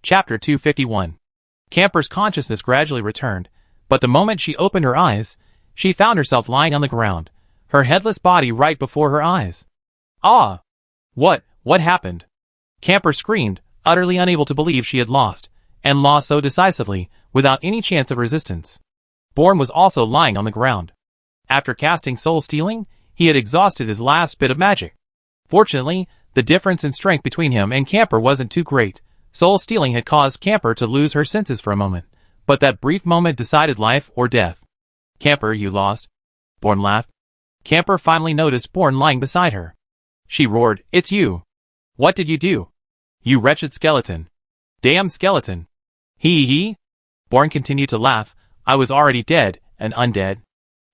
Chapter 251. Camper's consciousness gradually returned, but the moment she opened her eyes, she found herself lying on the ground, her headless body right before her eyes. Ah! What happened? Camper screamed, utterly unable to believe she had lost, and lost so decisively, without any chance of resistance. Bourne was also lying on the ground. After casting Soul Stealing, he had exhausted his last bit of magic. Fortunately, the difference in strength between him and Camper wasn't too great. Soul Stealing had caused Camper to lose her senses for a moment, but that brief moment decided life or death. Camper, you lost. Bourne laughed. Camper finally noticed Bourne lying beside her. She roared, It's you. What did you do? You wretched skeleton. Damn skeleton. He. Bourne continued to laugh. I was already dead, and undead.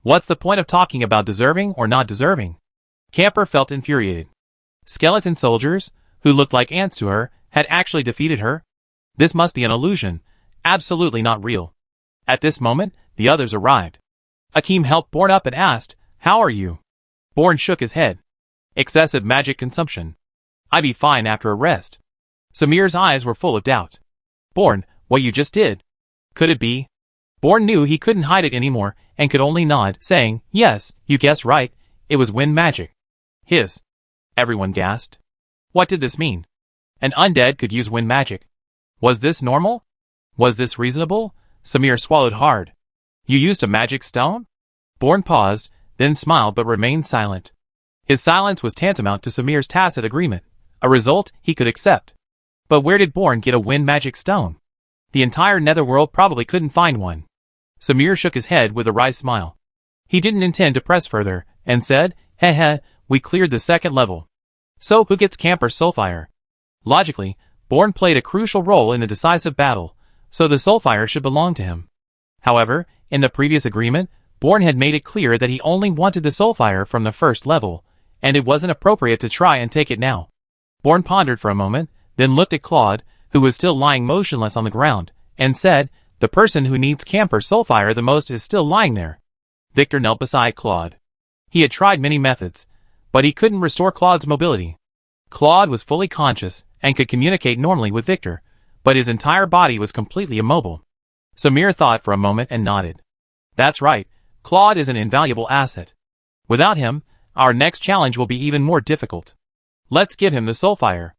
What's the point of talking about deserving or not deserving? Camper felt infuriated. Skeleton soldiers, who looked like ants to her, had actually defeated her? This must be an illusion, absolutely not real. At this moment, the others arrived. Akeem helped Bourne up and asked, How are you? Bourne shook his head. Excessive magic consumption. I'd be fine after a rest. Samir's eyes were full of doubt. Bourne, what you just did? Could it be? Bourne knew he couldn't hide it anymore and could only nod, saying, Yes, you guessed right, it was wind magic. His. Everyone gasped. What did this mean? An undead could use wind magic. Was this normal? Was this reasonable? Samir swallowed hard. You used a magic stone? Bourne paused, then smiled but remained silent. His silence was tantamount to Samir's tacit agreement, a result he could accept. But where did Bourne get a wind magic stone? The entire netherworld probably couldn't find one. Samir shook his head with a wry smile. He didn't intend to press further, and said, Heh, we cleared the second level. So who gets Camper's soulfire? Logically, Bourne played a crucial role in the decisive battle, so the soulfire should belong to him. However, in the previous agreement, Bourne had made it clear that he only wanted the soulfire from the first level, and it wasn't appropriate to try and take it now. Bourne pondered for a moment, then looked at Claude, who was still lying motionless on the ground, and said, The person who needs Camper's soulfire the most is still lying there. Victor knelt beside Claude. He had tried many methods, but he couldn't restore Claude's mobility. Claude was fully conscious and could communicate normally with Victor, but his entire body was completely immobile. Samir thought for a moment and nodded. That's right, Claude is an invaluable asset. Without him, our next challenge will be even more difficult. Let's give him the soulfire.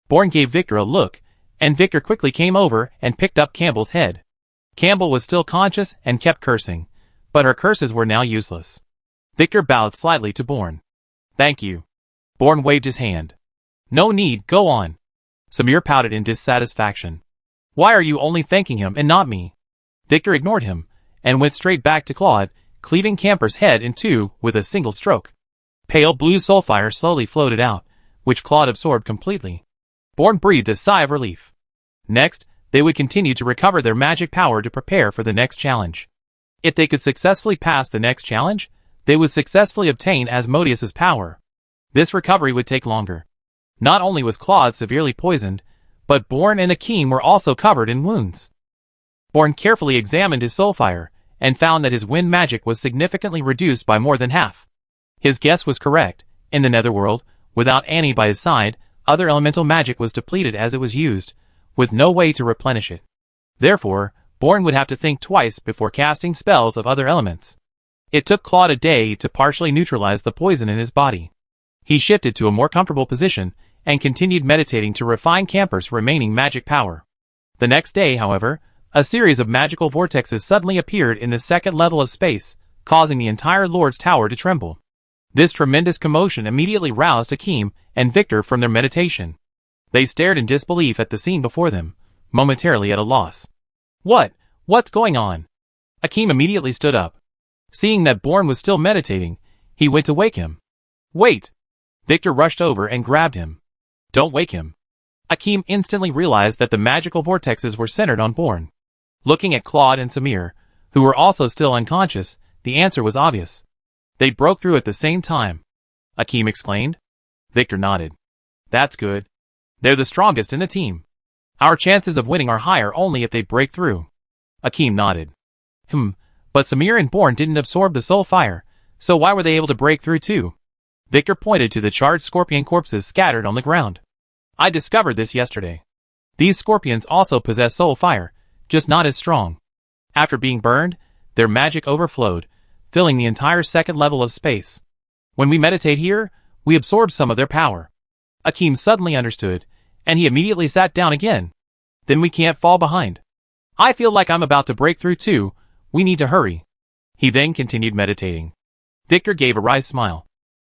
Bourne gave Victor a look, and Victor quickly came over and picked up Campbell's head. Campbell was still conscious and kept cursing, but her curses were now useless. Victor bowed slightly to Bourne. Thank you. Bourne waved his hand. No need, go on. Samir pouted in dissatisfaction. Why are you only thanking him and not me? Victor ignored him, and went straight back to Claude, cleaving Camper's head in two with a single stroke. Pale blue soulfire slowly floated out, which Claude absorbed completely. Bourne breathed a sigh of relief. Next, they would continue to recover their magic power to prepare for the next challenge. If they could successfully pass the next challenge, they would successfully obtain Asmodeus's power. This recovery would take longer. Not only was Claude severely poisoned, but Bourne and Akeem were also covered in wounds. Bourne carefully examined his soulfire, and found that his wind magic was significantly reduced by more than half. His guess was correct. In the netherworld, without Annie by his side, other elemental magic was depleted as it was used, with no way to replenish it. Therefore, Bourne would have to think twice before casting spells of other elements. It took Claude a day to partially neutralize the poison in his body. He shifted to a more comfortable position, and continued meditating to refine Camper's remaining magic power. The next day, however, a series of magical vortexes suddenly appeared in the second level of space, causing the entire Lord's Tower to tremble. This tremendous commotion immediately roused Akeem and Victor from their meditation. They stared in disbelief at the scene before them, momentarily at a loss. What's going on? Akeem immediately stood up. Seeing that Bourne was still meditating, he went to wake him. Wait! Victor rushed over and grabbed him. Don't wake him. Akeem instantly realized that the magical vortexes were centered on Bourne. Looking at Claude and Samir, who were also still unconscious, the answer was obvious. They broke through at the same time. Akeem exclaimed. Victor nodded. That's good. They're the strongest in the team. Our chances of winning are higher only if they break through. Akeem nodded. But Samir and Bourne didn't absorb the soul fire, so why were they able to break through too? Victor pointed to the charred scorpion corpses scattered on the ground. I discovered this yesterday. These scorpions also possess soul fire, just not as strong. After being burned, their magic overflowed, filling the entire second level of space. When we meditate here, we absorb some of their power. Akeem suddenly understood, and he immediately sat down again. Then we can't fall behind. I feel like I'm about to break through too. We need to hurry. He then continued meditating. Victor gave a wry smile.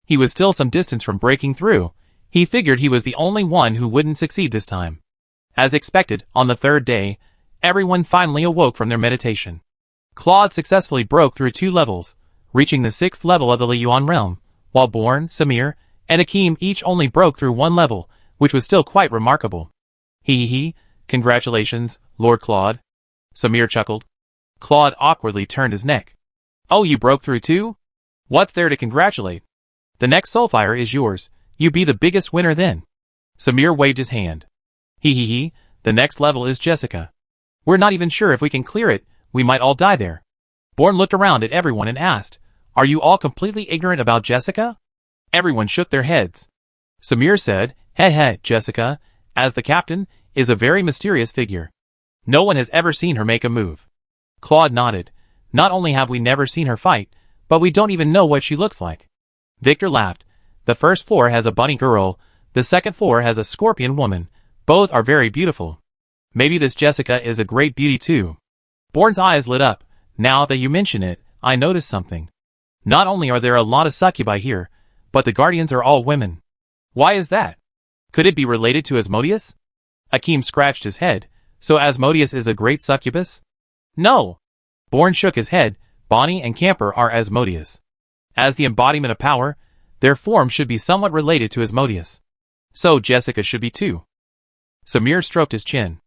He was still some distance from breaking through. He figured he was the only one who wouldn't succeed this time. As expected, on the third day, everyone finally awoke from their meditation. Claude successfully broke through 2 levels, reaching the 6th level of the Liyuan realm, while Born, Samir, and Akeem each only broke through 1 level, which was still quite remarkable. Hee. Congratulations, Lord Claude. Samir chuckled. Claude awkwardly turned his neck. Oh, you broke through too? What's there to congratulate? The next soulfire is yours. You be the biggest winner then. Samir waved his hand. Hee. The next level is Jessica. We're not even sure if we can clear it. We might all die there. Born looked around at everyone and asked, Are you all completely ignorant about Jessica? Everyone shook their heads. Samir said, Heh, Jessica, as the captain, is a very mysterious figure. No one has ever seen her make a move. Claude nodded. Not only have we never seen her fight, but we don't even know what she looks like. Victor laughed. The first floor has a bunny girl, the second floor has a scorpion woman. Both are very beautiful. Maybe this Jessica is a great beauty too. Born's eyes lit up. Now that you mention it, I noticed something. Not only are there a lot of succubi here, but the guardians are all women. Why is that? Could it be related to Asmodeus? Akeem scratched his head. So Asmodeus is a great succubus? No. Born shook his head. Bonnie and Camper are Asmodeus. As the embodiment of power, their form should be somewhat related to Asmodeus. So Jessica should be too. Samir stroked his chin.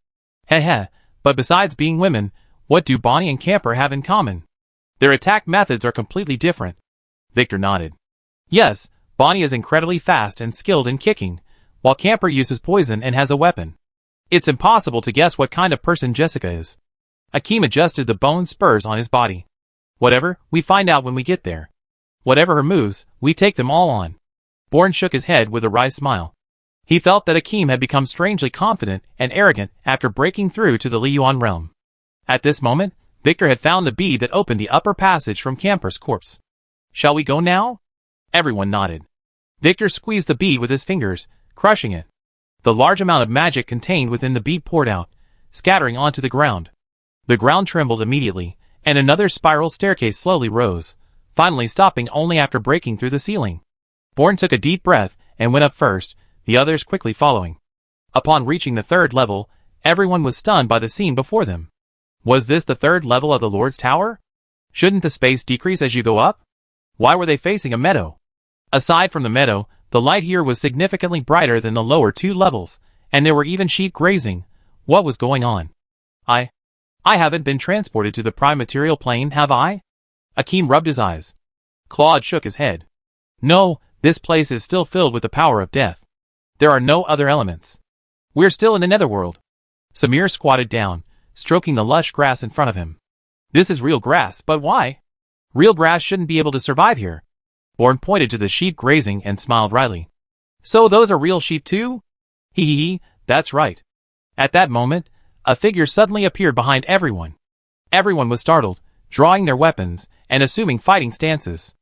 Heh, but besides being women, what do Bonnie and Camper have in common? Their attack methods are completely different. Victor nodded. Yes, Bonnie is incredibly fast and skilled in kicking, while Camper uses poison and has a weapon. It's impossible to guess what kind of person Jessica is. Akeem adjusted the bone spurs on his body. Whatever, we find out when we get there. Whatever her moves, we take them all on. Born shook his head with a wry smile. He felt that Akeem had become strangely confident and arrogant after breaking through to the Liyuan realm. At this moment, Victor had found the bead that opened the upper passage from Camper's corpse. Shall we go now? Everyone nodded. Victor squeezed the bead with his fingers, crushing it. The large amount of magic contained within the bead poured out, scattering onto the ground. The ground trembled immediately, and another spiral staircase slowly rose, finally stopping only after breaking through the ceiling. Born took a deep breath and went up first, the others quickly following. Upon reaching the 3rd level, everyone was stunned by the scene before them. Was this the 3rd level of the Lord's Tower? Shouldn't the space decrease as you go up? Why were they facing a meadow? Aside from the meadow, the light here was significantly brighter than the lower 2 levels, and there were even sheep grazing. What was going on? I haven't been transported to the prime material plane, have I? Akeem rubbed his eyes. Claude shook his head. No, this place is still filled with the power of death. There are no other elements. We're still in the netherworld. Samir squatted down, stroking the lush grass in front of him. This is real grass, but why? Real grass shouldn't be able to survive here. Born pointed to the sheep grazing and smiled wryly. So those are real sheep too? Hee, that's right. At that moment, a figure suddenly appeared behind everyone. Everyone was startled, drawing their weapons and assuming fighting stances.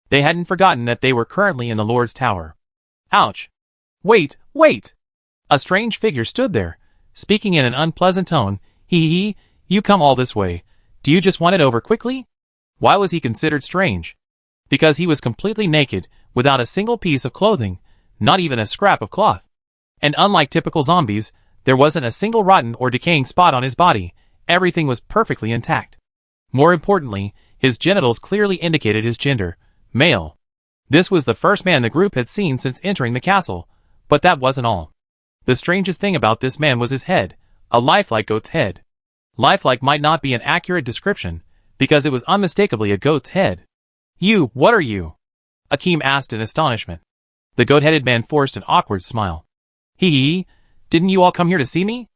They hadn't forgotten that they were currently in the Lord's Tower. Ouch. Wait! A strange figure stood there, speaking in an unpleasant tone. Hee, you come all this way. Do you just want it over quickly? Why was he considered strange? Because he was completely naked, without a single piece of clothing, not even a scrap of cloth. And unlike typical zombies, there wasn't a single rotten or decaying spot on his body. Everything was perfectly intact. More importantly, his genitals clearly indicated his gender, male. This was the first man the group had seen since entering the castle, but that wasn't all. The strangest thing about this man was his head, a lifelike goat's head. Lifelike might not be an accurate description, because it was unmistakably a goat's head. You, what are you? Akeem asked in astonishment. The goat-headed man forced an awkward smile. Hee, didn't you all come here to see me?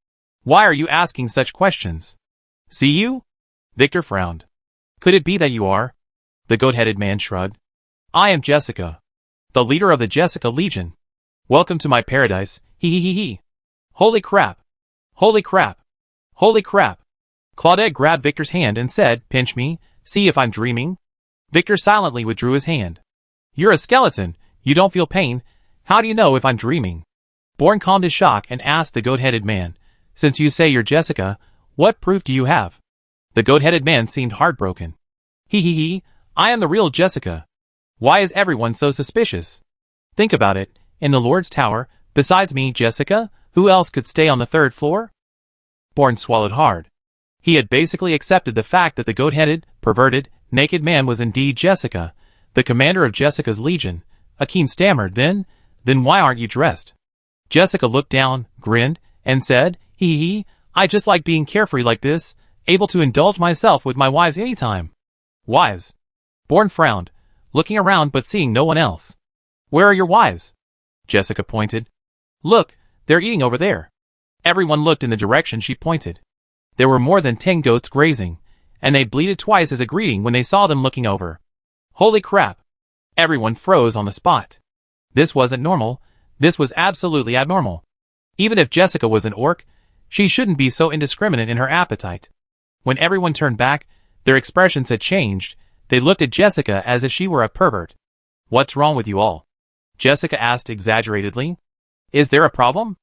Why are you asking such questions? See you? Victor frowned. Could it be that you are? The goat-headed man shrugged. I am Jessica, the leader of the Jessica Legion. Welcome to my paradise, hee. Holy crap. Holy crap! Holy crap! Claudette grabbed Victor's hand and said, pinch me, see if I'm dreaming. Victor silently withdrew his hand. You're a skeleton, you don't feel pain, how do you know if I'm dreaming? Bourne calmed his shock and asked the goat-headed man, since you say you're Jessica, what proof do you have? The goat-headed man seemed heartbroken. He, I am the real Jessica. Why is everyone so suspicious? Think about it, in the Lord's Tower, besides me, Jessica, who else could stay on the 3rd floor? Bourne swallowed hard. He had basically accepted the fact that the goat-headed, perverted, naked man was indeed Jessica, the commander of Jessica's legion. Akeem stammered, then why aren't you dressed? Jessica looked down, grinned, and said, I just like being carefree like this, able to indulge myself with my wives anytime. Wives? Bourne frowned, looking around but seeing no one else. Where are your wives? Jessica pointed. Look, they're eating over there. Everyone looked in the direction she pointed. There were more than 10 goats grazing, and they bleated twice as a greeting when they saw them looking over. Holy crap! Everyone froze on the spot. This wasn't normal, this was absolutely abnormal. Even if Jessica was an orc, she shouldn't be so indiscriminate in her appetite. When everyone turned back, their expressions had changed. They looked at Jessica as if she were a pervert. What's wrong with you all? Jessica asked exaggeratedly. Is there a problem?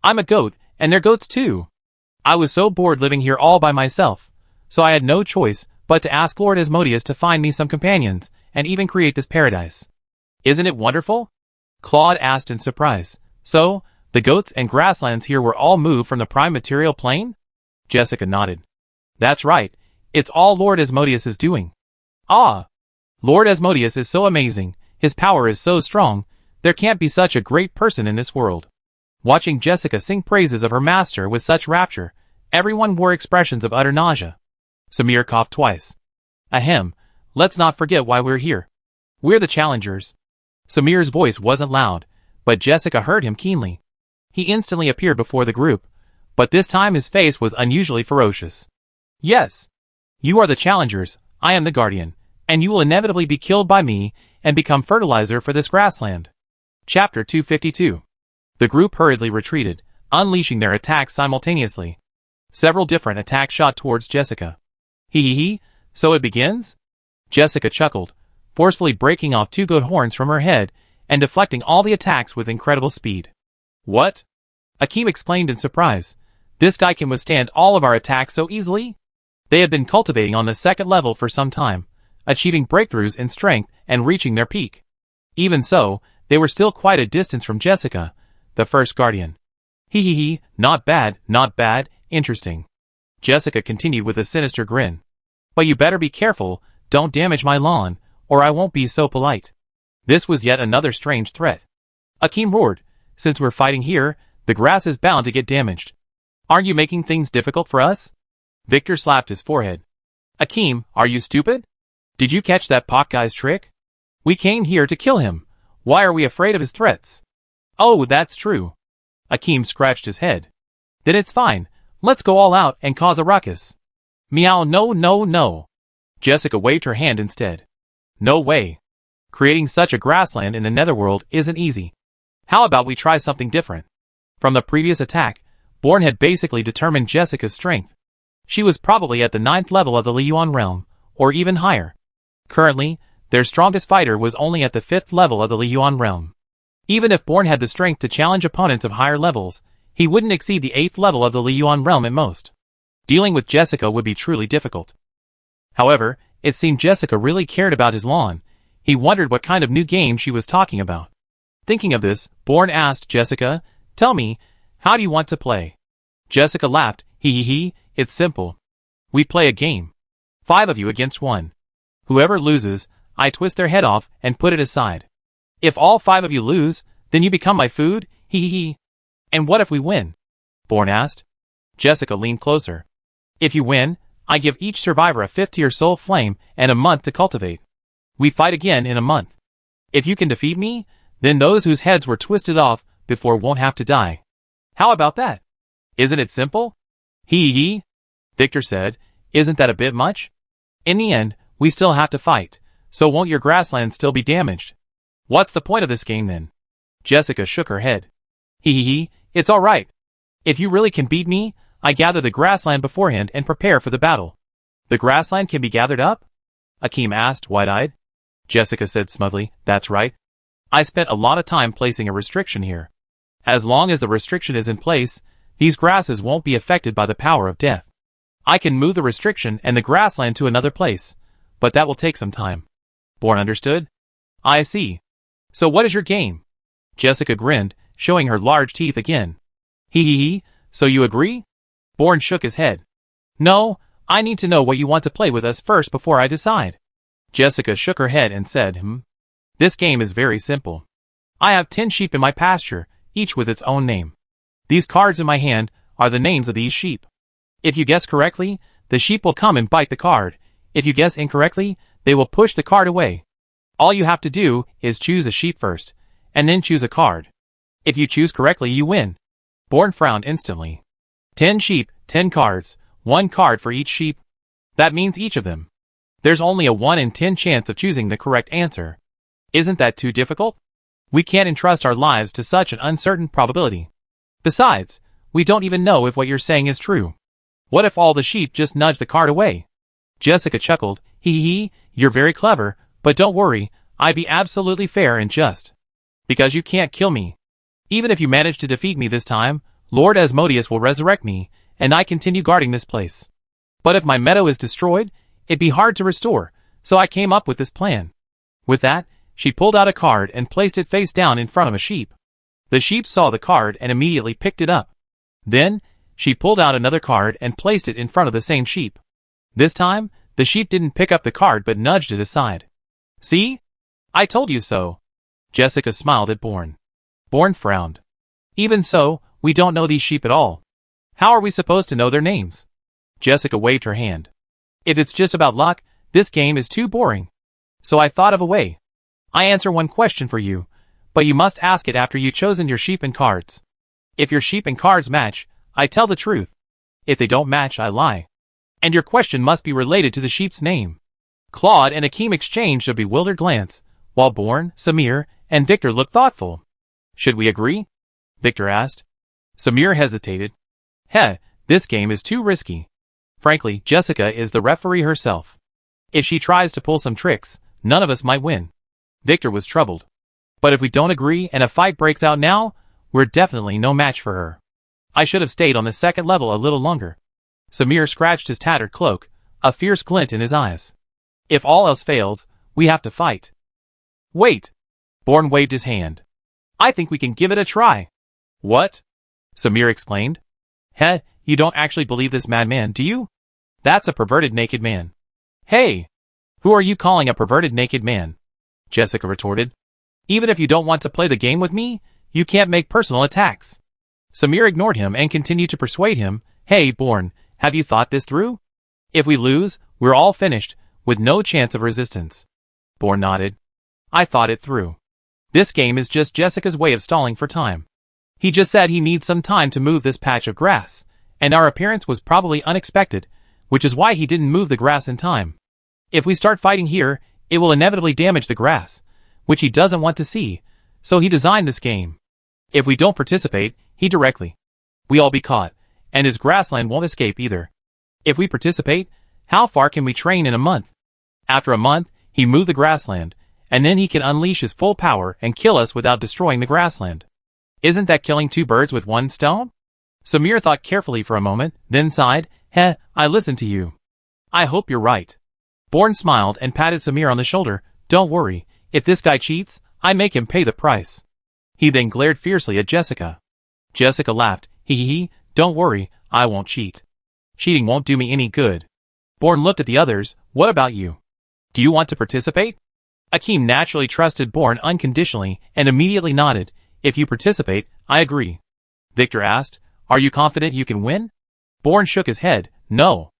I'm a goat, and they're goats too. I was so bored living here all by myself, so I had no choice but to ask Lord Asmodeus to find me some companions, and even create this paradise. Isn't it wonderful? Claude asked in surprise. So, the goats and grasslands here were all moved from the prime material plane? Jessica nodded. That's right, it's all Lord Asmodeus' doing. Ah! Lord Asmodeus is so amazing, his power is so strong, there can't be such a great person in this world. Watching Jessica sing praises of her master with such rapture, everyone wore expressions of utter nausea. Samir coughed twice. Ahem, let's not forget why we're here. We're the challengers. Samir's voice wasn't loud, but Jessica heard him keenly. He instantly appeared before the group, but this time his face was unusually ferocious. Yes. You are the challengers, I am the guardian, and you will inevitably be killed by me and become fertilizer for this grassland. Chapter 252. The group hurriedly retreated, unleashing their attacks simultaneously. Several different attacks shot towards Jessica. So it begins? Jessica chuckled, forcefully breaking off 2 goat horns from her head and deflecting all the attacks with incredible speed. What? Akeem exclaimed in surprise. This guy can withstand all of our attacks so easily? They had been cultivating on the 2nd level for some time, achieving breakthroughs in strength and reaching their peak. Even so, they were still quite a distance from Jessica, the first guardian. Not bad, interesting. Jessica continued with a sinister grin. But you better be careful, don't damage my lawn, or I won't be so polite. This was yet another strange threat. Akeem roared, since we're fighting here, the grass is bound to get damaged. Aren't you making things difficult for us? Victor slapped his forehead. Akeem, are you stupid? Did you catch that pot guy's trick? We came here to kill him. Why are we afraid of his threats? Oh, that's true. Akeem scratched his head. Then it's fine, let's go all out and cause a ruckus. Meow, no. Jessica waved her hand instead. No way. Creating such a grassland in the netherworld isn't easy. How about we try something different? From the previous attack, Bourne had basically determined Jessica's strength. She was probably at the 9th level of the Liyuan realm, or even higher. Currently, their strongest fighter was only at the 5th level of the Liyuan realm. Even if Bourne had the strength to challenge opponents of higher levels, he wouldn't exceed the 8th level of the Liyuan realm at most. Dealing with Jessica would be truly difficult. However, it seemed Jessica really cared about his lawn. He wondered what kind of new game she was talking about. Thinking of this, Bourne asked Jessica, tell me, how do you want to play? Jessica laughed, it's simple. We play a game. 5 of you against 1. Whoever loses, I twist their head off and put it aside. If all 5 of you lose, then you become my food, And what if we win? Bourne asked. Jessica leaned closer. If you win, I give each survivor a 5th-tier soul flame and a month to cultivate. We fight again in a month. If you can defeat me, then those whose heads were twisted off before won't have to die. How about that? Isn't it simple? Victor said, isn't that a bit much? In the end, we still have to fight, so won't your grassland still be damaged? What's the point of this game then? Jessica shook her head. It's alright. If you really can beat me, I gather the grassland beforehand and prepare for the battle. The grassland can be gathered up? Akeem asked, wide-eyed. Jessica said smugly, that's right. I spent a lot of time placing a restriction here. As long as the restriction is in place, these grasses won't be affected by the power of death. I can move the restriction and the grassland to another place, but that will take some time. Bourne understood. I see. So what is your game? Jessica grinned, showing her large teeth again. Hee, so you agree? Bourne shook his head. No, I need to know what you want to play with us first before I decide. Jessica shook her head and said, This game is very simple. I have 10 sheep in my pasture, each with its own name. These cards in my hand are the names of these sheep. If you guess correctly, the sheep will come and bite the card. If you guess incorrectly, they will push the card away. All you have to do is choose a sheep first, and then choose a card. If you choose correctly, you win. Bourne frowned instantly. 10 sheep, 10 cards, 1 card for each sheep. That means each of them. There's only a 1 in 10 chance of choosing the correct answer. Isn't that too difficult? We can't entrust our lives to such an uncertain probability. Besides, we don't even know if what you're saying is true. What if all the sheep just nudge the card away? Jessica chuckled. You're very clever, but don't worry, I'd be absolutely fair and just. Because you can't kill me. Even if you manage to defeat me this time, Lord Asmodeus will resurrect me, and I continue guarding this place. But if my meadow is destroyed, it'd be hard to restore, so I came up with this plan. With that, she pulled out a card and placed it face down in front of a sheep. The sheep saw the card and immediately picked it up. Then, she pulled out another card and placed it in front of the same sheep. This time, the sheep didn't pick up the card but nudged it aside. See? I told you so. Jessica smiled at Bourne. Bourne frowned. Even so, we don't know these sheep at all. How are we supposed to know their names? Jessica waved her hand. If it's just about luck, this game is too boring. So I thought of a way. I answer one question for you, but you must ask it after you've chosen your sheep and cards. If your sheep and cards match, I tell the truth. If they don't match, I lie. And your question must be related to the sheep's name. Claude and Akeem exchanged a bewildered glance, while Bourne, Samir, and Victor looked thoughtful. Should we agree? Victor asked. Samir hesitated. This game is too risky. Frankly, Jessica is the referee herself. If she tries to pull some tricks, none of us might win. Victor was troubled. But if we don't agree and a fight breaks out now, we're definitely no match for her. I should have stayed on the second level a little longer. Samir scratched his tattered cloak, a fierce glint in his eyes. If all else fails, we have to fight. Wait. Bourne waved his hand. I think we can give it a try. What? Samir exclaimed. You don't actually believe this madman, do you? That's a perverted naked man. Hey! Who are you calling a perverted naked man? Jessica retorted. Even if you don't want to play the game with me, you can't make personal attacks. Samir ignored him and continued to persuade him. Hey, Bourne, have you thought this through? If we lose, we're all finished, with no chance of resistance. Bourne nodded. I thought it through. This game is just Jessica's way of stalling for time. He just said he needs some time to move this patch of grass, and our appearance was probably unexpected, which is why he didn't move the grass in time. If we start fighting here, it will inevitably damage the grass, which he doesn't want to see, so he designed this game. If we don't participate, we'll all be caught, and his grassland won't escape either. If we participate, how far can we train in a month? After a month, he moved the grassland, and then he can unleash his full power and kill us without destroying the grassland. Isn't that killing 2 birds with 1 stone? Samir thought carefully for a moment, then sighed. I listened to you. I hope you're right. Bourne smiled and patted Samir on the shoulder. Don't worry, if this guy cheats, I make him pay the price. He then glared fiercely at Jessica. Jessica laughed. Don't worry, I won't cheat. Cheating won't do me any good. Bourne looked at the others. What about you? Do you want to participate? Akeem naturally trusted Bourne unconditionally and immediately nodded. If you participate, I agree. Victor asked, Are you confident you can win? Bourne shook his head. No.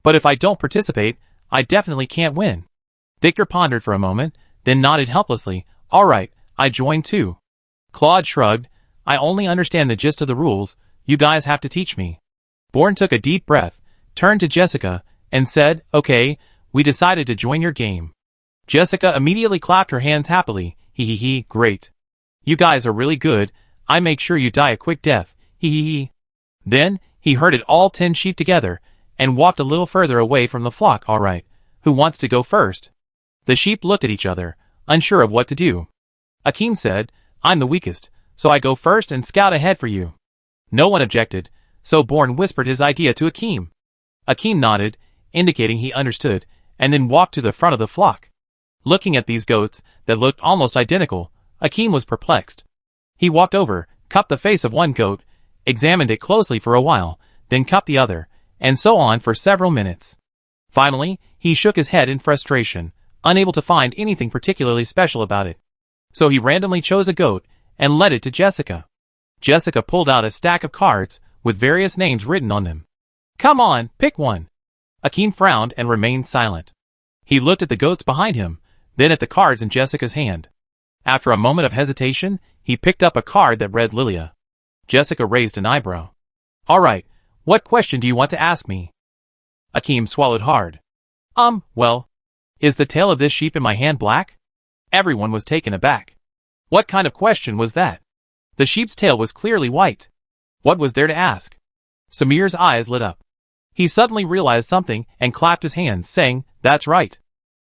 But if I don't participate, I definitely can't win. Victor pondered for a moment, then nodded helplessly. All right, I join too. Claude shrugged. I only understand the gist of the rules. You guys have to teach me. Bourne took a deep breath, turned to Jessica, and said, Okay, we decided to join your game. Jessica immediately clapped her hands happily. Great. You guys are really good. I make sure you die a quick death. Then, he herded all 10 sheep together, and walked a little further away from the flock. All right, who wants to go first? The sheep looked at each other, unsure of what to do. Akeem said, I'm the weakest, so I go first and scout ahead for you. No one objected, so Born whispered his idea to Akeem. Akeem nodded, indicating he understood, and then walked to the front of the flock. Looking at these goats that looked almost identical, Akeem was perplexed. He walked over, cupped the face of one goat, examined it closely for a while, then cupped the other, and so on for several minutes. Finally, he shook his head in frustration, unable to find anything particularly special about it. So he randomly chose a goat and led it to Jessica. Jessica pulled out a stack of cards with various names written on them. Come on, pick one. Akeem frowned and remained silent. He looked at the goats behind him, then at the cards in Jessica's hand. After a moment of hesitation, he picked up a card that read Lilia. Jessica raised an eyebrow. All right, what question do you want to ask me? Akeem swallowed hard. Well, is the tail of this sheep in my hand black? Everyone was taken aback. What kind of question was that? The sheep's tail was clearly white. What was there to ask? Samir's eyes lit up. He suddenly realized something and clapped his hands, saying, That's right.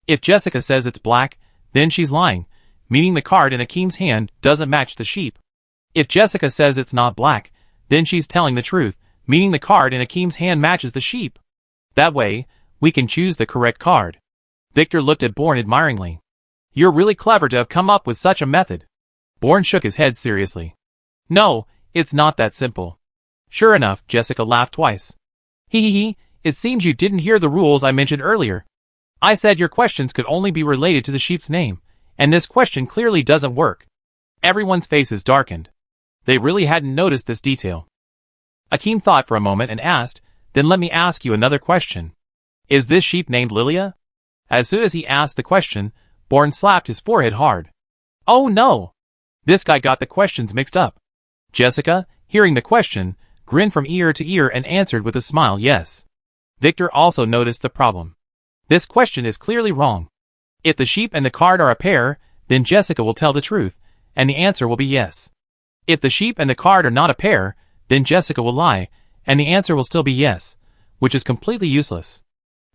If Jessica says it's black, then she's lying, meaning the card in Akeem's hand doesn't match the sheep. If Jessica says it's not black, then she's telling the truth, meaning the card in Akeem's hand matches the sheep. That way, we can choose the correct card. Victor looked at Born admiringly. You're really clever to have come up with such a method. Born shook his head seriously. No, it's not that simple. Sure enough, Jessica laughed twice. Hee, it seems you didn't hear the rules I mentioned earlier. I said your questions could only be related to the sheep's name, and this question clearly doesn't work. Everyone's faces darkened. They really hadn't noticed this detail. Akeem thought for a moment and asked, Then let me ask you another question. Is this sheep named Lilia? As soon as he asked the question, Born slapped his forehead hard. Oh no! This guy got the questions mixed up. Jessica, hearing the question, grinned from ear to ear and answered with a smile, yes. Victor also noticed the problem. This question is clearly wrong. If the sheep and the card are a pair, then Jessica will tell the truth, and the answer will be yes. If the sheep and the card are not a pair, then Jessica will lie, and the answer will still be yes, which is completely useless.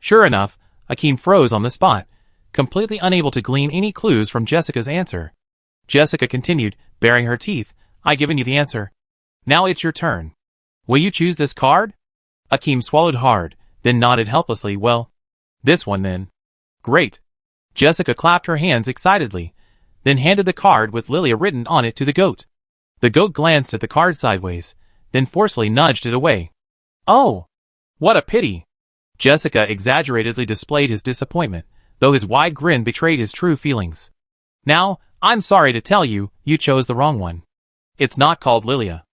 Sure enough, Akeem froze on the spot, completely unable to glean any clues from Jessica's answer. Jessica continued, baring her teeth, I've given you the answer. Now it's your turn. Will you choose this card? Akeem swallowed hard, then nodded helplessly, well, this one then. Great. Jessica clapped her hands excitedly, then handed the card with Lilia written on it to the goat. The goat glanced at the card sideways, then forcefully nudged it away. Oh! What a pity! Jessica exaggeratedly displayed his disappointment, though his wide grin betrayed his true feelings. Now, I'm sorry to tell you, you chose the wrong one. It's not called Lilia.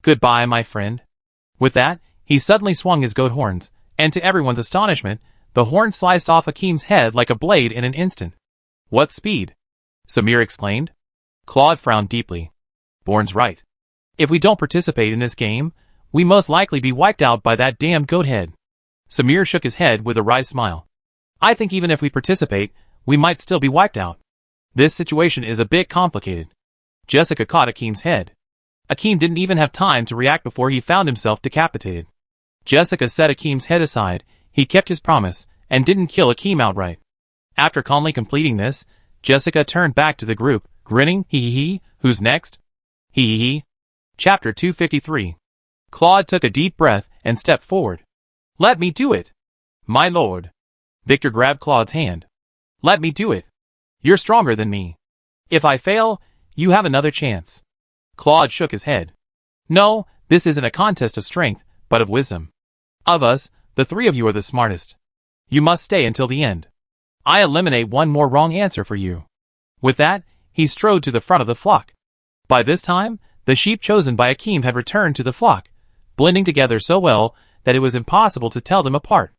Goodbye, my friend. With that, he suddenly swung his goat horns, and to everyone's astonishment, the horn sliced off Akeem's head like a blade in an instant. What speed? Samir exclaimed. Claude frowned deeply. Born's right. If we don't participate in this game, we most likely be wiped out by that damn goat head. Samir shook his head with a wry smile. I think even if we participate, we might still be wiped out. This situation is a bit complicated. Jessica caught Akeem's head. Akeem didn't even have time to react before he found himself decapitated. Jessica set Akeem's head aside, he kept his promise, and didn't kill Akeem outright. After calmly completing this, Jessica turned back to the group, grinning, hee, who's next? Hee. Chapter 253. Claude took a deep breath and stepped forward. Let me do it. My lord. Victor grabbed Claude's hand. Let me do it. You're stronger than me. If I fail, you have another chance. Claude shook his head. No, this isn't a contest of strength, but of wisdom. Of us, the three of you are the smartest. You must stay until the end. I eliminate one more wrong answer for you. With that, he strode to the front of the flock. By this time, the sheep chosen by Akeem had returned to the flock, blending together so well that it was impossible to tell them apart.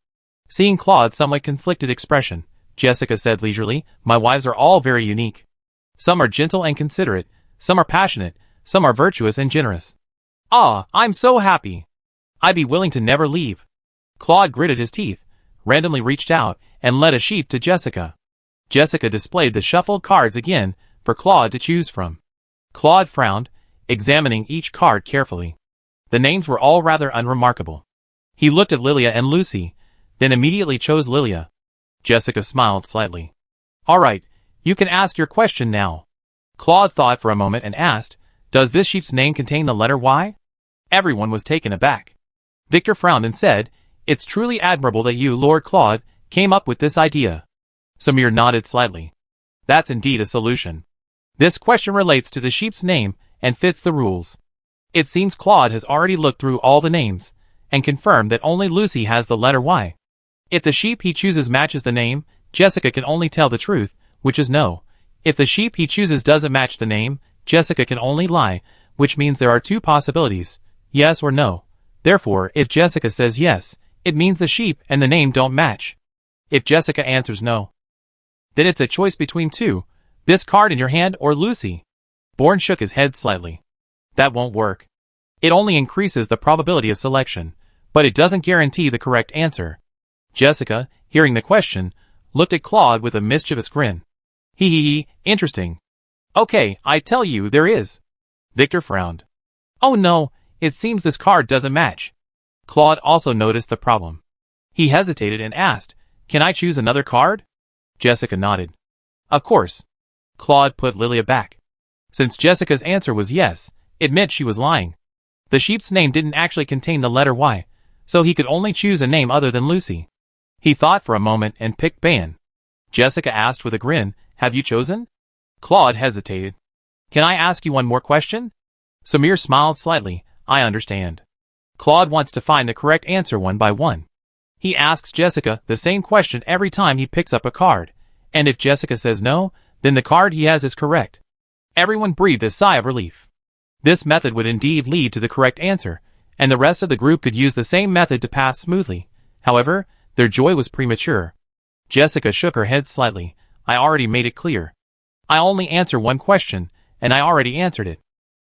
Seeing Claude's somewhat conflicted expression, Jessica said leisurely, My wives are all very unique. Some are gentle and considerate, some are passionate, some are virtuous and generous. Ah, I'm so happy. I'd be willing to never leave. Claude gritted his teeth, randomly reached out, and led a sheep to Jessica. Jessica displayed the shuffled cards again for Claude to choose from. Claude frowned, examining each card carefully. The names were all rather unremarkable. He looked at Lilia and Lucy, then immediately chose Lilia. Jessica smiled slightly. All right, you can ask your question now. Claude thought for a moment and asked, does this sheep's name contain the letter Y? Everyone was taken aback. Victor frowned and said, it's truly admirable that you, Lord Claude, came up with this idea. Samir nodded slightly. That's indeed a solution. This question relates to the sheep's name and fits the rules. It seems Claude has already looked through all the names and confirmed that only Lucy has the letter Y. If the sheep he chooses matches the name, Jessica can only tell the truth, which is no. If the sheep he chooses doesn't match the name, Jessica can only lie, which means there are two possibilities, yes or no. Therefore, if Jessica says yes, it means the sheep and the name don't match. If Jessica answers no, then it's a choice between two, this card in your hand or Lucy. Bourne shook his head slightly. That won't work. It only increases the probability of selection, but it doesn't guarantee the correct answer. Jessica, hearing the question, looked at Claude with a mischievous grin. Interesting. Okay, I tell you there is. Victor frowned. Oh no, it seems this card doesn't match. Claude also noticed the problem. He hesitated and asked, can I choose another card? Jessica nodded. Of course. Claude put Lilia back. Since Jessica's answer was yes, it meant she was lying. The sheep's name didn't actually contain the letter Y, so he could only choose a name other than Lucy. He thought for a moment and picked Ban. Jessica asked with a grin, have you chosen? Claude hesitated. Can I ask you one more question? Samir smiled slightly. I understand. Claude wants to find the correct answer one by one. He asks Jessica the same question every time he picks up a card, and if Jessica says no, then the card he has is correct. Everyone breathed a sigh of relief. This method would indeed lead to the correct answer, and the rest of the group could use the same method to pass smoothly. However, their joy was premature. Jessica shook her head slightly. I already made it clear. I only answer one question, and I already answered it.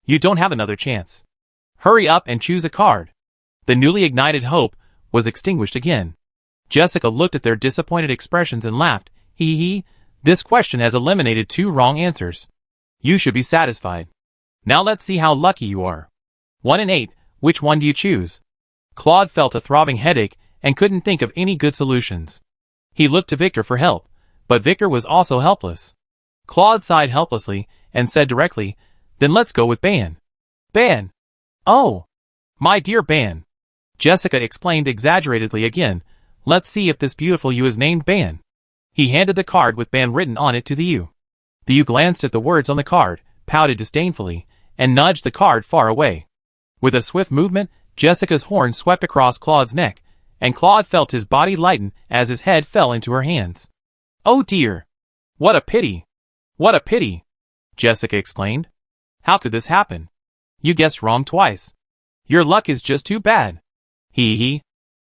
You don't have another chance. Hurry up and choose a card. The newly ignited hope was extinguished again. Jessica looked at their disappointed expressions and laughed. This question has eliminated 2 wrong answers. You should be satisfied. Now let's see how lucky you are. 1 and 8, which one do you choose? Claude felt a throbbing headache and couldn't think of any good solutions. He looked to Victor for help, but Victor was also helpless. Claude sighed helplessly and said directly, then let's go with Ban. Ban. Oh, my dear Ban. Jessica explained exaggeratedly again, let's see if this beautiful you is named Ban. He handed the card with Ban written on it to the you. The you glanced at the words on the card, pouted disdainfully, and nudged the card far away. With a swift movement, Jessica's horn swept across Claude's neck, and Claude felt his body lighten as his head fell into her hands. Oh dear! What a pity! What a pity! Jessica exclaimed. How could this happen? You guessed wrong twice. Your luck is just too bad.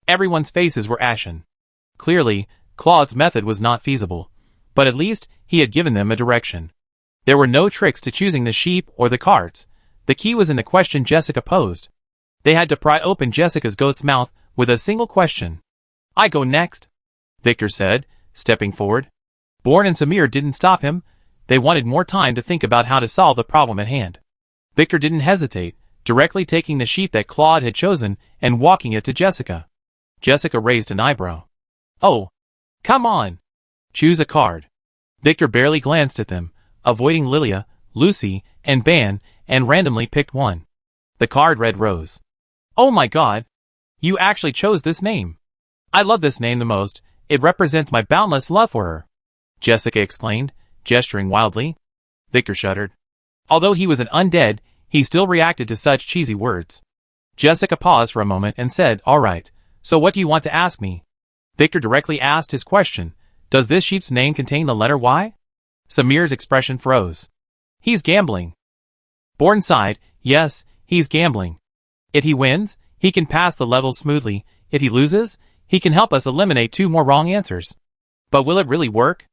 Everyone's faces were ashen. Clearly, Claude's method was not feasible, but at least he had given them a direction. There were no tricks to choosing the sheep or the cards. The key was in the question Jessica posed. They had to pry open Jessica's goat's mouth with a single question. I go next, Victor said, stepping forward. Bourne and Samir didn't stop him. They wanted more time to think about how to solve the problem at hand. Victor didn't hesitate, directly taking the sheep that Claude had chosen and walking it to Jessica. Jessica raised an eyebrow. Oh, come on. Choose a card. Victor barely glanced at them, avoiding Lilia, Lucy, and Ban, and randomly picked one. The card read Rose. Oh my god! You actually chose this name. I love this name the most. It represents my boundless love for her. Jessica exclaimed, gesturing wildly. Victor shuddered. Although he was an undead, he still reacted to such cheesy words. Jessica paused for a moment and said, all right, so what do you want to ask me? Victor directly asked his question. Does this sheep's name contain the letter Y? Samir's expression froze. He's gambling. Bourne sighed. Yes, he's gambling. If he wins, he can pass the level smoothly. If he loses, he can help us eliminate 2 more wrong answers. But will it really work?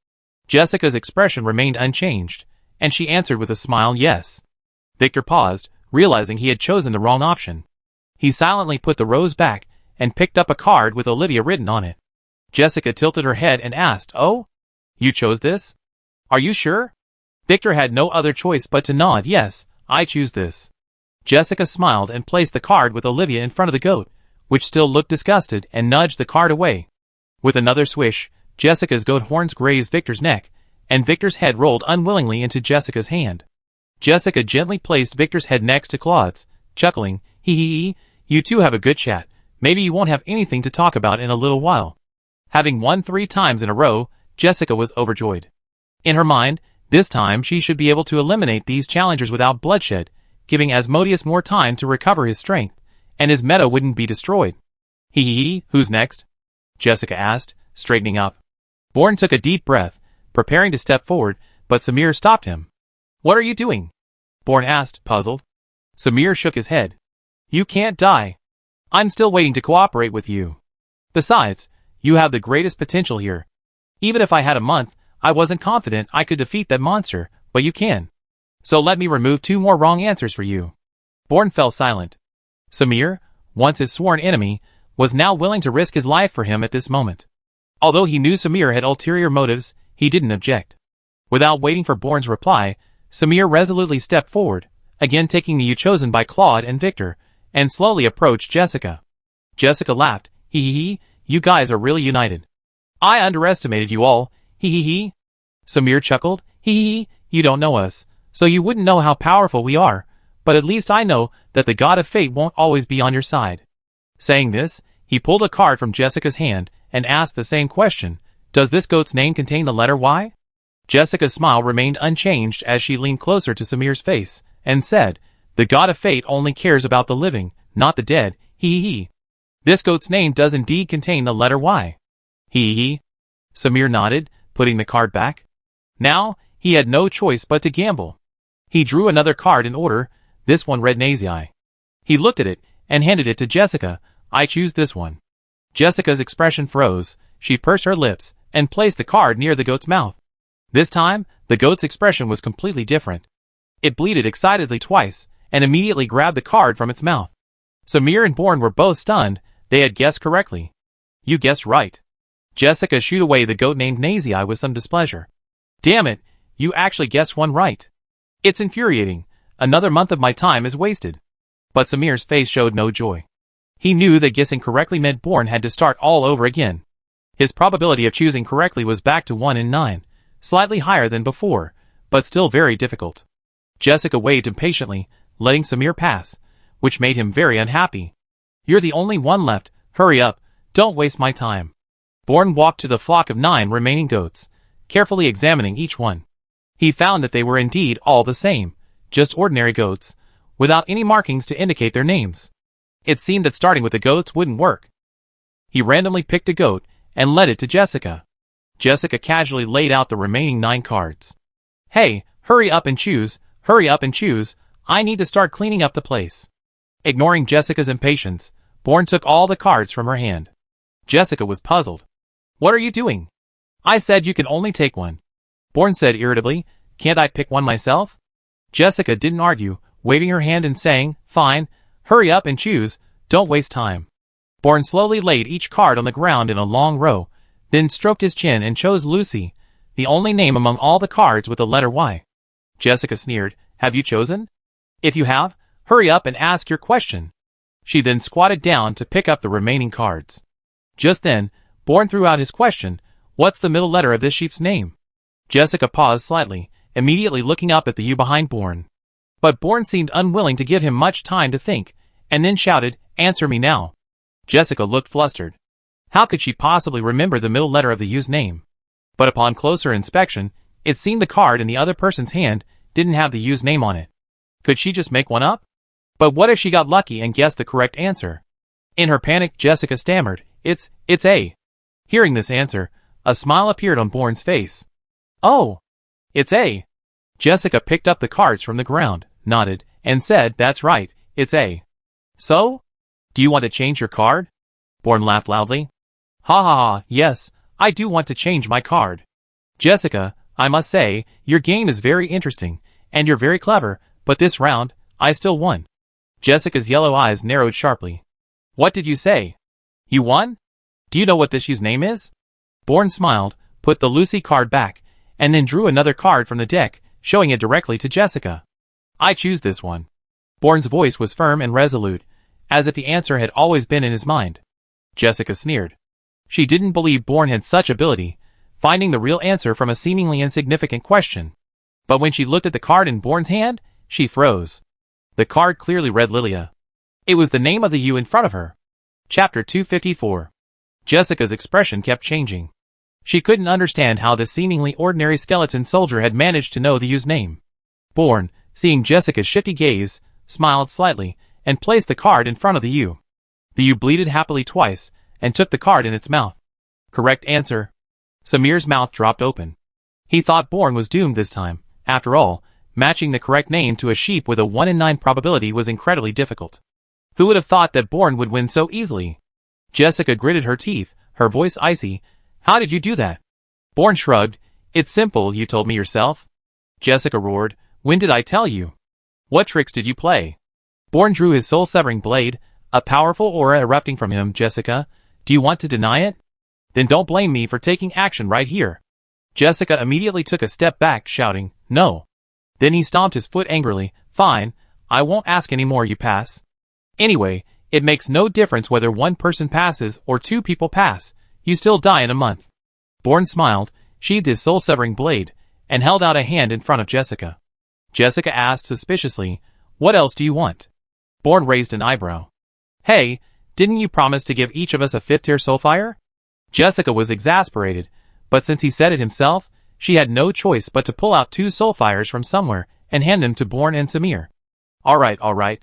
Jessica's expression remained unchanged, and she answered with a smile, yes. Victor paused, realizing he had chosen the wrong option. He silently put the rose back and picked up a card with Olivia written on it. Jessica tilted her head and asked, oh? You chose this? Are you sure? Victor had no other choice but to nod. Yes, I choose this. Jessica smiled and placed the card with Olivia in front of the goat, which still looked disgusted, and nudged the card away. With another swish, Jessica's goat horns grazed Victor's neck, and Victor's head rolled unwillingly into Jessica's hand. Jessica gently placed Victor's head next to Claude's, chuckling, "Hee hee hee, you two have a good chat. Maybe you won't have anything to talk about in a little while." Having won 3 times in a row, Jessica was overjoyed. In her mind, this time she should be able to eliminate these challengers without bloodshed, giving Asmodeus more time to recover his strength, and his meta wouldn't be destroyed. "Hee hee hee, who's next?" Jessica asked, straightening up. Bourne took a deep breath, preparing to step forward, but Samir stopped him. "What are you doing?" Bourne asked, puzzled. Samir shook his head. "You can't die. I'm still waiting to cooperate with you. Besides, you have the greatest potential here. Even if I had a month, I wasn't confident I could defeat that monster, but you can. So let me remove 2 more wrong answers for you." Bourne fell silent. Samir, once his sworn enemy, was now willing to risk his life for him at this moment. Although he knew Samir had ulterior motives, he didn't object. Without waiting for Bourne's reply, Samir resolutely stepped forward, again taking the U chosen by Claude and Victor, and slowly approached Jessica. Jessica laughed. "Hee hee hee, you guys are really united. I underestimated you all, hee hee hee." Samir chuckled. "Hee hee hee, you don't know us, so you wouldn't know how powerful we are, but at least I know that the god of fate won't always be on your side." Saying this, he pulled a card from Jessica's hand and asked the same question. "Does this goat's name contain the letter Y?" Jessica's smile remained unchanged as she leaned closer to Samir's face, and said, "The god of fate only cares about the living, not the dead, hee hee hee. This goat's name does indeed contain the letter Y." "Hee hee hee." Samir nodded, putting the card back. Now, he had no choice but to gamble. He drew another card in order. This one read Nazii. He looked at it, and handed it to Jessica. "I choose this one." Jessica's expression froze. She pursed her lips, and placed the card near the goat's mouth. This time, the goat's expression was completely different. It bleated excitedly twice, and immediately grabbed the card from its mouth. Samir and Bourne were both stunned. They had guessed correctly. "You guessed right." Jessica shooed away the goat named Nazii with some displeasure. "Damn it, you actually guessed one right. It's infuriating. Another month of my time is wasted." But Samir's face showed no joy. He knew that guessing correctly meant Bourne had to start all over again. His probability of choosing correctly was back to 1 in 9, slightly higher than before, but still very difficult. Jessica waved impatiently, letting Samir pass, which made him very unhappy. "You're the only one left. Hurry up, don't waste my time." Bourne walked to the flock of 9 remaining goats, carefully examining each one. He found that they were indeed all the same, just ordinary goats, without any markings to indicate their names. It seemed that starting with the goats wouldn't work. He randomly picked a goat and led it to Jessica. Jessica casually laid out the remaining 9 cards. "Hey, hurry up and choose, hurry up and choose, I need to start cleaning up the place." Ignoring Jessica's impatience, Bourne took all the cards from her hand. Jessica was puzzled. "What are you doing? I said you can only take one." Bourne said irritably, "Can't I pick one myself?" Jessica didn't argue, waving her hand and saying, "Fine, hurry up and choose, don't waste time." Bourne slowly laid each card on the ground in a long row, then stroked his chin and chose Lucy, the only name among all the cards with the letter Y. Jessica sneered, "Have you chosen? If you have, hurry up and ask your question." She then squatted down to pick up the remaining cards. Just then, Bourne threw out his question, "What's the middle letter of this sheep's name?" Jessica paused slightly, immediately looking up at the U behind Bourne. But Bourne seemed unwilling to give him much time to think, and then shouted, "Answer me now." Jessica looked flustered. How could she possibly remember the middle letter of the U's name? But upon closer inspection, it seemed the card in the other person's hand didn't have the U's name on it. Could she just make one up? But what if she got lucky and guessed the correct answer? In her panic, Jessica stammered, It's A." Hearing this answer, a smile appeared on Bourne's face. "Oh, it's A." Jessica picked up the cards from the ground, nodded, and said, "That's right, it's A." "So? Do you want to change your card?" Bourne laughed loudly. "Ha ha ha, yes, I do want to change my card." "Jessica, I must say, your game is very interesting, and you're very clever, but this round, I still won." Jessica's yellow eyes narrowed sharply. "What did you say? You won? Do you know what this U's name is?" Bourne smiled, put the Lucy card back, and then drew another card from the deck, showing it directly to Jessica. "I choose this one." Bourne's voice was firm and resolute, as if the answer had always been in his mind. Jessica sneered. She didn't believe Bourne had such ability, finding the real answer from a seemingly insignificant question. But when she looked at the card in Bourne's hand, she froze. The card clearly read Lilia. It was the name of the U in front of her. Chapter 254. Jessica's expression kept changing. She couldn't understand how this seemingly ordinary skeleton soldier had managed to know the U's name. Bourne, seeing Jessica's shifty gaze, smiled slightly, and placed the card in front of the U. The U bleated happily twice, and took the card in its mouth. Correct answer. Samir's mouth dropped open. He thought Bourne was doomed this time. After all, matching the correct name to a sheep with a 1 in 9 probability was incredibly difficult. Who would have thought that Bourne would win so easily? Jessica gritted her teeth, her voice icy. How did you do that? Bourne shrugged. It's simple, you told me yourself. Jessica roared. When did I tell you? What tricks did you play? Bourne drew his soul-severing blade, a powerful aura erupting from him. Jessica, do you want to deny it? Then don't blame me for taking action right here. Jessica immediately took a step back, shouting, No. Then he stomped his foot angrily. Fine, I won't ask any more, you pass. Anyway, it makes no difference whether one person passes or 2 people pass. You still die in a month. Bourne smiled, sheathed his soul-severing blade, and held out a hand in front of Jessica. Jessica asked suspiciously, What else do you want? Bourne raised an eyebrow. Hey, didn't you promise to give each of us a 5th-tier soulfire? Jessica was exasperated, but since he said it himself, she had no choice but to pull out 2 soulfires from somewhere and hand them to Bourne and Samir. All right.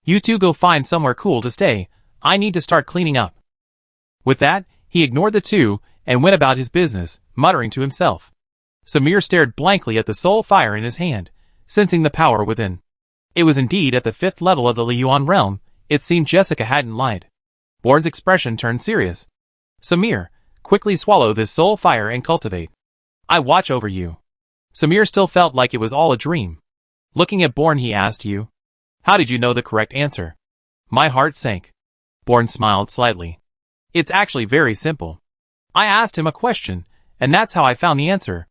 You two go find somewhere cool to stay. I need to start cleaning up. With that, he ignored the 2 and went about his business, muttering to himself. Samir stared blankly at the soul fire in his hand, sensing the power within. It was indeed at the 5th level of the Liyuan realm. It seemed Jessica hadn't lied. Bourne's expression turned serious. Samir, quickly swallow this soul fire and cultivate. I watch over you. Samir still felt like it was all a dream. Looking at Bourne, he asked, You? How did you know the correct answer? My heart sank. Bourne smiled slightly. It's actually very simple. I asked him a question, and that's how I found the answer.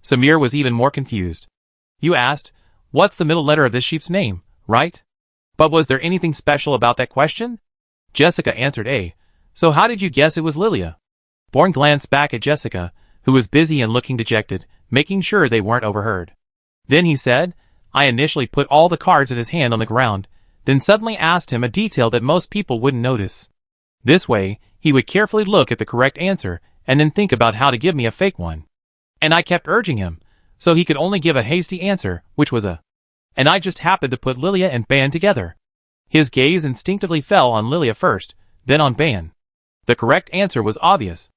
Samir was even more confused. You asked, what's the middle letter of this sheep's name, right? But was there anything special about that question? Jessica answered A. So how did you guess it was Lilia? Bourne glanced back at Jessica, who was busy and looking dejected, making sure they weren't overheard. Then he said, I initially put all the cards in his hand on the ground, then suddenly asked him a detail that most people wouldn't notice. This way, he would carefully look at the correct answer and then think about how to give me a fake one. And I kept urging him, so he could only give a hasty answer, which was a. And I just happened to put Lilia and Ban together. His gaze instinctively fell on Lilia first, then on Ban. The correct answer was obvious.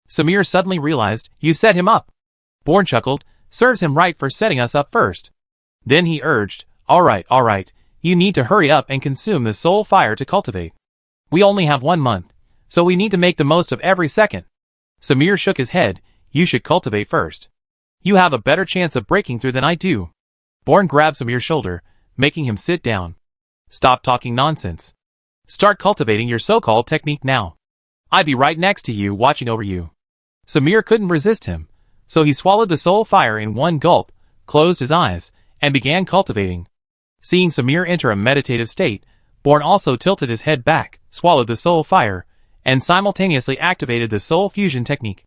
Samir suddenly realized, you set him up. Bourne chuckled, serves him right for setting us up first. Then he urged, all right, you need to hurry up and consume the soul fire to cultivate. We only have 1 month, so we need to make the most of every second. Samir shook his head, you should cultivate first. You have a better chance of breaking through than I do. Bourne grabbed Samir's shoulder, making him sit down. Stop talking nonsense. Start cultivating your so-called technique now. I'd be right next to you watching over you. Samir couldn't resist him, so he swallowed the soul fire in one gulp, closed his eyes, and began cultivating. Seeing Samir enter a meditative state, Bourne also tilted his head back, swallowed the soul fire, and simultaneously activated the soul fusion technique.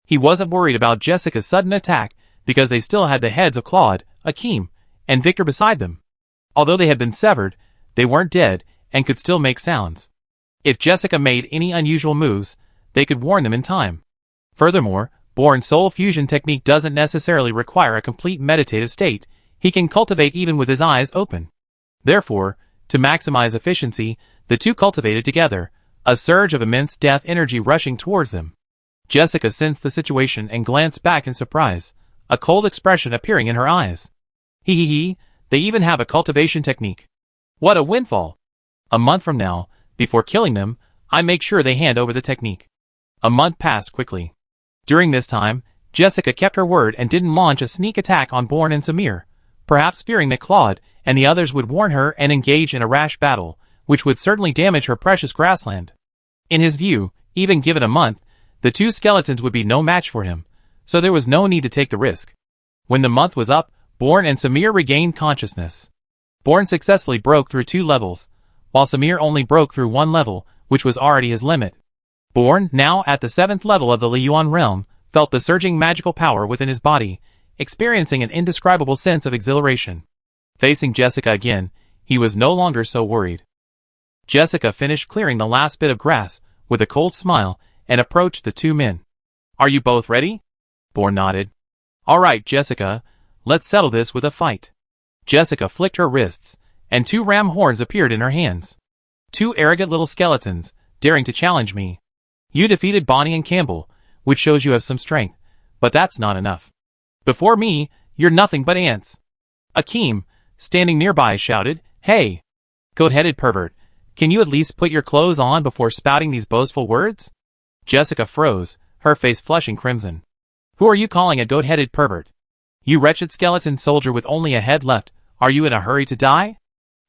He wasn't worried about Jessica's sudden attack because they still had the heads of Claude, Akeem, and Victor beside them. Although they had been severed, they weren't dead and could still make sounds. If Jessica made any unusual moves, they could warn them in time. Furthermore, Bourne's soul fusion technique doesn't necessarily require a complete meditative state. He can cultivate even with his eyes open. Therefore, to maximize efficiency, the two cultivated together, a surge of immense death energy rushing towards them. Jessica sensed the situation and glanced back in surprise, a cold expression appearing in her eyes. He, they even have a cultivation technique. What a windfall! A month from now, before killing them, I make sure they hand over the technique. A month passed quickly. During this time, Jessica kept her word and didn't launch a sneak attack on Bourne and Samir, perhaps fearing that Claude and the others would warn her and engage in a rash battle, which would certainly damage her precious grassland. In his view, even given a month, the 2 skeletons would be no match for him, so there was no need to take the risk. When the month was up, Bourne and Samir regained consciousness. Born successfully broke through 2 levels, while Samir only broke through 1 level, which was already his limit. Born, now at the 7th level of the Liyuan realm, felt the surging magical power within his body, experiencing an indescribable sense of exhilaration. Facing Jessica again, he was no longer so worried. Jessica finished clearing the last bit of grass with a cold smile and approached the 2 men. "Are you both ready?" Born nodded. "All right, Jessica, let's settle this with a fight." Jessica flicked her wrists, and 2 ram horns appeared in her hands. 2 arrogant little skeletons, daring to challenge me. You defeated Bonnie and Campbell, which shows you have some strength, but that's not enough. Before me, you're nothing but ants. Akeem, standing nearby, shouted, "Hey, goat-headed pervert, can you at least put your clothes on before spouting these boastful words?" Jessica froze, her face flushing crimson. "Who are you calling a goat-headed pervert? You wretched skeleton soldier with only a head left, are you in a hurry to die?"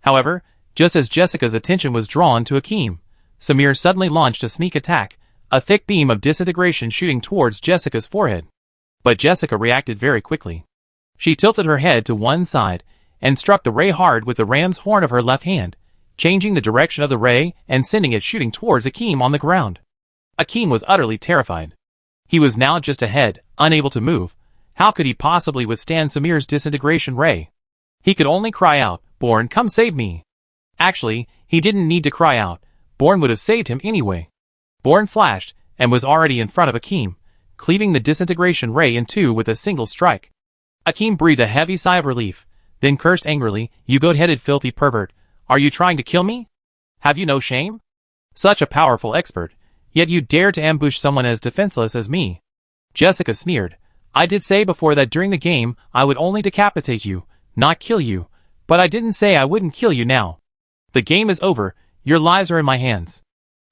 However, just as Jessica's attention was drawn to Akeem, Samir suddenly launched a sneak attack, a thick beam of disintegration shooting towards Jessica's forehead. But Jessica reacted very quickly. She tilted her head to one side and struck the ray hard with the ram's horn of her left hand, changing the direction of the ray and sending it shooting towards Akeem on the ground. Akeem was utterly terrified. He was now just ahead, unable to move. How could he possibly withstand Samir's disintegration ray? He could only cry out, "Born, come save me!" Actually, he didn't need to cry out. Born would have saved him anyway. Born flashed, and was already in front of Akeem, cleaving the disintegration ray in 2 with a single strike. Akeem breathed a heavy sigh of relief, then cursed angrily, "You goat-headed filthy pervert, are you trying to kill me? Have you no shame? Such a powerful expert, yet you dare to ambush someone as defenseless as me." Jessica sneered, "I did say before that during the game I would only decapitate you, not kill you, but I didn't say I wouldn't kill you now. The game is over, your lives are in my hands."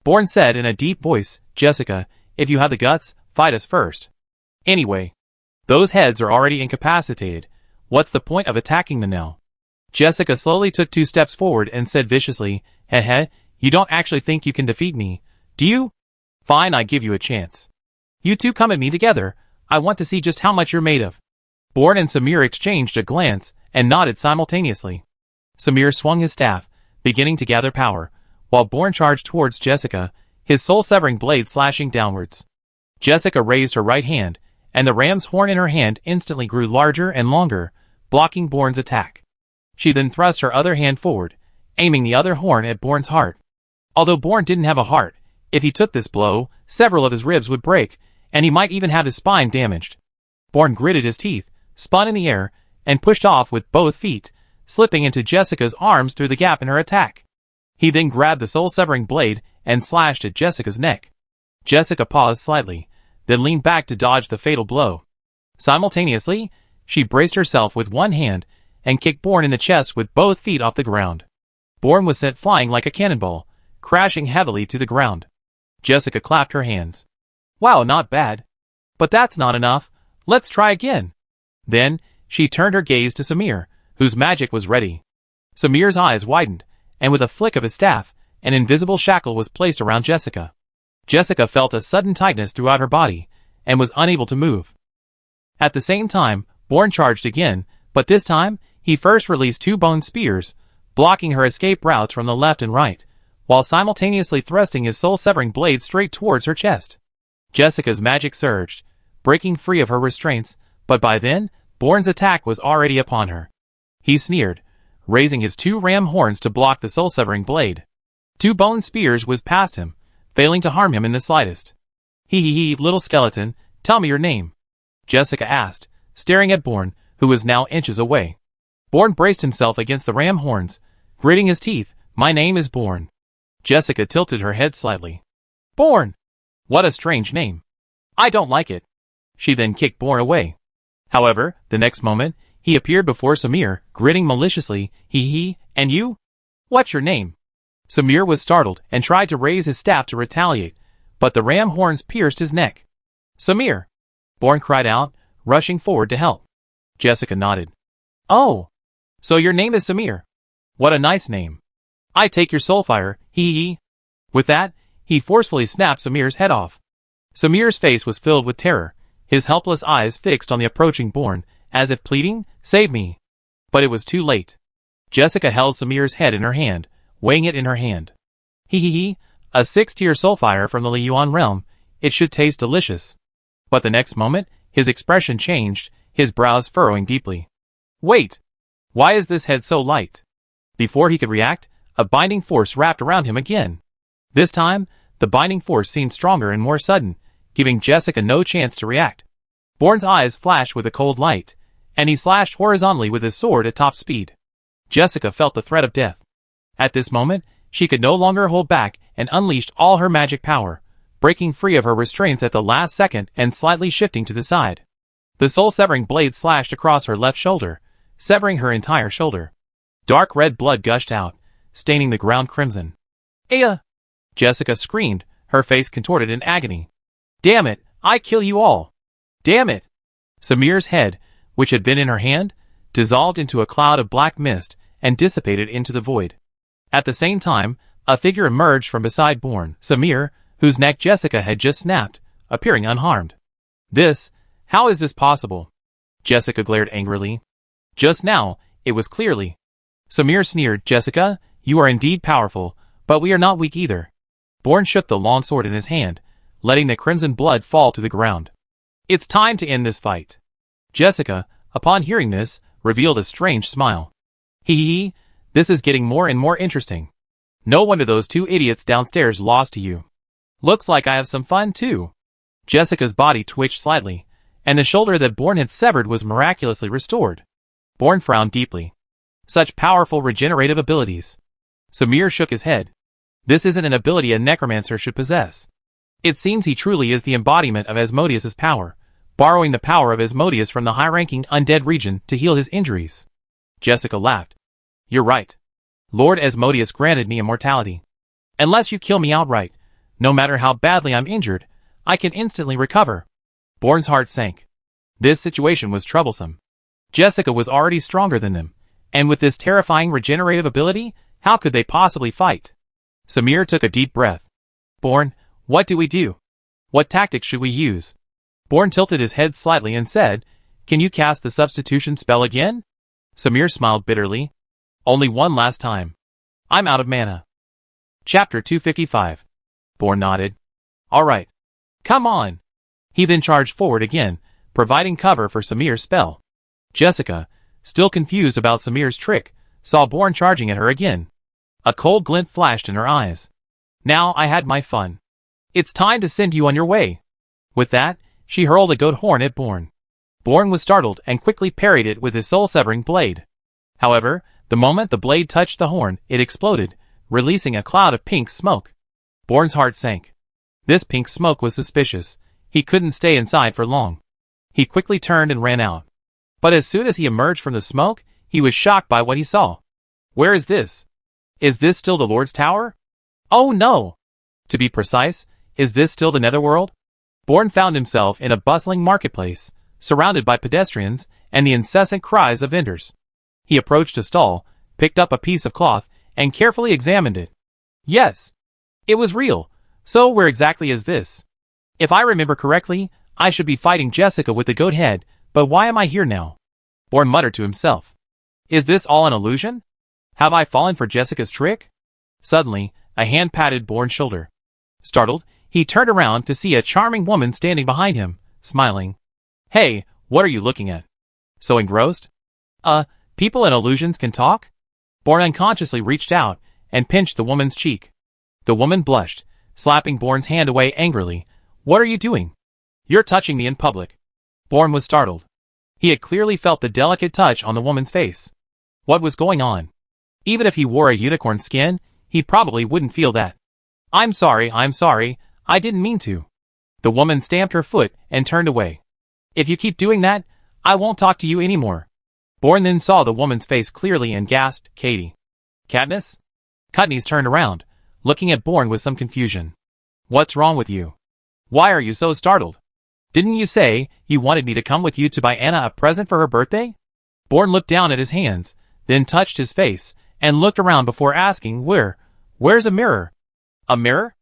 Born said in a deep voice, "Jessica, if you have the guts, fight us first. Anyway, those heads are already incapacitated. What's the point of attacking them now?" Jessica slowly took 2 steps forward and said viciously, "Heh, you don't actually think you can defeat me, do you? Fine, I give you a chance. You 2 come at me together, I want to see just how much you're made of." Born and Samir exchanged a glance and nodded simultaneously. Samir swung his staff, beginning to gather power, while Born charged towards Jessica, his soul-severing blade slashing downwards. Jessica raised her right hand, and the ram's horn in her hand instantly grew larger and longer, blocking Born's attack. She then thrust her other hand forward, aiming the other horn at Born's heart. Although Born didn't have a heart, if he took this blow, several of his ribs would break, and he might even have his spine damaged. Born gritted his teeth, spun in the air, and pushed off with both feet, slipping into Jessica's arms through the gap in her attack. He then grabbed the soul-severing blade and slashed at Jessica's neck. Jessica paused slightly, then leaned back to dodge the fatal blow. Simultaneously, she braced herself with one hand and kicked Born in the chest with both feet off the ground. Born was sent flying like a cannonball, crashing heavily to the ground. Jessica clapped her hands. "Wow, not bad. But that's not enough. Let's try again." Then, she turned her gaze to Samir, whose magic was ready. Samir's eyes widened, and with a flick of his staff, an invisible shackle was placed around Jessica. Jessica felt a sudden tightness throughout her body, and was unable to move. At the same time, Born charged again, but this time, he first released 2 bone spears, blocking her escape routes from the left and right, while simultaneously thrusting his soul-severing blade straight towards her chest. Jessica's magic surged, breaking free of her restraints, but by then, Born's attack was already upon her. He sneered, raising his 2 ram horns to block the soul-severing blade. 2 bone spears whizzed past him, failing to harm him in the slightest. Hee, little skeleton, tell me your name," Jessica asked, staring at Born, who was now inches away. Born braced himself against the ram horns, gritting his teeth. "My name is Born." Jessica tilted her head slightly. "Born? What a strange name. I don't like it." She then kicked Born away. However, the next moment, he appeared before Samir, grinning maliciously. Hee, and you? What's your name?" Samir was startled and tried to raise his staff to retaliate, but the ram horns pierced his neck. "Samir!" Born cried out, rushing forward to help. Jessica nodded. "Oh, so your name is Samir. What a nice name. I take your soulfire, hee." With that, he forcefully snapped Samir's head off. Samir's face was filled with terror, his helpless eyes fixed on the approaching Born, as if pleading, "Save me." But it was too late. Jessica held Samir's head in her hand, weighing it in her hand. Hee, a 6-tier soulfire from the Liyuan realm, it should taste delicious. But the next moment, his expression changed, his brows furrowing deeply. Wait! Why is this head so light? Before he could react, a binding force wrapped around him again. This time, the binding force seemed stronger and more sudden, giving Jessica no chance to react. Born's eyes flashed with a cold light, and he slashed horizontally with his sword at top speed. Jessica felt the threat of death. At this moment, she could no longer hold back and unleashed all her magic power, breaking free of her restraints at the last second and slightly shifting to the side. The soul-severing blade slashed across her left shoulder, severing her entire shoulder. Dark red blood gushed out, staining the ground crimson. Aya! Jessica screamed, her face contorted in agony. Damn it, I kill you all! Damn it! Samir's head, which had been in her hand, dissolved into a cloud of black mist and dissipated into the void. At the same time, a figure emerged from beside Born, Samir, whose neck Jessica had just snapped, appearing unharmed. How is this possible? Jessica glared angrily. Just now, it was clearly. Samir sneered, Jessica, you are indeed powerful, but we are not weak either. Born shook the long sword in his hand, letting the crimson blood fall to the ground. It's time to end this fight. Jessica, upon hearing this, revealed a strange smile. Hee, this is getting more and more interesting. No wonder those two idiots downstairs lost to you. Looks like I have some fun too. Jessica's body twitched slightly, and the shoulder that Born had severed was miraculously restored. Born frowned deeply. Such powerful regenerative abilities. Samir shook his head. This isn't an ability a necromancer should possess. It seems he truly is the embodiment of Asmodeus's power, borrowing the power of Asmodeus from the high-ranking undead region to heal his injuries. Jessica laughed. You're right. Lord Asmodeus granted me immortality. Unless you kill me outright, no matter how badly I'm injured, I can instantly recover. Born's heart sank. This situation was troublesome. Jessica was already stronger than them, and with this terrifying regenerative ability, how could they possibly fight? Samir took a deep breath. Born, what do we do? What tactics should we use? Born tilted his head slightly and said, Can you cast the substitution spell again? Samir smiled bitterly. Only one last time. I'm out of mana. Chapter 255. Born nodded. All right. Come on. He then charged forward again, providing cover for Samir's spell. Jessica, still confused about Samir's trick, saw Born charging at her again. A cold glint flashed in her eyes. Now I had my fun. It's time to send you on your way. With that, she hurled a goat horn at Born. Born was startled and quickly parried it with his soul-severing blade. However, the moment the blade touched the horn, it exploded, releasing a cloud of pink smoke. Born's heart sank. This pink smoke was suspicious. He couldn't stay inside for long. He quickly turned and ran out. But as soon as he emerged from the smoke, he was shocked by what he saw. Where is this? Is this still the Lord's Tower? Oh no! To be precise, is this still the Netherworld? Born found himself in a bustling marketplace, surrounded by pedestrians and the incessant cries of vendors. He approached a stall, picked up a piece of cloth, and carefully examined it. Yes, it was real. So where exactly is this? If I remember correctly, I should be fighting Jessica with the goat head, but why am I here now? Born muttered to himself. Is this all an illusion? Have I fallen for Jessica's trick? Suddenly, a hand patted Born's shoulder. Startled, he turned around to see a charming woman standing behind him, smiling. Hey, what are you looking at? So engrossed? People and illusions can talk? Born unconsciously reached out and pinched the woman's cheek. The woman blushed, slapping Born's hand away angrily. What are you doing? You're touching me in public. Born was startled. He had clearly felt the delicate touch on the woman's face. What was going on? Even if he wore a unicorn skin, he probably wouldn't feel that. I'm sorry, I didn't mean to. The woman stamped her foot and turned away. If you keep doing that, I won't talk to you anymore. Born then saw the woman's face clearly and gasped, Katie. Katniss? Katniss turned around, looking at Born with some confusion. What's wrong with you? Why are you so startled? Didn't you say you wanted me to come with you to buy Anna a present for her birthday? Born looked down at his hands, then touched his face, and looked around before asking, Where's a mirror? A mirror?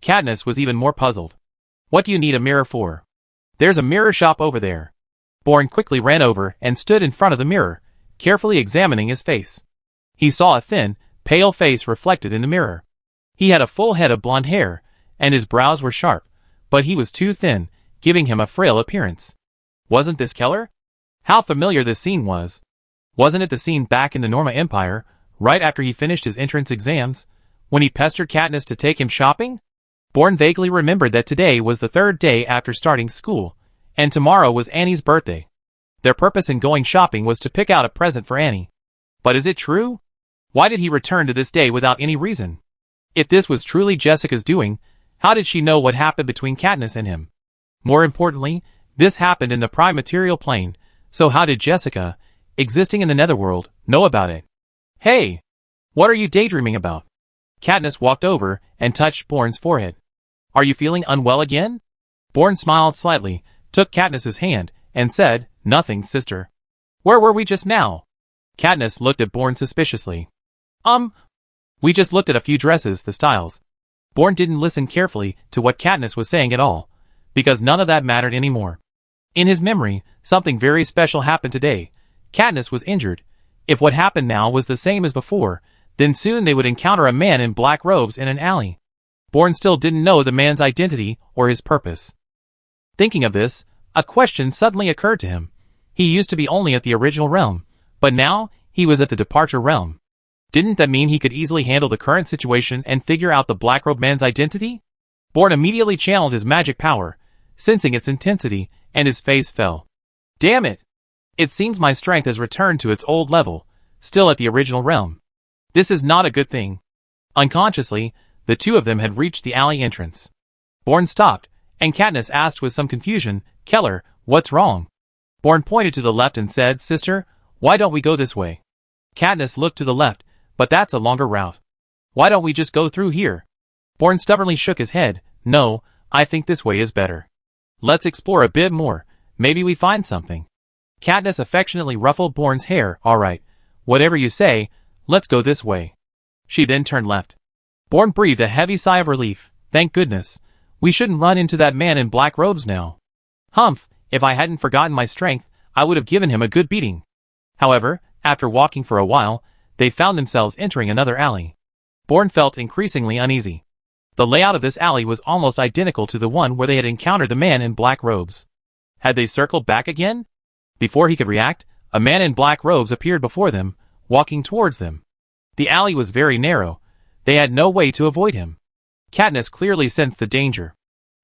Katniss was even more puzzled. What do you need a mirror for? There's a mirror shop over there. Born quickly ran over and stood in front of the mirror, carefully examining his face. He saw a thin, pale face reflected in the mirror. He had a full head of blonde hair, and his brows were sharp, but he was too thin, giving him a frail appearance. Wasn't this Keller? How familiar this scene was. Wasn't it the scene back in the Norma Empire, right after he finished his entrance exams, when he pestered Katniss to take him shopping? Bourne vaguely remembered that today was the third day after starting school, and tomorrow was Annie's birthday. Their purpose in going shopping was to pick out a present for Annie. But is it true? Why did he return to this day without any reason? If this was truly Jessica's doing, how did she know what happened between Katniss and him? More importantly, this happened in the prime material plane, so how did Jessica, existing in the netherworld, know about it? Hey! What are you daydreaming about? Katniss walked over and touched Bourne's forehead. Are you feeling unwell again? Bourne smiled slightly, took Katniss's hand, and said, Nothing, sister. Where were we just now? Katniss looked at Bourne suspiciously. We just looked at a few dresses, the styles. Bourne didn't listen carefully to what Katniss was saying at all, because none of that mattered anymore. In his memory, something very special happened today. Katniss was injured. If what happened now was the same as before, then soon they would encounter a man in black robes in an alley. Bourne still didn't know the man's identity or his purpose. Thinking of this, a question suddenly occurred to him. He used to be only at the original realm, but now he was at the departure realm. Didn't that mean he could easily handle the current situation and figure out the black-robed man's identity? Bourne immediately channeled his magic power, sensing its intensity, and his face fell. Damn it! It seems my strength has returned to its old level, still at the original realm. This is not a good thing. Unconsciously, the two of them had reached the alley entrance. Bourne stopped, and Katniss asked with some confusion, Keller, what's wrong? Bourne pointed to the left and said, Sister, why don't we go this way? Katniss looked to the left, but that's a longer route. Why don't we just go through here? Bourne stubbornly shook his head. No, I think this way is better. Let's explore a bit more. Maybe we find something. Katniss affectionately ruffled Bourne's hair. All right, whatever you say, let's go this way. She then turned left. Bourne breathed a heavy sigh of relief. Thank goodness. We shouldn't run into that man in black robes now. Humph, if I hadn't forgotten my strength, I would have given him a good beating. However, after walking for a while, they found themselves entering another alley. Bourne felt increasingly uneasy. The layout of this alley was almost identical to the one where they had encountered the man in black robes. Had they circled back again? Before he could react, a man in black robes appeared before them, walking towards them. The alley was very narrow. They had no way to avoid him. Katniss clearly sensed the danger.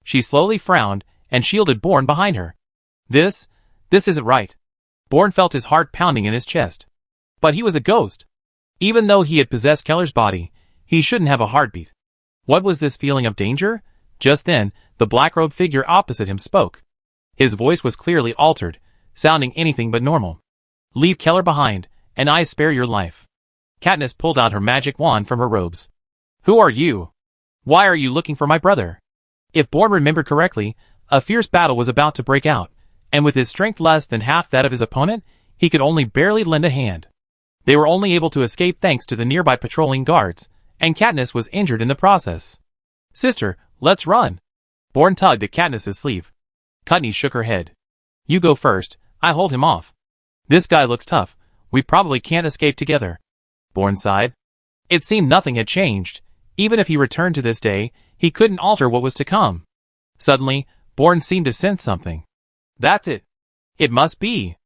She slowly frowned and shielded Bourne behind her. This isn't right. Bourne felt his heart pounding in his chest. But he was a ghost. Even though he had possessed Keller's body, he shouldn't have a heartbeat. What was this feeling of danger? Just then, the black-robed figure opposite him spoke. His voice was clearly altered, sounding anything but normal. Leave Keller behind, and I spare your life. Katniss pulled out her magic wand from her robes. Who are you? Why are you looking for my brother? If Bourne remembered correctly, a fierce battle was about to break out, and with his strength less than half that of his opponent, he could only barely lend a hand. They were only able to escape thanks to the nearby patrolling guards, and Katniss was injured in the process. Sister, let's run. Bourne tugged at Katniss's sleeve. Katniss shook her head. You go first, I hold him off. This guy looks tough, we probably can't escape together. Bourne sighed. It seemed nothing had changed. Even if he returned to this day, he couldn't alter what was to come. Suddenly, Bourne seemed to sense something. That's it. It must be.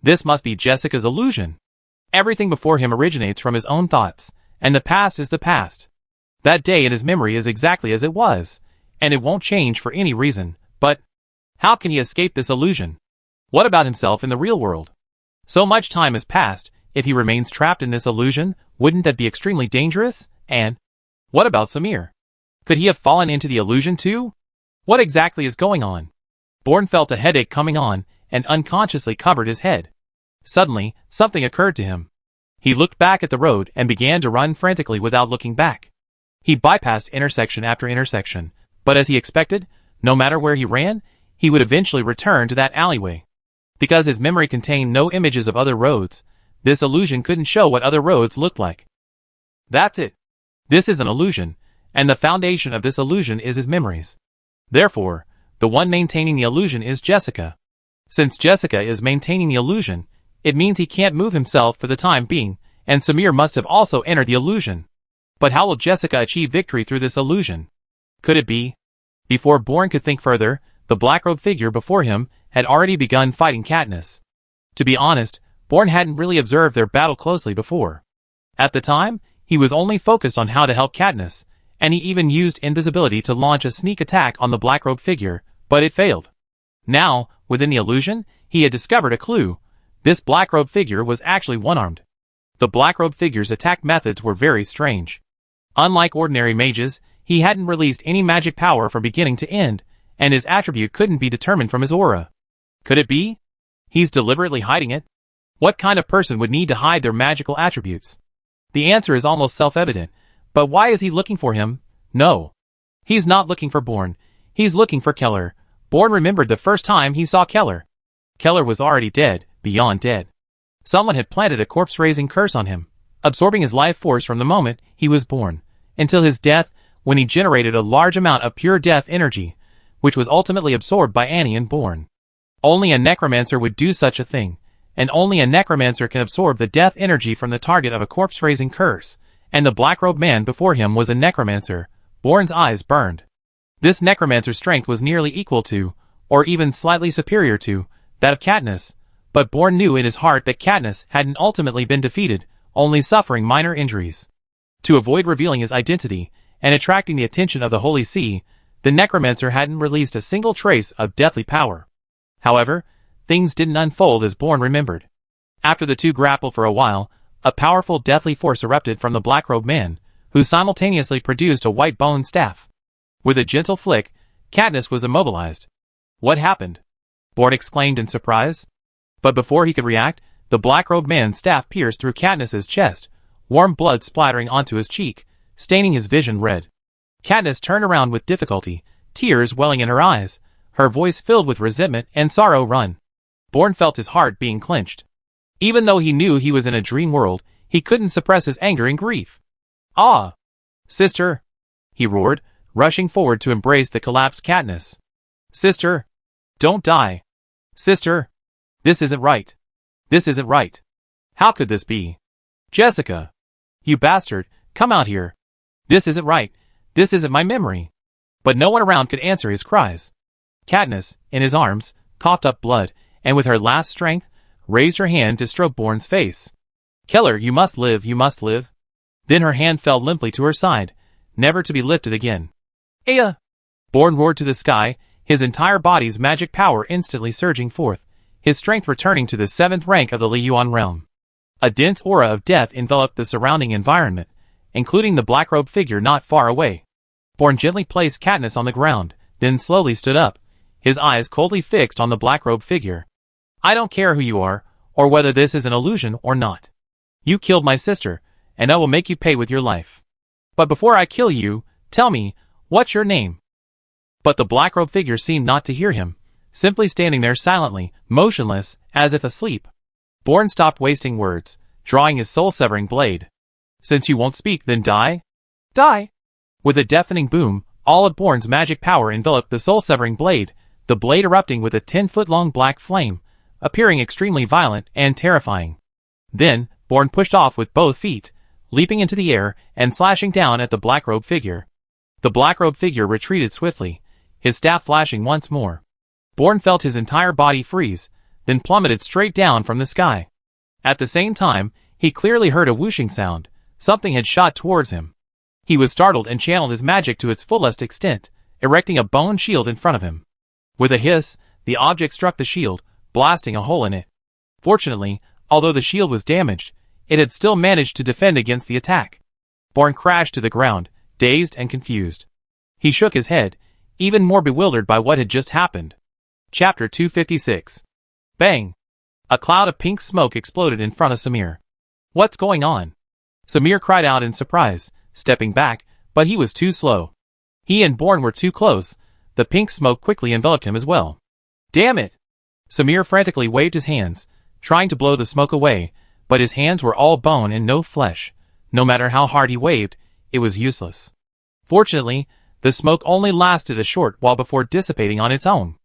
This must be Jessica's illusion. Everything before him originates from his own thoughts, and the past is the past. That day in his memory is exactly as it was, and it won't change for any reason, but how can he escape this illusion? What about himself in the real world? So much time has passed, if he remains trapped in this illusion, wouldn't that be extremely dangerous? And what about Samir? Could he have fallen into the illusion too? What exactly is going on? Bourne felt a headache coming on, and unconsciously covered his head. Suddenly, something occurred to him. He looked back at the road and began to run frantically without looking back. He bypassed intersection after intersection, but as he expected, no matter where he ran, he would eventually return to that alleyway. Because his memory contained no images of other roads, this illusion couldn't show what other roads looked like. That's it. This is an illusion, and the foundation of this illusion is his memories. Therefore, the one maintaining the illusion is Jessica. Since Jessica is maintaining the illusion, it means he can't move himself for the time being, and Samir must have also entered the illusion. But how will Jessica achieve victory through this illusion? Could it be? Before Bourne could think further, the black-robed figure before him had already begun fighting Katniss. To be honest, Bourne hadn't really observed their battle closely before. At the time, he was only focused on how to help Katniss, and he even used invisibility to launch a sneak attack on the black-robed figure, but it failed. Now, within the illusion, he had discovered a clue. This black-robed figure was actually one-armed. The black-robed figure's attack methods were very strange. Unlike ordinary mages, he hadn't released any magic power from beginning to end, and his attribute couldn't be determined from his aura. Could it be? He's deliberately hiding it? What kind of person would need to hide their magical attributes? The answer is almost self-evident, but why is he looking for him? No. He's not looking for Bourne. He's looking for Keller. Bourne remembered the first time he saw Keller. Keller was already dead, beyond dead. Someone had planted a corpse-raising curse on him, absorbing his life force from the moment he was born, until his death, when he generated a large amount of pure death energy, which was ultimately absorbed by Annie and Bourne. Only a necromancer would do such a thing, and only a necromancer can absorb the death energy from the target of a corpse-raising curse, and the black-robed man before him was a necromancer. Bourne's eyes burned. This necromancer's strength was nearly equal to, or even slightly superior to, that of Katniss, but Bourne knew in his heart that Katniss hadn't ultimately been defeated, only suffering minor injuries. To avoid revealing his identity, and attracting the attention of the Holy See, the necromancer hadn't released a single trace of deathly power. However, things didn't unfold as Bourne remembered. After the two grappled for a while, a powerful deathly force erupted from the black-robed man, who simultaneously produced a white bone staff. With a gentle flick, Katniss was immobilized. What happened? Bourne exclaimed in surprise. But before he could react, the black-robed man's staff pierced through Katniss's chest, warm blood splattering onto his cheek, staining his vision red. Katniss turned around with difficulty, tears welling in her eyes, her voice filled with resentment and sorrow. Bourne felt his heart being clenched. Even though he knew he was in a dream world, he couldn't suppress his anger and grief. "Ah! Sister!" he roared, rushing forward to embrace the collapsed Katniss. "Sister! Don't die! Sister! This isn't right! This isn't right! How could this be? Jessica! You bastard, come out here! This isn't right! This isn't my memory!" But no one around could answer his cries. Katniss, in his arms, coughed up blood, and with her last strength, raised her hand to stroke Bourne's face. "Keller, you must live, you must live." Then her hand fell limply to her side, never to be lifted again. "Aya!" Bourne roared to the sky, his entire body's magic power instantly surging forth, his strength returning to the 7th rank of the Liyuan realm. A dense aura of death enveloped the surrounding environment, including the black-robed figure not far away. Bourne gently placed Katniss on the ground, then slowly stood up, his eyes coldly fixed on the black-robed figure. "I don't care who you are, or whether this is an illusion or not. You killed my sister, and I will make you pay with your life. But before I kill you, tell me, what's your name?" But the black-robed figure seemed not to hear him, simply standing there silently, motionless, as if asleep. Bourne stopped wasting words, drawing his soul-severing blade. "Since you won't speak, then die? Die!" With a deafening boom, all of Bourne's magic power enveloped the soul-severing blade, the blade erupting with a 10-foot-long black flame, appearing extremely violent and terrifying. Then, Bourne pushed off with both feet, leaping into the air and slashing down at the black-robed figure. The black-robed figure retreated swiftly, his staff flashing once more. Bourne felt his entire body freeze, then plummeted straight down from the sky. At the same time, he clearly heard a whooshing sound. Something had shot towards him. He was startled and channeled his magic to its fullest extent, erecting a bone shield in front of him. With a hiss, the object struck the shield, blasting a hole in it. Fortunately, although the shield was damaged, it had still managed to defend against the attack. Bourne crashed to the ground, dazed and confused. He shook his head, even more bewildered by what had just happened. Chapter 256. Bang! A cloud of pink smoke exploded in front of Samir. "What's going on?" Samir cried out in surprise, stepping back, but he was too slow. He and Bourne were too close. The pink smoke quickly enveloped him as well. "Damn it!" Samir frantically waved his hands, trying to blow the smoke away, but his hands were all bone and no flesh. No matter how hard he waved, it was useless. Fortunately, the smoke only lasted a short while before dissipating on its own.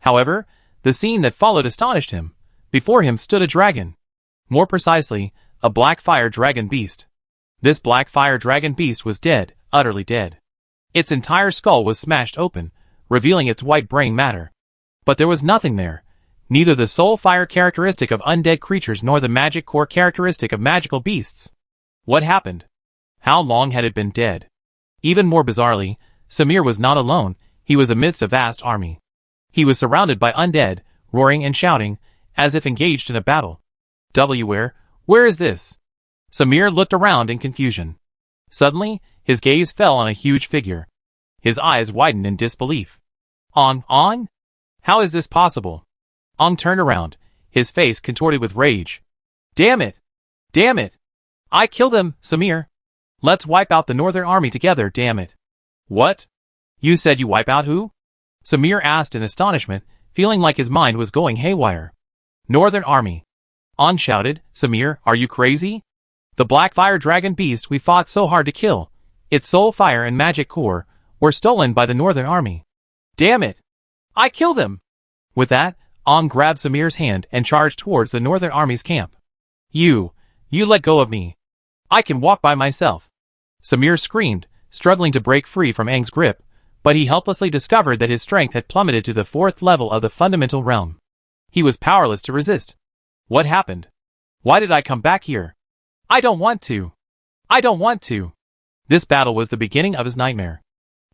However, the scene that followed astonished him. Before him stood a dragon. More precisely, A black fire dragon beast. This black fire dragon beast was dead, utterly dead. Its entire skull was smashed open, revealing its white brain matter. But there was nothing there. Neither the soul fire characteristic of undead creatures nor the magic core characteristic of magical beasts. What happened? How long had it been dead? Even more bizarrely, Samir was not alone, he was amidst a vast army. He was surrounded by undead, roaring and shouting, as if engaged in a battle. Where is this? Samir looked around in confusion. Suddenly, his gaze fell on a huge figure. His eyes widened in disbelief. On? How is this possible? On turned around, his face contorted with rage. Damn it! I killed him, Samir! Let's wipe out the Northern Army together, damn it! What? You said you wipe out who? Samir asked in astonishment, feeling like his mind was going haywire. Northern Army. On shouted, Samir, are you crazy? The black fire dragon beast we fought so hard to kill, its soul fire and magic core, were stolen by the Northern Army. Damn it! I killed him! With that, On grabbed Samir's hand and charged towards the Northern Army's camp. You let go of me. I can walk by myself. Samir screamed, struggling to break free from Aang's grip, but he helplessly discovered that his strength had plummeted to the 4th level of the fundamental realm. He was powerless to resist. What happened? Why did I come back here? I don't want to. This battle was the beginning of his nightmare.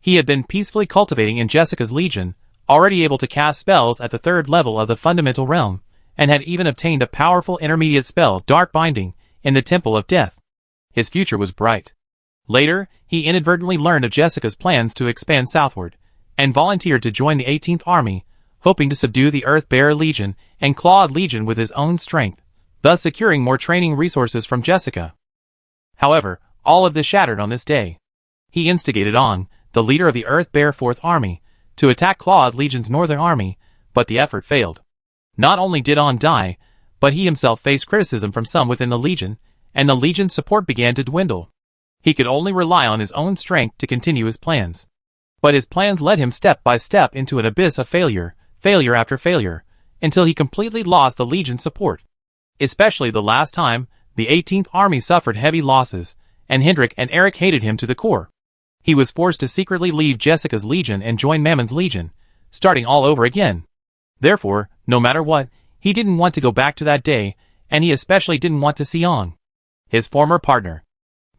He had been peacefully cultivating in Jessica's Legion, already able to cast spells at the 3rd level of the fundamental realm, and had even obtained a powerful intermediate spell, Dark Binding, in the Temple of Death. His future was bright. Later, he inadvertently learned of Jessica's plans to expand southward, and volunteered to join the 18th Army, hoping to subdue the Earth-Bearer Legion and Clawed Legion with his own strength, thus securing more training resources from Jessica. However, all of this shattered on this day. He instigated On, the leader of the Earth-Bearer 4th Army, to attack Clawed Legion's Northern Army, but the effort failed. Not only did On die, but he himself faced criticism from some within the Legion, and the Legion's support began to dwindle. He could only rely on his own strength to continue his plans. But his plans led him step by step into an abyss of failure after failure, until he completely lost the Legion's support. Especially the last time, the 18th Army suffered heavy losses, and Hendrik and Eric hated him to the core. He was forced to secretly leave Jessica's Legion and join Mammon's Legion, starting all over again. Therefore, no matter what, he didn't want to go back to that day, and he especially didn't want to see On, his former partner.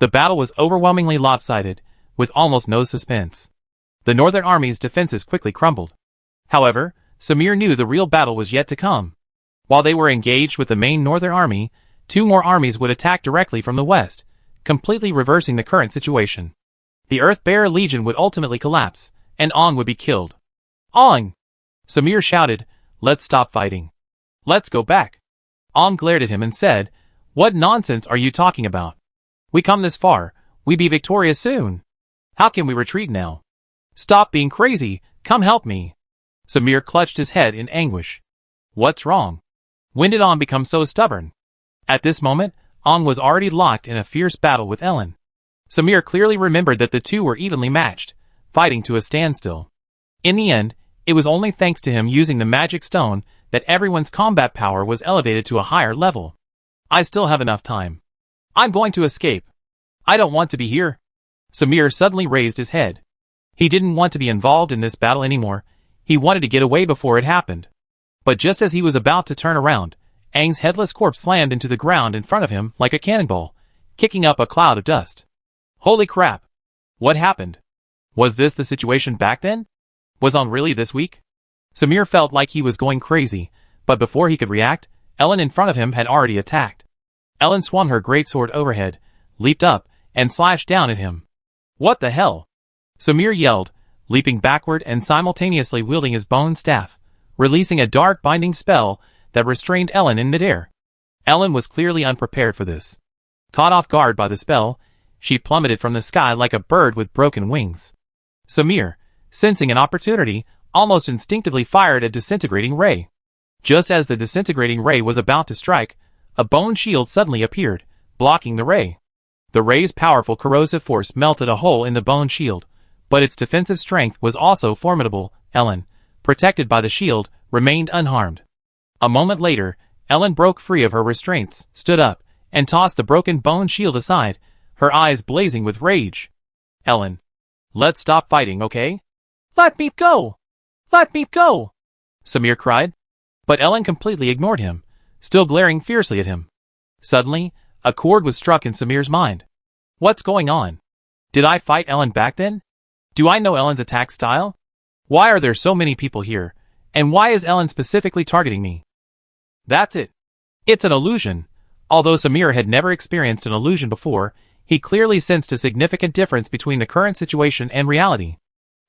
The battle was overwhelmingly lopsided, with almost no suspense. The Northern Army's defenses quickly crumbled. However, Samir knew the real battle was yet to come. While they were engaged with the main Northern Army, 2 more armies would attack directly from the west, completely reversing the current situation. The Earth-Bearer Legion would ultimately collapse, and On would be killed. On! Samir shouted, let's stop fighting. Let's go back. On glared at him and said, what nonsense are you talking about? We come this far, we be victorious soon. How can we retreat now? Stop being crazy, come help me. Samir clutched his head in anguish. What's wrong? When did On become so stubborn? At this moment, On was already locked in a fierce battle with Ellen. Samir clearly remembered that the two were evenly matched, fighting to a standstill. In the end, it was only thanks to him using the magic stone that everyone's combat power was elevated to a higher level. I still have enough time. I'm going to escape. I don't want to be here. Samir suddenly raised his head. He didn't want to be involved in this battle anymore. He wanted to get away before it happened. But just as he was about to turn around, Aang's headless corpse slammed into the ground in front of him like a cannonball, kicking up a cloud of dust. Holy crap! What happened? Was this the situation back then? Was On really this weak? Samir felt like he was going crazy, but before he could react, Ellen in front of him had already attacked. Ellen swung her greatsword overhead, leaped up, and slashed down at him. What the hell? Samir yelled, leaping backward and simultaneously wielding his bone staff, releasing a dark binding spell that restrained Ellen in midair. Ellen was clearly unprepared for this. Caught off guard by the spell, she plummeted from the sky like a bird with broken wings. Samir, sensing an opportunity, almost instinctively fired a disintegrating ray. Just as the disintegrating ray was about to strike, a bone shield suddenly appeared, blocking the ray. The ray's powerful corrosive force melted a hole in the bone shield, but its defensive strength was also formidable. Ellen, protected by the shield, remained unharmed. A moment later, Ellen broke free of her restraints, stood up, and tossed the broken bone shield aside, her eyes blazing with rage. Ellen. Let's stop fighting, okay? Let me go! Let me go! Samir cried. But Ellen completely ignored him, still glaring fiercely at him. Suddenly, a chord was struck in Samir's mind. What's going on? Did I fight Ellen back then? Do I know Ellen's attack style? Why are there so many people here, and why is Ellen specifically targeting me? That's it. It's an illusion. Although Samir had never experienced an illusion before, he clearly sensed a significant difference between the current situation and reality.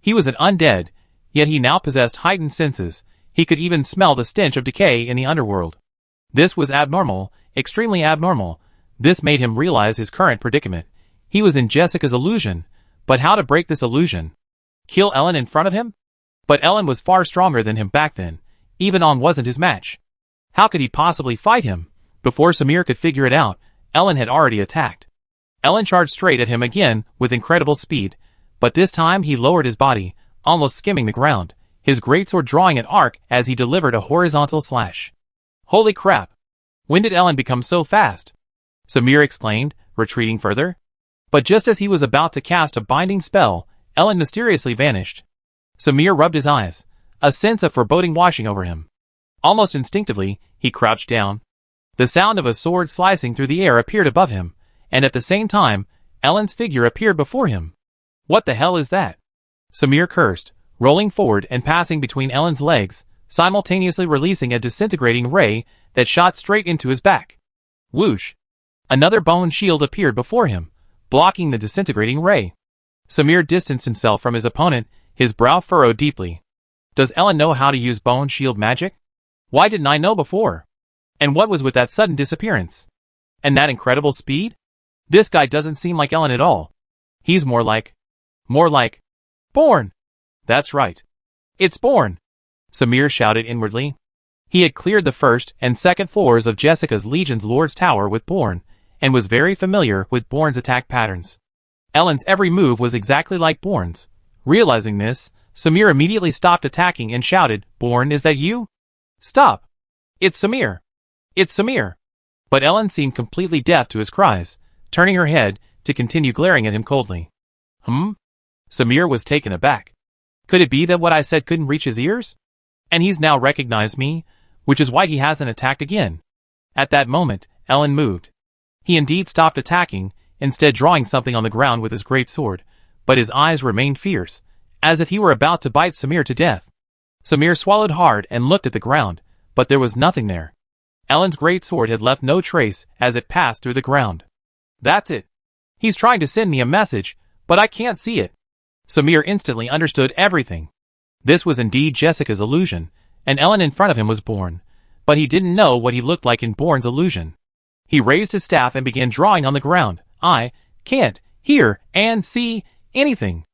He was an undead, yet he now possessed heightened senses. He could even smell the stench of decay in the underworld. This was abnormal, extremely abnormal. This made him realize his current predicament. He was in Jessica's illusion, but how to break this illusion? Kill Ellen in front of him? But Ellen was far stronger than him back then. Even On wasn't his match. How could he possibly fight him? Before Samir could figure it out, Ellen had already attacked. Ellen charged straight at him again with incredible speed, but this time he lowered his body, almost skimming the ground, his greatsword drawing an arc as he delivered a horizontal slash. Holy crap! When did Ellen become so fast? Samir exclaimed, retreating further. But just as he was about to cast a binding spell, Ellen mysteriously vanished. Samir rubbed his eyes, a sense of foreboding washing over him. Almost instinctively, he crouched down. The sound of a sword slicing through the air appeared above him, and at the same time, Ellen's figure appeared before him. What the hell is that? Samir cursed, rolling forward and passing between Ellen's legs, simultaneously releasing a disintegrating ray that shot straight into his back. Whoosh! Another bone shield appeared before him, blocking the disintegrating ray. Samir distanced himself from his opponent, his brow furrowed deeply. Does Ellen know how to use bone shield magic? Why didn't I know before? And what was with that sudden disappearance? And that incredible speed? This guy doesn't seem like Ellen at all. He's more like Born. That's right. It's Born. Samir shouted inwardly. He had cleared the first and second floors of Jessica's Legion's Lord's Tower with Born, and was very familiar with Born's attack patterns. Ellen's every move was exactly like Born's. Realizing this, Samir immediately stopped attacking and shouted, Born, is that you? Stop! It's Samir! It's Samir! But Ellen seemed completely deaf to his cries, turning her head to continue glaring at him coldly. Samir was taken aback. Could it be that what I said couldn't reach his ears? And he's now recognized me, which is why he hasn't attacked again. At that moment, Ellen moved. He indeed stopped attacking, instead drawing something on the ground with his great sword, but his eyes remained fierce, as if he were about to bite Samir to death. Samir swallowed hard and looked at the ground, but there was nothing there. Ellen's great sword had left no trace as it passed through the ground. That's it. He's trying to send me a message, but I can't see it. Samir instantly understood everything. This was indeed Jessica's illusion, and Ellen in front of him was Born, but he didn't know what he looked like in Born's illusion. He raised his staff and began drawing on the ground. I can't hear and see anything.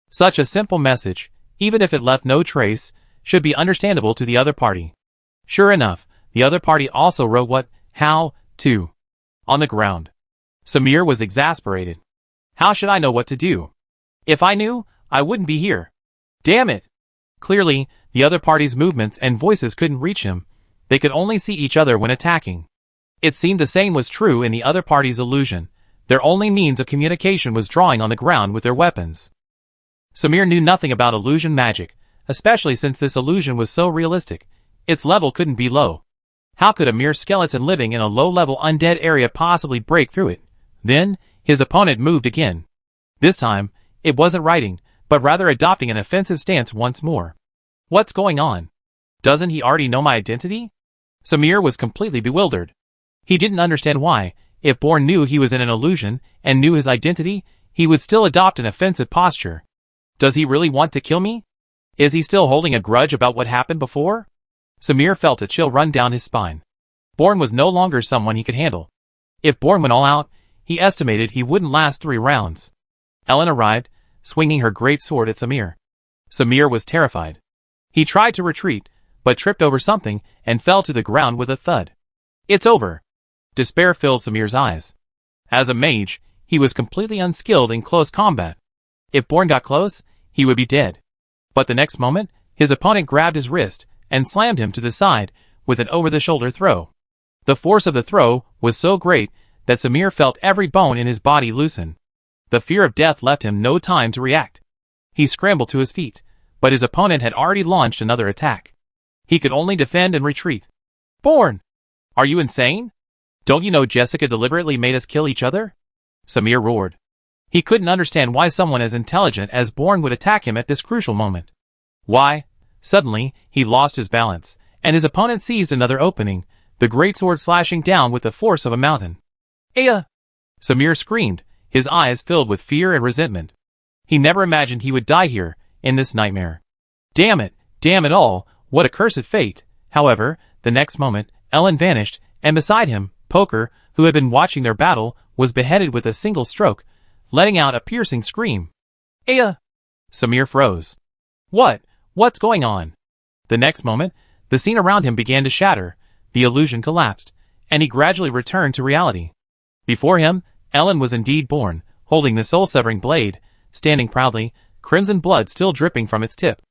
Such a simple message, even if it left no trace, should be understandable to the other party. Sure enough, the other party also wrote what, how, to, on the ground. Samir was exasperated. How should I know what to do? If I knew, I wouldn't be here. Damn it! Clearly, the other party's movements and voices couldn't reach him. They could only see each other when attacking. It seemed the same was true in the other party's illusion. Their only means of communication was drawing on the ground with their weapons. Samir knew nothing about illusion magic, especially since this illusion was so realistic. Its level couldn't be low. How could a mere skeleton living in a low-level undead area possibly break through it? Then, his opponent moved again. This time, it wasn't writing, but rather adopting an offensive stance once more. What's going on? Doesn't he already know my identity? Samir was completely bewildered. He didn't understand why, if Born knew he was in an illusion and knew his identity, he would still adopt an offensive posture. Does he really want to kill me? Is he still holding a grudge about what happened before? Samir felt a chill run down his spine. Born was no longer someone he could handle. If Born went all out, he estimated he wouldn't last 3 rounds. Ellen arrived, swinging her great sword at Samir. Samir was terrified. He tried to retreat, but tripped over something and fell to the ground with a thud. It's over. Despair filled Samir's eyes. As a mage, he was completely unskilled in close combat. If Born got close, he would be dead. But the next moment, his opponent grabbed his wrist and slammed him to the side with an over-the-shoulder throw. The force of the throw was so great that Samir felt every bone in his body loosen. The fear of death left him no time to react. He scrambled to his feet, but his opponent had already launched another attack. He could only defend and retreat. Born! Are you insane? Don't you know Jessica deliberately made us kill each other? Samir roared. He couldn't understand why someone as intelligent as Born would attack him at this crucial moment. Why? Suddenly, he lost his balance, and his opponent seized another opening, the greatsword slashing down with the force of a mountain. Aya! Samir screamed, his eyes filled with fear and resentment. He never imagined he would die here, in this nightmare. Damn it all, what a cursed fate. However, the next moment, Ellen vanished, and beside him, Poker, who had been watching their battle, was beheaded with a single stroke, letting out a piercing scream. Aya! Samir froze. What's going on? The next moment, the scene around him began to shatter, the illusion collapsed, and he gradually returned to reality. Before him, Ellen was indeed born, holding the soul-severing blade, standing proudly, crimson blood still dripping from its tip.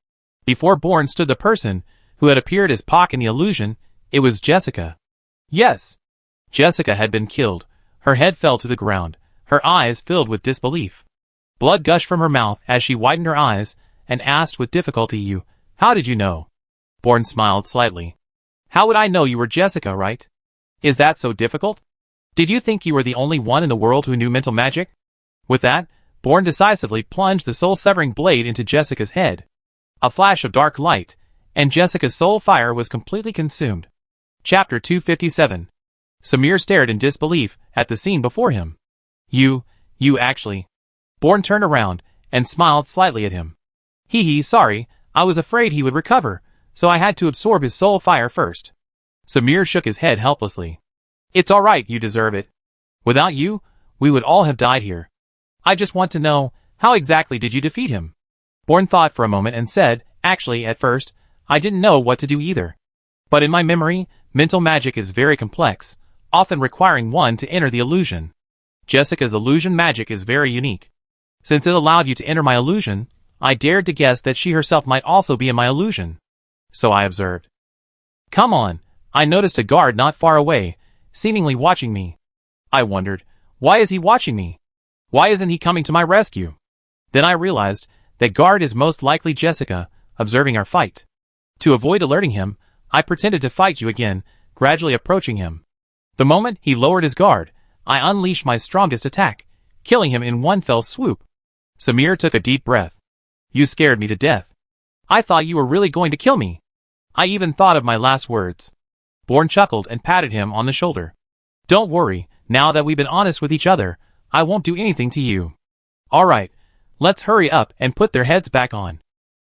Before Born stood the person who had appeared as Pac in the illusion. It was Jessica. Yes! Jessica had been killed. Her head fell to the ground, her eyes filled with disbelief. Blood gushed from her mouth as she widened her eyes and asked with difficulty, How did you know? Born smiled slightly. How would I know you were Jessica, right? Is that so difficult? Did you think you were the only one in the world who knew mental magic? With that, Born decisively plunged the soul-severing blade into Jessica's head. A flash of dark light, and Jessica's soul fire was completely consumed. Chapter 257. Samir stared in disbelief at the scene before him. You actually. Born turned around and smiled slightly at him. Sorry, I was afraid he would recover, so I had to absorb his soul fire first. Samir shook his head helplessly. It's alright, you deserve it. Without you, we would all have died here. I just want to know, how exactly did you defeat him? Born thought for a moment and said, Actually, at first, I didn't know what to do either. But in my memory, mental magic is very complex, often requiring one to enter the illusion. Jessica's illusion magic is very unique. Since it allowed you to enter my illusion, I dared to guess that she herself might also be in my illusion. So I observed. Come on, I noticed a guard not far away, seemingly watching me. I wondered, why is he watching me? Why isn't he coming to my rescue? Then I realized that guard is most likely Jessica, observing our fight. To avoid alerting him, I pretended to fight you again, gradually approaching him. The moment he lowered his guard, I unleashed my strongest attack, killing him in one fell swoop. Samir took a deep breath. You scared me to death. I thought you were really going to kill me. I even thought of my last words. Born chuckled and patted him on the shoulder. Don't worry, now that we've been honest with each other, I won't do anything to you. Alright, let's hurry up and put their heads back on.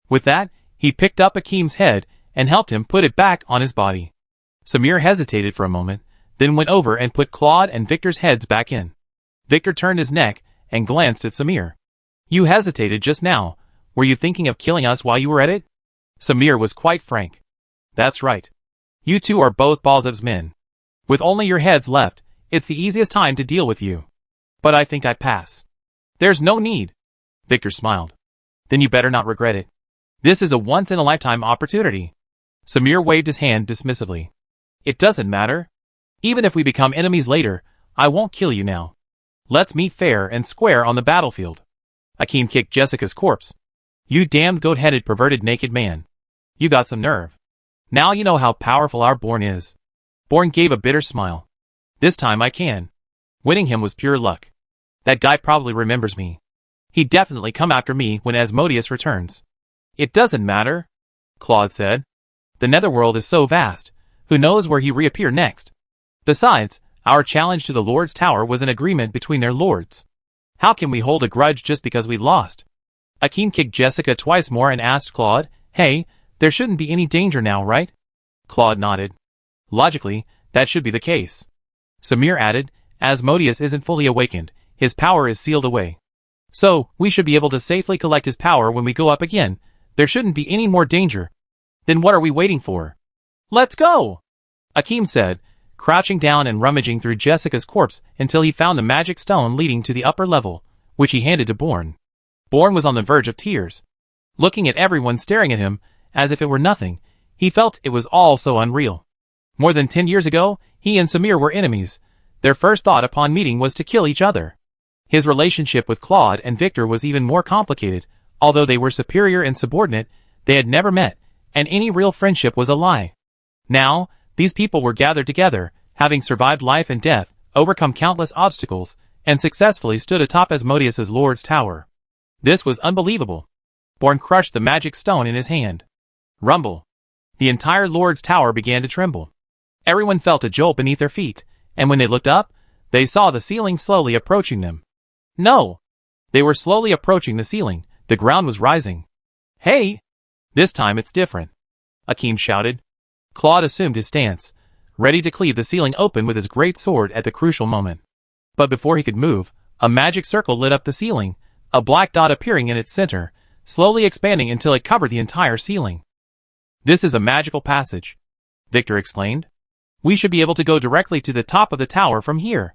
With that, he picked up Akim's head and helped him put it back on his body. Samir hesitated for a moment, then went over and put Claude and Victor's heads back in. Victor turned his neck and glanced at Samir. You hesitated just now. Were you thinking of killing us while you were at it? Samir was quite frank. That's right. You two are both Balzev's men. With only your heads left, it's the easiest time to deal with you. But I think I'd pass. There's no need. Victor smiled. Then you better not regret it. This is a once-in-a-lifetime opportunity. Samir waved his hand dismissively. It doesn't matter. Even if we become enemies later, I won't kill you now. Let's meet fair and square on the battlefield. Akim kicked Jessica's corpse. You damned goat-headed perverted naked man. You got some nerve. Now you know how powerful our Born is. Born gave a bitter smile. This time I can. Winning him was pure luck. That guy probably remembers me. He'd definitely come after me when Asmodeus returns. It doesn't matter, Claude said. The netherworld is so vast, who knows where he reappear next. Besides, our challenge to the Lord's Tower was an agreement between their lords. How can we hold a grudge just because we lost? Akim kicked Jessica twice more and asked Claude, Hey, there shouldn't be any danger now, right? Claude nodded. Logically, that should be the case. Samir added, Asmodeus isn't fully awakened, his power is sealed away. So, we should be able to safely collect his power when we go up again. There shouldn't be any more danger. Then what are we waiting for? Let's go! Akim said, crouching down and rummaging through Jessica's corpse until he found the magic stone leading to the upper level, which he handed to Born. Born was on the verge of tears. Looking at everyone staring at him, as if it were nothing, he felt it was all so unreal. More than 10 years ago, he and Samir were enemies. Their first thought upon meeting was to kill each other. His relationship with Claude and Victor was even more complicated. Although they were superior and subordinate, they had never met, and any real friendship was a lie. Now, these people were gathered together, having survived life and death, overcome countless obstacles, and successfully stood atop Asmodeus's Lord's Tower. This was unbelievable. Born crushed the magic stone in his hand. Rumble. The entire Lord's Tower began to tremble. Everyone felt a jolt beneath their feet, and when they looked up, they saw the ceiling slowly approaching them. No! They were slowly approaching the ceiling. The ground was rising. Hey! This time it's different, Akeem shouted. Claude assumed his stance, ready to cleave the ceiling open with his great sword at the crucial moment. But before he could move, a magic circle lit up the ceiling, a black dot appearing in its center, slowly expanding until it covered the entire ceiling. This is a magical passage, Victor exclaimed. We should be able to go directly to the top of the tower from here.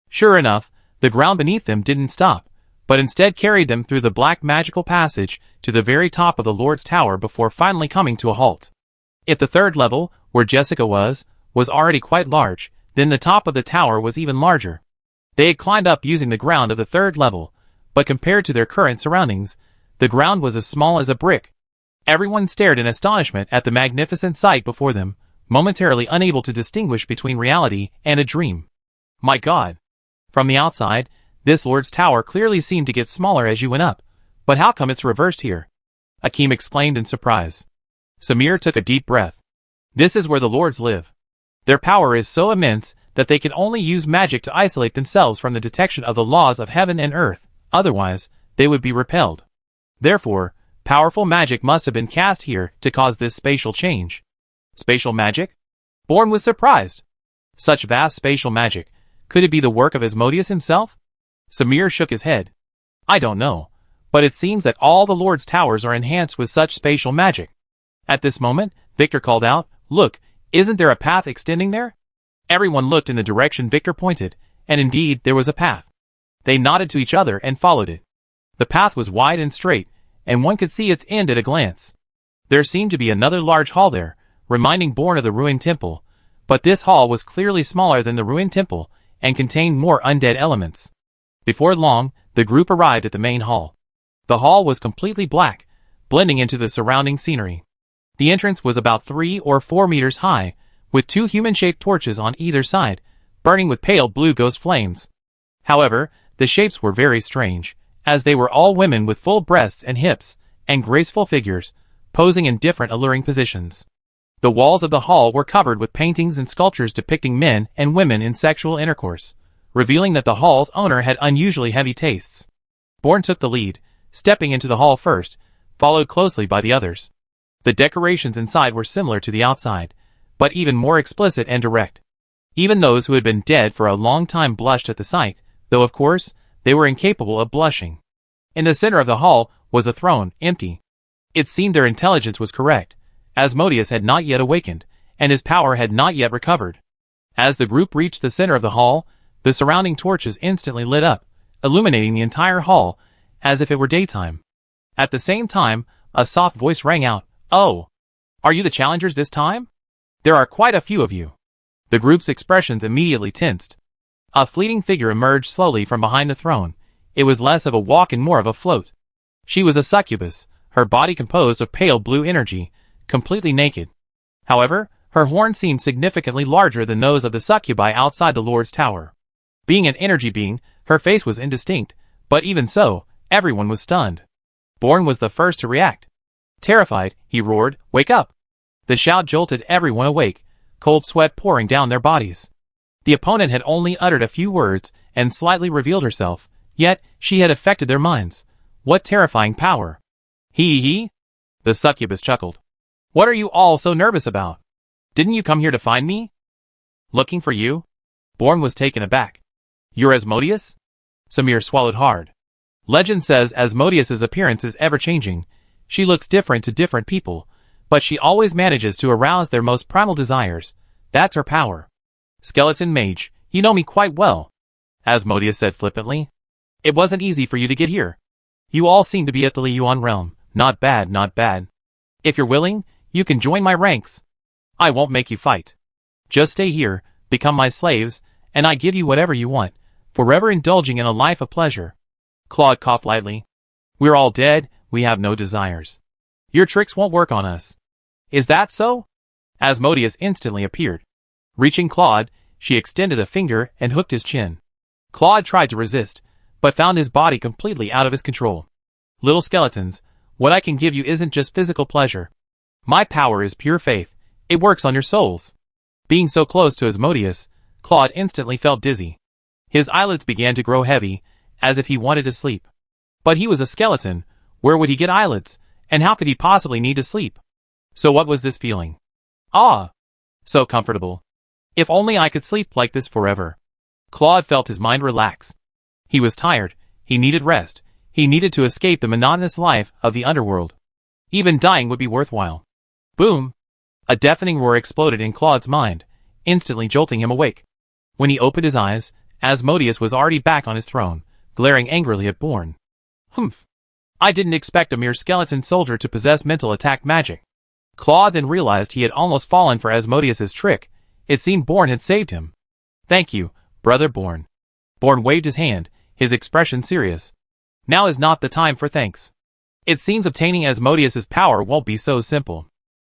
Sure enough, the ground beneath them didn't stop, but instead carried them through the black magical passage to the very top of the Lord's Tower before finally coming to a halt. If the third level, where Jessica was already quite large, then the top of the tower was even larger. They had climbed up using the ground of the third level, but compared to their current surroundings, the ground was as small as a brick. Everyone stared in astonishment at the magnificent sight before them, momentarily unable to distinguish between reality and a dream. My God! From the outside, this Lord's Tower clearly seemed to get smaller as you went up, but how come it's reversed here? Akeem exclaimed in surprise. Samir took a deep breath. This is where the Lords live. Their power is so immense that they can only use magic to isolate themselves from the detection of the laws of heaven and earth, otherwise, they would be repelled. Therefore, powerful magic must have been cast here to cause this spatial change. Spatial magic? Bourne was surprised. Such vast spatial magic, could it be the work of Asmodeus himself? Samir shook his head. I don't know, but it seems that all the Lord's towers are enhanced with such spatial magic. At this moment, Victor called out, Look, isn't there a path extending there? Everyone looked in the direction Victor pointed, and indeed there was a path. They nodded to each other and followed it. The path was wide and straight, and one could see its end at a glance. There seemed to be another large hall there, reminding Bourne of the ruined temple, but this hall was clearly smaller than the ruined temple and contained more undead elements. Before long, the group arrived at the main hall. The hall was completely black, blending into the surrounding scenery. The entrance was about 3 or 4 meters high, with 2 human-shaped torches on either side, burning with pale blue ghost flames. However, the shapes were very strange, as they were all women with full breasts and hips, and graceful figures, posing in different alluring positions. The walls of the hall were covered with paintings and sculptures depicting men and women in sexual intercourse, revealing that the hall's owner had unusually heavy tastes. Bourne took the lead, stepping into the hall first, followed closely by the others. The decorations inside were similar to the outside, but even more explicit and direct. Even those who had been dead for a long time blushed at the sight, though of course, they were incapable of blushing. In the center of the hall was a throne, empty. It seemed their intelligence was correct. Asmodeus had not yet awakened, and his power had not yet recovered. As the group reached the center of the hall, the surrounding torches instantly lit up, illuminating the entire hall, as if it were daytime. At the same time, a soft voice rang out, Oh! Are you the challengers this time? There are quite a few of you. The group's expressions immediately tensed. A fleeting figure emerged slowly from behind the throne. It was less of a walk and more of a float. She was a succubus, her body composed of pale blue energy, completely naked. However, her horns seemed significantly larger than those of the succubi outside the Lord's Tower. Being an energy being, her face was indistinct, but even so, everyone was stunned. Bourne was the first to react. Terrified, he roared, Wake up! The shout jolted everyone awake, cold sweat pouring down their bodies. The opponent had only uttered a few words and slightly revealed herself, yet she had affected their minds. What terrifying power! He. The succubus chuckled. What are you all so nervous about? Didn't you come here to find me? Looking for you? Bourne was taken aback. You're Asmodeus? Samir swallowed hard. Legend says Asmodeus's appearance is ever-changing. She looks different to different people, but she always manages to arouse their most primal desires. That's her power. Skeleton mage, you know me quite well, Asmodeus said flippantly. It wasn't easy for you to get here. You all seem to be at the Liyuan realm. Not bad, not bad. If you're willing, you can join my ranks. I won't make you fight. Just stay here, become my slaves, and I give you whatever you want, forever indulging in a life of pleasure. Claude coughed lightly. We're all dead, we have no desires. Your tricks won't work on us. Is that so? Asmodeus instantly appeared. Reaching Claude, she extended a finger and hooked his chin. Claude tried to resist, but found his body completely out of his control. Little skeletons, what I can give you isn't just physical pleasure. My power is pure faith. It works on your souls. Being so close to Asmodeus, Claude instantly felt dizzy. His eyelids began to grow heavy, as if he wanted to sleep. But he was a skeleton. Where would he get eyelids, and how could he possibly need to sleep? So what was this feeling? Ah! So comfortable. If only I could sleep like this forever. Claude felt his mind relax. He was tired, he needed rest, he needed to escape the monotonous life of the underworld. Even dying would be worthwhile. Boom! A deafening roar exploded in Claude's mind, instantly jolting him awake. When he opened his eyes, Asmodeus was already back on his throne, glaring angrily at Born. Humph! I didn't expect a mere skeleton soldier to possess mental attack magic. Claude then realized he had almost fallen for Asmodeus's trick. It seemed Born had saved him. Thank you, brother Born. Born waved his hand, his expression serious. Now is not the time for thanks. It seems obtaining Asmodeus's power won't be so simple.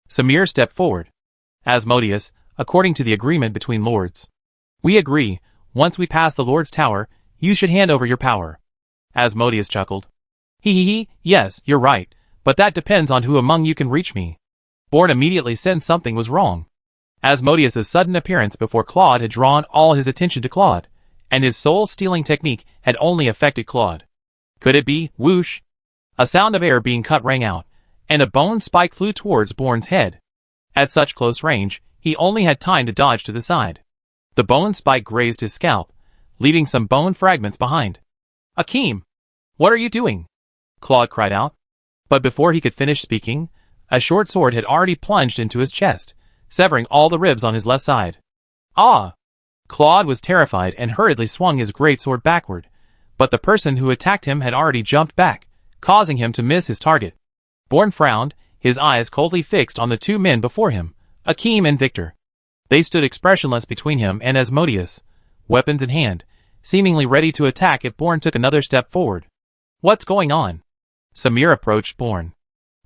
Samir stepped forward. Asmodeus, according to the agreement between lords. We agree, once we pass the Lord's Tower, you should hand over your power. Asmodeus chuckled. Hee, yes, you're right, but that depends on who among you can reach me. Born immediately sensed something was wrong. Asmodeus's sudden appearance before Claude had drawn all his attention to Claude, and his soul-stealing technique had only affected Claude. Could it be, whoosh? A sound of air being cut rang out, and a bone spike flew towards Born's head. At such close range, he only had time to dodge to the side. The bone spike grazed his scalp, leaving some bone fragments behind. Akeem! What are you doing? Claude cried out. But before he could finish speaking, a short sword had already plunged into his chest, severing all the ribs on his left side. Ah! Claude was terrified and hurriedly swung his great sword backward, but the person who attacked him had already jumped back, causing him to miss his target. Born frowned, his eyes coldly fixed on the two men before him, Akeem and Victor. They stood expressionless between him and Asmodeus, weapons in hand, seemingly ready to attack if Born took another step forward. What's going on? Samir approached Born.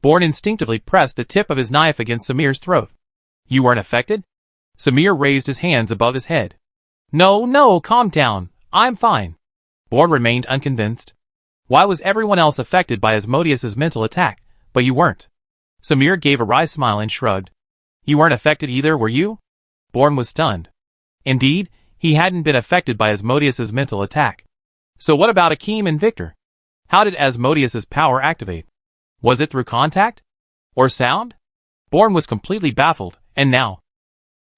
Born instinctively pressed the tip of his knife against Samir's throat. You weren't affected? Samir raised his hands above his head. No, calm down. I'm fine. Born remained unconvinced. Why was everyone else affected by Asmodeus's mental attack, but you weren't? Samir gave a wry smile and shrugged. You weren't affected either, were you? Born was stunned. Indeed, he hadn't been affected by Asmodeus's mental attack. So what about Akeem and Victor? How did Asmodeus's power activate? Was it through contact? Or sound? Born was completely baffled, and now?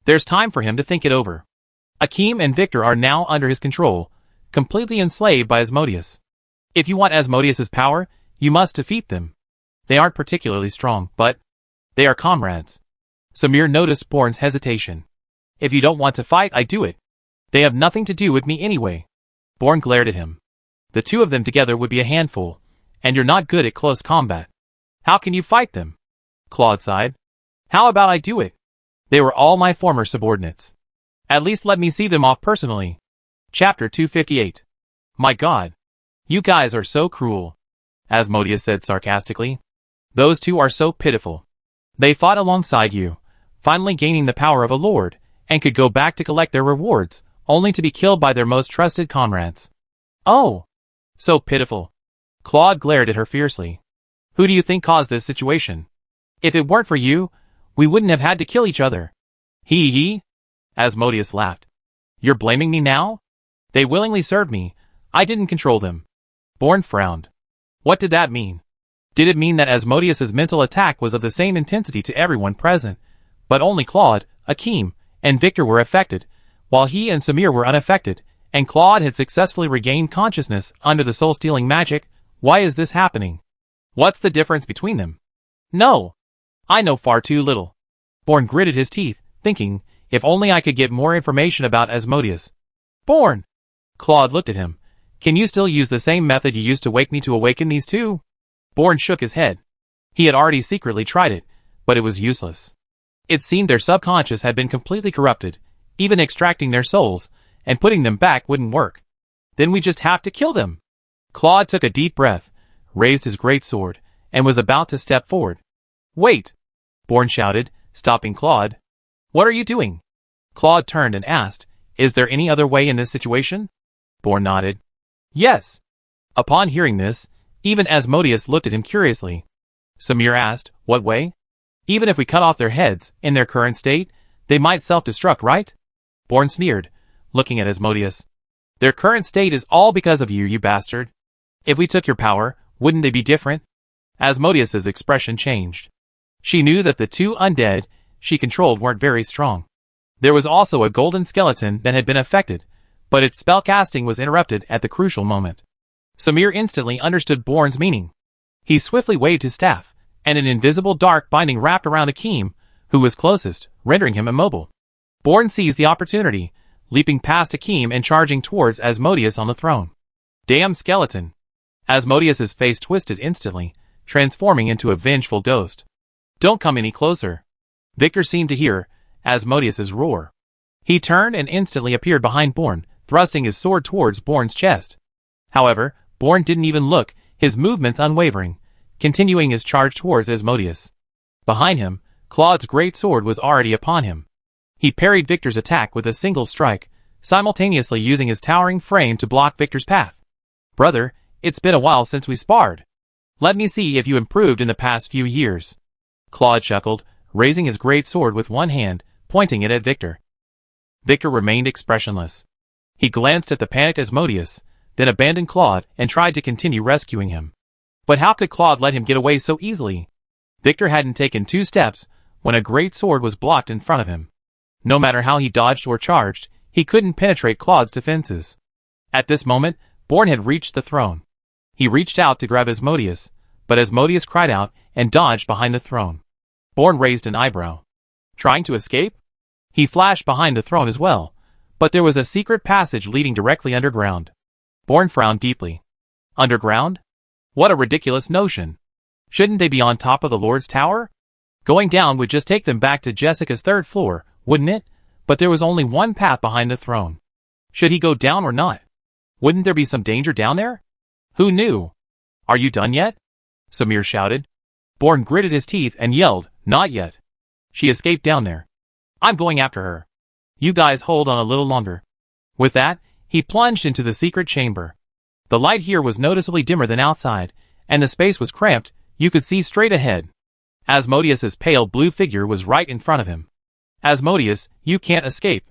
There's time for him to think it over. Akeem and Victor are now under his control, completely enslaved by Asmodeus. If you want Asmodeus's power, you must defeat them. They aren't particularly strong, but they are comrades. Samir noticed Born's hesitation. If you don't want to fight, I do it. They have nothing to do with me anyway. Born glared at him. The two of them together would be a handful, and you're not good at close combat. How can you fight them? Claude sighed. How about I do it? They were all my former subordinates. At least let me see them off personally. Chapter 258. My God. You guys are so cruel, Asmodeus said sarcastically. Those two are so pitiful. They fought alongside you, finally gaining the power of a lord, and could go back to collect their rewards, only to be killed by their most trusted comrades. Oh! So pitiful. Claude glared at her fiercely. Who do you think caused this situation? If it weren't for you, we wouldn't have had to kill each other. Hee. Asmodeus laughed. You're blaming me now? They willingly served me. I didn't control them. Born frowned. What did that mean? Did it mean that Asmodeus's mental attack was of the same intensity to everyone present, but only Claude, Akeem, and Victor were affected, while he and Samir were unaffected, and Claude had successfully regained consciousness under the soul-stealing magic? Why is this happening? What's the difference between them? No! I know far too little. Born gritted his teeth, thinking, if only I could get more information about Asmodeus. Born! Claude looked at him. Can you still use the same method you used to wake me to awaken these two? Born shook his head. He had already secretly tried it, but it was useless. It seemed their subconscious had been completely corrupted, even extracting their souls, and putting them back wouldn't work. Then we just have to kill them. Claude took a deep breath, raised his great sword, and was about to step forward. Wait! Born shouted, stopping Claude. What are you doing? Claude turned and asked, Is there any other way in this situation? Born nodded. Yes. Upon hearing this, even Asmodeus looked at him curiously. Samir asked, What way? Even if we cut off their heads, in their current state, they might self-destruct, right? Born sneered, looking at Asmodeus. Their current state is all because of you, you bastard. If we took your power, wouldn't they be different? Asmodeus's expression changed. She knew that the two undead she controlled weren't very strong. There was also a golden skeleton that had been affected, but its spellcasting was interrupted at the crucial moment. Samir instantly understood Born's meaning. He swiftly waved his staff, and an invisible dark binding wrapped around Akeem, who was closest, rendering him immobile. Born seized the opportunity, leaping past Akeem and charging towards Asmodeus on the throne. Damn skeleton! Asmodeus's face twisted instantly, transforming into a vengeful ghost. Don't come any closer. Victor seemed to hear Asmodeus's roar. He turned and instantly appeared behind Born, thrusting his sword towards Born's chest. However, Born didn't even look, his movements unwavering, continuing his charge towards Asmodeus. Behind him, Claude's great sword was already upon him. He parried Victor's attack with a single strike, simultaneously using his towering frame to block Victor's path. Brother, it's been a while since we sparred. Let me see if you improved in the past few years. Claude chuckled, raising his great sword with one hand, pointing it at Victor. Victor remained expressionless. He glanced at the panicked Asmodeus, then abandoned Claude and tried to continue rescuing him. But how could Claude let him get away so easily? Victor hadn't taken 2 steps when a great sword was blocked in front of him. No matter how he dodged or charged, he couldn't penetrate Claude's defenses. At this moment, Born had reached the throne. He reached out to grab Asmodeus, but Asmodeus cried out and dodged behind the throne. Born raised an eyebrow. Trying to escape? He flashed behind the throne as well, but there was a secret passage leading directly underground. Born frowned deeply. Underground? What a ridiculous notion. Shouldn't they be on top of the Lord's Tower? Going down would just take them back to Jessica's 3rd floor, wouldn't it? But there was only one path behind the throne. Should he go down or not? Wouldn't there be some danger down there? Who knew? Are you done yet? Samir shouted. Born gritted his teeth and yelled, Not yet. She escaped down there. I'm going after her. You guys hold on a little longer. With that, he plunged into the secret chamber. The light here was noticeably dimmer than outside, and the space was cramped. You could see straight ahead. Asmodeus's pale blue figure was right in front of him. Asmodeus, you can't escape,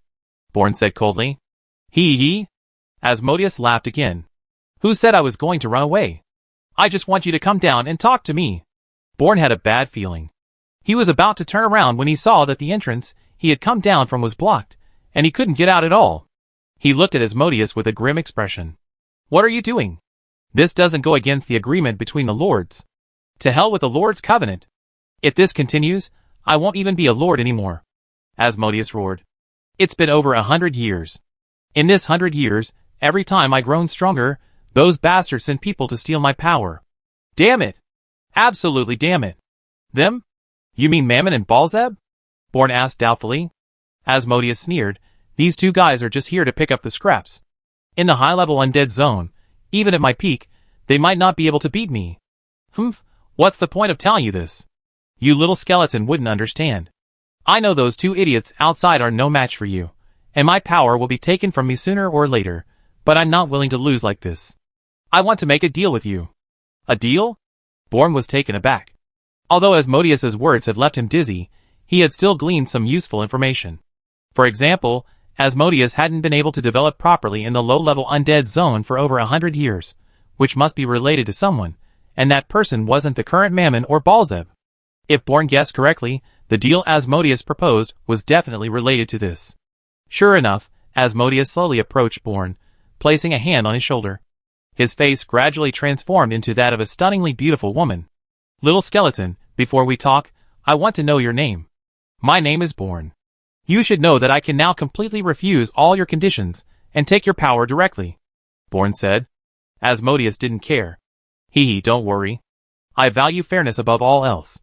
Born said coldly. He? Asmodeus laughed again. Who said I was going to run away? I just want you to come down and talk to me. Born had a bad feeling. He was about to turn around when he saw that the entrance he had come down from was blocked, and he couldn't get out at all. He looked at Asmodeus with a grim expression. What are you doing? This doesn't go against the agreement between the lords. To hell with the Lord's covenant. If this continues, I won't even be a lord anymore. Asmodeus roared. It's been over 100 years. In this 100 years, every time I've grown stronger, those bastards sent people to steal my power. Damn it! Absolutely damn it! Them? You mean Mammon and Baalzeb? Born asked doubtfully. Asmodeus sneered. These 2 guys are just here to pick up the scraps. In the high-level undead zone, even at my peak, they might not be able to beat me. Humph, what's the point of telling you this? You little skeleton wouldn't understand. I know those 2 idiots outside are no match for you, and my power will be taken from me sooner or later, but I'm not willing to lose like this. I want to make a deal with you. A deal? Born was taken aback. Although Asmodeus's words had left him dizzy, he had still gleaned some useful information. For example, Asmodeus hadn't been able to develop properly in the low-level undead zone for over 100 years, which must be related to someone, and that person wasn't the current Mammon or Baalzeb. If Born guessed correctly, the deal Asmodeus proposed was definitely related to this. Sure enough, Asmodeus slowly approached Born, placing a hand on his shoulder. His face gradually transformed into that of a stunningly beautiful woman. Little skeleton, before we talk, I want to know your name. My name is Born. You should know that I can now completely refuse all your conditions and take your power directly, Born said. Asmodeus didn't care. Don't worry. I value fairness above all else.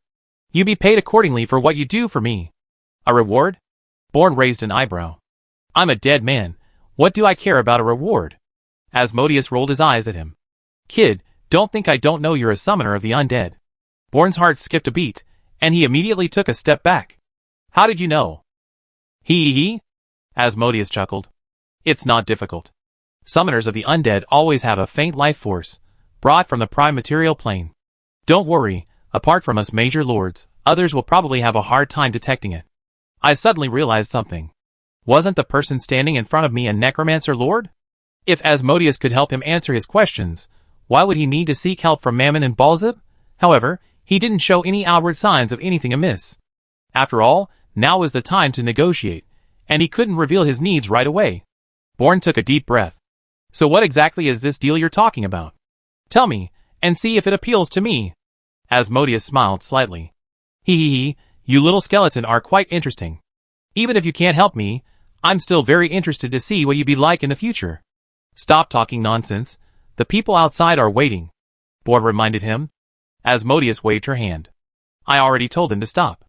You be paid accordingly for what you do for me. A reward? Born raised an eyebrow. I'm a dead man. What do I care about a reward? Asmodeus rolled his eyes at him. Kid, don't think I don't know you're a summoner of the undead. Born's heart skipped a beat, and he immediately took a step back. How did you know? He. Asmodeus chuckled. It's not difficult. Summoners of the undead always have a faint life force, brought from the prime material plane. Don't worry, apart from us major lords, others will probably have a hard time detecting it. I suddenly realized something. Wasn't the person standing in front of me a necromancer lord? If Asmodeus could help him answer his questions, why would he need to seek help from Mammon and Baalzeb? However, he didn't show any outward signs of anything amiss. After all, now was the time to negotiate, and he couldn't reveal his needs right away. Born took a deep breath. So what exactly is this deal you're talking about? Tell me, and see if it appeals to me. Asmodeus smiled slightly. You little skeleton are quite interesting. Even if you can't help me, I'm still very interested to see what you'd be like in the future. Stop talking nonsense. The people outside are waiting. Born reminded him. Asmodeus waved her hand. I already told them to stop.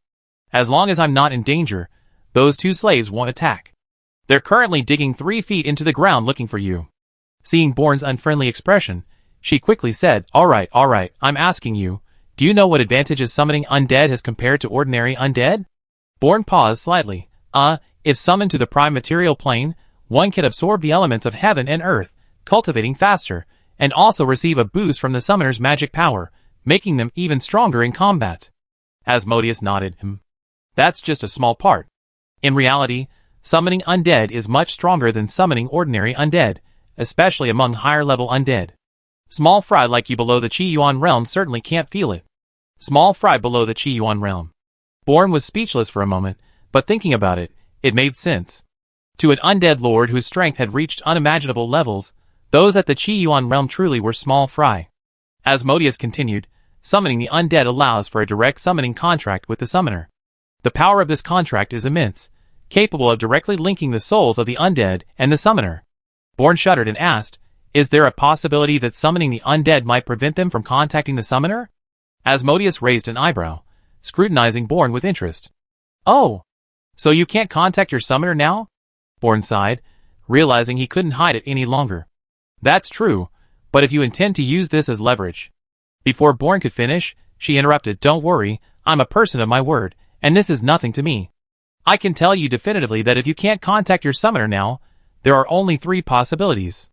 As long as I'm not in danger, those two slaves won't attack. They're currently digging 3 feet into the ground looking for you. Seeing Born's unfriendly expression, she quickly said, All right, I'm asking you, do you know what advantages summoning undead has compared to ordinary undead? Born paused slightly. If summoned to the prime material plane, one can absorb the elements of heaven and earth, cultivating faster, and also receive a boost from the summoner's magic power, making them even stronger in combat. Asmodeus nodded. That's just a small part. In reality, summoning undead is much stronger than summoning ordinary undead, especially among higher-level undead. Small fry like you below the Qi-Yuan realm certainly can't feel it. Small fry below the Qi-Yuan realm. Born was speechless for a moment, but thinking about it, it made sense. To an undead lord whose strength had reached unimaginable levels, those at the Qi-Yuan realm truly were small fry. Asmodeus continued, summoning the undead allows for a direct summoning contract with the summoner. The power of this contract is immense, capable of directly linking the souls of the undead and the summoner. Born shuddered and asked, Is there a possibility that summoning the undead might prevent them from contacting the summoner? Asmodeus raised an eyebrow, scrutinizing Born with interest. Oh, so you can't contact your summoner now? Born sighed, realizing he couldn't hide it any longer. That's true, but if you intend to use this as leverage. Before Born could finish, she interrupted, Don't worry, I'm a person of my word, and this is nothing to me. I can tell you definitively that if you can't contact your summoner now, there are only 3 possibilities.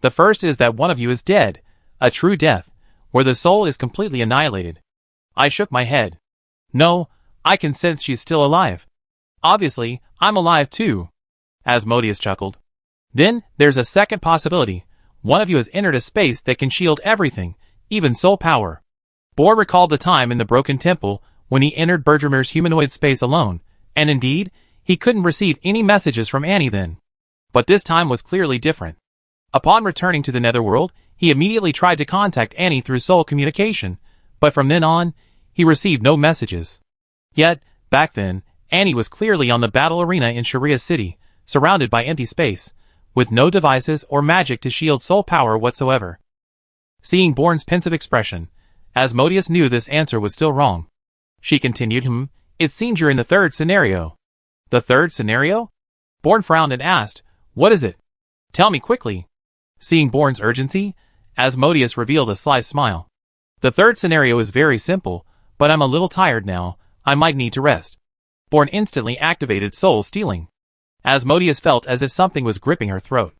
The first is that one of you is dead, a true death, where the soul is completely annihilated. I shook my head. No, I can sense she's still alive. Obviously, I'm alive too. Asmodeus chuckled. Then, there's a second possibility. One of you has entered a space that can shield everything, even soul power. Bor recalled the time in the Broken Temple when he entered Bergermer's humanoid space alone, and indeed, he couldn't receive any messages from Annie then. But this time was clearly different. Upon returning to the Netherworld, he immediately tried to contact Annie through soul communication, but from then on, he received no messages. Yet, back then, Annie was clearly on the battle arena in Sharia City, surrounded by empty space, with no devices or magic to shield soul power whatsoever. Seeing Born's pensive expression, Asmodeus knew this answer was still wrong. She continued, It seems you're in the 3rd scenario. The 3rd scenario? Born frowned and asked, What is it? Tell me quickly. Seeing Born's urgency, Asmodeus revealed a sly smile. The 3rd scenario is very simple, but I'm a little tired now, I might need to rest. Born instantly activated soul stealing. Asmodeus felt as if something was gripping her throat.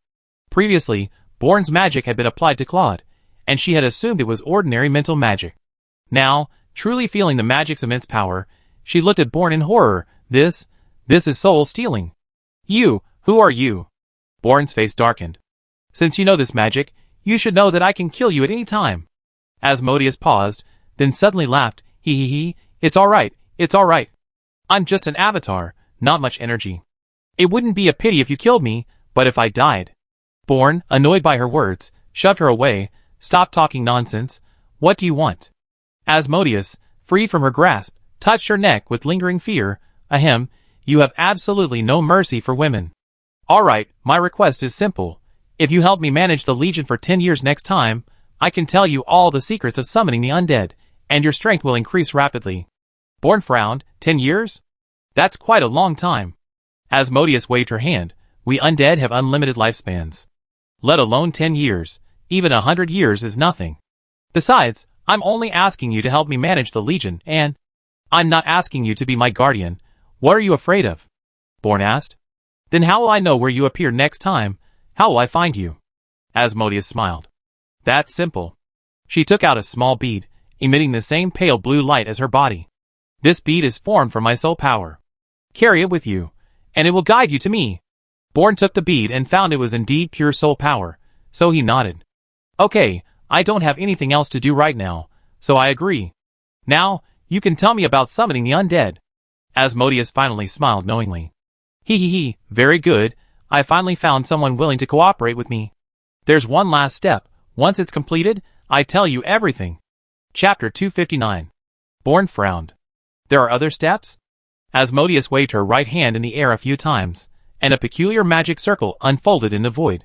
Previously, Born's magic had been applied to Claude, and she had assumed it was ordinary mental magic. Now, truly feeling the magic's immense power, she looked at Born in horror. This is soul stealing. You, who are you? Born's face darkened. Since you know this magic, you should know that I can kill you at any time. Asmodeus paused, then suddenly laughed. It's alright. I'm just an avatar, not much energy. It wouldn't be a pity if you killed me, but if I died. Born, annoyed by her words, shoved her away. Stop talking nonsense. What do you want? Asmodeus, freed from her grasp, touched her neck with lingering fear. Ahem, you have absolutely no mercy for women. Alright, my request is simple. If you help me manage the Legion for 10 years next time, I can tell you all the secrets of summoning the undead, and your strength will increase rapidly. Born frowned. 10 years? That's quite a long time. Asmodeus waved her hand, We undead have unlimited lifespans. Let alone 10 years, even 100 years is nothing. Besides, I'm only asking you to help me manage the Legion, and I'm not asking you to be my guardian. What are you afraid of? Born asked. Then how will I know where you appear next time? How will I find you? Asmodeus smiled. That's simple. She took out a small bead, emitting the same pale blue light as her body. This bead is formed from my soul power. Carry it with you, and it will guide you to me. Born took the bead and found it was indeed pure soul power, so he nodded. Okay, I don't have anything else to do right now, so I agree. Now, you can tell me about summoning the undead. Asmodeus finally smiled knowingly. He, very good, I finally found someone willing to cooperate with me. There's one last step. Once it's completed, I tell you everything. Chapter 259. Born frowned. There are other steps? Asmodeus waved her right hand in the air a few times, and a peculiar magic circle unfolded in the void.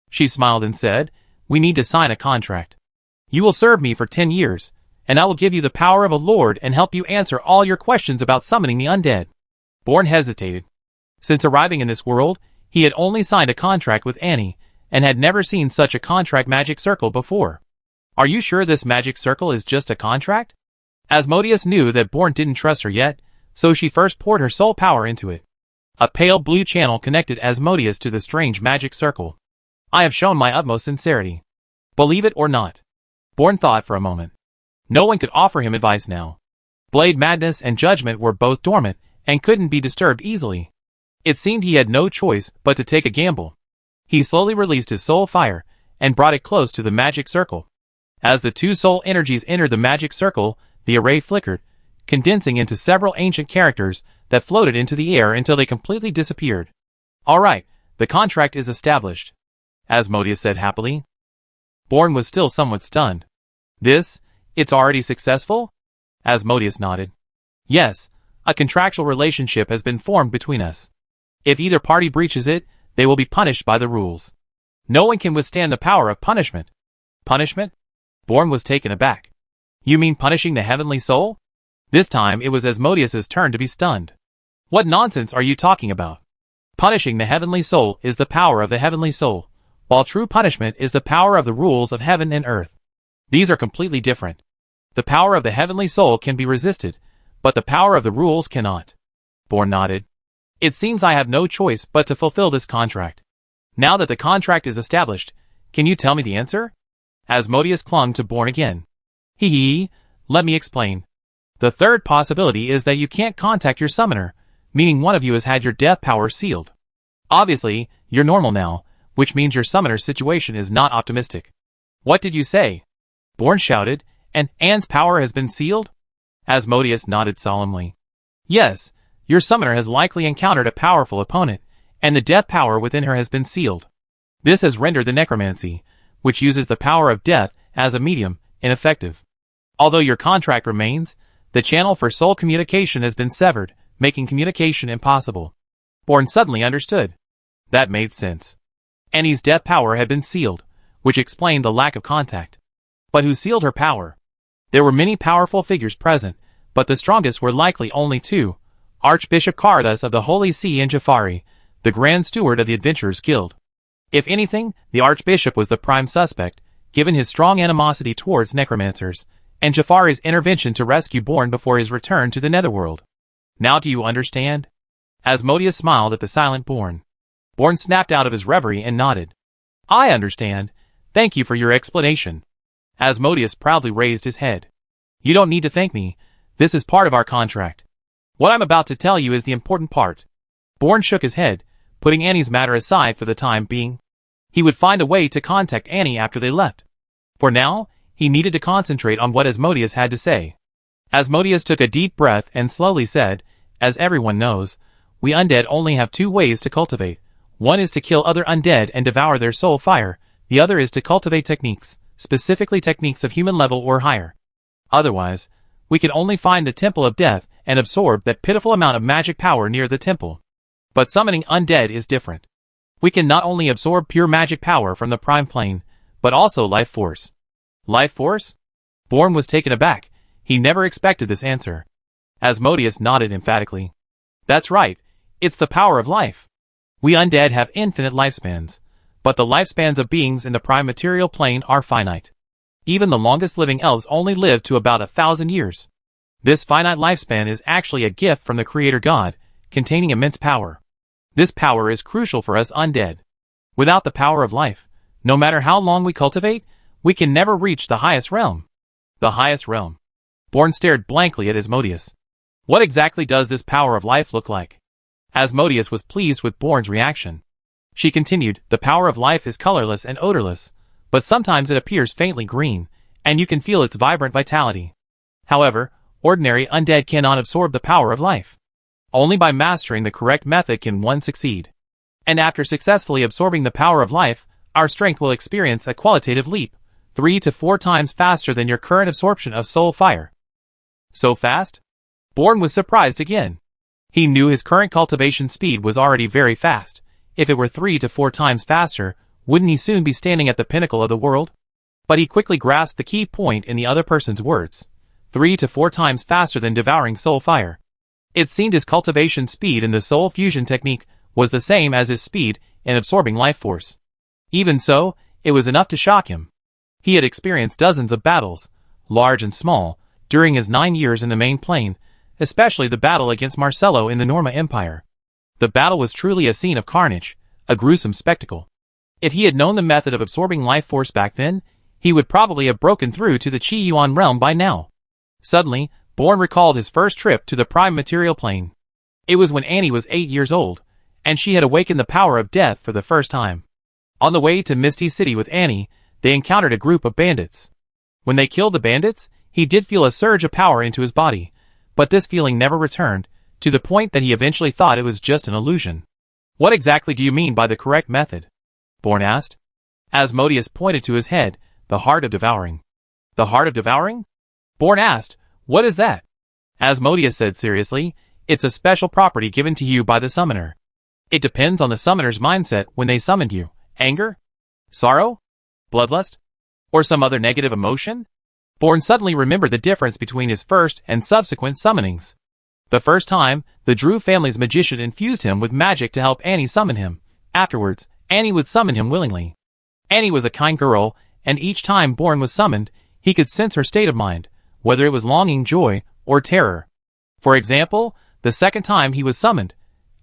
She smiled and said, We need to sign a contract. You will serve me for 10 years, and I will give you the power of a lord and help you answer all your questions about summoning the undead. Born hesitated. Since arriving in this world, he had only signed a contract with Annie, and had never seen such a contract magic circle before. Are you sure this magic circle is just a contract? Asmodeus knew that Born didn't trust her yet, so she first poured her soul power into it. A pale blue channel connected Asmodeus to the strange magic circle. I have shown my utmost sincerity. Believe it or not. Born thought for a moment. No one could offer him advice now. Blade madness and judgment were both dormant, and couldn't be disturbed easily. It seemed he had no choice but to take a gamble. He slowly released his soul fire, and brought it close to the magic circle. As the two soul energies entered the magic circle, the array flickered, condensing into several ancient characters that floated into the air until they completely disappeared. All right, the contract is established, Asmodeus said happily. Born was still somewhat stunned. It's already successful? Asmodeus nodded. Yes, a contractual relationship has been formed between us. If either party breaches it, they will be punished by the rules. No one can withstand the power of punishment. Punishment? Born was taken aback. You mean punishing the heavenly soul? This time it was Asmodeus's turn to be stunned. What nonsense are you talking about? Punishing the heavenly soul is the power of the heavenly soul, while true punishment is the power of the rules of heaven and earth. These are completely different. The power of the heavenly soul can be resisted, but the power of the rules cannot. Born nodded. It seems I have no choice but to fulfill this contract. Now that the contract is established, can you tell me the answer? Asmodeus clung to Born again. Let me explain. The third possibility is that you can't contact your summoner, meaning one of you has had your death power sealed. Obviously, you're normal now, which means your summoner's situation is not optimistic. What did you say? Born shouted, and Anne's power has been sealed? Asmodeus nodded solemnly. Yes, your summoner has likely encountered a powerful opponent, and the death power within her has been sealed. This has rendered the necromancy, which uses the power of death as a medium, ineffective. Although your contract remains, the channel for soul communication has been severed, making communication impossible. Born suddenly understood. That made sense. Annie's death power had been sealed, which explained the lack of contact. But who sealed her power? There were many powerful figures present, but the strongest were likely only two: Archbishop Carthus of the Holy See and Jafari, the Grand Steward of the Adventurers Guild. If anything, the Archbishop was the prime suspect, given his strong animosity towards necromancers, and Jafari's intervention to rescue Born before his return to the Netherworld. Now do you understand? Asmodeus smiled at the silent Born. Born snapped out of his reverie and nodded. I understand. Thank you for your explanation. Asmodeus proudly raised his head. You don't need to thank me. This is part of our contract. What I'm about to tell you is the important part. Born shook his head, putting Annie's matter aside for the time being. He would find a way to contact Annie after they left. For now, he needed to concentrate on what Asmodeus had to say. Asmodeus took a deep breath and slowly said, As everyone knows, we undead only have two ways to cultivate. One is to kill other undead and devour their soul fire, the other is to cultivate techniques, specifically techniques of human level or higher. Otherwise, we can only find the Temple of Death and absorb that pitiful amount of magic power near the temple. But summoning undead is different. We can not only absorb pure magic power from the Prime Plane, but also life force. Life force? Born was taken aback. He never expected this answer. Asmodeus nodded emphatically. That's right. It's the power of life. We undead have infinite lifespans, but the lifespans of beings in the prime material plane are finite. Even the longest living elves only live to about 1,000 years. This finite lifespan is actually a gift from the Creator God, containing immense power. This power is crucial for us undead. Without the power of life, no matter how long we cultivate, we can never reach the highest realm. The highest realm. Born stared blankly at Asmodeus. What exactly does this power of life look like? Asmodeus was pleased with Born's reaction. She continued, the power of life is colorless and odorless, but sometimes it appears faintly green, and you can feel its vibrant vitality. However, ordinary undead cannot absorb the power of life. Only by mastering the correct method can one succeed. And after successfully absorbing the power of life, our strength will experience a qualitative leap, 3 to 4 times faster than your current absorption of soul fire. So fast? Born was surprised again. He knew his current cultivation speed was already very fast. If it were 3 to 4 times faster, wouldn't he soon be standing at the pinnacle of the world? But he quickly grasped the key point in the other person's words. 3 to 4 times faster than devouring soul fire. It seemed his cultivation speed in the soul fusion technique was the same as his speed in absorbing life force. Even so, it was enough to shock him. He had experienced dozens of battles, large and small, during his 9 years in the main plane, especially the battle against Marcello in the Norma Empire. The battle was truly a scene of carnage, a gruesome spectacle. If he had known the method of absorbing life force back then, he would probably have broken through to the Chi-Yuan realm by now. Suddenly, Born recalled his first trip to the prime material plane. It was when Annie was 8 years old, and she had awakened the power of death for the first time. On the way to Misty City with Annie, they encountered a group of bandits. When they killed the bandits, he did feel a surge of power into his body, but this feeling never returned, to the point that he eventually thought it was just an illusion. What exactly do you mean by the correct method? Born asked. Asmodeus pointed to his head, the heart of devouring. The heart of devouring? Born asked, what is that? Asmodeus said seriously, it's a special property given to you by the summoner. It depends on the summoner's mindset when they summoned you. Anger? Sorrow? Bloodlust? Or some other negative emotion? Born suddenly remembered the difference between his first and subsequent summonings. The first time, the Drew family's magician infused him with magic to help Annie summon him. Afterwards, Annie would summon him willingly. Annie was a kind girl, and each time Born was summoned, he could sense her state of mind, whether it was longing, joy, or terror. For example, the second time he was summoned,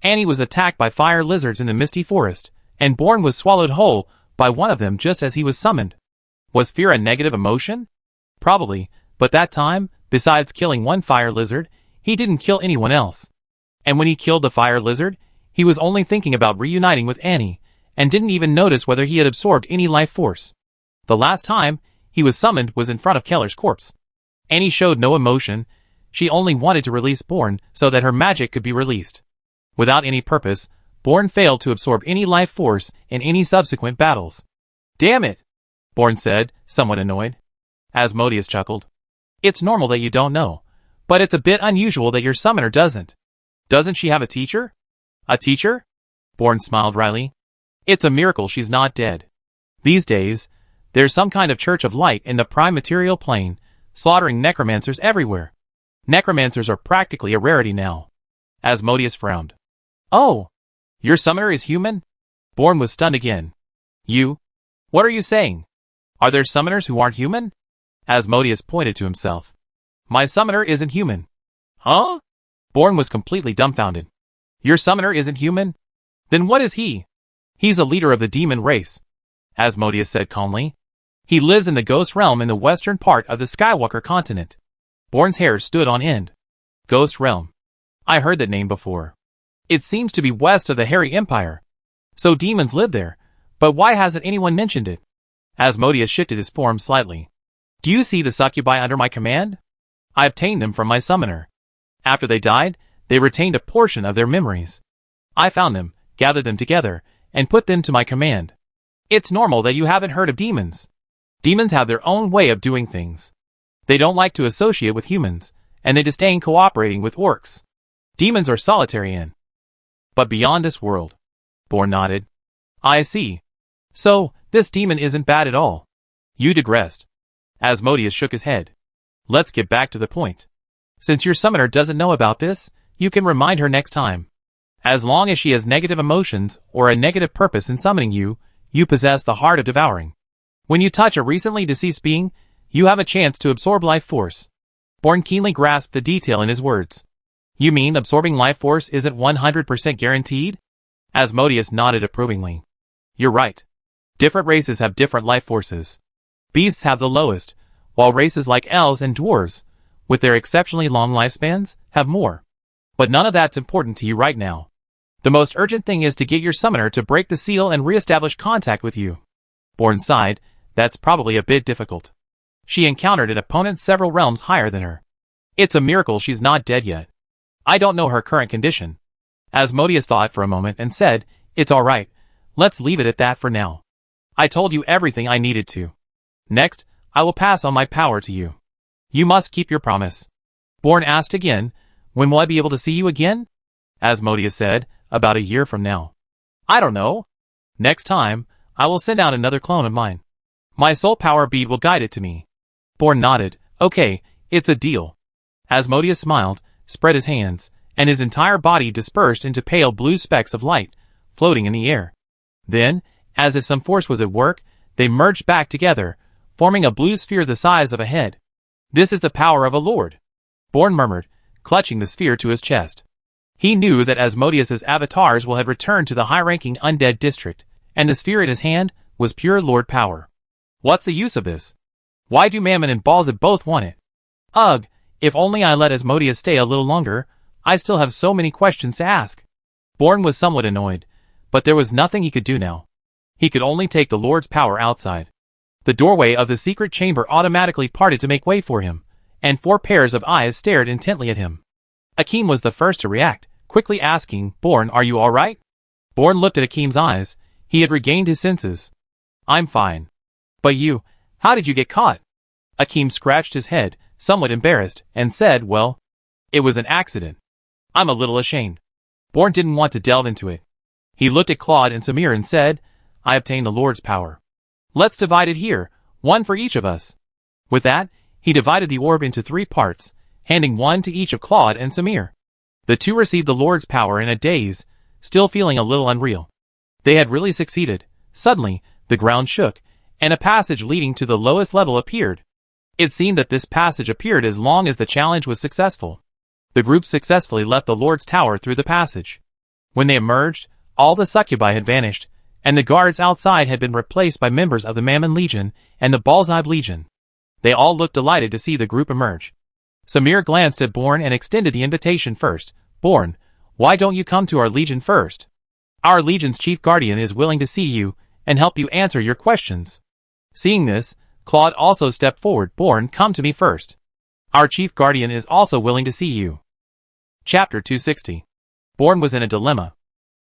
Annie was attacked by fire lizards in the misty forest, and Born was swallowed whole by one of them just as he was summoned. Was fear a negative emotion? Probably, but that time, besides killing one fire lizard, he didn't kill anyone else. And when he killed the fire lizard, he was only thinking about reuniting with Annie, and didn't even notice whether he had absorbed any life force. The last time he was summoned was in front of Keller's corpse. Annie showed no emotion, she only wanted to release Born so that her magic could be released. Without any purpose, Born failed to absorb any life force in any subsequent battles. Damn it, Born said, somewhat annoyed. Asmodeus chuckled. It's normal that you don't know, but it's a bit unusual that your summoner doesn't. Doesn't she have a teacher? A teacher? Born smiled wryly. It's a miracle she's not dead. These days, there's some kind of church of light in the prime material plane, slaughtering necromancers everywhere. Necromancers are practically a rarity now. Asmodeus frowned. Oh, your summoner is human? Born was stunned again. You? What are you saying? Are there summoners who aren't human? Asmodeus pointed to himself. My summoner isn't human. Huh? Born was completely dumbfounded. Your summoner isn't human? Then what is he? He's a leader of the demon race, Asmodeus said calmly. He lives in the ghost realm in the western part of the Skywalker continent. Born's hair stood on end. Ghost realm. I heard that name before. It seems to be west of the Hairy Empire. So demons live there, but why hasn't anyone mentioned it? Asmodeus shifted his form slightly. Do you see the succubi under my command? I obtained them from my summoner. After they died, they retained a portion of their memories. I found them, gathered them together, and put them to my command. It's normal that you haven't heard of demons. Demons have their own way of doing things. They don't like to associate with humans, and they disdain cooperating with orcs. Demons are solitary in. But beyond this world. Born nodded. I see. So, this demon isn't bad at all. You digressed. Asmodeus shook his head. Let's get back to the point. Since your summoner doesn't know about this, you can remind her next time. As long as she has negative emotions or a negative purpose in summoning you, you possess the heart of devouring. When you touch a recently deceased being, you have a chance to absorb life force. Born keenly grasped the detail in his words. You mean absorbing life force isn't 100% guaranteed? Asmodeus nodded approvingly. You're right. Different races have different life forces. Beasts have the lowest, while races like elves and dwarves, with their exceptionally long lifespans, have more. But none of that's important to you right now. The most urgent thing is to get your summoner to break the seal and re-establish contact with you. Born sighed. That's probably a bit difficult. She encountered an opponent several realms higher than her. It's a miracle she's not dead yet. I don't know her current condition. Asmodeus thought for a moment and said, It's alright, let's leave it at that for now. I told you everything I needed to. Next, I will pass on my power to you. You must keep your promise. Born asked again, When will I be able to see you again? Asmodeus said, About a year from now. I don't know. Next time, I will send out another clone of mine. My soul power bead will guide it to me. Born nodded. Okay, it's a deal. Asmodeus smiled, spread his hands, and his entire body dispersed into pale blue specks of light, floating in the air. Then, as if some force was at work, they merged back together, forming a blue sphere the size of a head. This is the power of a lord. Born murmured, clutching the sphere to his chest. He knew that Asmodeus's avatars will have returned to the high-ranking undead district, and the sphere in his hand was pure lord power. What's the use of this? Why do Mammon and Balzib both want it? Ugh, if only I let Asmodeus stay a little longer, I still have so many questions to ask. Born was somewhat annoyed, but there was nothing he could do now. He could only take the Lord's power outside. The doorway of the secret chamber automatically parted to make way for him, and 4 pairs of eyes stared intently at him. Akeem was the first to react, quickly asking, Born, are you alright? Born looked at Akeem's eyes. He had regained his senses. I'm fine. But you, how did you get caught? Akeem scratched his head, somewhat embarrassed, and said, Well, it was an accident. I'm a little ashamed. Born didn't want to delve into it. He looked at Claude and Samir and said, I obtained the Lord's power. Let's divide it here, one for each of us. With that, he divided the orb into 3 parts, handing one to each of Claude and Samir. The 2 received the Lord's power in a daze, still feeling a little unreal. They had really succeeded. Suddenly, the ground shook, and a passage leading to the lowest level appeared. It seemed that this passage appeared as long as the challenge was successful. The group successfully left the Lord's tower through the passage. When they emerged, all the succubi had vanished, and the guards outside had been replaced by members of the Mammon Legion and the Balzib Legion. They all looked delighted to see the group emerge. Samir glanced at Born and extended the invitation first. Born, why don't you come to our legion first? Our legion's chief guardian is willing to see you and help you answer your questions. Seeing this, Claude also stepped forward. Born, come to me first. Our chief guardian is also willing to see you. Chapter 260. Born was in a dilemma.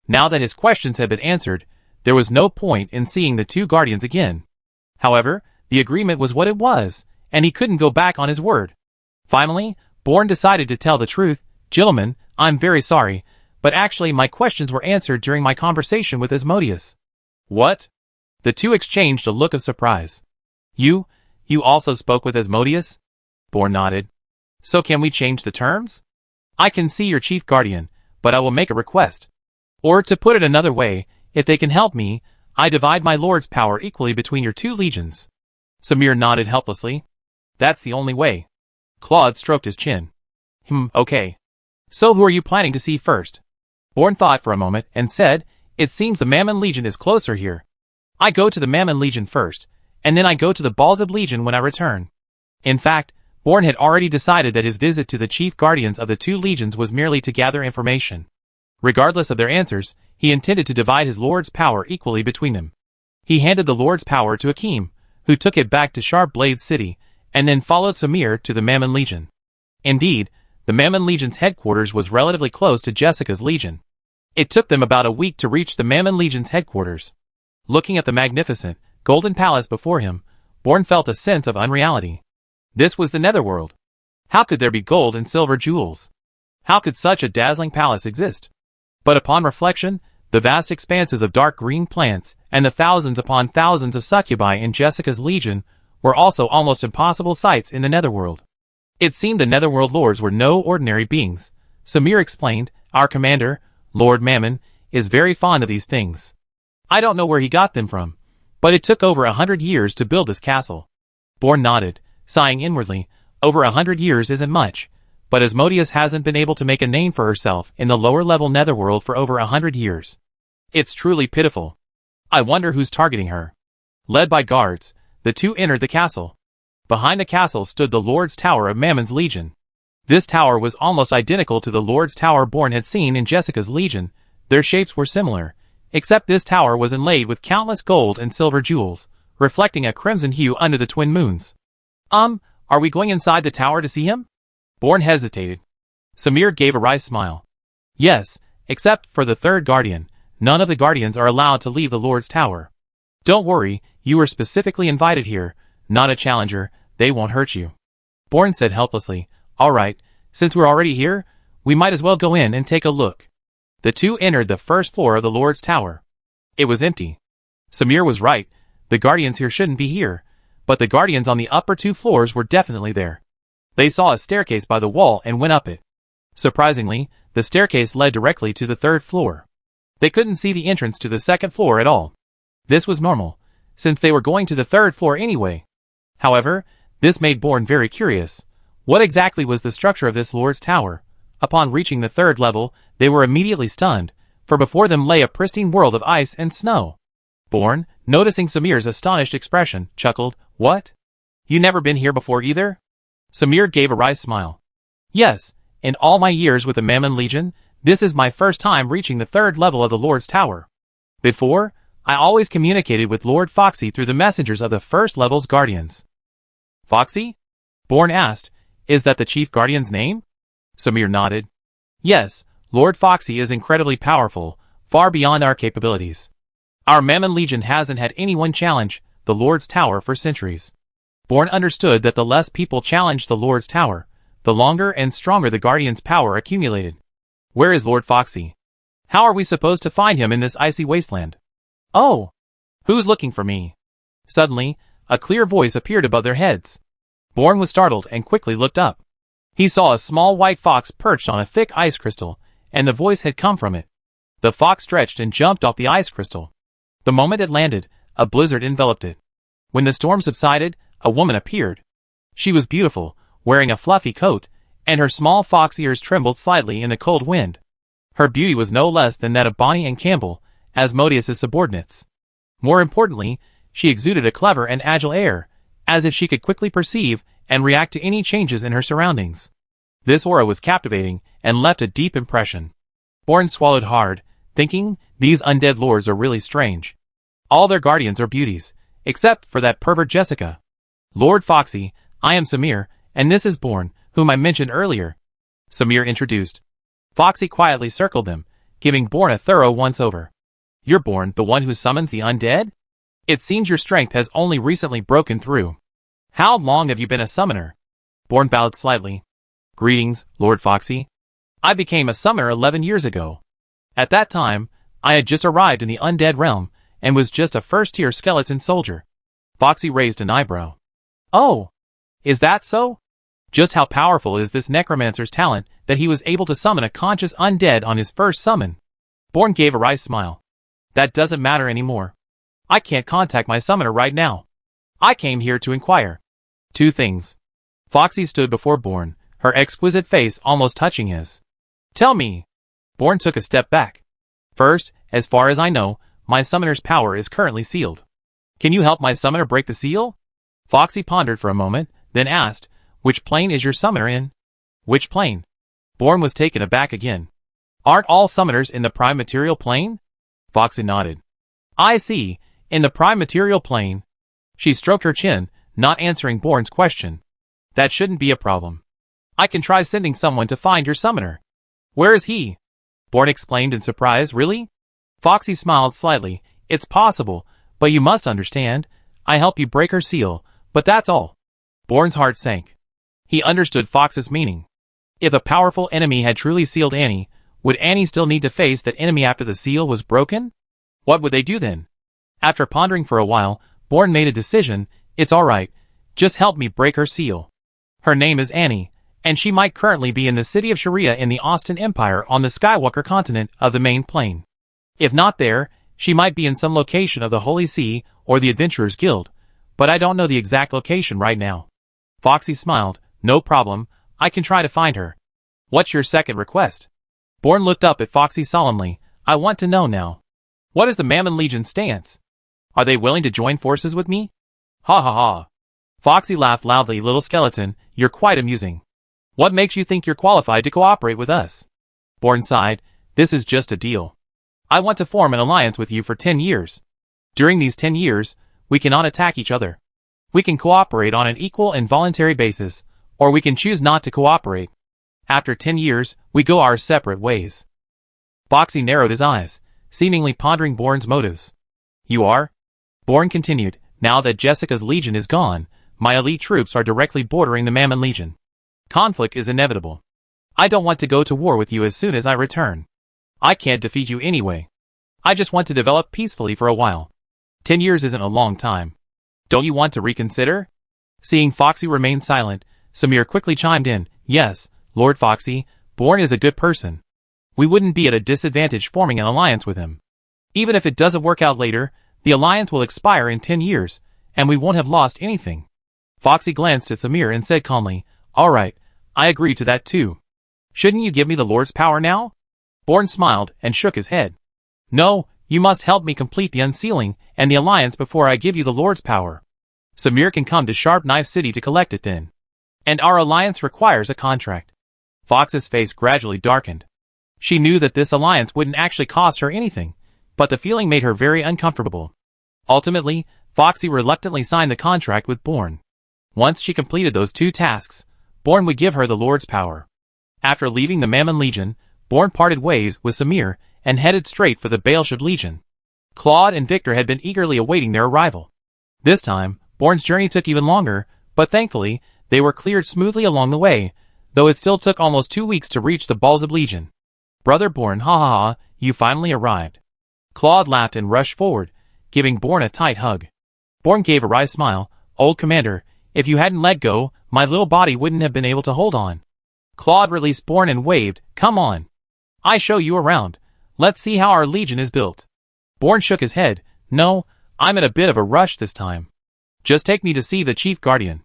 Now that his questions had been answered, there was no point in seeing the 2 guardians again. However, the agreement was what it was, and he couldn't go back on his word. Finally, Born decided to tell the truth. Gentlemen, I'm very sorry, but actually my questions were answered during my conversation with Asmodeus. What? The 2 exchanged a look of surprise. You also spoke with Asmodeus? Born nodded. So can we change the terms? I can see your chief guardian, but I will make a request. Or to put it another way, if they can help me, I divide my lord's power equally between your 2 legions. Samir nodded helplessly. That's the only way. Claude stroked his chin. Okay. So who are you planning to see first? Born thought for a moment and said, It seems the Mammon Legion is closer here. I go to the Mammon Legion first, and then I go to the Balzib Legion when I return. In fact, Born had already decided that his visit to the chief guardians of the 2 legions was merely to gather information. Regardless of their answers, he intended to divide his lord's power equally between them. He handed the lord's power to Akeem, who took it back to Sharp Blade City, and then followed Samir to the Mammon Legion. Indeed, the Mammon Legion's headquarters was relatively close to Jessica's Legion. It took them about a week to reach the Mammon Legion's headquarters. Looking at the magnificent, golden palace before him, Born felt a sense of unreality. This was the Netherworld. How could there be gold and silver jewels? How could such a dazzling palace exist? But upon reflection, the vast expanses of dark green plants and the thousands upon thousands of succubi in Jessica's Legion were also almost impossible sights in the Netherworld. It seemed the Netherworld lords were no ordinary beings. Samir explained, Our commander, Lord Mammon is very fond of these things. I don't know where he got them from, but it took over 100 years to build this castle. Born nodded, sighing inwardly. Over 100 years isn't much, but Asmodeus hasn't been able to make a name for herself in the lower-level netherworld for over 100 years. It's truly pitiful. I wonder who's targeting her. Led by guards, the two entered the castle. Behind the castle stood the Lord's Tower of Mammon's Legion. This tower was almost identical to the Lord's Tower Born had seen in Jessica's Legion. Their shapes were similar, except this tower was inlaid with countless gold and silver jewels, reflecting a crimson hue under the twin moons. Are we going inside the tower to see him? Born hesitated. Samir gave a wry smile. Yes, except for the third guardian. None of the guardians are allowed to leave the Lord's Tower. Don't worry, you were specifically invited here, not a challenger, they won't hurt you. Born said helplessly, Alright, since we're already here, we might as well go in and take a look. The two entered the first floor of the Lord's Tower. It was empty. Samir was right, the guardians here shouldn't be here, but the guardians on the upper two floors were definitely there. They saw a staircase by the wall and went up it. Surprisingly, the staircase led directly to the third floor. They couldn't see the entrance to the second floor at all. This was normal, since they were going to the third floor anyway. However, this made Born very curious. What exactly was the structure of this Lord's Tower? Upon reaching the third level, they were immediately stunned, for before them lay a pristine world of ice and snow. Born, noticing Samir's astonished expression, chuckled, What? You never been here before either? Samir gave a wry smile. Yes, in all my years with the Mammon Legion, this is my first time reaching the third level of the Lord's Tower. Before, I always communicated with Lord Foxy through the messengers of the first level's guardians. Foxy? Born asked, Is that the chief guardian's name? Samir nodded. Yes, Lord Foxy is incredibly powerful, far beyond our capabilities. Our Mammon Legion hasn't had anyone challenge the Lord's Tower for centuries. Born understood that the less people challenged the Lord's Tower, the longer and stronger the Guardian's power accumulated. Where is Lord Foxy? How are we supposed to find him in this icy wasteland? Oh! Who's looking for me? Suddenly, a clear voice appeared above their heads. Born was startled and quickly looked up. He saw a small white fox perched on a thick ice crystal, and the voice had come from it. The fox stretched and jumped off the ice crystal. The moment it landed, a blizzard enveloped it. When the storm subsided, a woman appeared. She was beautiful, wearing a fluffy coat, and her small fox ears trembled slightly in the cold wind. Her beauty was no less than that of Bonnie and Campbell, Asmodeus' subordinates. More importantly, she exuded a clever and agile air, as if she could quickly perceive and react to any changes in her surroundings. This aura was captivating and left a deep impression. Born swallowed hard, thinking, these undead lords are really strange. All their guardians are beauties, except for that pervert Jessica. Lord Foxy, I am Samir, and this is Born, whom I mentioned earlier. Samir introduced. Foxy quietly circled them, giving Born a thorough once-over. You're Born, the one who summons the undead? It seems your strength has only recently broken through. How long have you been a summoner? Born bowed slightly. Greetings, Lord Foxy. I became a summoner 11 years ago. At that time, I had just arrived in the undead realm, and was just a first-tier skeleton soldier. Foxy raised an eyebrow. Oh, is that so? Just how powerful is this necromancer's talent that he was able to summon a conscious undead on his first summon? Born gave a wry smile. That doesn't matter anymore. I can't contact my summoner right now. I came here to inquire. 2 things. Foxy stood before Born, her exquisite face almost touching his. Tell me. Born took a step back. First, as far as I know, my summoner's power is currently sealed. Can you help my summoner break the seal? Foxy pondered for a moment, then asked, Which plane is your summoner in? Which plane? Born was taken aback again. Aren't all summoners in the prime material plane? Foxy nodded. I see, in the prime material plane. She stroked her chin, not answering Born's question. That shouldn't be a problem. I can try sending someone to find your summoner. Where is he? Born exclaimed in surprise, Really? Foxy smiled slightly. It's possible, but you must understand. I help you break her seal, but that's all. Born's heart sank. He understood Fox's meaning. If a powerful enemy had truly sealed Annie, would Annie still need to face that enemy after the seal was broken? What would they do then? After pondering for a while, Born made a decision. It's alright. Just help me break her seal. Her name is Annie, and she might currently be in the city of Sharia in the Austin Empire on the Skywalker continent of the main plane. If not there, she might be in some location of the Holy See or the Adventurers Guild, but I don't know the exact location right now. Foxy smiled. No problem, I can try to find her. What's your second request? Bourne looked up at Foxy solemnly. I want to know now. What is the Mammon Legion's stance? Are they willing to join forces with me? Ha ha ha. Foxy laughed loudly. Little skeleton, you're quite amusing. What makes you think you're qualified to cooperate with us? Bourne sighed. This is just a deal. I want to form an alliance with you for 10 years. During these 10 years, we cannot attack each other. We can cooperate on an equal and voluntary basis, or we can choose not to cooperate. After 10 years, we go our separate ways. Foxy narrowed his eyes, seemingly pondering Bourne's motives. You are? Bourne continued. Now that Jessica's legion is gone, my elite troops are directly bordering the Mammon Legion. Conflict is inevitable. I don't want to go to war with you as soon as I return. I can't defeat you anyway. I just want to develop peacefully for a while. 10 years isn't a long time. Don't you want to reconsider? Seeing Foxy remain silent, Samir quickly chimed in. Yes, Lord Foxy, Bourne is a good person. We wouldn't be at a disadvantage forming an alliance with him. Even if it doesn't work out later, the alliance will expire in 10 years, and we won't have lost anything. Foxy glanced at Samir and said calmly, All right, I agree to that too. Shouldn't you give me the Lord's power now? Bourne smiled and shook his head. No, you must help me complete the unsealing and the alliance before I give you the Lord's power. Samir can come to Sharp Knife City to collect it then. And our alliance requires a contract. Fox's face gradually darkened. She knew that this alliance wouldn't actually cost her anything, but the feeling made her very uncomfortable. Ultimately, Foxy reluctantly signed the contract with Bourne. Once she completed those 2 tasks, Bourne would give her the Lord's power. After leaving the Mammon Legion, Bourne parted ways with Samir and headed straight for the Baleshib Legion. Claude and Victor had been eagerly awaiting their arrival. This time, Bourne's journey took even longer, but thankfully, they were cleared smoothly along the way, though it still took almost 2 weeks to reach the Baleshib Legion. Brother Bourne, ha ha ha, you finally arrived. Claude laughed and rushed forward, giving Bourne a tight hug. Bourne gave a wry smile. Old Commander, if you hadn't let go, my little body wouldn't have been able to hold on. Claude released Bourne and waved. Come on. I show you around. Let's see how our legion is built. Bourne shook his head. No, I'm in a bit of a rush this time. Just take me to see the Chief Guardian.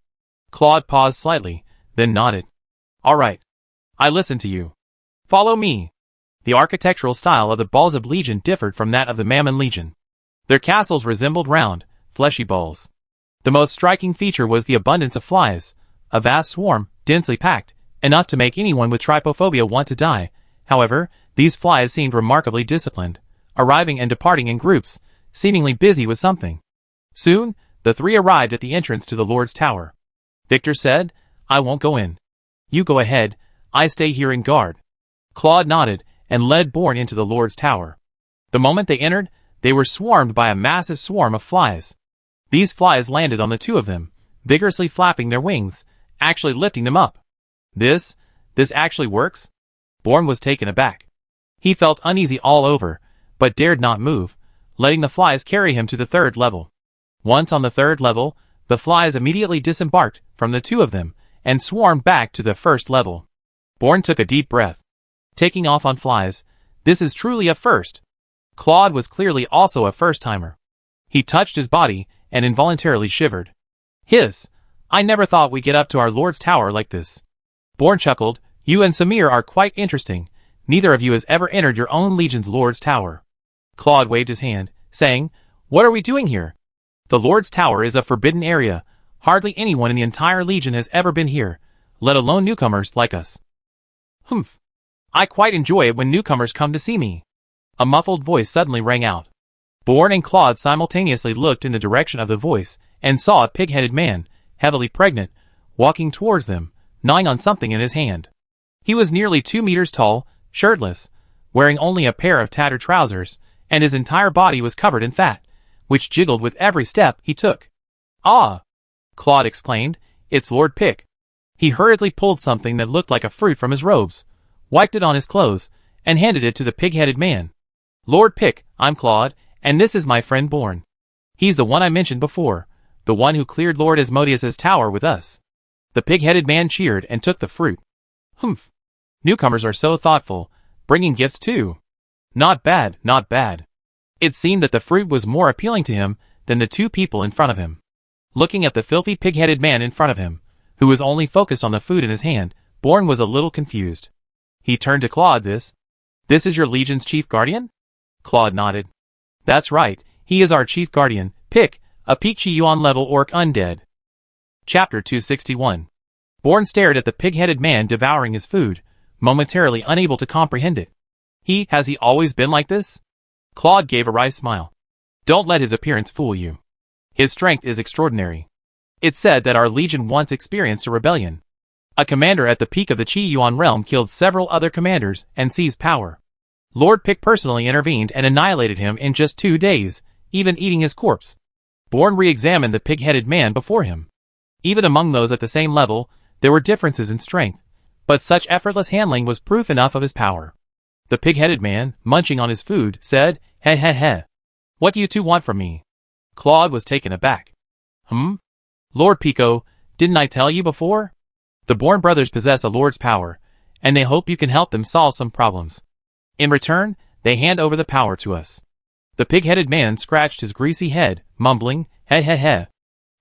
Claude paused slightly, then nodded. All right. I listen to you. Follow me. The architectural style of the Baleshib Legion differed from that of the Mammon Legion. Their castles resembled round, fleshy balls. The most striking feature was the abundance of flies, a vast swarm, densely packed, enough to make anyone with trypophobia want to die. However, these flies seemed remarkably disciplined, arriving and departing in groups, seemingly busy with something. Soon, the 3 arrived at the entrance to the Lord's Tower. Victor said, I won't go in. You go ahead, I stay here and guard. Claude nodded and led Bourne into the Lord's Tower. The moment they entered, they were swarmed by a massive swarm of flies. These flies landed on the 2 of them, vigorously flapping their wings, actually lifting them up. This actually works? Bourne was taken aback. He felt uneasy all over, but dared not move, letting the flies carry him to the 3rd level. Once on the 3rd level, the flies immediately disembarked from the 2 of them and swarmed back to the 1st level. Bourne took a deep breath. Taking off on flies, this is truly a first. Claude was clearly also a first-timer. He touched his body and involuntarily shivered. Hiss, I never thought we'd get up to our Lord's Tower like this. Bourne chuckled. You and Samir are quite interesting. Neither of you has ever entered your own legion's Lord's Tower. Claude waved his hand, saying, What are we doing here? The Lord's Tower is a forbidden area. Hardly anyone in the entire legion has ever been here, let alone newcomers like us. Humph. I quite enjoy it when newcomers come to see me. A muffled voice suddenly rang out. Bourne and Claude simultaneously looked in the direction of the voice and saw a pig-headed man, heavily pregnant, walking towards them, gnawing on something in his hand. He was nearly 2 meters tall, shirtless, wearing only a pair of tattered trousers, and his entire body was covered in fat, which jiggled with every step he took. Ah! Claude exclaimed, It's Lord Pick. He hurriedly pulled something that looked like a fruit from his robes, wiped it on his clothes, and handed it to the pig-headed man. Lord Pick, I'm Claude, and this is my friend Bourne. He's the one I mentioned before, the one who cleared Lord Asmodeus's tower with us. The pig-headed man cheered and took the fruit. Humph. Newcomers are so thoughtful, bringing gifts too. Not bad, not bad. It seemed that the fruit was more appealing to him than the two people in front of him. Looking at the filthy pig-headed man in front of him, who was only focused on the food in his hand, Bourne was a little confused. He turned to Claude. This is your Legion's chief guardian? Claude nodded. That's right, he is our chief guardian, Pick, a EP251 level orc undead. Chapter 261. Bourne stared at the pig-headed man devouring his food, momentarily unable to comprehend it. Has he always been like this? Claude gave a wry smile. Don't let his appearance fool you. His strength is extraordinary. It's said that our Legion once experienced a rebellion. A commander at the peak of the Chi-Yuan realm killed several other commanders and seized power. Lord Pick personally intervened and annihilated him in just 2 days, even eating his corpse. Bourne re-examined the pig-headed man before him. Even among those at the same level, there were differences in strength, but such effortless handling was proof enough of his power. The pig-headed man, munching on his food, said, "Heh heh heh. What do you two want from me?" Claude was taken aback. Lord Pico, didn't I tell you before? The Bourne brothers possess a lord's power, and they hope you can help them solve some problems. In return, they hand over the power to us. The pig-headed man scratched his greasy head, mumbling, "Heh heh heh.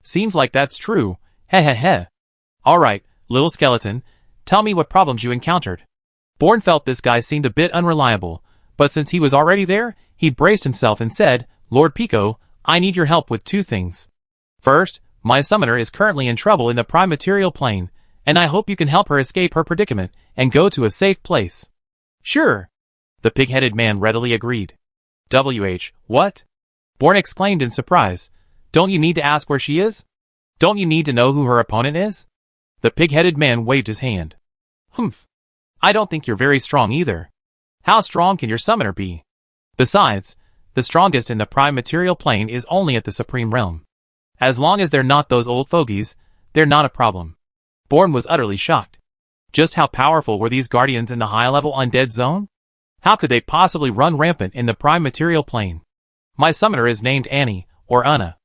Seems like that's true, heh heh heh. Alright, little skeleton, tell me what problems you encountered." Bourne felt this guy seemed a bit unreliable, but since he was already there, he braced himself and said, "Lord Pico, I need your help with 2 things. First, my summoner is currently in trouble in the prime material plane, and I hope you can help her escape her predicament and go to a safe place." "Sure." The pig-headed man readily agreed. What? Bourne exclaimed in surprise. Don't you need to ask where she is? Don't you need to know who her opponent is? The pig-headed man waved his hand. I don't think you're very strong either. How strong can your summoner be? Besides, the strongest in the prime material plane is only at the supreme realm. As long as they're not those old fogies, they're not a problem. Bourne was utterly shocked. Just how powerful were these guardians in the high-level undead zone? How could they possibly run rampant in the prime material plane? My summoner is named Annie, or Anna.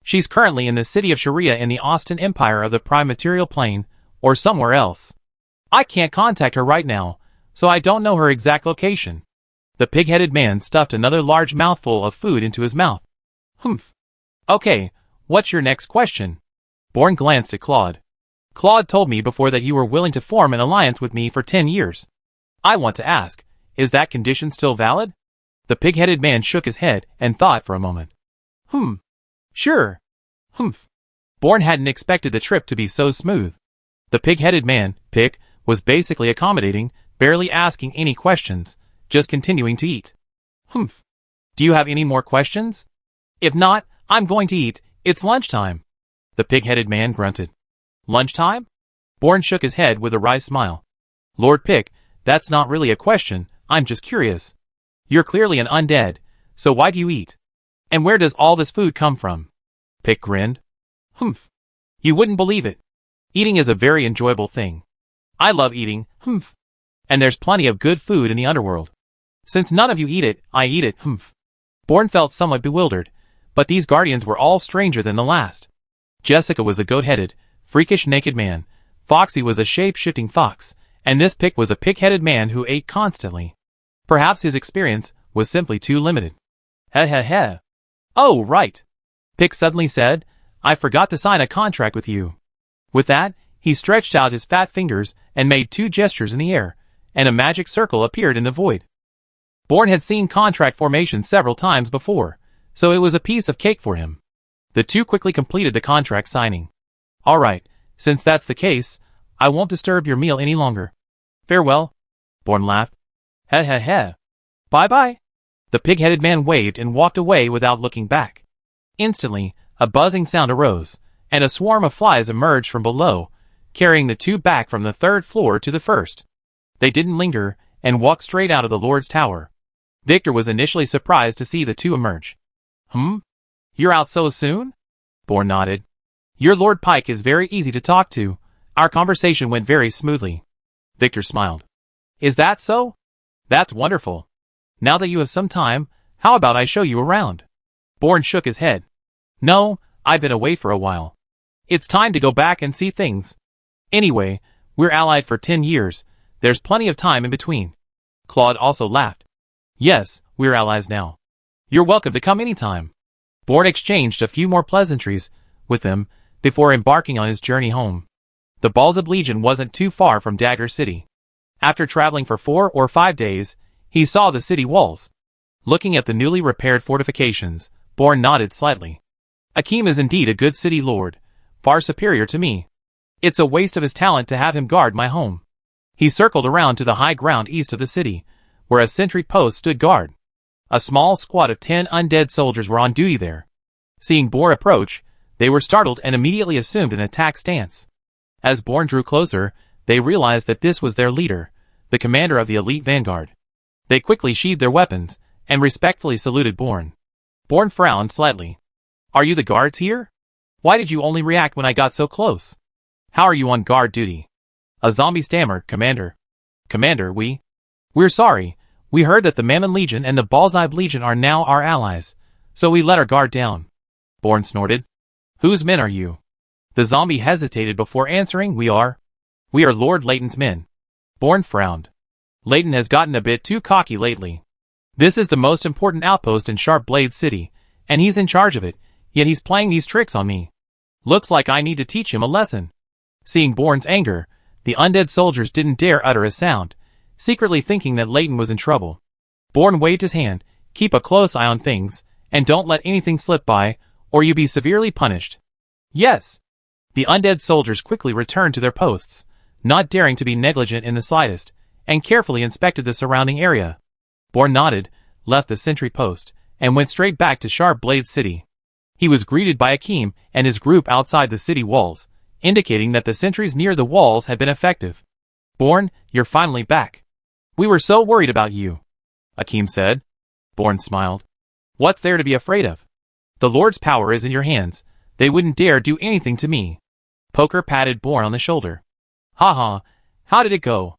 She's currently in the city of Sharia in the Austin Empire of the prime material plane, or somewhere else. I can't contact her right now, so I don't know her exact location. The pig-headed man stuffed another large mouthful of food into his mouth. Okay, what's your next question? Bourne glanced at Claude. Claude told me before that you were willing to form an alliance with me for 10 years. I want to ask, is that condition still valid? The pig-headed man shook his head and thought for a moment. Sure. Bourne hadn't expected the trip to be so smooth. The pig-headed man, Pick, was basically accommodating, barely asking any questions, just continuing to eat. Do you have any more questions? If not, I'm going to eat. It's lunchtime. The pig-headed man grunted. Lunchtime? Bourne shook his head with a wry smile. Lord Pick, that's not really a question, I'm just curious. You're clearly an undead, so why do you eat? And where does all this food come from? Pick grinned. You wouldn't believe it. Eating is a very enjoyable thing. I love eating, and there's plenty of good food in the underworld. Since none of you eat it, I eat it, Bourne felt somewhat bewildered, but these guardians were all stranger than the last. Jessica was a goat-headed, freakish naked man, Foxy was a shape-shifting fox, and this Pick was a pig-headed man who ate constantly. Perhaps his experience was simply too limited. Heh. Oh, right. Pick suddenly said, I forgot to sign a contract with you. With that, he stretched out his fat fingers and made 2 gestures in the air, and a magic circle appeared in the void. Bourne had seen contract formation several times before, so it was a piece of cake for him. The 2 quickly completed the contract signing. All right, since that's the case, I won't disturb your meal any longer. Farewell. Bourne laughed. Heh. Bye-bye. The pig-headed man waved and walked away without looking back. Instantly, a buzzing sound arose, and a swarm of flies emerged from below, carrying the 2 back from the 3rd floor to the 1st. They didn't linger, and walked straight out of the Lord's tower. Victor was initially surprised to see the 2 emerge. You're out so soon? Bourne nodded. Your Lord Pike is very easy to talk to. Our conversation went very smoothly. Victor smiled. Is that so? That's wonderful. Now that you have some time, how about I show you around? Bourne shook his head. No, I've been away for a while. It's time to go back and see things. Anyway, we're allied for 10 years, There's plenty of time in between. Claude also laughed. Yes, we're allies now. You're welcome to come anytime. Bourne exchanged a few more pleasantries with him before embarking on his journey home. The Balzab Legion wasn't too far from Dagger City. After traveling for 4 or 5 days, he saw the city walls. Looking at the newly repaired fortifications, Bourne nodded slightly. Akeem is indeed a good city lord, far superior to me. It's a waste of his talent to have him guard my home. He circled around to the high ground east of the city, where a sentry post stood guard. A small squad of 10 undead soldiers were on duty there. Seeing Bourne approach, they were startled and immediately assumed an attack stance. As Bourne drew closer, they realized that this was their leader, the commander of the elite vanguard. They quickly sheathed their weapons and respectfully saluted Bourne. Bourne frowned slightly. Are you the guards here? Why did you only react when I got so close? How are you on guard duty? A zombie stammered, Commander. Commander, we're sorry. We heard that the Mammon Legion and the Balzab Legion are now our allies, so we let our guard down. Bourne snorted. Whose men are you? The zombie hesitated before answering. We are Lord Layton's men. Bourne frowned. Layton has gotten a bit too cocky lately. This is the most important outpost in Sharp Blade City, and he's in charge of it, yet he's playing these tricks on me. Looks like I need to teach him a lesson. Seeing Bourne's anger, the undead soldiers didn't dare utter a sound, secretly thinking that Layton was in trouble. Bourne waved his hand. Keep a close eye on things, and don't let anything slip by, or you'll be severely punished. Yes. The undead soldiers quickly returned to their posts, not daring to be negligent in the slightest, and carefully inspected the surrounding area. Bourne nodded, left the sentry post, and went straight back to Sharp Blade City. He was greeted by Akeem and his group outside the city walls, indicating that the sentries near the walls had been effective. Bourne, you're finally back. We were so worried about you, Akeem said. Bourne smiled. What's there to be afraid of? The Lord's power is in your hands. They wouldn't dare do anything to me. Poker patted Bourne on the shoulder. Ha, how did it go?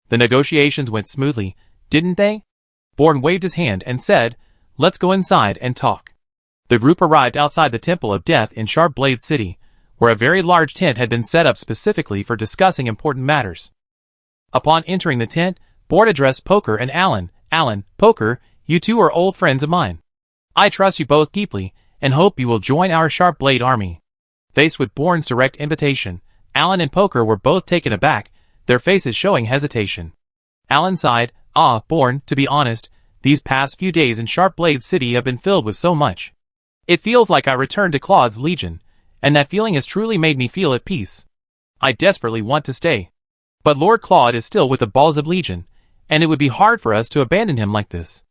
The negotiations went smoothly, didn't they? Bourne waved his hand and said, let's go inside and talk. The group arrived outside the Temple of Death in Sharp Blade City, where a very large tent had been set up specifically for discussing important matters. Upon entering the tent, Bourne addressed Poker and Alan. Alan, Poker, you two are old friends of mine. I trust you both deeply, and hope you will join our Sharp Blade army. Faced with Bourne's direct invitation, Alan and Poker were both taken aback, their faces showing hesitation. Alan sighed. Bourne, to be honest, these past few days in Sharp Blade City have been filled with so much. It feels like I returned to Claude's Legion, and that feeling has truly made me feel at peace. I desperately want to stay. But Lord Claude is still with the Balzab Legion, and it would be hard for us to abandon him like this.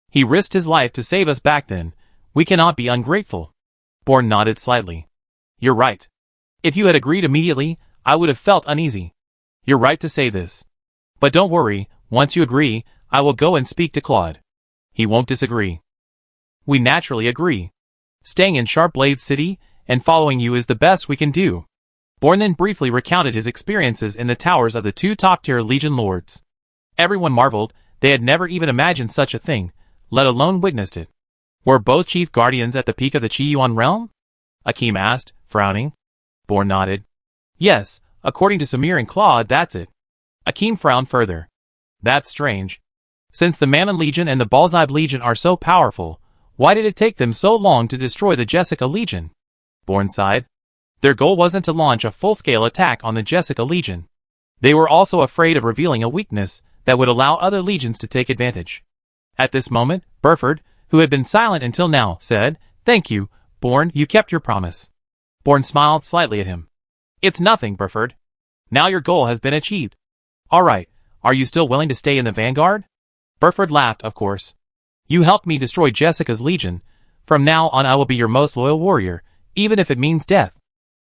He risked his life to save us back then. We cannot be ungrateful. Bourne nodded slightly. You're right. If you had agreed immediately, I would have felt uneasy. You're right to say this. But don't worry, once you agree, I will go and speak to Claude. He won't disagree. We naturally agree. Staying in Sharp Blade City and following you is the best we can do. Bourne then briefly recounted his experiences in the towers of the 2 top-tier Legion lords. Everyone marveled. They had never even imagined such a thing, let alone witnessed it. Were both chief guardians at the peak of the Qiyuan realm? Akeem asked, frowning. Bourne nodded. Yes, according to Samir and Claude, that's it. Akeem frowned further. That's strange. Since the Mammon Legion and the Balzab Legion are so powerful, why did it take them so long to destroy the Jessica Legion? Bourne sighed. Their goal wasn't to launch a full-scale attack on the Jessica Legion. They were also afraid of revealing a weakness that would allow other legions to take advantage. At this moment, Burford, who had been silent until now, said, Thank you, Bourne, you kept your promise. Bourne smiled slightly at him. It's nothing, Burford. Now your goal has been achieved. All right, are you still willing to stay in the vanguard? Burford laughed, of course. You helped me destroy Jessica's Legion. From now on I will be your most loyal warrior, even if it means death.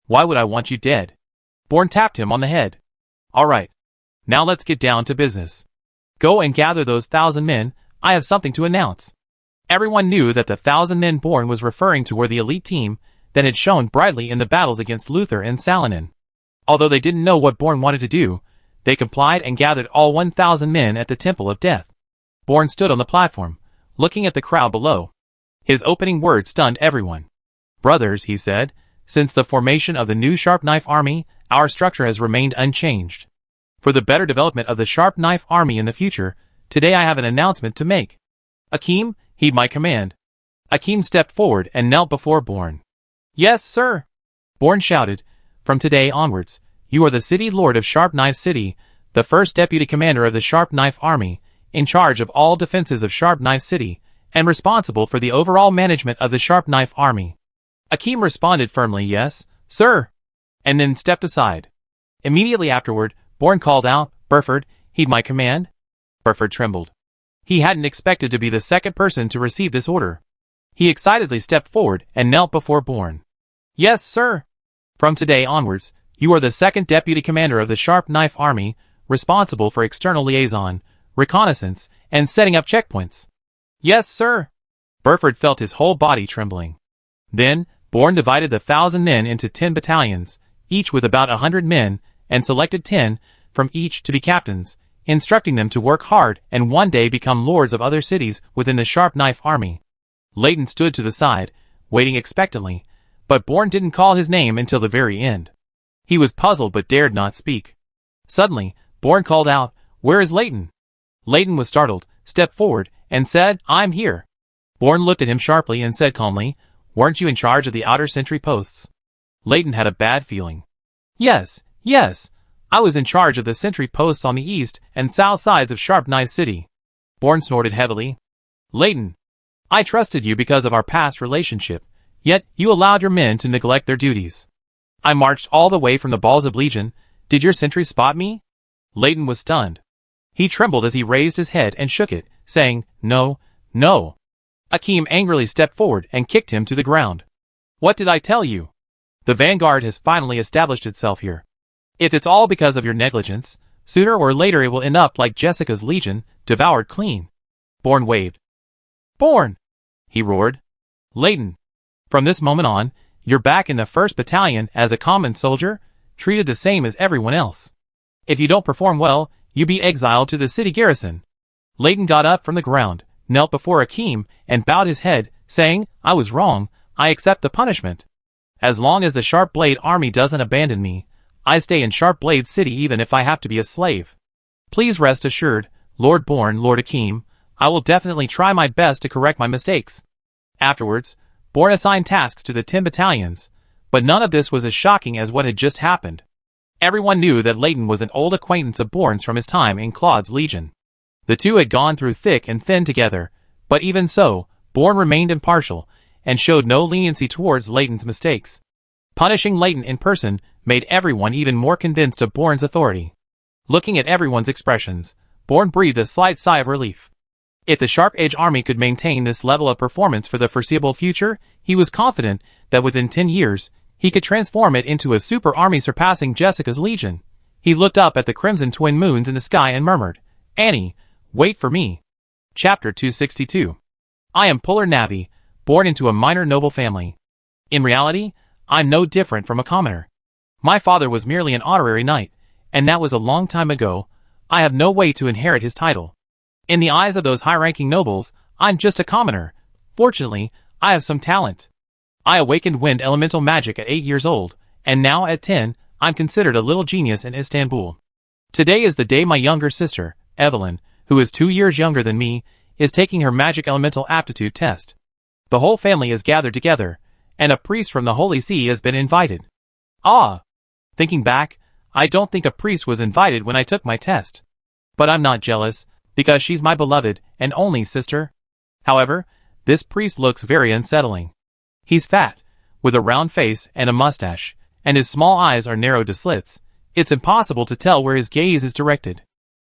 Why would I want you dead? Bourne tapped him on the head. All right. Now let's get down to business. Go and gather those 1,000 men. I have something to announce. Everyone knew that the 1,000 men Bourne was referring to were the elite team that had shone brightly in the battles against Luther and Salonen. Although they didn't know what Bourne wanted to do, they complied and gathered all 1,000 men at the Temple of Death. Bourne stood on the platform, looking at the crowd below. His opening words stunned everyone. Brothers, he said, since the formation of the new Sharp Knife Army, our structure has remained unchanged. For the better development of the Sharp Knife Army in the future, today I have an announcement to make. Akeem, heed my command. Akeem stepped forward and knelt before Born. Yes, sir. Born shouted, from today onwards, you are the City Lord of Sharp Knife City, the first Deputy Commander of the Sharp Knife Army, in charge of all defenses of Sharp Knife City, and responsible for the overall management of the Sharp Knife Army. Akeem responded firmly, yes, sir, and then stepped aside. Immediately afterward, Born called out, Burford, heed my command? Burford trembled. He hadn't expected to be the second person to receive this order. He excitedly stepped forward and knelt before Born. Yes, sir. From today onwards, you are the second Deputy Commander of the Sharp Knife Army, responsible for external liaison, reconnaissance, and setting up checkpoints. Yes, sir. Burford felt his whole body trembling. Then, Born divided the 1,000 men into 10 battalions, each with about 100 men, and selected 10 from each to be captains, instructing them to work hard and one day become lords of other cities within the Sharp Knife Army. Leighton stood to the side, waiting expectantly, but Born didn't call his name until the very end. He was puzzled but dared not speak. Suddenly, Born called out, Where is Leighton? Leighton was startled, stepped forward, and said, I'm here. Born looked at him sharply and said calmly, Weren't you in charge of the outer sentry posts? Leighton had a bad feeling. Yes, I was in charge of the sentry posts on the east and south sides of Sharp Knife City. Born snorted heavily. Leighton, I trusted you because of our past relationship, yet you allowed your men to neglect their duties. I marched all the way from the Balls of Legion. Did your sentries spot me? Leighton was stunned. He trembled as he raised his head and shook it, saying, No. Akeem angrily stepped forward and kicked him to the ground. What did I tell you? The vanguard has finally established itself here. If it's all because of your negligence, sooner or later it will end up like Jessica's Legion, devoured clean. Born waved. Born! He roared. Leighton, from this moment on, you're back in the 1st Battalion as a common soldier, treated the same as everyone else. If you don't perform well, you be exiled to the city garrison. Leighton got up from the ground, knelt before Akeem, and bowed his head, saying, I was wrong, I accept the punishment. As long as the Sharp Blade Army doesn't abandon me, I stay in Sharp Blade City even if I have to be a slave. Please rest assured, Lord Born, Lord Akeem, I will definitely try my best to correct my mistakes. Afterwards, Born assigned tasks to the 10 battalions, but none of this was as shocking as what had just happened. Everyone knew that Leighton was an old acquaintance of Born's from his time in Claude's Legion. The two had gone through thick and thin together, but even so, Born remained impartial, and showed no leniency towards Leighton's mistakes. Punishing Leighton in person made everyone even more convinced of Born's authority. Looking at everyone's expressions, Born breathed a slight sigh of relief. If the Sharp Edge Army could maintain this level of performance for the foreseeable future, he was confident that within 10 years, he could transform it into a super army surpassing Jessica's Legion. He looked up at the crimson twin moons in the sky and murmured, Annie, wait for me. Chapter 262. I am Puller Navi, born into a minor noble family. In reality, I'm no different from a commoner. My father was merely an honorary knight, and that was a long time ago. I have no way to inherit his title. In the eyes of those high-ranking nobles, I'm just a commoner. Fortunately, I have some talent. I awakened wind elemental magic at 8 years old, and now at 10, I'm considered a little genius in Istanbul. Today is the day my younger sister, Evelyn, who is 2 years younger than me, is taking her magic elemental aptitude test. The whole family is gathered together, and a priest from the Holy See has been invited. Ah! Thinking back, I don't think a priest was invited when I took my test. But I'm not jealous, because she's my beloved and only sister. However, this priest looks very unsettling. He's fat, with a round face and a mustache, and his small eyes are narrowed to slits. It's impossible to tell where his gaze is directed.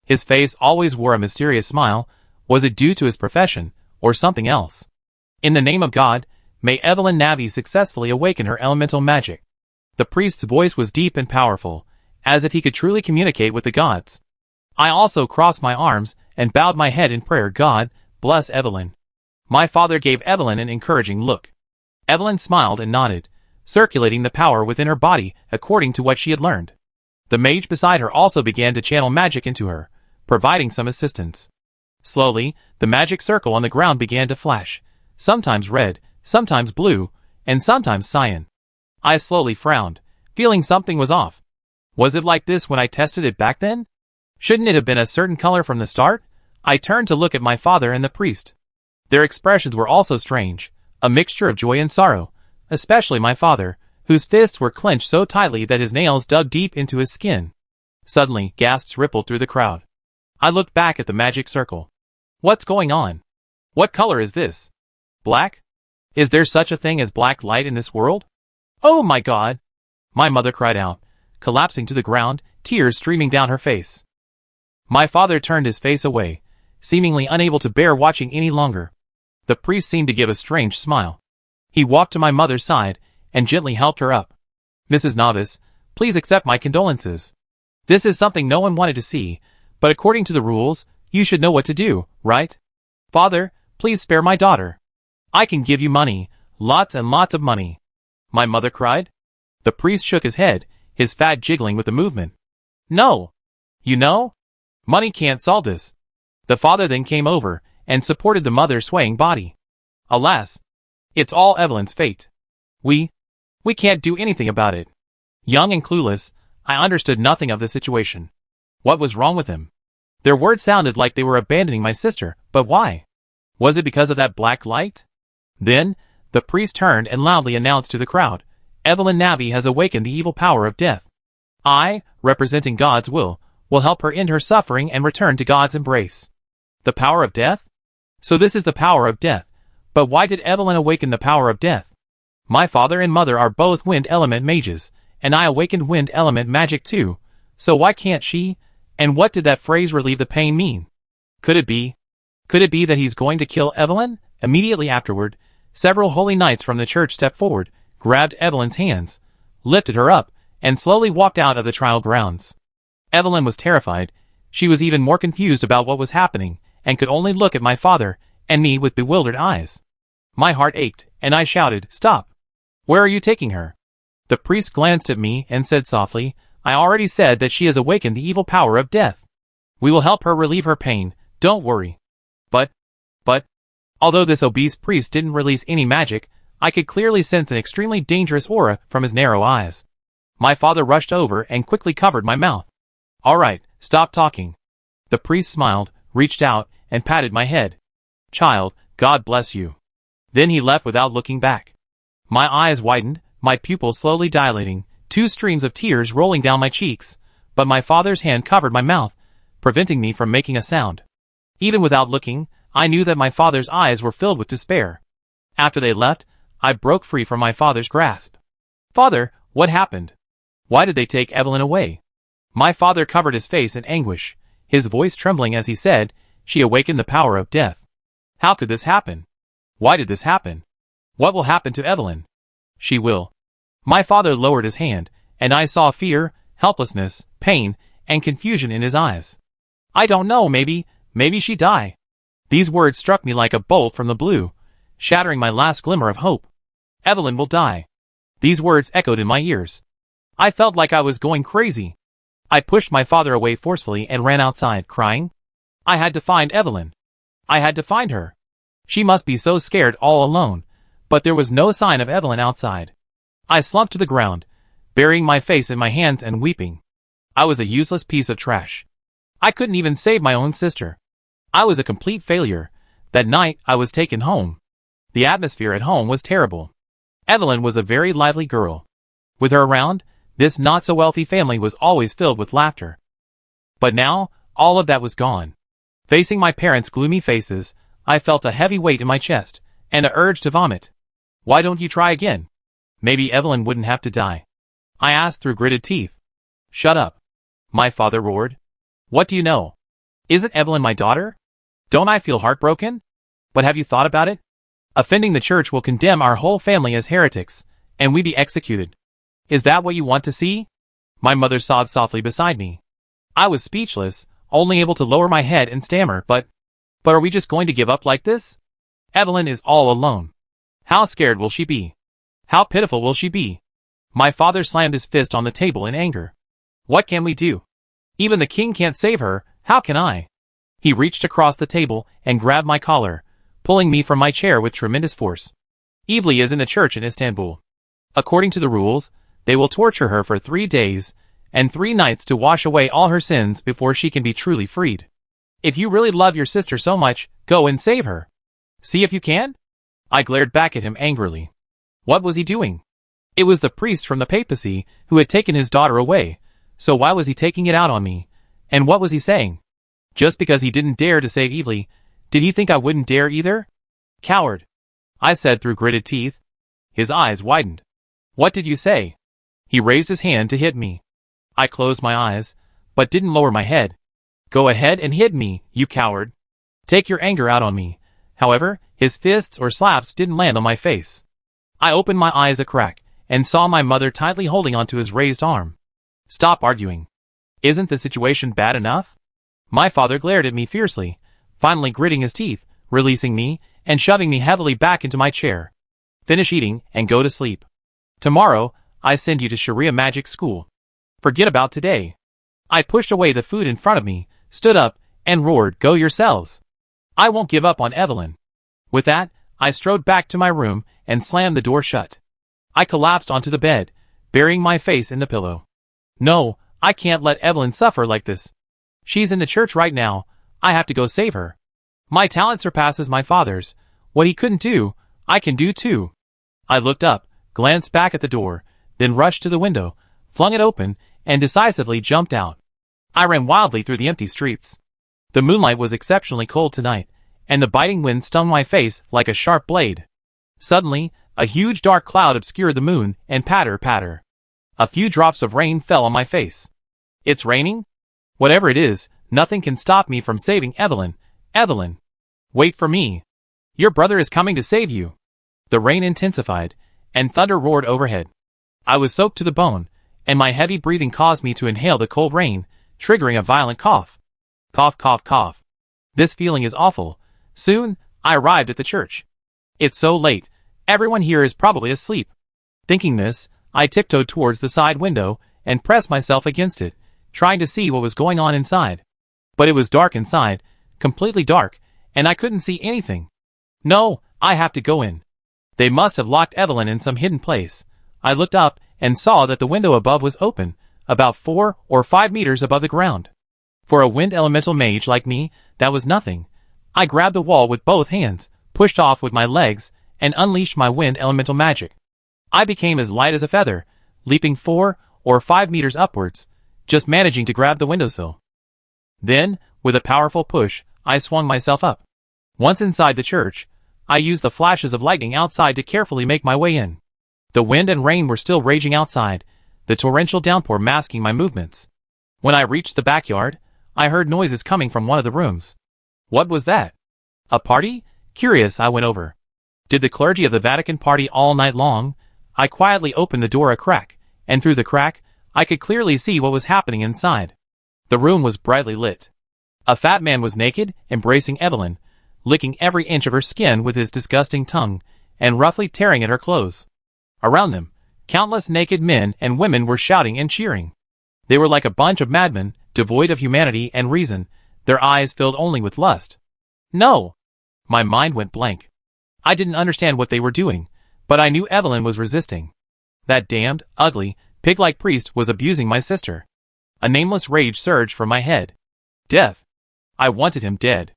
His face always wore a mysterious smile. Was it due to his profession, or something else? In the name of God, may Evelyn Navi successfully awaken her elemental magic. The priest's voice was deep and powerful, as if he could truly communicate with the gods. I also crossed my arms and bowed my head in prayer. God, bless Evelyn. My father gave Evelyn an encouraging look. Evelyn smiled and nodded, circulating the power within her body according to what she had learned. The mage beside her also began to channel magic into her, providing some assistance. Slowly, the magic circle on the ground began to flash, sometimes red, sometimes blue, and sometimes cyan. I slowly frowned, feeling something was off. Was it like this when I tested it back then? Shouldn't it have been a certain color from the start? I turned to look at my father and the priest. Their expressions were also strange, a mixture of joy and sorrow, especially my father, whose fists were clenched so tightly that his nails dug deep into his skin. Suddenly, gasps rippled through the crowd. I looked back at the magic circle. What's going on? What color is this? Black? Is there such a thing as black light in this world? Oh my God! My mother cried out, collapsing to the ground, tears streaming down her face. My father turned his face away, seemingly unable to bear watching any longer. The priest seemed to give a strange smile. He walked to my mother's side and gently helped her up. Mrs. Novice, please accept my condolences. This is something no one wanted to see, but according to the rules, you should know what to do, right? Father, please spare my daughter. I can give you money, lots and lots of money. My mother cried. The priest shook his head, his fat jiggling with the movement. No. You know? Money can't solve this. The father then came over and supported the mother's swaying body. Alas, it's all Evelyn's fate. We can't do anything about it. Young and clueless, I understood nothing of the situation. What was wrong with him? Their words sounded like they were abandoning my sister, but why? Was it because of that black light? Then, the priest turned and loudly announced to the crowd, Evelyn Navi has awakened the evil power of death. I, representing God's will help her end her suffering and return to God's embrace. The power of death? So this is the power of death. But why did Evelyn awaken the power of death? My father and mother are both wind element mages, and I awakened wind element magic too, so why can't she? And what did that phrase relieve the pain mean? Could it be that he's going to kill Evelyn? Immediately afterward, several holy knights from the church stepped forward, grabbed Evelyn's hands, lifted her up, and slowly walked out of the trial grounds. Evelyn was terrified. She was even more confused about what was happening, and could only look at my father and me with bewildered eyes. My heart ached, and I shouted, Stop! Where are you taking her? The priest glanced at me and said softly, I already said that she has awakened the evil power of death. We will help her relieve her pain, don't worry. But, although this obese priest didn't release any magic, I could clearly sense an extremely dangerous aura from his narrow eyes. My father rushed over and quickly covered my mouth. All right, stop talking. The priest smiled, reached out, and patted my head. Child, God bless you. Then he left without looking back. My eyes widened, my pupils slowly dilating, 2 streams of tears rolling down my cheeks, but my father's hand covered my mouth, preventing me from making a sound. Even without looking, I knew that my father's eyes were filled with despair. After they left, I broke free from my father's grasp. Father, what happened? Why did they take Evelyn away? My father covered his face in anguish, his voice trembling as he said, She awakened the power of death. How could this happen? Why did this happen? What will happen to Evelyn? She will. My father lowered his hand, and I saw fear, helplessness, pain, and confusion in his eyes. I don't know, maybe she die. These words struck me like a bolt from the blue, shattering my last glimmer of hope. Evelyn will die. These words echoed in my ears. I felt like I was going crazy. I pushed my father away forcefully and ran outside, crying. I had to find Evelyn. I had to find her. She must be so scared all alone, but there was no sign of Evelyn outside. I slumped to the ground, burying my face in my hands and weeping. I was a useless piece of trash. I couldn't even save my own sister. I was a complete failure. That night, I was taken home. The atmosphere at home was terrible. Evelyn was a very lively girl. With her around, this not-so-wealthy family was always filled with laughter. But now, all of that was gone. Facing my parents' gloomy faces, I felt a heavy weight in my chest, and an urge to vomit. Why don't you try again? Maybe Evelyn wouldn't have to die. I asked through gritted teeth. Shut up. My father roared. What do you know? Isn't Evelyn my daughter? Don't I feel heartbroken? But have you thought about it? Offending the church will condemn our whole family as heretics, and we be executed. Is that what you want to see? My mother sobbed softly beside me. I was speechless, only able to lower my head and stammer, but are we just going to give up like this? Evelyn is all alone. How scared will she be? How pitiful will she be? My father slammed his fist on the table in anger. What can we do? Even the king can't save her, how can I? He reached across the table and grabbed my collar, pulling me from my chair with tremendous force. Evely is in the church in Istanbul. According to the rules, they will torture her for 3 days, and 3 nights to wash away all her sins before she can be truly freed. If you really love your sister so much, go and save her. See if you can? I glared back at him angrily. What was he doing? It was the priest from the papacy who had taken his daughter away, so why was he taking it out on me? And what was he saying? Just because he didn't dare to save Evely, did he think I wouldn't dare either? Coward, I said through gritted teeth. His eyes widened. What did you say? He raised his hand to hit me. I closed my eyes, but didn't lower my head. Go ahead and hit me, you coward. Take your anger out on me. However, his fists or slaps didn't land on my face. I opened my eyes a crack, and saw my mother tightly holding onto his raised arm. Stop arguing. Isn't the situation bad enough? My father glared at me fiercely, finally gritting his teeth, releasing me, and shoving me heavily back into my chair. Finish eating, and go to sleep. Tomorrow, I send you to Sharia magic school. Forget about today. I pushed away the food in front of me, stood up, and roared, go yourselves. I won't give up on Evelyn. With that, I strode back to my room, and slammed the door shut. I collapsed onto the bed, burying my face in the pillow. No, I can't let Evelyn suffer like this. She's in the church right now. I have to go save her. My talent surpasses my father's. What he couldn't do, I can do too. I looked up, glanced back at the door, then rushed to the window, flung it open, and decisively jumped out. I ran wildly through the empty streets. The moonlight was exceptionally cold tonight, and the biting wind stung my face like a sharp blade. Suddenly, a huge dark cloud obscured the moon, and patter, patter. A few drops of rain fell on my face. It's raining? Whatever it is, nothing can stop me from saving Evelyn. Evelyn! Wait for me. Your brother is coming to save you. The rain intensified, and thunder roared overhead. I was soaked to the bone, and my heavy breathing caused me to inhale the cold rain, triggering a violent cough. Cough, cough, cough. This feeling is awful. Soon, I arrived at the church. It's so late, everyone here is probably asleep. Thinking this, I tiptoed towards the side window, and pressed myself against it, trying to see what was going on inside. But it was dark inside, completely dark, and I couldn't see anything. No, I have to go in. They must have locked Evelyn in some hidden place. I looked up, and saw that the window above was open, about 4 or 5 meters above the ground. For a wind elemental mage like me, that was nothing. I grabbed the wall with both hands, pushed off with my legs, and unleashed my wind elemental magic. I became as light as a feather, leaping 4 or 5 meters upwards, just managing to grab the windowsill. Then, with a powerful push, I swung myself up. Once inside the church, I used the flashes of lightning outside to carefully make my way in. The wind and rain were still raging outside, the torrential downpour masking my movements. When I reached the backyard, I heard noises coming from one of the rooms. What was that? A party? Curious, I went over. Did the clergy of the Vatican party all night long? I quietly opened the door a crack, and through the crack, I could clearly see what was happening inside. The room was brightly lit. A fat man was naked, embracing Evelyn, licking every inch of her skin with his disgusting tongue, and roughly tearing at her clothes. Around them, countless naked men and women were shouting and cheering. They were like a bunch of madmen, devoid of humanity and reason, their eyes filled only with lust. No! My mind went blank. I didn't understand what they were doing, but I knew Evelyn was resisting. That damned, ugly, pig-like priest was abusing my sister. A nameless rage surged from my head. Death. I wanted him dead.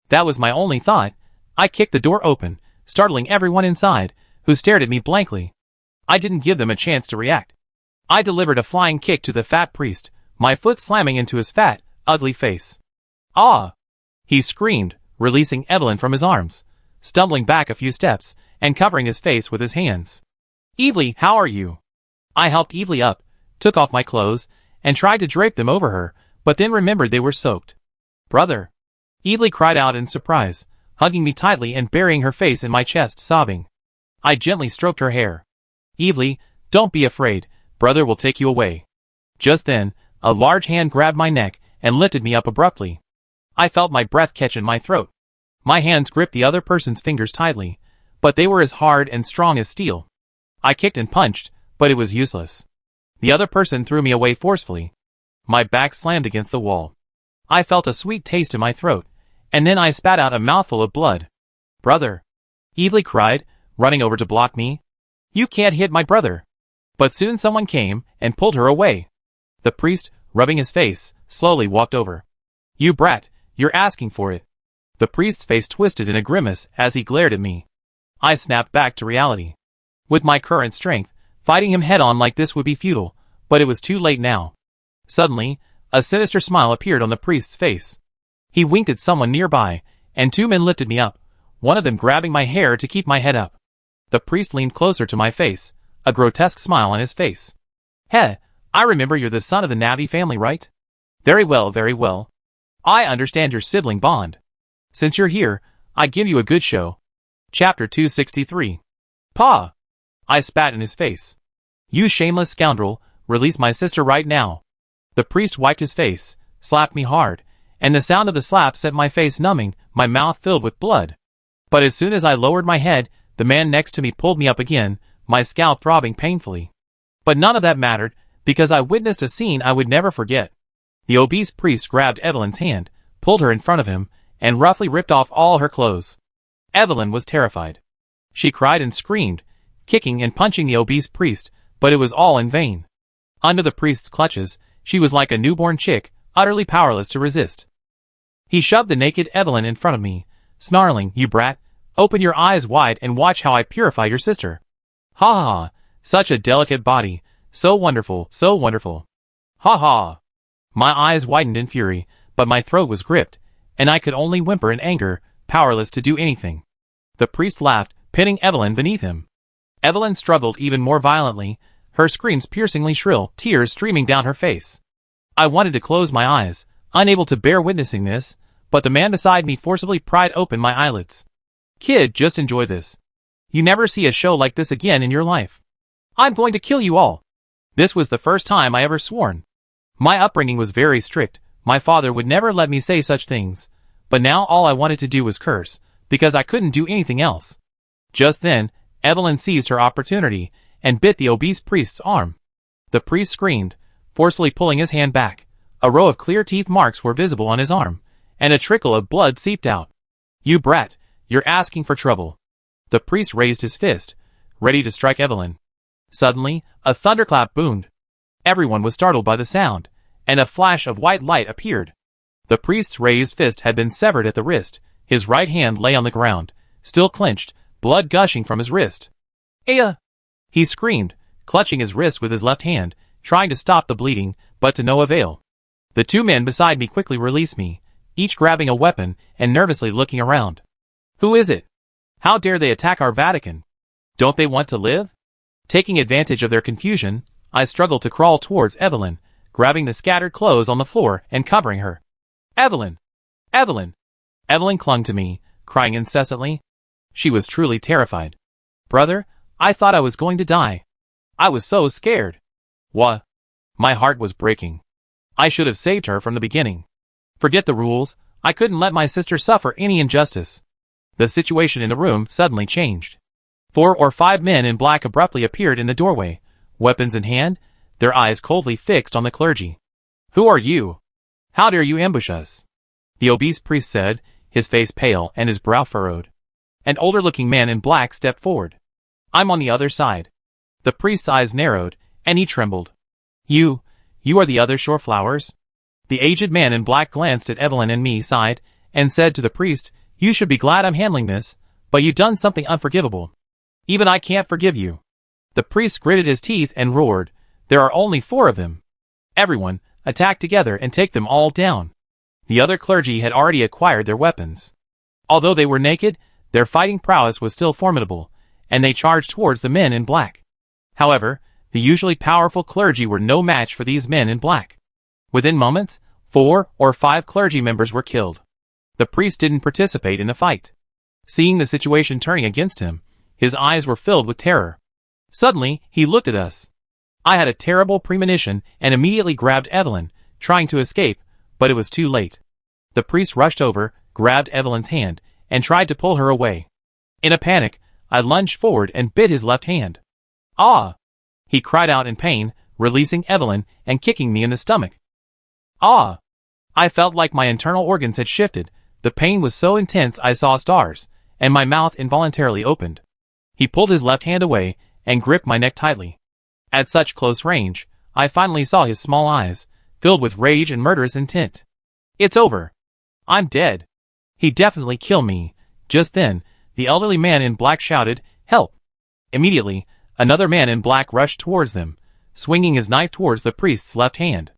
That was my only thought. I kicked the door open, startling everyone inside, who stared at me blankly. I didn't give them a chance to react. I delivered a flying kick to the fat priest, my foot slamming into his fat, ugly face. Ah! He screamed, releasing Evelyn from his arms, stumbling back a few steps, and covering his face with his hands. Evely, how are you? I helped Evely up, took off my clothes, and tried to drape them over her, but then remembered they were soaked. Brother! Evely cried out in surprise, hugging me tightly and burying her face in my chest, sobbing. I gently stroked her hair. Evely, don't be afraid, brother will take you away. Just then, a large hand grabbed my neck and lifted me up abruptly. I felt my breath catch in my throat. My hands gripped the other person's fingers tightly, but they were as hard and strong as steel. I kicked and punched, but it was useless. The other person threw me away forcefully. My back slammed against the wall. I felt a sweet taste in my throat, and then I spat out a mouthful of blood. Brother! Evely cried, running over to block me. You can't hit my brother. But soon someone came and pulled her away. The priest, rubbing his face, slowly walked over. You brat, you're asking for it. The priest's face twisted in a grimace as he glared at me. I snapped back to reality. With my current strength, fighting him head-on like this would be futile, but it was too late now. Suddenly, a sinister smile appeared on the priest's face. He winked at someone nearby, and two men lifted me up, one of them grabbing my hair to keep my head up. The priest leaned closer to my face, a grotesque smile on his face. Hey, I remember you're the son of the Navy family, right? Very well, very well. I understand your sibling bond. Since you're here, I give you a good show. Chapter 263. Pa! I spat in his face. You shameless scoundrel, release my sister right now. The priest wiped his face, slapped me hard, and the sound of the slap set my face numbing, my mouth filled with blood. But as soon as I lowered my head, the man next to me pulled me up again, my scalp throbbing painfully. But none of that mattered, because I witnessed a scene I would never forget. The obese priest grabbed Evelyn's hand, pulled her in front of him, and roughly ripped off all her clothes. Evelyn was terrified. She cried and screamed, kicking and punching the obese priest, but it was all in vain. Under the priest's clutches, she was like a newborn chick, utterly powerless to resist. He shoved the naked Evelyn in front of me, snarling, You brat, open your eyes wide and watch how I purify your sister. Ha ha ha, such a delicate body, so wonderful, so wonderful. Ha ha. My eyes widened in fury, but my throat was gripped, and I could only whimper in anger, powerless to do anything. The priest laughed, pinning Evelyn beneath him. Evelyn struggled even more violently, her screams piercingly shrill, tears streaming down her face. I wanted to close my eyes, unable to bear witnessing this, but the man beside me forcibly pried open my eyelids. Kid, just enjoy this. You never see a show like this again in your life. I'm going to kill you all. This was the first time I ever sworn. My upbringing was very strict, my father would never let me say such things, but now all I wanted to do was curse, because I couldn't do anything else. Just then, Evelyn seized her opportunity, and bit the obese priest's arm. The priest screamed, forcefully pulling his hand back. A row of clear teeth marks were visible on his arm, and a trickle of blood seeped out. You brat, you're asking for trouble. The priest raised his fist, ready to strike Evelyn. Suddenly, a thunderclap boomed. Everyone was startled by the sound, and a flash of white light appeared. The priest's raised fist had been severed at the wrist, his right hand lay on the ground, still clenched, blood gushing from his wrist. Aya! He screamed, clutching his wrist with his left hand, trying to stop the bleeding, but to no avail. The two men beside me quickly released me, each grabbing a weapon and nervously looking around. Who is it? How dare they attack our Vatican? Don't they want to live? Taking advantage of their confusion, I struggled to crawl towards Evelyn, grabbing the scattered clothes on the floor and covering her. Evelyn! Evelyn! Evelyn clung to me, crying incessantly. She was truly terrified. Brother, I thought I was going to die. I was so scared. What? My heart was breaking. I should have saved her from the beginning. Forget the rules, I couldn't let my sister suffer any injustice. The situation in the room suddenly changed. 4 or 5 men in black abruptly appeared in the doorway, weapons in hand, their eyes coldly fixed on the clergy. Who are you? How dare you ambush us? The obese priest said, his face pale and his brow furrowed. An older-looking man in black stepped forward. I'm on the other side. The priest's eyes narrowed, and he trembled. You are the other shore flowers? The aged man in black glanced at Evelyn and me, sighed, and said to the priest, You should be glad I'm handling this, but you've done something unforgivable. Even I can't forgive you. The priest gritted his teeth and roared, There are only 4 of them. Everyone, attack together and take them all down. The other clergy had already acquired their weapons. Although they were naked, their fighting prowess was still formidable, and they charged towards the men in black. However, the usually powerful clergy were no match for these men in black. Within moments, 4 or 5 clergy members were killed. The priest didn't participate in the fight. Seeing the situation turning against him, his eyes were filled with terror. Suddenly, he looked at us. I had a terrible premonition and immediately grabbed Evelyn, trying to escape, but it was too late. The priest rushed over, grabbed Evelyn's hand, and tried to pull her away. In a panic, I lunged forward and bit his left hand. Ah! He cried out in pain, releasing Evelyn and kicking me in the stomach. Ah! I felt like my internal organs had shifted. The pain was so intense I saw stars, and my mouth involuntarily opened. He pulled his left hand away and gripped my neck tightly. At such close range, I finally saw his small eyes, filled with rage and murderous intent. It's over. I'm dead. He definitely killed me. Just then, the elderly man in black shouted, "Help!" Immediately, another man in black rushed towards them, swinging his knife towards the priest's left hand.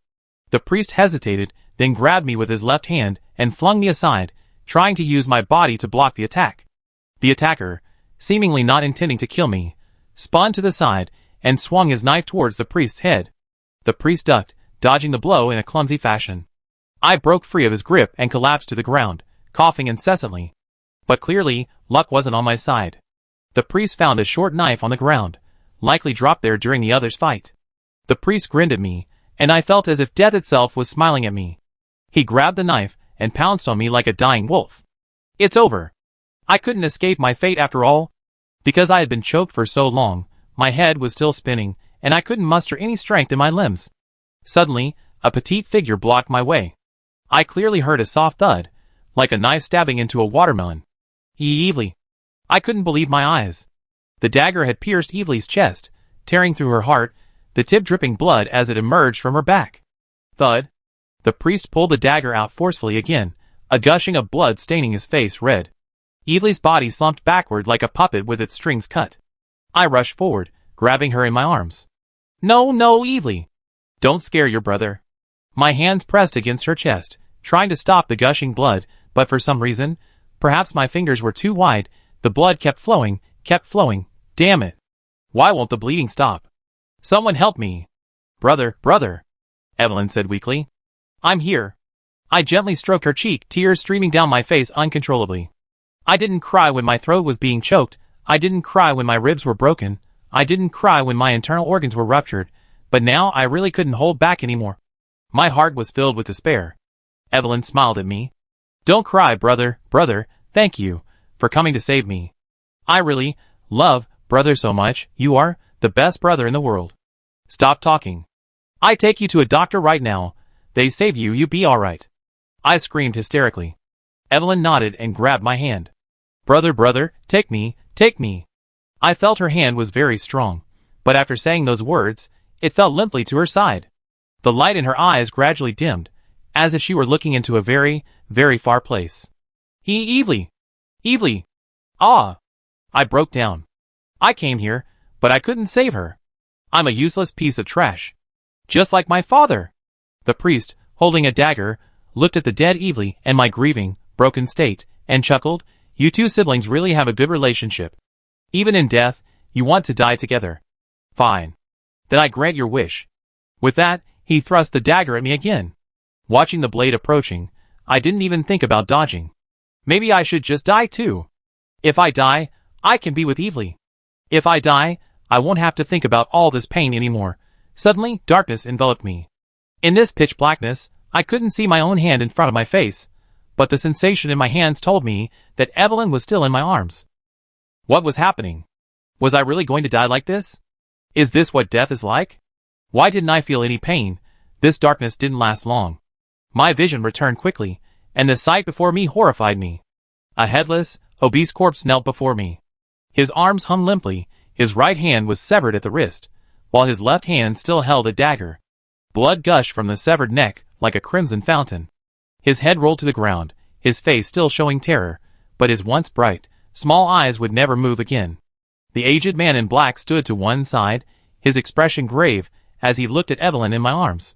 The priest hesitated, then grabbed me with his left hand and flung me aside, trying to use my body to block the attack. The attacker, seemingly not intending to kill me, spun to the side and swung his knife towards the priest's head. The priest ducked, dodging the blow in a clumsy fashion. I broke free of his grip and collapsed to the ground, coughing incessantly. But clearly, luck wasn't on my side. The priest found a short knife on the ground, likely dropped there during the other's fight. The priest grinned at me, and I felt as if death itself was smiling at me. He grabbed the knife and pounced on me like a dying wolf. It's over. I couldn't escape my fate after all. Because I had been choked for so long, my head was still spinning, and I couldn't muster any strength in my limbs. Suddenly, a petite figure blocked my way. I clearly heard a soft thud, like a knife stabbing into a watermelon. Evely. I couldn't believe my eyes. The dagger had pierced Evely's chest, tearing through her heart, the tip dripping blood as it emerged from her back. Thud. The priest pulled the dagger out forcefully again, a gushing of blood staining his face red. Evely's body slumped backward like a puppet with its strings cut. I rushed forward, grabbing her in my arms. No, Evely. Don't scare your brother. My hands pressed against her chest, trying to stop the gushing blood, but for some reason, perhaps my fingers were too wide, the blood kept flowing. Damn it. Why won't the bleeding stop? Someone help me. Brother, Evelyn said weakly. I'm here. I gently stroked her cheek, tears streaming down my face uncontrollably. I didn't cry when my throat was being choked, I didn't cry when my ribs were broken, I didn't cry when my internal organs were ruptured, but now I really couldn't hold back anymore. My heart was filled with despair. Evelyn smiled at me. Don't cry, brother, thank you for coming to save me. I really love brother so much, you are the best brother in the world. Stop talking. I take you to a doctor right now. They save you, you be alright. I screamed hysterically. Evelyn nodded and grabbed my hand. Brother, take me. I felt her hand was very strong, but after saying those words, it fell limply to her side. The light in her eyes gradually dimmed, as if she were looking into a very, very far place. Evely. Ah! I broke down. I came here, but I couldn't save her. I'm a useless piece of trash. Just like my father. The priest, holding a dagger, looked at the dead Evely and my grieving, broken state, and chuckled, You two siblings really have a good relationship. Even in death, you want to die together. Fine. Then I grant your wish. With that, he thrust the dagger at me again. Watching the blade approaching, I didn't even think about dodging. Maybe I should just die too. If I die, I can be with Evely. If I die, I won't have to think about all this pain anymore. Suddenly, darkness enveloped me. In this pitch blackness, I couldn't see my own hand in front of my face, but the sensation in my hands told me that Evelyn was still in my arms. What was happening? Was I really going to die like this? Is this what death is like? Why didn't I feel any pain? This darkness didn't last long. My vision returned quickly, and the sight before me horrified me. A headless, obese corpse knelt before me. His arms hung limply, his right hand was severed at the wrist, while his left hand still held a dagger. Blood gushed from the severed neck like a crimson fountain. His head rolled to the ground, his face still showing terror, but his once bright, small eyes would never move again. The aged man in black stood to one side, his expression grave, as he looked at Evelyn in my arms.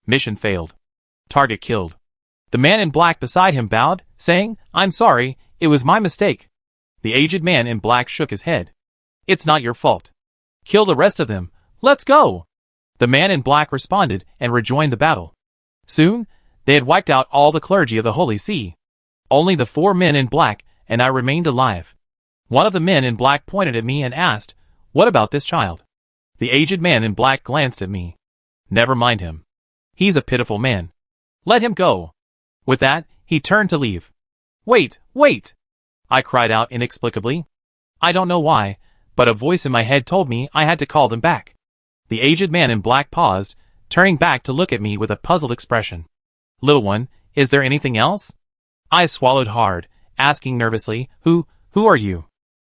Mission failed. Target killed. The man in black beside him bowed, saying, I'm sorry, it was my mistake. The aged man in black shook his head. It's not your fault. Kill the rest of them. Let's go. The man in black responded and rejoined the battle. Soon, they had wiped out all the clergy of the Holy See. Only the 4 men in black and I remained alive. One of the men in black pointed at me and asked, What about this child? The aged man in black glanced at me. Never mind him. He's a pitiful man. Let him go. With that, he turned to leave. Wait! I cried out inexplicably. I don't know why, but a voice in my head told me I had to call them back. The aged man in black paused, turning back to look at me with a puzzled expression. Little one, is there anything else? I swallowed hard, asking nervously, Who are you?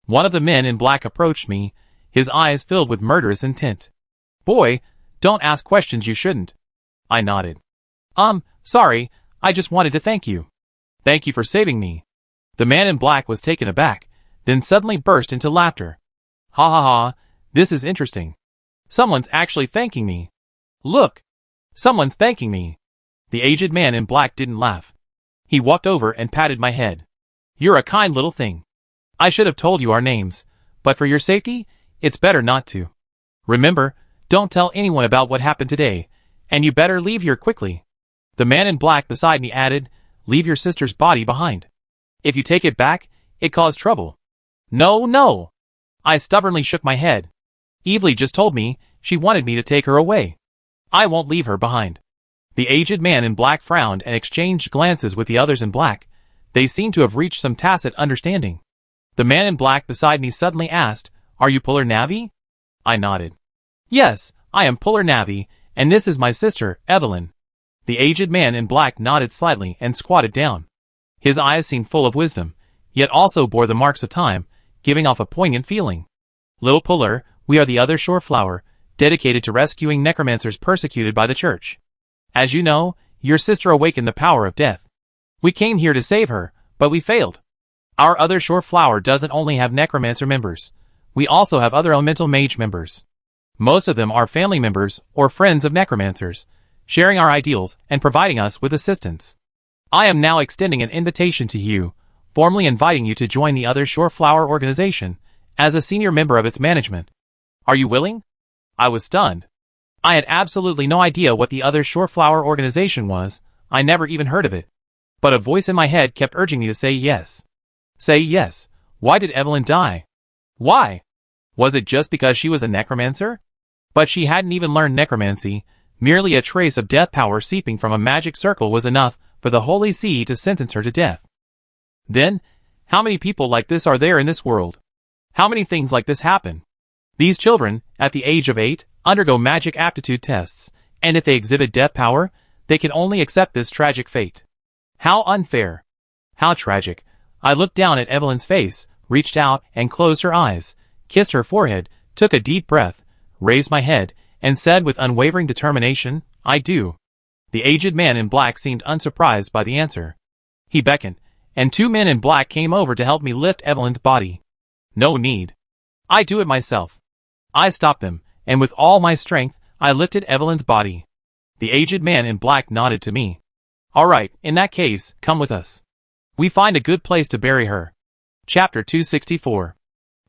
One of the men in black approached me, his eyes filled with murderous intent. Boy, Don't ask questions you shouldn't. I nodded. Sorry, I just wanted to thank you. Thank you for saving me. The man in black was taken aback, then suddenly burst into laughter. Ha ha ha, this is interesting. Someone's actually thanking me. Look! Someone's thanking me. The aged man in black didn't laugh. He walked over and patted my head. You're a kind little thing. I should have told you our names, but for your safety, it's better not to. Remember, don't tell anyone about what happened today, and you better leave here quickly. The man in black beside me added, leave your sister's body behind. If you take it back, it caused trouble. No, no! I stubbornly shook my head. Evely just told me she wanted me to take her away. I won't leave her behind. The aged man in black frowned and exchanged glances with the others in black. They seemed to have reached some tacit understanding. The man in black beside me suddenly asked, Are you Puller Navi? I nodded. Yes, I am Puller Navi, and this is my sister, Evelyn. The aged man in black nodded slightly and squatted down. His eyes seemed full of wisdom, yet also bore the marks of time, giving off a poignant feeling. Little Puller, we are the Other Shore Flower, dedicated to rescuing necromancers persecuted by the church. As you know, your sister awakened the power of death. We came here to save her, but we failed. Our Other Shore Flower doesn't only have necromancer members. We also have other elemental mage members. Most of them are family members or friends of necromancers, sharing our ideals and providing us with assistance. I am now extending an invitation to you, formally inviting you to join the Other Shore Flower organization as a senior member of its management. Are you willing? I was stunned. I had absolutely no idea what the Other Shore Flower organization was. I never even heard of it. But a voice in my head kept urging me to say yes. Say yes. Why did Evelyn die? Why? Was it just because she was a necromancer? But she hadn't even learned necromancy. Merely a trace of death power seeping from a magic circle was enough for the Holy See to sentence her to death. Then, how many people like this are there in this world? How many things like this happen? These children, at the age of 8, undergo magic aptitude tests, and if they exhibit death power, they can only accept this tragic fate. How unfair. How tragic. I looked down at Evelyn's face, reached out and closed her eyes, kissed her forehead, took a deep breath, raised my head, and said with unwavering determination, I do. The aged man in black seemed unsurprised by the answer. He beckoned, and 2 men in black came over to help me lift Evelyn's body. No need. I do it myself. I stopped them, and with all my strength, I lifted Evelyn's body. The aged man in black nodded to me. All right, in that case, come with us. We find a good place to bury her. Chapter 264.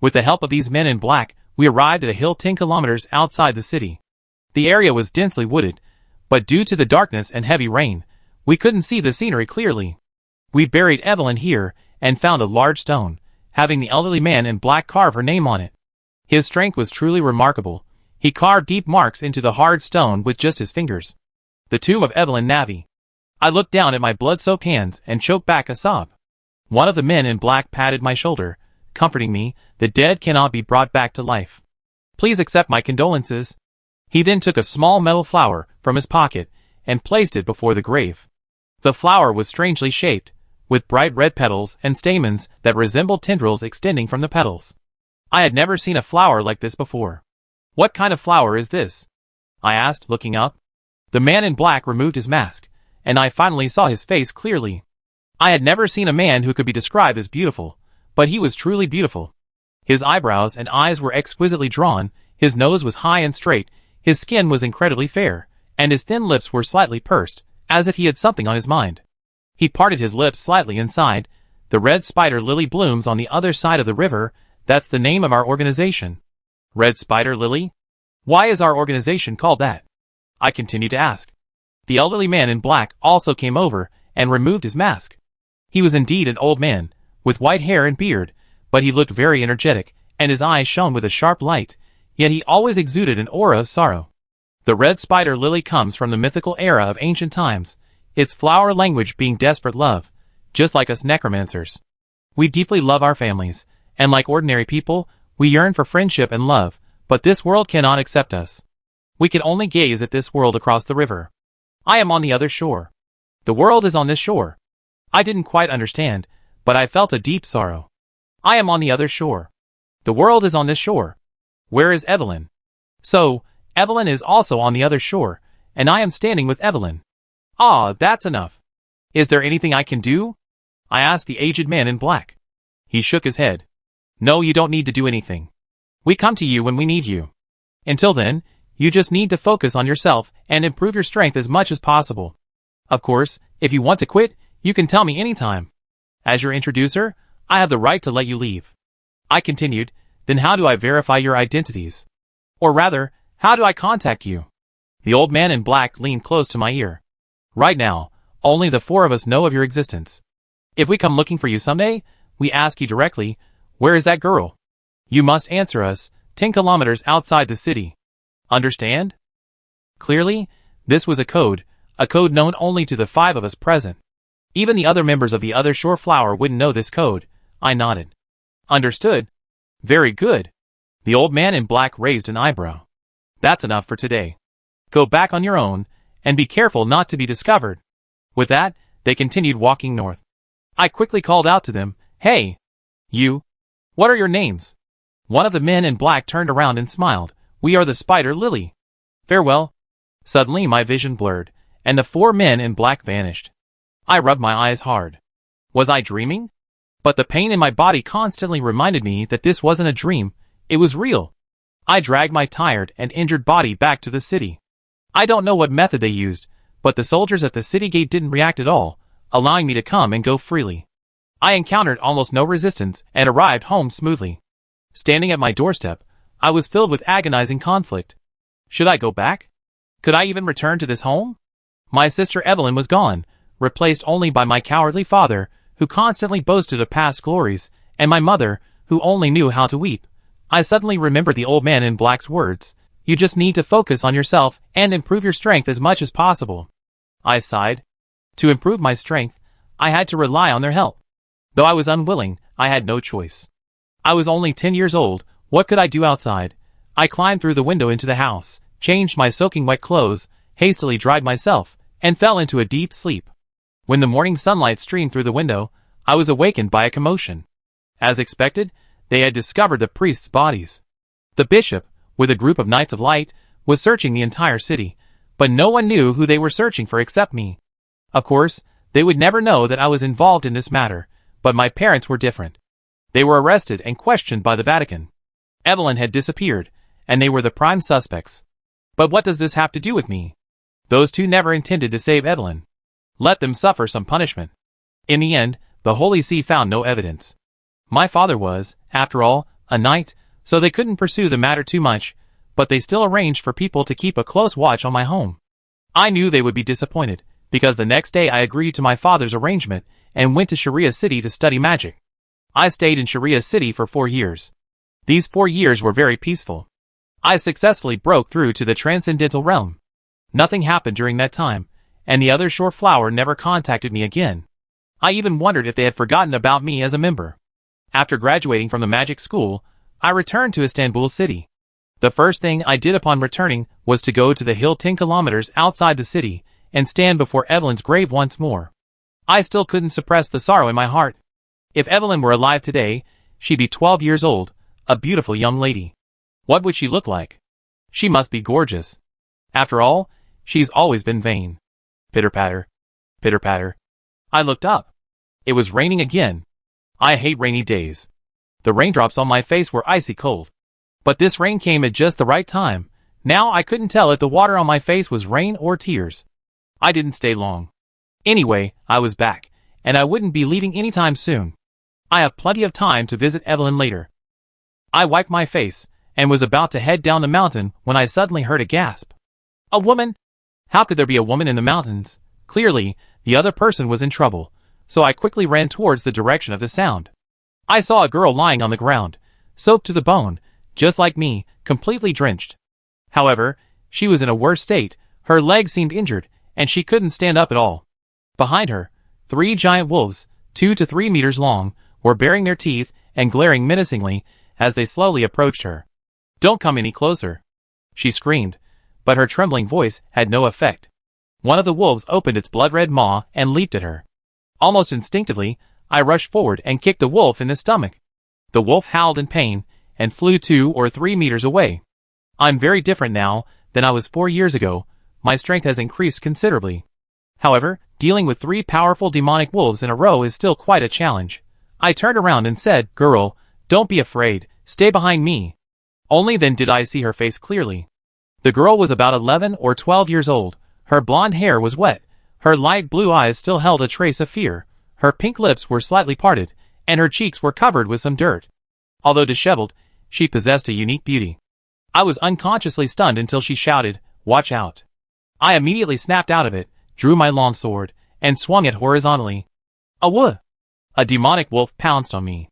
With the help of these men in black, we arrived at a hill 10 kilometers outside the city. The area was densely wooded, but due to the darkness and heavy rain, we couldn't see the scenery clearly. We buried Evelyn here and found a large stone, having the elderly man in black carve her name on it. His strength was truly remarkable. He carved deep marks into the hard stone with just his fingers. The tomb of Evelyn Navi. I looked down at my blood-soaked hands and choked back a sob. One of the men in black patted my shoulder, comforting me. The dead cannot be brought back to life. Please accept my condolences. He then took a small metal flower from his pocket and placed it before the grave. The flower was strangely shaped, with bright red petals and stamens that resembled tendrils extending from the petals. I had never seen a flower like this before. What kind of flower is this? I asked, looking up. The man in black removed his mask, and I finally saw his face clearly. I had never seen a man who could be described as beautiful, but he was truly beautiful. His eyebrows and eyes were exquisitely drawn, his nose was high and straight, his skin was incredibly fair, and his thin lips were slightly pursed, as if he had something on his mind. He parted his lips slightly and sighed. The red spider lily blooms on the other side of the river. That's the name of our organization. Red spider lily? Why is our organization called that? I continued to ask. The elderly man in black also came over and removed his mask. He was indeed an old man, with white hair and beard, but he looked very energetic, and his eyes shone with a sharp light, yet he always exuded an aura of sorrow. The red spider lily comes from the mythical era of ancient times, its flower language being desperate love, just like us necromancers. We deeply love our families, and like ordinary people, we yearn for friendship and love, but this world cannot accept us. We can only gaze at this world across the river. I am on the other shore. The world is on this shore. I didn't quite understand, but I felt a deep sorrow. I am on the other shore. The world is on this shore. Where is Evelyn? So, Evelyn is also on the other shore, and I am standing with Evelyn. Ah, that's enough. Is there anything I can do? I asked the aged man in black. He shook his head. No, you don't need to do anything. We come to you when we need you. Until then, you just need to focus on yourself and improve your strength as much as possible. Of course, if you want to quit, you can tell me anytime. As your introducer, I have the right to let you leave. I continued, then how do I verify your identities? Or rather, how do I contact you? The old man in black leaned close to my ear. Right now, only the four of us know of your existence. If we come looking for you someday, we ask you directly, where is that girl? You must answer us, 10 kilometers outside the city. Understand? Clearly, this was a code known only to the 5 of us present. Even the other members of the other shore flower wouldn't know this code. I nodded. Understood. Very good. The old man in black raised an eyebrow. That's enough for today. Go back on your own, and be careful not to be discovered. With that, they continued walking north. I quickly called out to them, Hey! You! What are your names? One of the men in black turned around and smiled. We are the Spider Lily. Farewell. Suddenly my vision blurred, and the 4 men in black vanished. I rubbed my eyes hard. Was I dreaming? But the pain in my body constantly reminded me that this wasn't a dream, it was real. I dragged my tired and injured body back to the city. I don't know what method they used, but the soldiers at the city gate didn't react at all, allowing me to come and go freely. I encountered almost no resistance and arrived home smoothly. Standing at my doorstep, I was filled with agonizing conflict. Should I go back? Could I even return to this home? My sister Evelyn was gone, replaced only by my cowardly father, who constantly boasted of past glories, and my mother, who only knew how to weep. I suddenly remembered the old man in black's words. You just need to focus on yourself and improve your strength as much as possible. I sighed. To improve my strength, I had to rely on their help. Though I was unwilling, I had no choice. I was only 10 years old. What could I do outside? I climbed through the window into the house, changed my soaking wet clothes, hastily dried myself, and fell into a deep sleep. When the morning sunlight streamed through the window, I was awakened by a commotion. As expected, they had discovered the priests' bodies. The bishop, with a group of Knights of Light, was searching the entire city, but no one knew who they were searching for except me. Of course, they would never know that I was involved in this matter, but my parents were different. They were arrested and questioned by the Vatican. Evelyn had disappeared, and they were the prime suspects. But what does this have to do with me? Those 2 never intended to save Evelyn. Let them suffer some punishment. In the end, the Holy See found no evidence. My father was, after all, a knight, so they couldn't pursue the matter too much, but they still arranged for people to keep a close watch on my home. I knew they would be disappointed, because the next day I agreed to my father's arrangement and went to Sharia City to study magic. I stayed in Sharia City for 4 years. These 4 years were very peaceful. I successfully broke through to the transcendental realm. Nothing happened during that time, and the other shore flower never contacted me again. I even wondered if they had forgotten about me as a member. After graduating from the magic school, I returned to Istanbul city. The first thing I did upon returning was to go to the hill 10 kilometers outside the city and stand before Evelyn's grave once more. I still couldn't suppress the sorrow in my heart. If Evelyn were alive today, she'd be 12 years old, a beautiful young lady. What would she look like? She must be gorgeous. After all, she's always been vain. Pitter-patter. Pitter-patter. I looked up. It was raining again. I hate rainy days. The raindrops on my face were icy cold. But this rain came at just the right time. Now I couldn't tell if the water on my face was rain or tears. I didn't stay long. Anyway, I was back, and I wouldn't be leaving anytime soon. I have plenty of time to visit Evelyn later. I wiped my face, and was about to head down the mountain when I suddenly heard a gasp. A woman? How could there be a woman in the mountains? Clearly, the other person was in trouble, so I quickly ran towards the direction of the sound. I saw a girl lying on the ground, soaked to the bone, just like me, completely drenched. However, she was in a worse state, her legs seemed injured, and she couldn't stand up at all. Behind her, 3 giant wolves, 2 to 3 meters long, were baring their teeth and glaring menacingly as they slowly approached her. "Don't come any closer," she screamed, but her trembling voice had no effect. One of the wolves opened its blood-red maw and leaped at her. Almost instinctively, I rushed forward and kicked the wolf in the stomach. The wolf howled in pain and flew 2 or 3 meters away. I'm very different now than I was 4 years ago. My strength has increased considerably. However, dealing with 3 powerful demonic wolves in a row is still quite a challenge. I turned around and said, "Girl, don't be afraid, stay behind me." Only then did I see her face clearly. The girl was about 11 or 12 years old. Her blonde hair was wet. Her light blue eyes still held a trace of fear. Her pink lips were slightly parted, and her cheeks were covered with some dirt. Although disheveled, she possessed a unique beauty. I was unconsciously stunned until she shouted, "Watch out." I immediately snapped out of it, drew my long sword, and swung it horizontally. Awooh! A demonic wolf pounced on me.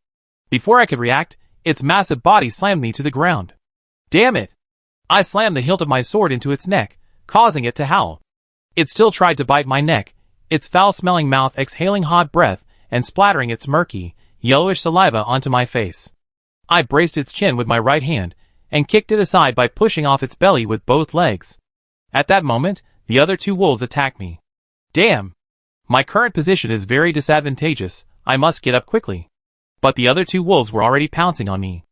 Before I could react, its massive body slammed me to the ground. Damn it! I slammed the hilt of my sword into its neck, causing it to howl. It still tried to bite my neck, its foul-smelling mouth exhaling hot breath and splattering its murky, yellowish saliva onto my face. I braced its chin with my right hand and kicked it aside by pushing off its belly with both legs. At that moment, the other 2 wolves attacked me. Damn! My current position is very disadvantageous. I must get up quickly. But the other 2 wolves were already pouncing on me.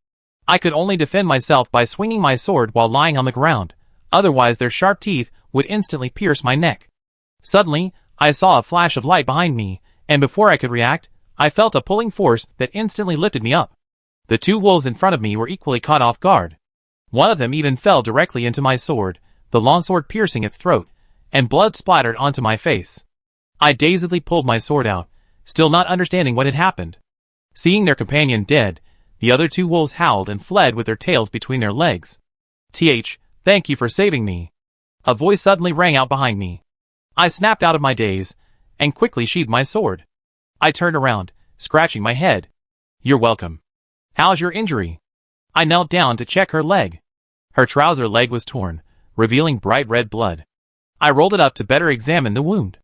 I could only defend myself by swinging my sword while lying on the ground, otherwise their sharp teeth would instantly pierce my neck. Suddenly, I saw a flash of light behind me, and before I could react, I felt a pulling force that instantly lifted me up. The 2 wolves in front of me were equally caught off guard. One of them even fell directly into my sword, the longsword piercing its throat, and blood splattered onto my face. I dazedly pulled my sword out, still not understanding what had happened. Seeing their companion dead, the other 2 wolves howled and fled with their tails between their legs. Thank you for saving me. A voice suddenly rang out behind me. I snapped out of my daze, and quickly sheathed my sword. I turned around, scratching my head. You're welcome. How's your injury? I knelt down to check her leg. Her trouser leg was torn, revealing bright red blood. I rolled it up to better examine the wound.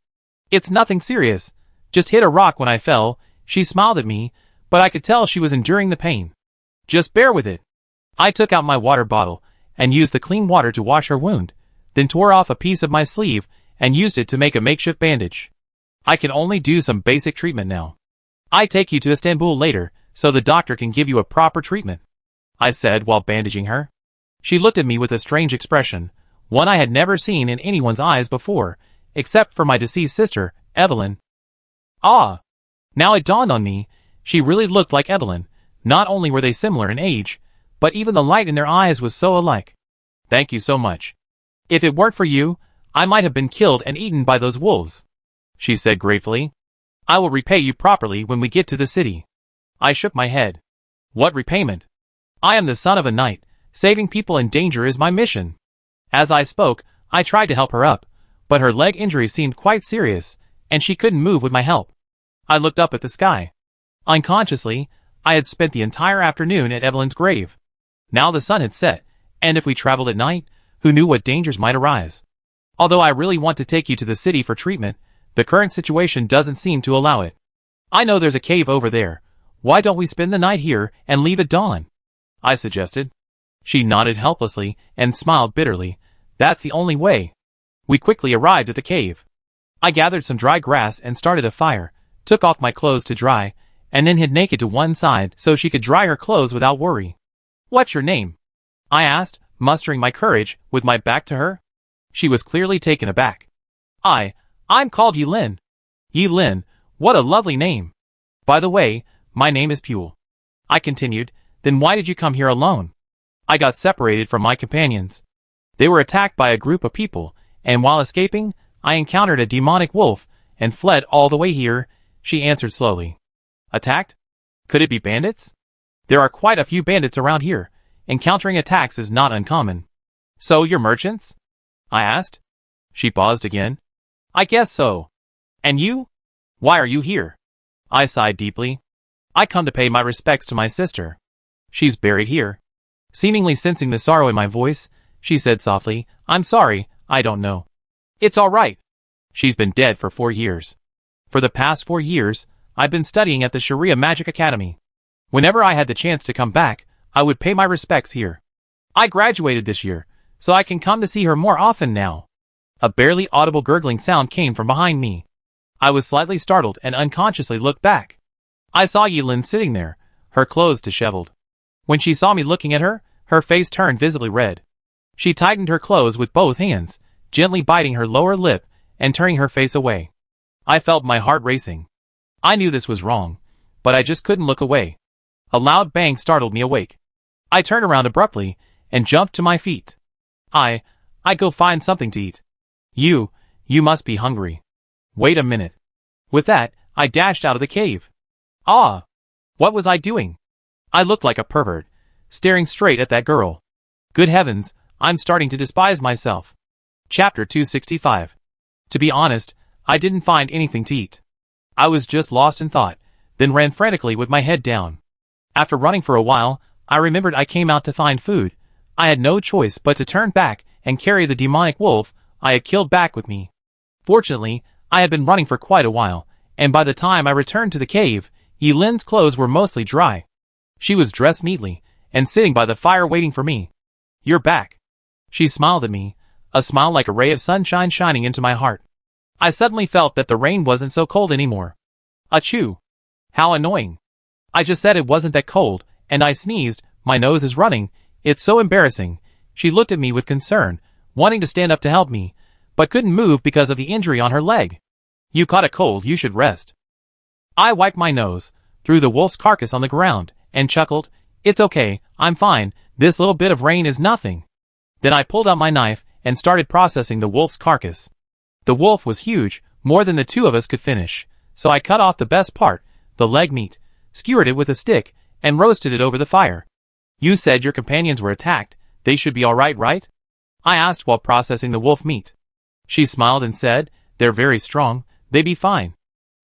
It's nothing serious, just hit a rock when I fell. She smiled at me, but I could tell she was enduring the pain. Just bear with it. I took out my water bottle and used the clean water to wash her wound, then tore off a piece of my sleeve and used it to make a makeshift bandage. I can only do some basic treatment now. I take you to Istanbul later so the doctor can give you a proper treatment, I said while bandaging her. She looked at me with a strange expression, one I had never seen in anyone's eyes before, except for my deceased sister, Evelyn. Ah! Now it dawned on me, she really looked like Evelyn. Not only were they similar in age, but even the light in their eyes was so alike. Thank you so much. If it weren't for you, I might have been killed and eaten by those wolves, she said gratefully. I will repay you properly when we get to the city. I shook my head. What repayment? I am the son of a knight. Saving people in danger is my mission. As I spoke, I tried to help her up, but her leg injury seemed quite serious, and she couldn't move with my help. I looked up at the sky. Unconsciously, I had spent the entire afternoon at Evelyn's grave. Now the sun had set, and if we traveled at night, who knew what dangers might arise? Although I really want to take you to the city for treatment, the current situation doesn't seem to allow it. I know there's a cave over there. Why don't we spend the night here and leave at dawn? I suggested. She nodded helplessly and smiled bitterly. That's the only way. We quickly arrived at the cave. I gathered some dry grass and started a fire, took off my clothes to dry, and then hid naked to one side so she could dry her clothes without worry. What's your name? I asked, mustering my courage, with my back to her. She was clearly taken aback. I'm called Yilin. Yilin, what a lovely name. By the way, my name is Pule. I continued, then why did you come here alone? I got separated from my companions. They were attacked by a group of people, and while escaping, I encountered a demonic wolf and fled all the way here, she answered slowly. Attacked? Could it be bandits? There are quite a few bandits around here. Encountering attacks is not uncommon. So you're merchants? I asked. She paused again. I guess so. And you? Why are you here? I sighed deeply. I come to pay my respects to my sister. She's buried here. Seemingly sensing the sorrow in my voice, she said softly, I'm sorry, I don't know. It's all right. She's been dead for 4 years. For the past 4 years, I've been studying at the Sharia Magic Academy. Whenever I had the chance to come back, I would pay my respects here. I graduated this year, so I can come to see her more often now. A barely audible gurgling sound came from behind me. I was slightly startled and unconsciously looked back. I saw Yilin sitting there, her clothes disheveled. When she saw me looking at her, her face turned visibly red. She tightened her clothes with both hands, gently biting her lower lip and turning her face away. I felt my heart racing. I knew this was wrong, but I just couldn't look away. A loud bang startled me awake. I turned around abruptly and jumped to my feet. I go find something to eat. You must be hungry. Wait a minute. With that, I dashed out of the cave. Ah! What was I doing? I looked like a pervert, staring straight at that girl. Good heavens, I'm starting to despise myself. Chapter 265. To be honest, I didn't find anything to eat. I was just lost in thought, then ran frantically with my head down. After running for a while, I remembered I came out to find food. I had no choice but to turn back and carry the demonic wolf I had killed back with me. Fortunately, I had been running for quite a while, and by the time I returned to the cave, Yilin's clothes were mostly dry. She was dressed neatly, and sitting by the fire waiting for me. You're back. She smiled at me, a smile like a ray of sunshine shining into my heart. I suddenly felt that the rain wasn't so cold anymore. Achoo! How annoying. I just said it wasn't that cold, and I sneezed, my nose is running, it's so embarrassing. She looked at me with concern, wanting to stand up to help me, but couldn't move because of the injury on her leg. You caught a cold, you should rest. I wiped my nose, threw the wolf's carcass on the ground, and chuckled, it's okay, I'm fine, this little bit of rain is nothing. Then I pulled out my knife and started processing the wolf's carcass. The wolf was huge, more than the two of us could finish, so I cut off the best part, the leg meat, skewered it with a stick, and roasted it over the fire. You said your companions were attacked, they should be alright, right? I asked while processing the wolf meat. She smiled and said, they're very strong, they be fine.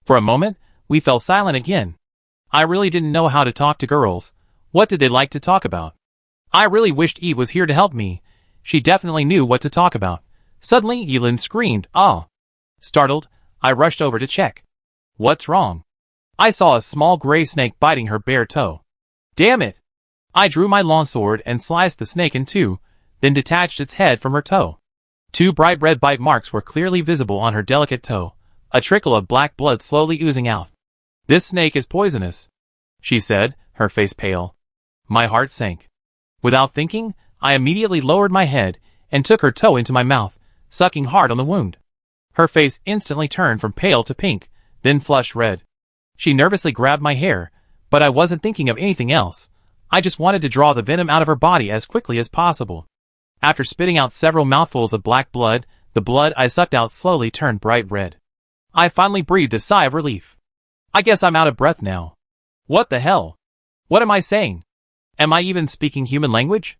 For a moment, we fell silent again. I really didn't know how to talk to girls. What did they like to talk about? I really wished Eve was here to help me. She definitely knew what to talk about. Suddenly, Yilin screamed, ah! Startled, I rushed over to check. What's wrong? I saw a small gray snake biting her bare toe. Damn it! I drew my longsword and sliced the snake in two, then detached its head from her toe. Two bright red bite marks were clearly visible on her delicate toe, a trickle of black blood slowly oozing out. This snake is poisonous, she said, her face pale. My heart sank. Without thinking, I immediately lowered my head and took her toe into my mouth, sucking hard on the wound. Her face instantly turned from pale to pink, then flushed red. She nervously grabbed my hair, but I wasn't thinking of anything else. I just wanted to draw the venom out of her body as quickly as possible. After spitting out several mouthfuls of black blood, the blood I sucked out slowly turned bright red. I finally breathed a sigh of relief. I guess I'm out of breath now. What the hell? What am I saying? Am I even speaking human language?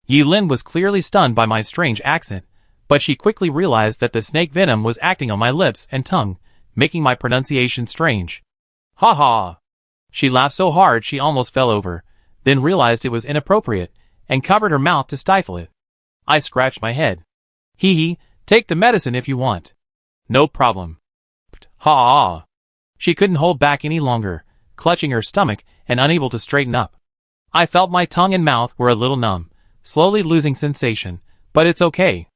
Yilin was clearly stunned by my strange accent, but she quickly realized that the snake venom was acting on my lips and tongue, making my pronunciation strange. Ha ha! She laughed so hard she almost fell over, then realized it was inappropriate, and covered her mouth to stifle it. I scratched my head. Hee hee, take the medicine if you want. No problem. Ha ha! She couldn't hold back any longer, clutching her stomach and unable to straighten up. I felt my tongue and mouth were a little numb, slowly losing sensation, but it's okay.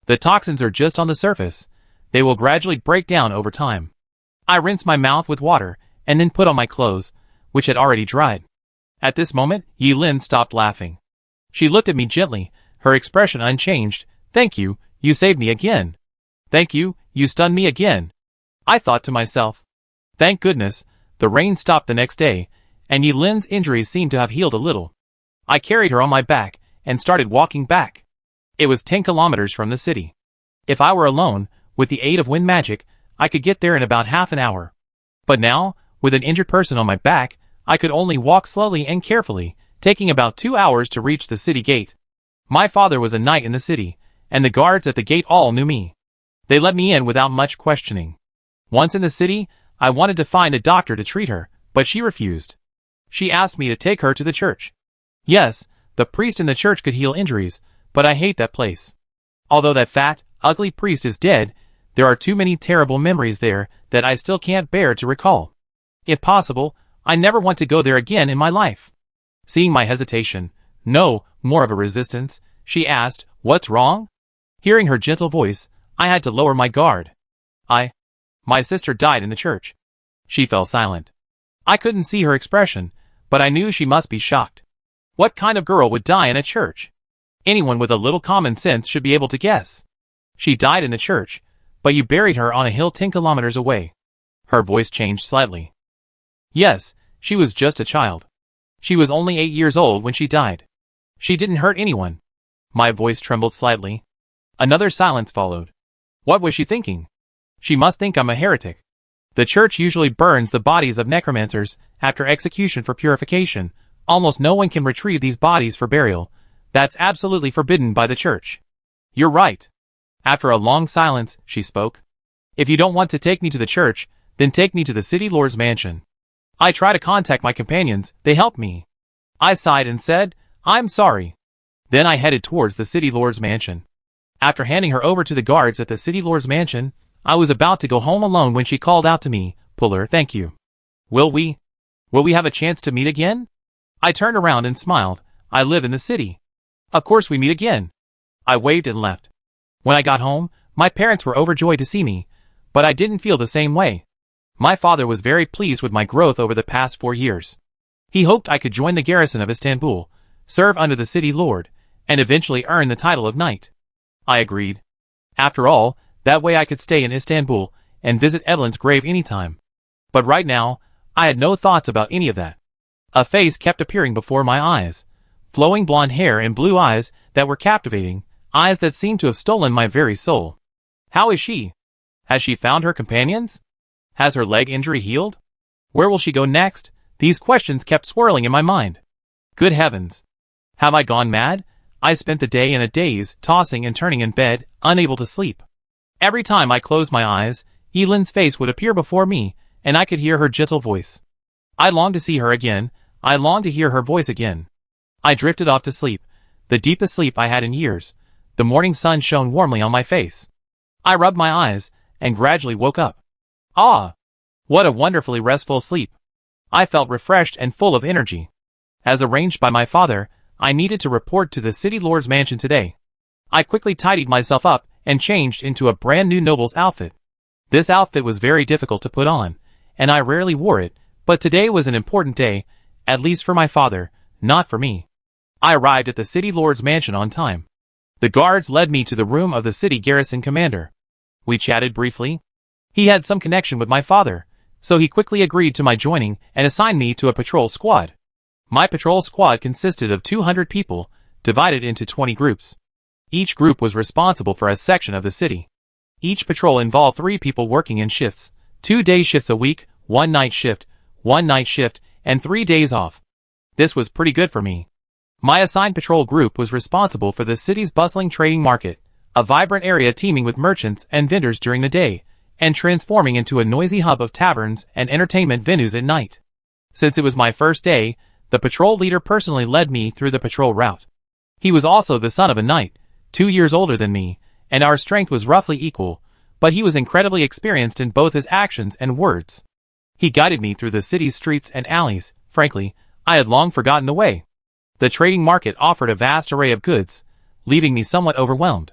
The toxins are just on the surface. They will gradually break down over time. I rinsed my mouth with water, and then put on my clothes, which had already dried. At this moment, Yilin stopped laughing. She looked at me gently, her expression unchanged. Thank you, you saved me again. Thank you, you stunned me again. I thought to myself. Thank goodness, the rain stopped the next day, and Yilin's injuries seemed to have healed a little. I carried her on my back, and started walking back. It was 10 kilometers from the city. If I were alone, with the aid of wind magic, I could get there in about half an hour. But now, with an injured person on my back, I could only walk slowly and carefully, taking about 2 hours to reach the city gate. My father was a knight in the city, and the guards at the gate all knew me. They let me in without much questioning. Once in the city, I wanted to find a doctor to treat her, but she refused. She asked me to take her to the church. Yes, the priest in the church could heal injuries, but I hate that place. Although that fat, ugly priest is dead, there are too many terrible memories there that I still can't bear to recall. If possible, I never want to go there again in my life. Seeing my hesitation, no, more of a resistance, she asked, what's wrong? Hearing her gentle voice, I had to lower my guard. My sister died in the church. She fell silent. I couldn't see her expression, but I knew she must be shocked. What kind of girl would die in a church? Anyone with a little common sense should be able to guess. She died in the church, but you buried her on a hill 10 kilometers away. Her voice changed slightly. Yes, she was just a child. She was only 8 years old when she died. She didn't hurt anyone. My voice trembled slightly. Another silence followed. What was she thinking? She must think I'm a heretic. The church usually burns the bodies of necromancers after execution for purification. Almost no one can retrieve these bodies for burial. That's absolutely forbidden by the church. You're right. After a long silence, she spoke. If you don't want to take me to the church, then take me to the city lord's mansion. I try to contact my companions, they help me. I sighed and said, I'm sorry. Then I headed towards the city lord's mansion. After handing her over to the guards at the city lord's mansion, I was about to go home alone when she called out to me, Puller, thank you. Will we have a chance to meet again? I turned around and smiled. I live in the city. Of course we meet again. I waved and left. When I got home, my parents were overjoyed to see me, but I didn't feel the same way. My father was very pleased with my growth over the past 4 years. He hoped I could join the garrison of Istanbul, serve under the city lord, and eventually earn the title of knight. I agreed. After all, that way I could stay in Istanbul and visit Evelyn's grave anytime. But right now, I had no thoughts about any of that. A face kept appearing before my eyes. Flowing blonde hair and blue eyes that were captivating, eyes that seemed to have stolen my very soul. How is she? Has she found her companions? Has her leg injury healed? Where will she go next? These questions kept swirling in my mind. Good heavens. Have I gone mad? I spent the day in a daze, tossing and turning in bed, unable to sleep. Every time I closed my eyes, Evelyn's face would appear before me, and I could hear her gentle voice. I longed to see her again. I longed to hear her voice again. I drifted off to sleep, the deepest sleep I had in years. The morning sun shone warmly on my face. I rubbed my eyes, and gradually woke up. Ah! What a wonderfully restful sleep. I felt refreshed and full of energy. As arranged by my father, I needed to report to the city lord's mansion today. I quickly tidied myself up and changed into a brand new noble's outfit. This outfit was very difficult to put on, and I rarely wore it, but today was an important day, at least for my father, not for me. I arrived at the city lord's mansion on time. The guards led me to the room of the city garrison commander. We chatted briefly. He had some connection with my father, so he quickly agreed to my joining and assigned me to a patrol squad. My patrol squad consisted of 200 people, divided into 20 groups. Each group was responsible for a section of the city. Each patrol involved 3 people working in shifts, 2 day shifts a week, 1 night shift, and 3 days off. This was pretty good for me. My assigned patrol group was responsible for the city's bustling trading market, a vibrant area teeming with merchants and vendors during the day, and transforming into a noisy hub of taverns and entertainment venues at night. Since it was my first day, the patrol leader personally led me through the patrol route. He was also the son of a knight, 2 years older than me, and our strength was roughly equal, but he was incredibly experienced in both his actions and words. He guided me through the city's streets and alleys. Frankly, I had long forgotten the way. The trading market offered a vast array of goods, leaving me somewhat overwhelmed.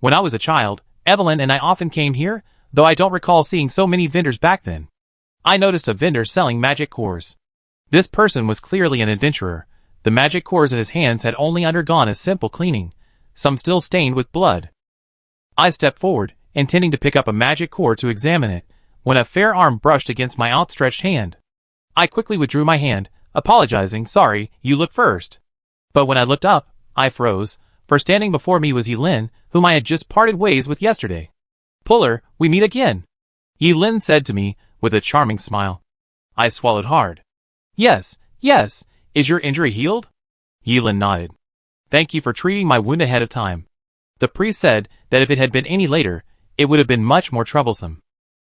When I was a child, Evelyn and I often came here, though I don't recall seeing so many vendors back then. I noticed a vendor selling magic cores. This person was clearly an adventurer. The magic cores in his hands had only undergone a simple cleaning, some still stained with blood. I stepped forward, intending to pick up a magic core to examine it, when a fair arm brushed against my outstretched hand. I quickly withdrew my hand, apologizing, sorry, you look first. But when I looked up, I froze, for standing before me was Yilin, whom I had just parted ways with yesterday. Puller, we meet again, Yilin said to me, with a charming smile. I swallowed hard. Yes, is your injury healed? Yilin nodded. Thank you for treating my wound ahead of time. The priest said that if it had been any later, it would have been much more troublesome.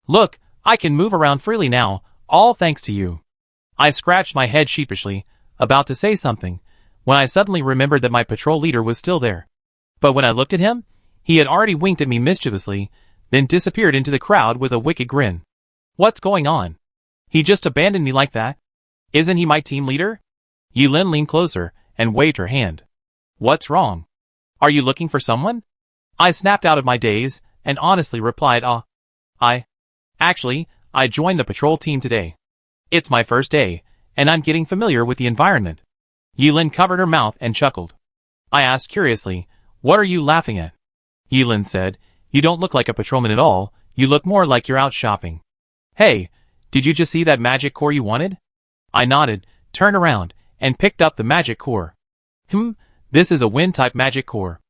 Look, I can move around freely now, all thanks to you. I scratched my head sheepishly, about to say something, when I suddenly remembered that my patrol leader was still there. But when I looked at him, he had already winked at me mischievously, then disappeared into the crowd with a wicked grin. What's going on? He just abandoned me like that? Isn't he my team leader? Yilin leaned closer and waved her hand. What's wrong? Are you looking for someone? I snapped out of my daze and honestly replied, Actually, I joined the patrol team today. It's my first day, and I'm getting familiar with the environment. Yilin covered her mouth and chuckled. I asked curiously, "What are you laughing at?" Yilin said, "You don't look like a patrolman at all, you look more like you're out shopping." "Hey, did you just see that magic core you wanted?" I nodded, turned around, and picked up the magic core. This is a wind-type magic core.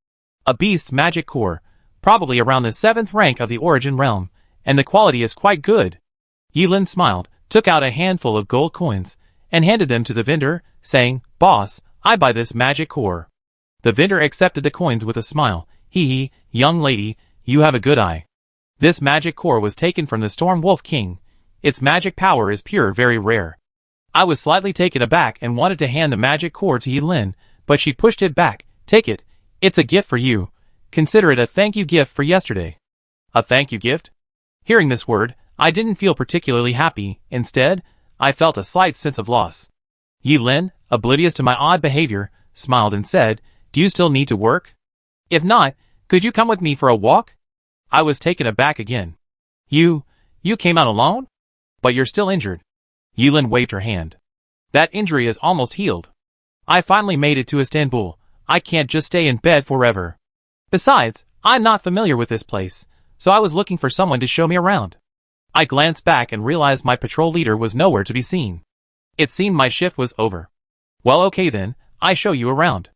A beast's magic core, probably around the 7th rank of the origin realm, and the quality is quite good." Yilin smiled, took out a handful of gold coins, and handed them to the vendor, saying, "Boss, I buy this magic core." The vendor accepted the coins with a smile. "Hee, young lady, you have a good eye. This magic core was taken from the Storm Wolf King. Its magic power is pure, very rare." I was slightly taken aback and wanted to hand the magic core to Yilin, but she pushed it back. "Take it. It's a gift for you. Consider it a thank you gift for yesterday." A thank you gift? Hearing this word, I didn't feel particularly happy. Instead, I felt a slight sense of loss. Yilin, oblivious to my odd behavior, smiled and said, "Do you still need to work? If not, could you come with me for a walk?" I was taken aback again. You came out alone? But you're still injured." Yilin waved her hand. "That injury is almost healed. I finally made it to Istanbul. I can't just stay in bed forever. Besides, I'm not familiar with this place, so I was looking for someone to show me around." I glanced back and realized my patrol leader was nowhere to be seen. It seemed my shift was over. "Well, okay then, I show you around.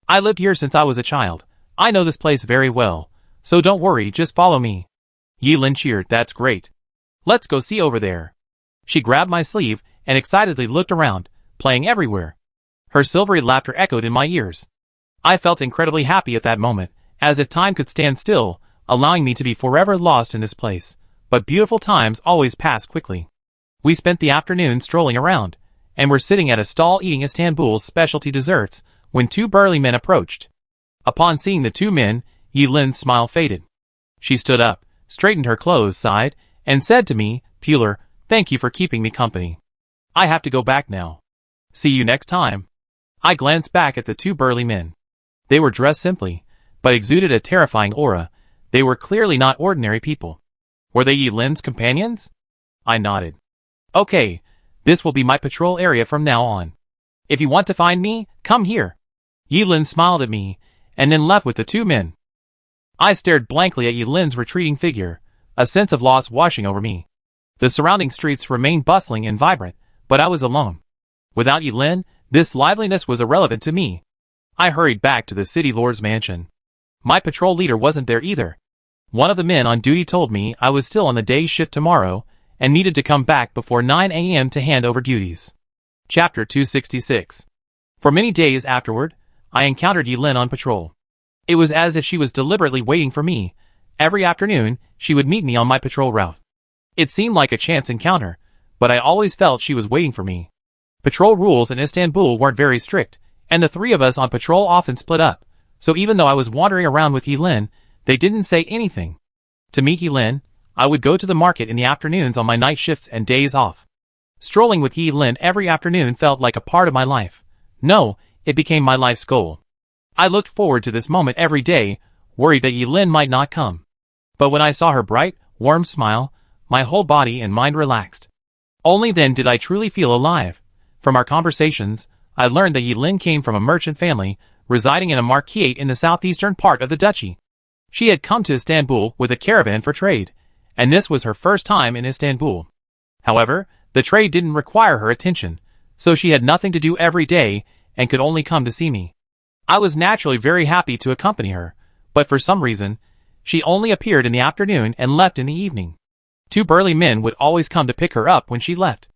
I lived here since I was a child. I know this place very well, so don't worry, just follow me." Yilin cheered, "That's great. Let's go see over there." She grabbed my sleeve and excitedly looked around, playing everywhere. Her silvery laughter echoed in my ears. I felt incredibly happy at that moment, as if time could stand still, allowing me to be forever lost in this place. But beautiful times always pass quickly. We spent the afternoon strolling around, and were sitting at a stall eating Istanbul's specialty desserts, when 2 burly men approached. Upon seeing the 2 men, Yilin's smile faded. She stood up, straightened her clothes, sighed, and said to me, "Puller, thank you for keeping me company. I have to go back now. See you next time." I glanced back at the 2 burly men. They were dressed simply, but exuded a terrifying aura. They were clearly not ordinary people. Were they Yilin's companions? I nodded. "Okay, this will be my patrol area from now on. If you want to find me, come here." Yilin smiled at me, and then left with the 2 men. I stared blankly at Yilin's retreating figure, a sense of loss washing over me. The surrounding streets remained bustling and vibrant, but I was alone. Without Yilin, this liveliness was irrelevant to me. I hurried back to the city lord's mansion. My patrol leader wasn't there either. One of the men on duty told me I was still on the day's shift tomorrow, and needed to come back before 9 a.m. to hand over duties. Chapter 266. For many days afterward, I encountered Yilin on patrol. It was as if she was deliberately waiting for me. Every afternoon, she would meet me on my patrol route. It seemed like a chance encounter, but I always felt she was waiting for me. Patrol rules in Istanbul weren't very strict, and the 3 of us on patrol often split up, so even though I was wandering around with Yilin, they didn't say anything. To meet Yilin, I would go to the market in the afternoons on my night shifts and days off. Strolling with Yilin every afternoon felt like a part of my life. No, it became my life's goal. I looked forward to this moment every day, worried that Yilin might not come. But when I saw her bright, warm smile, my whole body and mind relaxed. Only then did I truly feel alive. From our conversations, I learned that Yilin came from a merchant family, residing in a marquisate in the southeastern part of the duchy. She had come to Istanbul with a caravan for trade, and this was her first time in Istanbul. However, the trade didn't require her attention, so she had nothing to do every day and could only come to see me. I was naturally very happy to accompany her, but for some reason, she only appeared in the afternoon and left in the evening. 2 burly men would always come to pick her up when she left.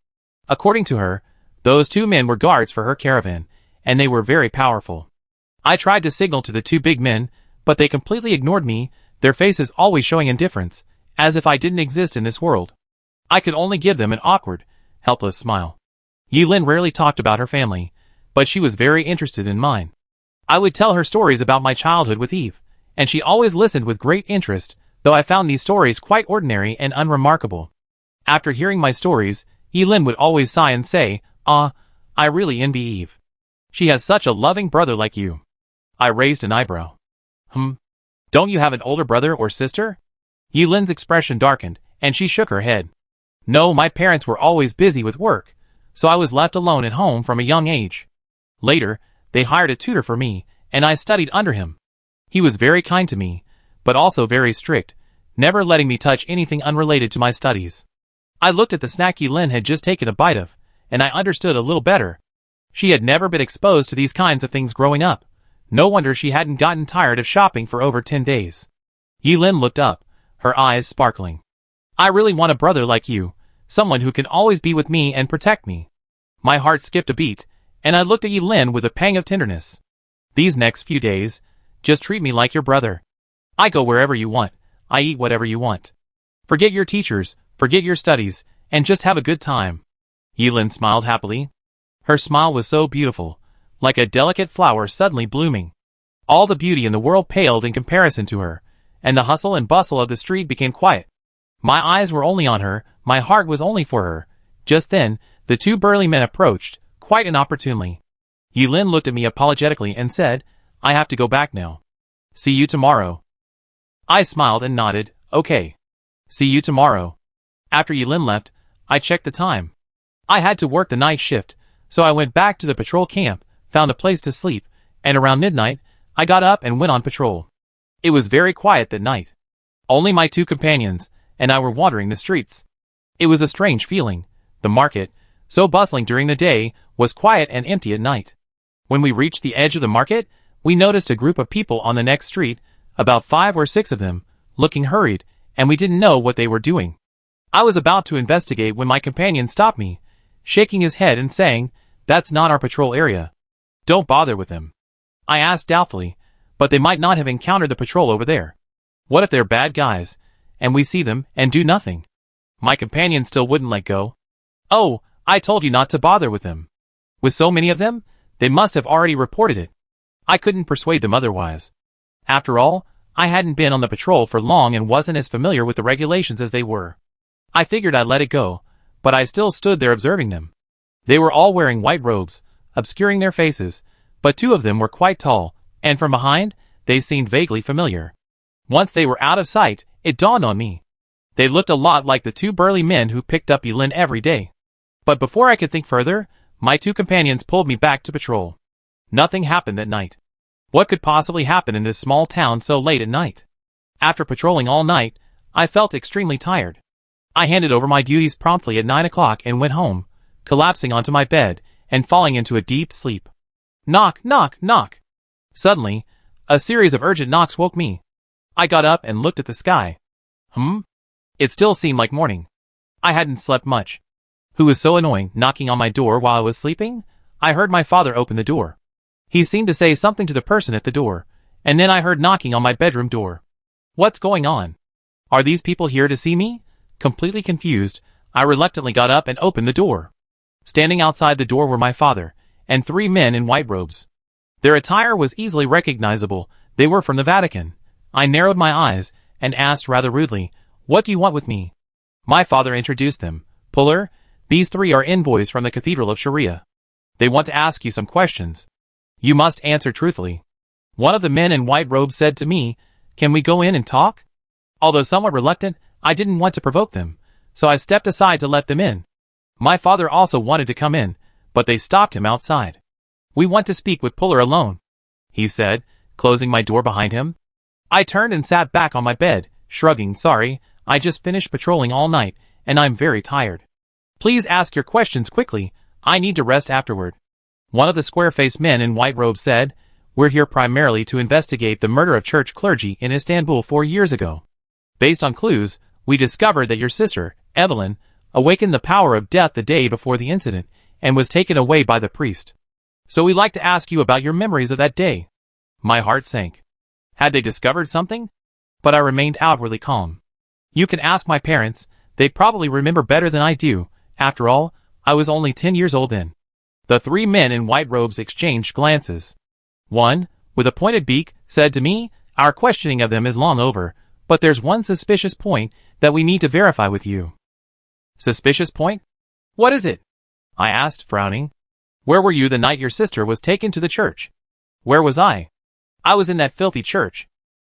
According to her, those 2 men were guards for her caravan, and they were very powerful. I tried to signal to the 2 big men, but they completely ignored me, their faces always showing indifference, as if I didn't exist in this world. I could only give them an awkward, helpless smile. Yilin rarely talked about her family, but she was very interested in mine. I would tell her stories about my childhood with Eve, and she always listened with great interest, though I found these stories quite ordinary and unremarkable. After hearing my stories, Yilin would always sigh and say, "Ah, I really envy Eve. She has such a loving brother like you." I raised an eyebrow. Don't you have an older brother or sister?" Yilin's expression darkened, and she shook her head. "No, my parents were always busy with work, so I was left alone at home from a young age. Later, they hired a tutor for me, and I studied under him. He was very kind to me, but also very strict, never letting me touch anything unrelated to my studies. I looked at the snack Yilin had just taken a bite of, and I understood a little better. She had never been exposed to these kinds of things growing up. No wonder she hadn't gotten tired of shopping for over 10 days. Yilin looked up, her eyes sparkling. I really want a brother like you, someone who can always be with me and protect me. My heart skipped a beat, and I looked at Yilin with a pang of tenderness. These next few days, just treat me like your brother. I go wherever you want, I eat whatever you want. Forget your teachers, forget your studies, and just have a good time. Yilin smiled happily. Her smile was so beautiful, like a delicate flower suddenly blooming. All the beauty in the world paled in comparison to her, and the hustle and bustle of the street became quiet. My eyes were only on her, my heart was only for her. Just then, the two burly men approached, quite inopportunely. Yilin looked at me apologetically and said, I have to go back now. See you tomorrow. I smiled and nodded, okay. See you tomorrow. After Yilin left, I checked the time. I had to work the night shift, so I went back to the patrol camp, found a place to sleep, and around midnight, I got up and went on patrol. It was very quiet that night. Only my two companions and I were wandering the streets. It was a strange feeling. The market, so bustling during the day, was quiet and empty at night. When we reached the edge of the market, we noticed a group of people on the next street, about 5 or 6 of them, looking hurried, and we didn't know what they were doing. I was about to investigate when my companion stopped me, shaking his head and saying, That's not our patrol area. Don't bother with them. I asked doubtfully, but they might not have encountered the patrol over there. What if they're bad guys, and we see them and do nothing? My companion still wouldn't let go. Oh, I told you not to bother with them. With so many of them, they must have already reported it. I couldn't persuade them otherwise. After all, I hadn't been on the patrol for long and wasn't as familiar with the regulations as they were. I figured I'd let it go, but I still stood there observing them. They were all wearing white robes, obscuring their faces, but 2 of them were quite tall, and from behind, they seemed vaguely familiar. Once they were out of sight, it dawned on me. They looked a lot like the 2 burly men who picked up Yilin every day. But before I could think further, my 2 companions pulled me back to patrol. Nothing happened that night. What could possibly happen in this small town so late at night? After patrolling all night, I felt extremely tired. I handed over my duties promptly at 9 o'clock and went home, collapsing onto my bed and falling into a deep sleep. Knock, knock, knock. Suddenly, a series of urgent knocks woke me. I got up and looked at the sky. It still seemed like morning. I hadn't slept much. Who was so annoying, knocking on my door while I was sleeping? I heard my father open the door. He seemed to say something to the person at the door, and then I heard knocking on my bedroom door. What's going on? Are these people here to see me? Completely confused, I reluctantly got up and opened the door. Standing outside the door were my father, and 3 men in white robes. Their attire was easily recognizable. They were from the Vatican. I narrowed my eyes and asked rather rudely, What do you want with me? My father introduced them. Puller, these 3 are envoys from the Cathedral of Sharia. They want to ask you some questions. You must answer truthfully. One of the men in white robes said to me, Can we go in and talk? Although somewhat reluctant, I didn't want to provoke them, so I stepped aside to let them in. My father also wanted to come in, but they stopped him outside. We want to speak with Puller alone, he said, closing my door behind him. I turned and sat back on my bed, shrugging, Sorry, I just finished patrolling all night, and I'm very tired. Please ask your questions quickly, I need to rest afterward. One of the square-faced men in white robes said, We're here primarily to investigate the murder of church clergy in Istanbul 4 years ago. Based on clues, we discovered that your sister, Evelyn, awakened the power of death the day before the incident and was taken away by the priest. So we'd like to ask you about your memories of that day. My heart sank. Had they discovered something? But I remained outwardly calm. You can ask my parents, they probably remember better than I do. After all, I was only 10 years old then. The 3 men in white robes exchanged glances. One, with a pointed beak, said to me, Our questioning of them is long over, but there's one suspicious point that we need to verify with you. Suspicious point? What is it? I asked, frowning. Where were you the night your sister was taken to the church? Where was I? I was in that filthy church.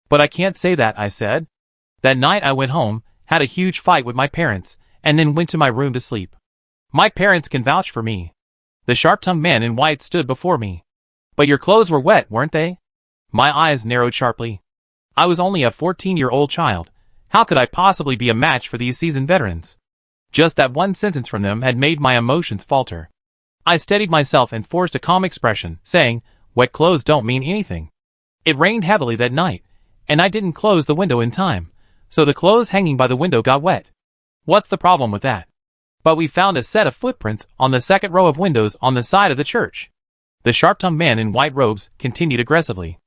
But I can't say that, I said. That night I went home, had a huge fight with my parents, and then went to my room to sleep. My parents can vouch for me. The sharp-tongued man in white stood before me. But your clothes were wet, weren't they? My eyes narrowed sharply. I was only a 14-year-old child. How could I possibly be a match for these seasoned veterans? Just that one sentence from them had made my emotions falter. I steadied myself and forced a calm expression, saying, "Wet clothes don't mean anything." It rained heavily that night, and I didn't close the window in time, so the clothes hanging by the window got wet. What's the problem with that? But we found a set of footprints on the second row of windows on the side of the church. The sharp-tongued man in white robes continued aggressively.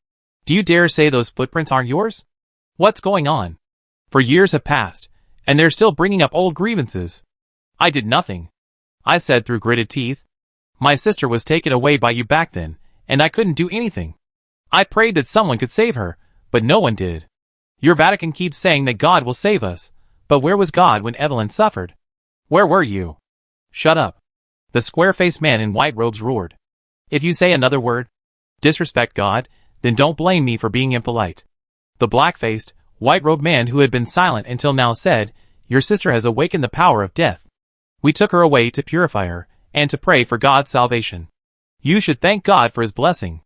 Do you dare say those footprints aren't yours? What's going on? For years have passed, and they're still bringing up old grievances. I did nothing, I said through gritted teeth. My sister was taken away by you back then, and I couldn't do anything. I prayed that someone could save her, but no one did. Your Vatican keeps saying that God will save us, but where was God when Evelyn suffered? Where were you? Shut up, the square-faced man in white robes roared. If you say another word, disrespect God, then don't blame me for being impolite. The black-faced, white-robed man who had been silent until now said, Your sister has awakened the power of death. We took her away to purify her, and to pray for God's salvation. You should thank God for his blessing.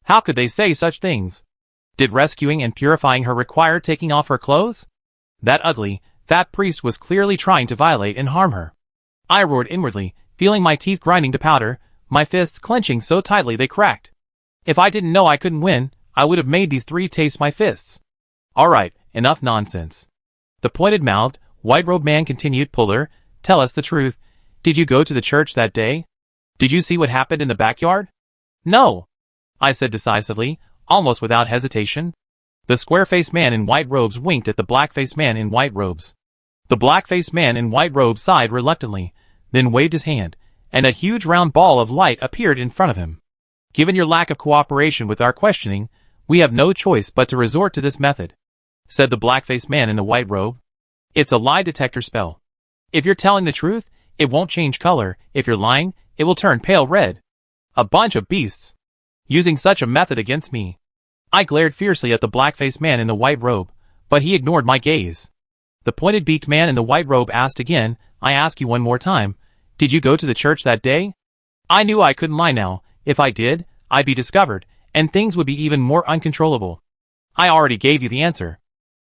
How could they say such things? Did rescuing and purifying her require taking off her clothes? That ugly, fat priest was clearly trying to violate and harm her. I roared inwardly, feeling my teeth grinding to powder, my fists clenching so tightly they cracked. If I didn't know I couldn't win, I would have made these three taste my fists. All right, enough nonsense. The pointed-mouthed, white-robed man continued. Puller, tell us the truth. Did you go to the church that day? Did you see what happened in the backyard? No, I said decisively, almost without hesitation. The square-faced man in white robes winked at the black-faced man in white robes. The black-faced man in white robes sighed reluctantly, then waved his hand, and a huge round ball of light appeared in front of him. Given your lack of cooperation with our questioning, we have no choice but to resort to this method, said the black-faced man in the white robe. It's a lie detector spell. If you're telling the truth, it won't change color. If you're lying, it will turn pale red. A bunch of beasts. Using such a method against me. I glared fiercely at the black-faced man in the white robe, but he ignored my gaze. The pointed-beaked man in the white robe asked again, I ask you one more time, did you go to the church that day? I knew I couldn't lie now. If I did, I'd be discovered, and things would be even more uncontrollable. I already gave you the answer,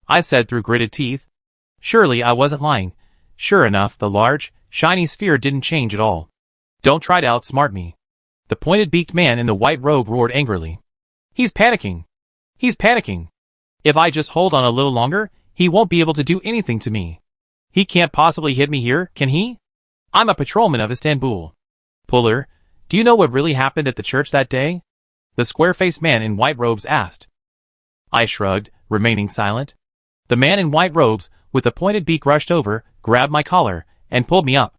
I said through gritted teeth. Surely I wasn't lying. Sure enough, the large, shiny sphere didn't change at all. Don't try to outsmart me. The pointed-beaked man in the white robe roared angrily. He's panicking. He's panicking. If I just hold on a little longer, he won't be able to do anything to me. He can't possibly hit me here, can he? I'm a patrolman of Istanbul. Puller, do you know what really happened at the church that day? The square-faced man in white robes asked. I shrugged, remaining silent. The man in white robes, with the pointed beak rushed over, grabbed my collar, and pulled me up.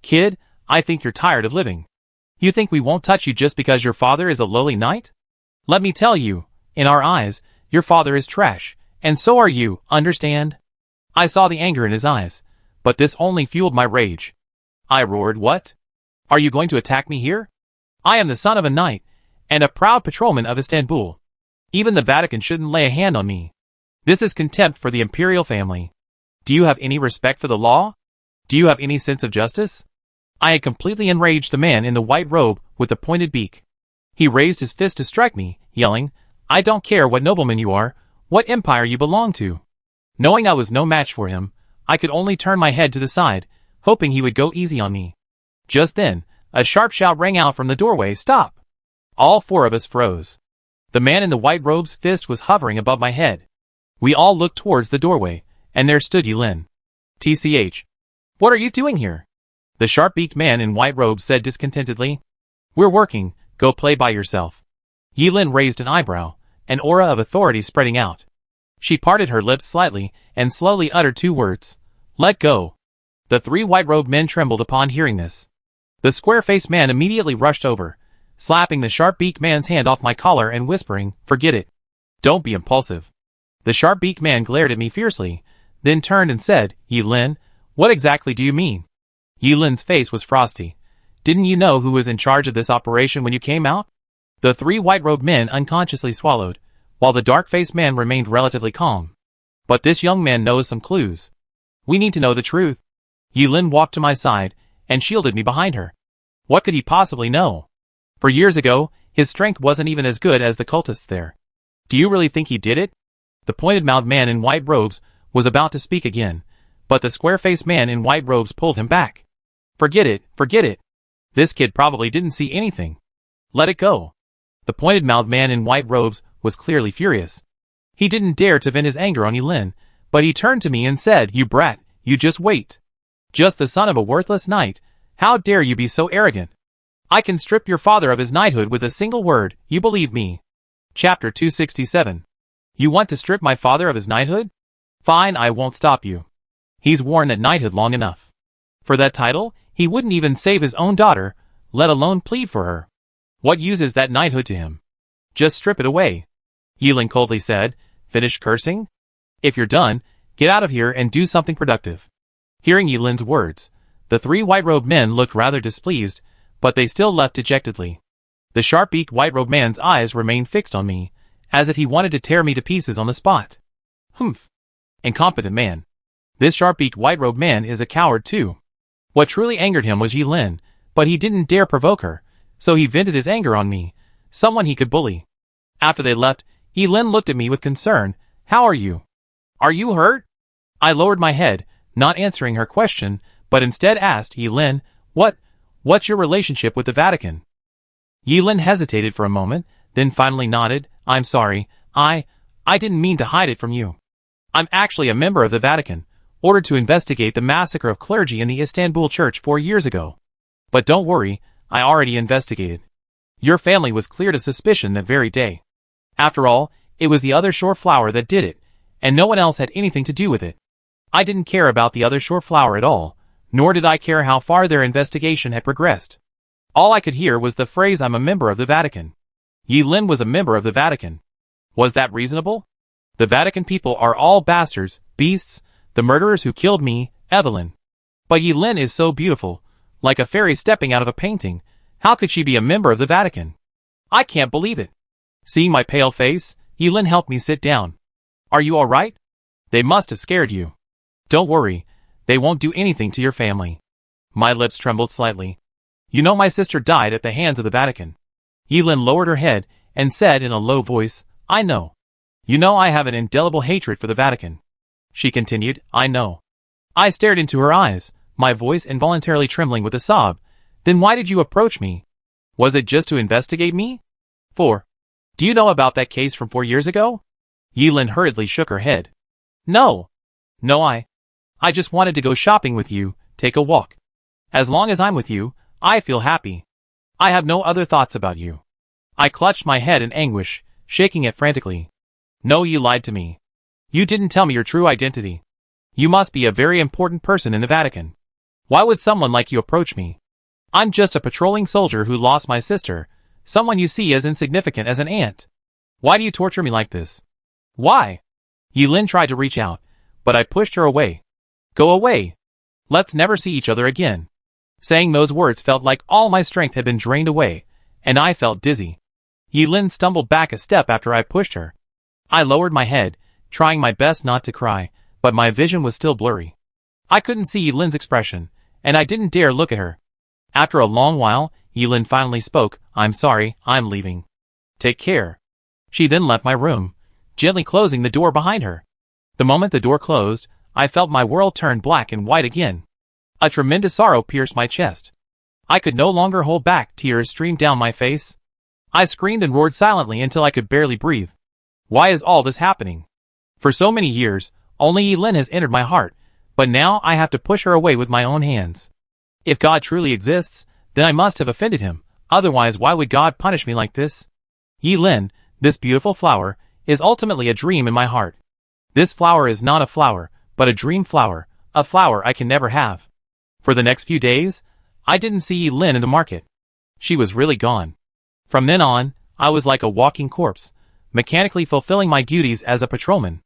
Kid, I think you're tired of living. You think we won't touch you just because your father is a lowly knight? Let me tell you, in our eyes, your father is trash, and so are you, understand? I saw the anger in his eyes, but this only fueled my rage. I roared, what? Are you going to attack me here? I am the son of a knight, and a proud patrolman of Istanbul. Even the Vatican shouldn't lay a hand on me. This is contempt for the imperial family. Do you have any respect for the law? Do you have any sense of justice? I had completely enraged the man in the white robe with the pointed beak. He raised his fist to strike me, yelling, I don't care what nobleman you are, what empire you belong to. Knowing I was no match for him, I could only turn my head to the side, hoping he would go easy on me. Just then, a sharp shout rang out from the doorway, Stop! All four of us froze. The man in the white robe's fist was hovering above my head. We all looked towards the doorway, and there stood Yulin. TCH. What are you doing here? The sharp-beaked man in white robes said discontentedly. We're working, go play by yourself. Yulin raised an eyebrow, an aura of authority spreading out. She parted her lips slightly, and slowly uttered two words. Let go. The three white-robed men trembled upon hearing this. The square-faced man immediately rushed over, slapping the sharp-beaked man's hand off my collar and whispering, Forget it. Don't be impulsive. The sharp-beaked man glared at me fiercely, then turned and said, Yulin, what exactly do you mean? Yulin's face was frosty. Didn't you know who was in charge of this operation when you came out? The three white-robed men unconsciously swallowed, while the dark-faced man remained relatively calm. But this young man knows some clues. We need to know the truth. Yulin walked to my side, and shielded me behind her. What could he possibly know? For years ago, his strength wasn't even as good as the cultists there. Do you really think he did it? The pointed-mouthed man in white robes was about to speak again, but the square-faced man in white robes pulled him back. Forget it, forget it. This kid probably didn't see anything. Let it go. The pointed-mouthed man in white robes was clearly furious. He didn't dare to vent his anger on Yilin, but he turned to me and said, "You brat, you just wait. Just the son of a worthless knight. How dare you be so arrogant? I can strip your father of his knighthood with a single word, you believe me." Chapter 267. You want to strip my father of his knighthood? Fine, I won't stop you. He's worn that knighthood long enough. For that title, he wouldn't even save his own daughter, let alone plead for her. What use is that knighthood to him? Just strip it away. Yilin coldly said, "Finish cursing? If you're done, get out of here and do something productive." Hearing Yilin's words, the three white-robed men looked rather displeased, but they still left dejectedly. The sharp-beaked white-robed man's eyes remained fixed on me, as if he wanted to tear me to pieces on the spot. Humph. Incompetent man. This sharp-beaked white-robed man is a coward too. What truly angered him was Yilin, but he didn't dare provoke her, so he vented his anger on me, someone he could bully. After they left, Yilin looked at me with concern. "How are you? Are you hurt?" I lowered my head, not answering her question, but instead asked, "Yilin, what's your relationship with the Vatican?" Yilin hesitated for a moment, then finally nodded. "I'm sorry, I didn't mean to hide it from you. I'm actually a member of the Vatican, ordered to investigate the massacre of clergy in the Istanbul church 4 years ago. But don't worry, I already investigated. Your family was cleared of suspicion that very day. After all, it was the other shore flower that did it, and no one else had anything to do with it. I didn't care about the other shore flower at all, nor did I care how far their investigation had progressed. All I could hear was the phrase, 'I'm a member of the Vatican.' Yilin was a member of the Vatican. Was that reasonable? The Vatican people are all bastards, beasts, the murderers who killed me, Evelyn. But Yilin is so beautiful, like a fairy stepping out of a painting. How could she be a member of the Vatican? I can't believe it." Seeing my pale face, Yilin helped me sit down. "Are you all right? They must have scared you." "Don't worry, they won't do anything to your family." My lips trembled slightly. "You know my sister died at the hands of the Vatican." Yilin lowered her head and said in a low voice, "I know. You know I have an indelible hatred for the Vatican." She continued, "I know." I stared into her eyes, my voice involuntarily trembling with a sob. "Then why did you approach me? Was it just to investigate me?" Do you know about that case from 4 years ago?" Yilin hurriedly shook her head. No, I just wanted to go shopping with you, take a walk. As long as I'm with you, I feel happy. I have no other thoughts about you." I clutched my head in anguish, shaking it frantically. "No, you lied to me. You didn't tell me your true identity. You must be a very important person in the Vatican. Why would someone like you approach me? I'm just a patrolling soldier who lost my sister, someone you see as insignificant as an ant. Why do you torture me like this? Why?" Yilin tried to reach out, but I pushed her away. "Go away. Let's never see each other again." Saying those words felt like all my strength had been drained away, and I felt dizzy. Yilin stumbled back a step after I pushed her. I lowered my head, trying my best not to cry, but my vision was still blurry. I couldn't see Yilin's expression, and I didn't dare look at her. After a long while, Yilin finally spoke. "I'm sorry, I'm leaving. Take care." She then left my room, gently closing the door behind her. The moment the door closed, I felt my world turn black and white again. A tremendous sorrow pierced my chest. I could no longer hold back, tears streamed down my face. I screamed and roared silently until I could barely breathe. Why is all this happening? For so many years, only Yilin has entered my heart, but now I have to push her away with my own hands. If God truly exists, then I must have offended him, otherwise why would God punish me like this? Yilin, this beautiful flower, is ultimately a dream in my heart. This flower is not a flower, but a dream flower, a flower I can never have. For the next few days, I didn't see Yilin in the market. She was really gone. From then on, I was like a walking corpse, mechanically fulfilling my duties as a patrolman.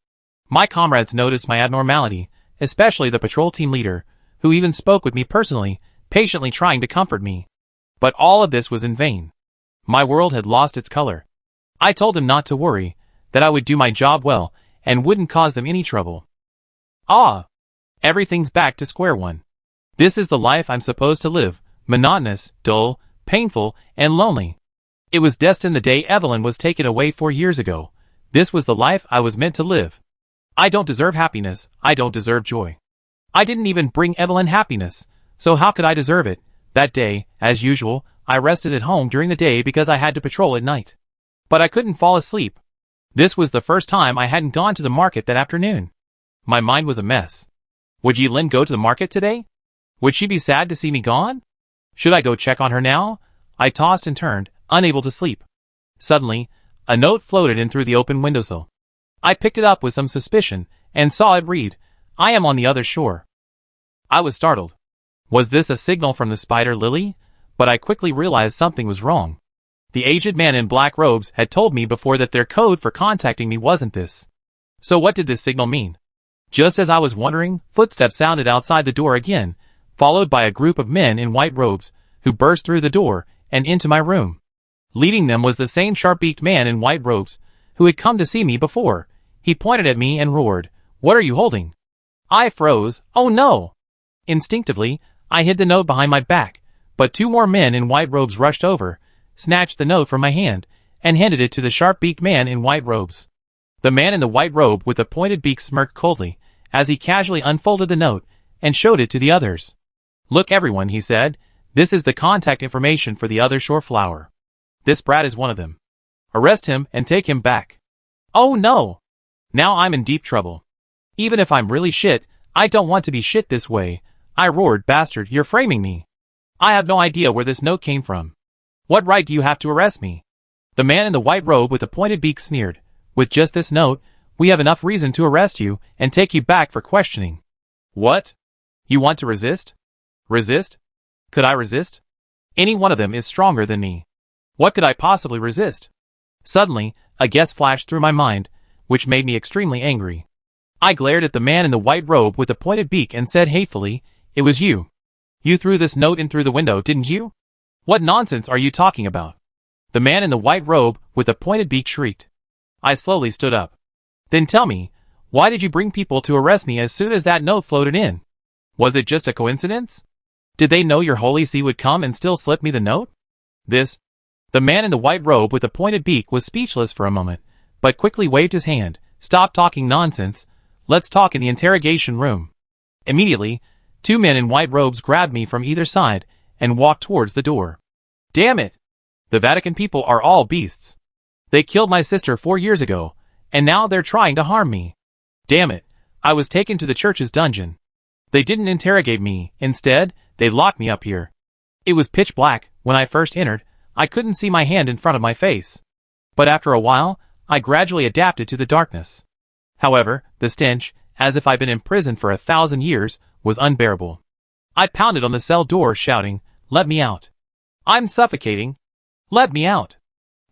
My comrades noticed my abnormality, especially the patrol team leader, who even spoke with me personally, patiently trying to comfort me. But all of this was in vain. My world had lost its color. I told them not to worry, that I would do my job well, and wouldn't cause them any trouble. Everything's back to square one. This is the life I'm supposed to live, monotonous, dull, painful, and lonely. It was destined the day Evelyn was taken away 4 years ago. This was the life I was meant to live. I don't deserve happiness. I don't deserve joy. I didn't even bring Evelyn happiness, so how could I deserve it? That day, as usual, I rested at home during the day because I had to patrol at night. But I couldn't fall asleep. This was the first time I hadn't gone to the market that afternoon. My mind was a mess. Would Yilin go to the market today? Would she be sad to see me gone? Should I go check on her now? I tossed and turned, unable to sleep. Suddenly, a note floated in through the open windowsill. I picked it up with some suspicion, and saw it read, "I am on the other shore." I was startled. Was this a signal from the spider lily? But I quickly realized something was wrong. The aged man in black robes had told me before that their code for contacting me wasn't this. So what did this signal mean? Just as I was wondering, footsteps sounded outside the door again, followed by a group of men in white robes, who burst through the door and into my room. Leading them was the same sharp-beaked man in white robes, who had come to see me before. He pointed at me and roared, "What are you holding?" I froze. Oh no! Instinctively, I hid the note behind my back, but two more men in white robes rushed over, snatched the note from my hand, and handed it to the sharp-beaked man in white robes. The man in the white robe with the pointed beak smirked coldly, as he casually unfolded the note, and showed it to the others. "Look everyone," he said, "this is the contact information for the other shore flower. This brat is one of them. Arrest him and take him back." Oh no! Now I'm in deep trouble. Even if I'm really shit, I don't want to be shit this way. I roared, "Bastard, you're framing me. I have no idea where this note came from. What right do you have to arrest me?" The man in the white robe with the pointed beak sneered, "With just this note, we have enough reason to arrest you and take you back for questioning." What? You want to resist? Resist? Could I resist? Any one of them is stronger than me. What could I possibly resist? Suddenly, a guess flashed through my mind, which made me extremely angry. I glared at the man in the white robe with the pointed beak and said hatefully, "It was you. You threw this note in through the window, didn't you? What nonsense are you talking about?" The man in the white robe with the pointed beak shrieked. I slowly stood up. "Then tell me, why did you bring people to arrest me as soon as that note floated in? Was it just a coincidence? Did they know your holy see would come and still slip me the note?" The man in the white robe with the pointed beak was speechless for a moment, but quickly waved his hand. "Stop talking nonsense. Let's talk in the interrogation room." Immediately, two men in white robes grabbed me from either side and walked towards the door. Damn it! The Vatican people are all beasts. They killed my sister 4 years ago, and now they're trying to harm me. Damn it! I was taken to the church's dungeon. They didn't interrogate me. Instead, they locked me up here. It was pitch black when I first entered. I couldn't see my hand in front of my face. But after a while, I gradually adapted to the darkness. However, the stench, as if I'd been imprisoned for 1,000 years, was unbearable. I pounded on the cell door shouting, "Let me out. I'm suffocating. Let me out."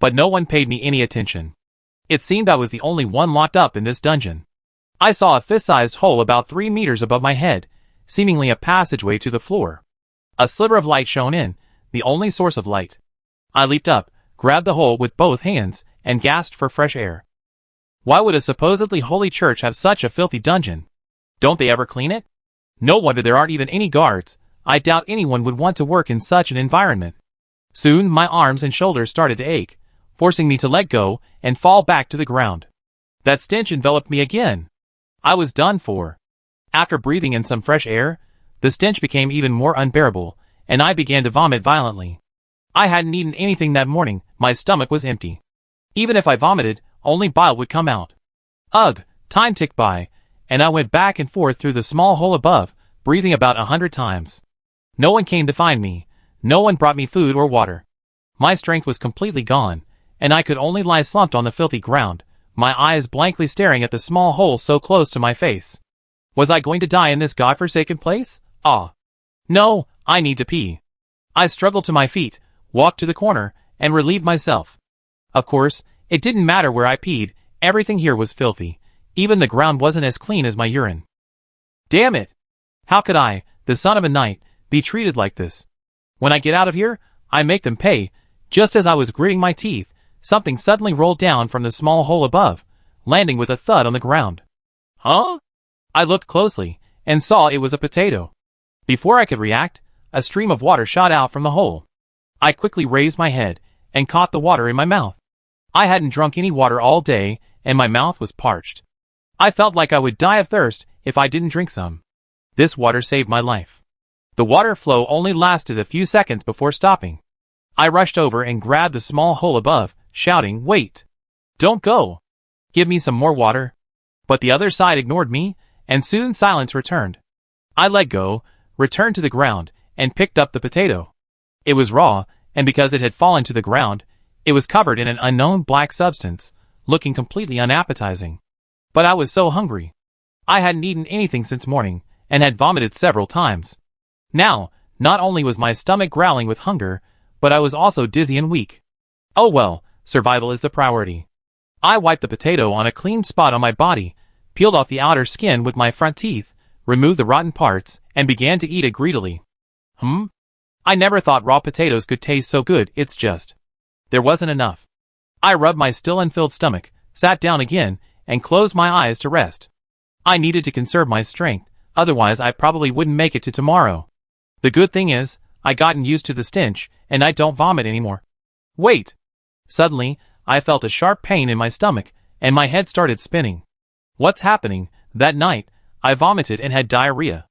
But no one paid me any attention. It seemed I was the only one locked up in this dungeon. I saw a fist-sized hole about 3 meters above my head, seemingly a passageway to the floor. A sliver of light shone in, the only source of light. I leaped up, grabbed the hole with both hands, and gasped for fresh air. Why would a supposedly holy church have such a filthy dungeon? Don't they ever clean it? No wonder there aren't even any guards. I doubt anyone would want to work in such an environment. Soon my arms and shoulders started to ache, forcing me to let go and fall back to the ground. That stench enveloped me again. I was done for. After breathing in some fresh air, the stench became even more unbearable, and I began to vomit violently. I hadn't eaten anything that morning. My stomach was empty. Even if I vomited, only bile would come out. Ugh, time ticked by, and I went back and forth through the small hole above, breathing about 100 times. No one came to find me. No one brought me food or water. My strength was completely gone, and I could only lie slumped on the filthy ground, my eyes blankly staring at the small hole so close to my face. Was I going to die in this godforsaken place? No, I need to pee. I struggled to my feet, walked to the corner, and relieved myself. Of course, it didn't matter where I peed, everything here was filthy. Even the ground wasn't as clean as my urine. Damn it! How could I, the son of a knight, be treated like this? When I get out of here, I make them pay. Just as I was gritting my teeth, something suddenly rolled down from the small hole above, landing with a thud on the ground. Huh? I looked closely, and saw it was a potato. Before I could react, a stream of water shot out from the hole. I quickly raised my head, and caught the water in my mouth. I hadn't drunk any water all day, and my mouth was parched. I felt like I would die of thirst if I didn't drink some. This water saved my life. The water flow only lasted a few seconds before stopping. I rushed over and grabbed the small hole above, shouting, "Wait! Don't go! Give me some more water." But the other side ignored me, and soon silence returned. I let go, returned to the ground, and picked up the potato. It was raw, and because it had fallen to the ground, it was covered in an unknown black substance, looking completely unappetizing. But I was so hungry. I hadn't eaten anything since morning, and had vomited several times. Now, not only was my stomach growling with hunger, but I was also dizzy and weak. Oh well, survival is the priority. I wiped the potato on a clean spot on my body, peeled off the outer skin with my front teeth, removed the rotten parts, and began to eat it greedily. I never thought raw potatoes could taste so good, it's just. There wasn't enough. I rubbed my still unfilled stomach, sat down again, and closed my eyes to rest. I needed to conserve my strength, otherwise I probably wouldn't make it to tomorrow. The good thing is, I gotten used to the stench, and I don't vomit anymore. Wait! Suddenly, I felt a sharp pain in my stomach, and my head started spinning. What's happening? That night, I vomited and had diarrhea.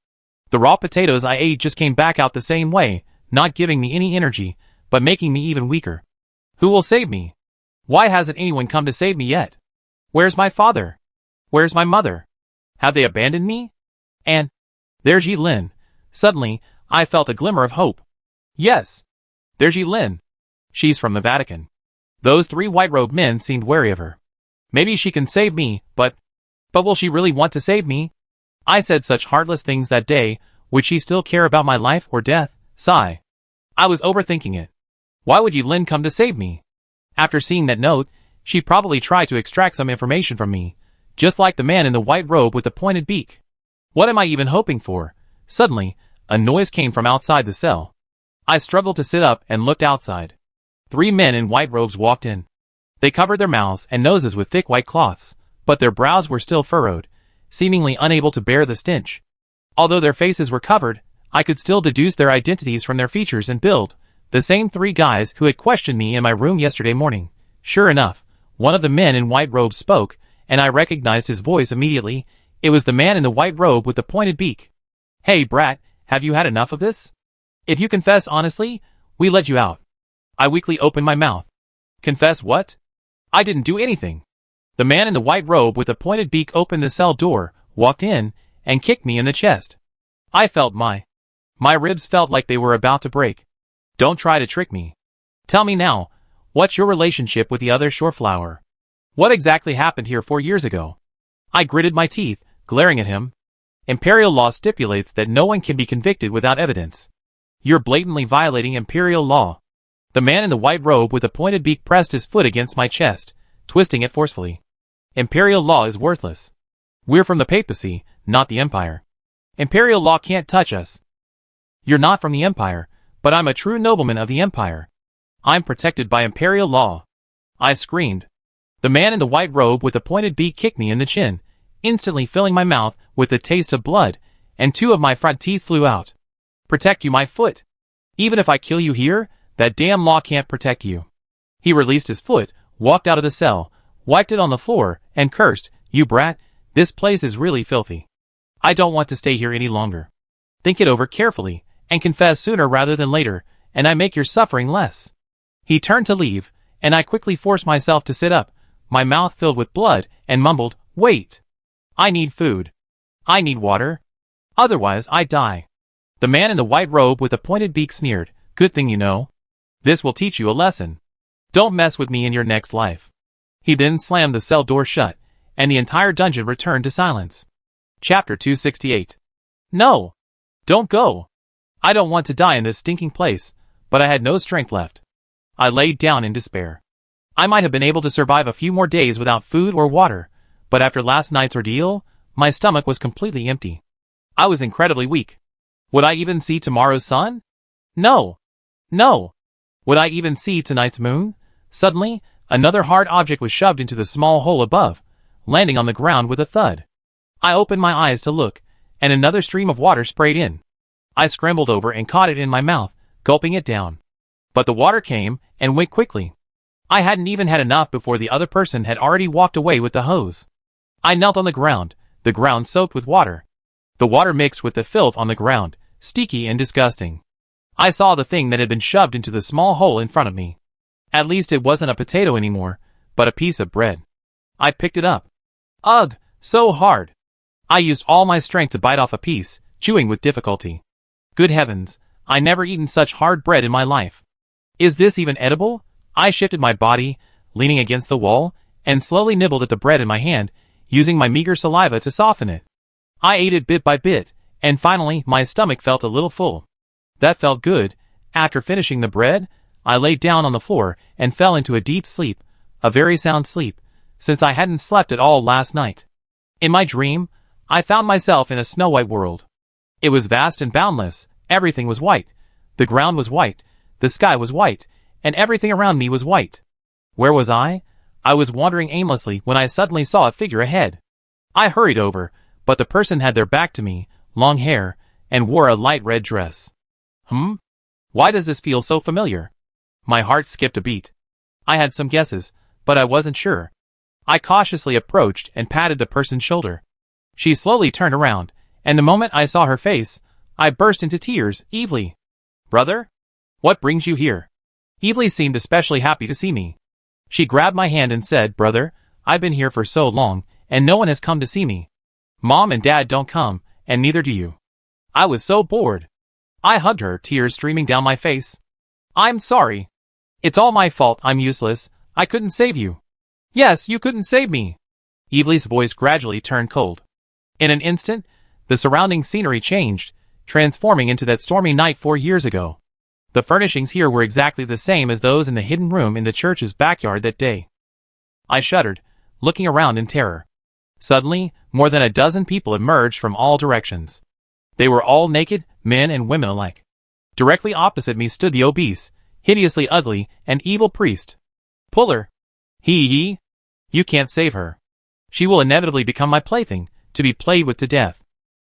The raw potatoes I ate just came back out the same way, not giving me any energy, but making me even weaker. Who will save me? Why hasn't anyone come to save me yet? Where's my father? Where's my mother? Have they abandoned me? And there's Yi Lin. Suddenly, I felt a glimmer of hope. Yes, there's Yi Lin. She's from the Vatican. Those 3 white-robed men seemed wary of her. Maybe she can save me, but will she really want to save me? I said such heartless things that day. Would she still care about my life or death? Sigh. I was overthinking it. Why would Yi Lin come to save me? After seeing that note, she probably tried to extract some information from me, just like the man in the white robe with the pointed beak. What am I even hoping for? Suddenly, a noise came from outside the cell. I struggled to sit up and looked outside. 3 men in white robes walked in. They covered their mouths and noses with thick white cloths, but their brows were still furrowed, seemingly unable to bear the stench. Although their faces were covered, I could still deduce their identities from their features and build. The same 3 guys who had questioned me in my room yesterday morning. Sure enough, one of the men in white robes spoke, and I recognized his voice immediately. It was the man in the white robe with the pointed beak. "Hey, brat, have you had enough of this? If you confess honestly, we let you out." I weakly opened my mouth. Confess what? I didn't do anything. The man in the white robe with the pointed beak opened the cell door, walked in, and kicked me in the chest. I felt my ribs felt like they were about to break. Don't try to trick me. Tell me now, what's your relationship with the other shoreflower? What exactly happened here 4 years ago? I gritted my teeth, glaring at him. Imperial law stipulates that no one can be convicted without evidence. You're blatantly violating Imperial law. The man in the white robe with the pointed beak pressed his foot against my chest, twisting it forcefully. Imperial law is worthless. We're from the papacy, not the Empire. Imperial law can't touch us. You're not from the Empire, but I'm a true nobleman of the Empire. I'm protected by Imperial law. I screamed. The man in the white robe with the pointed beak kicked me in the chin, instantly filling my mouth with the taste of blood, and 2 of my front teeth flew out. Protect you, my foot. Even if I kill you here, that damn law can't protect you. He released his foot, walked out of the cell, wiped it on the floor, and cursed, "You brat, this place is really filthy. I don't want to stay here any longer. Think it over carefully, and confess sooner rather than later, and I make your suffering less." He turned to leave, and I quickly forced myself to sit up, my mouth filled with blood, and mumbled, "Wait. I need food. I need water. Otherwise I die." The man in the white robe with the pointed beak sneered, "Good thing you know. This will teach you a lesson. Don't mess with me in your next life." He then slammed the cell door shut, and the entire dungeon returned to silence. Chapter 268. No! Don't go! I don't want to die in this stinking place, but I had no strength left. I laid down in despair. I might have been able to survive a few more days without food or water, but after last night's ordeal, my stomach was completely empty. I was incredibly weak. Would I even see tomorrow's sun? No! No! Would I even see tonight's moon? Suddenly, another hard object was shoved into the small hole above, landing on the ground with a thud. I opened my eyes to look, and another stream of water sprayed in. I scrambled over and caught it in my mouth, gulping it down. But the water came and went quickly. I hadn't even had enough before the other person had already walked away with the hose. I knelt on the ground soaked with water. The water mixed with the filth on the ground, sticky and disgusting. I saw the thing that had been shoved into the small hole in front of me. At least it wasn't a potato anymore, but a piece of bread. I picked it up. Ugh, so hard. I used all my strength to bite off a piece, chewing with difficulty. Good heavens, I never eaten such hard bread in my life. Is this even edible? I shifted my body, leaning against the wall, and slowly nibbled at the bread in my hand, using my meager saliva to soften it. I ate it bit by bit, and finally my stomach felt a little full. That felt good. After finishing the bread, I laid down on the floor and fell into a deep sleep, a very sound sleep, since I hadn't slept at all last night. In my dream, I found myself in a snow-white world. It was vast and boundless. Everything was white. The ground was white, the sky was white, and everything around me was white. Where was I? I was wandering aimlessly when I suddenly saw a figure ahead. I hurried over, but the person had their back to me, long hair, and wore a light red dress. Why does this feel so familiar? My heart skipped a beat. I had some guesses, but I wasn't sure. I cautiously approached and patted the person's shoulder. She slowly turned around, and the moment I saw her face, I burst into tears. Evely. Brother? What brings you here? Evely seemed especially happy to see me. She grabbed my hand and said, Brother, I've been here for so long, and no one has come to see me. Mom and Dad don't come, and neither do you. I was so bored. I hugged her, tears streaming down my face. I'm sorry. It's all my fault. I'm useless. I couldn't save you. Yes, you couldn't save me. Evely's voice gradually turned cold. In an instant, the surrounding scenery changed, transforming into that stormy night 4 years ago. The furnishings here were exactly the same as those in the hidden room in the church's backyard that day. I shuddered, looking around in terror. Suddenly, more than a dozen people emerged from all directions. They were all naked, men and women alike. Directly opposite me stood the obese, hideously ugly, and evil priest. Pull her. He. You can't save her. She will inevitably become my plaything, to be played with to death.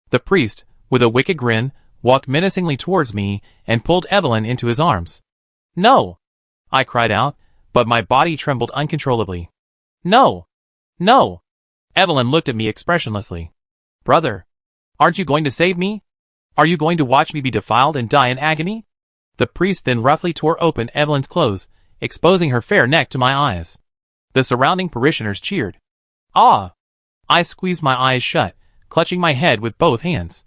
The priest, with a wicked grin, walked menacingly towards me and pulled Evelyn into his arms. No! I cried out, but my body trembled uncontrollably. No! No! Evelyn looked at me expressionlessly. Brother, aren't you going to save me? Are you going to watch me be defiled and die in agony? The priest then roughly tore open Evelyn's clothes, exposing her fair neck to my eyes. The surrounding parishioners cheered. Ah! I squeezed my eyes shut, clutching my head with both hands.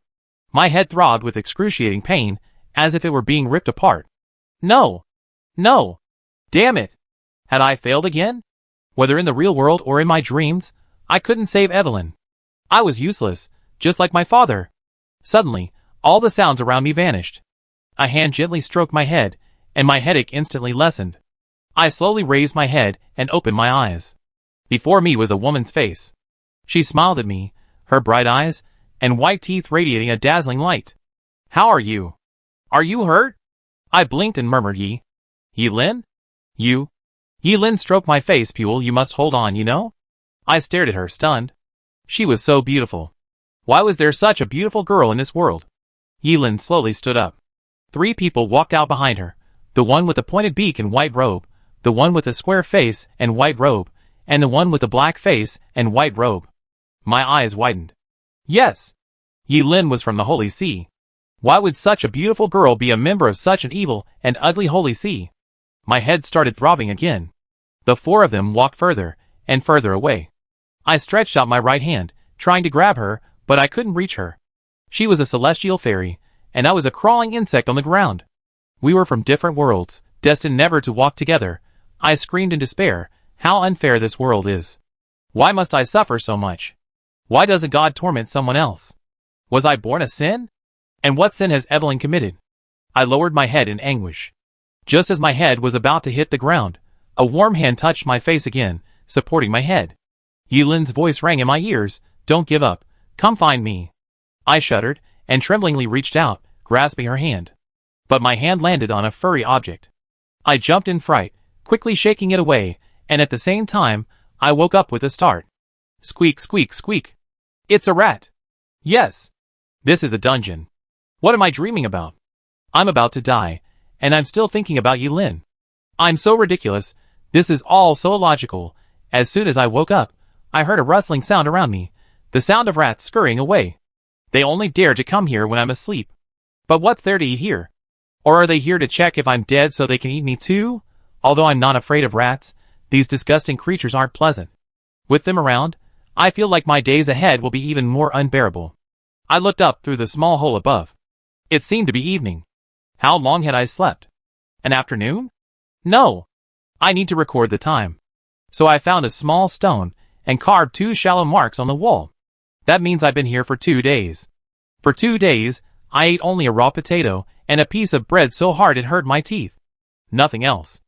My head throbbed with excruciating pain, as if it were being ripped apart. No! No! Damn it! Had I failed again? Whether in the real world or in my dreams, I couldn't save Evelyn. I was useless, just like my father. Suddenly, all the sounds around me vanished. A hand gently stroked my head, and my headache instantly lessened. I slowly raised my head and opened my eyes. Before me was a woman's face. She smiled at me, her bright eyes and white teeth radiating a dazzling light. How are you? Are you hurt? I blinked and murmured, Yi-Lin? You? Yi-Lin stroked my face. Puel, you must hold on, you know? I stared at her, stunned. She was so beautiful. Why was there such a beautiful girl in this world? Yi-Lin slowly stood up. 3 people walked out behind her, the one with the pointed beak and white robe, the one with a square face and white robe, and the one with a black face and white robe. My eyes widened. Yes! Yi-Lin was from the Holy See. Why would such a beautiful girl be a member of such an evil and ugly Holy See? My head started throbbing again. The 4 of them walked further and further away. I stretched out my right hand, trying to grab her, but I couldn't reach her. She was a celestial fairy, and I was a crawling insect on the ground. We were from different worlds, destined never to walk together. I screamed in despair. How unfair this world is. Why must I suffer so much? Why doesn't God torment someone else? Was I born a sin? And what sin has Evelyn committed? I lowered my head in anguish. Just as my head was about to hit the ground, a warm hand touched my face again, supporting my head. Yi-Lin's voice rang in my ears. Don't give up. Come find me. I shuddered, and tremblingly reached out, grasping her hand. But my hand landed on a furry object. I jumped in fright, quickly shaking it away, and at the same time, I woke up with a start. Squeak, squeak, squeak. It's a rat. Yes. This is a dungeon. What am I dreaming about? I'm about to die, and I'm still thinking about Yi-Lin. I'm so ridiculous. This is all so illogical. As soon as I woke up, I heard a rustling sound around me, the sound of rats scurrying away. They only dare to come here when I'm asleep. But what's there to eat here? Or are they here to check if I'm dead so they can eat me too? Although I'm not afraid of rats, these disgusting creatures aren't pleasant. With them around, I feel like my days ahead will be even more unbearable. I looked up through the small hole above. It seemed to be evening. How long had I slept? An afternoon? No. I need to record the time. So I found a small stone and carved 2 shallow marks on the wall. That means I've been here for 2 days. For 2 days, I ate only a raw potato and a piece of bread so hard it hurt my teeth. Nothing else.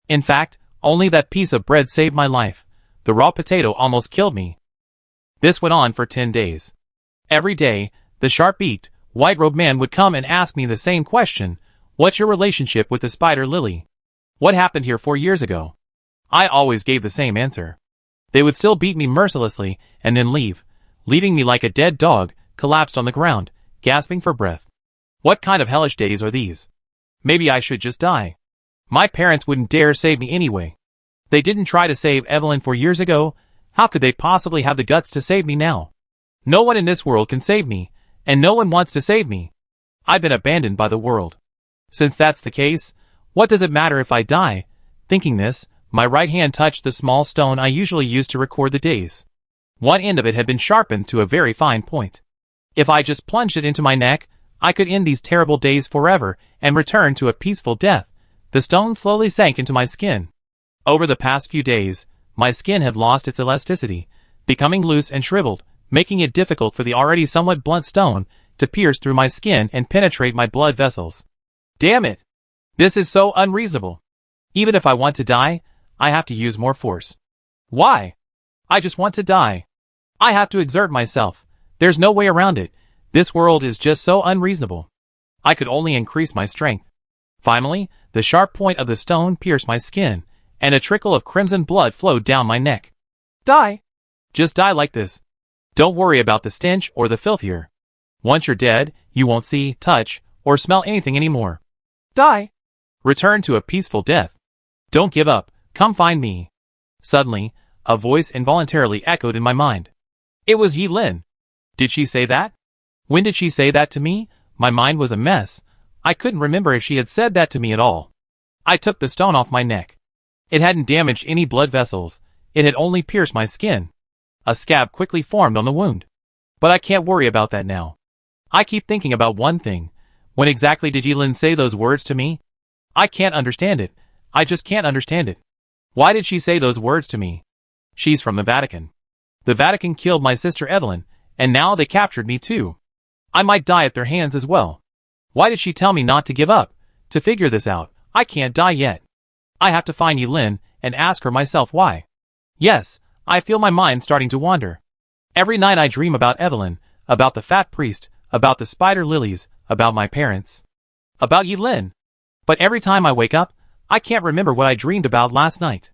In fact, only that piece of bread saved my life. The raw potato almost killed me. This went on for 10 days. Every day, the sharp-beaked, white-robed man would come and ask me the same question: what's your relationship with the spider lily? What happened here 4 years ago? I always gave the same answer. They would still beat me mercilessly and then leave, leaving me like a dead dog, collapsed on the ground, gasping for breath. What kind of hellish days are these? Maybe I should just die. My parents wouldn't dare save me anyway. They didn't try to save Evelyn 4 years ago. How could they possibly have the guts to save me now? No one in this world can save me, and no one wants to save me. I've been abandoned by the world. Since that's the case, what does it matter if I die? Thinking this, my right hand touched the small stone I usually use to record the days. One end of it had been sharpened to a very fine point. If I just plunged it into my neck, I could end these terrible days forever and return to a peaceful death. The stone slowly sank into my skin. Over the past few days, my skin had lost its elasticity, becoming loose and shriveled, making it difficult for the already somewhat blunt stone to pierce through my skin and penetrate my blood vessels. Damn it! This is so unreasonable. Even if I want to die, I have to use more force. Why? I just want to die. I have to exert myself. There's no way around it. This world is just so unreasonable. I could only increase my strength. Finally, the sharp point of the stone pierced my skin, and a trickle of crimson blood flowed down my neck. Die! Just die like this. Don't worry about the stench or the filth here. Once you're dead, you won't see, touch, or smell anything anymore. Die! Return to a peaceful death. Don't give up. Come find me. Suddenly, a voice involuntarily echoed in my mind. It was Yi Lin. Did she say that? When did she say that to me? My mind was a mess. I couldn't remember if she had said that to me at all. I took the stone off my neck. It hadn't damaged any blood vessels. It had only pierced my skin. A scab quickly formed on the wound. But I can't worry about that now. I keep thinking about one thing. When exactly did Yi Lin say those words to me? I can't understand it. I just can't understand it. Why did she say those words to me? She's from the Vatican. The Vatican killed my sister Evelyn, and now they captured me too. I might die at their hands as well. Why did she tell me not to give up? To figure this out, I can't die yet. I have to find Yi Lin and ask her myself why. Yes, I feel my mind starting to wander. Every night I dream about Evelyn, about the fat priest, about the spider lilies, about my parents, about Yi Lin. But every time I wake up, I can't remember what I dreamed about last night.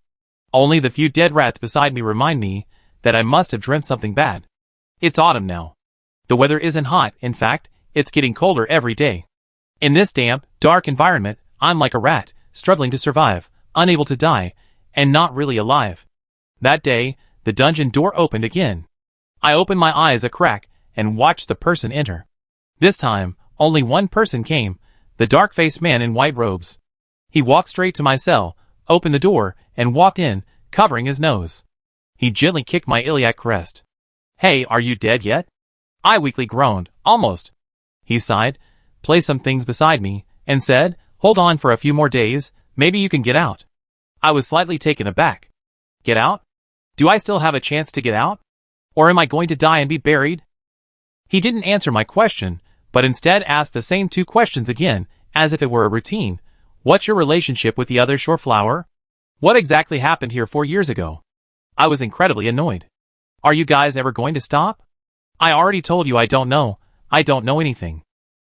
Only the few dead rats beside me remind me that I must have dreamt something bad. It's autumn now. The weather isn't hot, in fact, it's getting colder every day. In this damp, dark environment, I'm like a rat, struggling to survive, unable to die, and not really alive. That day, the dungeon door opened again. I opened my eyes a crack and watched the person enter. This time, only one person came, the dark-faced man in white robes. He walked straight to my cell, opened the door, and walked in, covering his nose. He gently kicked my iliac crest. Hey, are you dead yet? I weakly groaned, almost. He sighed, placed some things beside me, and said, hold on for a few more days, maybe you can get out. I was slightly taken aback. Get out? Do I still have a chance to get out? Or am I going to die and be buried? He didn't answer my question, but instead asked the same 2 questions again, as if it were a routine. What's your relationship with the other shore flower? What exactly happened here 4 years ago? I was incredibly annoyed. Are you guys ever going to stop? I already told you I don't know. I don't know anything.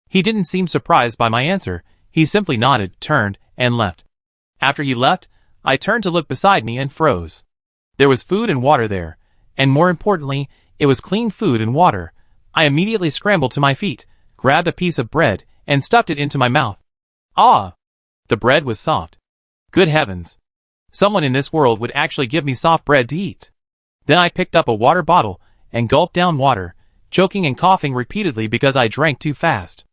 He didn't seem surprised by my answer. He simply nodded, turned, and left. After he left, I turned to look beside me and froze. There was food and water there, and more importantly, it was clean food and water. I immediately scrambled to my feet, grabbed a piece of bread, and stuffed it into my mouth. Ah! The bread was soft. Good heavens! Someone in this world would actually give me soft bread to eat. Then I picked up a water bottle and gulped down water, choking and coughing repeatedly because I drank too fast.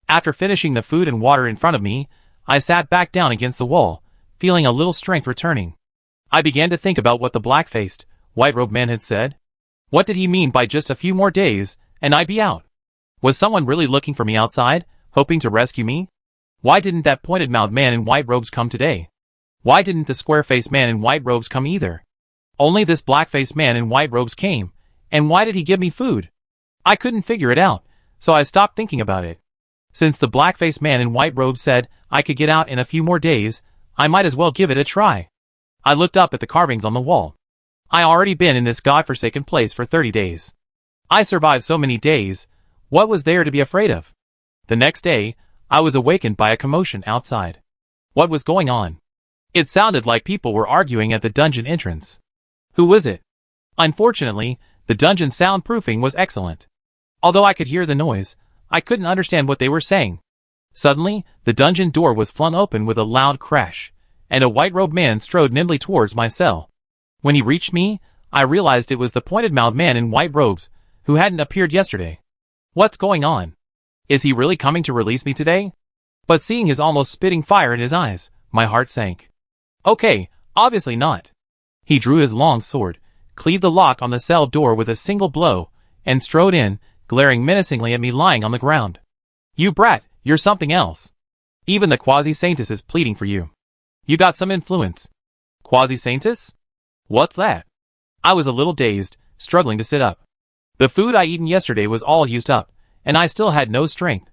After finishing the food and water in front of me, I sat back down against the wall, feeling a little strength returning. I began to think about what the black-faced, white-robed man had said. What did he mean by just a few more days, and I'd be out? Was someone really looking for me outside, hoping to rescue me? Why didn't that pointed-mouthed man in white robes come today? Why didn't the square-faced man in white robes come either? Only this black-faced man in white robes came, and why did he give me food? I couldn't figure it out, so I stopped thinking about it. Since the black-faced man in white robes said I could get out in a few more days, I might as well give it a try. I looked up at the carvings on the wall. I already been in this godforsaken place for 30 days. I survived so many days. What was there to be afraid of? The next day, I was awakened by a commotion outside. What was going on? It sounded like people were arguing at the dungeon entrance. Who was it? Unfortunately, the dungeon soundproofing was excellent. Although I could hear the noise, I couldn't understand what they were saying. Suddenly, the dungeon door was flung open with a loud crash, and a white-robed man strode nimbly towards my cell. When he reached me, I realized it was the pointed-mouthed man in white robes, who hadn't appeared yesterday. What's going on? Is he really coming to release me today? But seeing his almost spitting fire in his eyes, my heart sank. Okay, obviously not. He drew his long sword, cleaved the lock on the cell door with a single blow, and strode in, glaring menacingly at me lying on the ground. You brat, you're something else. Even the Quasi-Saintess is pleading for you. You got some influence. Quasi-Saintess? What's that? I was a little dazed, struggling to sit up. The food I eaten yesterday was all used up, and I still had no strength.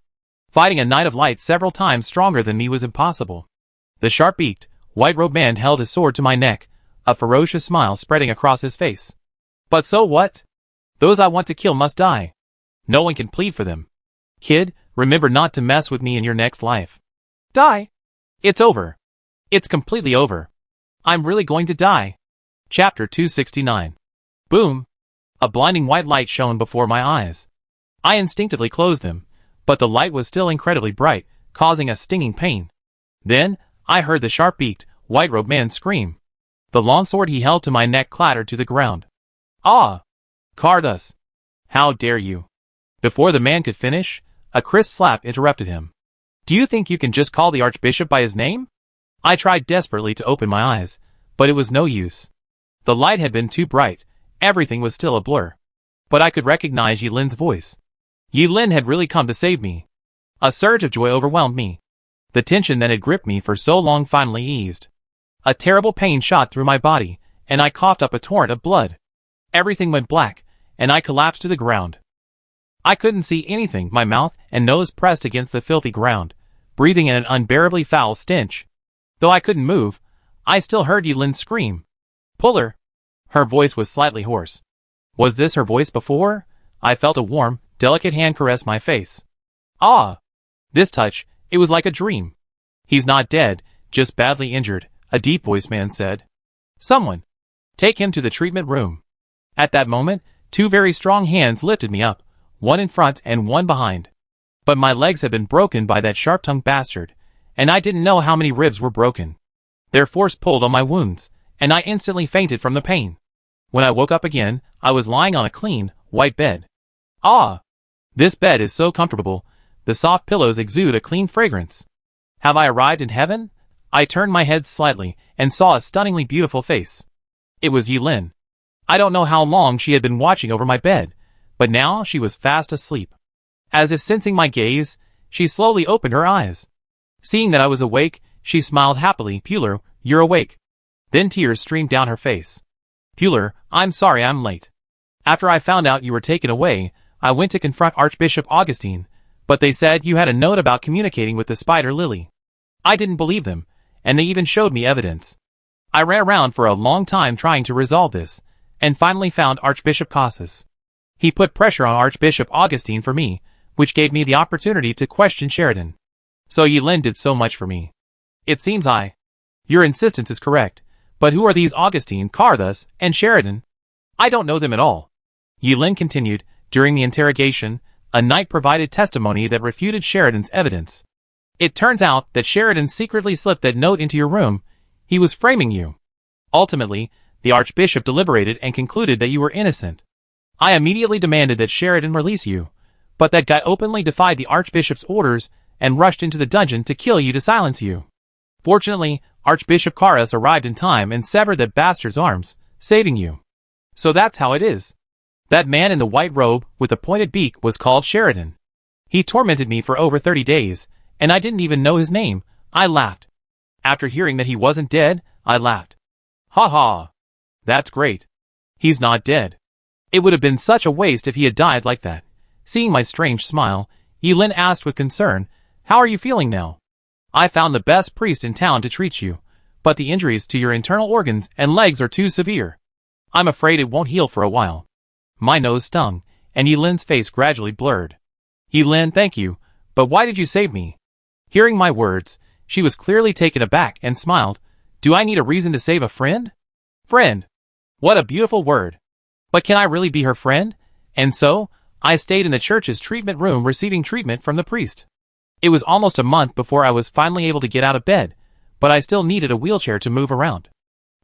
Fighting a knight of light several times stronger than me was impossible. The sharp-beaked, white-robed man held his sword to my neck, a ferocious smile spreading across his face. But so what? Those I want to kill must die. No one can plead for them. Kid, remember not to mess with me in your next life. Die? It's over. It's completely over. I'm really going to die. Chapter 269. Boom! A blinding white light shone before my eyes. I instinctively closed them, but the light was still incredibly bright, causing a stinging pain. Then, I heard the sharp-beaked, white-robed man scream. The long sword he held to my neck clattered to the ground. Ah! Carthus! How dare you! Before the man could finish, a crisp slap interrupted him. Do you think you can just call the Archbishop by his name? I tried desperately to open my eyes, but it was no use. The light had been too bright, everything was still a blur. But I could recognize Yi Lin's voice. Yi Lin had really come to save me. A surge of joy overwhelmed me. The tension that had gripped me for so long finally eased. A terrible pain shot through my body, and I coughed up a torrent of blood. Everything went black, and I collapsed to the ground. I couldn't see anything, my mouth and nose pressed against the filthy ground, breathing in an unbearably foul stench. Though I couldn't move, I still heard Yi Lin scream. Pull her! Her voice was slightly hoarse. Was this her voice before? I felt a warm, delicate hand caress my face. Ah! This touch, it was like a dream. He's not dead, just badly injured, a deep-voiced man said. Someone! Take him to the treatment room. At that moment, two very strong hands lifted me up, one in front and one behind. But my legs had been broken by that sharp-tongued bastard, and I didn't know how many ribs were broken. Their force pulled on my wounds, and I instantly fainted from the pain. When I woke up again, I was lying on a clean, white bed. Ah! This bed is so comfortable, the soft pillows exude a clean fragrance. Have I arrived in heaven? I turned my head slightly, and saw a stunningly beautiful face. It was Yi Lin. I don't know how long she had been watching over my bed, but now she was fast asleep. As if sensing my gaze, she slowly opened her eyes. Seeing that I was awake, she smiled happily. Puller, you're awake. Then tears streamed down her face. Puller, I'm sorry I'm late. After I found out you were taken away, I went to confront Archbishop Augustine, but they said you had a note about communicating with the spider Lily. I didn't believe them, and they even showed me evidence. I ran around for a long time trying to resolve this, and finally found Archbishop Cassus. He put pressure on Archbishop Augustine for me, which gave me the opportunity to question Sheridan. So Yi Lin did so much for me. It seems Your insistence is correct, but who are these Augustine, Carthus, and Sheridan? I don't know them at all. Yi Lin continued. During the interrogation, a knight provided testimony that refuted Sheridan's evidence. It turns out that Sheridan secretly slipped that note into your room. He was framing you. Ultimately, the Archbishop deliberated and concluded that you were innocent. I immediately demanded that Sheridan release you, but that guy openly defied the Archbishop's orders and rushed into the dungeon to kill you to silence you. Fortunately, Archbishop Karras arrived in time and severed that bastard's arms, saving you. So that's how it is. That man in the white robe with the pointed beak was called Sheridan. He tormented me for over 30 days, and I didn't even know his name. I laughed. After hearing that he wasn't dead, I laughed. Ha ha. That's great. He's not dead. It would have been such a waste if he had died like that. Seeing my strange smile, Yilin asked with concern, "How are you feeling now?" "I found the best priest in town to treat you, but the injuries to your internal organs and legs are too severe. I'm afraid it won't heal for a while." My nose stung, and Yilin's face gradually blurred. "Yilin, thank you, but why did you save me?" Hearing my words, she was clearly taken aback and smiled. "Do I need a reason to save a friend?" Friend. What a beautiful word. But can I really be her friend? And so, I stayed in the church's treatment room receiving treatment from the priest. It was almost a month before I was finally able to get out of bed, but I still needed a wheelchair to move around.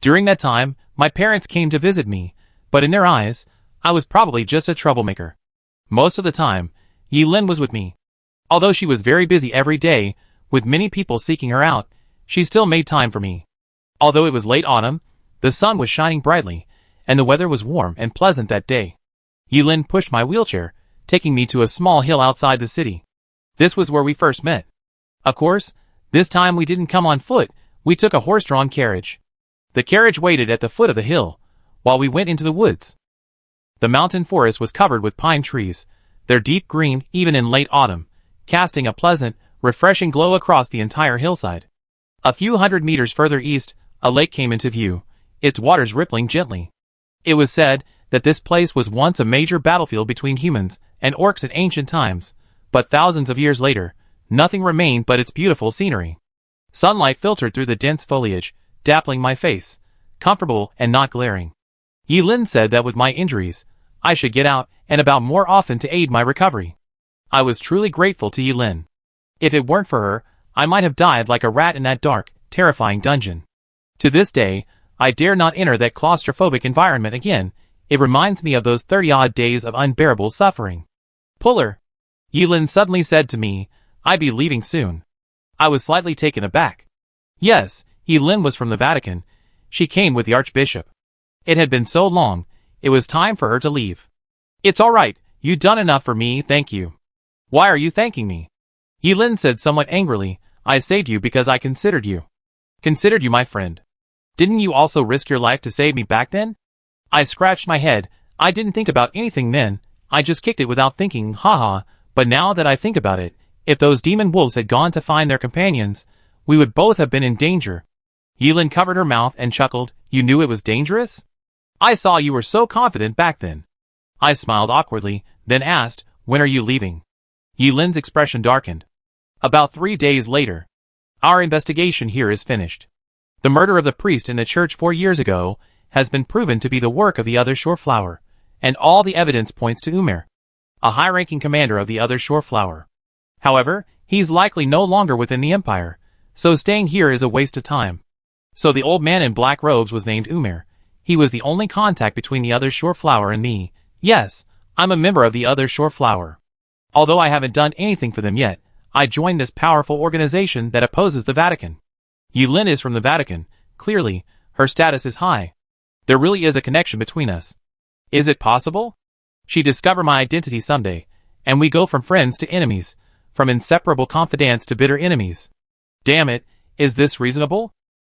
During that time, my parents came to visit me, but in their eyes, I was probably just a troublemaker. Most of the time, Yilin was with me. Although she was very busy every day, with many people seeking her out, she still made time for me. Although it was late autumn, the sun was shining brightly, and the weather was warm and pleasant that day. Yilin pushed my wheelchair, taking me to a small hill outside the city. This was where we first met. Of course, this time we didn't come on foot, we took a horse-drawn carriage. The carriage waited at the foot of the hill, while we went into the woods. The mountain forest was covered with pine trees, their deep green even in late autumn, casting a pleasant, refreshing glow across the entire hillside. A few hundred meters further east, a lake came into view, its waters rippling gently. It was said that this place was once a major battlefield between humans and orcs in ancient times, but thousands of years later, nothing remained but its beautiful scenery. Sunlight filtered through the dense foliage, dappling my face, comfortable and not glaring. Yilin said that with my injuries, I should get out and about more often to aid my recovery. I was truly grateful to Yilin. If it weren't for her, I might have died like a rat in that dark, terrifying dungeon. To this day, I dare not enter that claustrophobic environment again. It reminds me of those 30-odd days of unbearable suffering. "Puller," Yilin suddenly said to me, "I'd be leaving soon." I was slightly taken aback. Yes, Yilin was from the Vatican. She came with the Archbishop. It had been so long, it was time for her to leave. "It's all right, you've done enough for me, thank you." "Why are you thanking me?" Yilin said somewhat angrily. "I saved you because I considered you. Considered you my friend. Didn't you also risk your life to save me back then?" I scratched my head. I didn't think about anything then. I just kicked it without thinking, haha, but now that I think about it, if those demon wolves had gone to find their companions, we would both have been in danger. Yilin covered her mouth and chuckled. "You knew it was dangerous?" "I saw you were so confident back then." I smiled awkwardly, then asked, "When are you leaving?" Yilin's expression darkened. "About 3 days later. Our investigation here is finished. The murder of the priest in the church 4 years ago has been proven to be the work of the Other Shore Flower, and all the evidence points to Umair, a high-ranking commander of the Other Shore Flower. However, he's likely no longer within the Empire, so staying here is a waste of time. So the old man in black robes was named Umair. He was the only contact between the Other Shore Flower and me. Yes, I'm a member of the Other Shore Flower. Although I haven't done anything for them yet, I joined this powerful organization that opposes the Vatican. Yilin is from the Vatican. Clearly, her status is high. There really is a connection between us. Is it possible? She discovered my identity someday, and we go from friends to enemies, from inseparable confidants to bitter enemies. Damn it, is this reasonable?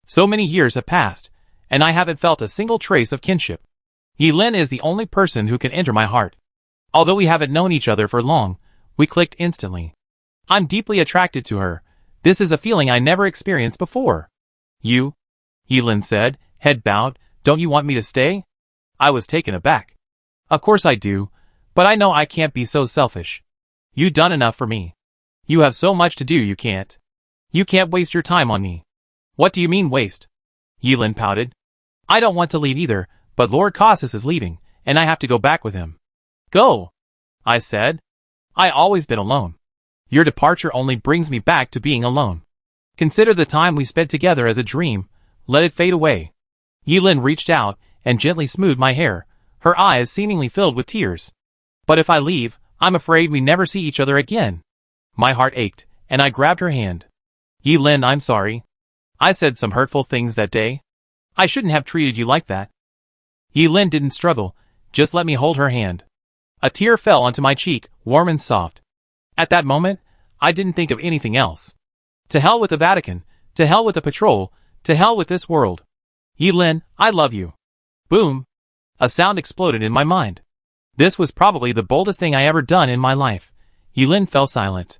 So many years have passed, and I haven't felt a single trace of kinship. Yilin is the only person who can enter my heart. Although we haven't known each other for long, we clicked instantly. I'm deeply attracted to her. This is a feeling I never experienced before. "You?" Yilin said, head bowed. "Don't you want me to stay?" I was taken aback. "Of course I do, but I know I can't be so selfish. You've done enough for me. You have so much to do you can't. You can't waste your time on me." "What do you mean waste?" Yilin pouted. "I don't want to leave either, but Lord Cassus is leaving, and I have to go back with him." "Go," I said. "I always been alone. Your departure only brings me back to being alone. Consider the time we spent together as a dream. Let it fade away." Yilin reached out and gently smoothed my hair, her eyes seemingly filled with tears. But if I leave, I'm afraid we never see each other again. My heart ached, and I grabbed her hand. Yilin, I'm sorry. I said some hurtful things that day. I shouldn't have treated you like that. Yilin didn't struggle, just let me hold her hand. A tear fell onto my cheek, warm and soft. At that moment, I didn't think of anything else. To hell with the Vatican, to hell with the patrol, to hell with this world. Yilin, I love you. Boom. A sound exploded in my mind. This was probably the boldest thing I ever done in my life. Yilin fell silent.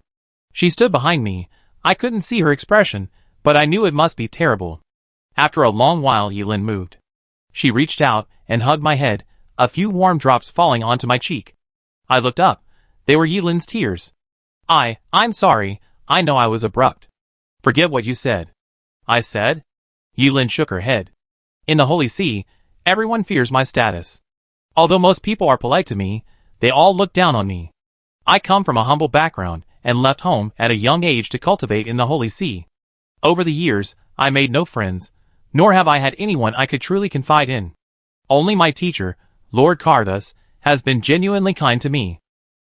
She stood behind me. I couldn't see her expression, but I knew it must be terrible. After a long while, Yilin moved. She reached out and hugged my head, a few warm drops falling onto my cheek. I looked up. They were Yilin's tears. I'm sorry, I know I was abrupt. Forget what you said. I said? Yilin shook her head. In the Holy See, everyone fears my status. Although most people are polite to me, they all look down on me. I come from a humble background and left home at a young age to cultivate in the Holy See. Over the years, I made no friends, nor have I had anyone I could truly confide in. Only my teacher, Lord Karthus, has been genuinely kind to me.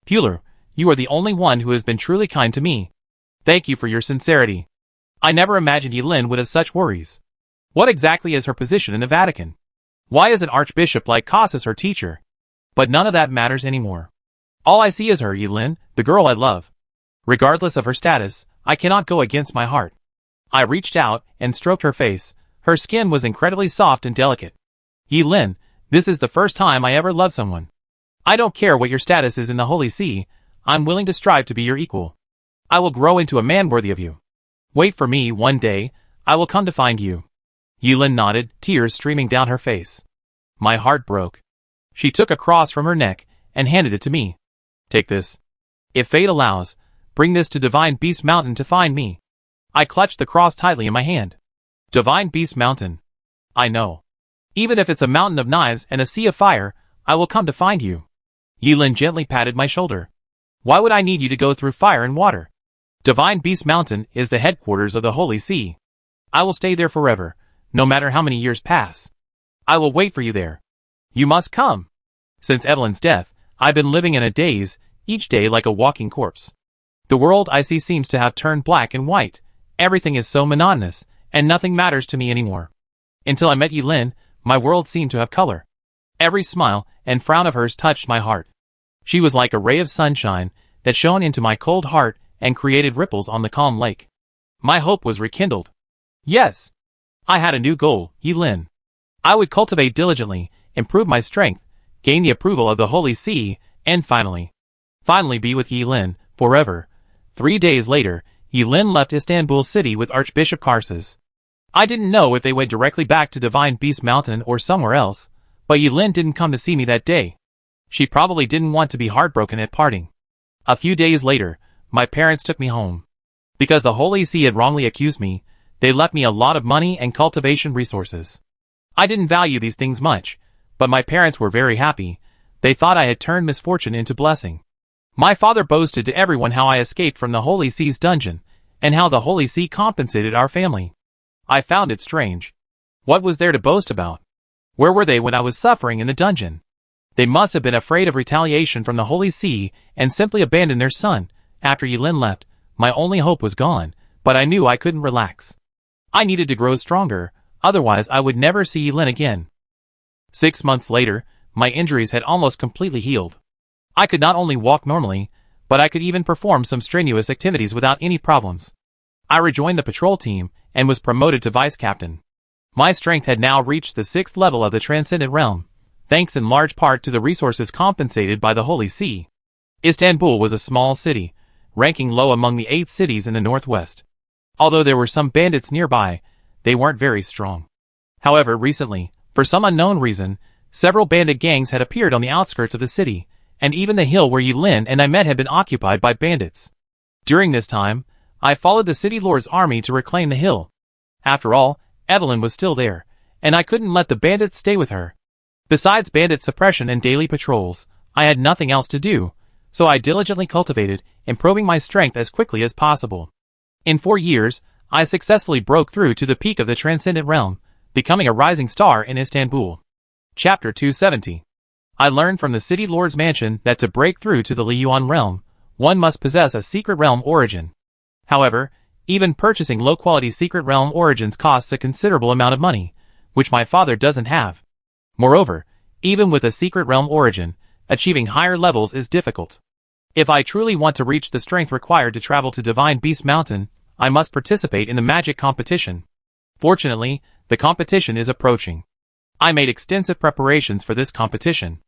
Puller, you are the only one who has been truly kind to me. Thank you for your sincerity. I never imagined Yilin would have such worries. What exactly is her position in the Vatican? Why is an archbishop like Cassus her teacher? But none of that matters anymore. All I see is her, Yilin, the girl I love. Regardless of her status, I cannot go against my heart. I reached out and stroked her face. Her skin was incredibly soft and delicate. Yilin, this is the first time I ever loved someone. I don't care what your status is in the Holy See, I'm willing to strive to be your equal. I will grow into a man worthy of you. Wait for me, one day, I will come to find you. Yilin nodded, tears streaming down her face. My heart broke. She took a cross from her neck and handed it to me. Take this. If fate allows, bring this to Divine Beast Mountain to find me. I clutched the cross tightly in my hand. Divine Beast Mountain. I know. Even if it's a mountain of knives and a sea of fire, I will come to find you. Yilin gently patted my shoulder. Why would I need you to go through fire and water? Divine Beast Mountain is the headquarters of the Holy See. I will stay there forever, no matter how many years pass. I will wait for you there. You must come. Since Evelyn's death, I've been living in a daze, each day like a walking corpse. The world I see seems to have turned black and white. Everything is so monotonous, and nothing matters to me anymore. Until I met Yilin, my world seemed to have color. Every smile and frown of hers touched my heart. She was like a ray of sunshine that shone into my cold heart and created ripples on the calm lake. My hope was rekindled. Yes. I had a new goal, Yilin. I would cultivate diligently, improve my strength, gain the approval of the Holy See, and finally be with Yilin, forever. 3 days later, Yilin left Istanbul city with Archbishop Karsus. I didn't know if they went directly back to Divine Beast Mountain or somewhere else, but Yilin didn't come to see me that day. She probably didn't want to be heartbroken at parting. A few days later, my parents took me home. Because the Holy See had wrongly accused me, they left me a lot of money and cultivation resources. I didn't value these things much, but my parents were very happy. They thought I had turned misfortune into blessing. My father boasted to everyone how I escaped from the Holy See's dungeon, and how the Holy See compensated our family. I found it strange. What was there to boast about? Where were they when I was suffering in the dungeon? They must have been afraid of retaliation from the Holy See and simply abandoned their son. After Yilin left, my only hope was gone, but I knew I couldn't relax. I needed to grow stronger, otherwise I would never see Yilin again. 6 months later, my injuries had almost completely healed. I could not only walk normally, but I could even perform some strenuous activities without any problems. I rejoined the patrol team and was promoted to vice captain. My strength had now reached the 6th level of the Transcendent Realm, thanks in large part to the resources compensated by the Holy See. Istanbul was a small city, ranking low among the 8 cities in the northwest. Although there were some bandits nearby, they weren't very strong. However, recently, for some unknown reason, several bandit gangs had appeared on the outskirts of the city, and even the hill where Yilin and I met had been occupied by bandits. During this time, I followed the city lord's army to reclaim the hill. After all, Evelyn was still there, and I couldn't let the bandits stay with her. Besides bandit suppression and daily patrols, I had nothing else to do, so I diligently cultivated, improving my strength as quickly as possible. In 4 years, I successfully broke through to the peak of the Transcendent Realm, Becoming a rising star in Istanbul. Chapter 270. I learned from the city lord's mansion that to break through to the Liyuan realm, one must possess a secret realm origin. However, even purchasing low-quality secret realm origins costs a considerable amount of money, which my father doesn't have. Moreover, even with a secret realm origin, achieving higher levels is difficult. If I truly want to reach the strength required to travel to Divine Beast Mountain, I must participate in the magic competition. Fortunately, the competition is approaching. I made extensive preparations for this competition.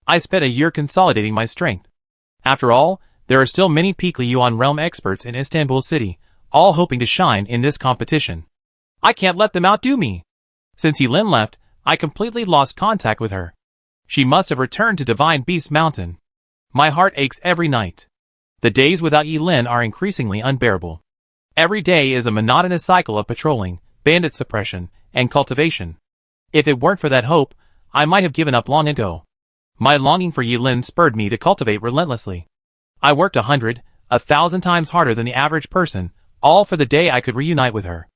I spent a year consolidating my strength. After all, there are still many peak Liyuan realm experts in Istanbul city, all hoping to shine in this competition. I can't let them outdo me. Since Yilin left, I completely lost contact with her. She must have returned to Divine Beast Mountain. My heart aches every night. The days without Yilin are increasingly unbearable. Every day is a monotonous cycle of patrolling, bandit suppression, and cultivation. If it weren't for that hope, I might have given up long ago. My longing for Yilin spurred me to cultivate relentlessly. I worked 100, 1,000 times harder than the average person, all for the day I could reunite with her.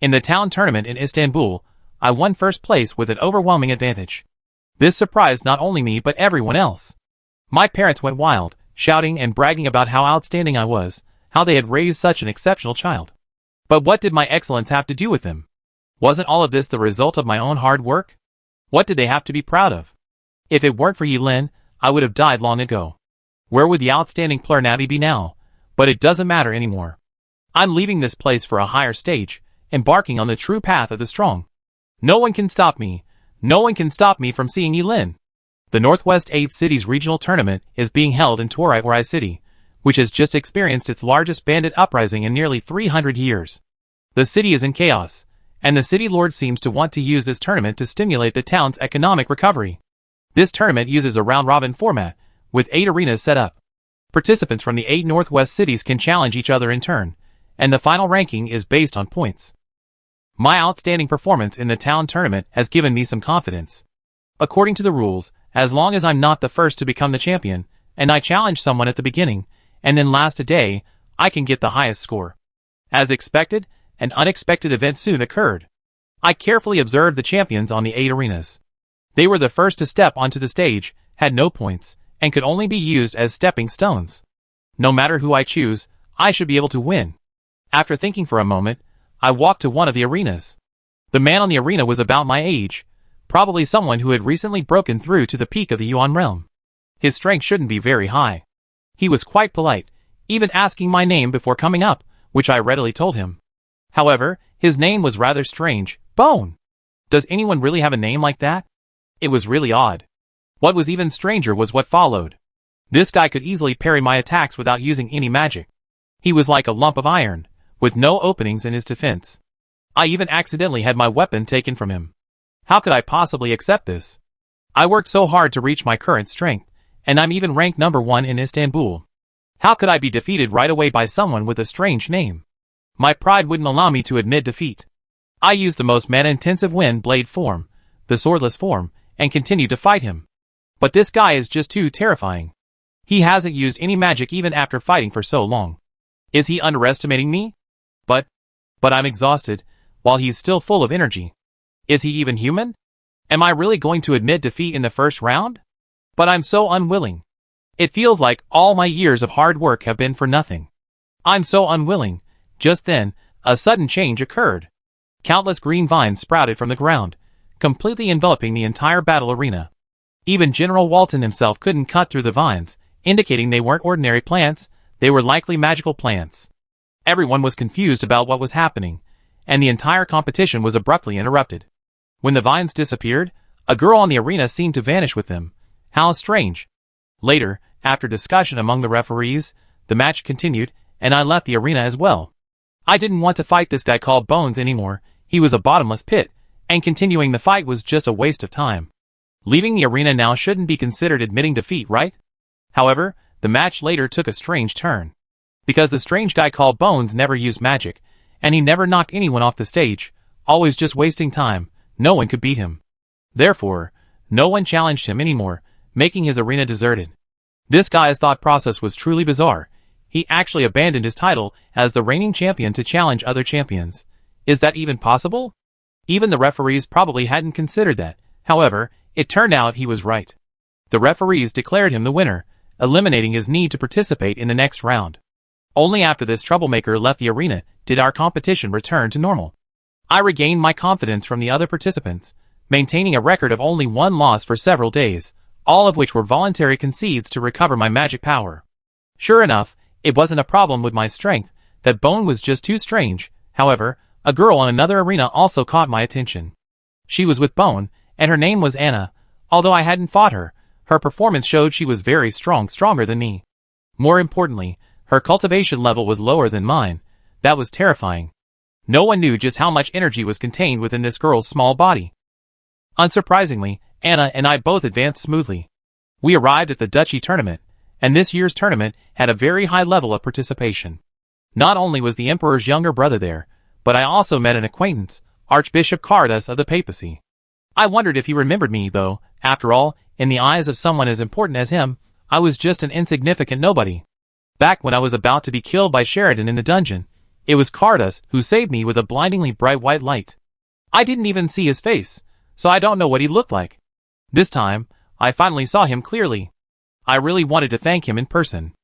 In the town tournament in Istanbul, I won first place with an overwhelming advantage. This surprised not only me but everyone else. My parents went wild, shouting and bragging about how outstanding I was, how they had raised such an exceptional child. But what did my excellence have to do with them? Wasn't all of this the result of my own hard work? What did they have to be proud of? If it weren't for Yilin, I would have died long ago. Where would the outstanding Plurnavi be now? But it doesn't matter anymore. I'm leaving this place for a higher stage, embarking on the true path of the strong. No one can stop me. No one can stop me from seeing Yilin. The Northwest 8th City's regional tournament is being held in Torai City, which has just experienced its largest bandit uprising in nearly 300 years. The city is in chaos, and the city lord seems to want to use this tournament to stimulate the town's economic recovery. This tournament uses a round-robin format, with 8 arenas set up. Participants from the 8 Northwest cities can challenge each other in turn, and the final ranking is based on points. My outstanding performance in the town tournament has given me some confidence. According to the rules, as long as I'm not the first to become the champion, and I challenge someone at the beginning, and then last a day, I can get the highest score. As expected, an unexpected event soon occurred. I carefully observed the champions on the 8 arenas. They were the first to step onto the stage, had no points, and could only be used as stepping stones. No matter who I choose, I should be able to win. After thinking for a moment, I walked to one of the arenas. The man on the arena was about my age, probably someone who had recently broken through to the peak of the Yuan realm. His strength shouldn't be very high. He was quite polite, even asking my name before coming up, which I readily told him. However, his name was rather strange, Bone. Does anyone really have a name like that? It was really odd. What was even stranger was what followed. This guy could easily parry my attacks without using any magic. He was like a lump of iron, with no openings in his defense. I even accidentally had my weapon taken from him. How could I possibly accept this? I worked so hard to reach my current strength, and I'm even ranked number 1 in Istanbul. How could I be defeated right away by someone with a strange name? My pride wouldn't allow me to admit defeat. I used the most mana-intensive wind blade form, the swordless form, and continued to fight him. But this guy is just too terrifying. He hasn't used any magic even after fighting for so long. Is he underestimating me? But I'm exhausted, while he's still full of energy. Is he even human? Am I really going to admit defeat in the first round? But I'm so unwilling. It feels like all my years of hard work have been for nothing. I'm so unwilling. Just then, a sudden change occurred. Countless green vines sprouted from the ground, completely enveloping the entire battle arena. Even General Walton himself couldn't cut through the vines, indicating they weren't ordinary plants, they were likely magical plants. Everyone was confused about what was happening, and the entire competition was abruptly interrupted. When the vines disappeared, a girl on the arena seemed to vanish with them. How strange. Later, after discussion among the referees, the match continued, and I left the arena as well. I didn't want to fight this guy called Bones anymore. He was a bottomless pit, and continuing the fight was just a waste of time. Leaving the arena now shouldn't be considered admitting defeat, right? However, the match later took a strange turn. Because the strange guy called Bones never used magic, and he never knocked anyone off the stage, always just wasting time, no one could beat him. Therefore, no one challenged him anymore, making his arena deserted. This guy's thought process was truly bizarre. He actually abandoned his title as the reigning champion to challenge other champions. Is that even possible? Even the referees probably hadn't considered that. However, it turned out he was right. The referees declared him the winner, eliminating his need to participate in the next round. Only after this troublemaker left the arena did our competition return to normal. I regained my confidence from the other participants, maintaining a record of only one loss for several days, all of which were voluntary concedes to recover my magic power. Sure enough, it wasn't a problem with my strength, that Bone was just too strange. However, a girl on another arena also caught my attention. She was with Bone, and her name was Anna. Although I hadn't fought her, her performance showed she was very stronger than me. More importantly, her cultivation level was lower than mine. That was terrifying. No one knew just how much energy was contained within this girl's small body. Unsurprisingly, Anna and I both advanced smoothly. We arrived at the Duchy tournament, and this year's tournament had a very high level of participation. Not only was the Emperor's younger brother there, but I also met an acquaintance, Archbishop Cardas of the Papacy. I wondered if he remembered me, though. After all, in the eyes of someone as important as him, I was just an insignificant nobody. Back when I was about to be killed by Sheridan in the dungeon, it was Cardas who saved me with a blindingly bright white light. I didn't even see his face, so I don't know what he looked like. This time, I finally saw him clearly. I really wanted to thank him in person.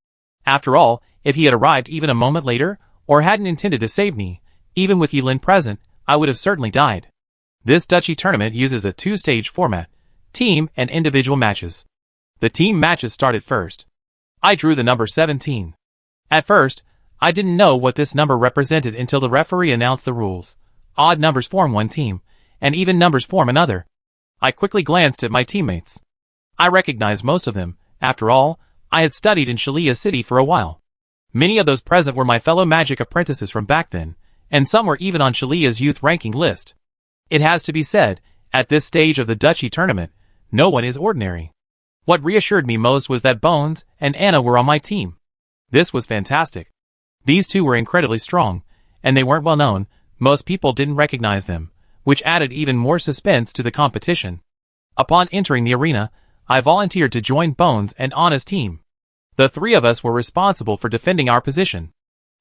After all, if he had arrived even a moment later, or hadn't intended to save me, even with Yelin present, I would have certainly died. This Duchy tournament uses a two-stage format, team and individual matches. The team matches started first. I drew the number 17. At first, I didn't know what this number represented until the referee announced the rules. Odd numbers form one team, and even numbers form another. I quickly glanced at my teammates. I recognized most of them. After all, I had studied in Shalia City for a while. Many of those present were my fellow magic apprentices from back then, and some were even on Shalia's youth ranking list. It has to be said, at this stage of the Duchy tournament, no one is ordinary. What reassured me most was that Bones and Anna were on my team. This was fantastic. These two were incredibly strong, and they weren't well known. Most people didn't recognize them, which added even more suspense to the competition. Upon entering the arena, I volunteered to join Bones and Anna's team. The three of us were responsible for defending our position.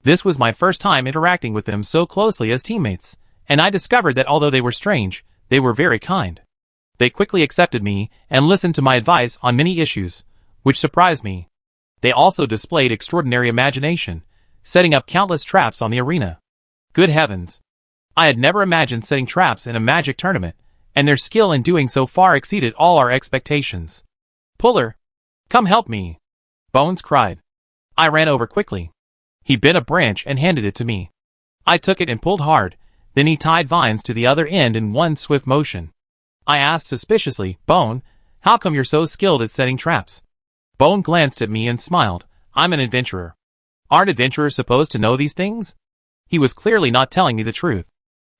This was my first time interacting with them so closely as teammates, and I discovered that although they were strange, they were very kind. They quickly accepted me and listened to my advice on many issues, which surprised me. They also displayed extraordinary imagination, setting up countless traps on the arena. Good heavens! I had never imagined setting traps in a magic tournament, and their skill in doing so far exceeded all our expectations. "Puller! Come help me!" Bones cried. I ran over quickly. He bit a branch and handed it to me. I took it and pulled hard, then he tied vines to the other end in one swift motion. I asked suspiciously, "Bone, how come you're so skilled at setting traps?" Bone glanced at me and smiled. "I'm an adventurer." "Aren't adventurers supposed to know these things?" He was clearly not telling me the truth.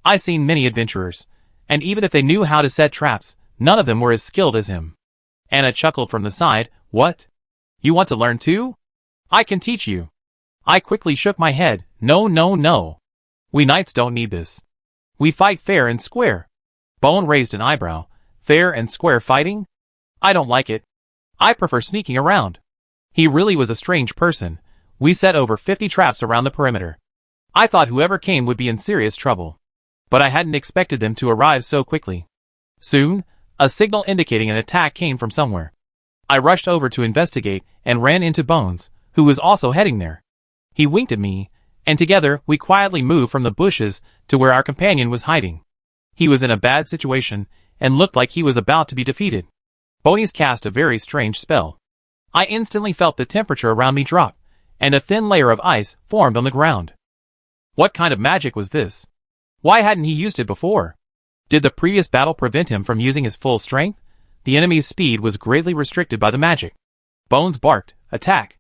I've seen many adventurers, and even if they knew how to set traps, none of them were as skilled as him. Anna chuckled from the side. "What? You want to learn too? I can teach you." I quickly shook my head. No, no, no. We knights don't need this. We fight fair and square." Bone raised an eyebrow. "Fair and square fighting? I don't like it. I prefer sneaking around." He really was a strange person. We set over 50 traps around the perimeter. I thought whoever came would be in serious trouble. But I hadn't expected them to arrive so quickly. Soon, a signal indicating an attack came from somewhere. I rushed over to investigate and ran into Bones, who was also heading there. He winked at me, and together we quietly moved from the bushes to where our companion was hiding. He was in a bad situation, and looked like he was about to be defeated. Bonies cast a very strange spell. I instantly felt the temperature around me drop, and a thin layer of ice formed on the ground. What kind of magic was this? Why hadn't he used it before? Did the previous battle prevent him from using his full strength? The enemy's speed was greatly restricted by the magic. Bones barked, "Attack!"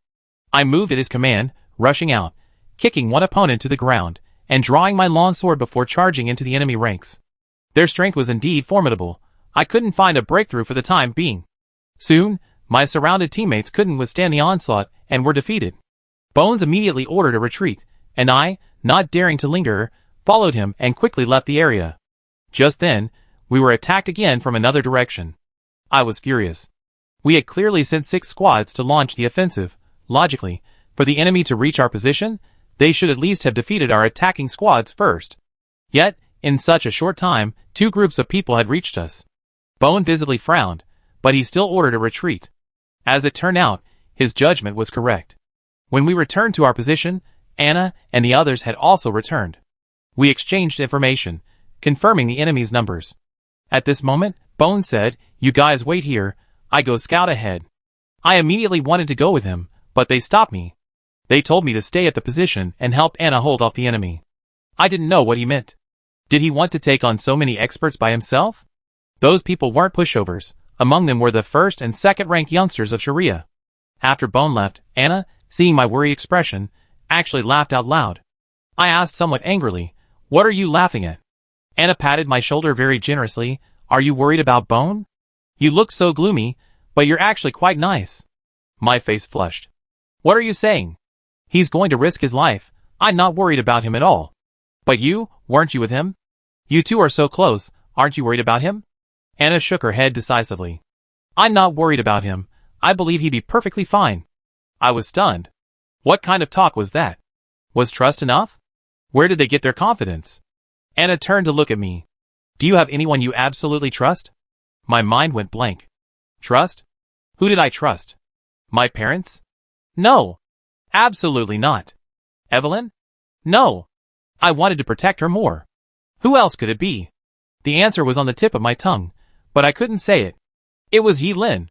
I moved at his command, rushing out, kicking one opponent to the ground, and drawing my long sword before charging into the enemy ranks. Their strength was indeed formidable. I couldn't find a breakthrough for the time being. Soon, my surrounded teammates couldn't withstand the onslaught and were defeated. Bones immediately ordered a retreat, and I, not daring to linger, followed him and quickly left the area. Just then, we were attacked again from another direction. I was furious. We had clearly sent 6 squads to launch the offensive. Logically, for the enemy to reach our position, they should at least have defeated our attacking squads first. Yet, In such a short time, 2 groups of people had reached us. Bone visibly frowned, but he still ordered a retreat. As it turned out, his judgment was correct. When we returned to our position, Anna and the others had also returned. We exchanged information, confirming the enemy's numbers. At this moment, Bone said, "You guys wait here, I go scout ahead." I immediately wanted to go with him, but they stopped me. They told me to stay at the position and help Anna hold off the enemy. I didn't know what he meant. Did he want to take on so many experts by himself? Those people weren't pushovers. Among them were the first and second-ranked youngsters of Sharia. After Bone left, Anna, seeing my worried expression, actually laughed out loud. I asked somewhat angrily, "What are you laughing at?" Anna patted my shoulder very generously. "Are you worried about Bone? You look so gloomy, but you're actually quite nice." My face flushed. "What are you saying? He's going to risk his life. I'm not worried about him at all." "But you, weren't you with him? You two are so close, aren't you worried about him?" Anna shook her head decisively. "I'm not worried about him. I believe he'd be perfectly fine." I was stunned. What kind of talk was that? Was trust enough? Where did they get their confidence? Anna turned to look at me. "Do you have anyone you absolutely trust?" My mind went blank. Trust? Who did I trust? My parents? No. Absolutely not. Evelyn? No. I wanted to protect her more. Who else could it be? The answer was on the tip of my tongue, but I couldn't say it. It was Yi Lin.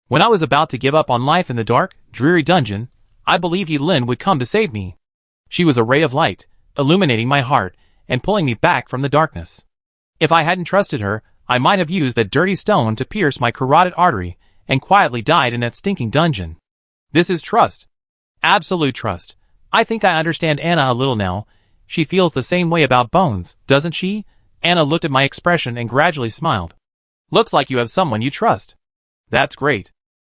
When I was about to give up on life in the dark, dreary dungeon, I believed Yi Lin would come to save me. She was a ray of light, illuminating my heart and pulling me back from the darkness. If I hadn't trusted her, I might have used that dirty stone to pierce my carotid artery and quietly died in that stinking dungeon. This is trust. Absolute trust. I think I understand Anna a little now. She feels the same way about Bones, doesn't she? Anna looked at my expression and gradually smiled. Looks like you have someone you trust. That's great.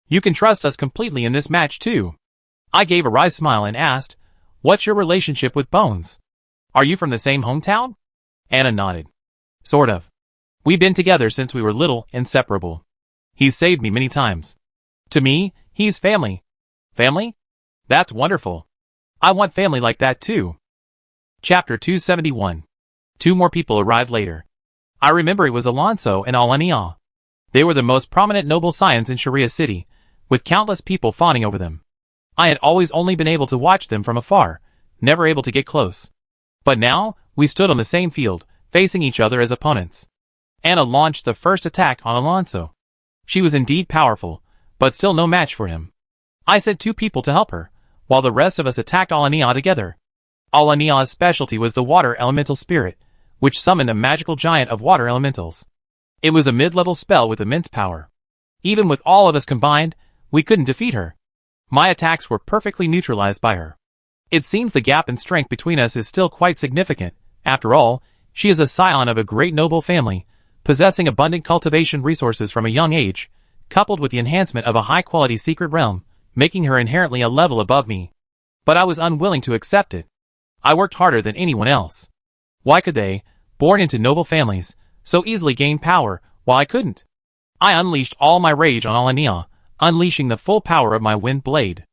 You can trust us completely in this match too. I gave a wry smile and asked, "What's your relationship with Bones? Are you from the same hometown?" Anna nodded. Sort of. We've been together since we were little, inseparable. He's saved me many times. To me, he's family. Family? That's wonderful. I want family like that too. Chapter 271. 2 more people arrived later. I remember it was Alonso and Alania. They were the most prominent noble scions in Sharia City, with countless people fawning over them. I had always only been able to watch them from afar, never able to get close. But now, we stood on the same field, facing each other as opponents. Anna launched the first attack on Alonso. She was indeed powerful, but still no match for him. I sent 2 people to help her, while the rest of us attacked Alania together. Alania's specialty was the water elemental spirit, which summoned a magical giant of water elementals. It was a mid-level spell with immense power. Even with all of us combined, we couldn't defeat her. My attacks were perfectly neutralized by her. It seems the gap in strength between us is still quite significant. After all, she is a scion of a great noble family, possessing abundant cultivation resources from a young age, coupled with the enhancement of a high-quality secret realm, making her inherently a level above me. But I was unwilling to accept it. I worked harder than anyone else. Why could they, born into noble families, so easily gain power, while I couldn't? I unleashed all my rage on Alania, unleashing the full power of my wind blade.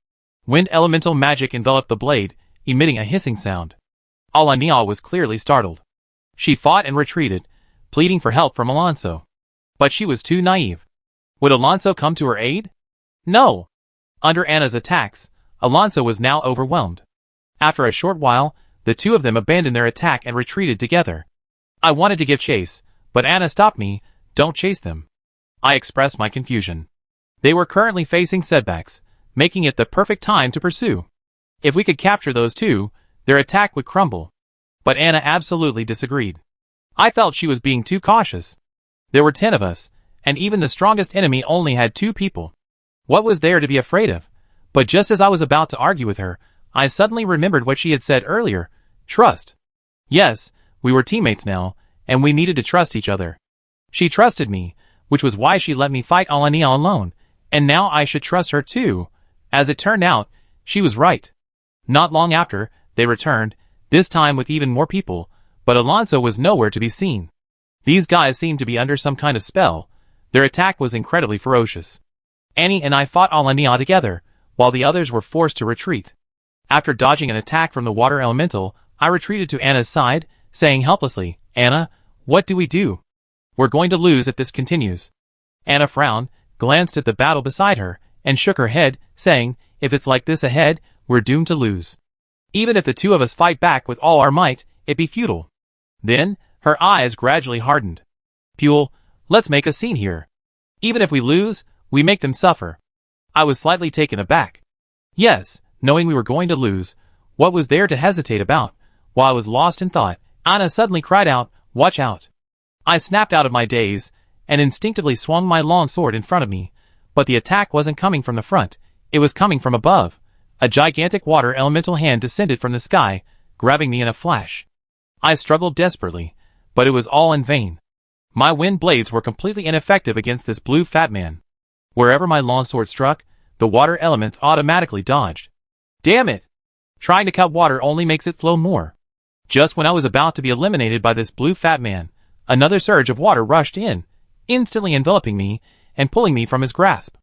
Wind elemental magic enveloped the blade, emitting a hissing sound. Alania was clearly startled. She fought and retreated, pleading for help from Alonso. But she was too naive. Would Alonso come to her aid? No. Under Anna's attacks, Alonso was now overwhelmed. After a short while, the 2 of them abandoned their attack and retreated together. I wanted to give chase, but Anna stopped me. "Don't chase them." I expressed my confusion. They were currently facing setbacks, making it the perfect time to pursue. If we could capture those 2, their attack would crumble. But Anna absolutely disagreed. I felt she was being too cautious. There were 10 of us, and even the strongest enemy only had 2 people. What was there to be afraid of? But just as I was about to argue with her, I suddenly remembered what she had said earlier. Trust. Yes, we were teammates now, and we needed to trust each other. She trusted me, which was why she let me fight Alania alone, and now I should trust her too. As it turned out, she was right. Not long after, they returned, this time with even more people, but Alonso was nowhere to be seen. These guys seemed to be under some kind of spell. Their attack was incredibly ferocious. Annie and I fought Alania together, while the others were forced to retreat. After dodging an attack from the water elemental, I retreated to Anna's side, saying helplessly, Anna, what do we do? We're going to lose if this continues. Anna frowned, glanced at the battle beside her, and shook her head, saying, if it's like this ahead, we're doomed to lose. Even if the two of us fight back with all our might, it'd be futile. Then, her eyes gradually hardened. Puel, let's make a scene here. Even if we lose, we make them suffer. I was slightly taken aback. Yes, knowing we were going to lose, what was there to hesitate about? While I was lost in thought, Anna suddenly cried out, watch out. I snapped out of my daze, and instinctively swung my long sword in front of me, but the attack wasn't coming from the front, it was coming from above. A gigantic water elemental hand descended from the sky, grabbing me in a flash. I struggled desperately, but it was all in vain. My wind blades were completely ineffective against this blue fat man. Wherever my longsword struck, the water elements automatically dodged. Damn it! Trying to cut water only makes it flow more. Just when I was about to be eliminated by this blue fat man, another surge of water rushed in, instantly enveloping me and pulling me from his grasp.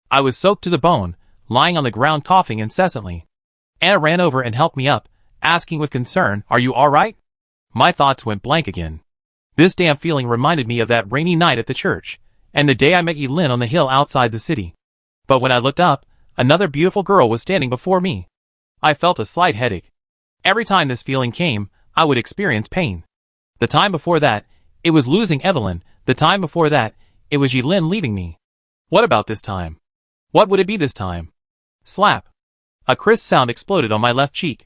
I was soaked to the bone, lying on the ground coughing incessantly. Anna ran over and helped me up, asking with concern, are you alright? My thoughts went blank again. This damn feeling reminded me of that rainy night at the church, and the day I met Yilin on the hill outside the city. But when I looked up, another beautiful girl was standing before me. I felt a slight headache. Every time this feeling came, I would experience pain. The time before that, it was losing Evelyn. The time before that, it was Yilin leaving me. What about this time? What would it be this time? Slap. A crisp sound exploded on my left cheek.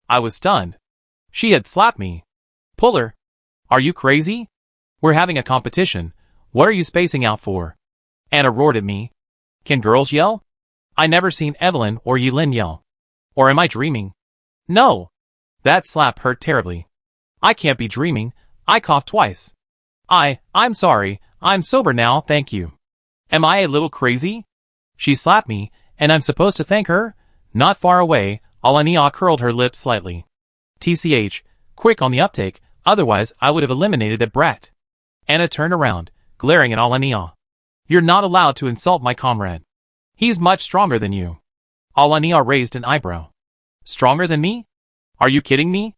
I was stunned. She had slapped me. Puller. Are you crazy? We're having a competition. What are you spacing out for? Anna roared at me. Can girls yell? I never seen Evelyn or Yilin yell. Or am I dreaming? No. That slap hurt terribly. I can't be dreaming. I coughed twice. I'm sorry. I'm sober now, thank you. Am I a little crazy? She slapped me, and I'm supposed to thank her? Not far away, Alania curled her lips slightly. TCH, quick on the uptake, otherwise I would have eliminated that brat. Anna turned around, glaring at Alania. You're not allowed to insult my comrade. He's much stronger than you. Alania raised an eyebrow. Stronger than me? Are you kidding me?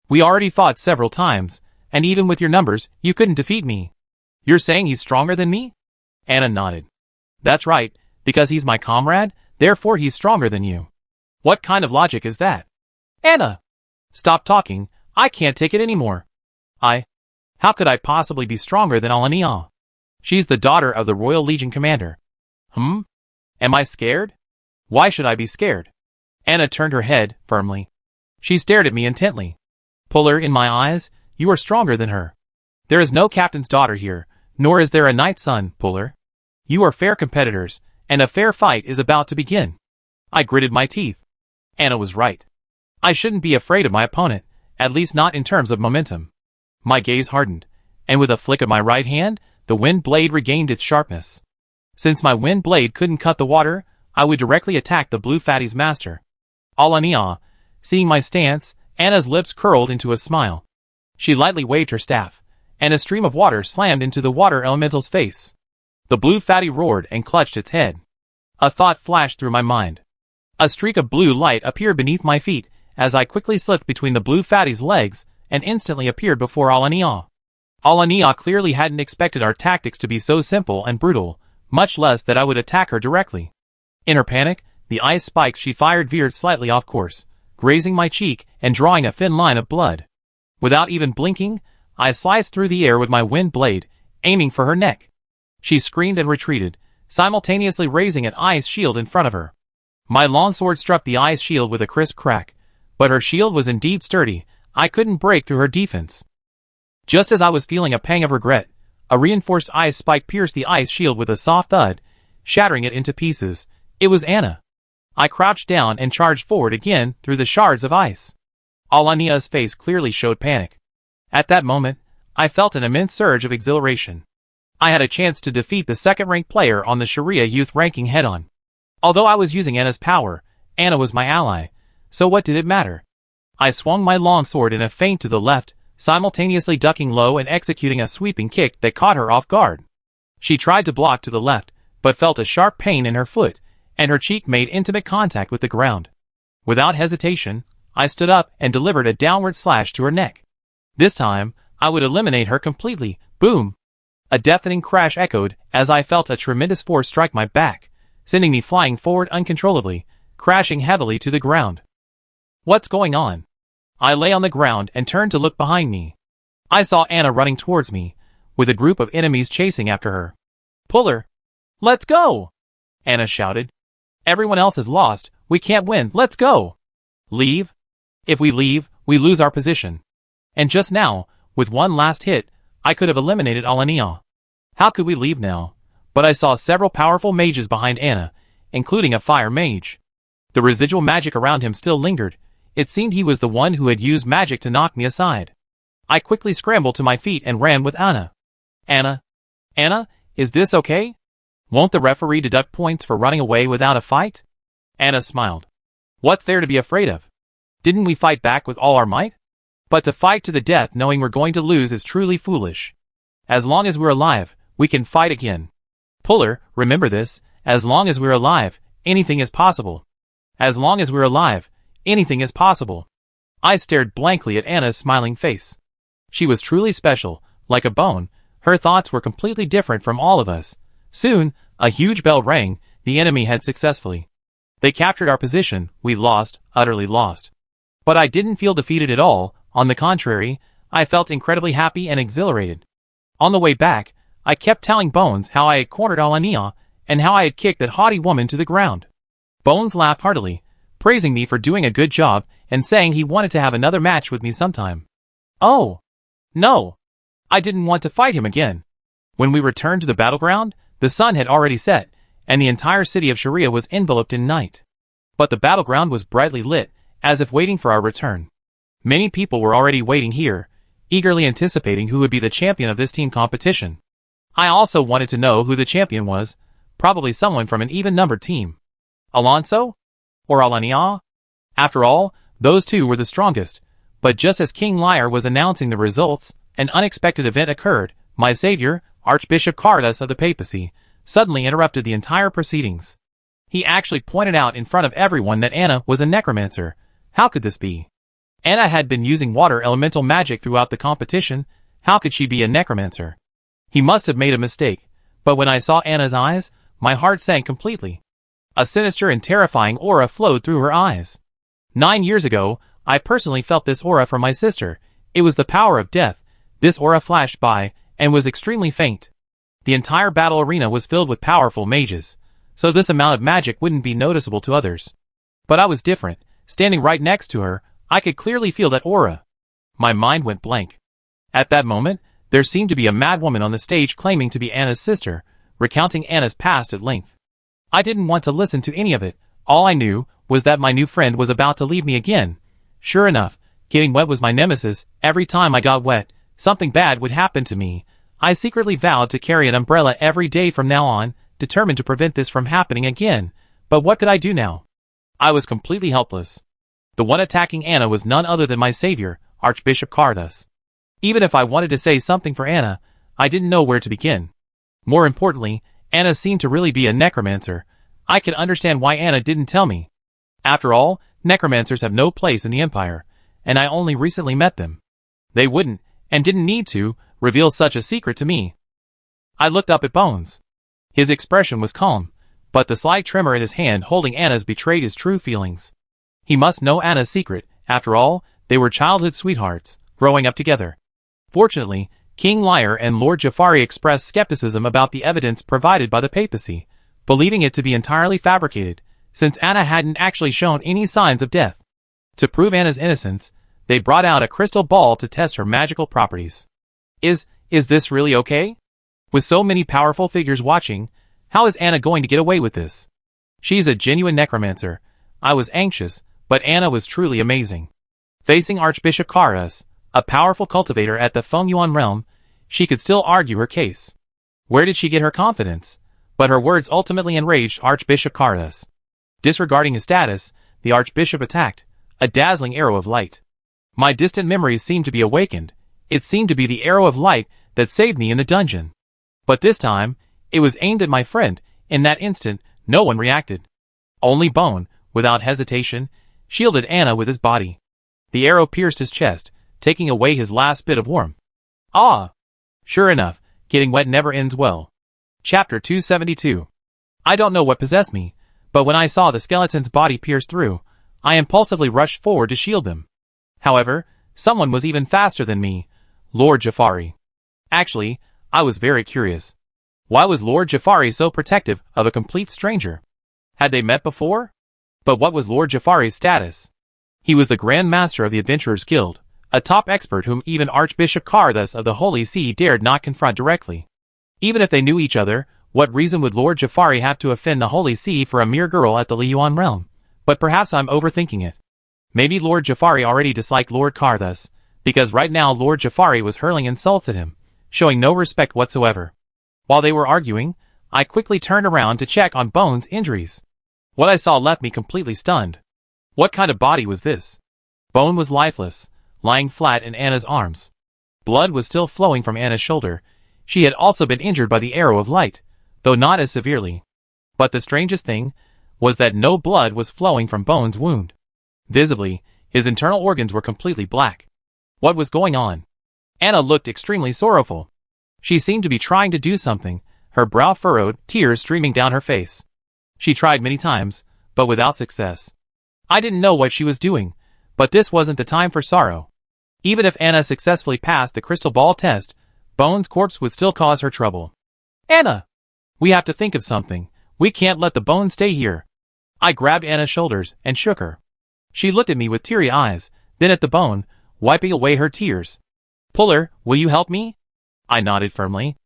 We already fought several times, and even with your numbers, you couldn't defeat me. You're saying he's stronger than me? Anna nodded. That's right, because he's my comrade, therefore he's stronger than you. What kind of logic is that? Anna! Stop talking, I can't take it anymore. How could I possibly be stronger than Alania? She's the daughter of the Royal Legion commander. Am I scared? Why should I be scared? Anna turned her head, firmly. She stared at me intently. Puller, in my eyes, you are stronger than her. There is no captain's daughter here, nor is there a knight's son, Puller. You are fair competitors, and a fair fight is about to begin. I gritted my teeth. Anna was right. I shouldn't be afraid of my opponent, at least not in terms of momentum. My gaze hardened, and with a flick of my right hand, the wind blade regained its sharpness. Since my wind blade couldn't cut the water, I would directly attack the blue fatty's master. Alania, seeing my stance, Anna's lips curled into a smile. She lightly waved her staff, and a stream of water slammed into the water elemental's face. The blue fatty roared and clutched its head. A thought flashed through my mind. A streak of blue light appeared beneath my feet, as I quickly slipped between the blue fatty's legs, and instantly appeared before Alania. Alania clearly hadn't expected our tactics to be so simple and brutal, much less that I would attack her directly. In her panic, the ice spikes she fired veered slightly off course, grazing my cheek and drawing a thin line of blood. Without even blinking, I sliced through the air with my wind blade, aiming for her neck. She screamed and retreated, simultaneously raising an ice shield in front of her. My longsword struck the ice shield with a crisp crack, but her shield was indeed sturdy. I couldn't break through her defense. Just as I was feeling a pang of regret, a reinforced ice spike pierced the ice shield with a soft thud, shattering it into pieces. It was Anna. I crouched down and charged forward again through the shards of ice. Alania's face clearly showed panic. At that moment, I felt an immense surge of exhilaration. I had a chance to defeat the second-ranked player on the Sharia youth ranking head-on. Although I was using Anna's power, Anna was my ally, so what did it matter? I swung my longsword in a feint to the left, simultaneously ducking low and executing a sweeping kick that caught her off guard. She tried to block to the left, but felt a sharp pain in her foot, and her cheek made intimate contact with the ground. Without hesitation, I stood up and delivered a downward slash to her neck. This time, I would eliminate her completely. Boom! A deafening crash echoed as I felt a tremendous force strike my back, sending me flying forward uncontrollably, crashing heavily to the ground. What's going on? I lay on the ground and turned to look behind me. I saw Anna running towards me, with a group of enemies chasing after her. Pull her! Let's go! Anna shouted. Everyone else is lost. We can't win. Let's go! Leave? If we leave, we lose our position. And just now, with one last hit, I could have eliminated Alania. How could we leave now? But I saw several powerful mages behind Anna, including a fire mage. The residual magic around him still lingered. It seemed he was the one who had used magic to knock me aside. I quickly scrambled to my feet and ran with Anna. Anna? Anna, is this okay? Won't the referee deduct points for running away without a fight? Anna smiled. What's there to be afraid of? Didn't we fight back with all our might? But to fight to the death knowing we're going to lose is truly foolish. As long as we're alive, we can fight again. Puller, remember this, as long as we're alive, anything is possible. As long as we're alive, anything is possible. I stared blankly at Anna's smiling face. She was truly special, like a bone. Her thoughts were completely different from all of us. Soon, a huge bell rang. The enemy had successfully. They captured our position. We lost, utterly lost. But I didn't feel defeated at all. On the contrary, I felt incredibly happy and exhilarated. On the way back, I kept telling Bones how I had cornered Alania, and how I had kicked that haughty woman to the ground. Bones laughed heartily, praising me for doing a good job, and saying he wanted to have another match with me sometime. Oh! No! I didn't want to fight him again. When we returned to the battleground, the sun had already set, and the entire city of Sharia was enveloped in night. But the battleground was brightly lit, as if waiting for our return. Many people were already waiting here, eagerly anticipating who would be the champion of this team competition. I also wanted to know who the champion was, probably someone from an even-numbered team. Alonso? Or Alania? After all, those two were the strongest. But just as King Lear was announcing the results, an unexpected event occurred. My savior, Archbishop Cardas of the papacy, suddenly interrupted the entire proceedings. He actually pointed out in front of everyone that Anna was a necromancer. How could this be? Anna had been using water elemental magic throughout the competition. How could she be a necromancer? He must have made a mistake, but when I saw Anna's eyes, my heart sank completely. A sinister and terrifying aura flowed through her eyes. 9 years ago, I personally felt this aura from my sister. It was the power of death. This aura flashed by, and was extremely faint. The entire battle arena was filled with powerful mages, so this amount of magic wouldn't be noticeable to others. But I was different. Standing right next to her, I could clearly feel that aura. My mind went blank. At that moment, there seemed to be a mad woman on the stage claiming to be Anna's sister, recounting Anna's past at length. I didn't want to listen to any of it. All I knew was that my new friend was about to leave me again. Sure enough, getting wet was my nemesis. Every time I got wet, something bad would happen to me. I secretly vowed to carry an umbrella every day from now on, determined to prevent this from happening again. But what could I do now? I was completely helpless. The one attacking Anna was none other than my savior, Archbishop Cardas. Even if I wanted to say something for Anna, I didn't know where to begin. More importantly, Anna seemed to really be a necromancer. I could understand why Anna didn't tell me. After all, necromancers have no place in the Empire, and I only recently met them. They wouldn't, and didn't need to, reveal such a secret to me. I looked up at Bones. His expression was calm, but the slight tremor in his hand holding Anna's betrayed his true feelings. He must know Anna's secret. After all, they were childhood sweethearts, growing up together. Fortunately, King Lear and Lord Jafari expressed skepticism about the evidence provided by the papacy, believing it to be entirely fabricated, since Anna hadn't actually shown any signs of death. To prove Anna's innocence, they brought out a crystal ball to test her magical properties. Is this really okay? With so many powerful figures watching, how is Anna going to get away with this? She's a genuine necromancer. I was anxious, but Anna was truly amazing. Facing Archbishop Cardas, a powerful cultivator at the Fengyuan realm, she could still argue her case. Where did she get her confidence? But her words ultimately enraged Archbishop Cardas. Disregarding his status, the Archbishop attacked, a dazzling arrow of light. My distant memories seemed to be awakened. It seemed to be the arrow of light that saved me in the dungeon. But this time, it was aimed at my friend. In that instant, no one reacted. Only Bone, without hesitation, shielded Anna with his body. The arrow pierced his chest, taking away his last bit of warmth. Ah! Sure enough, getting wet never ends well. Chapter 272. I don't know what possessed me, but when I saw the skeleton's body pierced through, I impulsively rushed forward to shield them. However, someone was even faster than me, Lord Jafari. Actually, I was very curious. Why was Lord Jafari so protective of a complete stranger? Had they met before? But what was Lord Jafari's status? He was the Grand Master of the Adventurers Guild, a top expert whom even Archbishop Carthus of the Holy See dared not confront directly. Even if they knew each other, what reason would Lord Jafari have to offend the Holy See for a mere girl at the Liyuan realm? But perhaps I'm overthinking it. Maybe Lord Jafari already disliked Lord Carthus, because right now Lord Jafari was hurling insults at him, showing no respect whatsoever. While they were arguing, I quickly turned around to check on Bones' injuries. What I saw left me completely stunned. What kind of body was this? Bone was lifeless, lying flat in Anna's arms. Blood was still flowing from Anna's shoulder. She had also been injured by the arrow of light, though not as severely. But the strangest thing was that no blood was flowing from Bones' wound. Visibly, his internal organs were completely black. What was going on? Anna looked extremely sorrowful. She seemed to be trying to do something, her brow furrowed, tears streaming down her face. She tried many times, but without success. I didn't know what she was doing, but this wasn't the time for sorrow. Even if Anna successfully passed the crystal ball test, Bones' corpse would still cause her trouble. Anna! We have to think of something. We can't let the Bone stay here. I grabbed Anna's shoulders and shook her. She looked at me with teary eyes, then at the Bone, wiping away her tears. Puller, will you help me? I nodded firmly.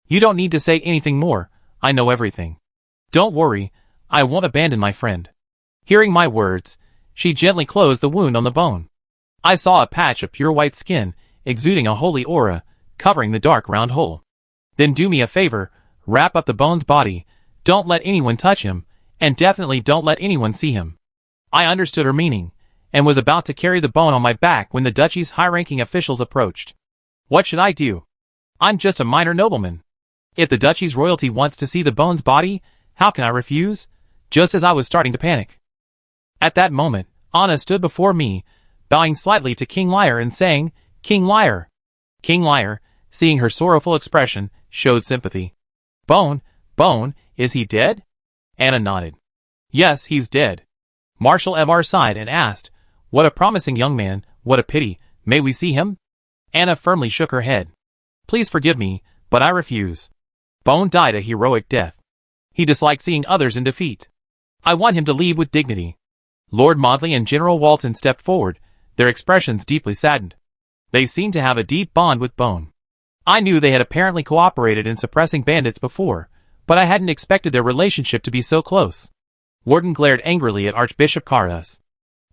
You don't need to say anything more. I know everything. Don't worry, I won't abandon my friend. Hearing my words, she gently closed the wound on the Bone. I saw a patch of pure white skin, exuding a holy aura, covering the dark round hole. Then do me a favor, wrap up the Bone's body, don't let anyone touch him, and definitely don't let anyone see him. I understood her meaning, and was about to carry the Bone on my back when the duchy's high-ranking officials approached. What should I do? I'm just a minor nobleman. If the duchy's royalty wants to see the Bone's body, how can I refuse? Just as I was starting to panic. At that moment, Anna stood before me, bowing slightly to King Lyre and saying, King Lyre. King Lyre, seeing her sorrowful expression, showed sympathy. Bone, is he dead? Anna nodded. Yes, he's dead. Marshal Evar sighed and asked, What a promising young man, what a pity, may we see him? Anna firmly shook her head. Please forgive me, but I refuse. Bone died a heroic death. He disliked seeing others in defeat. I want him to leave with dignity. Lord Maudley and General Walton stepped forward, their expressions deeply saddened. They seemed to have a deep bond with Bone. I knew they had apparently cooperated in suppressing bandits before, but I hadn't expected their relationship to be so close. Warden glared angrily at Archbishop Carthus.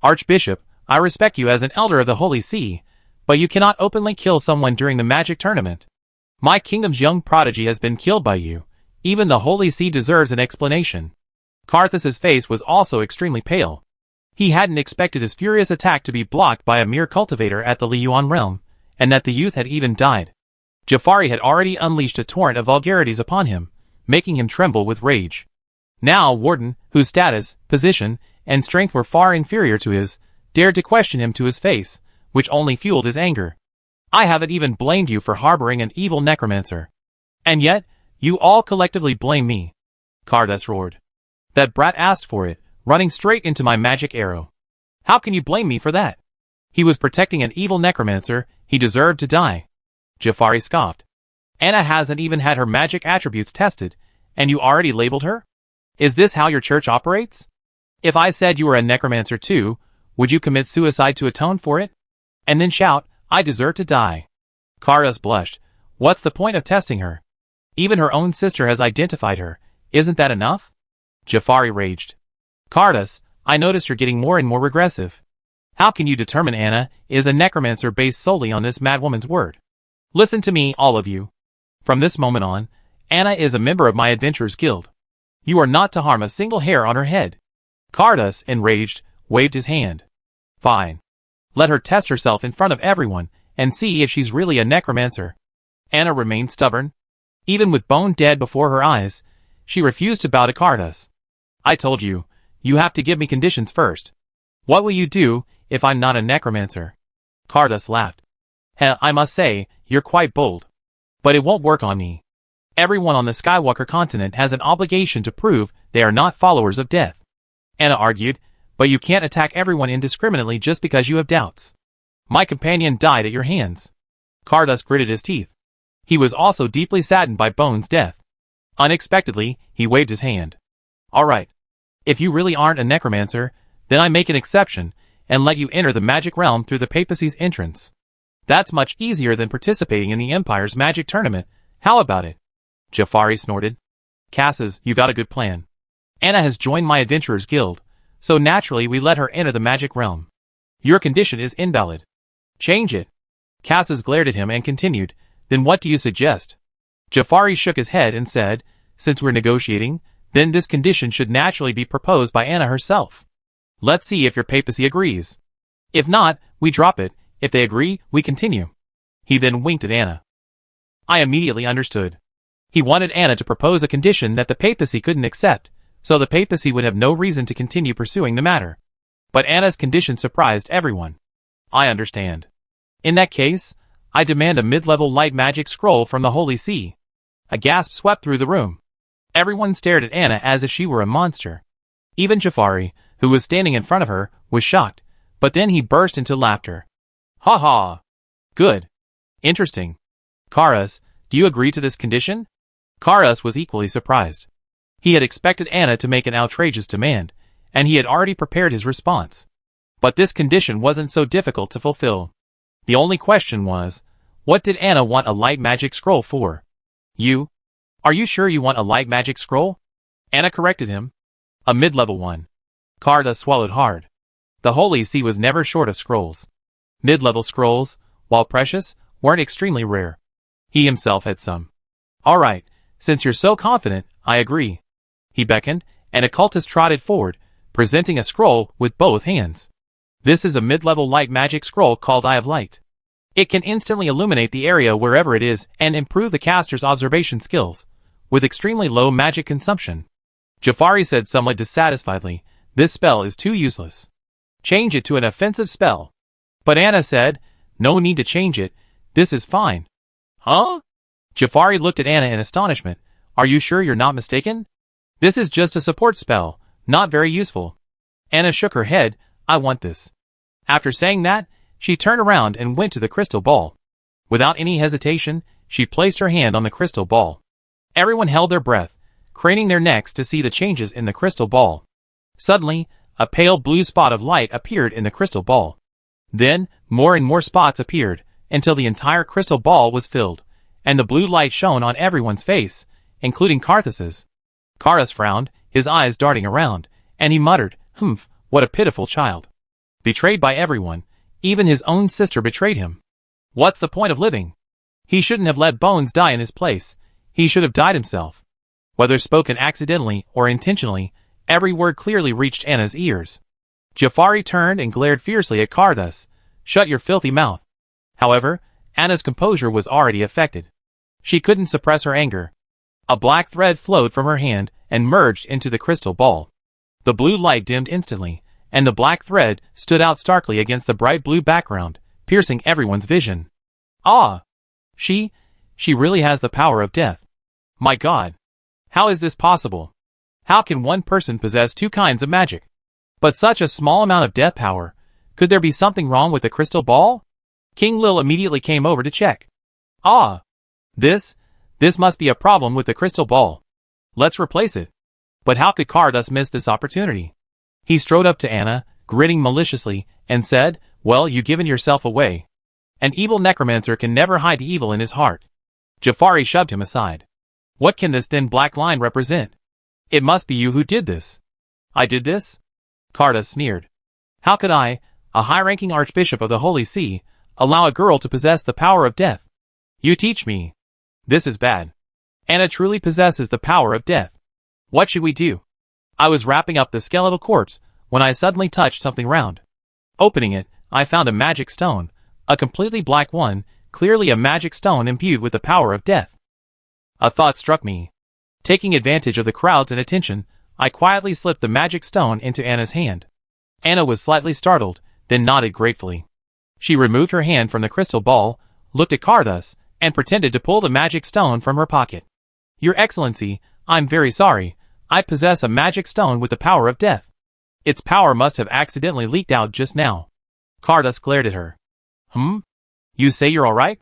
Archbishop, I respect you as an elder of the Holy See, but you cannot openly kill someone during the magic tournament. My kingdom's young prodigy has been killed by you. Even the Holy See deserves an explanation. Carthus's face was also extremely pale. He hadn't expected his furious attack to be blocked by a mere cultivator at the Liyuan realm, and that the youth had even died. Jafari had already unleashed a torrent of vulgarities upon him, making him tremble with rage. Now Warden, whose status, position, and strength were far inferior to his, dared to question him to his face, which only fueled his anger. I haven't even blamed you for harboring an evil necromancer. And yet, you all collectively blame me. Carthus roared. That brat asked for it, running straight into my magic arrow. How can you blame me for that? He was protecting an evil necromancer, he deserved to die. Jafari scoffed. Anna hasn't even had her magic attributes tested, and you already labeled her? Is this how your church operates? If I said you were a necromancer too, would you commit suicide to atone for it? And then shout, I deserve to die. Carthus blushed. What's the point of testing her? Even her own sister has identified her. Isn't that enough? Jafari raged. Carthus, I notice you're getting more and more regressive. How can you determine Anna is a necromancer based solely on this madwoman's word? Listen to me, all of you. From this moment on, Anna is a member of my Adventurers Guild. You are not to harm a single hair on her head. Carthus, enraged, waved his hand. Fine. Let her test herself in front of everyone, and see if she's really a necromancer. Anna remained stubborn. Even with Bone dead before her eyes, she refused to bow to Carthus. I told you, you have to give me conditions first. What will you do, if I'm not a necromancer? Carthus laughed. I must say, you're quite bold. But it won't work on me. Everyone on the Skywalker continent has an obligation to prove they are not followers of death. Anna argued, but you can't attack everyone indiscriminately just because you have doubts. My companion died at your hands. Cardass gritted his teeth. He was also deeply saddened by Bones' death. Unexpectedly, he waved his hand. All right. If you really aren't a necromancer, then I make an exception and let you enter the magic realm through the papacy's entrance. That's much easier than participating in the Empire's magic tournament. How about it? Jafari snorted. Cassis, you got a good plan. Anna has joined my adventurers guild, so naturally we let her enter the magic realm. Your condition is invalid. Change it. Cassis glared at him and continued, then what do you suggest? Jafari shook his head and said, since we're negotiating, then this condition should naturally be proposed by Anna herself. Let's see if your papacy agrees. If not, we drop it. If they agree, we continue. He then winked at Anna. I immediately understood. He wanted Anna to propose a condition that the papacy couldn't accept, so the papacy would have no reason to continue pursuing the matter. But Anna's condition surprised everyone. I understand. In that case, I demand a mid-level light magic scroll from the Holy See. A gasp swept through the room. Everyone stared at Anna as if she were a monster. Even Jafari, who was standing in front of her, was shocked, but then he burst into laughter. Ha ha! Good. Interesting. Cardass, do you agree to this condition? Cardass was equally surprised. He had expected Anna to make an outrageous demand, and he had already prepared his response. But this condition wasn't so difficult to fulfill. The only question was, what did Anna want a light magic scroll for? You? Are you sure you want a light magic scroll? Anna corrected him. A mid-level one. Cardass swallowed hard. The Holy See was never short of scrolls. Mid-level scrolls, while precious, weren't extremely rare. He himself had some. All right, since you're so confident, I agree. He beckoned, and a cultist trotted forward, presenting a scroll with both hands. This is a mid-level light magic scroll called Eye of Light. It can instantly illuminate the area wherever it is and improve the caster's observation skills, with extremely low magic consumption. Jafari said somewhat dissatisfiedly, this spell is too useless. Change it to an offensive spell. But Anna said, no need to change it, this is fine. Huh? Jafari looked at Anna in astonishment. Are you sure you're not mistaken? This is just a support spell, not very useful. Anna shook her head, I want this. After saying that, she turned around and went to the crystal ball. Without any hesitation, she placed her hand on the crystal ball. Everyone held their breath, craning their necks to see the changes in the crystal ball. Suddenly, a pale blue spot of light appeared in the crystal ball. Then, more and more spots appeared, until the entire crystal ball was filled, and the blue light shone on everyone's face, including Cardass's. Cardass frowned, his eyes darting around, and he muttered, humph, what a pitiful child. Betrayed by everyone, even his own sister betrayed him. What's the point of living? He shouldn't have let Bones die in his place, he should have died himself. Whether spoken accidentally or intentionally, every word clearly reached Anna's ears. Jafari turned and glared fiercely at Cardass. Shut your filthy mouth. However, Anna's composure was already affected. She couldn't suppress her anger. A black thread flowed from her hand and merged into the crystal ball. The blue light dimmed instantly, and the black thread stood out starkly against the bright blue background, piercing everyone's vision. Ah! She really has the power of death. My God! How is this possible? How can one person possess two kinds of magic? But such a small amount of death power. Could there be something wrong with the crystal ball? King Lil immediately came over to check. Ah! This must be a problem with the crystal ball. Let's replace it. But how could Cardass miss this opportunity? He strode up to Anna, grinning maliciously, and said, well, you've given yourself away. An evil necromancer can never hide evil in his heart. Jafari shoved him aside. What can this thin black line represent? It must be you who did this. I did this? Cardass sneered. How could I, a high-ranking archbishop of the Holy See, allow a girl to possess the power of death? You teach me. This is bad. Anna truly possesses the power of death. What should we do? I was wrapping up the skeletal corpse when I suddenly touched something round. Opening it, I found a magic stone, a completely black one, clearly a magic stone imbued with the power of death. A thought struck me. Taking advantage of the crowd's inattention, I quietly slipped the magic stone into Anna's hand. Anna was slightly startled, then nodded gratefully. She removed her hand from the crystal ball, looked at Carthus, and pretended to pull the magic stone from her pocket. Your Excellency, I'm very sorry. I possess a magic stone with the power of death. Its power must have accidentally leaked out just now. Carthus glared at her. You say you're alright?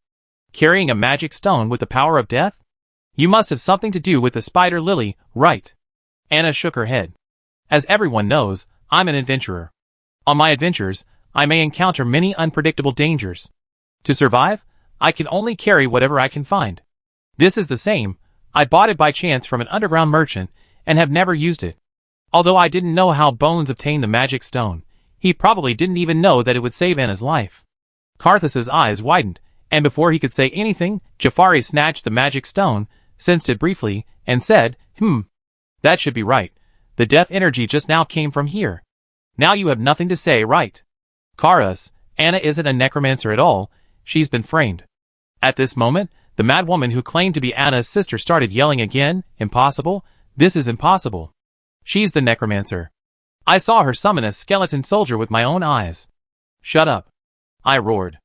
Carrying a magic stone with the power of death? You must have something to do with the spider lily, right? Anna shook her head. As everyone knows, I'm an adventurer. On my adventures, I may encounter many unpredictable dangers. To survive, I can only carry whatever I can find. This is the same. I bought it by chance from an underground merchant and have never used it. Although I didn't know how Bones obtained the magic stone, he probably didn't even know that it would save Anna's life. Carthus's eyes widened, and before he could say anything, Jafari snatched the magic stone, sensed it briefly, and said, that should be right. The death energy just now came from here. Now you have nothing to say, right? Carthus, Anna isn't a necromancer at all, she's been framed. At this moment, the mad woman who claimed to be Anna's sister started yelling again, impossible, this is impossible. She's the necromancer. I saw her summon a skeleton soldier with my own eyes. Shut up. I roared.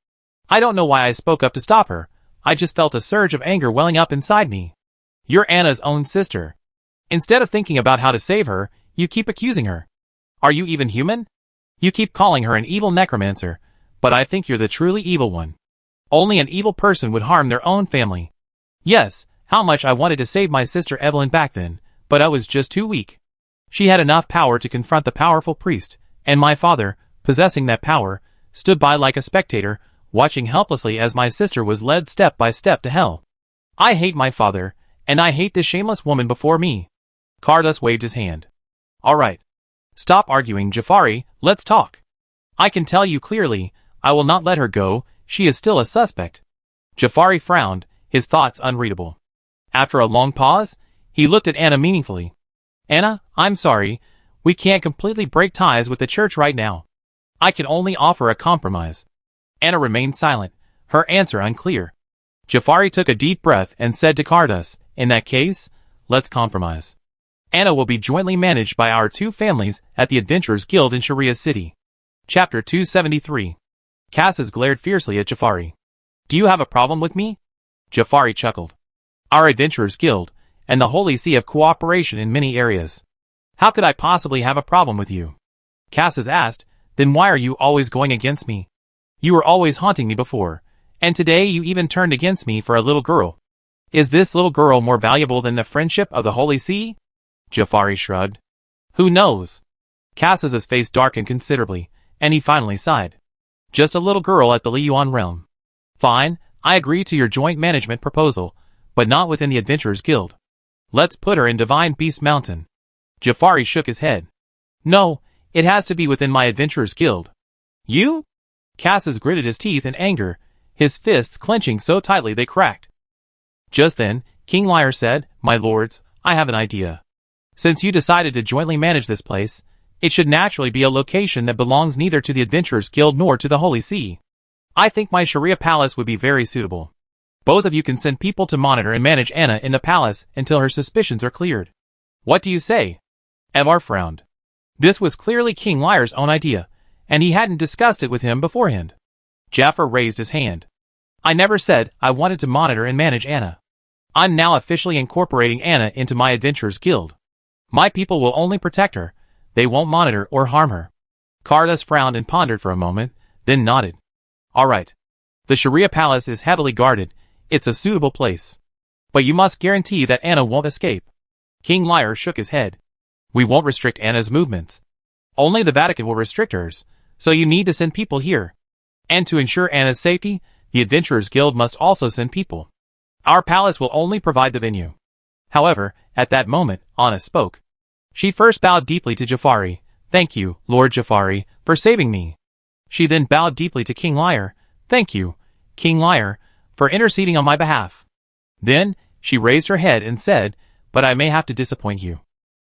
I don't know why I spoke up to stop her, I just felt a surge of anger welling up inside me. You're Anna's own sister. Instead of thinking about how to save her, you keep accusing her. Are you even human? You keep calling her an evil necromancer, but I think you're the truly evil one. Only an evil person would harm their own family. Yes, how much I wanted to save my sister Evelyn back then, but I was just too weak. She had enough power to confront the powerful priest, and my father, possessing that power, stood by like a spectator, watching helplessly as my sister was led step by step to hell. I hate my father, and I hate this shameless woman before me. Carthus waved his hand. All right. Stop arguing, Jafari, let's talk. I can tell you clearly, I will not let her go, she is still a suspect. Jafari frowned, his thoughts unreadable. After a long pause, he looked at Anna meaningfully. Anna, I'm sorry, we can't completely break ties with the church right now. I can only offer a compromise. Anna remained silent, her answer unclear. Jafari took a deep breath and said to Carthus, in that case, let's compromise. Anna will be jointly managed by our two families at the Adventurers Guild in Sharia City. Chapter 273. Cassis glared fiercely at Jafari. Do you have a problem with me? Jafari chuckled. Our Adventurers Guild, and the Holy See have cooperation in many areas. How could I possibly have a problem with you? Cassis asked, then why are you always going against me? You were always haunting me before, and today you even turned against me for a little girl. Is this little girl more valuable than the friendship of the Holy See? Jafari shrugged. Who knows? Cassis's face darkened considerably, and he finally sighed. Just a little girl at the Liyuan realm. Fine, I agree to your joint management proposal, but not within the Adventurers Guild. Let's put her in Divine Beast Mountain. Jafari shook his head. No, it has to be within my Adventurers Guild. You? Cassis gritted his teeth in anger, his fists clenching so tightly they cracked. Just then, King Lyre said, My lords, I have an idea. Since you decided to jointly manage this place, it should naturally be a location that belongs neither to the Adventurers Guild nor to the Holy See. I think my Sharia palace would be very suitable. Both of you can send people to monitor and manage Anna in the palace until her suspicions are cleared. What do you say? Evar frowned. This was clearly King Lyre's own idea, and he hadn't discussed it with him beforehand. Jafar raised his hand. I never said I wanted to monitor and manage Anna. I'm now officially incorporating Anna into my Adventurers Guild. My people will only protect her, they won't monitor or harm her. Carthus frowned and pondered for a moment, then nodded. All right. The Sharia palace is heavily guarded, it's a suitable place. But you must guarantee that Anna won't escape. King Lyre shook his head. We won't restrict Anna's movements. Only the Vatican will restrict hers, so you need to send people here. And to ensure Anna's safety, the Adventurers Guild must also send people. Our palace will only provide the venue. However, at that moment, Anna spoke. She first bowed deeply to Jafari. Thank you, Lord Jafari, for saving me. She then bowed deeply to King Lyre. Thank you, King Lyre, for interceding on my behalf. Then, she raised her head and said, But I may have to disappoint you.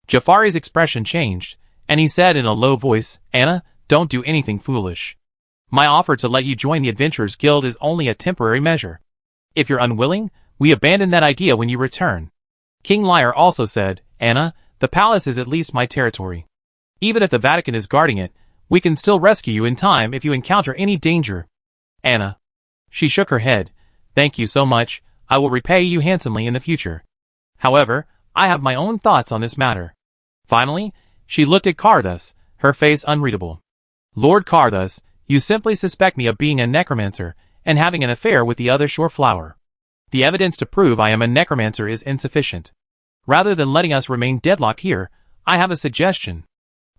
Jafari's expression changed, and he said in a low voice, Anna, don't do anything foolish. My offer to let you join the Adventurers Guild is only a temporary measure. If you're unwilling, we abandon that idea when you return. King Lyre also said, Anna, the palace is at least my territory. Even if the Vatican is guarding it, we can still rescue you in time if you encounter any danger. Anna. She shook her head. Thank you so much, I will repay you handsomely in the future. However, I have my own thoughts on this matter. Finally, she looked at Karthus, her face unreadable. Lord Karthus, you simply suspect me of being a necromancer and having an affair with the other shore flower. The evidence to prove I am a necromancer is insufficient. Rather than letting us remain deadlocked here, I have a suggestion.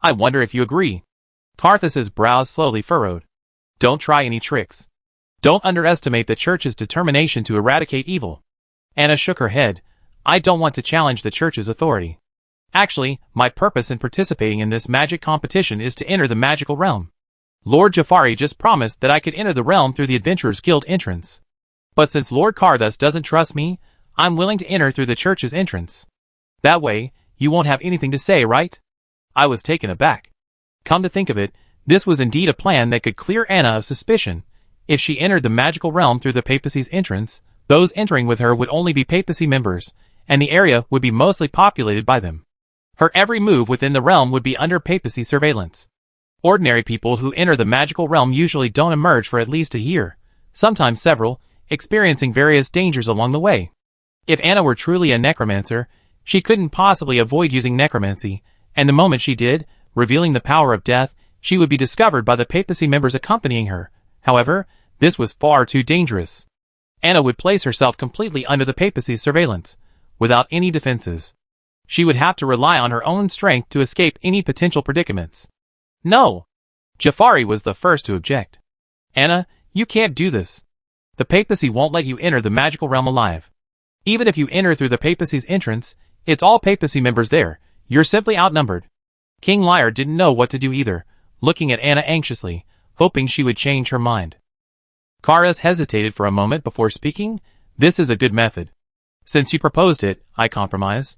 I wonder if you agree. Karthus's brows slowly furrowed. Don't try any tricks. Don't underestimate the church's determination to eradicate evil. Anna shook her head. I don't want to challenge the church's authority. Actually, my purpose in participating in this magic competition is to enter the magical realm. Lord Jafari just promised that I could enter the realm through the Adventurers Guild entrance. But since Lord Karthus doesn't trust me, I'm willing to enter through the church's entrance. That way, you won't have anything to say, right? I was taken aback. Come to think of it, this was indeed a plan that could clear Anna of suspicion. If she entered the magical realm through the papacy's entrance, those entering with her would only be papacy members, and the area would be mostly populated by them. Her every move within the realm would be under papacy surveillance. Ordinary people who enter the magical realm usually don't emerge for at least a year, sometimes several, experiencing various dangers along the way. If Anna were truly a necromancer, she couldn't possibly avoid using necromancy, and the moment she did, revealing the power of death, she would be discovered by the papacy members accompanying her. However, this was far too dangerous. Anna would place herself completely under the papacy's surveillance, without any defenses. She would have to rely on her own strength to escape any potential predicaments. No! Jafari was the first to object. Anna, you can't do this. The papacy won't let you enter the magical realm alive. Even if you enter through the papacy's entrance, it's all papacy members there. You're simply outnumbered. King Lyre didn't know what to do either, looking at Anna anxiously, hoping she would change her mind. Karthus hesitated for a moment before speaking. This is a good method. Since you proposed it, I compromise.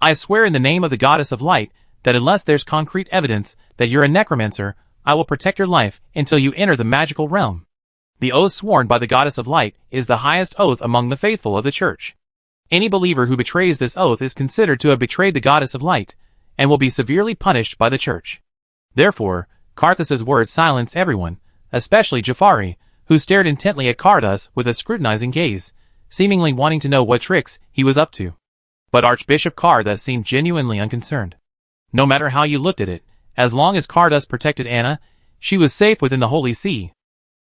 I swear in the name of the goddess of light that unless there's concrete evidence that you're a necromancer, I will protect your life until you enter the magical realm. The oath sworn by the goddess of light is the highest oath among the faithful of the church. Any believer who betrays this oath is considered to have betrayed the goddess of light, and will be severely punished by the church. Therefore, Karthus's words silenced everyone, especially Jafari, who stared intently at Karthus with a scrutinizing gaze, seemingly wanting to know what tricks he was up to. But Archbishop Karthus seemed genuinely unconcerned. No matter how you looked at it, as long as Karthus protected Anna, she was safe within the Holy See.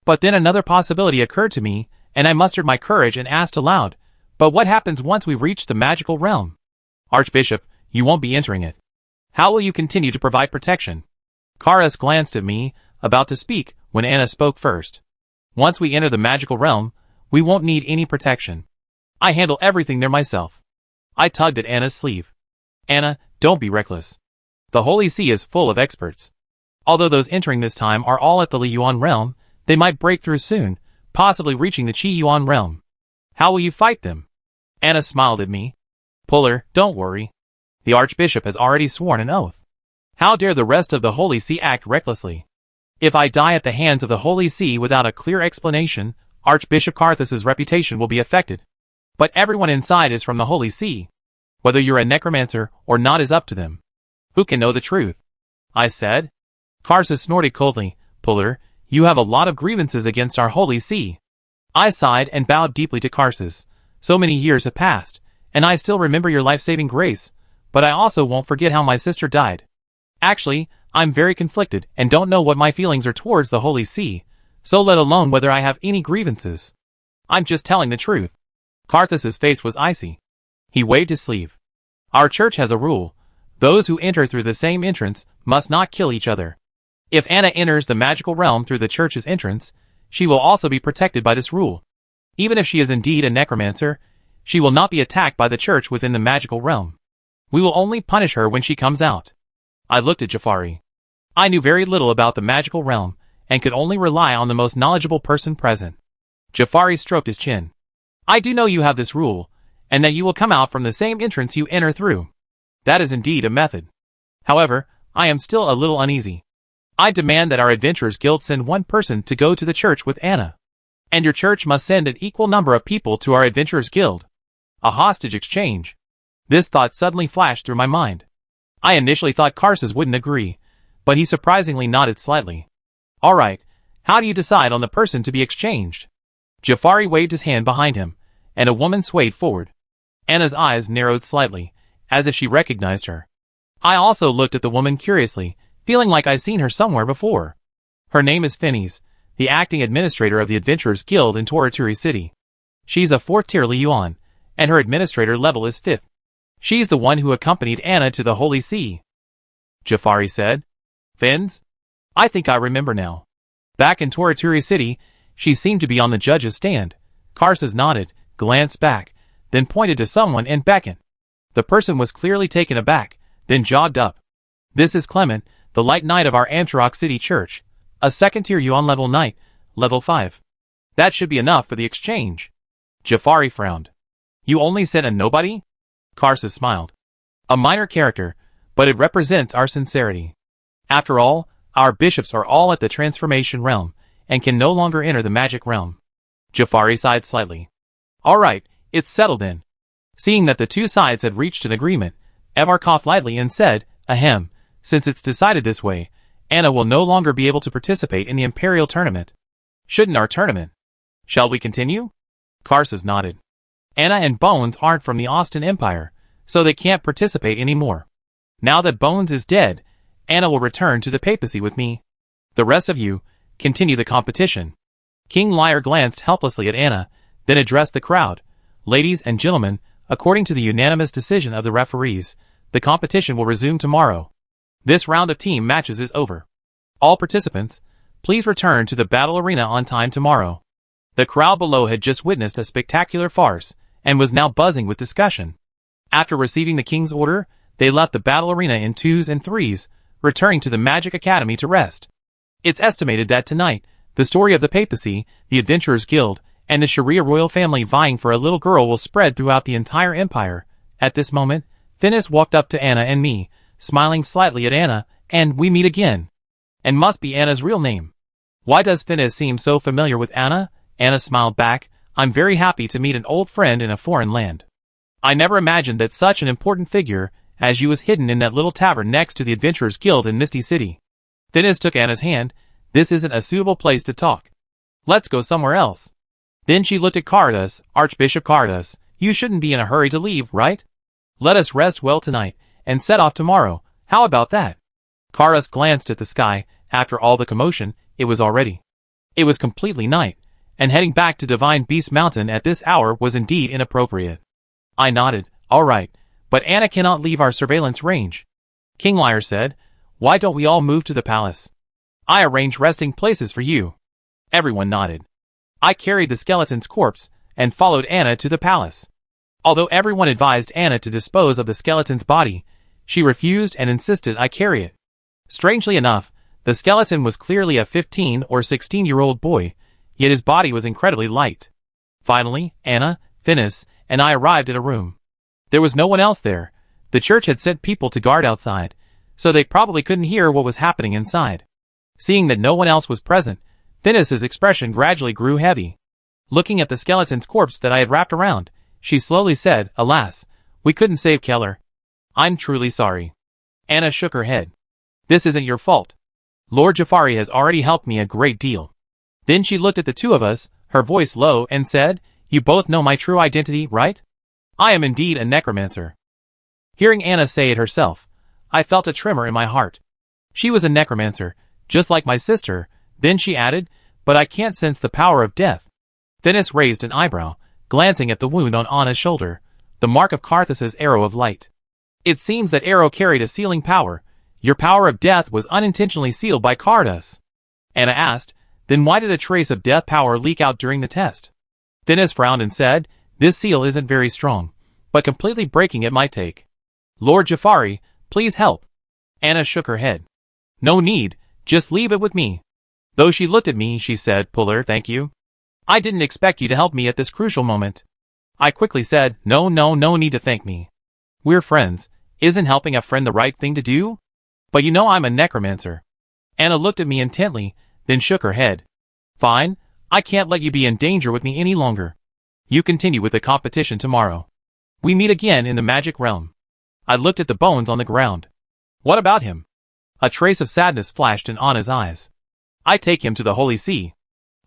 But then another possibility occurred to me, and I mustered my courage and asked aloud, but what happens once we reach the magical realm? Archbishop, you won't be entering it. How will you continue to provide protection? Karthus glanced at me, about to speak, when Anna spoke first. Once we enter the magical realm, we won't need any protection. I handle everything there myself. I tugged at Anna's sleeve. Anna, don't be reckless. The Holy See is full of experts. Although those entering this time are all at the Li Yuan realm, they might break through soon, possibly reaching the Qi Yuan realm. How will you fight them? Anna smiled at me. Puller, don't worry. The Archbishop has already sworn an oath. How dare the rest of the Holy See act recklessly? If I die at the hands of the Holy See without a clear explanation, Archbishop Karthus's reputation will be affected. But everyone inside is from the Holy See. Whether you're a necromancer or not is up to them. Who can know the truth? I said. Karthus snorted coldly. Puller, you have a lot of grievances against our Holy See. I sighed and bowed deeply to Karthus. So many years have passed, and I still remember your life-saving grace, but I also won't forget how my sister died. Actually, I'm very conflicted and don't know what my feelings are towards the Holy See, so let alone whether I have any grievances. I'm just telling the truth. Karthus's face was icy. He waved his sleeve. Our church has a rule. Those who enter through the same entrance must not kill each other. If Anna enters the magical realm through the church's entrance, she will also be protected by this rule. Even if she is indeed a necromancer, she will not be attacked by the church within the magical realm. We will only punish her when she comes out. I looked at Jafari. I knew very little about the magical realm, and could only rely on the most knowledgeable person present. Jafari stroked his chin. I do know you have this rule, and that you will come out from the same entrance you enter through. That is indeed a method. However, I am still a little uneasy. I demand that our Adventurers Guild send one person to go to the church with Anna. And your church must send an equal number of people to our Adventurers Guild. A hostage exchange. This thought suddenly flashed through my mind. I initially thought Karthus wouldn't agree, but he surprisingly nodded slightly. Alright, how do you decide on the person to be exchanged? Jafari waved his hand behind him, and a woman swayed forward. Anna's eyes narrowed slightly, as if she recognized her. I also looked at the woman curiously, feeling like I'd seen her somewhere before. Her name is Phineas, the acting administrator of the Adventurers Guild in Torituri City. She's a 4th tier Liyuan, and her administrator level is 5th. She's the one who accompanied Anna to the Holy See. Jafari said. Fins? I think I remember now. Back in Torituri City, she seemed to be on the judge's stand. Karsus nodded, glanced back, then pointed to someone and beckoned. The person was clearly taken aback, then jogged up. This is Clement, the Light Knight of our Amtarok City Church, a 2nd tier Yuan level knight, level 5. That should be enough for the exchange. Jafari frowned. You only sent a nobody? Karsus smiled. A minor character, but it represents our sincerity. After all, our bishops are all at the transformation realm, and can no longer enter the magic realm. Jafari sighed slightly. All right, it's settled then. Seeing that the two sides had reached an agreement, Evar coughed lightly and said, Ahem, since it's decided this way, Anna will no longer be able to participate in the Imperial tournament. Shouldn't our tournament? Shall we continue? Karsus nodded. Anna and Bones aren't from the Austin Empire, so they can't participate anymore. Now that Bones is dead, Anna will return to the papacy with me. The rest of you, continue the competition. King Lyre glanced helplessly at Anna, then addressed the crowd. Ladies and gentlemen, according to the unanimous decision of the referees, the competition will resume tomorrow. This round of team matches is over. All participants, please return to the battle arena on time tomorrow. The crowd below had just witnessed a spectacular farce, and was now buzzing with discussion. After receiving the king's order, they left the battle arena in 2s and 3s, returning to the Magic Academy to rest. It's estimated that tonight, the story of the papacy, the Adventurers Guild, and the Sharia royal family vying for a little girl will spread throughout the entire empire. At this moment, Phineas walked up to Anna and me, smiling slightly at Anna, and we meet again. And must be Anna's real name. Why does Phineas seem so familiar with Anna? Anna smiled back. I'm very happy to meet an old friend in a foreign land. I never imagined that such an important figure as you was hidden in that little tavern next to the Adventurers Guild in Misty City. Phineas took Anna's hand. This isn't a suitable place to talk. Let's go somewhere else. Then she looked at Cardus. Archbishop Cardus, you shouldn't be in a hurry to leave, right? Let us rest well tonight, and set off tomorrow. How about that? Cardus glanced at the sky. After all the commotion, it was completely night, and heading back to Divine Beast Mountain at this hour was indeed inappropriate. I nodded. All right, but Anna cannot leave our surveillance range. King Lyre said, why don't we all move to the palace? I arranged resting places for you. Everyone nodded. I carried the skeleton's corpse, and followed Anna to the palace. Although everyone advised Anna to dispose of the skeleton's body, she refused and insisted I carry it. Strangely enough, the skeleton was clearly a 15 or 16-year-old boy, yet his body was incredibly light. Finally, Anna, Phineas, and I arrived at a room. There was no one else there. The church had sent people to guard outside, so they probably couldn't hear what was happening inside. Seeing that no one else was present, Phineas's expression gradually grew heavy. Looking at the skeleton's corpse that I had wrapped around, she slowly said, alas, we couldn't save Keller. I'm truly sorry. Anna shook her head. This isn't your fault. Lord Jafari has already helped me a great deal. Then she looked at the two of us, her voice low, and said, you both know my true identity, right? I am indeed a necromancer. Hearing Anna say it herself, I felt a tremor in my heart. She was a necromancer, just like my sister. Then she added, but I can't sense the power of death. Phineas raised an eyebrow, glancing at the wound on Anna's shoulder, the mark of Karthus's arrow of light. It seems that arrow carried a sealing power. Your power of death was unintentionally sealed by Karthus. Anna asked, then why did a trace of death power leak out during the test? Phineas frowned and said, this seal isn't very strong, but completely breaking it might take. Lord Jafari, please help. Anna shook her head. No need, just leave it with me. Though she looked at me, she said, Puller, thank you. I didn't expect you to help me at this crucial moment. I quickly said, no need to thank me. We're friends. Isn't helping a friend the right thing to do? But you know I'm a necromancer. Anna looked at me intently, then shook her head. Fine, I can't let you be in danger with me any longer. You continue with the competition tomorrow. We meet again in the magic realm. I looked at the bones on the ground. What about him? A trace of sadness flashed in Anna's eyes. I take him to the Holy See.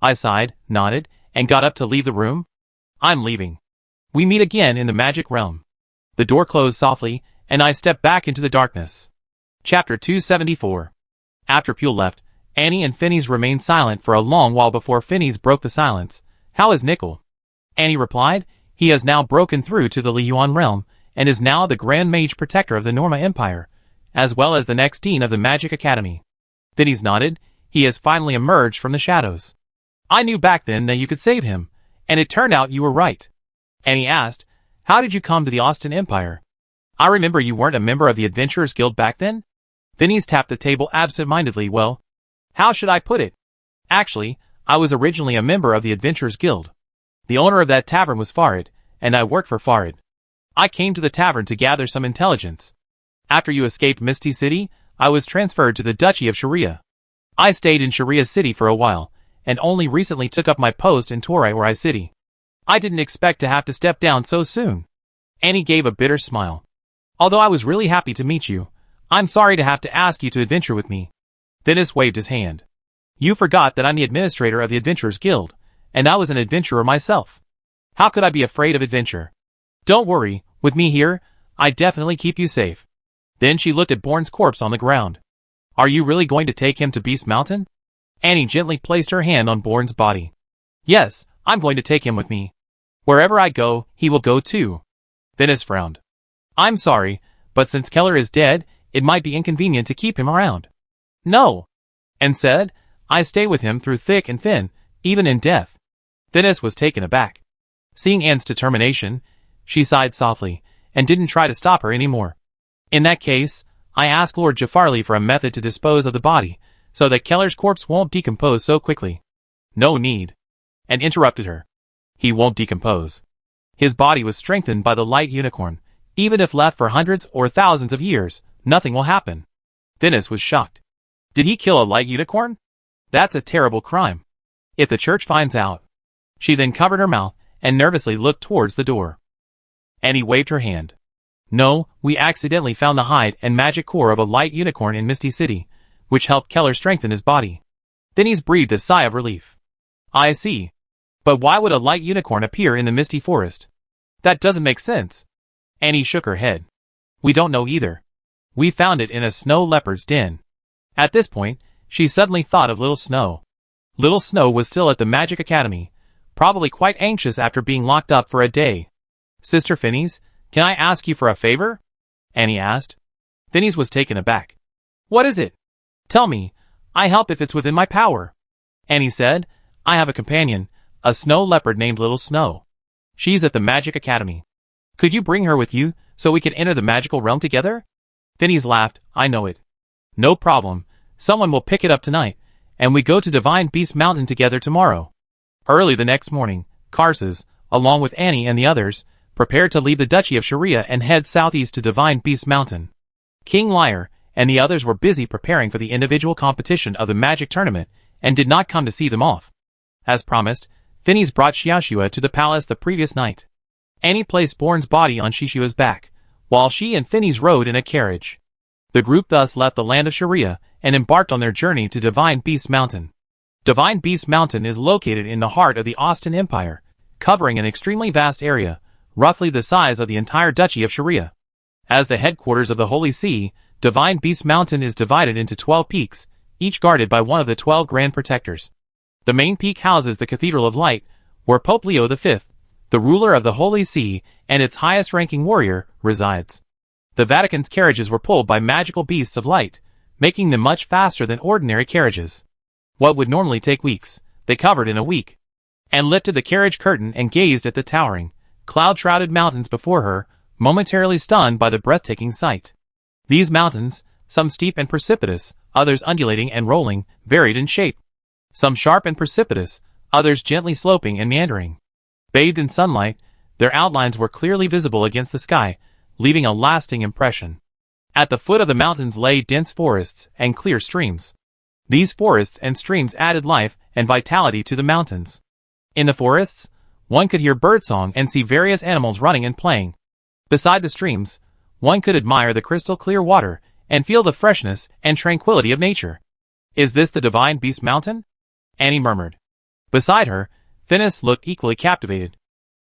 I sighed, nodded, and got up to leave the room. I'm leaving. We meet again in the magic realm. The door closed softly, and I stepped back into the darkness. Chapter 274. After Pule left, Annie and Phineas remained silent for a long while before Phineas broke the silence. How is Nickel? Annie replied, he has now broken through to the Liyuan realm, and is now the Grand Mage Protector of the Norma Empire, as well as the next Dean of the Magic Academy. Phineas nodded. He has finally emerged from the shadows. I knew back then that you could save him, and it turned out you were right. Annie asked, how did you come to the Austin Empire? I remember you weren't a member of the Adventurers Guild back then? Phineas tapped the table absent-mindedly. Well, how should I put it? Actually, I was originally a member of the Adventurers Guild. The owner of that tavern was Farid, and I worked for Farid. I came to the tavern to gather some intelligence. After you escaped Misty City, I was transferred to the Duchy of Sharia. I stayed in Sharia City for a while, and only recently took up my post in Torai City. I didn't expect to have to step down so soon. Annie gave a bitter smile. Although I was really happy to meet you, I'm sorry to have to ask you to adventure with me. Phineas waved his hand. You forgot that I'm the administrator of the Adventurers Guild, and I was an adventurer myself. How could I be afraid of adventure? Don't worry, with me here, I definitely keep you safe. Then she looked at Bourne's corpse on the ground. Are you really going to take him to Beast Mountain? Annie gently placed her hand on Bourne's body. Yes, I'm going to take him with me. Wherever I go, he will go too. Phineas frowned. I'm sorry, but since Keller is dead, it might be inconvenient to keep him around. No. And said, I stay with him through thick and thin, even in death. Phineas was taken aback. Seeing Anne's determination, she sighed softly, and didn't try to stop her anymore. In that case, I ask Lord Jaffarli for a method to dispose of the body, so that Keller's corpse won't decompose so quickly. No need. And interrupted her. He won't decompose. His body was strengthened by the light unicorn. Even if left for hundreds or thousands of years, nothing will happen. Phineas was shocked. Did he kill a light unicorn? That's a terrible crime. If the church finds out. She then covered her mouth and nervously looked towards the door. Annie waved her hand. No, we accidentally found the hide and magic core of a light unicorn in Misty City, which helped Keller strengthen his body. Phineas breathed a sigh of relief. I see. But why would a light unicorn appear in the Misty Forest? That doesn't make sense. Annie shook her head. We don't know either. We found it in a snow leopard's den. At this point, she suddenly thought of Little Snow. Little Snow was still at the Magic Academy, probably quite anxious after being locked up for a day. Sister Phineas, can I ask you for a favor? Annie asked. Phineas was taken aback. What is it? Tell me. I help if it's within my power. Annie said, I have a companion, a snow leopard named Little Snow. She's at the Magic Academy. Could you bring her with you, so we can enter the magical realm together? Phineas laughed. I know it. No problem. Someone will pick it up tonight, and we go to Divine Beast Mountain together tomorrow. Early the next morning, Karsus, along with Annie and the others, prepared to leave the Duchy of Sharia and head southeast to Divine Beast Mountain. King Lyre and the others were busy preparing for the individual competition of the magic tournament and did not come to see them off. As promised, Phineas brought Xiaoxua to the palace the previous night. Annie placed Bourne's body on Shishua's back, while she and Phineas rode in a carriage. The group thus left the land of Sharia and embarked on their journey to Divine Beast Mountain. Divine Beast Mountain is located in the heart of the Austin Empire, covering an extremely vast area, roughly the size of the entire Duchy of Sharia. As the headquarters of the Holy See, Divine Beast Mountain is divided into 12 peaks, each guarded by one of the 12 Grand Protectors. The main peak houses the Cathedral of Light, where Pope Leo V, the ruler of the Holy See and its highest-ranking warrior, resides. The Vatican's carriages were pulled by magical beasts of light, making them much faster than ordinary carriages. What would normally take weeks, they covered in a week. Anne lifted the carriage curtain and gazed at the towering, cloud-shrouded mountains before her, momentarily stunned by the breathtaking sight. These mountains, some steep and precipitous, others undulating and rolling, varied in shape. Some sharp and precipitous, others gently sloping and meandering. Bathed in sunlight, their outlines were clearly visible against the sky, leaving a lasting impression. At the foot of the mountains lay dense forests and clear streams. These forests and streams added life and vitality to the mountains. In the forests, one could hear birdsong and see various animals running and playing. Beside the streams, one could admire the crystal clear water and feel the freshness and tranquility of nature. Is this the Divine Beast Mountain? Annie murmured. Beside her, Phineas looked equally captivated.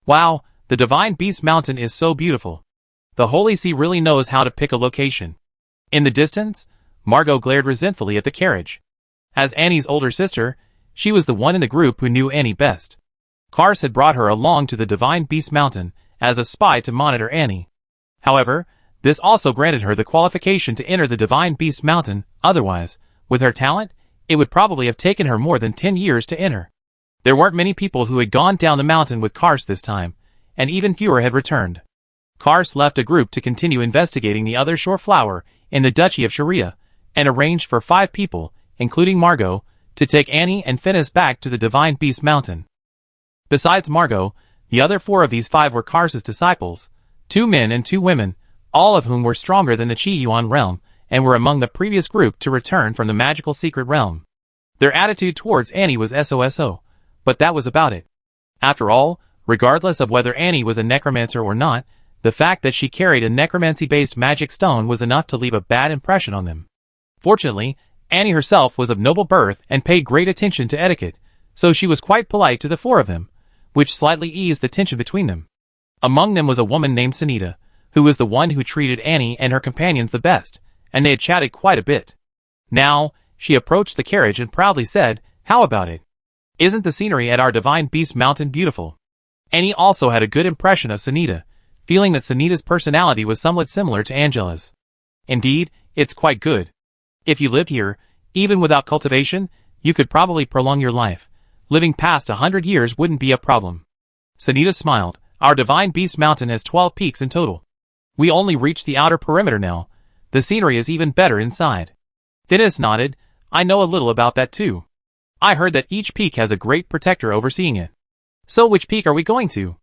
Wow, the Divine Beast Mountain is so beautiful. The Holy See really knows how to pick a location. In the distance, Margot glared resentfully at the carriage. As Annie's older sister, she was the one in the group who knew Annie best. Cars had brought her along to the Divine Beast Mountain as a spy to monitor Annie. However, this also granted her the qualification to enter the Divine Beast Mountain. Otherwise, with her talent, it would probably have taken her more than 10 years to enter. There weren't many people who had gone down the mountain with Kars this time, and even fewer had returned. Kars left a group to continue investigating the other shore flower in the Duchy of Sharia, and arranged for 5 people, including Margot, to take Annie and Phineas back to the Divine Beast Mountain. Besides Margot, the other 4 of these 5 were Kars's disciples, 2 men and 2 women, all of whom were stronger than the Chi Yuan realm, and were among the previous group to return from the magical secret realm. Their attitude towards Annie was SOSO, but that was about it. After all, regardless of whether Annie was a necromancer or not, the fact that she carried a necromancy-based magic stone was enough to leave a bad impression on them. Fortunately, Annie herself was of noble birth and paid great attention to etiquette, so she was quite polite to the 4 of them, which slightly eased the tension between them. Among them was a woman named Sunita, who was the one who treated Annie and her companions the best, and they had chatted quite a bit. Now, she approached the carriage and proudly said, "How about it? Isn't the scenery at our Divine Beast Mountain beautiful?" Annie also had a good impression of Sunita, feeling that Sunita's personality was somewhat similar to Angela's. Indeed, it's quite good. If you lived here, even without cultivation, you could probably prolong your life. Living past 100 years wouldn't be a problem. Sunita smiled. Our Divine Beast Mountain has 12 peaks in total. We only reached the outer perimeter now. The scenery is even better inside. Phineas nodded. I know a little about that too. I heard that each peak has a great protector overseeing it. So which peak are we going to?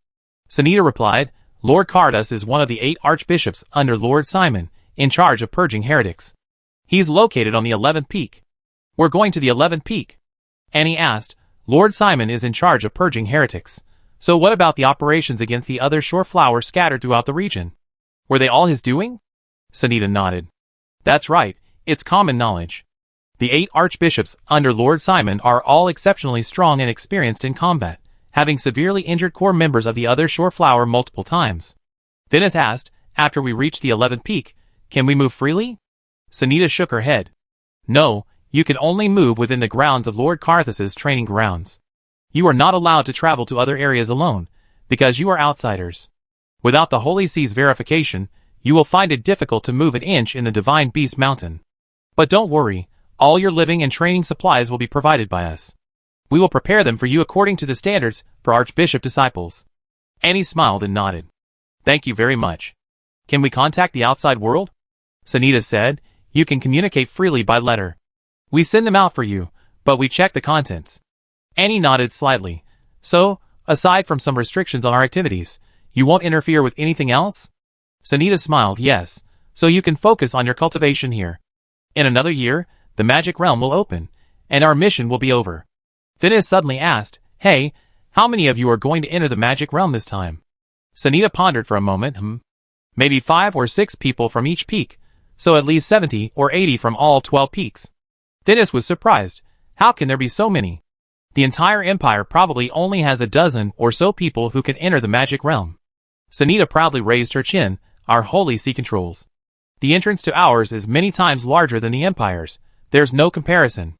Sunita replied, Lord Cardas is one of the 8 archbishops under Lord Simon, in charge of purging heretics. He's located on the 11th peak. We're going to the 11th peak. Annie asked, Lord Simon is in charge of purging heretics. So what about the operations against the other shore flowers scattered throughout the region? Were they all his doing? Sunita nodded. That's right, it's common knowledge. The 8 archbishops under Lord Simon are all exceptionally strong and experienced in combat, having severely injured core members of the other shore flower multiple times. Phineas asked, after we reach the 11th peak, can we move freely? Sunita shook her head. No, you can only move within the grounds of Lord Carthus's training grounds. You are not allowed to travel to other areas alone, because you are outsiders. Without the Holy See's verification, you will find it difficult to move an inch in the Divine Beast Mountain. But don't worry, all your living and training supplies will be provided by us. We will prepare them for you according to the standards for Archbishop disciples. Annie smiled and nodded. Thank you very much. Can we contact the outside world? Sunita said, you can communicate freely by letter. We send them out for you, but we check the contents. Annie nodded slightly. So, aside from some restrictions on our activities, you won't interfere with anything else? Sunita smiled, yes, so you can focus on your cultivation here. In another year, the magic realm will open, and our mission will be over. Phineas suddenly asked, hey, how many of you are going to enter the magic realm this time? Sunita pondered for a moment. Maybe 5 or 6 people from each peak, so at least 70 or 80 from all 12 peaks. Phineas was surprised. How can there be so many? The entire empire probably only has a dozen or so people who can enter the magic realm. Sunita proudly raised her chin. Our Holy See controls. The entrance to ours is many times larger than the empire's. There's no comparison.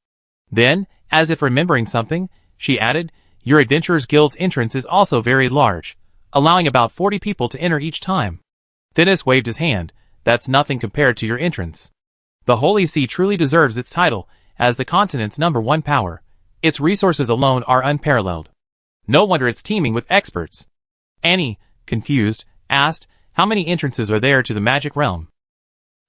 Then, as if remembering something, she added, your Adventurers Guild's entrance is also very large, allowing about 40 people to enter each time. Phineas waved his hand. That's nothing compared to your entrance. The Holy See truly deserves its title as the continent's #1 power. Its resources alone are unparalleled. No wonder it's teeming with experts. Annie, confused, asked, how many entrances are there to the magic realm?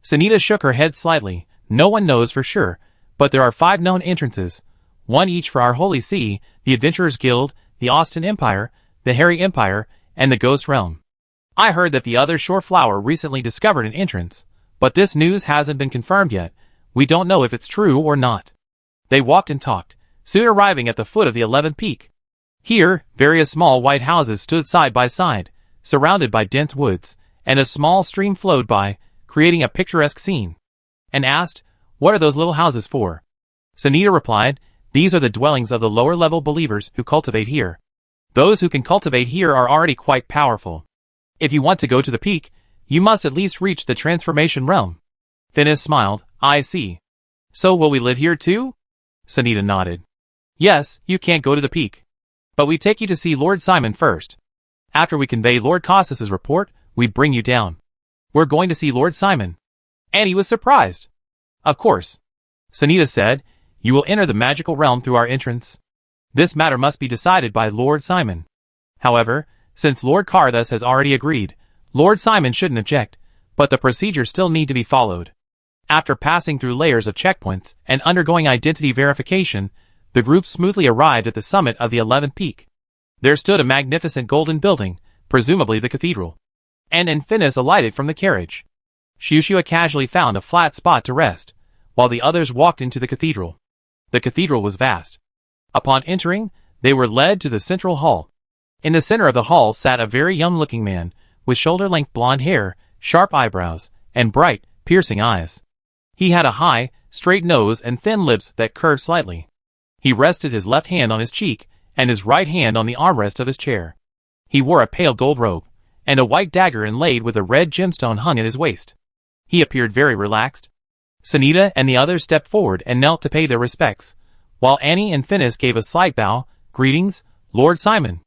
Sunita shook her head slightly. No one knows for sure, but there are 5 known entrances, 1 each for our Holy See, the Adventurers Guild, the Austin Empire, the Harry Empire, and the Ghost Realm. I heard that the other shore flower recently discovered an entrance, but this news hasn't been confirmed yet. We don't know if it's true or not. They walked and talked, soon arriving at the foot of the 11th peak. Here, various small white houses stood side by side, surrounded by dense woods, and a small stream flowed by, creating a picturesque scene. And asked, what are those little houses for? Sunita replied, these are the dwellings of the lower-level believers who cultivate here. Those who can cultivate here are already quite powerful. If you want to go to the peak, you must at least reach the transformation realm. Phineas smiled. I see. So will we live here too? Sunita nodded. Yes, you can't go to the peak. But we take you to see Lord Simon first. After we convey Lord Cossus's report, we bring you down. We're going to see Lord Simon. Annie was surprised. Of course. Sunita said, you will enter the magical realm through our entrance. This matter must be decided by Lord Simon. However, since Lord Carthus has already agreed, Lord Simon shouldn't object, but the procedures still need to be followed. After passing through layers of checkpoints and undergoing identity verification, the group smoothly arrived at the summit of the 11th peak. There stood a magnificent golden building, presumably the cathedral. And Phineas alighted from the carriage. Shushua casually found a flat spot to rest, while the others walked into the cathedral. The cathedral was vast. Upon entering, they were led to the central hall. In the center of the hall sat a very young-looking man, with shoulder-length blonde hair, sharp eyebrows, and bright, piercing eyes. He had a high, straight nose and thin lips that curved slightly. He rested his left hand on his cheek, and his right hand on the armrest of his chair. He wore a pale gold robe, and a white dagger inlaid with a red gemstone hung at his waist. He appeared very relaxed. Sunita and the others stepped forward and knelt to pay their respects, while Annie and Phineas gave a slight bow. Greetings, Lord Simon.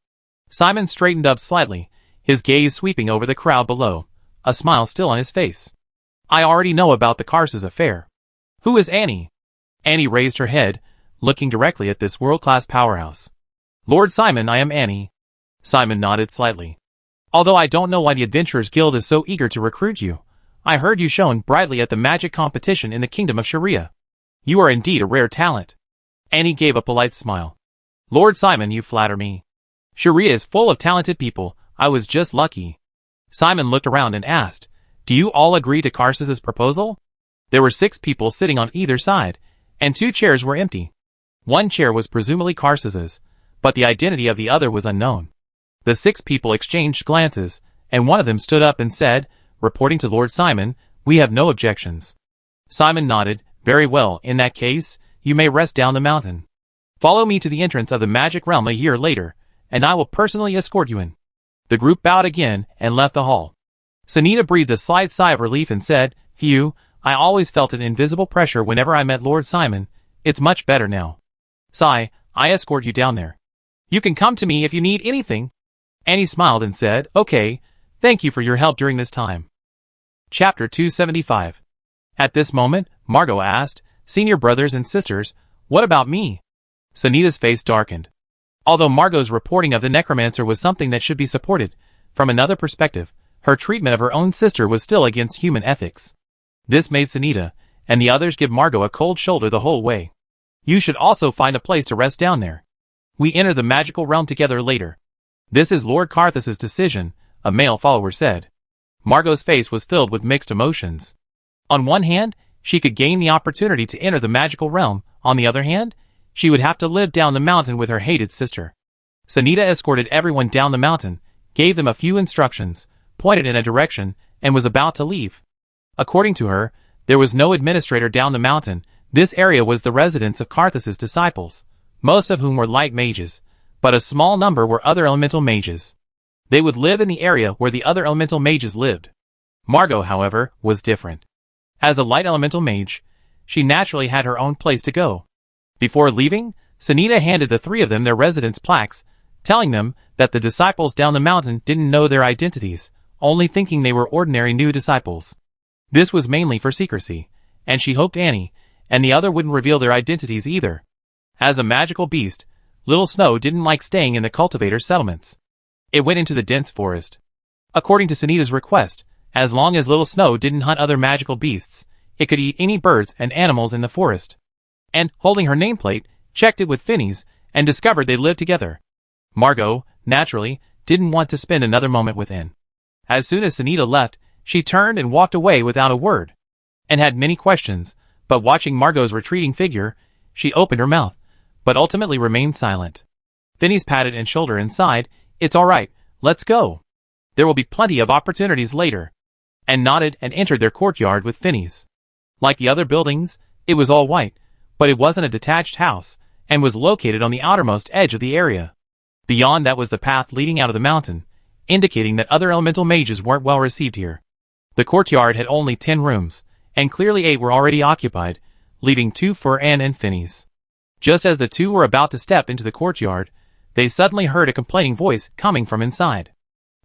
Simon straightened up slightly, his gaze sweeping over the crowd below, a smile still on his face. I already know about the Carthus affair. Who is Annie? Annie raised her head, looking directly at this world-class powerhouse. Lord Simon, I am Annie. Simon nodded slightly. Although I don't know why the Adventurers Guild is so eager to recruit you, I heard you shone brightly at the magic competition in the Kingdom of Sharia. You are indeed a rare talent. Annie gave a polite smile. Lord Simon, you flatter me. Sharia is full of talented people. I was just lucky. Simon looked around and asked, do you all agree to Carthus's proposal? There were 6 people sitting on either side, and 2 chairs were empty. One chair was presumably Carthus's, but the identity of the other was unknown. The 6 people exchanged glances, and one of them stood up and said, reporting to Lord Simon, we have no objections. Simon nodded. Very well, in that case, you may rest down the mountain. Follow me to the entrance of the magic realm a year later, and I will personally escort you in. The group bowed again and left the hall. Sunita breathed a slight sigh of relief and said, phew, I always felt an invisible pressure whenever I met Lord Simon. It's much better now. Sigh, I escort you down there. You can come to me if you need anything. Annie smiled and said, okay, thank you for your help during this time. Chapter 275. At this moment, Margot asked, Senior brothers and sisters, what about me? Sunita's face darkened. Although Margot's reporting of the necromancer was something that should be supported, from another perspective, her treatment of her own sister was still against human ethics. This made Sunita and the others give Margot a cold shoulder the whole way. You should also find a place to rest down there. We enter the magical realm together later. This is Lord Carthus's decision, a male follower said. Margot's face was filled with mixed emotions. On one hand, she could gain the opportunity to enter the magical realm. On the other hand, she would have to live down the mountain with her hated sister. Sunita escorted everyone down the mountain, gave them a few instructions, pointed in a direction, and was about to leave. According to her, there was no administrator down the mountain. This area was the residence of Carthus's disciples, most of whom were light mages, but a small number were other elemental mages. They would live in the area where the other elemental mages lived. Margot, however, was different. As a light elemental mage, she naturally had her own place to go. Before leaving, Sunita handed the 3 of them their residence plaques, telling them that the disciples down the mountain didn't know their identities, only thinking they were ordinary new disciples. This was mainly for secrecy, and she hoped Annie and the other wouldn't reveal their identities either. As a magical beast, Little Snow didn't like staying in the cultivator settlements. It went into the dense forest. According to Sunita's request, as long as Little Snow didn't hunt other magical beasts, it could eat any birds and animals in the forest. And, holding her nameplate, checked it with Phineas, and discovered they lived together. Margot, naturally, didn't want to spend another moment with Anne. As soon as Sunita left, she turned and walked away without a word. Anne had many questions, but watching Margot's retreating figure, she opened her mouth, but ultimately remained silent. Phineas patted Anne's shoulder and sighed, It's all right, let's go. There will be plenty of opportunities later. Anne nodded and entered their courtyard with Phineas. Like the other buildings, it was all white, but it wasn't a detached house, and was located on the outermost edge of the area. Beyond that was the path leading out of the mountain, indicating that other elemental mages weren't well received here. The courtyard had only 10 rooms, and clearly 8 were already occupied, leaving 2 for Anne and Phineas. Just as the two were about to step into the courtyard, they suddenly heard a complaining voice coming from inside.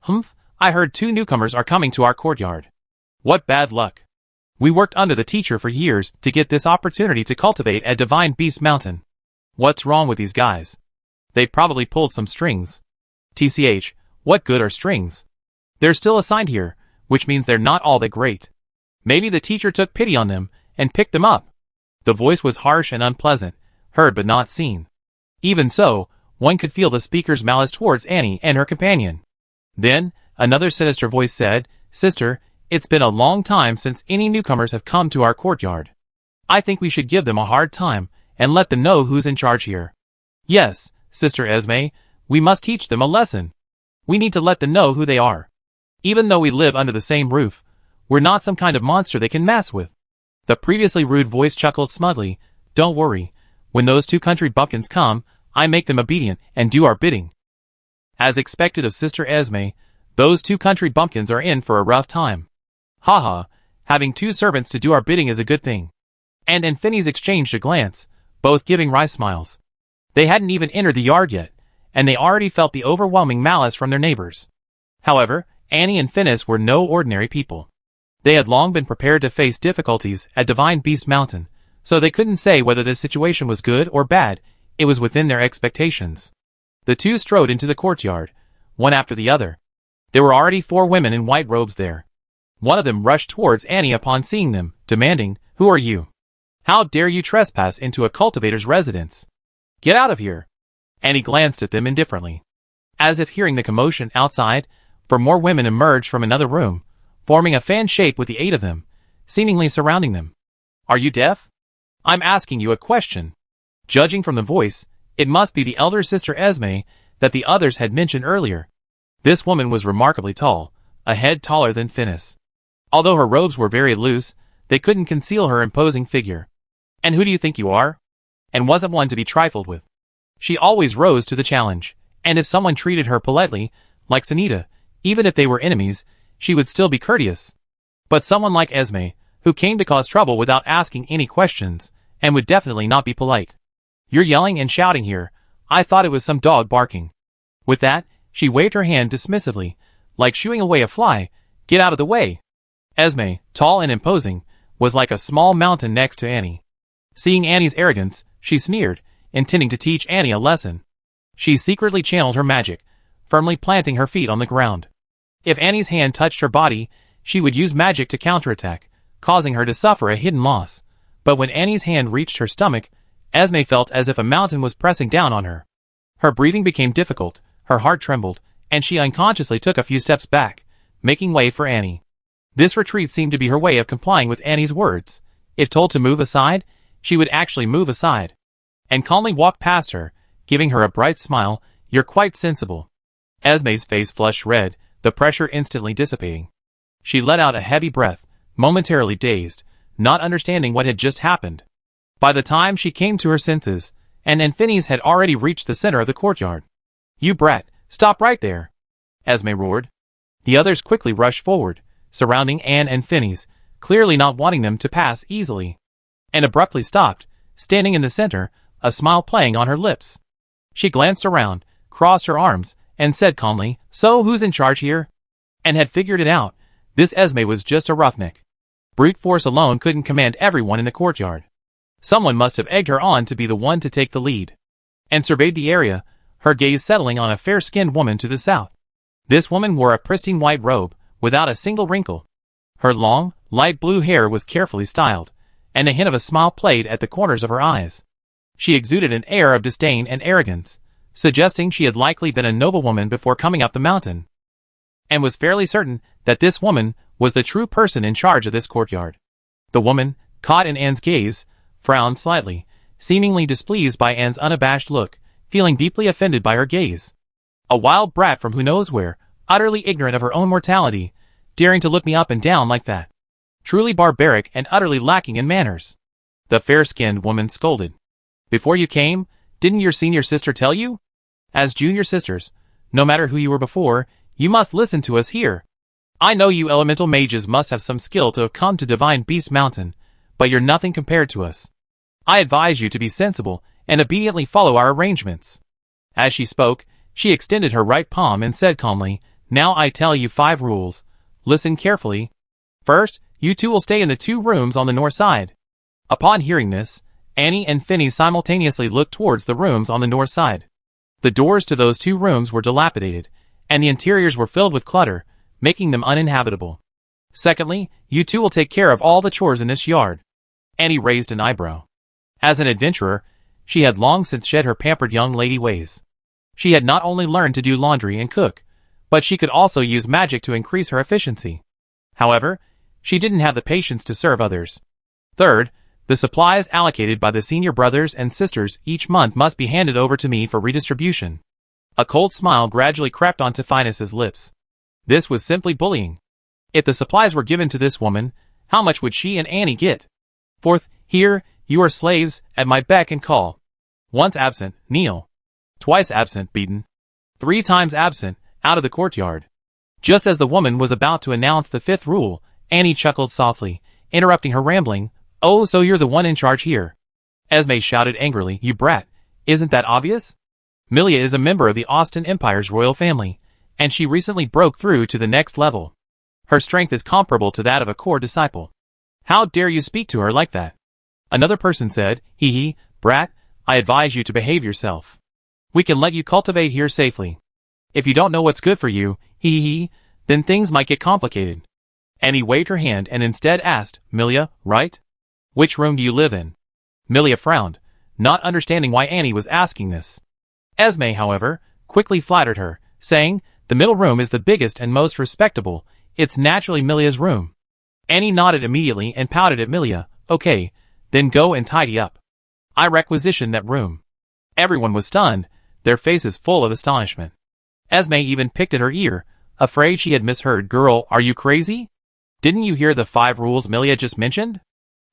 "Humph, I heard 2 newcomers are coming to our courtyard. What bad luck. We worked under the teacher for years to get this opportunity to cultivate at Divine Beast Mountain. What's wrong with these guys? They probably pulled some strings. TCH, what good are strings? They're still assigned here, which means they're not all that great. Maybe the teacher took pity on them and picked them up." The voice was harsh and unpleasant, heard but not seen. Even so, one could feel the speaker's malice towards Annie and her companion. Then, another sinister voice said, "Sister, it's been a long time since any newcomers have come to our courtyard. I think we should give them a hard time and let them know who's in charge here. Yes, Sister Esme, we must teach them a lesson. We need to let them know who they are. Even though we live under the same roof, we're not some kind of monster they can mess with." The previously rude voice chuckled smugly. "Don't worry. When those 2 country bumpkins come, I make them obedient and do our bidding." As expected of Sister Esme, those 2 country bumpkins are in for a rough time. "Haha, having 2 servants to do our bidding is a good thing." Anne and Phineas exchanged a glance, both giving wry smiles. They hadn't even entered the yard yet, and they already felt the overwhelming malice from their neighbors. However, Annie and Phineas were no ordinary people. They had long been prepared to face difficulties at Divine Beast Mountain, so they couldn't say whether this situation was good or bad. It was within their expectations. The 2 strode into the courtyard, one after the other. There were already 4 women in white robes there. One of them rushed towards Annie upon seeing them, demanding, "Who are you? How dare you trespass into a cultivator's residence? Get out of here!" Annie glanced at them indifferently. As if hearing the commotion outside, 4 more women emerged from another room, forming a fan shape with the 8 of them, seemingly surrounding them. "Are you deaf? I'm asking you a question." Judging from the voice, it must be the elder Sister Esme that the others had mentioned earlier. This woman was remarkably tall, a head taller than Phineas. Although her robes were very loose, they couldn't conceal her imposing figure. "And who do you think you are?" And wasn't one to be trifled with. She always rose to the challenge, and if someone treated her politely, like Sunita, even if they were enemies, she would still be courteous. But someone like Esme, who came to cause trouble without asking any questions, and would definitely not be polite. "You're yelling and shouting here. I thought it was some dog barking." With that, she waved her hand dismissively, like shooing away a fly. "Get out of the way." Esme, tall and imposing, was like a small mountain next to Annie. Seeing Annie's arrogance, she sneered, intending to teach Annie a lesson. She secretly channeled her magic, firmly planting her feet on the ground. If Annie's hand touched her body, she would use magic to counterattack, causing her to suffer a hidden loss. But when Annie's hand reached her stomach, Esme felt as if a mountain was pressing down on her. Her breathing became difficult, her heart trembled, and she unconsciously took a few steps back, making way for Annie. This retreat seemed to be her way of complying with Annie's words. If told to move aside, she would actually move aside, and calmly walk past her, giving her a bright smile. "You're quite sensible." Esme's face flushed red, the pressure instantly dissipating. She let out a heavy breath, momentarily dazed, not understanding what had just happened. By the time she came to her senses, Anne and Phineas had already reached the center of the courtyard. "You brat, stop right there!" Esme roared. The others quickly rushed forward, surrounding Anne and Phineas, clearly not wanting them to pass easily, and abruptly stopped, standing in the center, a smile playing on her lips. She glanced around, crossed her arms, and said calmly, "So who's in charge here?" And had figured it out. This Esme was just a roughneck. Brute force alone couldn't command everyone in the courtyard. Someone must have egged her on to be the one to take the lead. And surveyed the area, her gaze settling on a fair-skinned woman to the south. This woman wore a pristine white robe, without a single wrinkle. Her long, light blue hair was carefully styled, and a hint of a smile played at the corners of her eyes. She exuded an air of disdain and arrogance, suggesting she had likely been a noblewoman before coming up the mountain, and was fairly certain that this woman was the true person in charge of this courtyard. The woman, caught in Anne's gaze, frowned slightly, seemingly displeased by Anne's unabashed look, feeling deeply offended by her gaze. A wild brat from who knows where, utterly ignorant of her own mortality, daring to look me up and down like that. Truly barbaric and utterly lacking in manners. The fair-skinned woman scolded. "Before you came, didn't your senior sister tell you? As junior sisters, no matter who you were before, you must listen to us here. I know you elemental mages must have some skill to have come to Divine Beast Mountain, but you're nothing compared to us. I advise you to be sensible and obediently follow our arrangements." As she spoke, she extended her right palm and said calmly, "Now I tell you 5 rules. Listen carefully. First, you two will stay in the 2 rooms on the north side." Upon hearing this, Annie and Finny simultaneously looked towards the rooms on the north side. The doors to those 2 rooms were dilapidated, and the interiors were filled with clutter, making them uninhabitable. Secondly, you two will take care of all the chores in this yard. Annie raised an eyebrow. As an adventurer, she had long since shed her pampered young lady ways. She had not only learned to do laundry and cook, but she could also use magic to increase her efficiency. However, she didn't have the patience to serve others. Third, the supplies allocated by the senior brothers and sisters each month must be handed over to me for redistribution. A cold smile gradually crept onto Finus's lips. This was simply bullying. If the supplies were given to this woman, how much would she and Annie get? Fourth, here, you are slaves, at my beck and call. Once absent, kneel. Twice absent, beaten. 3 times absent, out of the courtyard. Just as the woman was about to announce the 5th rule, Annie chuckled softly, interrupting her rambling. "Oh, so you're the one in charge here." Esme shouted angrily, "You brat, isn't that obvious? Milia is a member of the Austin Empire's royal family, and she recently broke through to the next level. Her strength is comparable to that of a core disciple. How dare you speak to her like that?" Another person said, "Hee, brat, I advise you to behave yourself. We can let you cultivate here safely. If you don't know what's good for you, then things might get complicated." Annie waved her hand and instead asked, "Milia, right? Which room do you live in?" Milia frowned, not understanding why Annie was asking this. Esme, however, quickly flattered her, saying, "The middle room is the biggest and most respectable. It's naturally Milia's room." Annie nodded immediately and pouted at Milia. "Okay, then go and tidy up. I requisition that room." Everyone was stunned, their faces full of astonishment. Esme even picked at her ear, afraid she had misheard. "Girl, are you crazy? Didn't you hear the 5 rules Milia just mentioned?"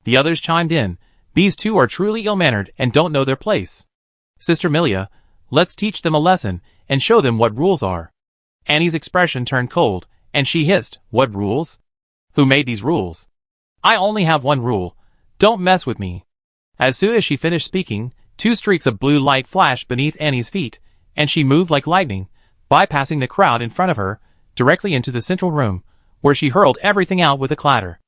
The others chimed in. "These 2 are truly ill-mannered and don't know their place. Sister Milia, let's teach them a lesson and show them what rules are." Annie's expression turned cold, and she hissed, "What rules? Who made these rules? I only have one rule. Don't mess with me." As soon as she finished speaking, 2 streaks of blue light flashed beneath Annie's feet, and she moved like lightning, bypassing the crowd in front of her, directly into the central room, where she hurled everything out with a clatter.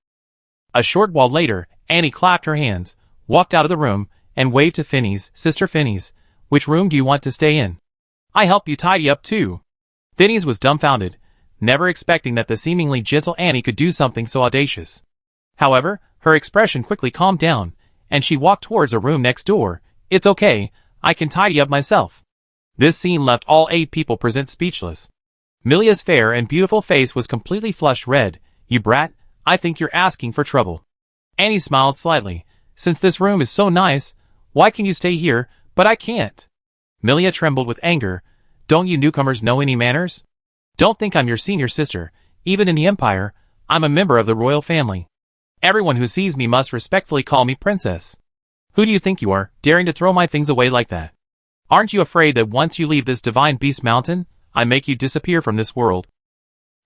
A short while later, Annie clapped her hands, walked out of the room, and waved to Finny's. "Sister Finny's, which room do you want to stay in? I help you tidy up too." Finny's was dumbfounded, never expecting that the seemingly gentle Annie could do something so audacious. However, her expression quickly calmed down, and she walked towards a room next door. "It's okay, I can tidy up myself." This scene left all 8 people present speechless. Milia's fair and beautiful face was completely flushed red. "You brat, I think you're asking for trouble." Annie smiled slightly. "Since this room is so nice, why can you stay here, but I can't?" Milia trembled with anger. "Don't you newcomers know any manners? Don't think I'm your senior sister. Even in the Empire, I'm a member of the royal family. Everyone who sees me must respectfully call me princess. Who do you think you are, daring to throw my things away like that? Aren't you afraid that once you leave this Divine Beast Mountain, I make you disappear from this world?"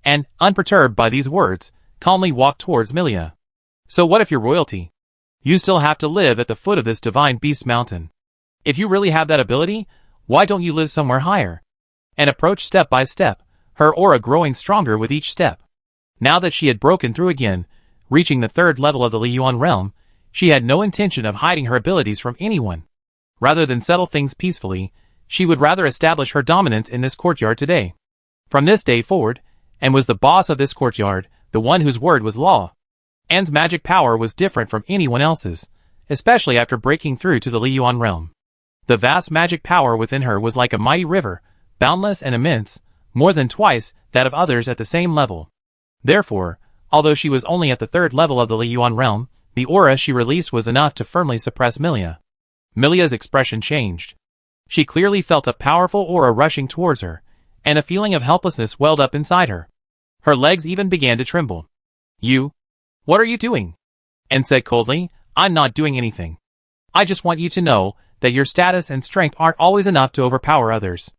And, unperturbed by these words, calmly walked towards Milia. "So what if you're royalty? You still have to live at the foot of this Divine Beast Mountain. If you really have that ability, why don't you live somewhere higher?" And approached step by step, her aura growing stronger with each step. Now that she had broken through again, reaching the 3rd level of the Liyuan realm, she had no intention of hiding her abilities from anyone. Rather than settle things peacefully, she would rather establish her dominance in this courtyard today. From this day forward, and was the boss of this courtyard, the one whose word was law. Anne's magic power was different from anyone else's, especially after breaking through to the Liyuan realm. The vast magic power within her was like a mighty river, boundless and immense, more than twice that of others at the same level. Therefore, although she was only at the 3rd level of the Liyuan realm, the aura she released was enough to firmly suppress Milia. Milia's expression changed. She clearly felt a powerful aura rushing towards her, and a feeling of helplessness welled up inside her. Her legs even began to tremble. "You? What are you doing?" Anne said coldly. "I'm not doing anything. I just want you to know that your status and strength aren't always enough to overpower others.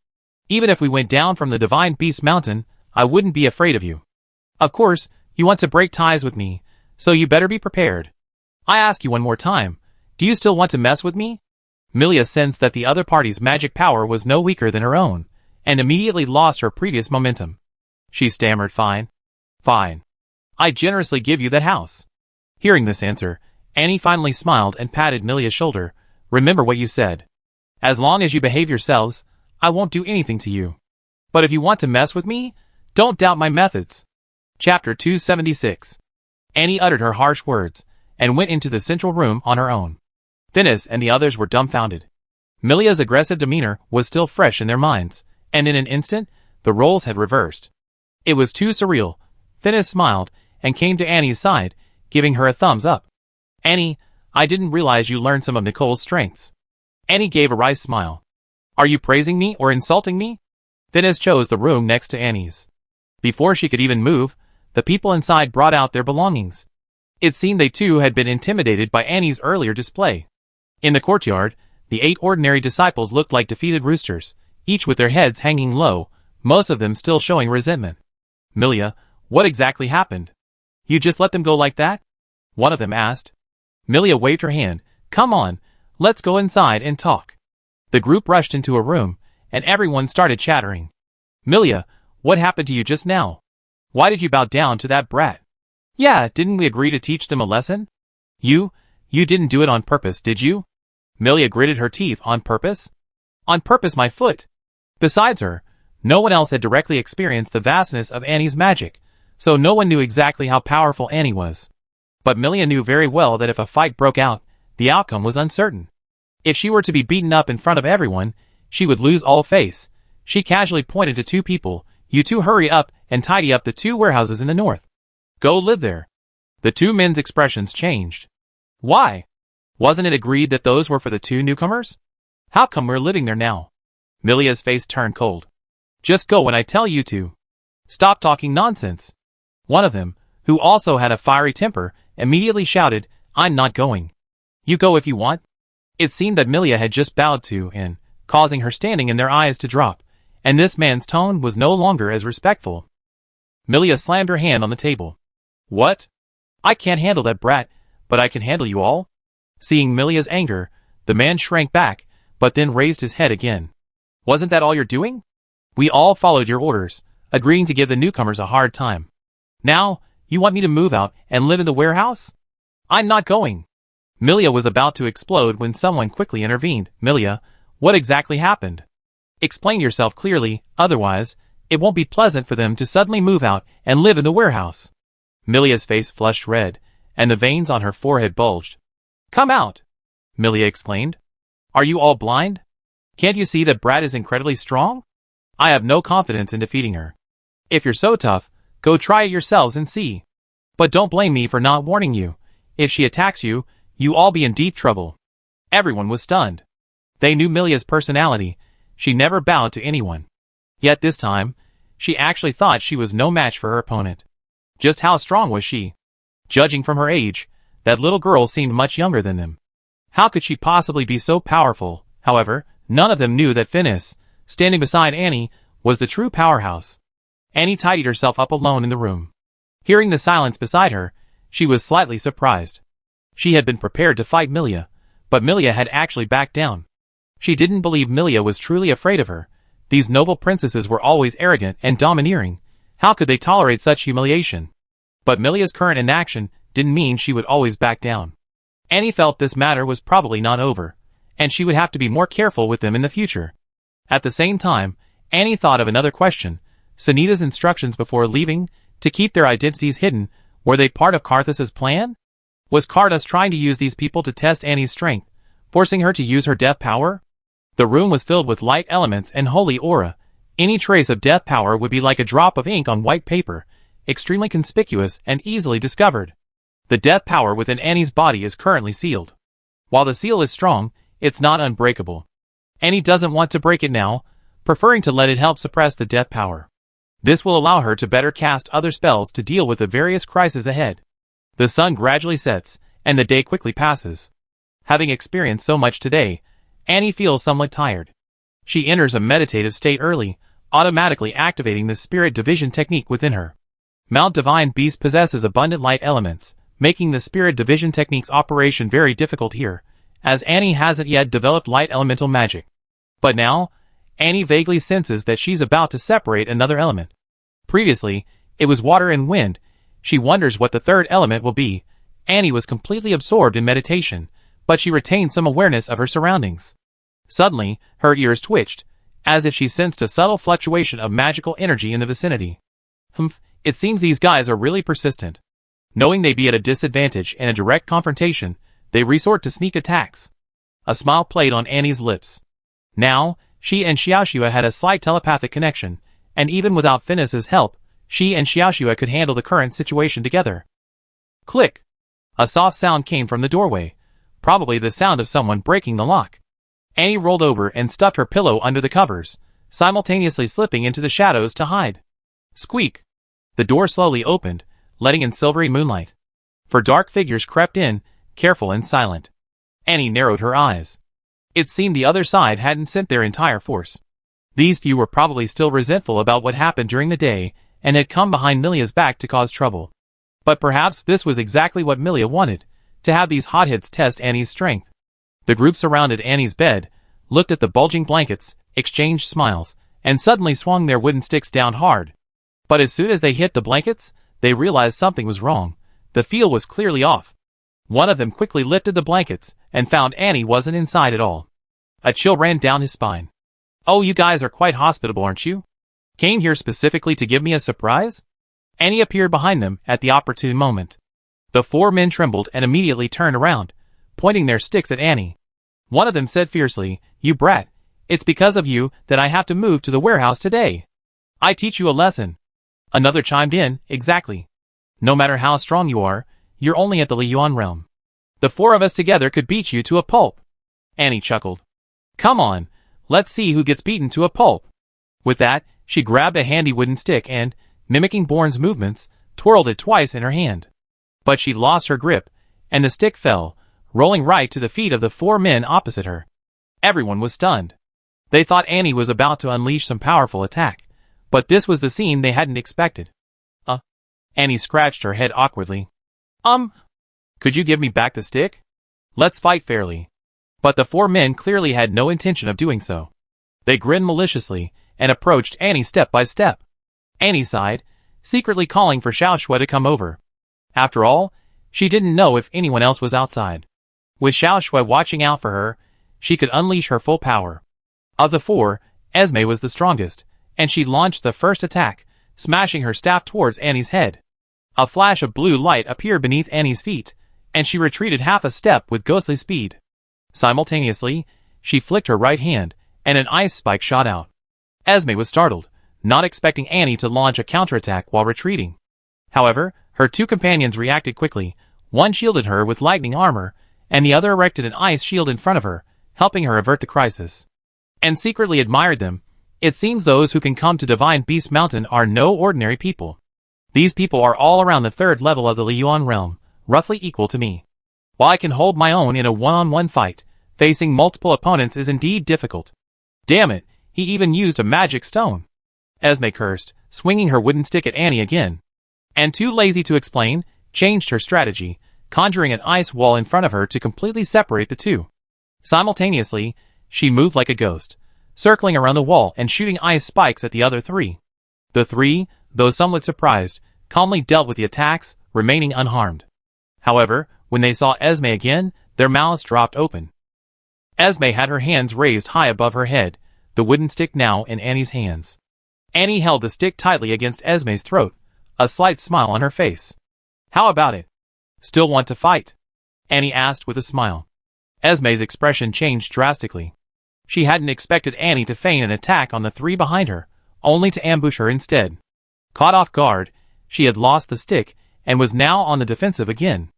Even if we went down from the Divine Beast Mountain, I wouldn't be afraid of you. Of course, you want to break ties with me, so you better be prepared. I ask you one more time, do you still want to mess with me? Milia sensed that the other party's magic power was no weaker than her own, and immediately lost her previous momentum. She stammered, fine. Fine. I generously give you that house. Hearing this answer, Annie finally smiled and patted Milia's shoulder. Remember what you said. As long as you behave yourselves, I won't do anything to you. But if you want to mess with me, don't doubt my methods. Chapter 276. Annie uttered her harsh words, and went into the central room on her own. Thinis and the others were dumbfounded. Milia's aggressive demeanor was still fresh in their minds, and in an instant, the roles had reversed. It was too surreal. Thinis smiled, and came to Annie's side, giving her a thumbs up. Annie, I didn't realize you learned some of Nicole's strengths. Annie gave a wry smile. Are you praising me or insulting me? Thinis chose the room next to Annie's. Before she could even move, the people inside brought out their belongings. It seemed they too had been intimidated by Annie's earlier display. In the courtyard, the 8 ordinary disciples looked like defeated roosters, each with their heads hanging low, most of them still showing resentment. Milia, what exactly happened? You just let them go like that? One of them asked. Milia waved her hand. Come on, let's go inside and talk. The group rushed into a room, and everyone started chattering. Milia, what happened to you just now? Why did you bow down to that brat? Yeah, didn't we agree to teach them a lesson? You didn't do it on purpose, did you? Milia gritted her teeth. On purpose? On purpose, my foot. Besides her, no one else had directly experienced the vastness of Annie's magic, so no one knew exactly how powerful Annie was. But Milia knew very well that if a fight broke out, the outcome was uncertain. If she were to be beaten up in front of everyone, she would lose all face. She casually pointed to 2 people. You 2 hurry up and tidy up the 2 warehouses in the north. Go live there. The 2 men's expressions changed. Why? Wasn't it agreed that those were for the 2 newcomers? How come we're living there now? Milia's face turned cold. Just go when I tell you to. Stop talking nonsense. One of them, who also had a fiery temper, immediately shouted, I'm not going. You go if you want. It seemed that Milia had just bowed to and, causing her standing in their eyes to drop, and this man's tone was no longer as respectful. Milia slammed her hand on the table. What? I can't handle that brat, but I can handle you all? Seeing Milia's anger, the man shrank back, but then raised his head again. Wasn't that all you're doing? We all followed your orders, agreeing to give the newcomers a hard time. Now, you want me to move out and live in the warehouse? I'm not going. Milia was about to explode when someone quickly intervened. Milia, what exactly happened? Explain yourself clearly, otherwise, it won't be pleasant for them to suddenly move out and live in the warehouse. Milia's face flushed red, and the veins on her forehead bulged. Come out! Milia exclaimed. Are you all blind? Can't you see that Brat is incredibly strong? I have no confidence in defeating her. If you're so tough, go try it yourselves and see. But don't blame me for not warning you. If she attacks you, you all be in deep trouble. Everyone was stunned. They knew Milia's personality. She never bowed to anyone. Yet this time, she actually thought she was no match for her opponent. Just how strong was she? Judging from her age, that little girl seemed much younger than them. How could she possibly be so powerful? However, none of them knew that Thinis, standing beside Annie, was the true powerhouse. Annie tidied herself up alone in the room. Hearing the silence beside her, she was slightly surprised. She had been prepared to fight Milia, but Milia had actually backed down. She didn't believe Milia was truly afraid of her. These noble princesses were always arrogant and domineering. How could they tolerate such humiliation? But Milia's current inaction didn't mean she would always back down. Annie felt this matter was probably not over, and she would have to be more careful with them in the future. At the same time, Annie thought of another question. Sunita's instructions before leaving, to keep their identities hidden, were they part of Karthus's plan? Was Karthus trying to use these people to test Annie's strength, forcing her to use her death power? The room was filled with light elements and holy aura. Any trace of death power would be like a drop of ink on white paper, extremely conspicuous and easily discovered. The death power within Annie's body is currently sealed. While the seal is strong, it's not unbreakable. Annie doesn't want to break it now, preferring to let it help suppress the death power. This will allow her to better cast other spells to deal with the various crises ahead. The sun gradually sets, and the day quickly passes. Having experienced so much today, Annie feels somewhat tired. She enters a meditative state early, automatically activating the spirit division technique within her. Mount Divine Beast possesses abundant light elements, making the spirit division technique's operation very difficult here, as Annie hasn't yet developed light elemental magic. But now, Annie vaguely senses that she's about to separate another element. Previously, it was water and wind. She wonders what the third element will be. Annie was completely absorbed in meditation, but she retained some awareness of her surroundings. Suddenly, her ears twitched, as if she sensed a subtle fluctuation of magical energy in the vicinity. It seems these guys are really persistent. Knowing they'd be at a disadvantage in a direct confrontation, they resort to sneak attacks. A smile played on Annie's lips. Now, she and Xiaoxue had a slight telepathic connection, and even without Phineas's help, she and Xiaoxue could handle the current situation together. Click! A soft sound came from the doorway, probably the sound of someone breaking the lock. Annie rolled over and stuffed her pillow under the covers, simultaneously slipping into the shadows to hide. Squeak! The door slowly opened, letting in silvery moonlight. For dark figures crept in, careful and silent. Annie narrowed her eyes. It seemed the other side hadn't sent their entire force. These few were probably still resentful about what happened during the day, and had come behind Milia's back to cause trouble. But perhaps this was exactly what Milia wanted, to have these hotheads test Annie's strength. The group surrounded Annie's bed, looked at the bulging blankets, exchanged smiles, and suddenly swung their wooden sticks down hard. But as soon as they hit the blankets, they realized something was wrong. The feel was clearly off. One of them quickly lifted the blankets, and found Annie wasn't inside at all. A chill ran down his spine. Oh, you guys are quite hospitable, aren't you? Came here specifically to give me a surprise? Annie appeared behind them at the opportune moment. The four men trembled and immediately turned around, pointing their sticks at Annie. One of them said fiercely, "You brat, it's because of you that I have to move to the warehouse today. I teach you a lesson." Another chimed in, "Exactly. No matter how strong you are, you're only at the Liyuan realm. The four of us together could beat you to a pulp." Annie chuckled. "Come on, let's see who gets beaten to a pulp." With that, she grabbed a handy wooden stick and, mimicking Born's movements, twirled it twice in her hand. But she lost her grip, and the stick fell, rolling right to the feet of the four men opposite her. Everyone was stunned. They thought Annie was about to unleash some powerful attack, but this was the scene they hadn't expected. Annie scratched her head awkwardly. Could you give me back the stick? Let's fight fairly." But the four men clearly had no intention of doing so. They grinned maliciously, and approached Annie step by step. Annie sighed, secretly calling for Xiaoxue to come over. After all, she didn't know if anyone else was outside. With Xiaoxue watching out for her, she could unleash her full power. Of the four, Esme was the strongest, and she launched the first attack, smashing her staff towards Annie's head. A flash of blue light appeared beneath Annie's feet, and she retreated half a step with ghostly speed. Simultaneously, she flicked her right hand, and an ice spike shot out. Esme was startled, not expecting Annie to launch a counterattack while retreating. However, her two companions reacted quickly. One shielded her with lightning armor, and the other erected an ice shield in front of her, helping her avert the crisis. And secretly admired them. It seems those who can come to Divine Beast Mountain are no ordinary people. These people are all around the third level of the Liyuan realm, roughly equal to me. While I can hold my own in a one-on-one fight, facing multiple opponents is indeed difficult. Damn it, he even used a magic stone. Esme cursed, swinging her wooden stick at Annie again. And too lazy to explain, changed her strategy, conjuring an ice wall in front of her to completely separate the two. Simultaneously, she moved like a ghost, circling around the wall and shooting ice spikes at the other three. The three, though somewhat surprised, calmly dealt with the attacks, remaining unharmed. However, when they saw Esme again, their mouths dropped open. Esme had her hands raised high above her head, the wooden stick now in Annie's hands. Annie held the stick tightly against Esme's throat, a slight smile on her face. "How about it? Still want to fight?" Annie asked with a smile. Esme's expression changed drastically. She hadn't expected Annie to feign an attack on the three behind her, only to ambush her instead. Caught off guard, she had lost the stick, and was now on the defensive again.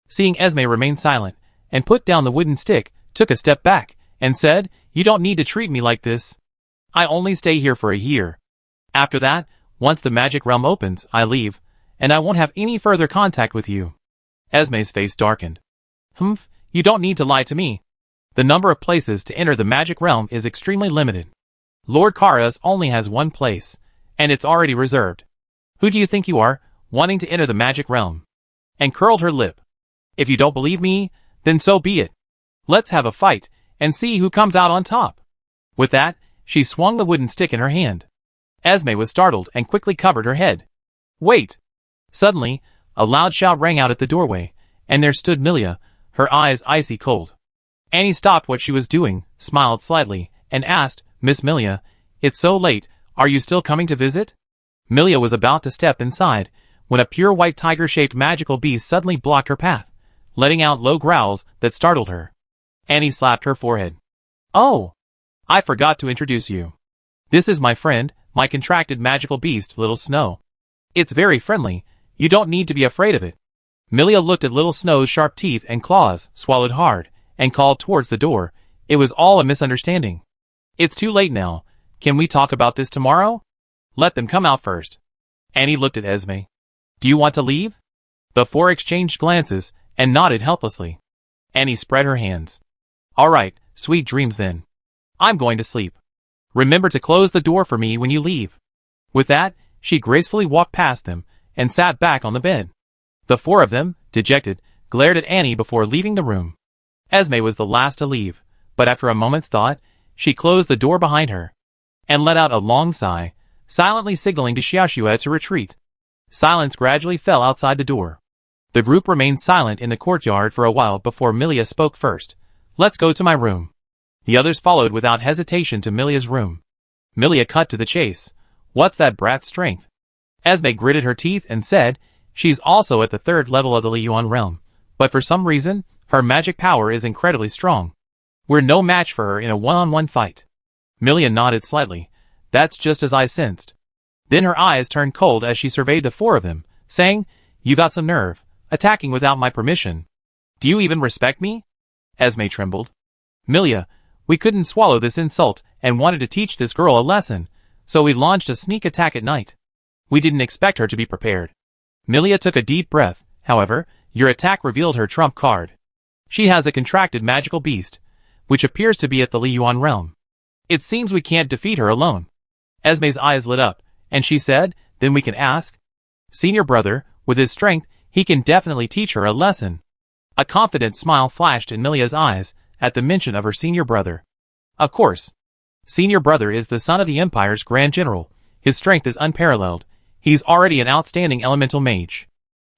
Seeing Esme remain silent, and put down the wooden stick, took a step back, and said, "You don't need to treat me like this. I only stay here for a year. After that, once the magic realm opens, I leave, and I won't have any further contact with you." Esme's face darkened. You don't need to lie to me. The number of places to enter the magic realm is extremely limited. Lord Kara's only has one place, and it's already reserved. Who do you think you are, wanting to enter the magic realm? And curled her lip. If you don't believe me, then so be it. Let's have a fight, and see who comes out on top. With that, she swung the wooden stick in her hand. Esme was startled and quickly covered her head. Wait! Suddenly, a loud shout rang out at the doorway, and there stood Milia, her eyes icy cold. Annie stopped what she was doing, smiled slightly, and asked, Miss Milia, it's so late, are you still coming to visit? Milia was about to step inside, when a pure white tiger-shaped magical beast suddenly blocked her path, letting out low growls that startled her. Annie slapped her forehead. Oh! I forgot to introduce you. This is my friend, my contracted magical beast, Little Snow. It's very friendly, you don't need to be afraid of it. Milia looked at Little Snow's sharp teeth and claws, swallowed hard, and called towards the door. It was all a misunderstanding. It's too late now. Can we talk about this tomorrow? Let them come out first. Annie looked at Esme. Do you want to leave? The four exchanged glances, and nodded helplessly. Annie spread her hands. All right, sweet dreams then. I'm going to sleep. Remember to close the door for me when you leave. With that, she gracefully walked past them, and sat back on the bed. The four of them, dejected, glared at Annie before leaving the room. Esme was the last to leave, but after a moment's thought, she closed the door behind her, and let out a long sigh, silently signaling to Xiaoxue to retreat. Silence gradually fell outside the door. The group remained silent in the courtyard for a while before Milia spoke first. Let's go to my room. The others followed without hesitation to Milia's room. Milia cut to the chase. What's that brat's strength? Esme gritted her teeth and said, she's also at the 3rd level of the Liyuan realm, but for some reason, her magic power is incredibly strong. We're no match for her in a one-on-one fight. Milia nodded slightly. That's just as I sensed. Then her eyes turned cold as she surveyed the four of them, saying, you got some nerve, attacking without my permission. Do you even respect me? Esme trembled. Milia, we couldn't swallow this insult and wanted to teach this girl a lesson, so we launched a sneak attack at night. We didn't expect her to be prepared. Milia took a deep breath. However, your attack revealed her trump card. She has a contracted magical beast, which appears to be at the Liyuan realm. It seems we can't defeat her alone. Esme's eyes lit up, and she said, then we can ask. Senior brother, with his strength, he can definitely teach her a lesson. A confident smile flashed in Milia's eyes at the mention of her senior brother. Of course. Senior brother is the son of the Empire's Grand General. His strength is unparalleled. He's already an outstanding elemental mage.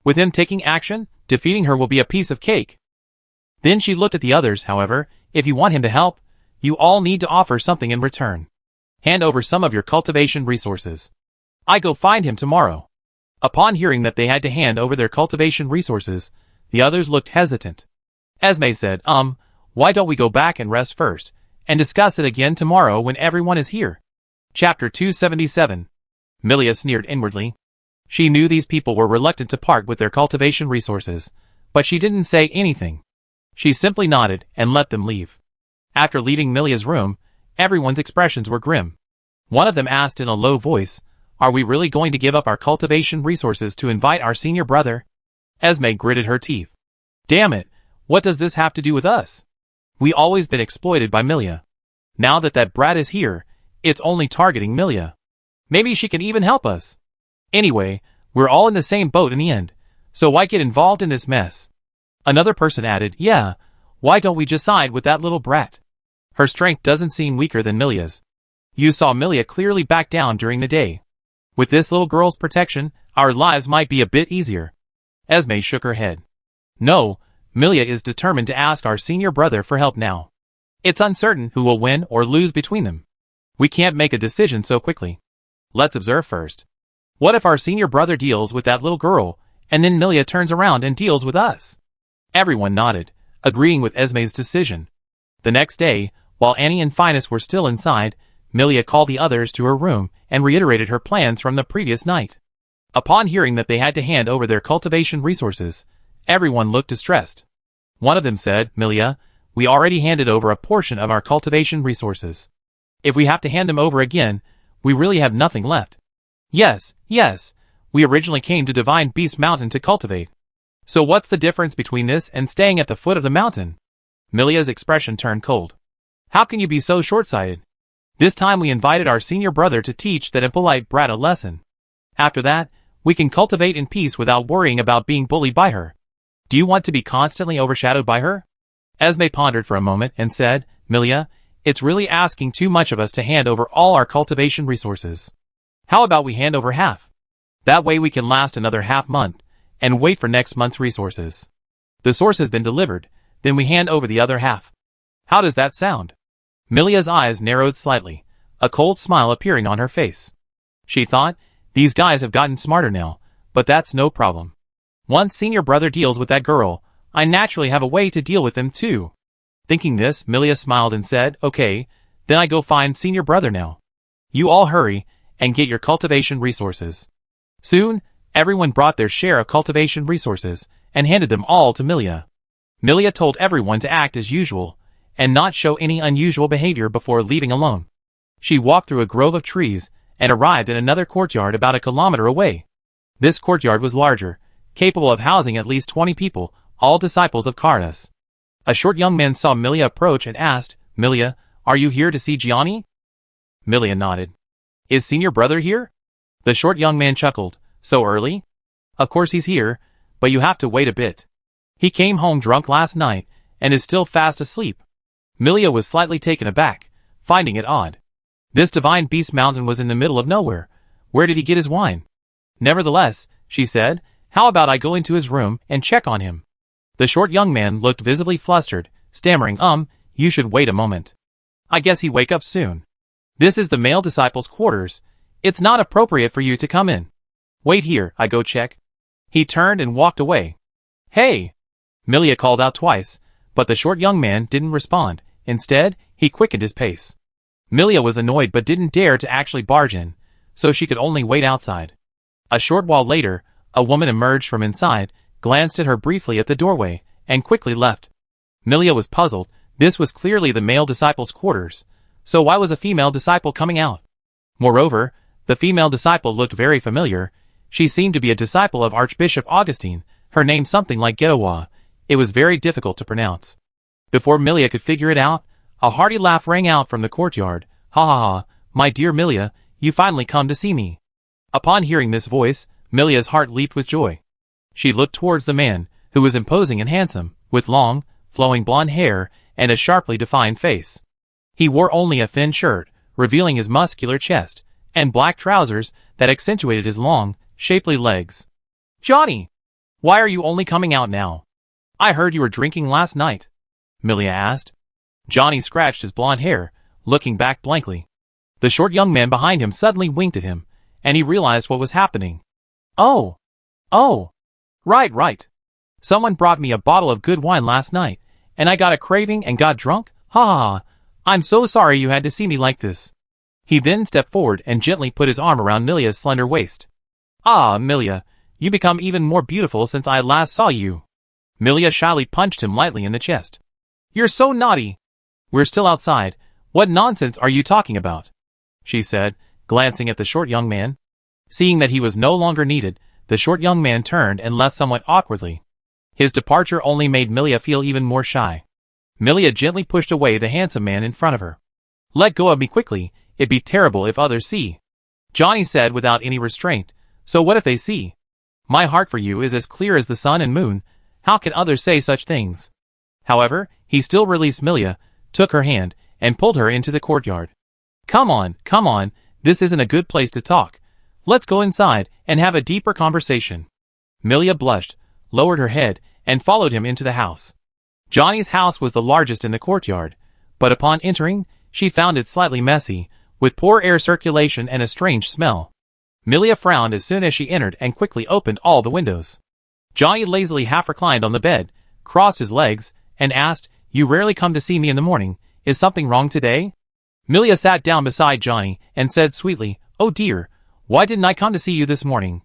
With him taking action, defeating her will be a piece of cake. Then she looked at the others, however, if you want him to help, you all need to offer something in return. Hand over some of your cultivation resources. I go find him tomorrow. Upon hearing that they had to hand over their cultivation resources, the others looked hesitant. Esme said, why don't we go back and rest first, and discuss it again tomorrow when everyone is here? Chapter 277. Milia sneered inwardly. She knew these people were reluctant to part with their cultivation resources, but she didn't say anything. She simply nodded and let them leave. After leaving Milia's room, everyone's expressions were grim. One of them asked in a low voice, are we really going to give up our cultivation resources to invite our senior brother? Esme gritted her teeth. Damn it, what does this have to do with us? We always been exploited by Milia. Now that brat is here, it's only targeting Milia. Maybe she can even help us. Anyway, we're all in the same boat in the end, so why get involved in this mess? Another person added, yeah, why don't we just side with that little brat? Her strength doesn't seem weaker than Milia's. You saw Milia clearly back down during the day. With this little girl's protection, our lives might be a bit easier. Esme shook her head. No, Milia is determined to ask our senior brother for help now. It's uncertain who will win or lose between them. We can't make a decision so quickly. Let's observe first. What if our senior brother deals with that little girl, and then Milia turns around and deals with us? Everyone nodded, agreeing with Esme's decision. The next day, while Annie and Finus were still inside, Milia called the others to her room and reiterated her plans from the previous night. Upon hearing that they had to hand over their cultivation resources, everyone looked distressed. One of them said, Milia, we already handed over a portion of our cultivation resources. If we have to hand them over again, we really have nothing left. Yes, we originally came to Divine Beast Mountain to cultivate. So what's the difference between this and staying at the foot of the mountain? Milia's expression turned cold. How can you be so short-sighted? This time we invited our senior brother to teach that impolite brat a lesson. After that, we can cultivate in peace without worrying about being bullied by her. Do you want to be constantly overshadowed by her?" Esme pondered for a moment and said, "Milia, it's really asking too much of us to hand over all our cultivation resources. How about we hand over half? That way we can last another half month and wait for next month's resources. The source has been delivered, then we hand over the other half. How does that sound?" Milia's eyes narrowed slightly, a cold smile appearing on her face. She thought, these guys have gotten smarter now, but that's no problem. Once senior brother deals with that girl, I naturally have a way to deal with them too. Thinking this, Milia smiled and said, "Okay, then I go find senior brother now. You all hurry and get your cultivation resources." Soon, everyone brought their share of cultivation resources and handed them all to Milia. Milia told everyone to act as usual and not show any unusual behavior before leaving alone. She walked through a grove of trees and arrived in another courtyard about a kilometer away. This courtyard was larger, capable of housing at least 20 people, all disciples of Cardas. A short young man saw Milia approach and asked, "Milia, are you here to see Gianni?" Milia nodded. "Is senior brother here?" The short young man chuckled. "So early?" "Of course he's here, but you have to wait a bit. He came home drunk last night and is still fast asleep." Milia was slightly taken aback, finding it odd. This divine beast mountain was in the middle of nowhere. Where did he get his wine? Nevertheless, she said, "How about I go into his room and check on him?" The short young man looked visibly flustered, stammering, "You should wait a moment. I guess he wake up soon. This is the male disciples' quarters. It's not appropriate for you to come in. Wait here, I go check." He turned and walked away. "Hey!" Milia called out twice, but the short young man didn't respond. Instead, he quickened his pace. Milia was annoyed but didn't dare to actually barge in, so she could only wait outside. A short while later, a woman emerged from inside, glanced at her briefly at the doorway, and quickly left. Milia was puzzled. This was clearly the male disciple's quarters, so why was a female disciple coming out? Moreover, the female disciple looked very familiar. She seemed to be a disciple of Archbishop Augustine, her name something like Getawa. It was very difficult to pronounce. Before Milia could figure it out, a hearty laugh rang out from the courtyard. "Ha ha ha, my dear Milia, you finally come to see me." Upon hearing this voice, Milia's heart leaped with joy. She looked towards the man, who was imposing and handsome, with long, flowing blonde hair and a sharply defined face. He wore only a thin shirt, revealing his muscular chest, and black trousers that accentuated his long, shapely legs. "Johnny! Why are you only coming out now? I heard you were drinking last night," Milia asked. Johnny scratched his blonde hair, looking back blankly. The short young man behind him suddenly winked at him, and he realized what was happening. Oh! Right. Someone brought me a bottle of good wine last night, and I got a craving and got drunk? Ha ha ha! I'm so sorry you had to see me like this." He then stepped forward and gently put his arm around Milia's slender waist. "Ah, Milia, you become even more beautiful since I last saw you." Milia shyly punched him lightly in the chest. "You're so naughty." "We're still outside. What nonsense are you talking about?" she said, glancing at the short young man. Seeing that he was no longer needed, the short young man turned and left somewhat awkwardly. His departure only made Milia feel even more shy. Milia gently pushed away the handsome man in front of her. "Let go of me quickly, it'd be terrible if others see," Johnny said without any restraint. "So what if they see? My heart for you is as clear as the sun and moon. How can others say such things?" However, he still released Milia, took her hand, and pulled her into the courtyard. Come on, this isn't a good place to talk. Let's go inside and have a deeper conversation." Milia blushed, lowered her head, and followed him into the house. Johnny's house was the largest in the courtyard, but upon entering, she found it slightly messy, with poor air circulation and a strange smell. Milia frowned as soon as she entered and quickly opened all the windows. Johnny lazily half reclined on the bed, crossed his legs, and asked, "You rarely come to see me in the morning. Is something wrong today?" Milia sat down beside Johnny and said sweetly, "Oh dear, why didn't I come to see you this morning?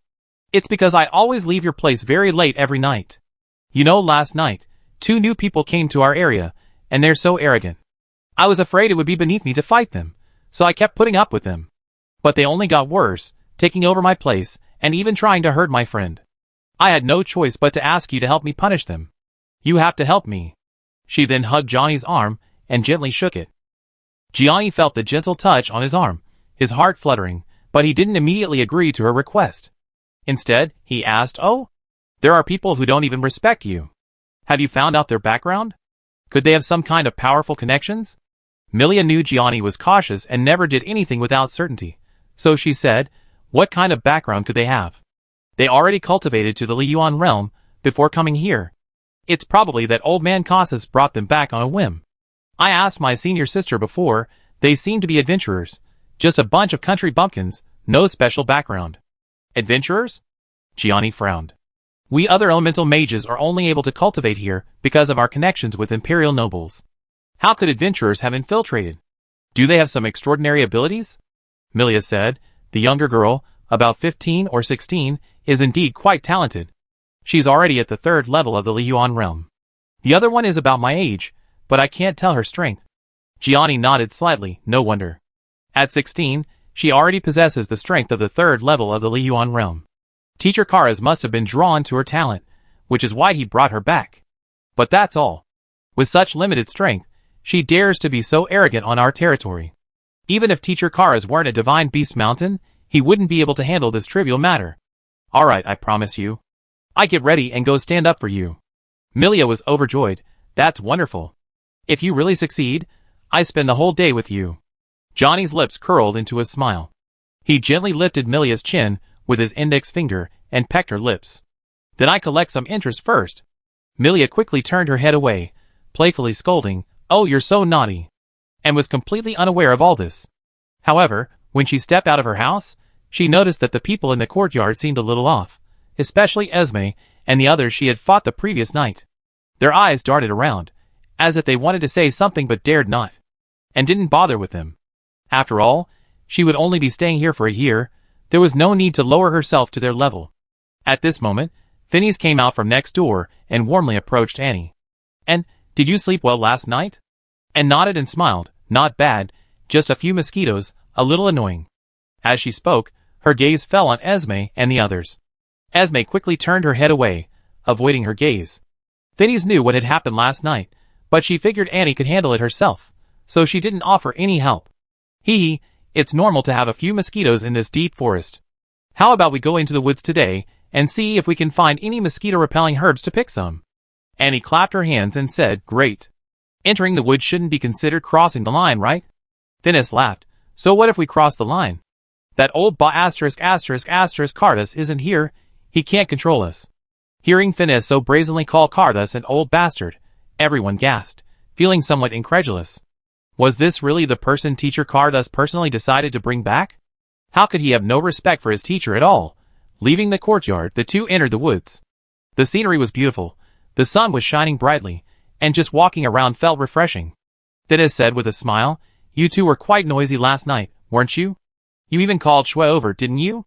It's because I always leave your place very late every night. You know, last night, 2 new people came to our area, and they're so arrogant. I was afraid it would be beneath me to fight them, so I kept putting up with them. But they only got worse, taking over my place, and even trying to hurt my friend. I had no choice but to ask you to help me punish them. You have to help me." She then hugged Johnny's arm and gently shook it. Gianni felt the gentle touch on his arm, his heart fluttering, but he didn't immediately agree to her request. Instead, he asked, "Oh? There are people who don't even respect you. Have you found out their background? Could they have some kind of powerful connections?" Milia knew Gianni was cautious and never did anything without certainty, so she said, "What kind of background could they have? They already cultivated to the Liyuan realm before coming here. It's probably that old man Casas brought them back on a whim. I asked my senior sister before, they seem to be adventurers, just a bunch of country bumpkins, no special background." "Adventurers?" Gianni frowned. "We other elemental mages are only able to cultivate here because of our connections with imperial nobles. How could adventurers have infiltrated? Do they have some extraordinary abilities?" Milia said. "The younger girl, about 15 or 16, is indeed quite talented. She's already at the 3rd level of the Liyuan realm. The other one is about my age, but I can't tell her strength." Gianni nodded slightly. No wonder. At 16, she already possesses the strength of the 3rd level of the Liyuan realm. Teacher Karas must have been drawn to her talent, which is why he brought her back. But that's all. With such limited strength, she dares to be so arrogant on our territory. Even if Teacher Karas weren't a divine beast mountain, he wouldn't be able to handle this trivial matter. "Alright, I promise you. I get ready and go stand up for you." Milia was overjoyed. "That's wonderful. If you really succeed, I spend the whole day with you." Johnny's lips curled into a smile. He gently lifted Milia's chin with his index finger and pecked her lips. "Then I collect some interest first." Milia quickly turned her head away, playfully scolding, "Oh, you're so naughty," and was completely unaware of all this. However, when she stepped out of her house, she noticed that the people in the courtyard seemed a little off, especially Esme and the others she had fought the previous night. Their eyes darted around, as if they wanted to say something but dared not, and didn't bother with them. After all, she would only be staying here for a year. There was no need to lower herself to their level. At this moment, Phineas came out from next door and warmly approached Annie. "And, did you sleep well last night?" And nodded and smiled. "Not bad, just a few mosquitoes, a little annoying." As she spoke, her gaze fell on Esme and the others. Esme quickly turned her head away, avoiding her gaze. Phineas knew what had happened last night, but she figured Annie could handle it herself, so she didn't offer any help. "Hee, it's normal to have a few mosquitoes in this deep forest. How about we go into the woods today and see if we can find any mosquito-repelling herbs to pick some?" Annie clapped her hands and said, "Great. Entering the woods shouldn't be considered crossing the line, right?" Phineas laughed. "So what if we cross the line? That old Cardas isn't here, he can't control us." Hearing Phineas so brazenly call Cardas an old bastard, everyone gasped, feeling somewhat incredulous. Was this really the person Teacher Cardas personally decided to bring back? How could he have no respect for his teacher at all? Leaving the courtyard, the two entered the woods. The scenery was beautiful, the sun was shining brightly, and just walking around felt refreshing. Phineas said with a smile, "You two were quite noisy last night, weren't you? You even called Shue over, didn't you?"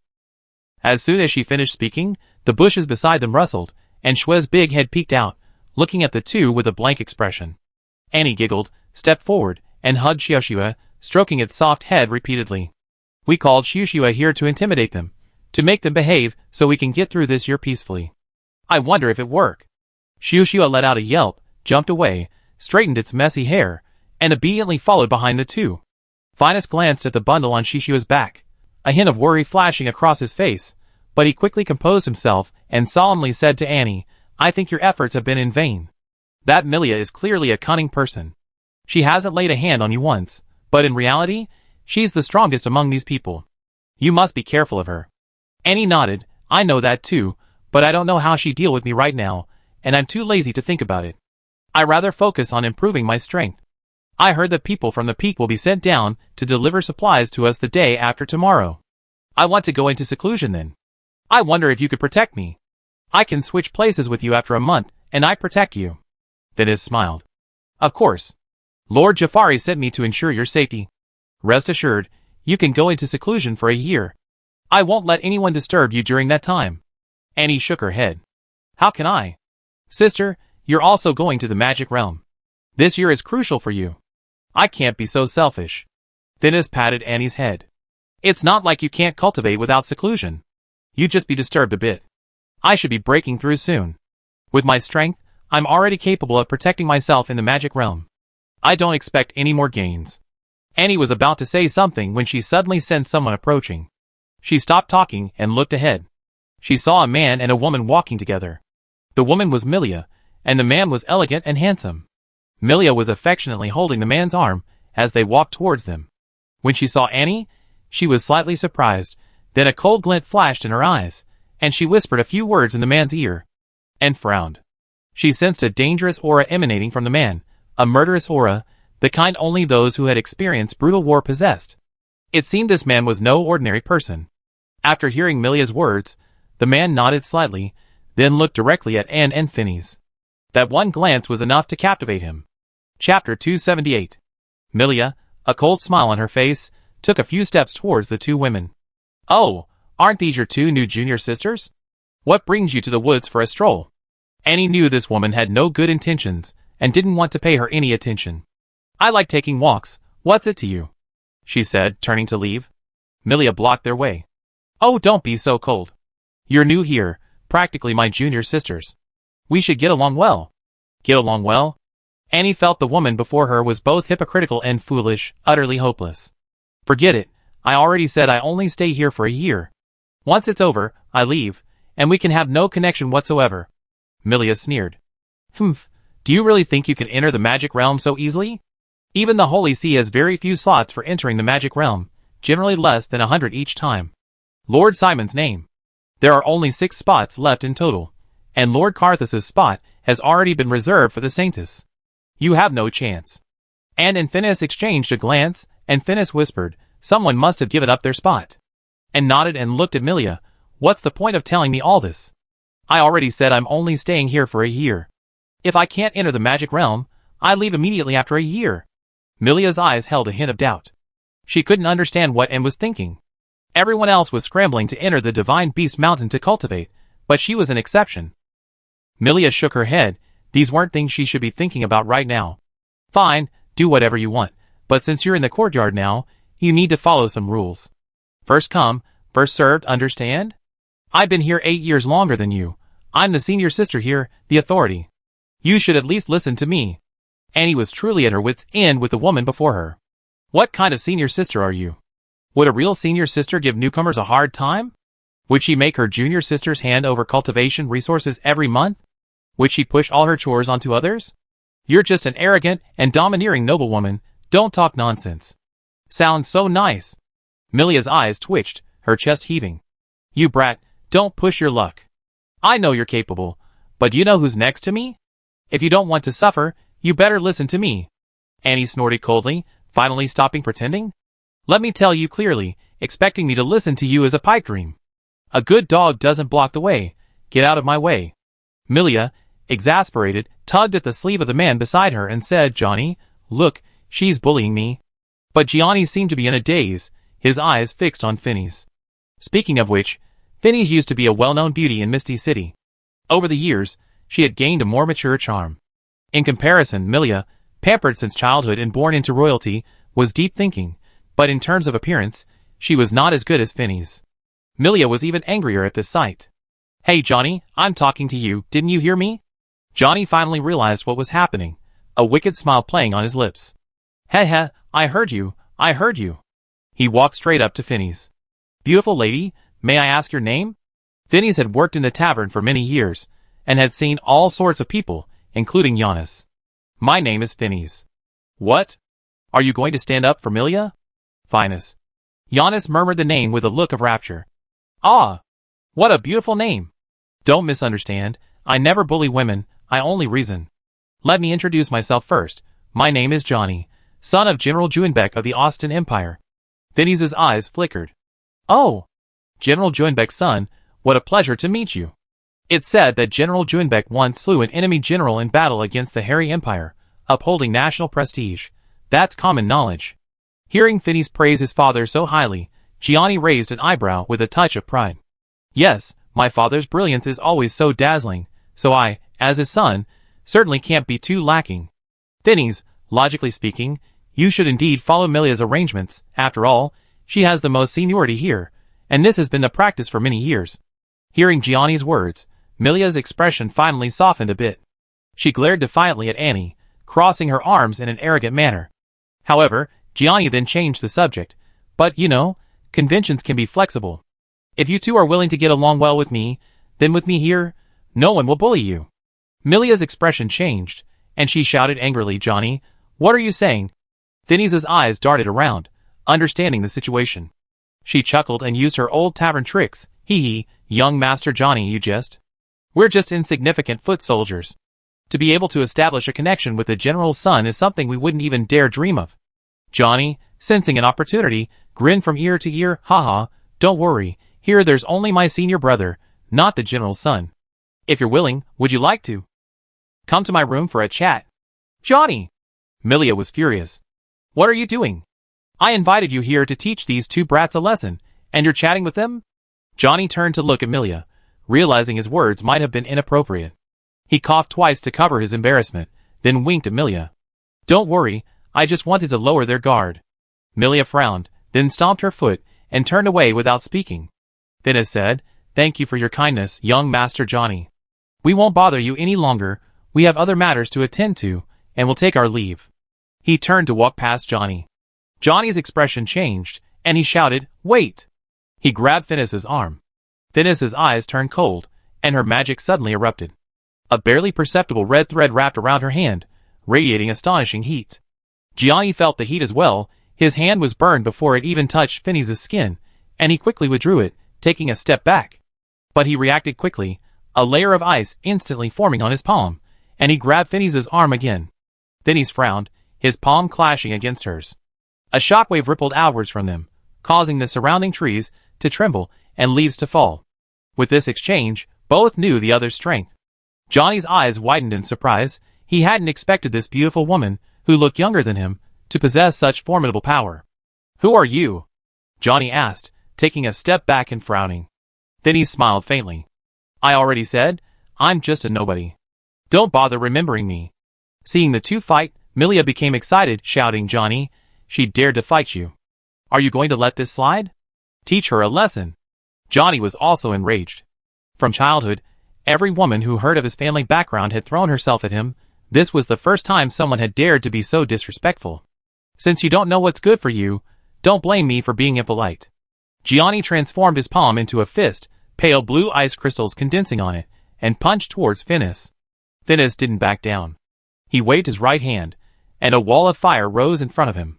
As soon as she finished speaking, the bushes beside them rustled, and Shue's big head peeked out, looking at the two with a blank expression. Annie giggled, stepped forward, and hugged Shue, stroking its soft head repeatedly. "We called Shue here to intimidate them, to make them behave so we can get through this year peacefully. I wonder if it worked." Shue let out a yelp, jumped away, straightened its messy hair, and obediently followed behind the two. Phineas glanced at the bundle on Shishua's back, a hint of worry flashing across his face, but he quickly composed himself and solemnly said to Annie, "I think your efforts have been in vain. That Milia is clearly a cunning person. She hasn't laid a hand on you once, but in reality, she's the strongest among these people. You must be careful of her." Annie nodded. "I know that too, but I don't know how she'd deal with me right now, and I'm too lazy to think about it. I rather focus on improving my strength. I heard that people from the peak will be sent down to deliver supplies to us the day after tomorrow. I want to go into seclusion then. I wonder if you could protect me. I can switch places with you after a month, and I protect you." Phineas smiled. "Of course. Lord Jafari sent me to ensure your safety. Rest assured, you can go into seclusion for a year. I won't let anyone disturb you during that time." Annie shook her head. "How can I? Sister, you're also going to the magic realm. This year is crucial for you. I can't be so selfish." Phineas patted Annie's head. "It's not like you can't cultivate without seclusion. You'd just be disturbed a bit. I should be breaking through soon. With my strength, I'm already capable of protecting myself in the magic realm. I don't expect any more gains." Annie was about to say something when she suddenly sensed someone approaching. She stopped talking and looked ahead. She saw a man and a woman walking together. The woman was Milia, and the man was elegant and handsome. Milia was affectionately holding the man's arm as they walked towards them. When she saw Annie, she was slightly surprised, then a cold glint flashed in her eyes, and she whispered a few words in the man's ear, and frowned. She sensed a dangerous aura emanating from the man, a murderous aura, the kind only those who had experienced brutal war possessed. It seemed this man was no ordinary person. After hearing Milia's words, the man nodded slightly, then looked directly at Anne and Phineas. That one glance was enough to captivate him. Chapter 278. Milia, a cold smile on her face, took a few steps towards the two women. "Oh, aren't these your two new junior sisters? What brings you to the woods for a stroll?" Annie knew this woman had no good intentions, and didn't want to pay her any attention. "I like taking walks, what's it to you?" she said, turning to leave. Milia blocked their way. "Oh, don't be so cold. You're new here, practically my junior sisters. We should get along well." Get along well? Annie felt the woman before her was both hypocritical and foolish, utterly hopeless. "Forget it, I already said I only stay here for a year. Once it's over, I leave, and we can have no connection whatsoever." Milia sneered. "Humph, do you really think you can enter the magic realm so easily? Even the Holy See has very few slots for entering the magic realm, generally less than 100 each time. Lord Simon's name. There are only 6 spots left in total, and Lord Carthus's spot has already been reserved for the Saintess. You have no chance." Anne and Phineas exchanged a glance, and Phineas whispered, "Someone must have given up their spot," and nodded and looked at Milia. "What's the point of telling me all this? I already said I'm only staying here for a year. If I can't enter the magic realm, I leave immediately after a year." Milia's eyes held a hint of doubt. She couldn't understand what Anne was thinking. Everyone else was scrambling to enter the Divine Beast Mountain to cultivate, but she was an exception. Milia shook her head. These weren't things she should be thinking about right now. "Fine, do whatever you want, but since you're in the courtyard now, you need to follow some rules. First come, first served, understand? I've been here 8 years longer than you. I'm the senior sister here, the authority. You should at least listen to me." Annie was truly at her wits' end with the woman before her. What kind of senior sister are you? Would a real senior sister give newcomers a hard time? Would she make her junior sisters hand over cultivation resources every month? Would she push all her chores onto others? You're just an arrogant and domineering noblewoman. Don't talk nonsense. Sounds so nice. Milia's eyes twitched, her chest heaving. You brat, don't push your luck. I know you're capable, but you know who's next to me? If you don't want to suffer, you better listen to me. Annie snorted coldly, finally stopping pretending. Let me tell you clearly, expecting me to listen to you is a pipe dream. A good dog doesn't block the way. Get out of my way. Milia, exasperated, tugged at the sleeve of the man beside her and said, Johnny, look, she's bullying me. But Gianni seemed to be in a daze, his eyes fixed on Phineas. Speaking of which, Phineas used to be a well-known beauty in Misty City. Over the years, she had gained a more mature charm. In comparison, Milia, pampered since childhood and born into royalty, was deep-thinking, but in terms of appearance, she was not as good as Phineas. Milia was even angrier at this sight. Hey Johnny, I'm talking to you, didn't you hear me? Johnny finally realized what was happening, a wicked smile playing on his lips. Heh, I heard you, I heard you. He walked straight up to Phineas. Beautiful lady, may I ask your name? Phineas had worked in the tavern for many years, and had seen all sorts of people, including Giannis. My name is Phineas. What? Are you going to stand up for Milia? Finus. Giannis murmured the name with a look of rapture. Ah! What a beautiful name! Don't misunderstand, I never bully women, I only reason. Let me introduce myself first. My name is Johnny, son of General Juinbeck of the Austin Empire. Phineas's eyes flickered. Oh! General Juinbeck's son, what a pleasure to meet you. It's said that General Juinbeck once slew an enemy general in battle against the Harry Empire, upholding national prestige. That's common knowledge. Hearing Phineas praise his father so highly, Gianni raised an eyebrow with a touch of pride. Yes, my father's brilliance is always so dazzling, so I, as his son, certainly can't be too lacking. Phineas, logically speaking, you should indeed follow Milia's arrangements. After all, she has the most seniority here, and this has been the practice for many years. Hearing Gianni's words, Milia's expression finally softened a bit. She glared defiantly at Annie, crossing her arms in an arrogant manner. However, Gianni then changed the subject. But, conventions can be flexible. If you two are willing to get along well with me, then with me here, no one will bully you. Milia's expression changed, and she shouted angrily, Johnny, what are you saying? Phineas's eyes darted around, understanding the situation. She chuckled and used her old tavern tricks. Hee hee, young Master Johnny, we're just insignificant foot soldiers. To be able to establish a connection with the general's son is something we wouldn't even dare dream of. Johnny, sensing an opportunity, grinned from ear to ear. Haha, don't worry, here there's only my senior brother, not the general's son. If you're willing, would you like to come to my room for a chat? Johnny! Milia was furious. What are you doing? I invited you here to teach these two brats a lesson, and you're chatting with them? Johnny turned to look at Milia, realizing his words might have been inappropriate. He coughed twice to cover his embarrassment, then winked at Milia. Don't worry, I just wanted to lower their guard. Milia frowned, then stomped her foot, and turned away without speaking. Phineas said, Thank you for your kindness, young Master Johnny. We won't bother you any longer, we have other matters to attend to, and we'll take our leave. He turned to walk past Johnny. Johnny's expression changed, and he shouted, Wait! He grabbed Phineas's arm. Phineas's eyes turned cold, and her magic suddenly erupted. A barely perceptible red thread wrapped around her hand, radiating astonishing heat. Gianni felt the heat as well. His hand was burned before it even touched Phineas's skin, and he quickly withdrew it, taking a step back. But he reacted quickly, a layer of ice instantly forming on his palm, and he grabbed Phineas's arm again. Phineas frowned, his palm clashing against hers. A shockwave rippled outwards from them, causing the surrounding trees to tremble and leaves to fall. With this exchange, both knew the other's strength. Johnny's eyes widened in surprise. He hadn't expected this beautiful woman, who looked younger than him, to possess such formidable power. Who are you? Johnny asked, taking a step back and frowning. Then he smiled faintly. I already said, I'm just a nobody. Don't bother remembering me. Seeing the two fight, Milia became excited, shouting, Johnny, she dared to fight you. Are you going to let this slide? Teach her a lesson. Johnny was also enraged. From childhood, every woman who heard of his family background had thrown herself at him. This was the first time someone had dared to be so disrespectful. Since you don't know what's good for you, don't blame me for being impolite. Gianni transformed his palm into a fist, pale blue ice crystals condensing on it, and punched towards Phineas. Phineas didn't back down. He waved his right hand, and a wall of fire rose in front of him.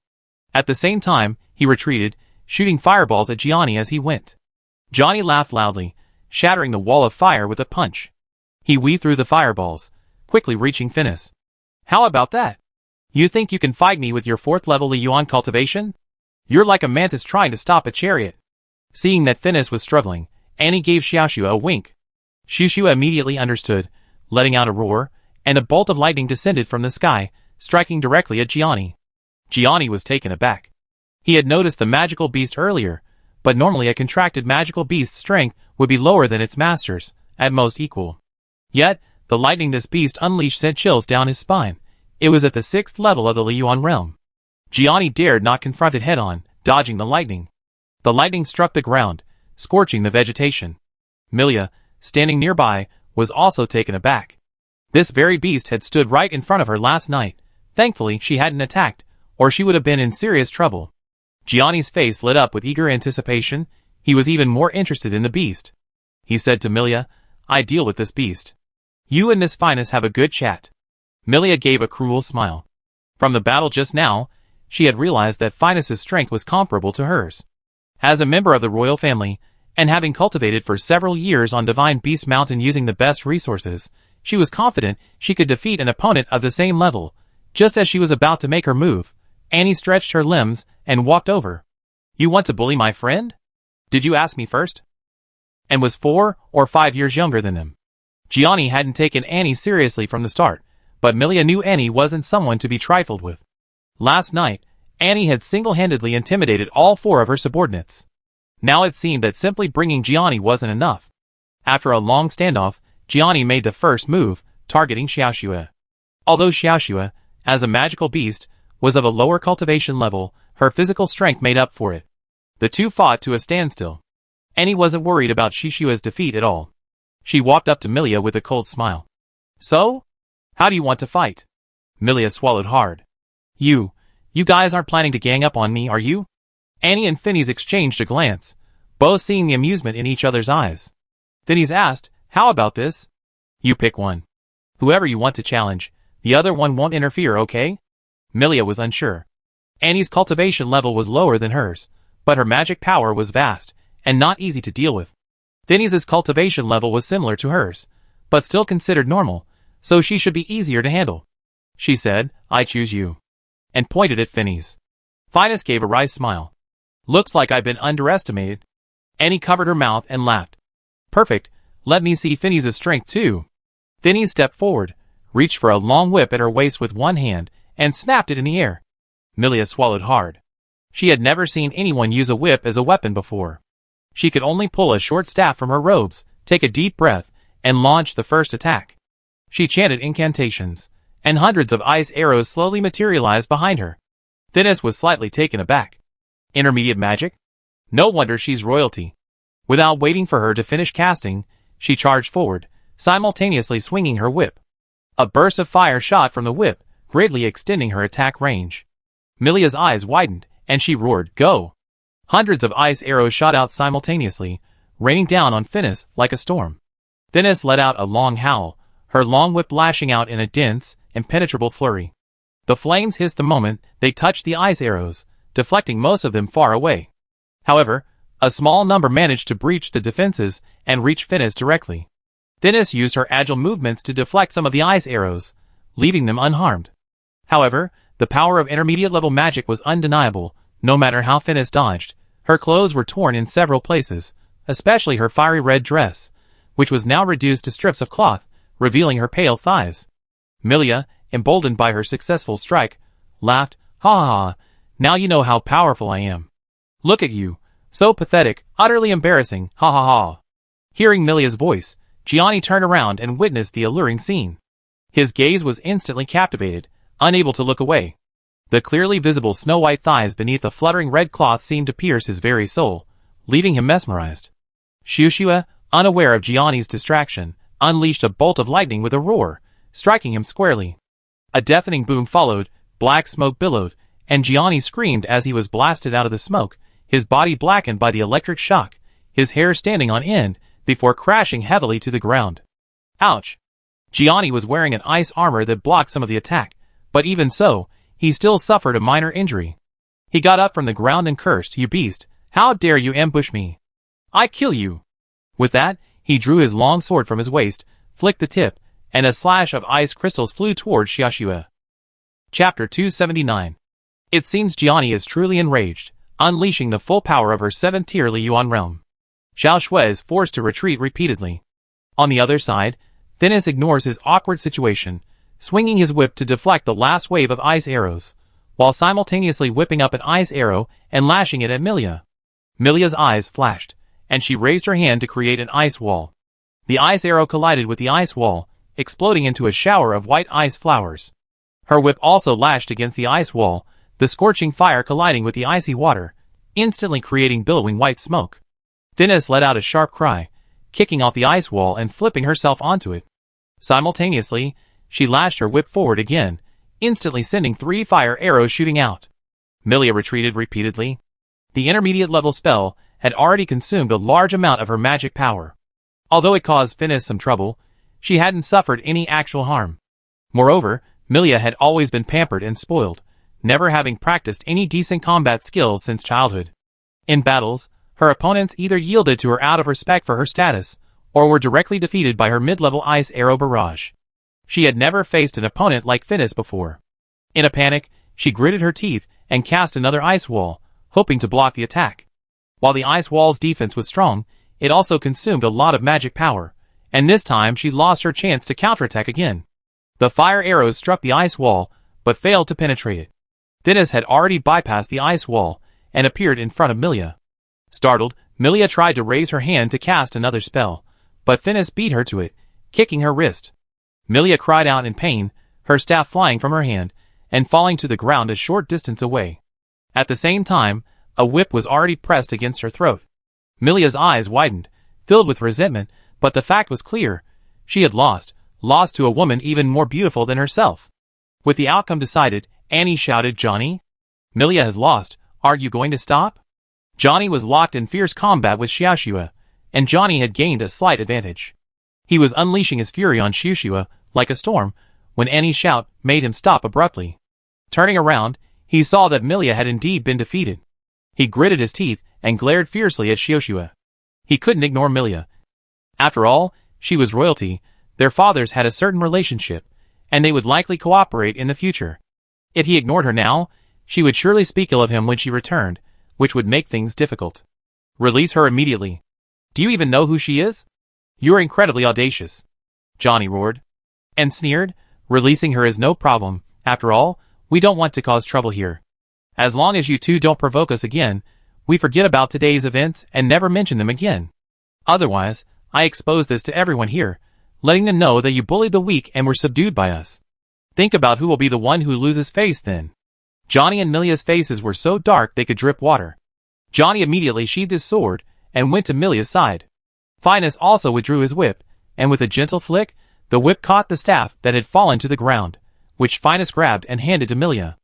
At the same time, he retreated, shooting fireballs at Gianni as he went. Johnny laughed loudly, shattering the wall of fire with a punch. He weaved through the fireballs, quickly reaching Phineas. How about that? You think you can fight me with your 4th level Liyuan cultivation? You're like a mantis trying to stop a chariot. Seeing that Phineas was struggling, Annie gave Xiaoxue a wink. Xiaoxue immediately understood, letting out a roar, and a bolt of lightning descended from the sky, striking directly at Gianni. Gianni was taken aback. He had noticed the magical beast earlier, but normally a contracted magical beast's strength would be lower than its master's, at most equal. Yet, the lightning this beast unleashed sent chills down his spine. It was at the 6th level of the Liyuan realm. Gianni dared not confront it head-on, dodging the lightning. The lightning struck the ground, scorching the vegetation. Milia, standing nearby, was also taken aback. This very beast had stood right in front of her last night. Thankfully, she hadn't attacked, or she would have been in serious trouble. Gianni's face lit up with eager anticipation. He was even more interested in the beast. He said to Milia, I deal with this beast. You and Miss Finus have a good chat. Milia gave a cruel smile. From the battle just now, she had realized that Finus's strength was comparable to hers. As a member of the royal family, and having cultivated for several years on Divine Beast Mountain using the best resources, she was confident she could defeat an opponent of the same level. Just as she was about to make her move, Annie stretched her limbs and walked over. You want to bully my friend? Did you ask me first? And was 4 or 5 years younger than them. Gianni hadn't taken Annie seriously from the start, but Milia knew Annie wasn't someone to be trifled with. Last night, Annie had single-handedly intimidated all 4 of her subordinates. Now it seemed that simply bringing Gianni wasn't enough. After a long standoff, Gianni made the first move, targeting Xiaoxue. Although Xiaoxue, as a magical beast, was of a lower cultivation level, her physical strength made up for it. The two fought to a standstill. Annie wasn't worried about Xiaoxue's defeat at all. She walked up to Milia with a cold smile. So? How do you want to fight? Milia swallowed hard. You You guys aren't planning to gang up on me, are you? Annie and Phineas exchanged a glance, both seeing the amusement in each other's eyes. Phineas asked, how about this? You pick one. Whoever you want to challenge, the other one won't interfere, okay? Milia was unsure. Annie's cultivation level was lower than hers, but her magic power was vast, and not easy to deal with. Phineas's cultivation level was similar to hers, but still considered normal, so she should be easier to handle. She said, I choose you. And pointed at Phineas. Phineas gave a wry smile. Looks like I've been underestimated. Annie covered her mouth and laughed. Perfect, let me see Phineas's strength too. Phineas stepped forward, reached for a long whip at her waist with one hand, and snapped it in the air. Milia swallowed hard. She had never seen anyone use a whip as a weapon before. She could only pull a short staff from her robes, take a deep breath, and launch the first attack. She chanted incantations, and hundreds of ice arrows slowly materialized behind her. Phineas was slightly taken aback. Intermediate magic? No wonder she's royalty. Without waiting for her to finish casting, she charged forward, simultaneously swinging her whip. A burst of fire shot from the whip, greatly extending her attack range. Milia's eyes widened, and she roared, Go! Hundreds of ice arrows shot out simultaneously, raining down on Phineas like a storm. Phineas let out a long howl, her long whip lashing out in a dense, impenetrable flurry. The flames hissed the moment they touched the ice arrows, deflecting most of them far away. However, a small number managed to breach the defenses and reach Phineas directly. Phineas used her agile movements to deflect some of the ice arrows, leaving them unharmed. However, the power of intermediate-level magic was undeniable. No matter how Phineas dodged, her clothes were torn in several places, especially her fiery red dress, which was now reduced to strips of cloth, revealing her pale thighs. Milia, emboldened by her successful strike, laughed, Ha ha ha, now you know how powerful I am. Look at you, so pathetic, utterly embarrassing, ha ha ha. Hearing Milia's voice, Gianni turned around and witnessed the alluring scene. His gaze was instantly captivated, unable to look away. The clearly visible snow-white thighs beneath the fluttering red cloth seemed to pierce his very soul, leaving him mesmerized. Shushua, unaware of Gianni's distraction, unleashed a bolt of lightning with a roar, striking him squarely. A deafening boom followed, black smoke billowed, and Gianni screamed as he was blasted out of the smoke, his body blackened by the electric shock, his hair standing on end, before crashing heavily to the ground. Ouch! Gianni was wearing an ice armor that blocked some of the attack, but even so, he still suffered a minor injury. He got up from the ground and cursed, You beast, how dare you ambush me? I kill you! With that, he drew his long sword from his waist, flicked the tip, and a slash of ice crystals flew towards Xiaoxue. Chapter 279. It seems Gianni is truly enraged, unleashing the full power of her 7th-tier Liyuan realm. Xiaoxue is forced to retreat repeatedly. On the other side, Phineas ignores his awkward situation, swinging his whip to deflect the last wave of ice arrows, while simultaneously whipping up an ice arrow and lashing it at Milia. Milia's eyes flashed, and she raised her hand to create an ice wall. The ice arrow collided with the ice wall, exploding into a shower of white ice flowers. Her whip also lashed against the ice wall, the scorching fire colliding with the icy water, instantly creating billowing white smoke. Phineas let out a sharp cry, kicking off the ice wall and flipping herself onto it. Simultaneously, she lashed her whip forward again, instantly sending 3 fire arrows shooting out. Milia retreated repeatedly. The intermediate-level spell had already consumed a large amount of her magic power. Although it caused Phineas some trouble, she hadn't suffered any actual harm. Moreover, Milia had always been pampered and spoiled, never having practiced any decent combat skills since childhood. In battles, her opponents either yielded to her out of respect for her status, or were directly defeated by her mid-level ice arrow barrage. She had never faced an opponent like Phineas before. In a panic, she gritted her teeth and cast another ice wall, hoping to block the attack. While the ice wall's defense was strong, it also consumed a lot of magic power, and this time she lost her chance to counterattack again. The fire arrows struck the ice wall, but failed to penetrate it. Phineas had already bypassed the ice wall, and appeared in front of Milia. Startled, Milia tried to raise her hand to cast another spell, but Phineas beat her to it, kicking her wrist. Milia cried out in pain, her staff flying from her hand, and falling to the ground a short distance away. At the same time, a whip was already pressed against her throat. Milia's eyes widened, filled with resentment, but the fact was clear. She had lost to a woman even more beautiful than herself. With the outcome decided, Annie shouted, Johnny? Millia has lost. Aren't you going to stop? Johnny was locked in fierce combat with Xiaoxue, and Johnny had gained a slight advantage. He was unleashing his fury on Xiaoxue like a storm, when Annie's shout made him stop abruptly. Turning around, he saw that Millia had indeed been defeated. He gritted his teeth and glared fiercely at Xiaoxue. He couldn't ignore Millia. After all, she was royalty, their fathers had a certain relationship, and they would likely cooperate in the future. If he ignored her now, she would surely speak ill of him when she returned, which would make things difficult. Release her immediately. Do you even know who she is? You're incredibly audacious. Johnny roared. And sneered, releasing her is no problem, after all, we don't want to cause trouble here. As long as you two don't provoke us again, we forget about today's events and never mention them again. Otherwise, I expose this to everyone here, letting them know that you bullied the weak and were subdued by us. Think about who will be the one who loses face then. Johnny and Millia's faces were so dark they could drip water. Johnny immediately sheathed his sword and went to Millia's side. Finus also withdrew his whip, and with a gentle flick, the whip caught the staff that had fallen to the ground, which Finus grabbed and handed to Millia.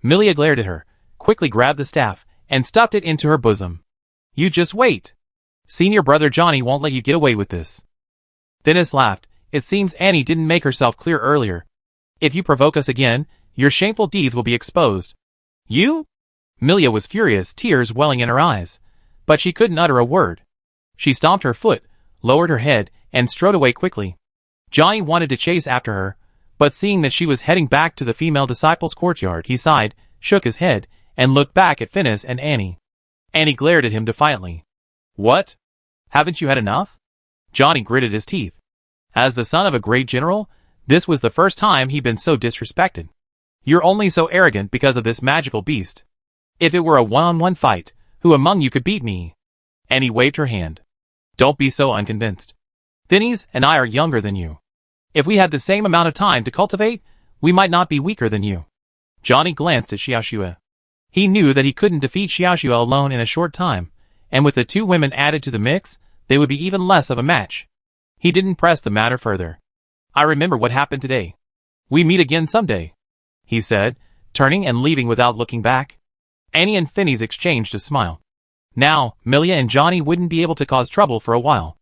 Millia glared at her, quickly grabbed the staff, and stuffed it into her bosom. You just wait. Senior brother Johnny won't let you get away with this. Finus laughed. It seems Annie didn't make herself clear earlier. If you provoke us again, your shameful deeds will be exposed. You? Millia was furious, tears welling in her eyes. But she couldn't utter a word. She stomped her foot, lowered her head, and strode away quickly. Johnny wanted to chase after her, but seeing that she was heading back to the female disciples' courtyard, he sighed, shook his head, and looked back at Finus and Annie. Annie glared at him defiantly. What? Haven't you had enough? Johnny gritted his teeth. As the son of a great general, this was the first time he'd been so disrespected. You're only so arrogant because of this magical beast. If it were a one-on-one fight, who among you could beat me? Annie waved her hand. Don't be so unconvinced. Phineas and I are younger than you. If we had the same amount of time to cultivate, we might not be weaker than you. Johnny glanced at Xiaoxue. He knew that he couldn't defeat Xiaoxue alone in a short time, and with the two women added to the mix, they would be even less of a match. He didn't press the matter further. I remember what happened today. We meet again someday, he said, turning and leaving without looking back. Annie and Phineas exchanged a smile. Now, Millia and Johnny wouldn't be able to cause trouble for a while.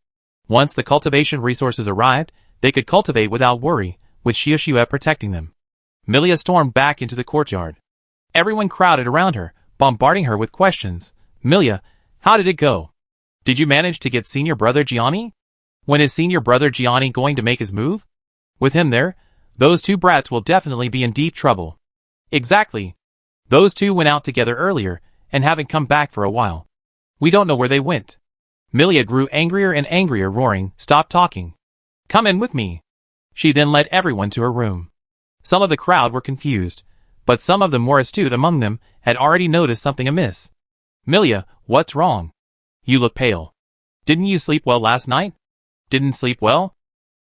Once the cultivation resources arrived, they could cultivate without worry, with Xiaoxue protecting them. Millia stormed back into the courtyard. Everyone crowded around her, bombarding her with questions. Millia, how did it go? Did you manage to get senior brother Gianni? When is senior brother Gianni going to make his move? With him there, those two brats will definitely be in deep trouble. Exactly. Those two went out together earlier, and haven't come back for a while. We don't know where they went. Millia grew angrier and angrier, roaring, Stop talking. Come in with me. She then led everyone to her room. Some of the crowd were confused, but some of the more astute among them had already noticed something amiss. Millia, what's wrong? You look pale. Didn't you sleep well last night? Didn't sleep well?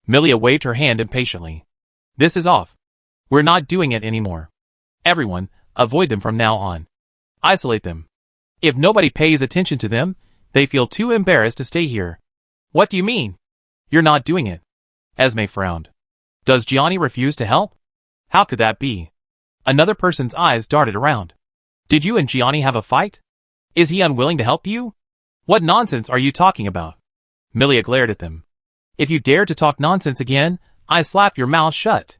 Millia waved her hand impatiently. This is off. We're not doing it anymore. Everyone, avoid them from now on. Isolate them. If nobody pays attention to them, they feel too embarrassed to stay here. What do you mean? You're not doing it. Esme frowned. Does Gianni refuse to help? How could that be? Another person's eyes darted around. Did you and Gianni have a fight? Is he unwilling to help you? What nonsense are you talking about? Millia glared at them. If you dare to talk nonsense again, I slap your mouth shut.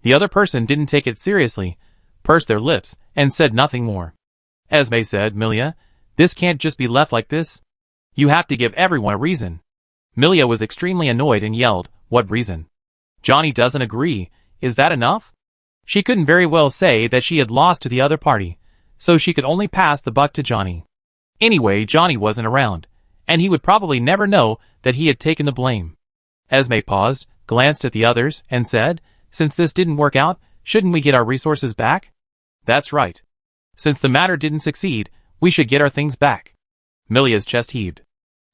The other person didn't take it seriously, pursed their lips, and said nothing more. Esme said, Millia, this can't just be left like this. You have to give everyone a reason. Millia was extremely annoyed and yelled, What reason? Johnny doesn't agree. Is that enough? She couldn't very well say that she had lost to the other party, so she could only pass the buck to Johnny. Anyway, Johnny wasn't around, and he would probably never know that he had taken the blame. Esme paused, glanced at the others, and said, Since this didn't work out, shouldn't we get our resources back? That's right. Since the matter didn't succeed, we should get our things back. Millia's chest heaved.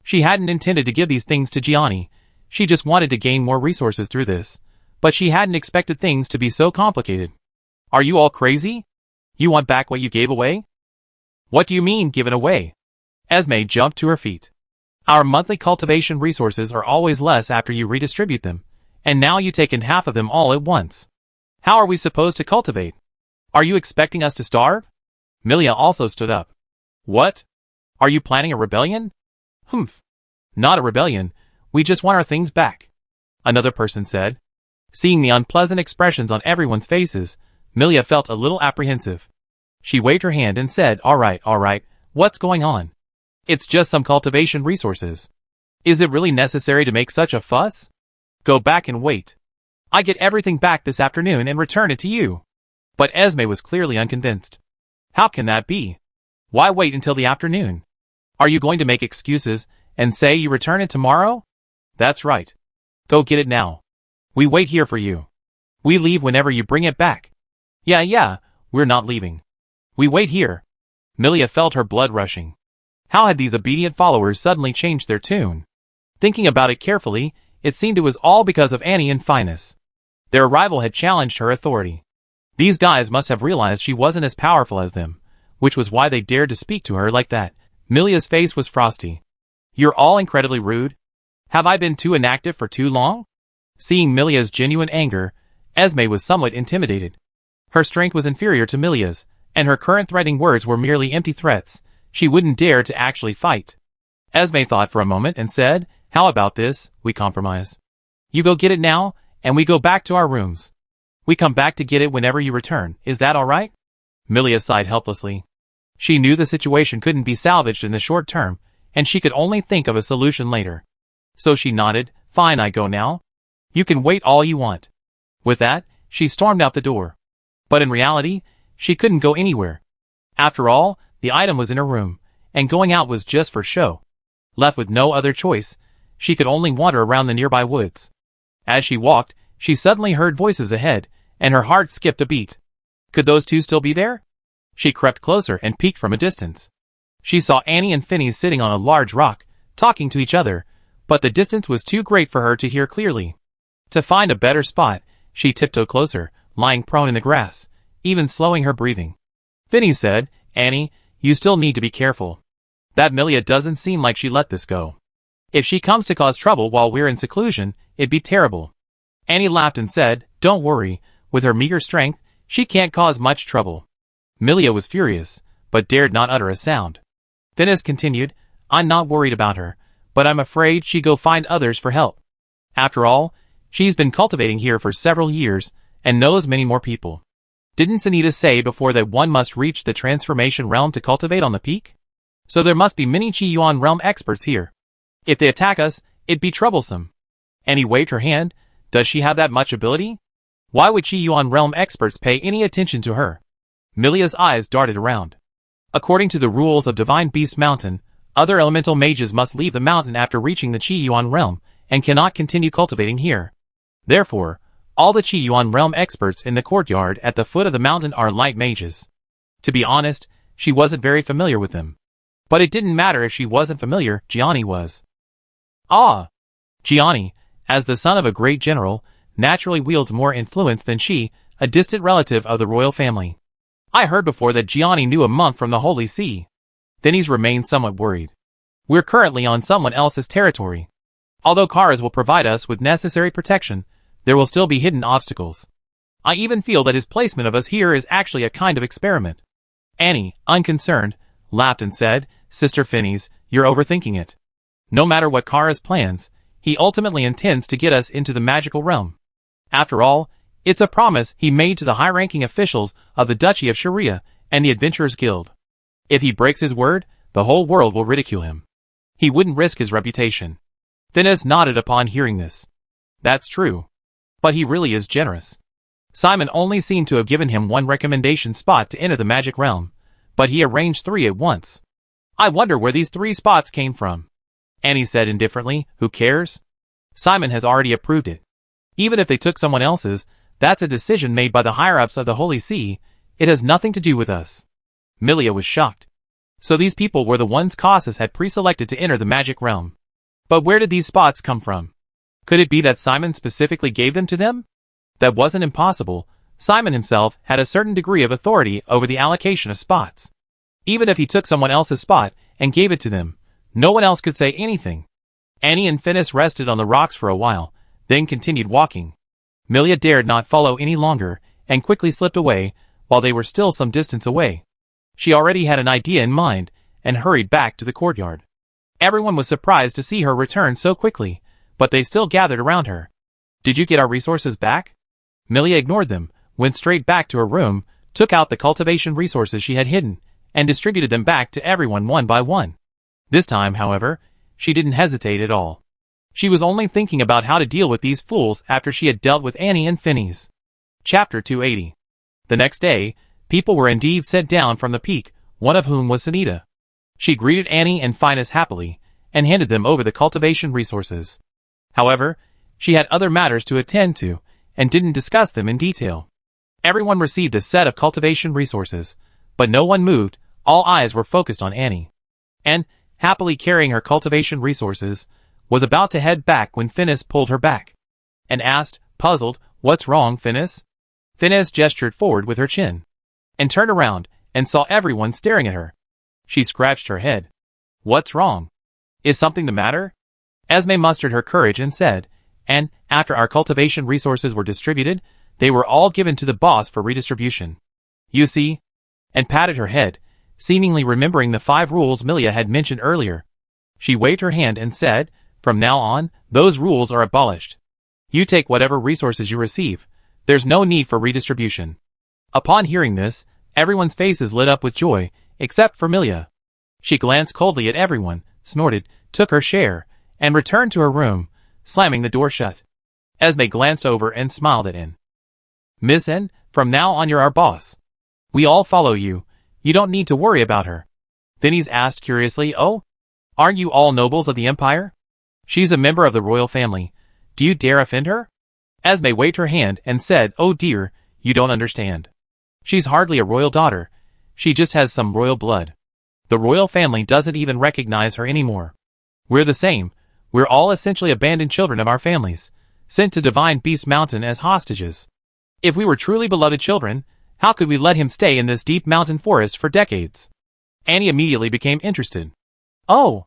She hadn't intended to give these things to Gianni. She just wanted to gain more resources through this. But she hadn't expected things to be so complicated. Are you all crazy? You want back what you gave away? What do you mean, given away? Esme jumped to her feet. Our monthly cultivation resources are always less after you redistribute them, and now you've taken half of them all at once. How are we supposed to cultivate? Are you expecting us to starve? Milia also stood up. What? Are you planning a rebellion? Humph. Not a rebellion, we just want our things back, another person said. Seeing the unpleasant expressions on everyone's faces, Milia felt a little apprehensive. She waved her hand and said, all right, what's going on? It's just some cultivation resources. Is it really necessary to make such a fuss? Go back and wait. I get everything back this afternoon and return it to you. But Esme was clearly unconvinced. How can that be? Why wait until the afternoon? Are you going to make excuses and say you return it tomorrow? That's right. Go get it now. We wait here for you. We leave whenever you bring it back. Yeah, we're not leaving. We wait here. Milia felt her blood rushing. How had these obedient followers suddenly changed their tune? Thinking about it carefully, it seemed it was all because of Annie and Finus. Their arrival had challenged her authority. These guys must have realized she wasn't as powerful as them, which was why they dared to speak to her like that. Milia's face was frosty. You're all incredibly rude. Have I been too inactive for too long? Seeing Milia's genuine anger, Esme was somewhat intimidated. Her strength was inferior to Milia's, and her current threatening words were merely empty threats. She wouldn't dare to actually fight. Esme thought for a moment and said, how about this, we compromise. You go get it now, and we go back to our rooms. We come back to get it whenever you return, is that alright? Milia sighed helplessly. She knew the situation couldn't be salvaged in the short term, and she could only think of a solution later. So she nodded, fine, I go now. You can wait all you want. With that, she stormed out the door. But in reality, she couldn't go anywhere. After all, the item was in her room, and going out was just for show. Left with no other choice, she could only wander around the nearby woods. As she walked, she suddenly heard voices ahead, and her heart skipped a beat. Could those two still be there? She crept closer and peeked from a distance. She saw Annie and Phineas sitting on a large rock, talking to each other, but the distance was too great for her to hear clearly. To find a better spot, she tiptoed closer, lying prone in the grass, even slowing her breathing. Phineas said, Annie, you still need to be careful. That Milia doesn't seem like she let this go. If she comes to cause trouble while we're in seclusion, it'd be terrible. Annie laughed and said, don't worry, with her meager strength, she can't cause much trouble. Milia was furious, but dared not utter a sound. Phineas continued, I'm not worried about her, but I'm afraid she'd go find others for help. After all, she's been cultivating here for several years, and knows many more people. Didn't Sunita say before that one must reach the transformation realm to cultivate on the peak? So there must be many Qi Yuan realm experts here. If they attack us, it'd be troublesome. Annie waved her hand. Does she have that much ability? Why would Qi Yuan realm experts pay any attention to her? Milia's eyes darted around. According to the rules of Divine Beast Mountain, other elemental mages must leave the mountain after reaching the Qi Yuan realm, and cannot continue cultivating here. Therefore, all the Qi Yuan realm experts in the courtyard at the foot of the mountain are light mages. To be honest, she wasn't very familiar with them. But it didn't matter if she wasn't familiar, Gianni was. Gianni, as the son of a great general, naturally wields more influence than she, a distant relative of the royal family. I heard before that Gianni knew a monk from the Holy See. Phineas remained somewhat worried. We're currently on someone else's territory. Although Karas will provide us with necessary protection, there will still be hidden obstacles. I even feel that his placement of us here is actually a kind of experiment. Annie, unconcerned, laughed and said, Sister Phineas, you're overthinking it. No matter what Karas plans, he ultimately intends to get us into the magical realm. After all, it's a promise he made to the high-ranking officials of the Duchy of Sharia and the Adventurers Guild. If he breaks his word, the whole world will ridicule him. He wouldn't risk his reputation. Phineas nodded upon hearing this. That's true. But he really is generous. Simon only seemed to have given him one recommendation spot to enter the magic realm, but he arranged 3 at once. I wonder where these 3 spots came from. Annie said indifferently, who cares? Simon has already approved it. Even if they took someone else's, that's a decision made by the higher-ups of the Holy See. It has nothing to do with us. Milia was shocked. So these people were the ones Casas had pre-selected to enter the magic realm. But where did these spots come from? Could it be that Simon specifically gave them to them? That wasn't impossible. Simon himself had a certain degree of authority over the allocation of spots. Even if he took someone else's spot and gave it to them, no one else could say anything. Annie and Phineas rested on the rocks for a while, then continued walking. Milia dared not follow any longer, and quickly slipped away, while they were still some distance away. She already had an idea in mind, and hurried back to the courtyard. Everyone was surprised to see her return so quickly, but they still gathered around her. Did you get our resources back? Milia ignored them, went straight back to her room, took out the cultivation resources she had hidden, and distributed them back to everyone one by one. This time, however, she didn't hesitate at all. She was only thinking about how to deal with these fools after she had dealt with Annie and Phineas. Chapter 280. The next day, people were indeed sent down from the peak, one of whom was Sunita. She greeted Annie and Phineas happily, and handed them over the cultivation resources. However, she had other matters to attend to, and didn't discuss them in detail. Everyone received a set of cultivation resources, but no one moved. All eyes were focused on Annie. And, happily carrying her cultivation resources, was about to head back when Phineas pulled her back, and asked, puzzled, "What's wrong, Phineas?" Phineas gestured forward with her chin, and turned around, and saw everyone staring at her. She scratched her head. "What's wrong? Is something the matter?" Esme mustered her courage and said, "And, after our cultivation resources were distributed, they were all given to the boss for redistribution. You see?" And patted her head, seemingly remembering the 5 rules Milia had mentioned earlier. She waved her hand and said, "From now on, those rules are abolished. You take whatever resources you receive. There's no need for redistribution." Upon hearing this, everyone's faces lit up with joy, except for Milia. She glanced coldly at everyone, snorted, took her share, and returned to her room, slamming the door shut. Esme glanced over and smiled at N. "Miss N, from now on you're our boss. We all follow you. You don't need to worry about her." Phineas asked curiously, "Oh? Aren't you all nobles of the Empire? She's a member of the royal family. Do you dare offend her?" Esme waved her hand and said, "Oh dear, you don't understand. She's hardly a royal daughter. She just has some royal blood. The royal family doesn't even recognize her anymore. We're the same. We're all essentially abandoned children of our families, sent to Divine Beast Mountain as hostages. If we were truly beloved children, how could we let him stay in this deep mountain forest for decades?" Annie immediately became interested. "Oh,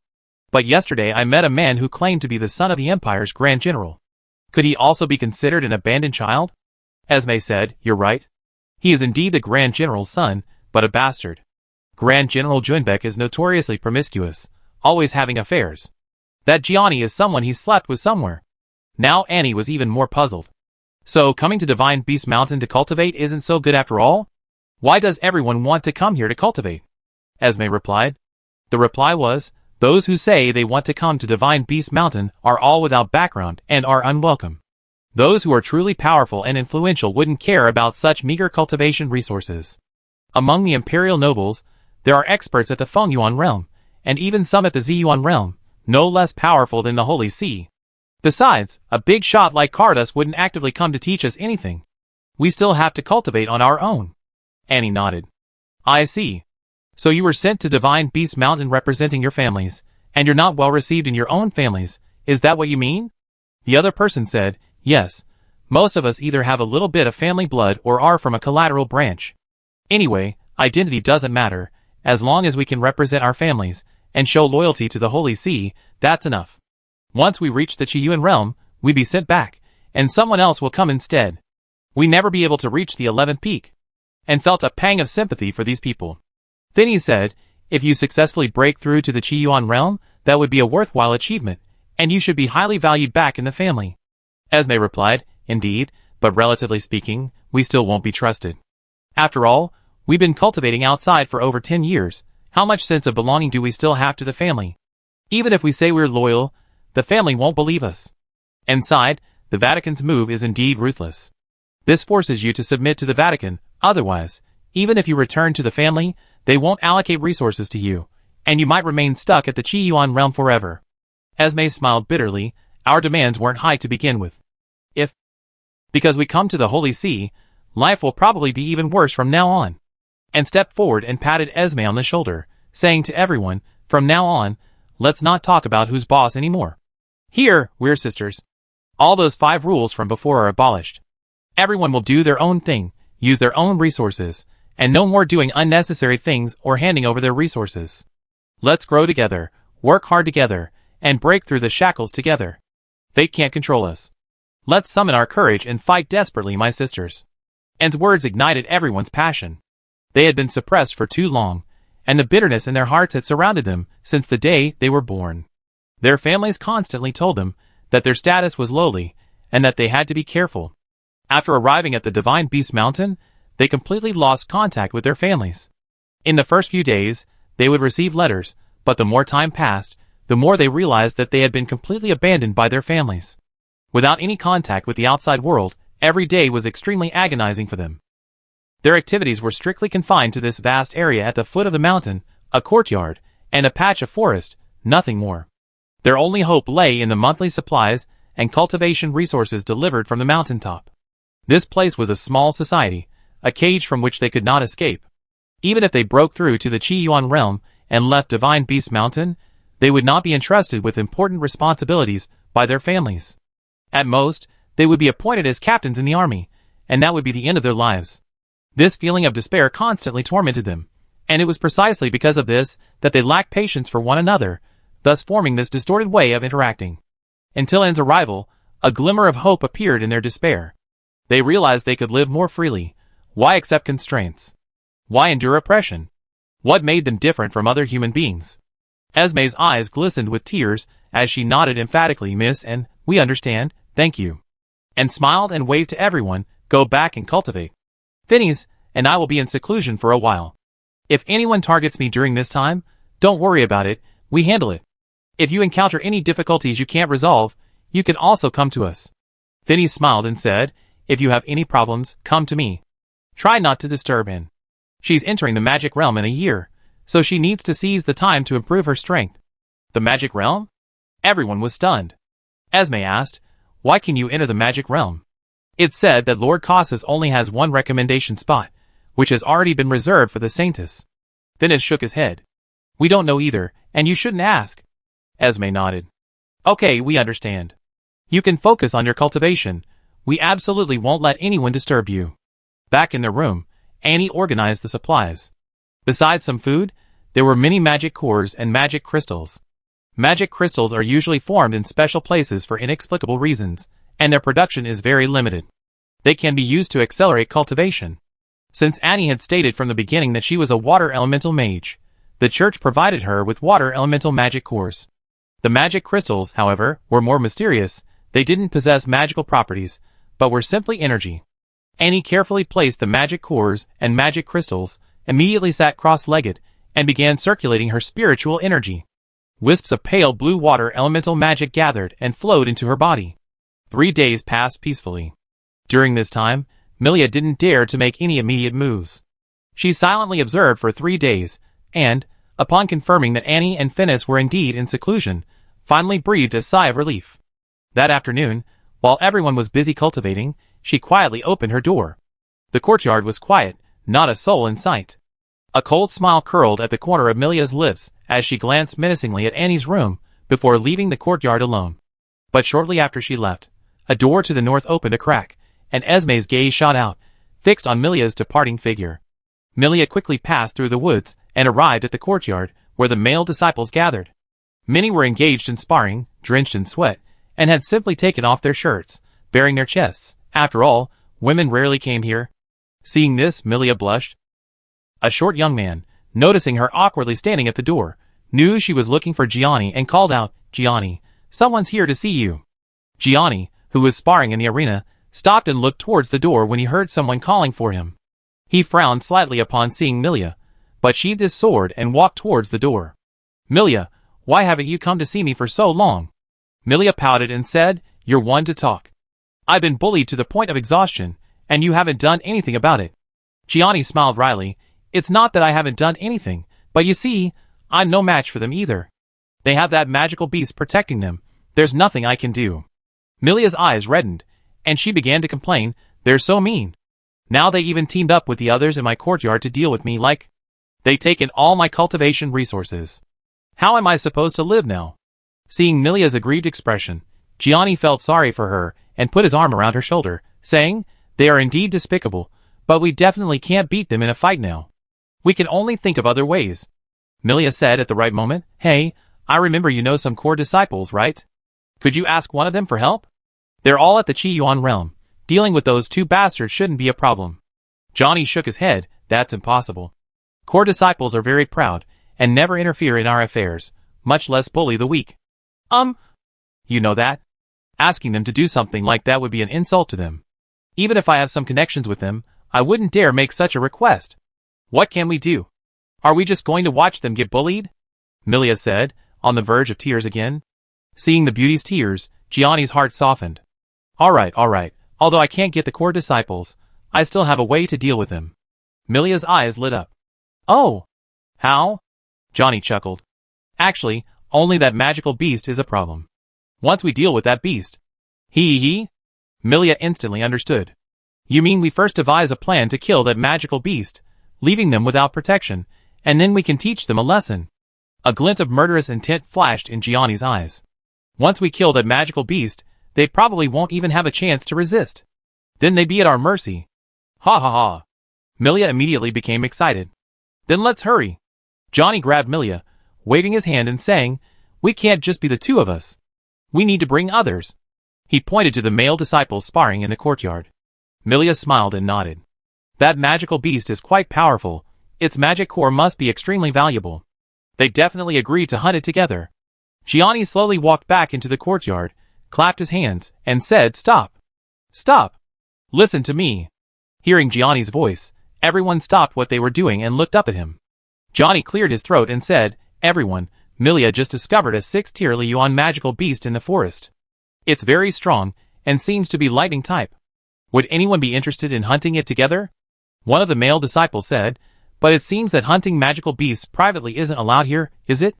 but yesterday I met a man who claimed to be the son of the Empire's Grand General. Could he also be considered an abandoned child?" Esme said, "You're right. He is indeed the Grand General's son, but a bastard. Grand General Junbeck is notoriously promiscuous, always having affairs. That Gianni is someone he slept with somewhere." Now Annie was even more puzzled. "So coming to Divine Beast Mountain to cultivate isn't so good after all? Why does everyone want to come here to cultivate?" Esme replied. The reply was, "Those who say they want to come to Divine Beast Mountain are all without background and are unwelcome. Those who are truly powerful and influential wouldn't care about such meager cultivation resources. Among the imperial nobles, there are experts at the Fengyuan realm, and even some at the Ziyuan realm, no less powerful than the Holy See. Besides, a big shot like Cardas wouldn't actively come to teach us anything. We still have to cultivate on our own." Annie nodded. "I see. So you were sent to Divine Beast Mountain representing your families, and you're not well received in your own families, is that what you mean?" The other person said, "Yes. Most of us either have a little bit of family blood or are from a collateral branch. Anyway, identity doesn't matter. As long as we can represent our families, and show loyalty to the Holy See, that's enough. Once we reach the Chiyuan realm, we be sent back, and someone else will come instead. We never be able to reach the 11th peak." And felt a pang of sympathy for these people. Phineas said, "If you successfully break through to the Chiyuan realm, that would be a worthwhile achievement, and you should be highly valued back in the family." Esme replied, "Indeed, but relatively speaking, we still won't be trusted. After all, we've been cultivating outside for over 10 years. How much sense of belonging do we still have to the family? Even if we say we're loyal, the family won't believe us. And sighed, the Vatican's move is indeed ruthless. This forces you to submit to the Vatican, otherwise, even if you return to the family, they won't allocate resources to you, and you might remain stuck at the Chiyuan realm forever." Esme smiled bitterly. "Our demands weren't high to begin with. Because we come to the Holy See, life will probably be even worse from now on." And stepped forward and patted Esme on the shoulder, saying to everyone, "From now on, let's not talk about who's boss anymore. Here, we're sisters. All those 5 rules from before are abolished. Everyone will do their own thing, use their own resources, and no more doing unnecessary things or handing over their resources. Let's grow together, work hard together, and break through the shackles together. Fate can't control us. Let's summon our courage and fight desperately, my sisters." And's words ignited everyone's passion. They had been suppressed for too long, and the bitterness in their hearts had surrounded them since the day they were born. Their families constantly told them that their status was lowly and that they had to be careful. After arriving at the Divine Beast Mountain, they completely lost contact with their families. In the first few days, they would receive letters, but the more time passed, the more they realized that they had been completely abandoned by their families. Without any contact with the outside world, every day was extremely agonizing for them. Their activities were strictly confined to this vast area at the foot of the mountain, a courtyard, and a patch of forest, nothing more. Their only hope lay in the monthly supplies and cultivation resources delivered from the mountaintop. This place was a small society, a cage from which they could not escape. Even if they broke through to the Qiyuan realm and left Divine Beast Mountain, they would not be entrusted with important responsibilities by their families. At most, they would be appointed as captains in the army, and that would be the end of their lives. This feeling of despair constantly tormented them, and it was precisely because of this that they lacked patience for one another, thus forming this distorted way of interacting. Until An's arrival, a glimmer of hope appeared in their despair. They realized they could live more freely. Why accept constraints? Why endure oppression? What made them different from other human beings? Esme's eyes glistened with tears as she nodded emphatically, "Miss, and we understand, thank you," and smiled and waved to everyone, "Go back and cultivate. Phineas and I will be in seclusion for a while. If anyone targets me during this time, don't worry about it, we handle it. If you encounter any difficulties you can't resolve, you can also come to us." Phineas smiled and said, "If you have any problems, come to me. Try not to disturb Anne. She's entering the magic realm in a year, so she needs to seize the time to improve her strength." The magic realm? Everyone was stunned. Esme asked, "Why can you enter the magic realm?" It's said that Lord Casus only has one recommendation spot, which has already been reserved for the Saintess. Phineas shook his head. "We don't know either, and you shouldn't ask." Esme nodded. "Okay, we understand. You can focus on your cultivation. We absolutely won't let anyone disturb you." Back in their room, Annie organized the supplies. Besides some food, there were many magic cores and magic crystals. Magic crystals are usually formed in special places for inexplicable reasons, and their production is very limited. They can be used to accelerate cultivation. Since Annie had stated from the beginning that she was a water elemental mage, the church provided her with water elemental magic cores. The magic crystals, however, were more mysterious. They didn't possess magical properties, but were simply energy. Annie carefully placed the magic cores and magic crystals, immediately sat cross-legged, and began circulating her spiritual energy. Wisps of pale blue water elemental magic gathered and flowed into her body. 3 days passed peacefully. During this time, Milia didn't dare to make any immediate moves. She silently observed for 3 days, and, upon confirming that Annie and Phineas were indeed in seclusion, finally breathed a sigh of relief. That afternoon, while everyone was busy cultivating, she quietly opened her door. The courtyard was quiet, not a soul in sight. A cold smile curled at the corner of Milia's lips as she glanced menacingly at Annie's room before leaving the courtyard alone. But shortly after she left, a door to the north opened a crack, and Esme's gaze shot out, fixed on Milia's departing figure. Milia quickly passed through the woods and arrived at the courtyard where the male disciples gathered. Many were engaged in sparring, drenched in sweat, and had simply taken off their shirts, baring their chests. After all, women rarely came here. Seeing this, Milia blushed. A short young man, noticing her awkwardly standing at the door, knew she was looking for Gianni and called out, "Gianni, someone's here to see you." Gianni, who was sparring in the arena, stopped and looked towards the door when he heard someone calling for him. He frowned slightly upon seeing Milia, but sheathed his sword and walked towards the door. "Milia, why haven't you come to see me for so long?" Milia pouted and said, "You're one to talk. I've been bullied to the point of exhaustion, and you haven't done anything about it." Gianni smiled wryly. "It's not that I haven't done anything, but you see, I'm no match for them either. They have that magical beast protecting them. There's nothing I can do." Milia's eyes reddened, and she began to complain, "They're so mean. Now they even teamed up with the others in my courtyard to deal with me like... They've taken all my cultivation resources. How am I supposed to live now?" Seeing Milia's aggrieved expression, Gianni felt sorry for her and put his arm around her shoulder, saying, "They are indeed despicable, but we definitely can't beat them in a fight now. We can only think of other ways." Milia said at the right moment, "Hey, I remember you know some core disciples, right? Could you ask one of them for help? They're all at the Qiyuan realm. Dealing with those 2 bastards shouldn't be a problem." Johnny shook his head, That's impossible. Core disciples are very proud, and never interfere in our affairs, much less bully the weak. You know that? Asking them to do something like that would be an insult to them. Even if I have some connections with them, I wouldn't dare make such a request. What can we do? Are we just going to watch them get bullied? Milia said, on the verge of tears again. Seeing the beauty's tears, Gianni's heart softened. Alright, although I can't get the core disciples, I still have a way to deal with them. Milia's eyes lit up. Oh! How? Gianni chuckled. Actually, only that magical beast is a problem. Once we deal with that beast. Milia instantly understood. You mean we first devise a plan to kill that magical beast, leaving them without protection, and then we can teach them a lesson. A glint of murderous intent flashed in Gianni's eyes. Once we kill that magical beast, they probably won't even have a chance to resist. Then they'd be at our mercy. Ha ha ha. Milia immediately became excited. Then let's hurry. Gianni grabbed Milia, waving his hand and saying, we can't just be the two of us. We need to bring others. He pointed to the male disciples sparring in the courtyard. Milia smiled and nodded. That magical beast is quite powerful. Its magic core must be extremely valuable. They definitely agreed to hunt it together. Gianni slowly walked back into the courtyard, clapped his hands, and said, Stop! Stop! Listen to me. Hearing Gianni's voice, everyone stopped what they were doing and looked up at him. Gianni cleared his throat and said, Everyone, Milia just discovered a 6th-tier Liyuan magical beast in the forest. It's very strong, and seems to be lightning type. Would anyone be interested in hunting it together? One of the male disciples said, but it seems that hunting magical beasts privately isn't allowed here, is it?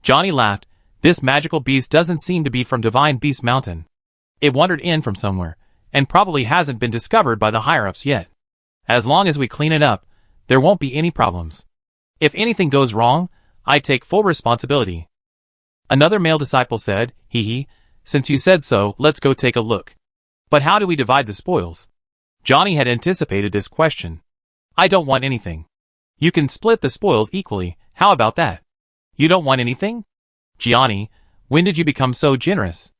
Gianni laughed. This magical beast doesn't seem to be from Divine Beast Mountain. It wandered in from somewhere, and probably hasn't been discovered by the higher-ups yet. As long as we clean it up, there won't be any problems. If anything goes wrong, I take full responsibility. Another male disciple said, Since you said so, let's go take a look. But how do we divide the spoils? Gianni had anticipated this question. I don't want anything. You can split the spoils equally, how about that? You don't want anything? Gianni, when did you become so generous?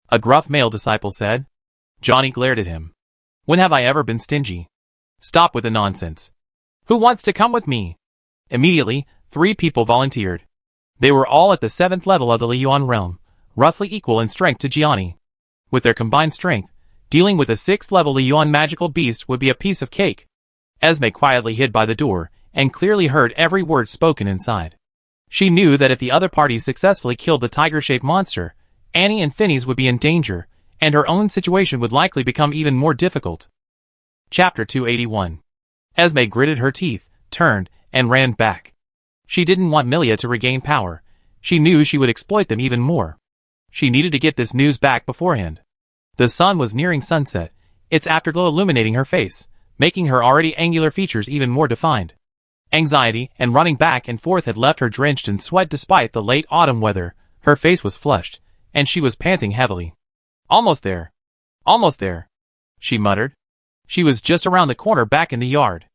A gruff male disciple said. Gianni glared at him. When have I ever been stingy? Stop with the nonsense. Who wants to come with me? Immediately, 3 people volunteered. They were all at the 7th level of the Liyuan realm, roughly equal in strength to Gianni. With their combined strength, dealing with a 6th level Liyuan magical beast would be a piece of cake. Esme quietly hid by the door, and clearly heard every word spoken inside. She knew that if the other party successfully killed the tiger-shaped monster, Annie and Phineas would be in danger, and her own situation would likely become even more difficult. Chapter 281. Esme gritted her teeth, turned, and ran back. She didn't want Milia to regain power. She knew she would exploit them even more. She needed to get this news back beforehand. The sun was nearing sunset, its afterglow illuminating her face, making her already angular features even more defined. Anxiety and running back and forth had left her drenched in sweat despite the late autumn weather. Her face was flushed, and she was panting heavily. Almost there. Almost there, she muttered. She was just around the corner back in the yard.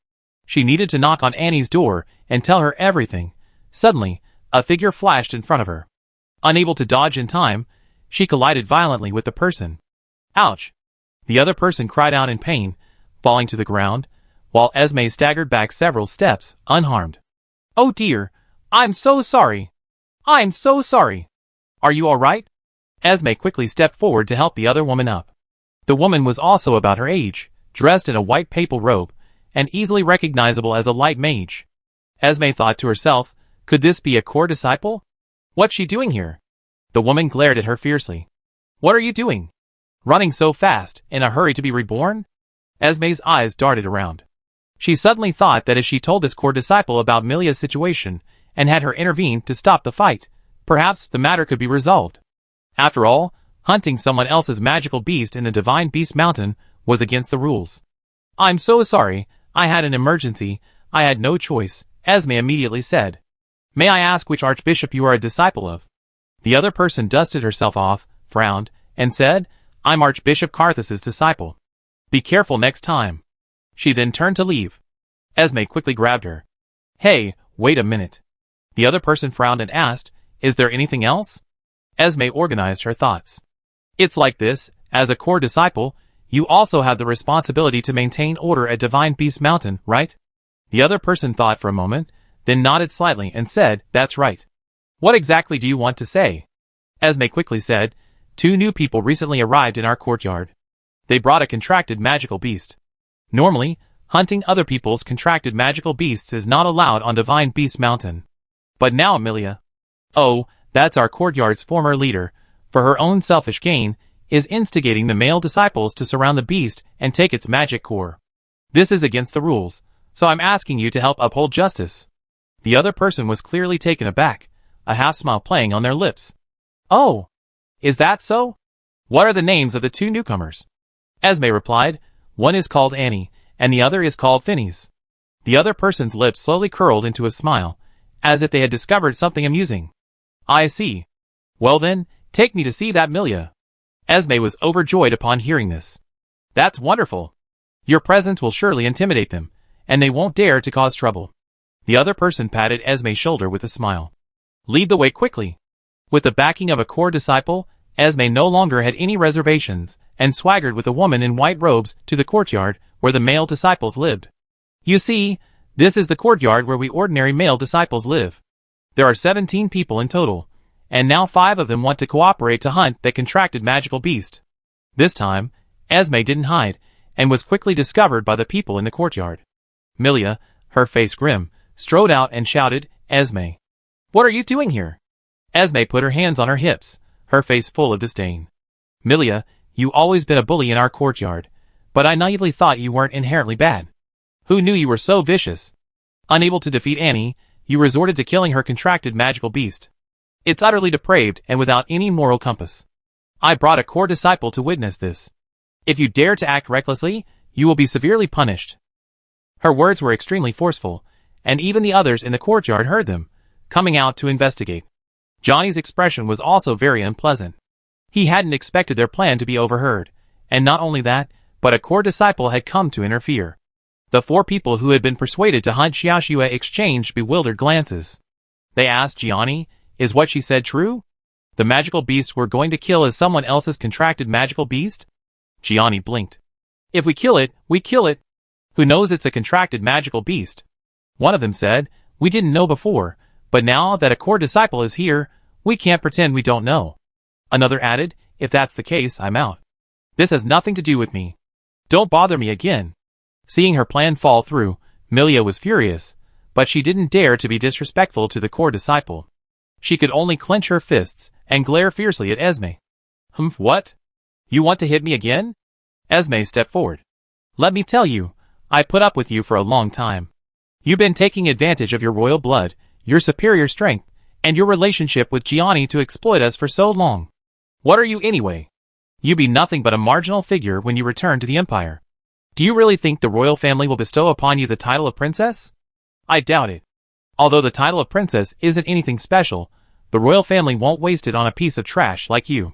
She needed to knock on Annie's door and tell her everything. Suddenly, a figure flashed in front of her. Unable to dodge in time, she collided violently with the person. Ouch! The other person cried out in pain, falling to the ground, while Esme staggered back several steps, unharmed. Oh dear! I'm so sorry! I'm so sorry! Are you alright? Esme quickly stepped forward to help the other woman up. The woman was also about her age, dressed in a white papal robe, and easily recognizable as a light mage. Esme thought to herself, could this be a core disciple? What's she doing here? The woman glared at her fiercely. What are you doing? Running so fast, in a hurry to be reborn? Esme's eyes darted around. She suddenly thought that if she told this core disciple about Milia's situation, and had her intervene to stop the fight, perhaps the matter could be resolved. After all, hunting someone else's magical beast in the Divine Beast Mountain was against the rules. I'm so sorry, I had an emergency, I had no choice, Esme immediately said. May I ask which archbishop you are a disciple of? The other person dusted herself off, frowned, and said, I'm Archbishop Carthus's disciple. Be careful next time. She then turned to leave. Esme quickly grabbed her. Hey, wait a minute. The other person frowned and asked, is there anything else? Esme organized her thoughts. It's like this, as a core disciple, you also have the responsibility to maintain order at Divine Beast Mountain, right? The other person thought for a moment, then nodded slightly and said, "That's right." "What exactly do you want to say?" Esme quickly said, "2 new people recently arrived in our courtyard. They brought a contracted magical beast. Normally, hunting other people's contracted magical beasts is not allowed on Divine Beast Mountain. But now Amelia, oh, that's our courtyard's former leader, for her own selfish gain, is instigating the male disciples to surround the beast and take its magic core. This is against the rules, so I'm asking you to help uphold justice." The other person was clearly taken aback, a half-smile playing on their lips. "Oh, is that so? What are the names of the 2 newcomers?" Esme replied, "One is called Annie, and the other is called Phineas." The other person's lips slowly curled into a smile, as if they had discovered something amusing. "I see. Well then, take me to see that Milia." Esme was overjoyed upon hearing this. "That's wonderful. Your presence will surely intimidate them, and they won't dare to cause trouble." The other person patted Esme's shoulder with a smile. "Lead the way quickly." With the backing of a core disciple, Esme no longer had any reservations, and swaggered with a woman in white robes to the courtyard where the male disciples lived. "You see, this is the courtyard where we ordinary male disciples live. There are 17 people in total, and now 5 of them want to cooperate to hunt that contracted magical beast." This time, Esme didn't hide, and was quickly discovered by the people in the courtyard. Milia, her face grim, strode out and shouted, "Esme, what are you doing here?" Esme put her hands on her hips, her face full of disdain. "Milia, you always been a bully in our courtyard, but I naively thought you weren't inherently bad. Who knew you were so vicious? Unable to defeat Annie, you resorted to killing her contracted magical beast. It's utterly depraved and without any moral compass. I brought a core disciple to witness this. If you dare to act recklessly, you will be severely punished." Her words were extremely forceful, and even the others in the courtyard heard them, coming out to investigate. Johnny's expression was also very unpleasant. He hadn't expected their plan to be overheard, and not only that, but a core disciple had come to interfere. The 4 people who had been persuaded to hunt Xiaoxue exchanged bewildered glances. They asked Gianni, "Is what she said true? The magical beast we're going to kill is someone else's contracted magical beast?" Gianni blinked. "If we kill it, we kill it. Who knows it's a contracted magical beast?" One of them said, "We didn't know before, but now that a core disciple is here, we can't pretend we don't know." Another added, "If that's the case, I'm out. This has nothing to do with me. Don't bother me again." Seeing her plan fall through, Milia was furious, but she didn't dare to be disrespectful to the core disciple. She could only clench her fists and glare fiercely at Esme. What? You want to hit me again?" Esme stepped forward. "Let me tell you, I put up with you for a long time. You've been taking advantage of your royal blood, your superior strength, and your relationship with Gianni to exploit us for so long. What are you anyway? You be nothing but a marginal figure when you return to the Empire. Do you really think the royal family will bestow upon you the title of princess? I doubt it. Although the title of princess isn't anything special, the royal family won't waste it on a piece of trash like you."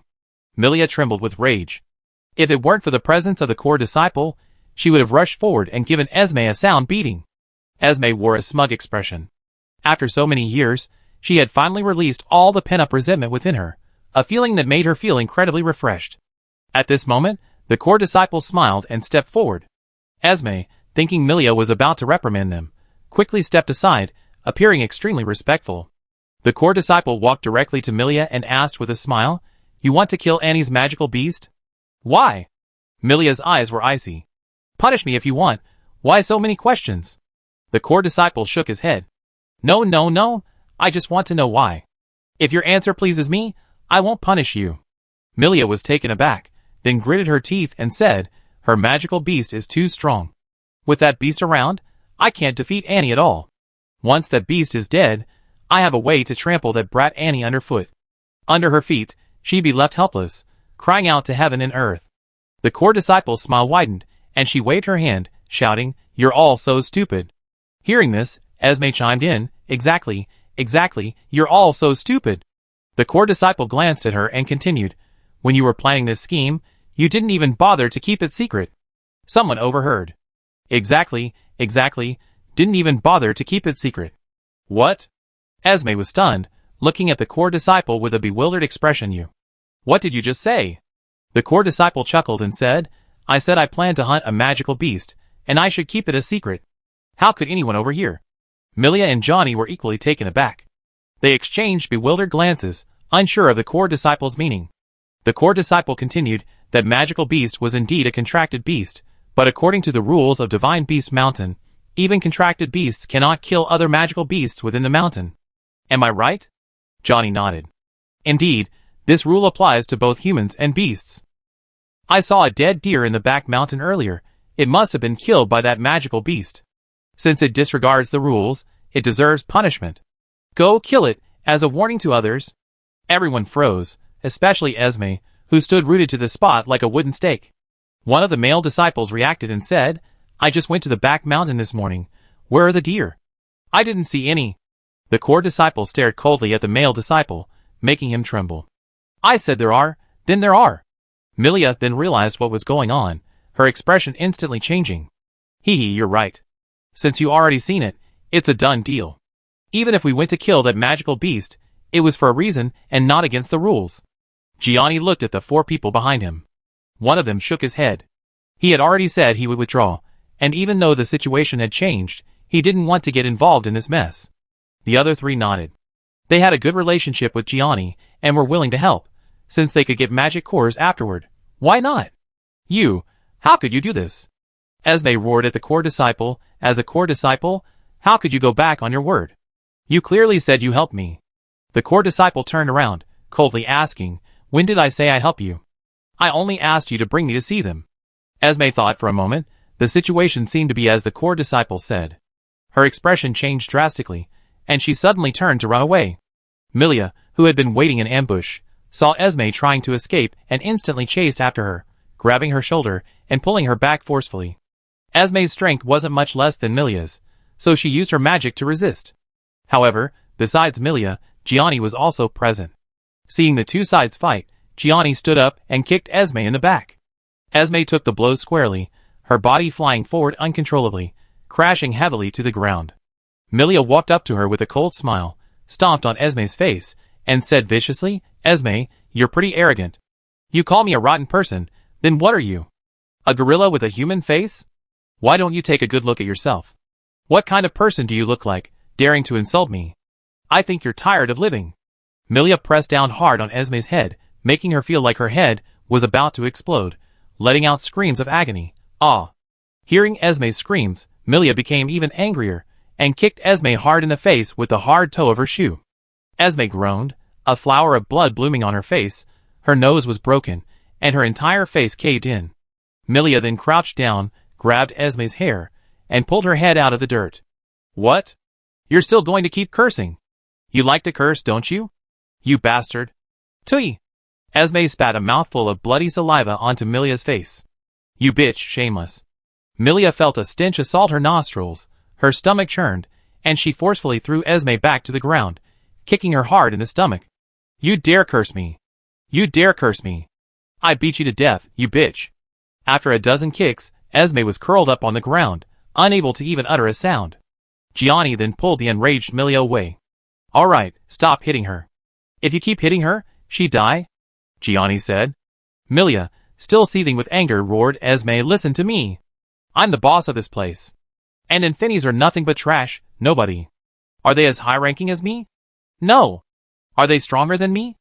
Milia trembled with rage. If it weren't for the presence of the core disciple, she would have rushed forward and given Esme a sound beating. Esme wore a smug expression. After so many years, she had finally released all the pent-up resentment within her, a feeling that made her feel incredibly refreshed. At this moment, the core disciple smiled and stepped forward. Esme, thinking Milia was about to reprimand them, quickly stepped aside, appearing extremely respectful. The core disciple walked directly to Milia and asked with a smile, "You want to kill Annie's magical beast?" "Why?" Milia's eyes were icy. "Punish me if you want. Why so many questions?" The core disciple shook his head. No, I just want to know why. If your answer pleases me, I won't punish you." Milia was taken aback, then gritted her teeth and said, "Her magical beast is too strong. With that beast around, I can't defeat Annie at all. Once that beast is dead, I have a way to trample that brat Annie underfoot. Under her feet, she'd be left helpless, crying out to heaven and earth." The core disciple's smile widened, and she waved her hand, shouting, "You're all so stupid." Hearing this, Esme chimed in, Exactly, you're all so stupid." The core disciple glanced at her and continued, "When you were planning this scheme, you didn't even bother to keep it secret." Someone overheard. Exactly, didn't even bother to keep it secret. What? Esme was stunned, looking at the core disciple with a bewildered expression. What did you just say?" The core disciple chuckled and said, "I said I planned to hunt a magical beast, and I should keep it a secret." How could anyone overhear? Milia and Johnny were equally taken aback. They exchanged bewildered glances, unsure of the core disciple's meaning. The core disciple continued that magical beast was indeed a contracted beast, but according to the rules of Divine Beast Mountain, even contracted beasts cannot kill other magical beasts within the mountain. Am I right? Johnny nodded. Indeed, this rule applies to both humans and beasts. I saw a dead deer in the back mountain earlier. It must have been killed by that magical beast. Since it disregards the rules, it deserves punishment. Go kill it, as a warning to others. Everyone froze, especially Esme, who stood rooted to the spot like a wooden stake. One of the male disciples reacted and said, I just went to the back mountain this morning. Where are the deer? I didn't see any. The core disciple stared coldly at the male disciple, making him tremble. I said there are, then there are. Milia then realized what was going on, her expression instantly changing. Hee hee, you're right. Since you already seen it, it's a done deal. Even if we went to kill that magical beast, it was for a reason and not against the rules. Gianni looked at the 4 people behind him. One of them shook his head. He had already said he would withdraw, and even though the situation had changed, he didn't want to get involved in this mess. The other 3 nodded. They had a good relationship with Gianni and were willing to help, since they could get magic cores afterward. Why not? You, how could you do this? Esme roared at the core disciple. As a core disciple, how could you go back on your word? You clearly said you helped me. The core disciple turned around, coldly asking, when did I say I help you? I only asked you to bring me to see them. Esme thought for a moment. The situation seemed to be as the core disciple said. Her expression changed drastically, and she suddenly turned to run away. Milia, who had been waiting in ambush, saw Esme trying to escape and instantly chased after her, grabbing her shoulder and pulling her back forcefully. Esme's strength wasn't much less than Milia's, so she used her magic to resist. However, besides Milia, Gianni was also present. Seeing the 2 sides fight, Gianni stood up and kicked Esme in the back. Esme took the blow squarely, her body flying forward uncontrollably, crashing heavily to the ground. Milia walked up to her with a cold smile, stomped on Esme's face, and said viciously, Esme, you're pretty arrogant. You call me a rotten person, then what are you? A gorilla with a human face? Why don't you take a good look at yourself? What kind of person do you look like, daring to insult me? I think you're tired of living. Milia pressed down hard on Esme's head, making her feel like her head was about to explode, letting out screams of agony. Ah! Hearing Esme's screams, Milia became even angrier, and kicked Esme hard in the face with the hard toe of her shoe. Esme groaned, a flower of blood blooming on her face, her nose was broken, and her entire face caved in. Milia then crouched down, grabbed Esme's hair, and pulled her head out of the dirt. What? You're still going to keep cursing? You like to curse, don't you? You bastard. Tui! Esme spat a mouthful of bloody saliva onto Milia's face. You bitch, shameless. Milia felt a stench assault her nostrils, her stomach churned, and she forcefully threw Esme back to the ground, kicking her hard in the stomach. You dare curse me. You dare curse me. I beat you to death, you bitch. After a dozen kicks, Esme was curled up on the ground, unable to even utter a sound. Gianni then pulled the enraged Milia away. All right, stop hitting her. If you keep hitting her, she die? Gianni said. Milia, still seething with anger, roared, Esme, listen to me. I'm the boss of this place. And Infinies are nothing but trash, nobody. Are they as high-ranking as me? No. Are they stronger than me?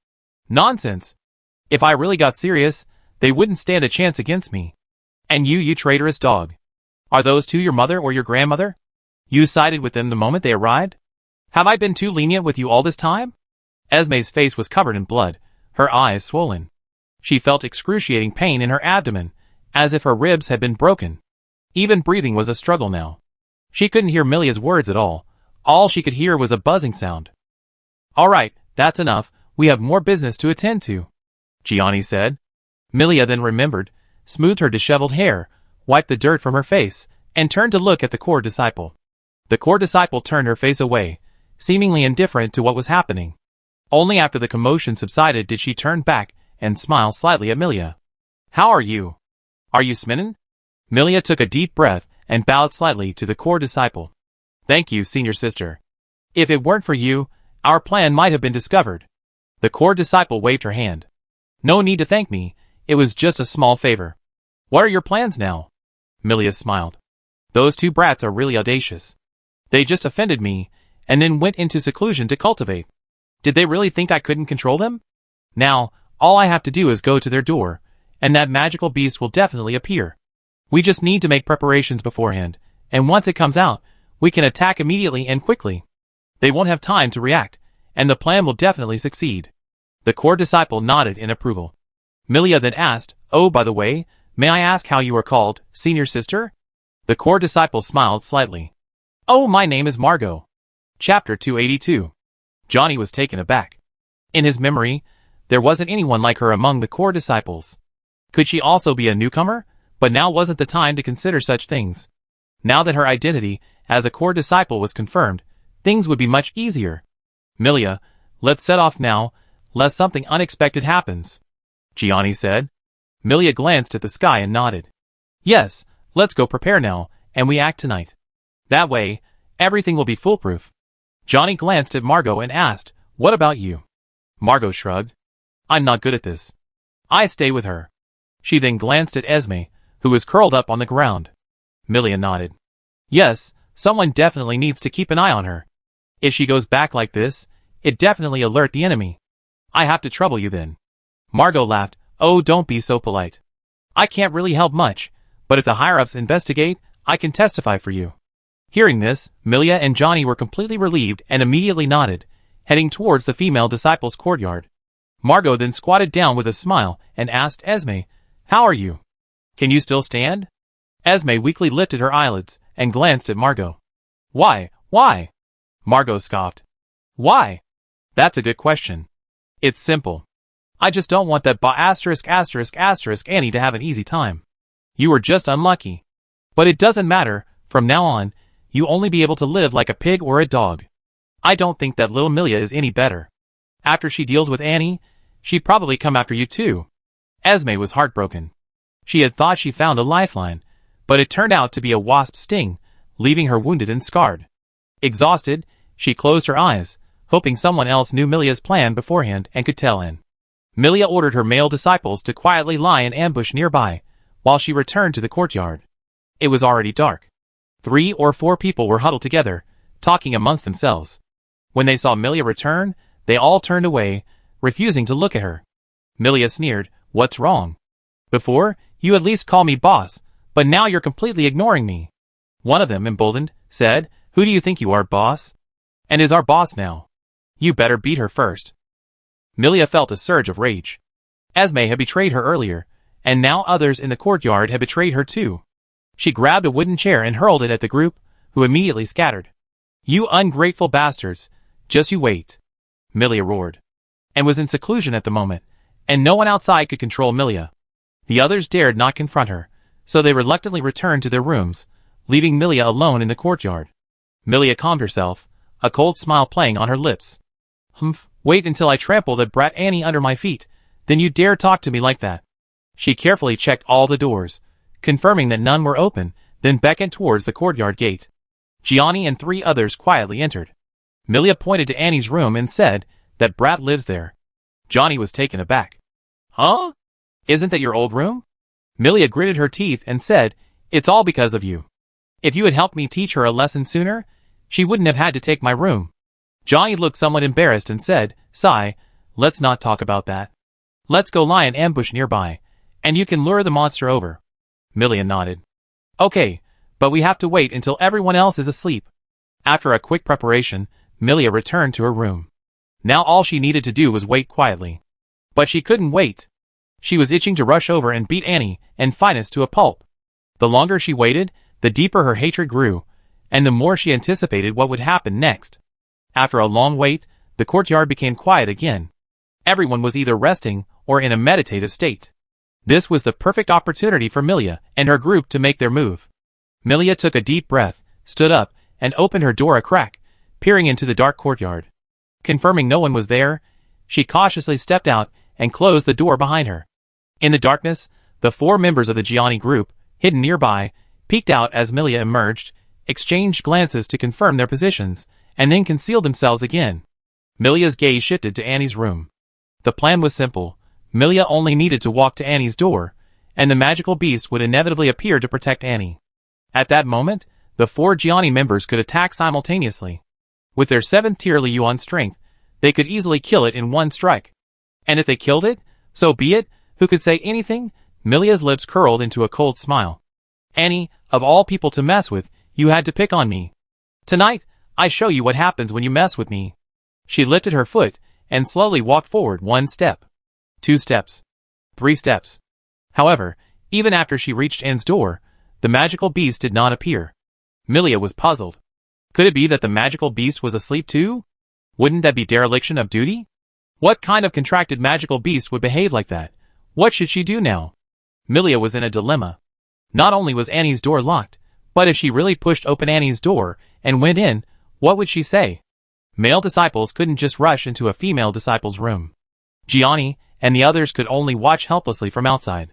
Nonsense. If I really got serious, they wouldn't stand a chance against me. And you traitorous dog. Are those 2 your mother or your grandmother? You sided with them the moment they arrived? Have I been too lenient with you all this time? Esme's face was covered in blood, her eyes swollen. She felt excruciating pain in her abdomen, as if her ribs had been broken. Even breathing was a struggle now. She couldn't hear Milia's words at all. All she could hear was a buzzing sound. All right, that's enough. We have more business to attend to, Gianni said. Milia then remembered, smoothed her disheveled hair, wiped the dirt from her face, and turned to look at the core disciple. The core disciple turned her face away, seemingly indifferent to what was happening. Only after the commotion subsided did she turn back and smile slightly at Milia. How are you? Are you smitten? Milia took a deep breath and bowed slightly to the core disciple. Thank you, senior sister. If it weren't for you, our plan might have been discovered. The core disciple waved her hand. No need to thank me, it was just a small favor. What are your plans now? Milia smiled. Those two brats are really audacious. They just offended me, and then went into seclusion to cultivate. Did they really think I couldn't control them? Now, all I have to do is go to their door, and that magical beast will definitely appear. We just need to make preparations beforehand, and once it comes out, we can attack immediately and quickly. They won't have time to react, and the plan will definitely succeed. The core disciple nodded in approval. Milia then asked, "Oh, by the way, may I ask how you are called, senior sister?" The core disciple smiled slightly. "Oh, my name is Margot." Chapter 282. Johnny was taken aback. In his memory, there wasn't anyone like her among the core disciples. Could she also be a newcomer? But now wasn't the time to consider such things. Now that her identity as a core disciple was confirmed, things would be much easier. "Milia, let's set off now, lest something unexpected happens," Gianni said. Milia glanced at the sky and nodded. "Yes, let's go prepare now, and we act tonight. That way, everything will be foolproof." Johnny glanced at Margot and asked, "What about you?" Margot shrugged. "I'm not good at this. I stay with her." She then glanced at Esme, who was curled up on the ground. Milia nodded. "Yes, someone definitely needs to keep an eye on her. If she goes back like this, it definitely alert the enemy. I have to trouble you then." Margot laughed. "Oh, don't be so polite. I can't really help much, but if the higher-ups investigate, I can testify for you." Hearing this, Milia and Johnny were completely relieved and immediately nodded, heading towards the female disciples' courtyard. Margot then squatted down with a smile and asked Esme, "How are you? Can you still stand?" Esme weakly lifted her eyelids and glanced at Margot. Why? Margot scoffed. "Why? That's a good question. It's simple. I just don't want that Annie to have an easy time. You were just unlucky. But it doesn't matter, from now on, you only be able to live like a pig or a dog. I don't think that little Milia is any better. After she deals with Annie, she'd probably come after you too." Esme was heartbroken. She had thought she found a lifeline, but it turned out to be a wasp's sting, leaving her wounded and scarred. Exhausted, she closed her eyes, hoping someone else knew Milia's plan beforehand and could tell in. Milia ordered her male disciples to quietly lie in ambush nearby, while she returned to the courtyard. It was already dark. 3 or 4 people were huddled together, talking amongst themselves. When they saw Milia return, they all turned away, refusing to look at her. Milia sneered, "What's wrong? Before, you at least call me boss, but now you're completely ignoring me." One of them, emboldened, said, "Who do you think you are, boss? And is our boss now? You better beat her first." Milia felt a surge of rage. Esme had betrayed her earlier, and now others in the courtyard had betrayed her too. She grabbed a wooden chair and hurled it at the group, who immediately scattered. "You ungrateful bastards, just you wait," Milia roared, and was in seclusion at the moment, and no one outside could control Milia. The others dared not confront her, so they reluctantly returned to their rooms, leaving Milia alone in the courtyard. Milia calmed herself, a cold smile playing on her lips. "Humph, wait until I trample that brat Annie under my feet, then you dare talk to me like that." She carefully checked all the doors, confirming that none were open, then beckoned towards the courtyard gate. Gianni and 3 others quietly entered. Milia pointed to Annie's room and said, "That brat lives there." Johnny was taken aback. "Huh? Isn't that your old room?" Milia gritted her teeth and said, "It's all because of you. If you had helped me teach her a lesson sooner, she wouldn't have had to take my room." Johnny looked somewhat embarrassed and said, "Sigh, let's not talk about that. Let's go lie in ambush nearby, and you can lure the monster over." Milia nodded. "Okay, but we have to wait until everyone else is asleep." After a quick preparation, Milia returned to her room. Now all she needed to do was wait quietly. But she couldn't wait. She was itching to rush over and beat Annie and Finus to a pulp. The longer she waited, the deeper her hatred grew, and the more she anticipated what would happen next. After a long wait, the courtyard became quiet again. Everyone was either resting or in a meditative state. This was the perfect opportunity for Milia and her group to make their move. Milia took a deep breath, stood up, and opened her door a crack, peering into the dark courtyard. Confirming no one was there, she cautiously stepped out and closed the door behind her. In the darkness, the 4 members of the Gianni group, hidden nearby, peeked out as Milia emerged, exchanged glances to confirm their positions, and then concealed themselves again. Milia's gaze shifted to Annie's room. The plan was simple. Milia only needed to walk to Annie's door, and the magical beast would inevitably appear to protect Annie. At that moment, the 4 Gianni members could attack simultaneously. With their 7th tier Li Yuan strength, they could easily kill it in one strike. And if they killed it, so be it. Who could say anything? Milia's lips curled into a cold smile. Annie, of all people to mess with, you had to pick on me. Tonight, I show you what happens when you mess with me. She lifted her foot and slowly walked forward 1 step, 2 steps, 3 steps. However, even after she reached Anne's door, the magical beast did not appear. Milia was puzzled. Could it be that the magical beast was asleep too? Wouldn't that be dereliction of duty? What kind of contracted magical beast would behave like that? What should she do now? Milia was in a dilemma. Not only was Annie's door locked, but if she really pushed open Annie's door and went in, what would she say? Male disciples couldn't just rush into a female disciple's room. Gianni and the others could only watch helplessly from outside.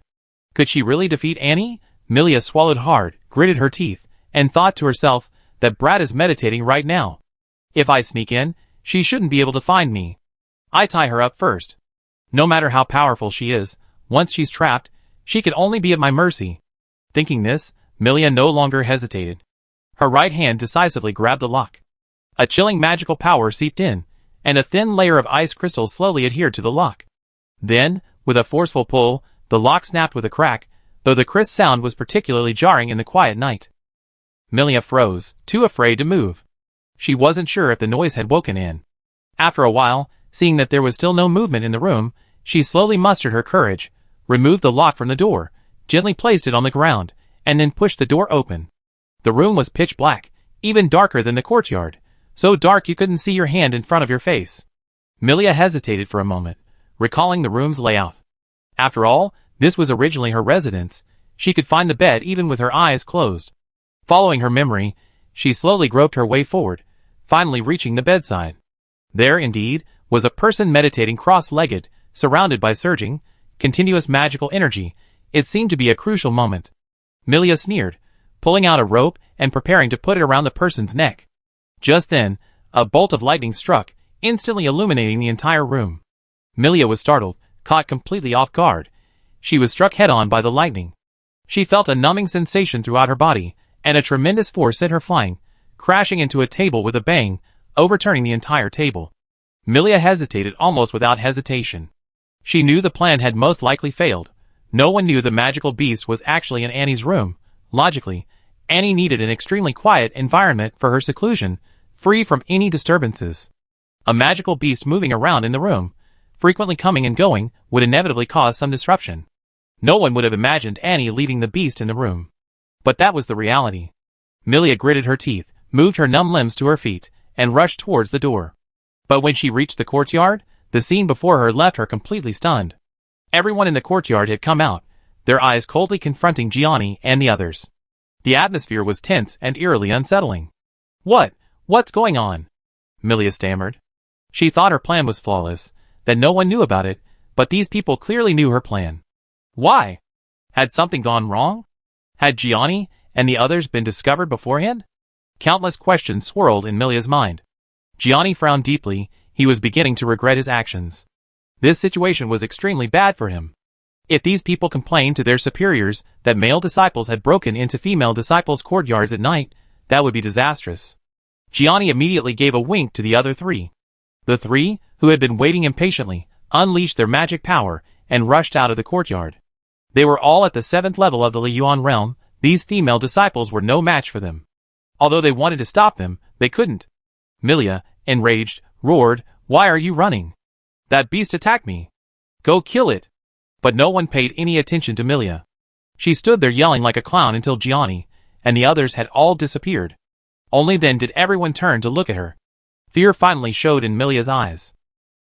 Could she really defeat Annie? Milia swallowed hard, gritted her teeth, and thought to herself that Brad is meditating right now. If I sneak in, she shouldn't be able to find me. I tie her up first. No matter how powerful she is, once she's trapped, she could only be at my mercy. Thinking this, Milia no longer hesitated. Her right hand decisively grabbed the lock. A chilling magical power seeped in, and a thin layer of ice crystals slowly adhered to the lock. Then, with a forceful pull, the lock snapped with a crack, though the crisp sound was particularly jarring in the quiet night. Milia froze, too afraid to move. She wasn't sure if the noise had woken Anne. After a while, seeing that there was still no movement in the room, she slowly mustered her courage, removed the lock from the door, gently placed it on the ground, and then pushed the door open. The room was pitch black, even darker than the courtyard, so dark you couldn't see your hand in front of your face. Milia hesitated for a moment, recalling the room's layout. After all, this was originally her residence. She could find the bed even with her eyes closed. Following her memory, she slowly groped her way forward, finally reaching the bedside. There, indeed, was a person meditating cross-legged, surrounded by surging, continuous magical energy. It seemed to be a crucial moment. Milia sneered, pulling out a rope and preparing to put it around the person's neck. Just then, a bolt of lightning struck, instantly illuminating the entire room. Milia was startled, caught completely off guard. She was struck head-on by the lightning. She felt a numbing sensation throughout her body, and a tremendous force sent her flying, crashing into a table with a bang, overturning the entire table. Milia hesitated almost without hesitation. She knew the plan had most likely failed. No one knew the magical beast was actually in Annie's room. Logically, Annie needed an extremely quiet environment for her seclusion, free from any disturbances. A magical beast moving around in the room, frequently coming and going, would inevitably cause some disruption. No one would have imagined Annie leaving the beast in the room. But that was the reality. Milia gritted her teeth, moved her numb limbs to her feet, and rushed towards the door. But when she reached the courtyard, the scene before her left her completely stunned. Everyone in the courtyard had come out, their eyes coldly confronting Gianni and the others. The atmosphere was tense and eerily unsettling. What's going on? Milia stammered. She thought her plan was flawless, that no one knew about it, but these people clearly knew her plan. Why? Had something gone wrong? Had Gianni and the others been discovered beforehand? Countless questions swirled in Milia's mind. Gianni frowned deeply. He was beginning to regret his actions. This situation was extremely bad for him. If these people complained to their superiors that male disciples had broken into female disciples' courtyards at night, that would be disastrous. Gianni immediately gave a wink to the other 3. The 3, who had been waiting impatiently, unleashed their magic power and rushed out of the courtyard. They were all at the 7th level of the Li Yuan realm. These female disciples were no match for them. Although they wanted to stop them, they couldn't. Milia, enraged, roared, "Why are you running? That beast attacked me. Go kill it." But no one paid any attention to Milia. She stood there yelling like a clown until Gianni and the others had all disappeared. Only then did everyone turn to look at her. Fear finally showed in Milia's eyes.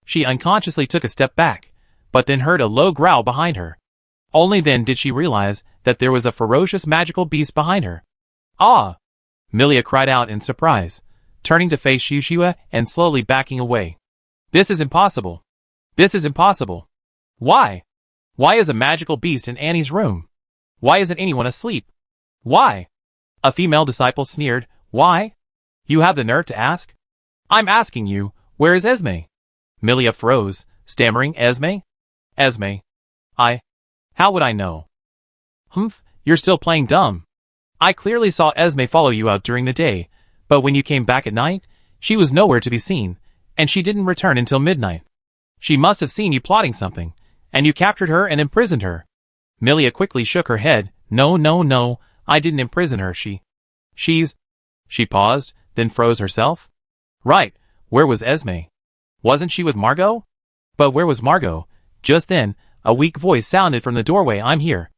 She unconsciously took a step back, but then heard a low growl behind her. Only then did she realize that there was a ferocious magical beast behind her. "Ah!" Milia cried out in surprise, turning to face Shushua and slowly backing away. "This is impossible. This is impossible. Why? Why is a magical beast in Annie's room? Why isn't anyone asleep? Why?" A female disciple sneered. "Why? You have the nerve to ask? I'm asking you, where is Esme?" Milia froze, stammering, "Esme? Esme? How would I know?" "Humph, you're still playing dumb. I clearly saw Esme follow you out during the day, but when you came back at night, she was nowhere to be seen, and she didn't return until midnight. She must have seen you plotting something, and you captured her and imprisoned her. Milia quickly shook her head. No, I didn't imprison her. She paused, then froze herself. Right, where was Esme? Wasn't she with Margot? But where was Margot? Just then, a weak voice sounded from the doorway. I'm here.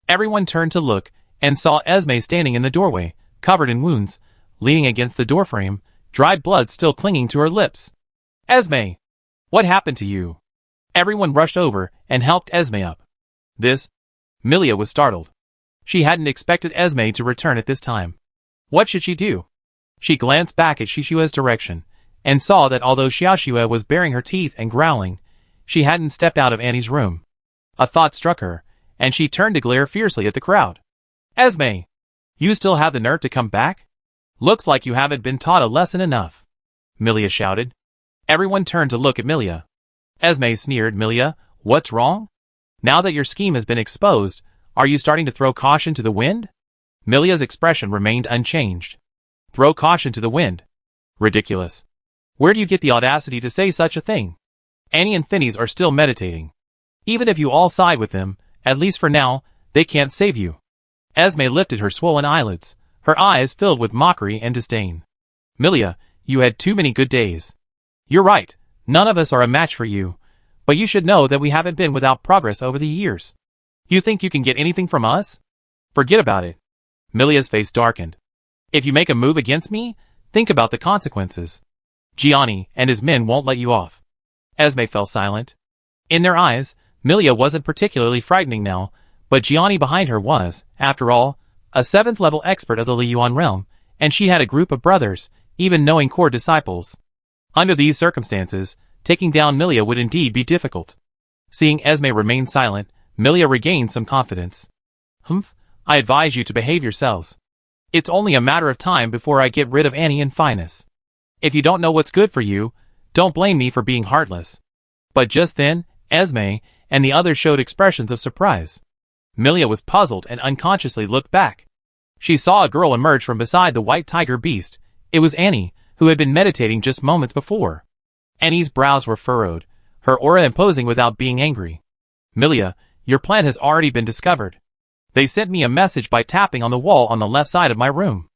Everyone turned to look, and saw Esme standing in the doorway, covered in wounds, leaning against the doorframe, dried blood still clinging to her lips. Esme! What happened to you? Everyone rushed over and helped Esme up. Milia was startled. She hadn't expected Esme to return at this time. What should she do? She glanced back at Shishua's direction, and saw that although Xiaoxue was baring her teeth and growling, she hadn't stepped out of Annie's room. A thought struck her, and she turned to glare fiercely at the crowd. Esme! You still have the nerve to come back? Looks like you haven't been taught a lesson enough. Milia shouted. Everyone turned to look at Milia. Esme sneered. Milia, what's wrong? Now that your scheme has been exposed, are you starting to throw caution to the wind? Milia's expression remained unchanged. Throw caution to the wind? Ridiculous. Where do you get the audacity to say such a thing? Annie and Phineas are still meditating. Even if you all side with them, at least for now, they can't save you. Esme lifted her swollen eyelids, her eyes filled with mockery and disdain. Milia, you had too many good days. You're right, none of us are a match for you, but you should know that we haven't been without progress over the years. You think you can get anything from us? Forget about it. Milia's face darkened. If you make a move against me, think about the consequences. Gianni and his men won't let you off. Esme fell silent. In their eyes, Milia wasn't particularly frightening now, but Gianni behind her was, after all, a 7th-level expert of the Liyuan realm, and she had a group of brothers, even knowing core disciples. Under these circumstances, taking down Milia would indeed be difficult. Seeing Esme remain silent, Milia regained some confidence. I advise you to behave yourselves. It's only a matter of time before I get rid of Annie and Phineas. If you don't know what's good for you, don't blame me for being heartless. But just then, Esme and the others showed expressions of surprise. Milia was puzzled and unconsciously looked back. She saw a girl emerge from beside the white tiger beast. It was Annie, who had been meditating just moments before. Annie's brows were furrowed, her aura imposing without being angry. Milia, your plan has already been discovered. They sent me a message by tapping on the wall on the left side of my room.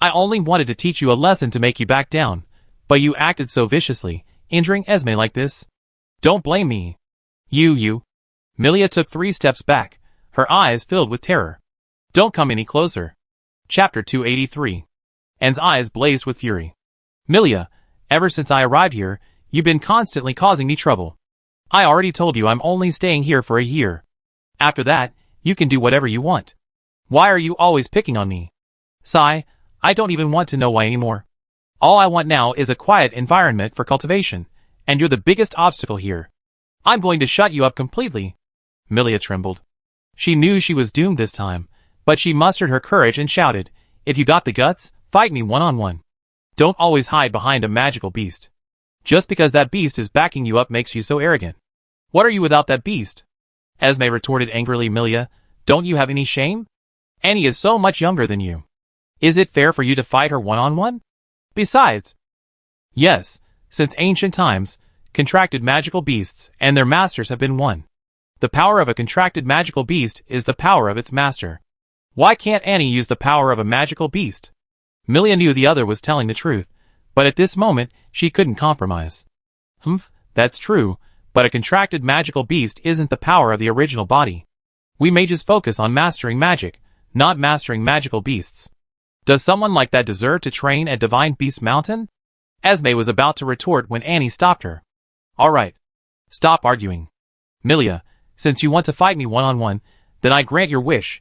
I only wanted to teach you a lesson to make you back down, but you acted so viciously, injuring Esme like this. Don't blame me. You. Milia took 3 steps back, her eyes filled with terror. Don't come any closer. Chapter 283. Anne's eyes blazed with fury. Milia, ever since I arrived here, you've been constantly causing me trouble. I already told you I'm only staying here for a year. After that, you can do whatever you want. Why are you always picking on me? Sigh, I don't even want to know why anymore. All I want now is a quiet environment for cultivation, and you're the biggest obstacle here. I'm going to shut you up completely. Milia trembled. She knew she was doomed this time, but she mustered her courage and shouted, If you got the guts, fight me one-on-one. Don't always hide behind a magical beast. Just because that beast is backing you up makes you so arrogant. What are you without that beast? Esme retorted angrily. Milia, don't you have any shame? Annie is so much younger than you. Is it fair for you to fight her one-on-one? Besides, yes, since ancient times, contracted magical beasts and their masters have been one. The power of a contracted magical beast is the power of its master. Why can't Annie use the power of a magical beast? Milia knew the other was telling the truth, but at this moment, she couldn't compromise. That's true, but a contracted magical beast isn't the power of the original body. We mages focus on mastering magic, not mastering magical beasts. Does someone like that deserve to train at Divine Beast Mountain? Esme was about to retort when Annie stopped her. All right. Stop arguing. Milia, since you want to fight me one-on-one, then I grant your wish.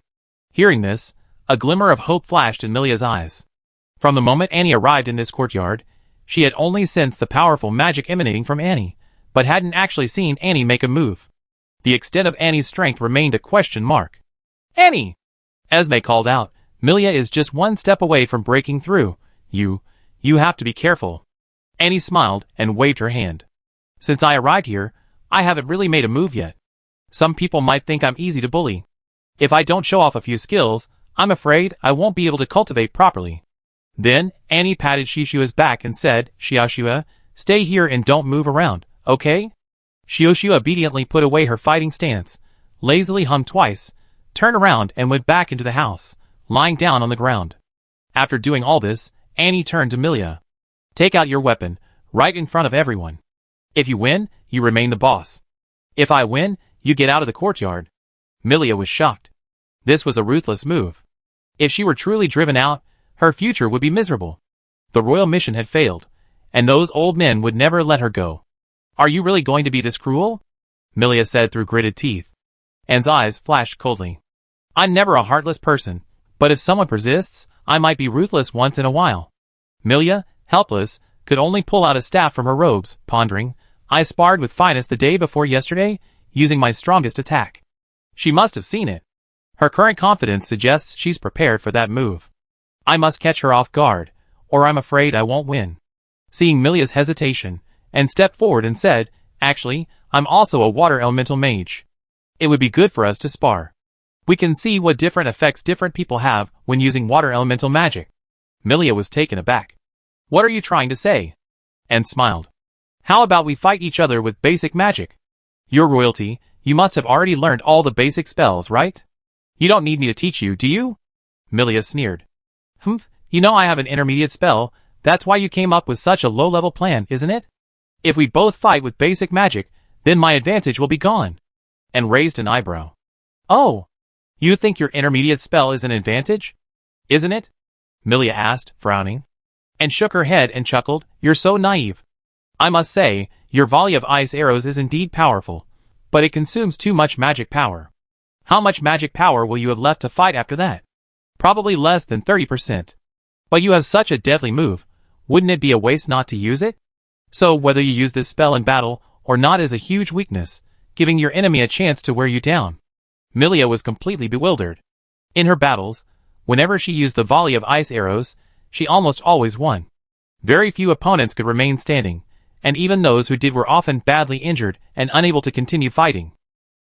Hearing this, a glimmer of hope flashed in Milia's eyes. From the moment Annie arrived in this courtyard, she had only sensed the powerful magic emanating from Annie, but hadn't actually seen Annie make a move. The extent of Annie's strength remained a question mark. Annie! Esme called out, Milia is just one step away from breaking through. You have to be careful. Annie smiled and waved her hand. Since I arrived here, I haven't really made a move yet. Some people might think I'm easy to bully. If I don't show off a few skills, I'm afraid I won't be able to cultivate properly. Then, Annie patted Shishua's back and said, Xiaoxua, stay here and don't move around, okay? Xiaoxua obediently put away her fighting stance, lazily hummed twice, turned around and went back into the house, lying down on the ground. After doing all this, Annie turned to Milia. Take out your weapon, right in front of everyone. If you win, you remain the boss. If I win, you get out of the courtyard. Milia was shocked. This was a ruthless move. If she were truly driven out, her future would be miserable. The royal mission had failed, and those old men would never let her go. Are you really going to be this cruel? Milia said through gritted teeth. Anne's eyes flashed coldly. I'm never a heartless person, but if someone persists, I might be ruthless once in a while. Milia, helpless, could only pull out a staff from her robes, pondering, I sparred with Finus the day before yesterday, using my strongest attack. She must have seen it. Her current confidence suggests she's prepared for that move. I must catch her off guard, or I'm afraid I won't win. Seeing Milia's hesitation, Anne stepped forward and said, Actually, I'm also a water elemental mage. It would be good for us to spar. We can see what different effects different people have when using water elemental magic. Milia was taken aback. What are you trying to say? Anne smiled. How about we fight each other with basic magic? Your royalty, you must have already learned all the basic spells, right? You don't need me to teach you, do you? Milia sneered. You know I have an intermediate spell, that's why you came up with such a low-level plan, isn't it? If we both fight with basic magic, then my advantage will be gone. And raised an eyebrow. Oh, you think your intermediate spell is an advantage? Isn't it? Milia asked, frowning. And shook her head and chuckled, You're so naive. I must say, your volley of ice arrows is indeed powerful, but it consumes too much magic power. How much magic power will you have left to fight after that? Probably less than 30%. But you have such a deadly move, wouldn't it be a waste not to use it? So whether you use this spell in battle or not is a huge weakness, giving your enemy a chance to wear you down. Milia was completely bewildered. In her battles, whenever she used the volley of ice arrows, she almost always won. Very few opponents could remain standing, and even those who did were often badly injured and unable to continue fighting.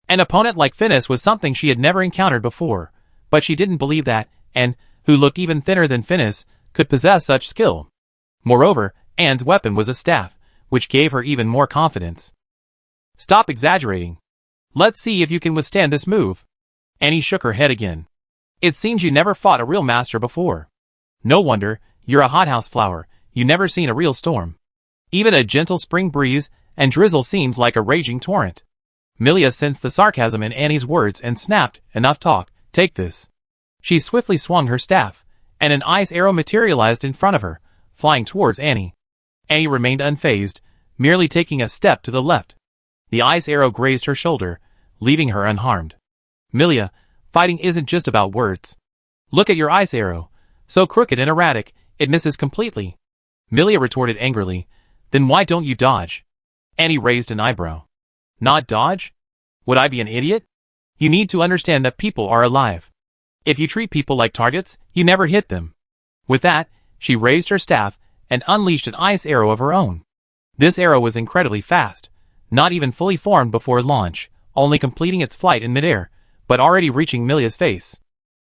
An opponent like Finus was something she had never encountered before, but she didn't believe that, and, who looked even thinner than Finus, could possess such skill. Moreover, Anne's weapon was a staff, which gave her even more confidence. Stop exaggerating. Let's see if you can withstand this move. Annie shook her head again. It seems you never fought a real master before. No wonder, you're a hothouse flower, you never seen a real storm. Even a gentle spring breeze and drizzle seems like a raging torrent. Milia sensed the sarcasm in Annie's words and snapped, Enough talk, take this. She swiftly swung her staff, and an ice arrow materialized in front of her, flying towards Annie. Annie remained unfazed, merely taking a step to the left. The ice arrow grazed her shoulder, leaving her unharmed. Milia, fighting isn't just about words. Look at your ice arrow. So crooked and erratic, it misses completely. Milia retorted angrily, Then why don't you dodge? Annie raised an eyebrow. Not dodge? Would I be an idiot? You need to understand that people are alive. If you treat people like targets, you never hit them. With that, she raised her staff and unleashed an ice arrow of her own. This arrow was incredibly fast, not even fully formed before launch, only completing its flight in midair, but already reaching Milia's face.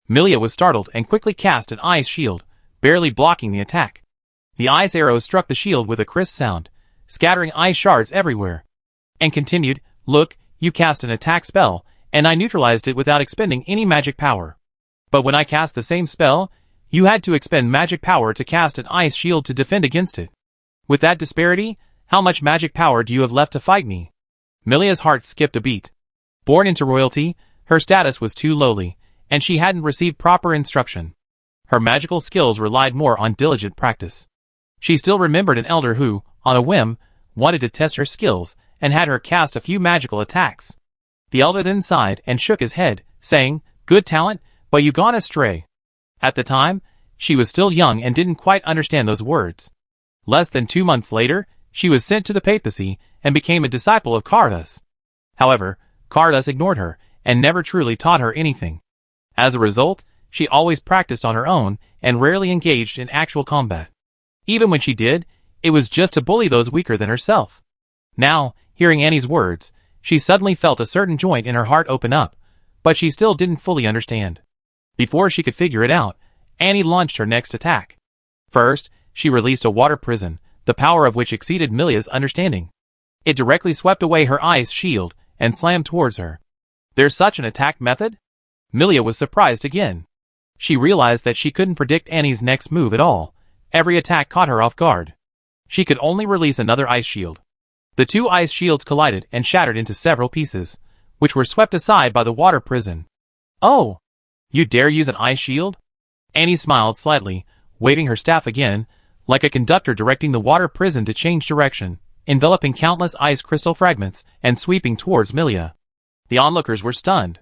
Milia was startled and quickly cast an ice shield, barely blocking the attack. The ice arrow struck the shield with a crisp sound, scattering ice shards everywhere. And continued, Look, you cast an attack spell, and I neutralized it without expending any magic power. But when I cast the same spell, you had to expend magic power to cast an ice shield to defend against it. With that disparity, how much magic power do you have left to fight me? Milia's heart skipped a beat. Born into royalty, her status was too lowly, and she hadn't received proper instruction. Her magical skills relied more on diligent practice. She still remembered an elder who, on a whim, wanted to test her skills and had her cast a few magical attacks. The elder then sighed and shook his head, saying, Good talent, but you gone astray. At the time, she was still young and didn't quite understand those words. Less than 2 months later, she was sent to the papacy and became a disciple of Cardus. However, Cardus ignored her and never truly taught her anything. As a result, she always practiced on her own and rarely engaged in actual combat. Even when she did, it was just to bully those weaker than herself. Now, hearing Annie's words, she suddenly felt a certain joint in her heart open up, but she still didn't fully understand. Before she could figure it out, Annie launched her next attack. First, she released a water prison, the power of which exceeded Milia's understanding. It directly swept away her ice shield and slammed towards her. There's such an attack method? Milia was surprised again. She realized that she couldn't predict Annie's next move at all. Every attack caught her off guard. She could only release another ice shield. The two ice shields collided and shattered into several pieces, which were swept aside by the water prison. Oh! You dare use an ice shield? Annie smiled slightly, waving her staff again, like a conductor directing the water prison to change direction, enveloping countless ice crystal fragments and sweeping towards Milia. The onlookers were stunned.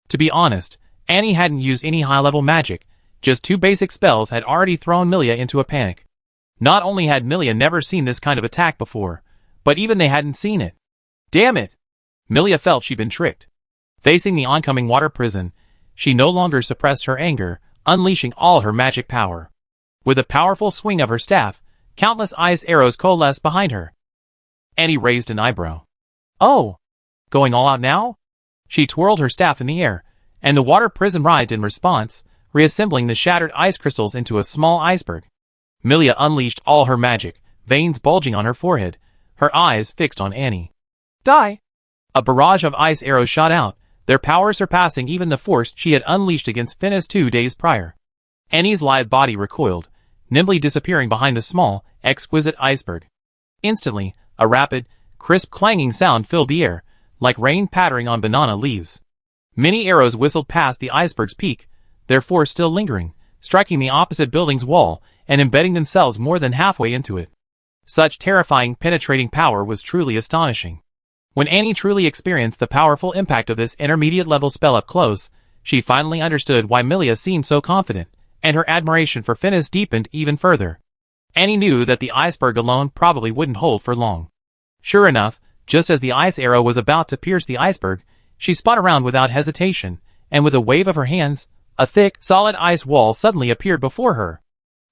To be honest, Annie hadn't used any high-level magic, just two basic spells had already thrown Milia into a panic. Not only had Milia never seen this kind of attack before, but even they hadn't seen it. Damn it! Milia felt she'd been tricked. Facing the oncoming water prison, she no longer suppressed her anger, unleashing all her magic power. With a powerful swing of her staff, countless ice arrows coalesced behind her. Annie raised an eyebrow. Oh! Going all out now? She twirled her staff in the air, and the water prison writhed in response, reassembling the shattered ice crystals into a small iceberg. Milia unleashed all her magic, veins bulging on her forehead, her eyes fixed on Annie. Die! A barrage of ice arrows shot out, their power surpassing even the force she had unleashed against Finnis 2 days prior. Annie's lithe body recoiled, nimbly disappearing behind the small, exquisite iceberg. Instantly, a rapid, crisp clanging sound filled the air, like rain pattering on banana leaves. Many arrows whistled past the iceberg's peak, their force still lingering, striking the opposite building's wall and embedding themselves more than halfway into it. Such terrifying, penetrating power was truly astonishing. When Annie truly experienced the powerful impact of this intermediate-level spell up close, she finally understood why Milia seemed so confident, and her admiration for Finnis deepened even further. Annie knew that the iceberg alone probably wouldn't hold for long. Sure enough, just as the ice arrow was about to pierce the iceberg, she spun around without hesitation, and with a wave of her hands, a thick, solid ice wall suddenly appeared before her.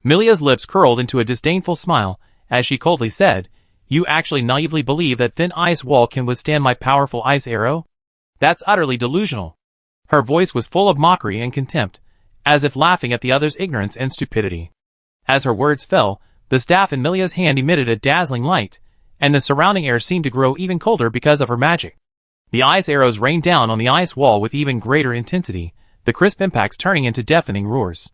Milia's lips curled into a disdainful smile, as she coldly said, "You actually naively believe that thin ice wall can withstand my powerful ice arrow? That's utterly delusional." Her voice was full of mockery and contempt, as if laughing at the other's ignorance and stupidity. As her words fell, the staff in Milia's hand emitted a dazzling light, and the surrounding air seemed to grow even colder because of her magic. The ice arrows rained down on the ice wall with even greater intensity, the crisp impacts turning into deafening roars.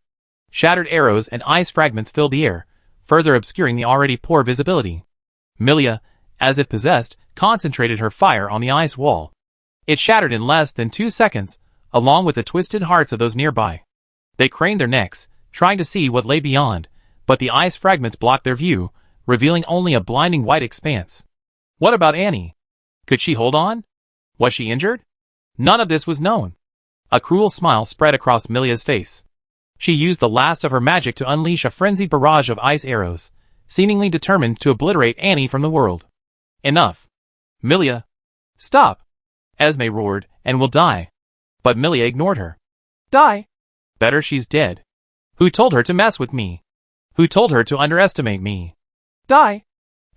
Shattered arrows and ice fragments filled the air, further obscuring the already poor visibility. Milia, as if possessed, concentrated her fire on the ice wall. It shattered in less than 2 seconds, along with the twisted hearts of those nearby. They craned their necks, trying to see what lay beyond, but the ice fragments blocked their view, revealing only a blinding white expanse. What about Annie? Could she hold on? Was she injured? None of this was known. A cruel smile spread across Milia's face. She used the last of her magic to unleash a frenzied barrage of ice arrows, seemingly determined to obliterate Annie from the world. Enough. Milia. Stop. Esme roared, and will die. But Milia ignored her. Die? Better she's dead. Who told her to mess with me? Who told her to underestimate me? Die!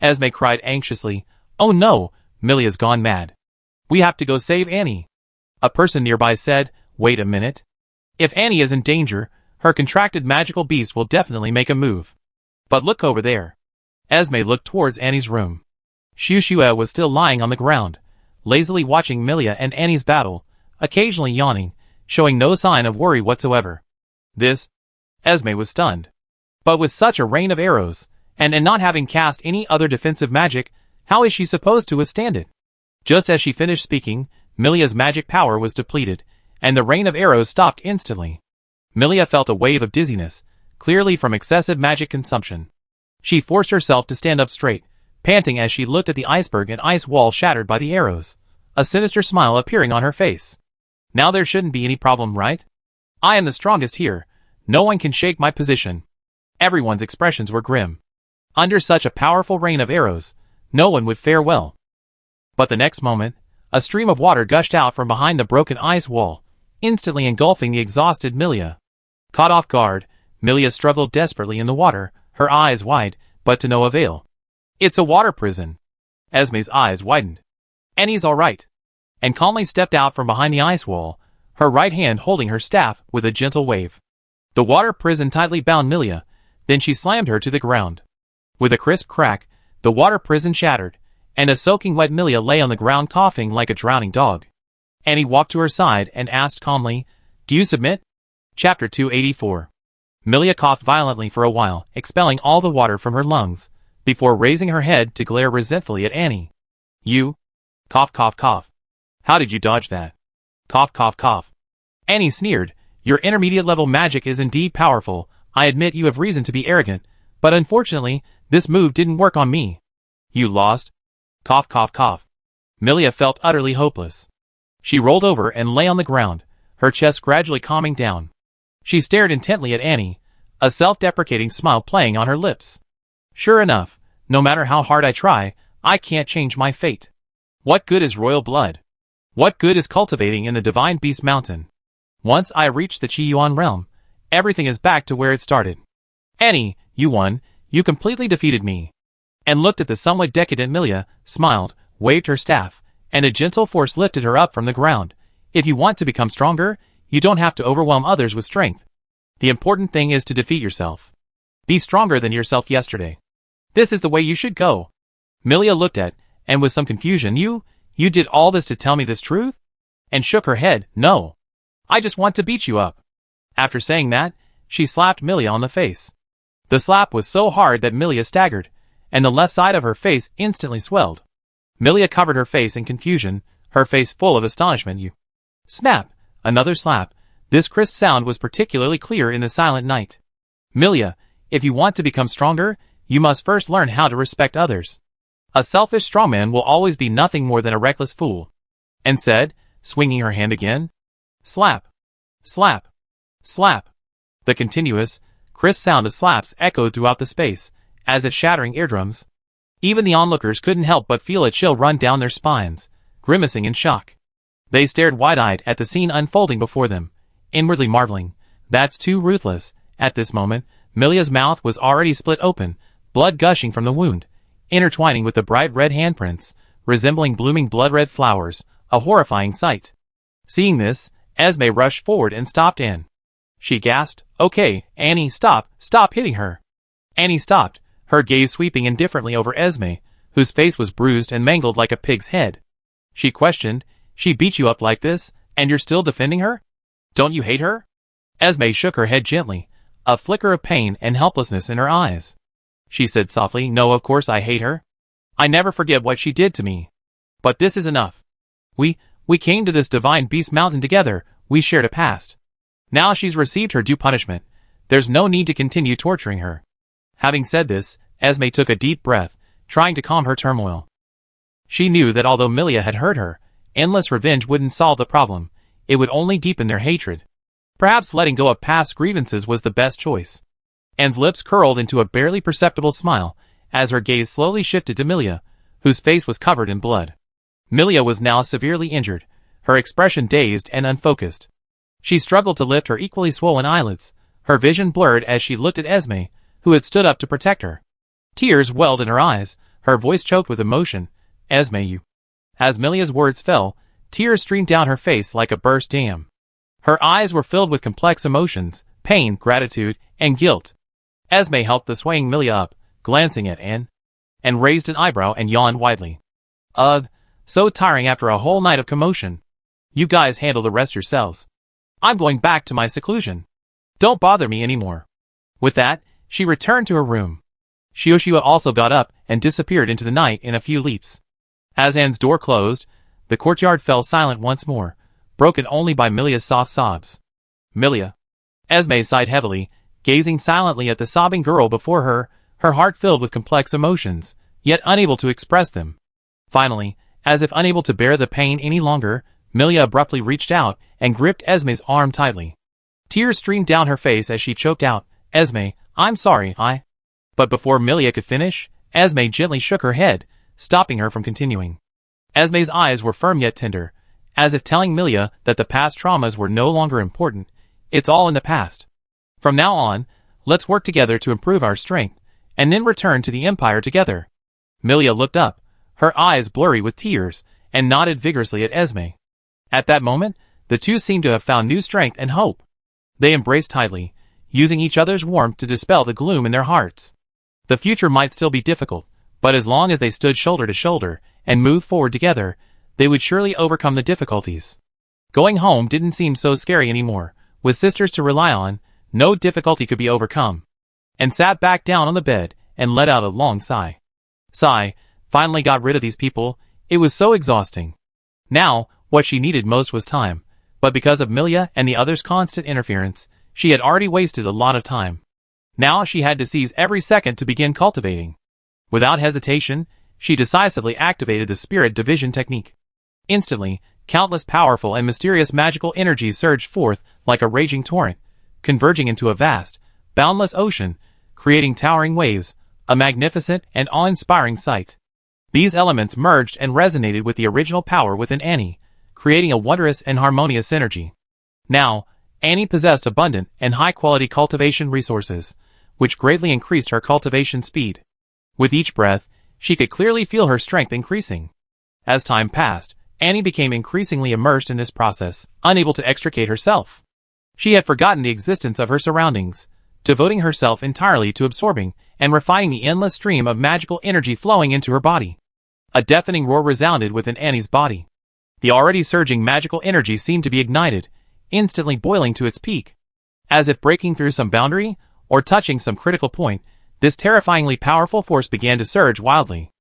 Esme cried anxiously. Oh no, Milia's gone mad. We have to go save Annie. A person nearby said, wait a minute. If Annie is in danger, her contracted magical beast will definitely make a move. But look over there. Esme looked towards Annie's room. Shushua was still lying on the ground, lazily watching Milia and Annie's battle, occasionally yawning, showing no sign of worry whatsoever. This? Esme was stunned. But with such a rain of arrows, and not having cast any other defensive magic, how is she supposed to withstand it? Just as she finished speaking, Milia's magic power was depleted, and the rain of arrows stopped instantly. Milia felt a wave of dizziness, clearly from excessive magic consumption. She forced herself to stand up straight, panting as she looked at the iceberg and ice wall shattered by the arrows, a sinister smile appearing on her face. Now there shouldn't be any problem, right? I am the strongest here. No one can shake my position. Everyone's expressions were grim. Under such a powerful rain of arrows, no one would fare well. But the next moment, a stream of water gushed out from behind the broken ice wall, instantly engulfing the exhausted Milia. Caught off guard, Milia struggled desperately in the water, her eyes wide, but to no avail. It's a water prison. Esme's eyes widened. Annie's all right. And calmly stepped out from behind the ice wall, her right hand holding her staff with a gentle wave. The water prison tightly bound Milia, then she slammed her to the ground. With a crisp crack, the water prison shattered, and a soaking wet Milia lay on the ground coughing like a drowning dog. Annie walked to her side and asked calmly, "Do you submit?" Chapter 284. Milia coughed violently for a while, expelling all the water from her lungs, before raising her head to glare resentfully at Annie. "You?" Cough, cough, cough. "How did you dodge that?" Cough, cough, cough. Annie sneered, "Your intermediate-level magic is indeed powerful. I admit you have reason to be arrogant, but unfortunately, this move didn't work on me." "You lost?" Cough, cough, cough. Milia felt utterly hopeless. She rolled over and lay on the ground, her chest gradually calming down. She stared intently at Annie, a self-deprecating smile playing on her lips. "Sure enough, no matter how hard I try, I can't change my fate. What good is royal blood? What good is cultivating in the Divine Beast Mountain? Once I reach the Qiyuan realm, everything is back to where it started. Annie, you won, you completely defeated me." And looked at the somewhat decadent Milia, smiled, waved her staff, and a gentle force lifted her up from the ground. "If you want to become stronger, you don't have to overwhelm others with strength. The important thing is to defeat yourself. Be stronger than yourself yesterday. This is the way you should go." Milia looked at, and with some confusion, You did all this to tell me this truth?" And shook her head, "No. I just want to beat you up." After saying that, she slapped Milia on the face. The slap was so hard that Milia staggered, and the left side of her face instantly swelled. Milia covered her face in confusion, her face full of astonishment. You. Snap! Another slap. This crisp sound was particularly clear in the silent night. "Milia, if you want to become stronger, you must first learn how to respect others. A selfish strawman will always be nothing more than a reckless fool." And said, swinging her hand again. Slap. Slap. Slap. The continuous, crisp sound of slaps echoed throughout the space, as if shattering eardrums. Even the onlookers couldn't help but feel a chill run down their spines, grimacing in shock. They stared wide-eyed at the scene unfolding before them, inwardly marveling. "That's too ruthless." At this moment, Milia's mouth was already split open, blood gushing from the wound, intertwining with the bright red handprints, resembling blooming blood-red flowers, a horrifying sight. Seeing this, Esme rushed forward and stopped Anne. She gasped, "Okay, Annie, stop hitting her." Annie stopped, her gaze sweeping indifferently over Esme, whose face was bruised and mangled like a pig's head. She questioned, "She beat you up like this, and you're still defending her? Don't you hate her?" Esme shook her head gently, a flicker of pain and helplessness in her eyes. She said softly, "No, of course I hate her. I never forget what she did to me. But this is enough. We came to this Divine Beast Mountain together, we shared a past. Now she's received her due punishment. There's no need to continue torturing her." Having said this, Esme took a deep breath, trying to calm her turmoil. She knew that although Milia had hurt her, endless revenge wouldn't solve the problem. It would only deepen their hatred. Perhaps letting go of past grievances was the best choice. Anne's lips curled into a barely perceptible smile, as her gaze slowly shifted to Milia, whose face was covered in blood. Milia was now severely injured, her expression dazed and unfocused. She struggled to lift her equally swollen eyelids, her vision blurred as she looked at Esme, who had stood up to protect her. Tears welled in her eyes, her voice choked with emotion. "Esme, you." As Milia's words fell, tears streamed down her face like a burst dam. Her eyes were filled with complex emotions, pain, gratitude, and guilt. Esme helped the swaying Milia up, glancing at Anne, and raised an eyebrow and yawned widely. "Ugh, so tiring after a whole night of commotion. You guys handle the rest yourselves. I'm going back to my seclusion. Don't bother me anymore." With that, she returned to her room. Shioshua also got up and disappeared into the night in a few leaps. As Anne's door closed, the courtyard fell silent once more, broken only by Milia's soft sobs. "Milia." Esme sighed heavily, gazing silently at the sobbing girl before her, her heart filled with complex emotions, yet unable to express them. Finally, as if unable to bear the pain any longer, Milia abruptly reached out and gripped Esme's arm tightly. Tears streamed down her face as she choked out, "Esme, I'm sorry, But before Milia could finish, Esme gently shook her head, stopping her from continuing. Esme's eyes were firm yet tender, as if telling Milia that the past traumas were no longer important. "It's all in the past. From now on, let's work together to improve our strength, and then return to the Empire together." Milia looked up, her eyes blurry with tears, and nodded vigorously at Esme. At that moment, the two seemed to have found new strength and hope. They embraced tightly, using each other's warmth to dispel the gloom in their hearts. The future might still be difficult, but as long as they stood shoulder to shoulder and moved forward together, they would surely overcome the difficulties. Going home didn't seem so scary anymore. With sisters to rely on, no difficulty could be overcome. And sat back down on the bed and let out a long sigh. Finally got rid of these people. It was so exhausting. Now, what she needed most was time, but because of Milia and the others' constant interference, she had already wasted a lot of time. Now she had to seize every second to begin cultivating. Without hesitation, she decisively activated the spirit division technique. Instantly, countless powerful and mysterious magical energies surged forth like a raging torrent, converging into a vast, boundless ocean, creating towering waves, a magnificent and awe-inspiring sight. These elements merged and resonated with the original power within Annie, creating a wondrous and harmonious synergy. Now, Annie possessed abundant and high-quality cultivation resources, which greatly increased her cultivation speed. With each breath, she could clearly feel her strength increasing. As time passed, Annie became increasingly immersed in this process, unable to extricate herself. She had forgotten the existence of her surroundings, devoting herself entirely to absorbing and refining the endless stream of magical energy flowing into her body. A deafening roar resounded within Annie's body. The already surging magical energy seemed to be ignited, instantly boiling to its peak. As if breaking through some boundary, or touching some critical point, this terrifyingly powerful force began to surge wildly.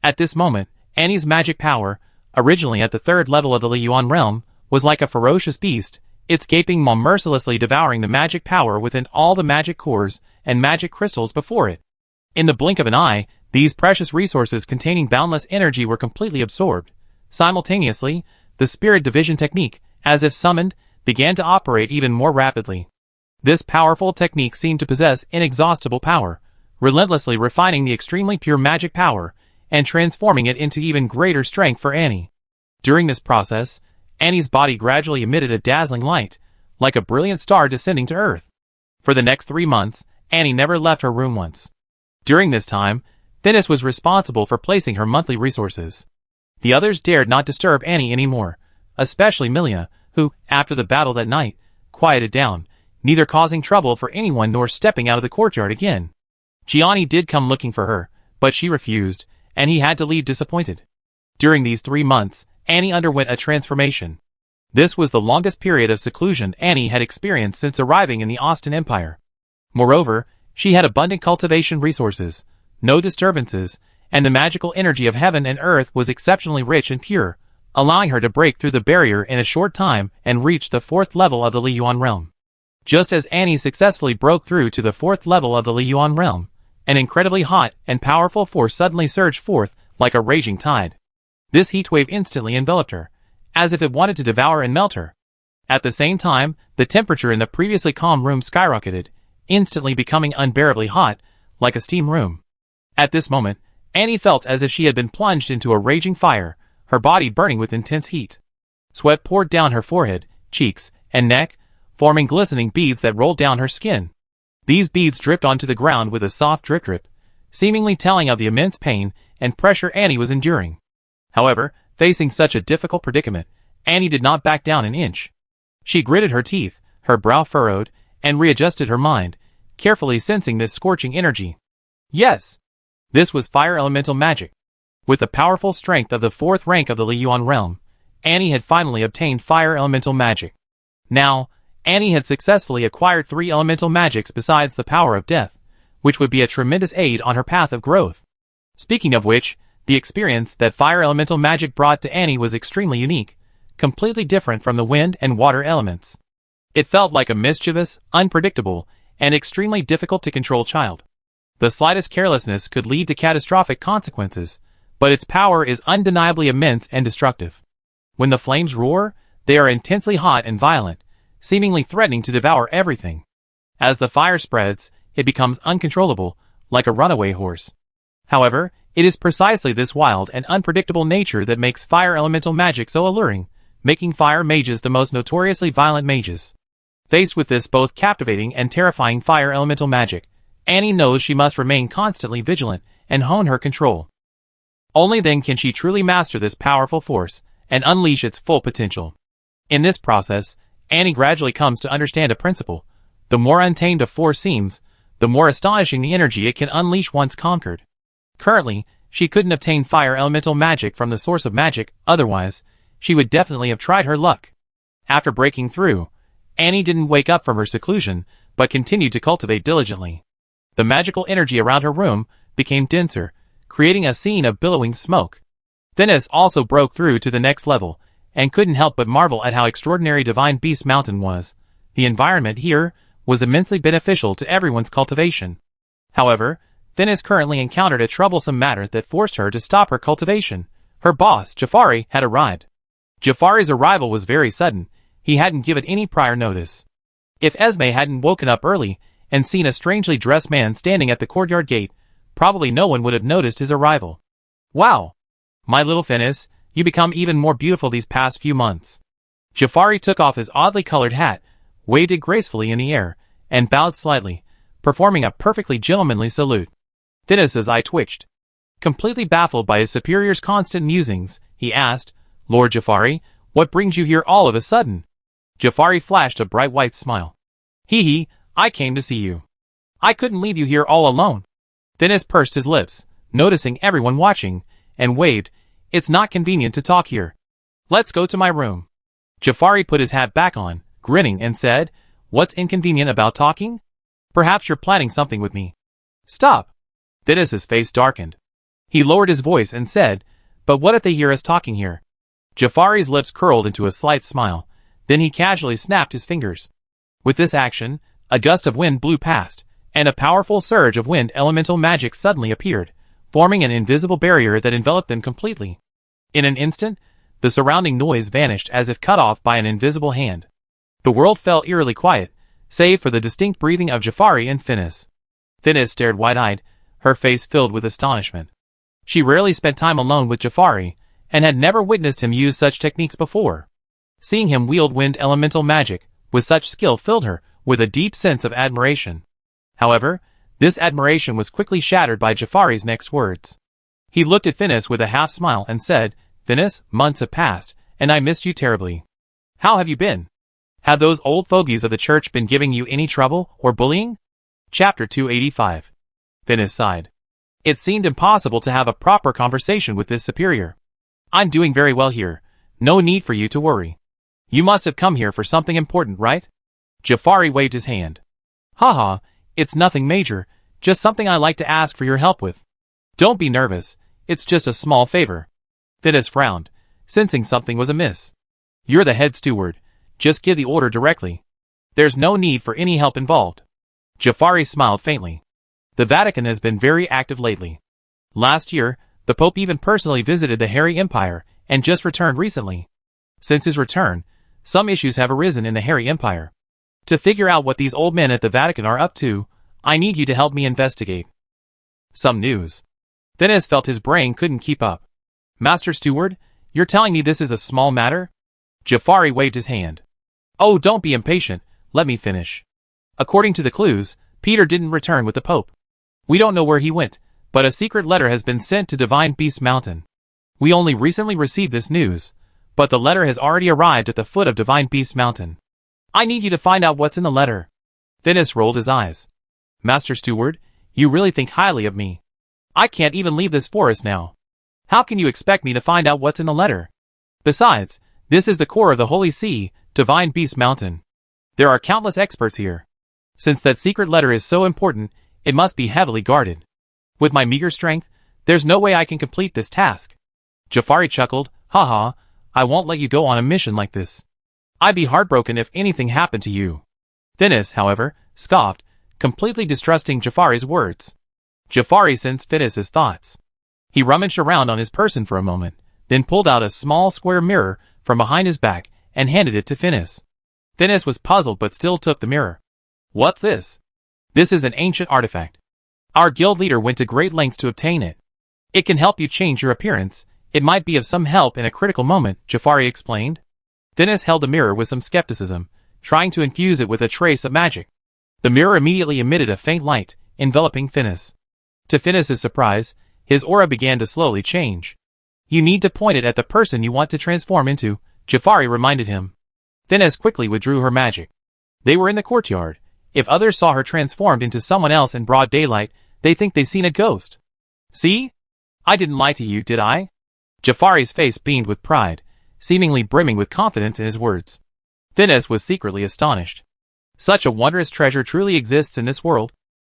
At this moment, Annie's magic power, originally at the third level of the Liyuan realm, was like a ferocious beast, its gaping maw mercilessly devouring the magic power within all the magic cores and magic crystals before it. In the blink of an eye, these precious resources containing boundless energy were completely absorbed. Simultaneously, the spirit division technique, as if summoned, began to operate even more rapidly. This powerful technique seemed to possess inexhaustible power, relentlessly refining the extremely pure magic power and transforming it into even greater strength for Annie. During this process, Annie's body gradually emitted a dazzling light, like a brilliant star descending to Earth. For the next 3 months, Annie never left her room once. During this time, Thinis was responsible for placing her monthly resources. The others dared not disturb Annie anymore, especially Milia, who, after the battle that night, quieted down, neither causing trouble for anyone nor stepping out of the courtyard again. Gianni did come looking for her, but she refused, and he had to leave disappointed. During these 3 months, Annie underwent a transformation. This was the longest period of seclusion Annie had experienced since arriving in the Austin Empire. Moreover, she had abundant cultivation resources, no disturbances, and the magical energy of heaven and earth was exceptionally rich and pure, allowing her to break through the barrier in a short time and reach the 4th level of the Liyuan realm. Just as Annie successfully broke through to the 4th level of the Liyuan realm, an incredibly hot and powerful force suddenly surged forth like a raging tide. This heat wave instantly enveloped her, as if it wanted to devour and melt her. At the same time, the temperature in the previously calm room skyrocketed, instantly becoming unbearably hot, like a steam room. At this moment, Annie felt as if she had been plunged into a raging fire, her body burning with intense heat. Sweat poured down her forehead, cheeks, and neck, forming glistening beads that rolled down her skin. These beads dripped onto the ground with a soft drip, seemingly telling of the immense pain and pressure Annie was enduring. However, facing such a difficult predicament, Annie did not back down an inch. She gritted her teeth, her brow furrowed, and readjusted her mind, carefully sensing this scorching energy. Yes! This was fire elemental magic. With the powerful strength of the 4th rank of the Liyuan realm, Annie had finally obtained fire elemental magic. Now, Annie had successfully acquired 3 elemental magics besides the power of death, which would be a tremendous aid on her path of growth. Speaking of which, the experience that fire elemental magic brought to Annie was extremely unique, completely different from the wind and water elements. It felt like a mischievous, unpredictable, and extremely difficult to control child. The slightest carelessness could lead to catastrophic consequences, but its power is undeniably immense and destructive. When the flames roar, they are intensely hot and violent, seemingly threatening to devour everything. As the fire spreads, it becomes uncontrollable, like a runaway horse. However, it is precisely this wild and unpredictable nature that makes fire elemental magic so alluring, making fire mages the most notoriously violent mages. Faced with this both captivating and terrifying fire elemental magic, Annie knows she must remain constantly vigilant and hone her control. Only then can she truly master this powerful force and unleash its full potential. In this process, Annie gradually comes to understand a principle. The more untamed a force seems, the more astonishing the energy it can unleash once conquered. Currently, she couldn't obtain fire elemental magic from the source of magic, otherwise, she would definitely have tried her luck. After breaking through, Annie didn't wake up from her seclusion, but continued to cultivate diligently. The magical energy around her room became denser, creating a scene of billowing smoke. Thinis also broke through to the next level, and couldn't help but marvel at how extraordinary Divine Beast Mountain was. The environment here was immensely beneficial to everyone's cultivation. However, Thinis currently encountered a troublesome matter that forced her to stop her cultivation. Her boss, Jafari, had arrived. Jafari's arrival was very sudden. He hadn't given any prior notice. If Esme hadn't woken up early and seen a strangely dressed man standing at the courtyard gate, probably no one would have noticed his arrival. Wow! My little Thinis, you become even more beautiful these past few months. Jafari took off his oddly colored hat, waved it gracefully in the air, and bowed slightly, performing a perfectly gentlemanly salute. Thinis's eye twitched. Completely baffled by his superior's constant musings, he asked, "Lord Jafari, what brings you here all of a sudden?" Jafari flashed a bright white smile. "Hee, I came to see you. I couldn't leave you here all alone." Thinis pursed his lips, noticing everyone watching, and waved, "It's not convenient to talk here. Let's go to my room." Jafari put his hat back on, grinning, and said, "What's inconvenient about talking? Perhaps you're planning something with me." "Stop." Thinis's face darkened. He lowered his voice and said, "But what if they hear us talking here?" Jafari's lips curled into a slight smile, then he casually snapped his fingers. With this action, a gust of wind blew past, and a powerful surge of wind elemental magic suddenly appeared, forming an invisible barrier that enveloped them completely. In an instant, the surrounding noise vanished as if cut off by an invisible hand. The world fell eerily quiet, save for the distinct breathing of Jafari and Thinis. Thinis stared wide-eyed, her face filled with astonishment. She rarely spent time alone with Jafari, and had never witnessed him use such techniques before. Seeing him wield wind elemental magic with such skill filled her with a deep sense of admiration. However, this admiration was quickly shattered by Jafari's next words. He looked at Thinis with a half-smile and said, "Thinis, months have passed, and I missed you terribly. How have you been? Have those old fogies of the church been giving you any trouble or bullying?" Chapter 285. Thinis sighed. It seemed impossible to have a proper conversation with this superior. "I'm doing very well here. No need for you to worry. You must have come here for something important, right?" Jafari waved his hand. "Haha, it's nothing major, just something I'd like to ask for your help with. Don't be nervous, it's just a small favor." Thinis frowned, sensing something was amiss. "You're the head steward. Just give the order directly. There's no need for any help involved." Jafari smiled faintly. The Vatican has been very active lately. Last year, the Pope even personally visited the Harry Empire, and just returned recently. Since his return, some issues have arisen in the Harry Empire. To figure out what these old men at the Vatican are up to, I need you to help me investigate. Some news. Thinis felt his brain couldn't keep up. "Master Steward, you're telling me this is a small matter?" Jafari waved his hand. "Oh, don't be impatient, let me finish. According to the clues, Peter didn't return with the Pope. We don't know where he went, but a secret letter has been sent to Divine Beast Mountain. We only recently received this news, but the letter has already arrived at the foot of Divine Beast Mountain. I need you to find out what's in the letter." Thinis rolled his eyes. "Master Steward, you really think highly of me. I can't even leave this forest now. How can you expect me to find out what's in the letter? Besides, this is the core of the Holy See, Divine Beast Mountain. There are countless experts here. Since that secret letter is so important, it must be heavily guarded. With my meager strength, there's no way I can complete this task." Jafari chuckled, "Haha, I won't let you go on a mission like this. I'd be heartbroken if anything happened to you." Thinis, however, scoffed, completely distrusting Jafari's words. Jafari sensed Thinis's thoughts. He rummaged around on his person for a moment, then pulled out a small square mirror from behind his back and handed it to Thinis. Thinis was puzzled but still took the mirror. "What's this?" "This is an ancient artifact. Our guild leader went to great lengths to obtain it. It can help you change your appearance. It might be of some help in a critical moment," Jafari explained. Thinis held the mirror with some skepticism, trying to infuse it with a trace of magic. The mirror immediately emitted a faint light, enveloping Thinis. To Thinis's surprise, his aura began to slowly change. "You need to point it at the person you want to transform into," Jafari reminded him. Finnis quickly withdrew her magic. They were in the courtyard. If others saw her transformed into someone else in broad daylight, they think they've seen a ghost. See? I didn't lie to you, did I? Jafari's face beamed with pride, seemingly brimming with confidence in his words. Finnis was secretly astonished. Such a wondrous treasure truly exists in this world.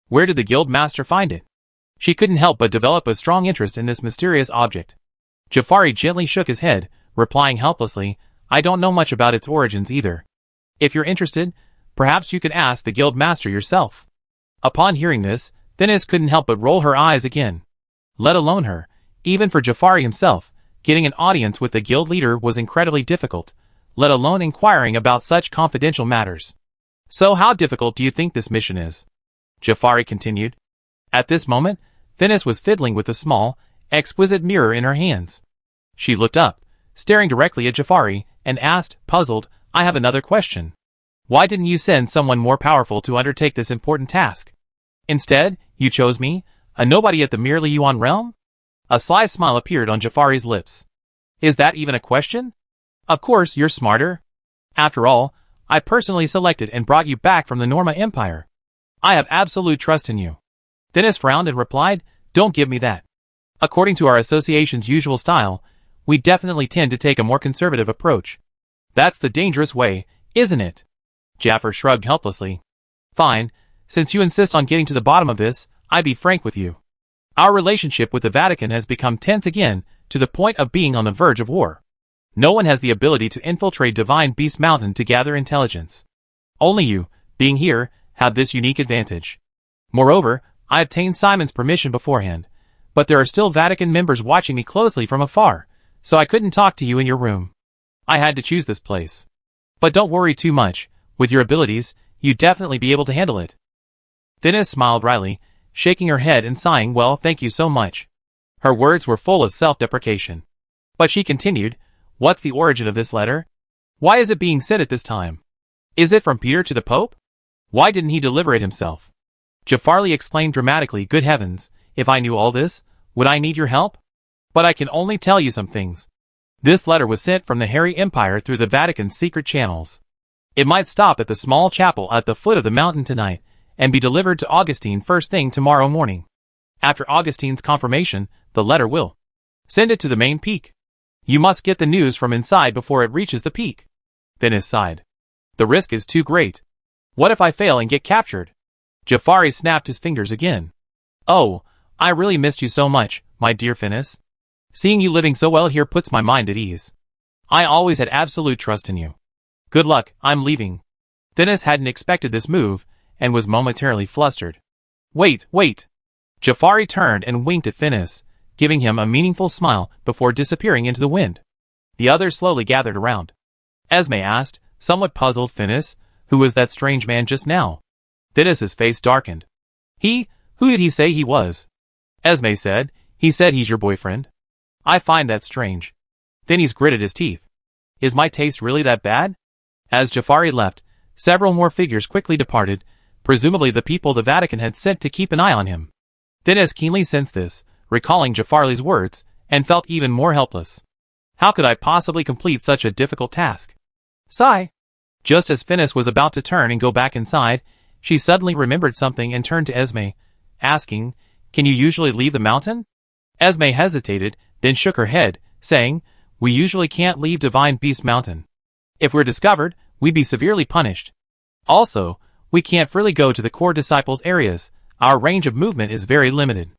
Where did the guild master find it? She couldn't help but develop a strong interest in this mysterious object. Jafari gently shook his head, replying helplessly, I don't know much about its origins either. If you're interested, perhaps you could ask the guild master yourself. Upon hearing this, Finnis couldn't help but roll her eyes again. Let alone her, even for Jafari himself, getting an audience with the guild leader was incredibly difficult, let alone inquiring about such confidential matters. So how difficult do you think this mission is? Jafari continued. At this moment, Finnis was fiddling with a small, exquisite mirror in her hands. She looked up, staring directly at Jafari, and asked, puzzled, I have another question. Why didn't you send someone more powerful to undertake this important task? Instead, you chose me, a nobody at the merely Yuan realm? A sly smile appeared on Jafari's lips. Is that even a question? Of course you're smarter. After all, I personally selected and brought you back from the Norma Empire. I have absolute trust in you. Finnis frowned and replied, don't give me that. According to our association's usual style, we definitely tend to take a more conservative approach. That's the dangerous way, isn't it? Jafar shrugged helplessly. Fine, since you insist on getting to the bottom of this, I'll be frank with you. Our relationship with the Vatican has become tense again, to the point of being on the verge of war. No one has the ability to infiltrate Divine Beast Mountain to gather intelligence. Only you, being here, have this unique advantage. Moreover, I obtained Simon's permission beforehand, but there are still Vatican members watching me closely from afar, so I couldn't talk to you in your room. I had to choose this place. But don't worry too much, with your abilities, you'd definitely be able to handle it. Finnis smiled wryly, shaking her head and sighing, well, thank you so much. Her words were full of self-deprecation. But she continued, what's the origin of this letter? Why is it being sent at this time? Is it from Peter to the Pope? Why didn't he deliver it himself? Jafari exclaimed dramatically, good heavens, if I knew all this, would I need your help? But I can only tell you some things. This letter was sent from the Harry Empire through the Vatican's secret channels. It might stop at the small chapel at the foot of the mountain tonight, and be delivered to Augustine first thing tomorrow morning. After Augustine's confirmation, the letter will send it to the main peak. You must get the news from inside before it reaches the peak. Finnis sighed. The risk is too great. What if I fail and get captured? Jafari snapped his fingers again. Oh, I really missed you so much, my dear Finnis. Seeing you living so well here puts my mind at ease. I always had absolute trust in you. Good luck, I'm leaving. Finnis hadn't expected this move, and was momentarily flustered. Wait. Jafari turned and winked at Finnis, giving him a meaningful smile before disappearing into the wind. The others slowly gathered around. Esme asked, somewhat puzzled, Finnis, who was that strange man just now? Finnis's face darkened. Who did he say he was? Esme said, he said he's your boyfriend. I find that strange. Finnis gritted his teeth. Is my taste really that bad? As Jafari left, several more figures quickly departed, presumably the people the Vatican had sent to keep an eye on him. Finnis keenly sensed this, recalling Jafari's words, and felt even more helpless. How could I possibly complete such a difficult task? Sigh. Just as Finnis was about to turn and go back inside, she suddenly remembered something and turned to Esme, asking, can you usually leave the mountain? Esme hesitated, then shook her head, saying, we usually can't leave Divine Beast Mountain. If we're discovered, we'd be severely punished. Also, we can't freely go to the core disciples' areas. Our range of movement is very limited.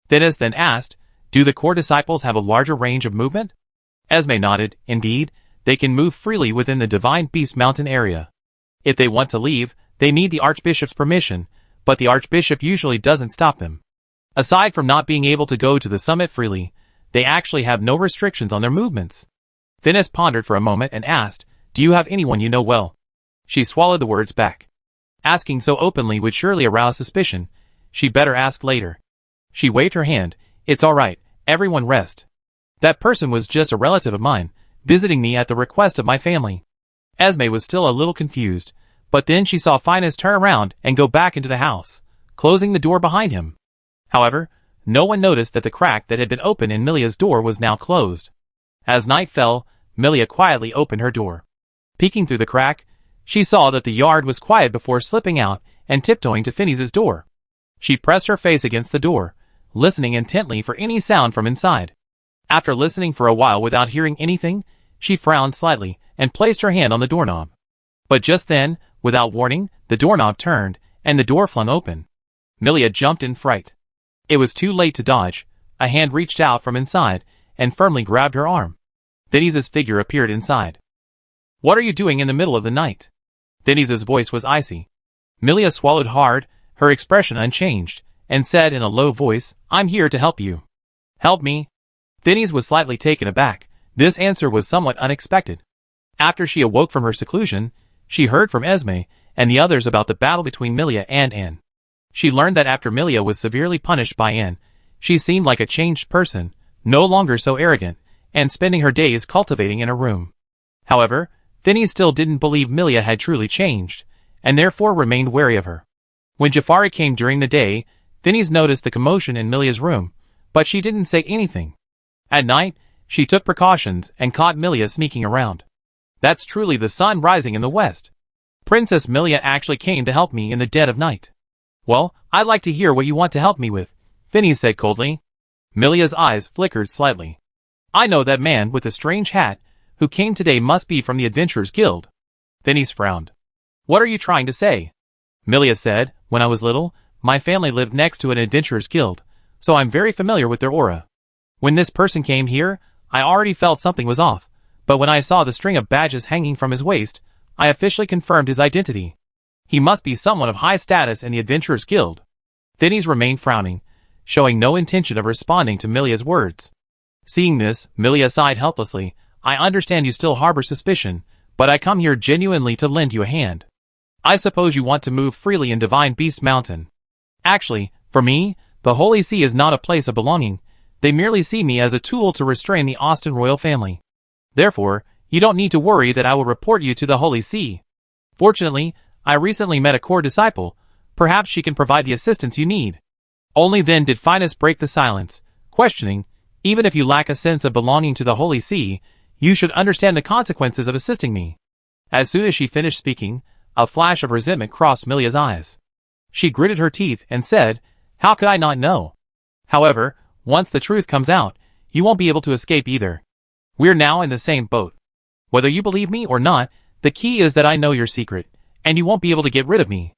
Finnis then asked, do the core disciples have a larger range of movement? Esme nodded, indeed, they can move freely within the Divine Beast Mountain area. If they want to leave, they need the Archbishop's permission, but the Archbishop usually doesn't stop them. Aside from not being able to go to the summit freely, they actually have no restrictions on their movements. Finnis pondered for a moment and asked, do you have anyone you know well? She swallowed the words back. Asking so openly would surely arouse suspicion. She better ask later. She waved her hand. It's all right, everyone rest. That person was just a relative of mine, visiting me at the request of my family. Esme was still a little confused, but then she saw Finnis turn around and go back into the house, closing the door behind him. However, no one noticed that the crack that had been open in Milia's door was now closed. As night fell, Milia quietly opened her door. Peeking through the crack, she saw that the yard was quiet before slipping out and tiptoeing to Phineas's door. She pressed her face against the door, listening intently for any sound from inside. After listening for a while without hearing anything, she frowned slightly and placed her hand on the doorknob. But just then, without warning, the doorknob turned, and the door flung open. Millia jumped in fright. It was too late to dodge. A hand reached out from inside and firmly grabbed her arm. Phineas's figure appeared inside. "What are you doing in the middle of the night?" Phineas's voice was icy. Millia swallowed hard, her expression unchanged, and said in a low voice, "I'm here to help you." "Help me?" Phineas was slightly taken aback. This answer was somewhat unexpected. After she awoke from her seclusion, she heard from Esme and the others about the battle between Millia and Anne. She learned that after Millia was severely punished by Anne, she seemed like a changed person, no longer so arrogant, and spending her days cultivating in her room. However, Phineas still didn't believe Millia had truly changed, and therefore remained wary of her. When Jafari came during the day, Phineas noticed the commotion in Millia's room, but she didn't say anything. At night, she took precautions and caught Millia sneaking around. That's truly the sun rising in the west. Princess Millia actually came to help me in the dead of night. Well, I'd like to hear what you want to help me with, Phineas said coldly. Millia's eyes flickered slightly. I know that man with the strange hat who came today must be from the Adventurers Guild. Phineas frowned. What are you trying to say? Millia said, when I was little, my family lived next to an Adventurers Guild, so I'm very familiar with their aura. When this person came here, I already felt something was off, but when I saw the string of badges hanging from his waist, I officially confirmed his identity. He must be someone of high status in the Adventurers Guild. Phineas remained frowning, showing no intention of responding to Millia's words. Seeing this, Millia sighed helplessly. I understand you still harbor suspicion, but I come here genuinely to lend you a hand. I suppose you want to move freely in Divine Beast Mountain. Actually, for me, the Holy See is not a place of belonging. They merely see me as a tool to restrain the Austen royal family. Therefore, you don't need to worry that I will report you to the Holy See. Fortunately, I recently met a core disciple. Perhaps she can provide the assistance you need. Only then did Phineas break the silence, questioning, even if you lack a sense of belonging to the Holy See, you should understand the consequences of assisting me. As soon as she finished speaking, a flash of resentment crossed Millia's eyes. She gritted her teeth and said, How could I not know? However, once the truth comes out, you won't be able to escape either. We're now in the same boat. Whether you believe me or not, the key is that I know your secret, and you won't be able to get rid of me.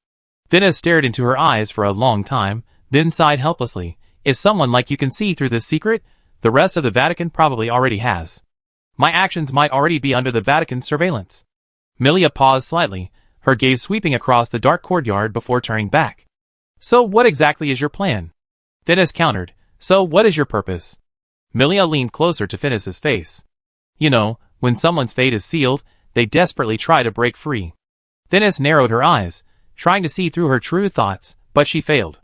Phineas stared into her eyes for a long time, then sighed helplessly. If someone like you can see through this secret, the rest of the Vatican probably already has. My actions might already be under the Vatican's surveillance. Millia paused slightly, her gaze sweeping across the dark courtyard before turning back. So what exactly is your plan? Phineas countered. So what is your purpose? Millia leaned closer to Phineas's face. You know, when someone's fate is sealed, they desperately try to break free. Phineas narrowed her eyes, trying to see through her true thoughts, but she failed.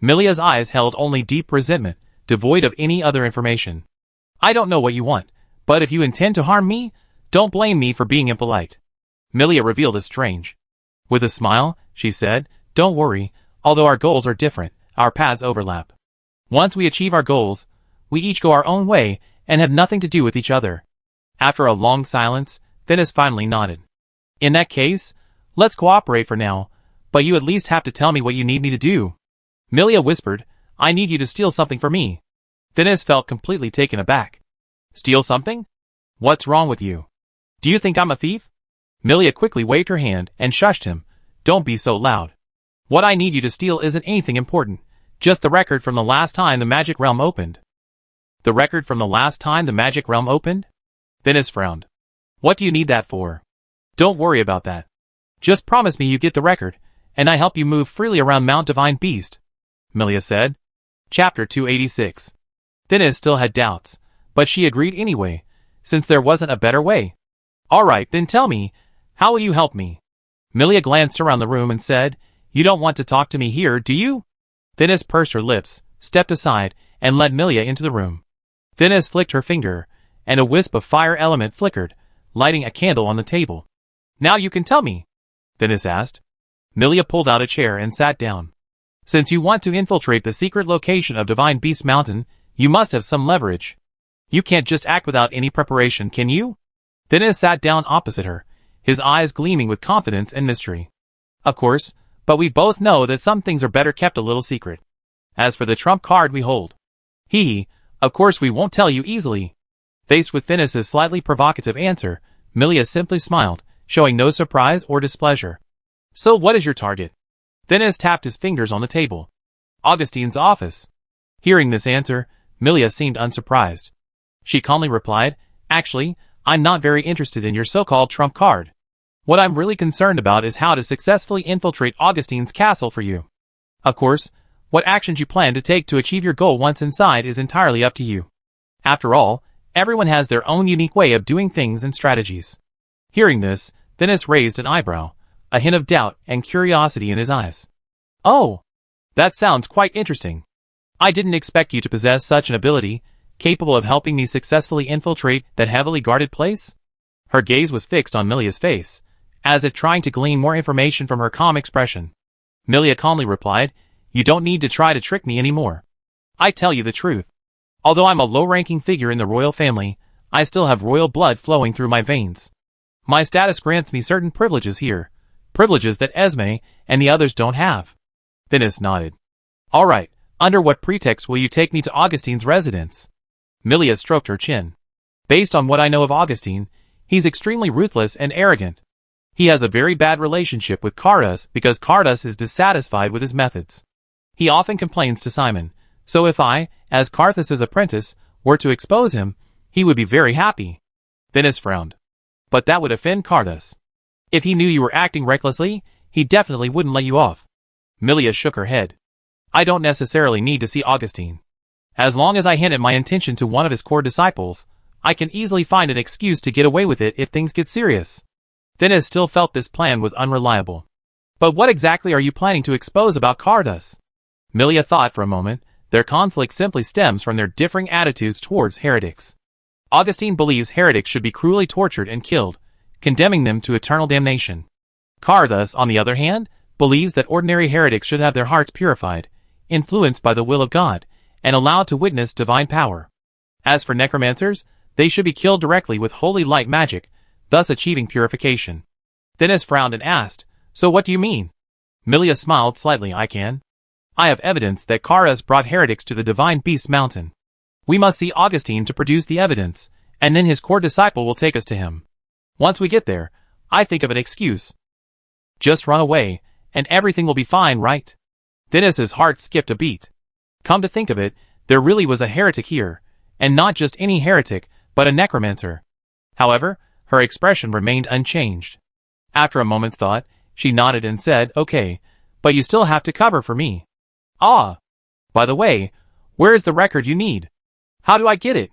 Millia's eyes held only deep resentment, devoid of any other information. I don't know what you want, but if you intend to harm me, don't blame me for being impolite. Millia revealed as strange. With a smile, she said, Don't worry, although our goals are different, our paths overlap. Once we achieve our goals, we each go our own way and have nothing to do with each other. After a long silence, Phineas finally nodded. In that case, let's cooperate for now, but you at least have to tell me what you need me to do. Millia whispered, I need you to steal something for me. Phineas felt completely taken aback. Steal something? What's wrong with you? Do you think I'm a thief? Millia quickly waved her hand and shushed him. Don't be so loud. What I need you to steal isn't anything important, just the record from the last time the Magic Realm opened. The record from the last time the Magic Realm opened? Phineas frowned. What do you need that for? Don't worry about that. Just promise me you get the record, and I help you move freely around Mount Divine Beast, Millia said. Chapter 286. Phineas still had doubts, but she agreed anyway, since there wasn't a better way. All right, then tell me, how will you help me? Millia glanced around the room and said, You don't want to talk to me here, do you? Phineas pursed her lips, stepped aside, and let Millia into the room. Phineas flicked her finger, and a wisp of fire element flickered, lighting a candle on the table. Now you can tell me, Phineas asked. Millia pulled out a chair and sat down. Since you want to infiltrate the secret location of Divine Beast Mountain, you must have some leverage. You can't just act without any preparation, can you? Phineas sat down opposite her, his eyes gleaming with confidence and mystery. Of course, but we both know that some things are better kept a little secret. As for the trump card we hold. Of course we won't tell you easily. Faced with Finis' slightly provocative answer, Milia simply smiled, showing no surprise or displeasure. So what is your target? Finis tapped his fingers on the table. Augustine's office. Hearing this answer, Milia seemed unsurprised. She calmly replied, Actually, I'm not very interested in your so-called trump card. What I'm really concerned about is how to successfully infiltrate Augustine's castle for you. Of course, what actions you plan to take to achieve your goal once inside is entirely up to you. After all, everyone has their own unique way of doing things and strategies. Hearing this, Finis raised an eyebrow, a hint of doubt and curiosity in his eyes. Oh, that sounds quite interesting. I didn't expect you to possess such an ability, capable of helping me successfully infiltrate that heavily guarded place? Her gaze was fixed on Milia's face, as if trying to glean more information from her calm expression. Milia calmly replied, You don't need to try to trick me anymore. I tell you the truth. Although I'm a low-ranking figure in the royal family, I still have royal blood flowing through my veins. My status grants me certain privileges here, privileges that Esme and the others don't have. Finis nodded. All right, under what pretext will you take me to Augustine's residence? Milia stroked her chin. Based on what I know of Augustine, he's extremely ruthless and arrogant. He has a very bad relationship with Cardas because Cardas is dissatisfied with his methods. He often complains to Simon, so if I, as Carthus's apprentice, were to expose him, he would be very happy. Finis frowned. But that would offend Cardas. If he knew you were acting recklessly, he definitely wouldn't let you off. Milia shook her head. I don't necessarily need to see Augustine. As long as I hint at my intention to one of his core disciples, I can easily find an excuse to get away with it if things get serious. Finis still felt this plan was unreliable. But what exactly are you planning to expose about Cardas? Milia thought for a moment. Their conflict simply stems from their differing attitudes towards heretics. Augustine believes heretics should be cruelly tortured and killed, condemning them to eternal damnation. Cardas, on the other hand, believes that ordinary heretics should have their hearts purified, influenced by the will of God, and allowed to witness divine power. As for necromancers, they should be killed directly with holy light magic, thus achieving purification. Finis frowned and asked, So what do you mean? Milia smiled slightly. I have evidence that Cardas brought heretics to the divine beast mountain. We must see Augustine to produce the evidence, and then his core disciple will take us to him. Once we get there, I think of an excuse. Just run away, and everything will be fine, right? Finis's heart skipped a beat. Come to think of it, there really was a heretic here, and not just any heretic, but a necromancer. However, her expression remained unchanged. After a moment's thought, she nodded and said, Okay, but you still have to cover for me. Ah! By the way, where is the record you need? How do I get it?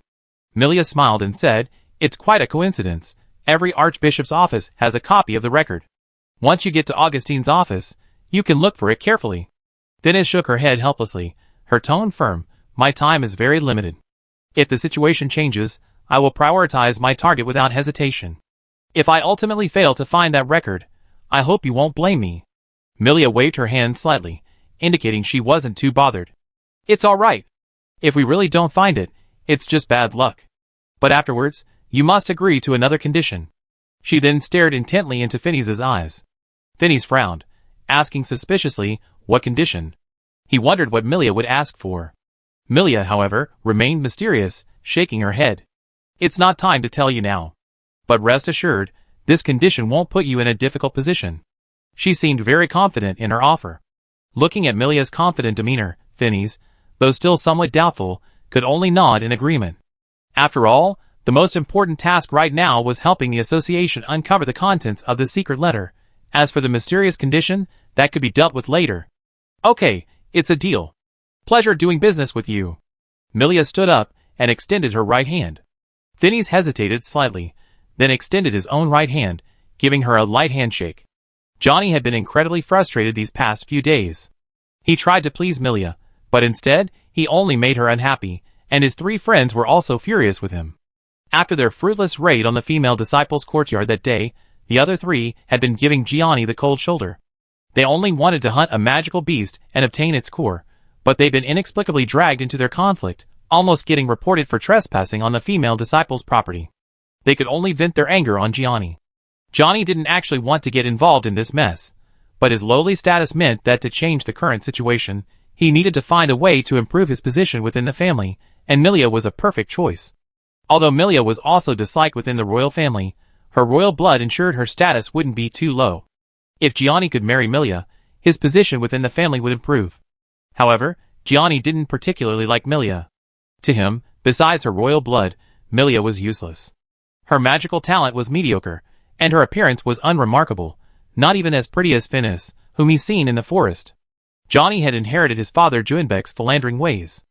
Milia smiled and said, It's quite a coincidence. Every archbishop's office has a copy of the record. Once you get to Augustine's office, you can look for it carefully. Finis shook her head helplessly, her tone firm. My time is very limited. If the situation changes, I will prioritize my target without hesitation. If I ultimately fail to find that record, I hope you won't blame me. Milia waved her hand slightly, indicating she wasn't too bothered. It's all right. If we really don't find it, it's just bad luck. But afterwards, you must agree to another condition. She then stared intently into Finis's eyes. Finis frowned, asking suspiciously, what condition? He wondered what Milia would ask for. Milia, however, remained mysterious, shaking her head. It's not time to tell you now. But rest assured, this condition won't put you in a difficult position. She seemed very confident in her offer. Looking at Milia's confident demeanor, Finis, though still somewhat doubtful, could only nod in agreement. After all, the most important task right now was helping the association uncover the contents of the secret letter. As for the mysterious condition, that could be dealt with later. Okay, it's a deal. Pleasure doing business with you. Milia stood up and extended her right hand. Finis hesitated slightly, then extended his own right hand, giving her a light handshake. Johnny had been incredibly frustrated these past few days. He tried to please Milia, but instead, he only made her unhappy, and his three friends were also furious with him. After their fruitless raid on the female disciples' courtyard that day, the other three had been giving Gianni the cold shoulder. They only wanted to hunt a magical beast and obtain its core, but they'd been inexplicably dragged into their conflict, almost getting reported for trespassing on the female disciples' property. They could only vent their anger on Gianni. Johnny didn't actually want to get involved in this mess, but his lowly status meant that to change the current situation, he needed to find a way to improve his position within the family, and Milia was a perfect choice. Although Milia was also disliked within the royal family, her royal blood ensured her status wouldn't be too low. If Gianni could marry Milia, his position within the family would improve. However, Gianni didn't particularly like Milia. To him, besides her royal blood, Milia was useless. Her magical talent was mediocre, and her appearance was unremarkable, not even as pretty as Phineas, whom he seen in the forest. Johnny had inherited his father Juinbeck's philandering ways.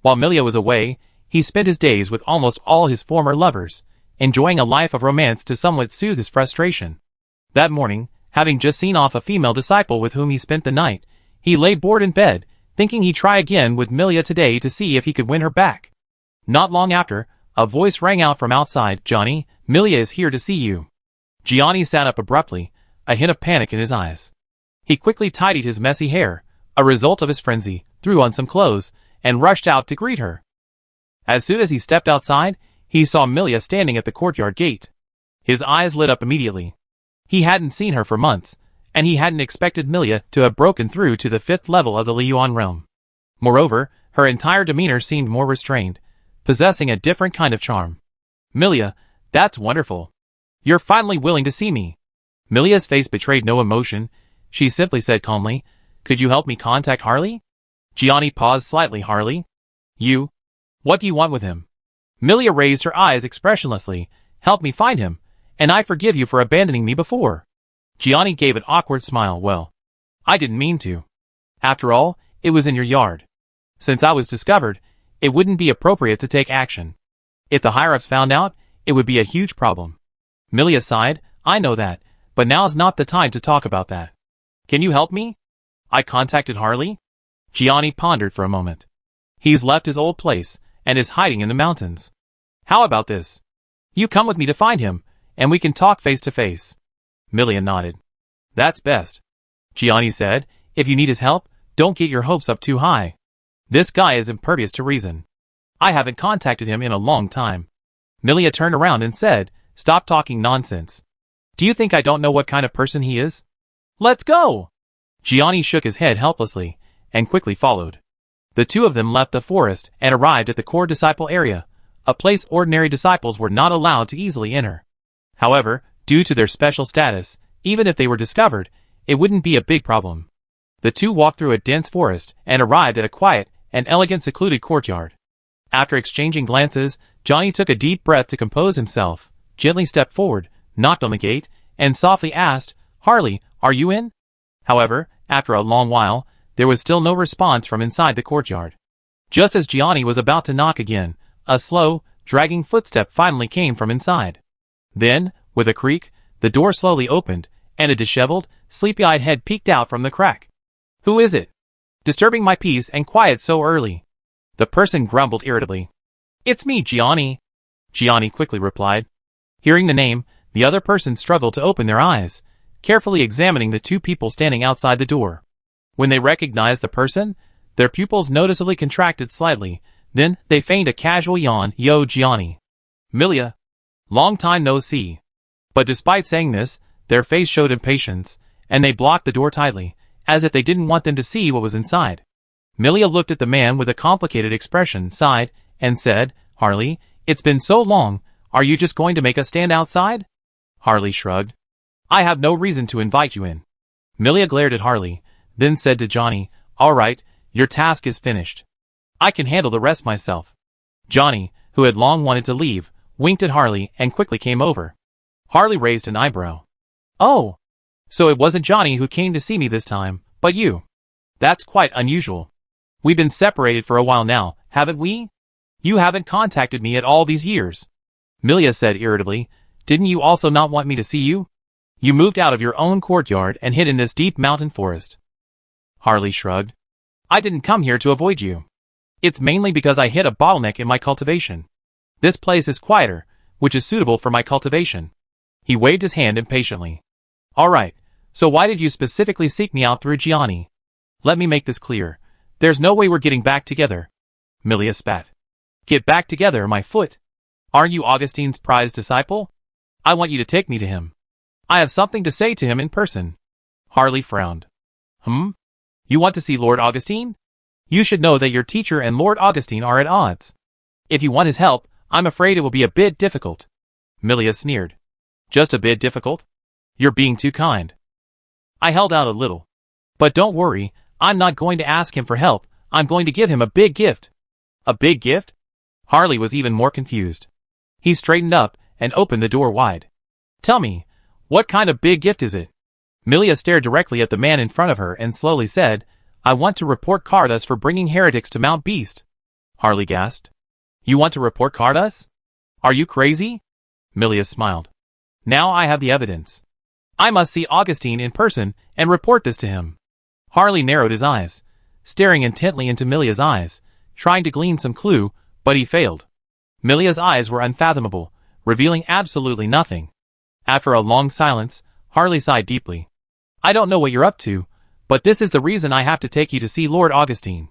While Milia was away, he spent his days with almost all his former lovers, enjoying a life of romance to somewhat soothe his frustration. That morning, having just seen off a female disciple with whom he spent the night, he lay bored in bed, thinking he'd try again with Milia today to see if he could win her back. Not long after, a voice rang out from outside. "Johnny, Milia is here to see you." Gianni sat up abruptly, a hint of panic in his eyes. He quickly tidied his messy hair, a result of his frenzy, threw on some clothes, and rushed out to greet her. As soon as he stepped outside, he saw Milia standing at the courtyard gate. His eyes lit up immediately. He hadn't seen her for months, and he hadn't expected Milia to have broken through to the 5th level of the Liyuan realm. Moreover, her entire demeanor seemed more restrained, possessing a different kind of charm. "Milia, that's wonderful. You're finally willing to see me." Milia's face betrayed no emotion. She simply said calmly, "Could you help me contact Harley?" Gianni paused slightly. "Harley? You? What do you want with him?" Milia raised her eyes expressionlessly. "Help me find him, and I forgive you for abandoning me before." Gianni gave an awkward smile. "Well, I didn't mean to. After all, it was in your yard. Since I was discovered, it wouldn't be appropriate to take action. If the higher-ups found out, it would be a huge problem." Milia sighed. "I know that, but now's not the time to talk about that. Can you help me?" "I contacted Harley?" Gianni pondered for a moment. "He's left his old place, and is hiding in the mountains. How about this? You come with me to find him, and we can talk face to face." Milia nodded. "That's best," Gianni said. "If you need his help, don't get your hopes up too high. This guy is impervious to reason. I haven't contacted him in a long time." Milia turned around and said, "Stop talking nonsense. Do you think I don't know what kind of person he is? Let's go!" Gianni shook his head helplessly, and quickly followed. The two of them left the forest and arrived at the core disciple area, a place ordinary disciples were not allowed to easily enter. However, due to their special status, even if they were discovered, it wouldn't be a big problem. The two walked through a dense forest and arrived at a quiet and elegant secluded courtyard. After exchanging glances, Johnny took a deep breath to compose himself, gently stepped forward, knocked on the gate, and softly asked, "Harley, are you in?" However, after a long while, there was still no response from inside the courtyard. Just as Gianni was about to knock again, a slow, dragging footstep finally came from inside. Then, with a creak, the door slowly opened, and a disheveled, sleepy-eyed head peeked out from the crack. "Who is it? Disturbing my peace and quiet so early?" The person grumbled irritably. "It's me, Gianni," Gianni quickly replied. Hearing the name, the other person struggled to open their eyes, carefully examining the two people standing outside the door. When they recognized the person, their pupils noticeably contracted slightly, then they feigned a casual yawn. "Yo, Gianni. Milia. Long time no see." But despite saying this, their face showed impatience, and they blocked the door tightly, as if they didn't want them to see what was inside. Milia looked at the man with a complicated expression, sighed, and said, "Harley, it's been so long, are you just going to make us stand outside?" Harley shrugged. "I have no reason to invite you in." Milia glared at Harley, then said to Johnny, "All right, your task is finished. I can handle the rest myself." Johnny, who had long wanted to leave, winked at Harley and quickly came over. Harley raised an eyebrow. "Oh, so it wasn't Johnny who came to see me this time, but you. That's quite unusual. We've been separated for a while now, haven't we? You haven't contacted me at all these years." Milia said irritably, "Didn't you also not want me to see you? You moved out of your own courtyard and hid in this deep mountain forest." Harley shrugged. "I didn't come here to avoid you. It's mainly because I hit a bottleneck in my cultivation. This place is quieter, which is suitable for my cultivation." He waved his hand impatiently. "All right, so why did you specifically seek me out through Gianni? Let me make this clear. There's no way we're getting back together." Milia spat. "Get back together, my foot. Aren't you Augustine's prized disciple? I want you to take me to him." I have something to say to him in person. Harley frowned. You want to see Lord Augustine? You should know that your teacher and Lord Augustine are at odds. If you want his help, I'm afraid it will be a bit difficult. Milia sneered. Just a bit difficult? You're being too kind. I held out a little. But don't worry, I'm not going to ask him for help, I'm going to give him a big gift. A big gift? Harley was even more confused. He straightened up and opened the door wide. Tell me, what kind of big gift is it? Milia stared directly at the man in front of her and slowly said, I want to report Carthus for bringing heretics to Mount Beast. Harley gasped. You want to report Carthus? Are you crazy? Milia smiled. Now I have the evidence. I must see Augustine in person and report this to him. Harley narrowed his eyes, staring intently into Milia's eyes, trying to glean some clue, but he failed. Milia's eyes were unfathomable, revealing absolutely nothing. After a long silence, Harley sighed deeply. I don't know what you're up to, but this is the reason I have to take you to see Lord Augustine.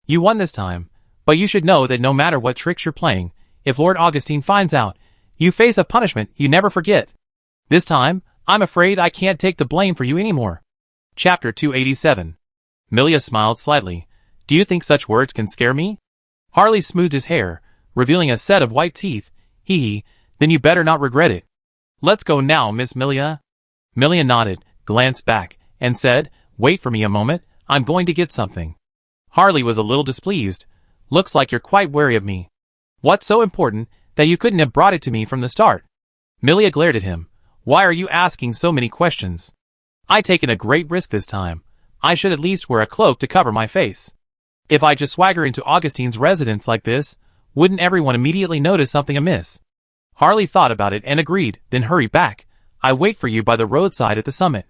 You won this time, but you should know that no matter what tricks you're playing, if Lord Augustine finds out, you face a punishment you never forget. This time, I'm afraid I can't take the blame for you anymore. Chapter 287. Milia smiled slightly. Do you think such words can scare me? Harley smoothed his hair, revealing a set of white teeth. Hee, then you better not regret it. Let's go now, Miss Milia. Milia nodded, glanced back, and said, Wait for me a moment, I'm going to get something. Harley was a little displeased. Looks like you're quite wary of me. What's so important that you couldn't have brought it to me from the start? Milia glared at him. Why are you asking so many questions? I've taken a great risk this time. I should at least wear a cloak to cover my face. If I just swagger into Augustine's residence like this, wouldn't everyone immediately notice something amiss? Harley thought about it and agreed, then hurried back. I wait for you by the roadside at the summit.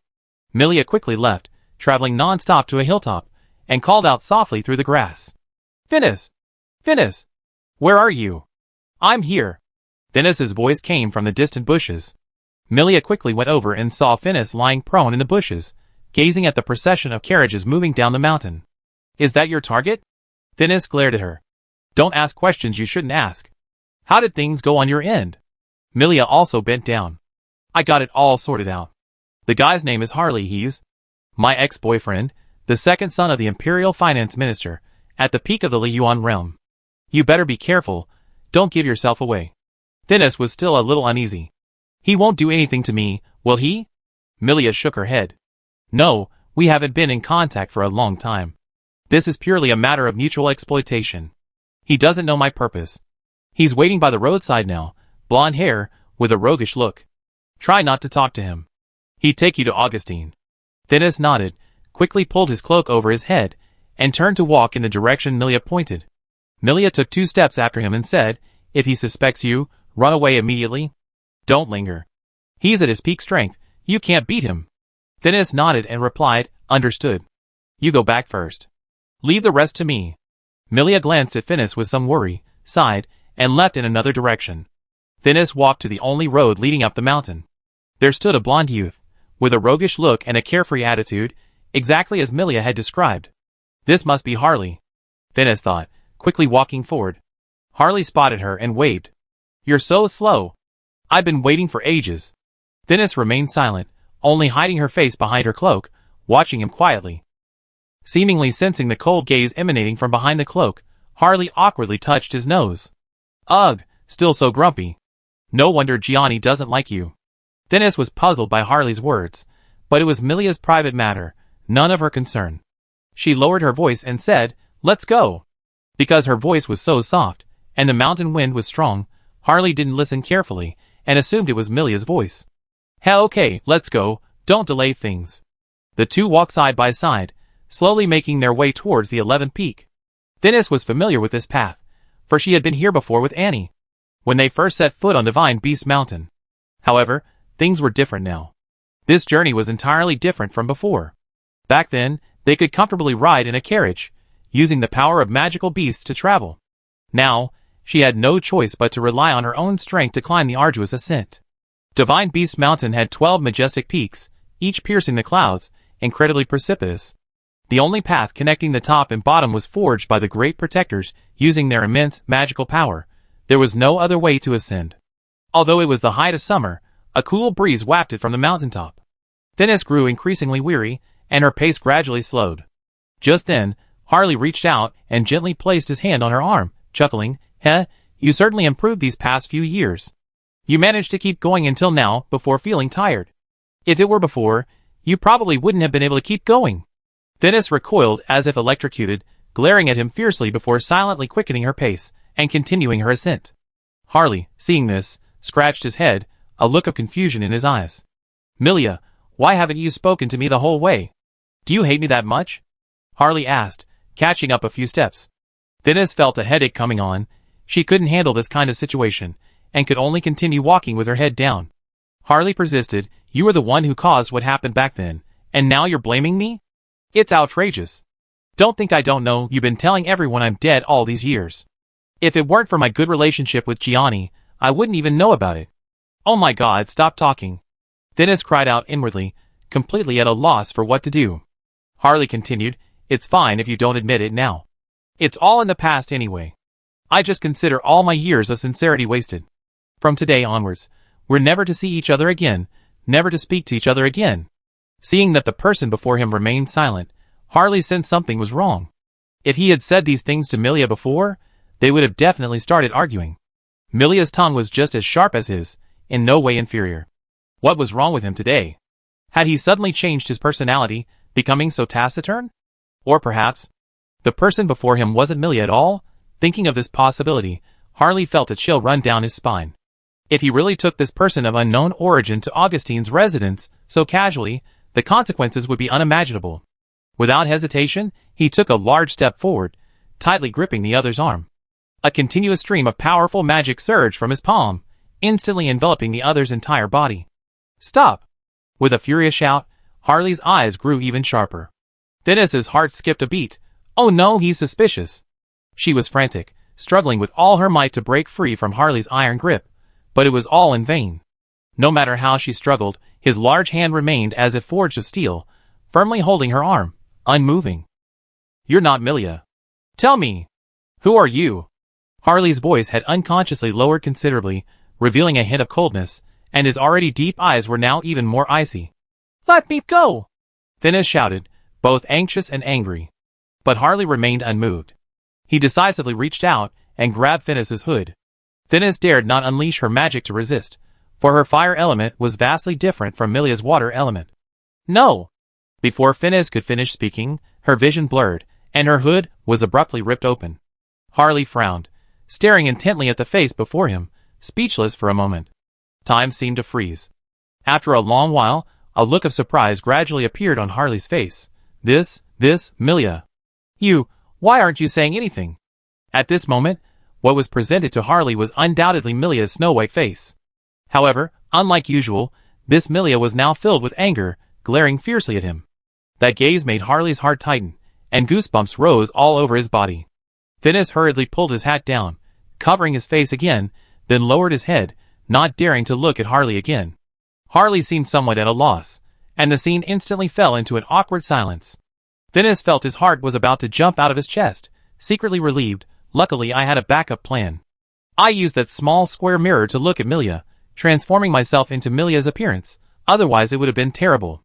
Milia quickly left, traveling non-stop to a hilltop, and called out softly through the grass. Finis! Finis! Where are you? I'm here. Finis's voice came from the distant bushes. Milia quickly went over and saw Finis lying prone in the bushes, gazing at the procession of carriages moving down the mountain. Is that your target? Finis glared at her. Don't ask questions you shouldn't ask. How did things go on your end? Milia also bent down. I got it all sorted out. The guy's name is Harley. He's my ex-boyfriend, the second son of the Imperial Finance Minister, at the peak of the Liyuan realm. You better be careful, don't give yourself away. Finis was still a little uneasy. He won't do anything to me, will he? Milia shook her head. No, we haven't been in contact for a long time. This is purely a matter of mutual exploitation. He doesn't know my purpose. He's waiting by the roadside now, blonde hair, with a roguish look. Try not to talk to him. He'd take you to Augustine. Finis nodded, quickly pulled his cloak over his head, and turned to walk in the direction Milia pointed. Milia took 2 steps after him and said, If he suspects you, run away immediately. Don't linger. He's at his peak strength, you can't beat him. Finis nodded and replied, Understood. You go back first. Leave the rest to me. Milia glanced at Finis with some worry, sighed, and left in another direction. Finis walked to the only road leading up the mountain. There stood a blond youth, with a roguish look and a carefree attitude, exactly as Milia had described. This must be Harley, Finis thought, quickly walking forward. Harley spotted her and waved. You're so slow. I've been waiting for ages. Finis remained silent, only hiding her face behind her cloak, watching him quietly. Seemingly sensing the cold gaze emanating from behind the cloak, Harley awkwardly touched his nose. Ugh, still so grumpy. No wonder Gianni doesn't like you. Finis was puzzled by Harley's words, but it was Milia's private matter, none of her concern. She lowered her voice and said, Let's go. Because her voice was so soft, and the mountain wind was strong, Harley didn't listen carefully, and assumed it was Milia's voice. Okay, let's go, don't delay things. The two walked side by side, slowly making their way towards the 11th peak. Finis was familiar with this path, for she had been here before with Annie, when they first set foot on Divine Beast Mountain. However, things were different now. This journey was entirely different from before. Back then, they could comfortably ride in a carriage, using the power of magical beasts to travel. Now, she had no choice but to rely on her own strength to climb the arduous ascent. Divine Beast Mountain had 12 majestic peaks, each piercing the clouds, incredibly precipitous. The only path connecting the top and bottom was forged by the great protectors using their immense magical power. There was no other way to ascend. Although it was the height of summer, A cool breeze wafted from the mountaintop. Finnis grew increasingly weary, and her pace gradually slowed. Just then, Harley reached out and gently placed his hand on her arm, chuckling, "Heh, you certainly improved these past few years. You managed to keep going until now before feeling tired. If it were before, you probably wouldn't have been able to keep going." Finnis recoiled as if electrocuted, glaring at him fiercely before silently quickening her pace and continuing her ascent. Harley, seeing this, scratched his head, a look of confusion in his eyes. "Milia, why haven't you spoken to me the whole way? Do you hate me that much?" Harley asked, catching up a few steps. Finnis felt a headache coming on. She couldn't handle this kind of situation, and could only continue walking with her head down. Harley persisted, "You were the one who caused what happened back then, and now you're blaming me? It's outrageous. Don't think I don't know you've been telling everyone I'm dead all these years. If it weren't for my good relationship with Gianni, I wouldn't even know about it." "Oh my God, stop talking," Finnis cried out inwardly, completely at a loss for what to do. Harley continued, "It's fine if you don't admit it now. It's all in the past anyway. I just consider all my years of sincerity wasted. From today onwards, we're never to see each other again, never to speak to each other again." Seeing that the person before him remained silent, Harley sensed something was wrong. If he had said these things to Milia before, they would have definitely started arguing. Milia's tongue was just as sharp as his, in no way inferior. What was wrong with him today? Had he suddenly changed his personality, becoming so taciturn? Or perhaps, the person before him wasn't Milia at all? Thinking of this possibility, Harley felt a chill run down his spine. If he really took this person of unknown origin to Augustine's residence so casually, the consequences would be unimaginable. Without hesitation, he took a large step forward, tightly gripping the other's arm. A continuous stream of powerful magic surged from his palm, instantly enveloping the other's entire body. "Stop!" With a furious shout, Harley's eyes grew even sharper. Finnis's heart skipped a beat. "Oh no, he's suspicious." She was frantic, struggling with all her might to break free from Harley's iron grip, but it was all in vain. No matter how she struggled, his large hand remained as if forged of steel, firmly holding her arm, unmoving. "You're not Milia. Tell me, who are you?" Harley's voice had unconsciously lowered considerably, revealing a hint of coldness, and his already deep eyes were now even more icy. "Let me go!" Finnis shouted, both anxious and angry. But Harley remained unmoved. He decisively reached out and grabbed Finnis's hood. Finnis dared not unleash her magic to resist, for her fire element was vastly different from Milia's water element. "No!" Before Finnis could finish speaking, her vision blurred, and her hood was abruptly ripped open. Harley frowned, staring intently at the face before him, speechless for a moment. Time seemed to freeze. After a long while, a look of surprise gradually appeared on Harley's face. This, Milia. Why aren't you saying anything?" At this moment, what was presented to Harley was undoubtedly Milia's snow-white face. However, unlike usual, this Milia was now filled with anger, glaring fiercely at him. That gaze made Harley's heart tighten, and goosebumps rose all over his body. Finnis hurriedly pulled his hat down, covering his face again, then lowered his head, not daring to look at Harley again. Harley seemed somewhat at a loss, and the scene instantly fell into an awkward silence. Finnis felt his heart was about to jump out of his chest, secretly relieved. Luckily I had a backup plan. I used that small square mirror to look at Milia, transforming myself into Milia's appearance, otherwise it would have been terrible.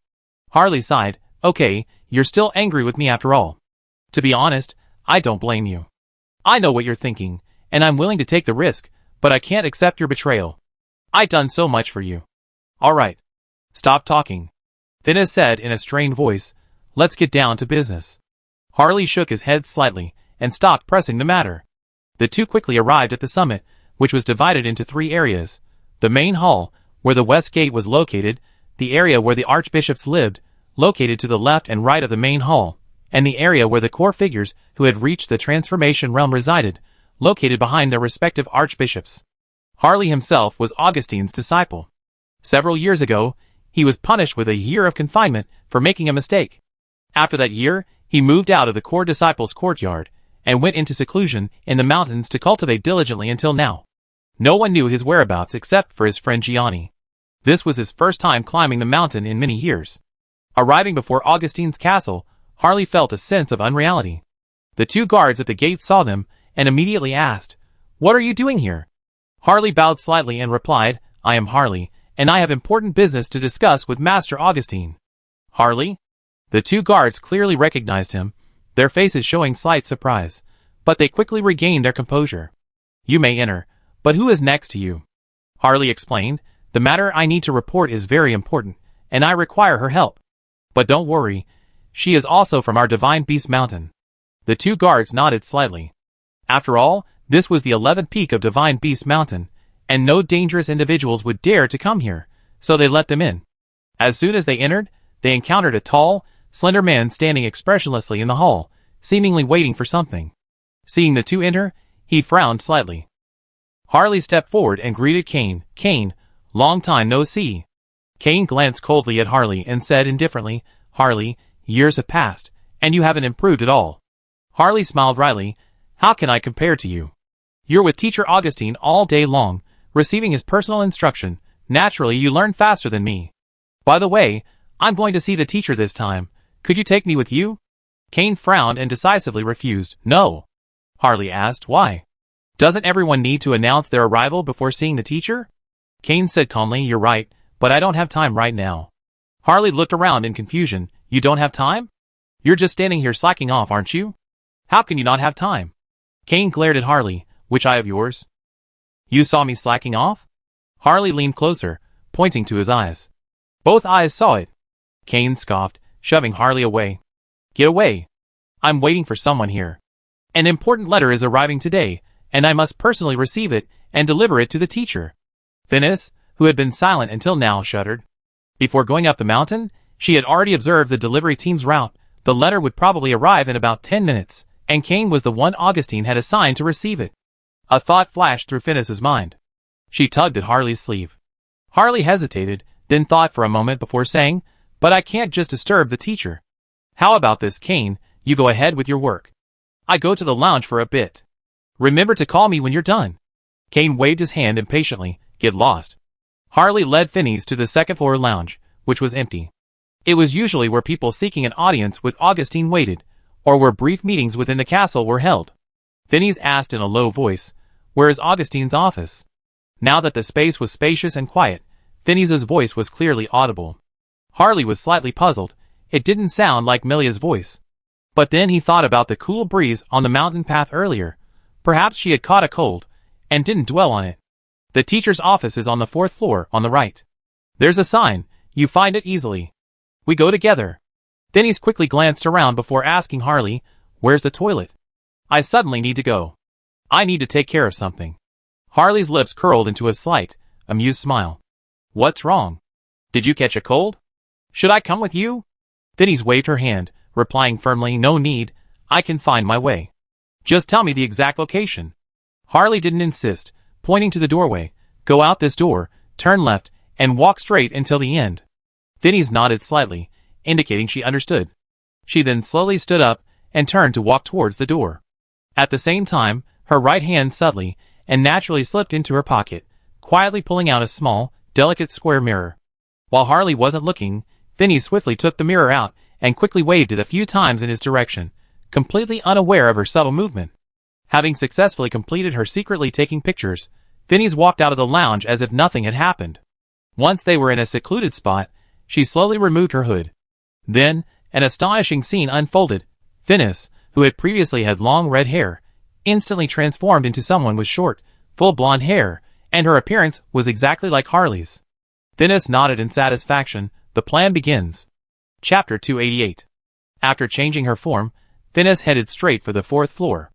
Harley sighed. "Okay, you're still angry with me after all. To be honest, I don't blame you. I know what you're thinking, and I'm willing to take the risk, but I can't accept your betrayal. I've done so much for you." "Alright. Stop talking," Finnis said in a strained voice. "Let's get down to business." Harley shook his head slightly, and stopped pressing the matter. The two quickly arrived at the summit, which was divided into 3 areas. The main hall, where the west gate was located, the area where the archbishops lived, located to the left and right of the main hall, and the area where the core figures who had reached the transformation realm resided, located behind their respective archbishops. Harley himself was Augustine's disciple. Several years ago, he was punished with a year of confinement for making a mistake. After that year, he moved out of the core disciples' courtyard, and went into seclusion in the mountains to cultivate diligently until now. No one knew his whereabouts except for his friend Gianni. This was his first time climbing the mountain in many years. Arriving before Augustine's castle, Harley felt a sense of unreality. The 2 guards at the gate saw them, and immediately asked, "What are you doing here?" Harley bowed slightly and replied, "I am Harley, and I have important business to discuss with Master Augustine. Harley? The two guards clearly recognized him, their faces showing slight surprise, but they quickly regained their composure. You may enter, but who is next to you? Harley explained, the matter I need to report is very important, and I require her help. But don't worry, she is also from our Divine Beast Mountain. The two guards nodded slightly. After all, this was the 11th peak of Divine Beast Mountain, and no dangerous individuals would dare to come here, so they let them in. As soon as they entered, they encountered a tall, slender man standing expressionlessly in the hall, seemingly waiting for something. Seeing the two enter, he frowned slightly. Harley stepped forward and greeted Kane. Kane, long time no see. Kane glanced coldly at Harley and said indifferently, Harley, years have passed, and you haven't improved at all. Harley smiled wryly, how can I compare to you? You're with Teacher Augustine all day long, receiving his personal instruction. Naturally you learn faster than me. By the way, I'm going to see the teacher this time. Could you take me with you? Kane frowned and decisively refused. No. Harley asked, why? Doesn't everyone need to announce their arrival before seeing the teacher? Kane said calmly, you're right, but I don't have time right now. Harley looked around in confusion. You don't have time? You're just standing here slacking off, aren't you? How can you not have time? Kane glared at Harley. Which eye of yours? You saw me slacking off? Harley leaned closer, pointing to his eyes. Both eyes saw it. Kane scoffed, shoving Harley away. Get away. I'm waiting for someone here. An important letter is arriving today, and I must personally receive it and deliver it to the teacher. Phineas, who had been silent until now, shuddered. Before going up the mountain, she had already observed the delivery team's route. The letter would probably arrive in about 10 minutes, and Kane was the one Augustine had assigned to receive it. A thought flashed through Phineas's mind. She tugged at Harley's sleeve. Harley hesitated, then thought for a moment before saying, but I can't just disturb the teacher. How about this, Kane? You go ahead with your work. I go to the lounge for a bit. Remember to call me when you're done. Kane waved his hand impatiently. Get lost. Harley led Phineas to the second-floor lounge, which was empty. It was usually where people seeking an audience with Augustine waited, or where brief meetings within the castle were held. Phineas asked in a low voice, where is Augustine's office? Now that the space was spacious and quiet, Phineas's voice was clearly audible. Harley was slightly puzzled. It didn't sound like Melia's voice. But then he thought about the cool breeze on the mountain path earlier. Perhaps she had caught a cold, and didn't dwell on it. The teacher's office is on the 4th floor, on the right. There's a sign. You find it easily. We go together. Phineas quickly glanced around before asking Harley, where's the toilet? I suddenly need to go. I need to take care of something. Harley's lips curled into a slight, amused smile. What's wrong? Did you catch a cold? Should I come with you? Phineas waved her hand, replying firmly, no need, I can find my way. Just tell me the exact location. Harley didn't insist, pointing to the doorway. Go out this door, turn left, and walk straight until the end. Phineas nodded slightly, indicating she understood. She then slowly stood up and turned to walk towards the door. At the same time, her right hand subtly and naturally slipped into her pocket, quietly pulling out a small, delicate square mirror. While Harley wasn't looking, Phineas swiftly took the mirror out and quickly waved it a few times in his direction, completely unaware of her subtle movement. Having successfully completed her secretly taking pictures, Phineas walked out of the lounge as if nothing had happened. Once they were in a secluded spot, she slowly removed her hood. Then, an astonishing scene unfolded. Phineas, who had previously had long red hair, instantly transformed into someone with short, full blonde hair, and her appearance was exactly like Harley's. Phineas nodded in satisfaction. The plan begins. Chapter 288. After changing her form, Phineas headed straight for the 4th floor.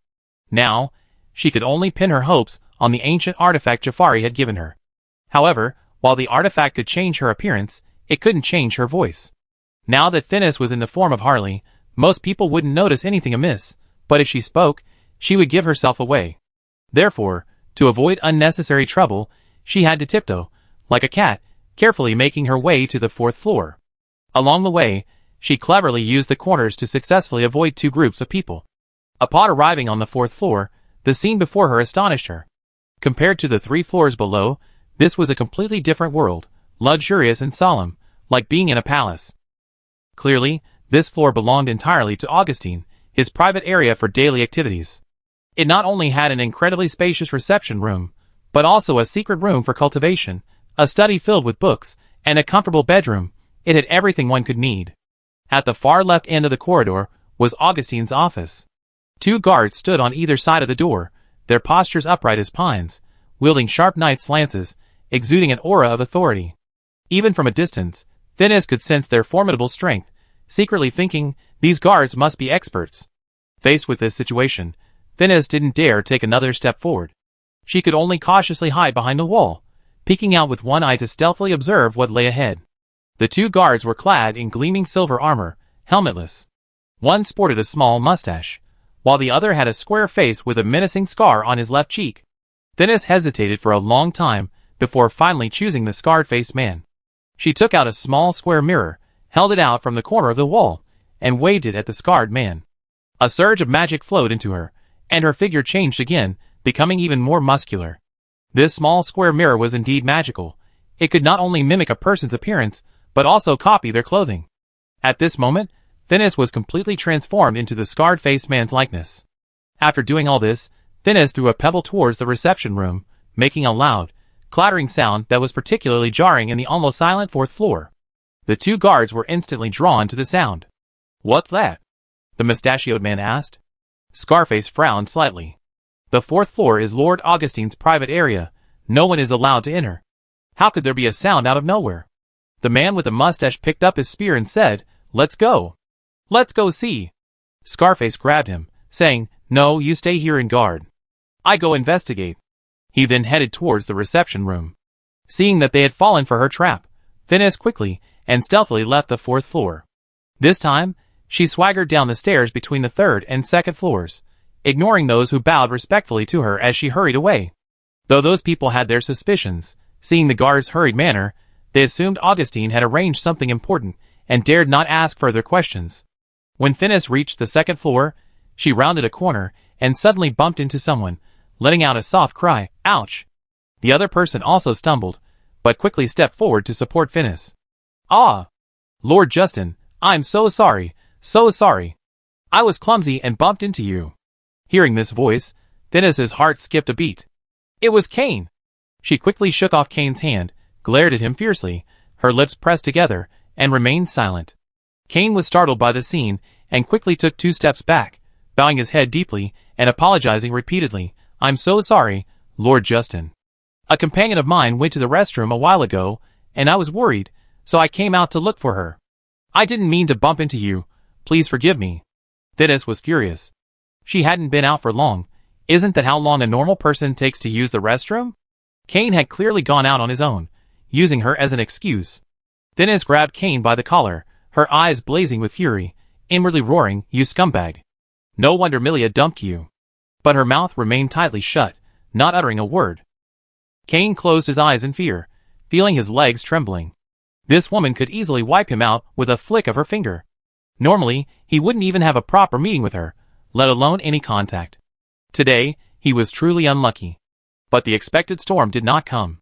Now, she could only pin her hopes on the ancient artifact Jafari had given her. However, while the artifact could change her appearance, it couldn't change her voice. Now that Phineas was in the form of Harley, most people wouldn't notice anything amiss, but if she spoke, she would give herself away. Therefore, to avoid unnecessary trouble, she had to tiptoe, like a cat, carefully making her way to the 4th floor. Along the way, she cleverly used the corners to successfully avoid two groups of people. Upon arriving on the 4th floor, the scene before her astonished her. Compared to the 3 floors below, this was a completely different world, luxurious and solemn, like being in a palace. Clearly, this floor belonged entirely to Augustine, his private area for daily activities. It not only had an incredibly spacious reception room, but also a secret room for cultivation, A study filled with books, and a comfortable bedroom. It had everything one could need. At the far left end of the corridor was Augustine's office. 2 guards stood on either side of the door, their postures upright as pines, wielding sharp knight's lances, exuding an aura of authority. Even from a distance, Phineas could sense their formidable strength, secretly thinking, these guards must be experts. Faced with this situation, Phineas didn't dare take another step forward. She could only cautiously hide behind the wall, peeking out with one eye to stealthily observe what lay ahead. The 2 guards were clad in gleaming silver armor, helmetless. One sported a small mustache, while the other had a square face with a menacing scar on his left cheek. Phineas hesitated for a long time before finally choosing the scarred-faced man. She took out a small square mirror, held it out from the corner of the wall, and waved it at the scarred man. A surge of magic flowed into her, and her figure changed again, becoming even more muscular. This small square mirror was indeed magical. It could not only mimic a person's appearance, but also copy their clothing. At this moment, Phineas was completely transformed into the scarred-faced man's likeness. After doing all this, Phineas threw a pebble towards the reception room, making a loud, clattering sound that was particularly jarring in the almost silent 4th floor. The 2 guards were instantly drawn to the sound. "What's that?" the mustachioed man asked. Scarface frowned slightly. "The 4th floor is Lord Augustine's private area. No one is allowed to enter. How could there be a sound out of nowhere?" The man with the mustache picked up his spear and said, "Let's go. Let's go see." Scarface grabbed him, saying, "No, you stay here and guard. I go investigate." He then headed towards the reception room. Seeing that they had fallen for her trap, Phineas quickly and stealthily left the 4th floor. This time, she swaggered down the stairs between the 3rd and 2nd floors, ignoring those who bowed respectfully to her as she hurried away. Though those people had their suspicions, seeing the guard's hurried manner, they assumed Augustine had arranged something important and dared not ask further questions. When Phineas reached the 2nd floor, she rounded a corner and suddenly bumped into someone, letting out a soft cry, "Ouch!" The other person also stumbled, but quickly stepped forward to support Phineas. "Ah! Lord Justin, I'm so sorry, so sorry. I was clumsy and bumped into you." Hearing this voice, Phineas's heart skipped a beat. It was Cain! She quickly shook off Cain's hand, glared at him fiercely, her lips pressed together, and remained silent. Cain was startled by the scene, and quickly took 2 steps back, bowing his head deeply, and apologizing repeatedly. "I'm so sorry, Lord Justin. A companion of mine went to the restroom a while ago, and I was worried, so I came out to look for her. I didn't mean to bump into you. Please forgive me." Phineas was furious. She hadn't been out for long. Isn't that how long a normal person takes to use the restroom? Cain had clearly gone out on his own, using her as an excuse. Phineas grabbed Cain by the collar, her eyes blazing with fury, inwardly roaring, "You scumbag. No wonder Milia dumped you." But her mouth remained tightly shut, not uttering a word. Cain closed his eyes in fear, feeling his legs trembling. This woman could easily wipe him out with a flick of her finger. Normally, he wouldn't even have a proper meeting with her, let alone any contact. Today, he was truly unlucky. But the expected storm did not come.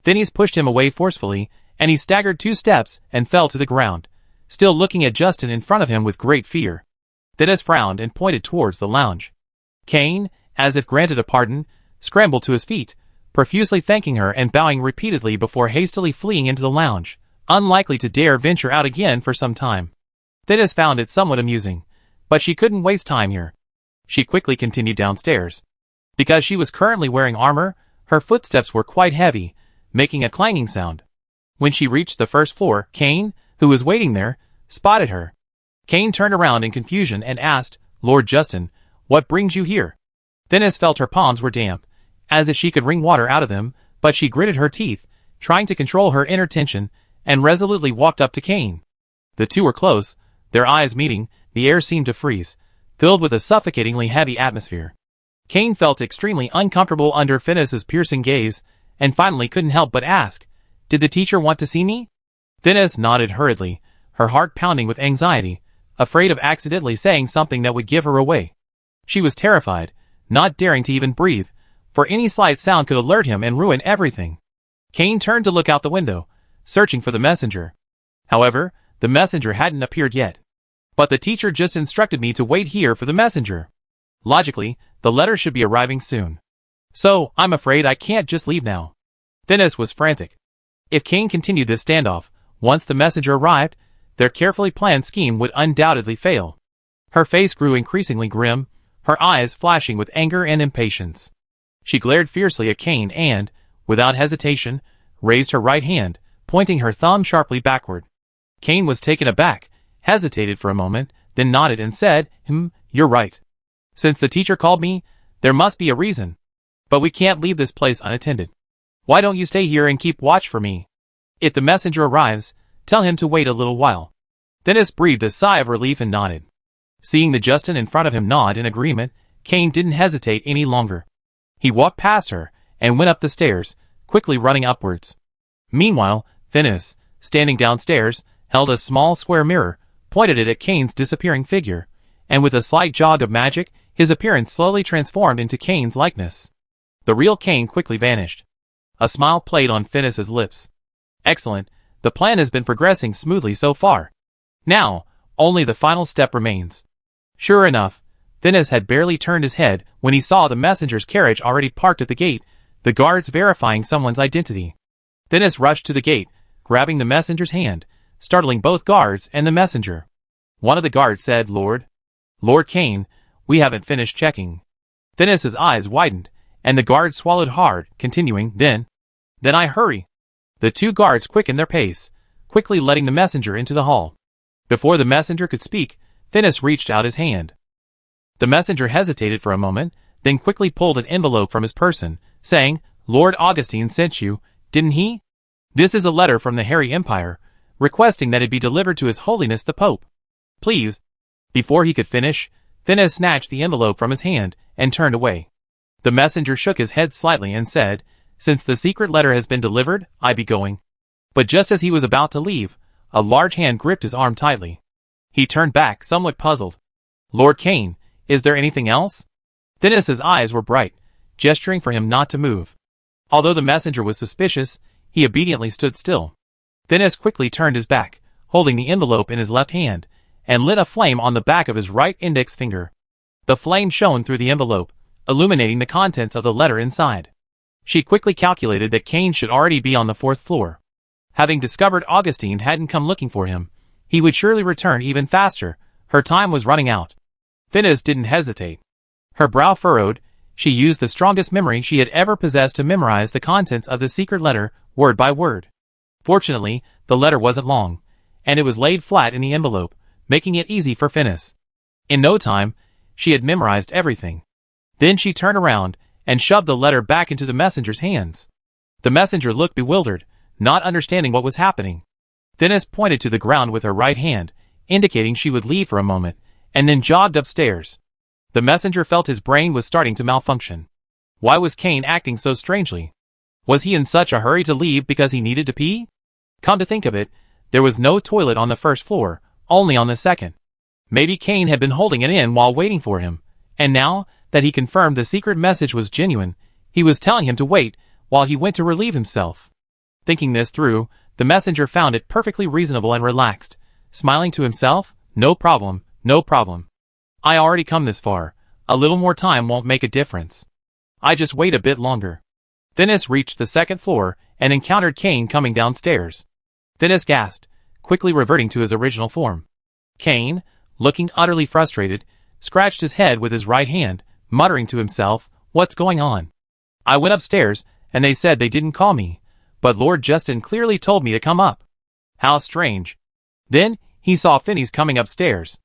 Phineas pushed him away forcefully, and he staggered 2 steps and fell to the ground, still looking at Justin in front of him with great fear. Phineas frowned and pointed towards the lounge. Cain, as if granted a pardon, scrambled to his feet, profusely thanking her and bowing repeatedly before hastily fleeing into the lounge, unlikely to dare venture out again for some time. Phineas found it somewhat amusing, but she couldn't waste time here. She quickly continued downstairs. Because she was currently wearing armor, her footsteps were quite heavy, making a clanging sound. When she reached the 1st floor, Cain, who was waiting there, spotted her. Cain turned around in confusion and asked, "Lord Justin, what brings you here?" Phineas felt her palms were damp, as if she could wring water out of them, but she gritted her teeth, trying to control her inner tension, and resolutely walked up to Cain. The 2 were close, their eyes meeting. The air seemed to freeze, filled with a suffocatingly heavy atmosphere. Cain felt extremely uncomfortable under Phineas's piercing gaze, and finally couldn't help but ask, "Did the teacher want to see me?" Phineas nodded hurriedly, her heart pounding with anxiety, afraid of accidentally saying something that would give her away. She was terrified, not daring to even breathe, for any slight sound could alert him and ruin everything. Cain turned to look out the window, searching for the messenger. However, the messenger hadn't appeared yet. "But the teacher just instructed me to wait here for the messenger. Logically, the letter should be arriving soon. So, I'm afraid I can't just leave now." Phineas was frantic. If Cain continued this standoff, once the messenger arrived, their carefully planned scheme would undoubtedly fail. Her face grew increasingly grim, her eyes flashing with anger and impatience. She glared fiercely at Cain and, without hesitation, raised her right hand, pointing her thumb sharply backward. Cain was taken aback, hesitated for a moment, then nodded and said, "You're right. Since the teacher called me, there must be a reason. But we can't leave this place unattended. Why don't you stay here and keep watch for me? If the messenger arrives, tell him to wait a little while." Dennis breathed a sigh of relief and nodded. Seeing the Justin in front of him nod in agreement, Cain didn't hesitate any longer. He walked past her and went up the stairs, quickly running upwards. Meanwhile, Dennis, standing downstairs, held a small square mirror, pointed it at Cain's disappearing figure, and with a slight jog of magic, his appearance slowly transformed into Cain's likeness. The real Cain quickly vanished. A smile played on Finis's lips. "Excellent, the plan has been progressing smoothly so far. Now, only the final step remains." Sure enough, Finis had barely turned his head when he saw the messenger's carriage already parked at the gate, the guards verifying someone's identity. Finis rushed to the gate, grabbing the messenger's hand, startling both guards and the messenger. One of the guards said, Lord Cain, we haven't finished checking." Finis's eyes widened, and the guard swallowed hard, continuing, Then I hurry." The two guards quickened their pace, quickly letting the messenger into the hall. Before the messenger could speak, Finis reached out his hand. The messenger hesitated for a moment, then quickly pulled an envelope from his person, saying, "Lord Augustine sent you, didn't he? This is a letter from the Hairy Empire, requesting that it be delivered to His Holiness the Pope. Please." Before he could finish, Finis snatched the envelope from his hand and turned away. The messenger shook his head slightly and said, "Since the secret letter has been delivered, I be going." But just as he was about to leave, a large hand gripped his arm tightly. He turned back, somewhat puzzled. "Lord Cain, is there anything else?" Finis's eyes were bright, gesturing for him not to move. Although the messenger was suspicious, he obediently stood still. Finis quickly turned his back, holding the envelope in his left hand, and lit a flame on the back of his right index finger. The flame shone through the envelope, illuminating the contents of the letter inside. She quickly calculated that Cain should already be on the 4th floor. Having discovered Augustine hadn't come looking for him, he would surely return even faster. Her time was running out. Finis didn't hesitate. Her brow furrowed, she used the strongest memory she had ever possessed to memorize the contents of the secret letter, word by word. Fortunately, the letter wasn't long, and it was laid flat in the envelope, making it easy for Finis. In no time, she had memorized everything. Then she turned around and shoved the letter back into the messenger's hands. The messenger looked bewildered, not understanding what was happening. Finis pointed to the ground with her right hand, indicating she would leave for a moment, and then jogged upstairs. The messenger felt his brain was starting to malfunction. Why was Cain acting so strangely? Was he in such a hurry to leave because he needed to pee? Come to think of it, there was no toilet on the 1st floor, only on the 2nd. Maybe Cain had been holding it in while waiting for him, and now that he confirmed the secret message was genuine, he was telling him to wait while he went to relieve himself. Thinking this through, the messenger found it perfectly reasonable and relaxed, smiling to himself, No problem. I already come this far, a little more time won't make a difference. I just wait a bit longer." Finis reached the 2nd floor and encountered Cain coming downstairs. Finis gasped, quickly reverting to his original form. Cain, looking utterly frustrated, scratched his head with his right hand, muttering to himself, "What's going on? I went upstairs, and they said they didn't call me, but Lord Justin clearly told me to come up. How strange." Then, he saw Finis coming upstairs.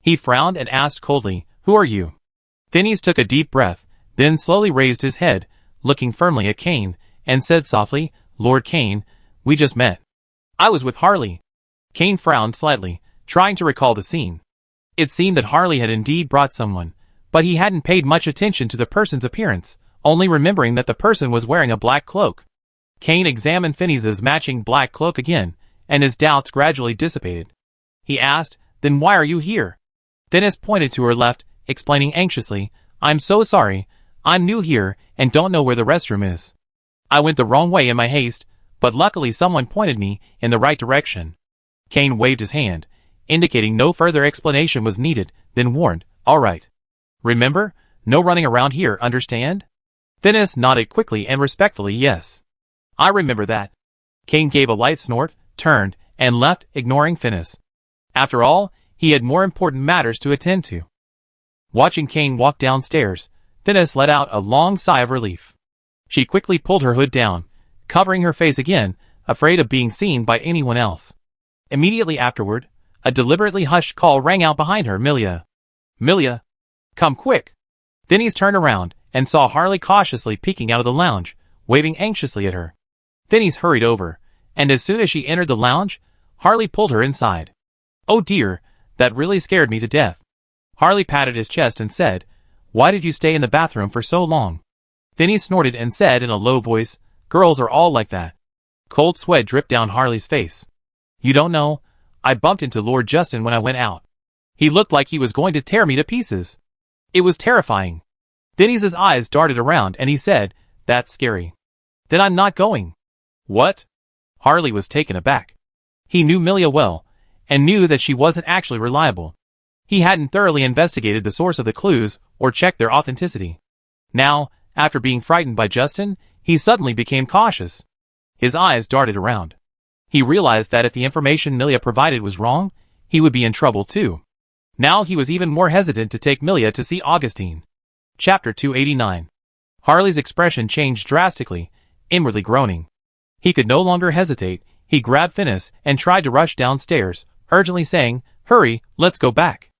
He frowned and asked coldly, "Who are you?" Finis took a deep breath, then slowly raised his head, looking firmly at Cain, and said softly, "Lord Cain, we just met. I was with Harley." Cain frowned slightly, trying to recall the scene. It seemed that Harley had indeed brought someone, but he hadn't paid much attention to the person's appearance, only remembering that the person was wearing a black cloak. Cain examined Finis's matching black cloak again, and his doubts gradually dissipated. He asked, "Then why are you here?" Finis pointed to her left, explaining anxiously, "I'm so sorry, I'm new here and don't know where the restroom is. I went the wrong way in my haste, but luckily someone pointed me in the right direction." Cain waved his hand, indicating no further explanation was needed, then warned, "All right. Remember, no running around here, understand?" Finis nodded quickly and respectfully, "Yes. I remember that." Kane gave a light snort, turned, and left, ignoring Phineas. After all, he had more important matters to attend to. Watching Kane walk downstairs, Phineas let out a long sigh of relief. She quickly pulled her hood down, covering her face again, afraid of being seen by anyone else. Immediately afterward, a deliberately hushed call rang out behind her. Milia. Milia. Come quick. Phineas turned around and saw Harley cautiously peeking out of the lounge, waving anxiously at her. Phineas hurried over, and as soon as she entered the lounge, Harley pulled her inside. Oh dear, that really scared me to death. Harley patted his chest and said, Why did you stay in the bathroom for so long? Phineas snorted and said in a low voice, Girls are all like that. Cold sweat dripped down Harley's face. You don't know, I bumped into Lord Justin when I went out. He looked like he was going to tear me to pieces. It was terrifying. Phineas's eyes darted around and he said, That's scary. Then I'm not going. What? Harley was taken aback. He knew Milia well, and knew that she wasn't actually reliable. He hadn't thoroughly investigated the source of the clues or checked their authenticity. Now, after being frightened by Justin, he suddenly became cautious. His eyes darted around. He realized that if the information Milia provided was wrong, he would be in trouble too. Now he was even more hesitant to take Milia to see Augustine. Chapter 289. Harley's expression changed drastically, inwardly groaning. He could no longer hesitate. He grabbed Phineas and tried to rush downstairs, urgently saying, Hurry, let's go back.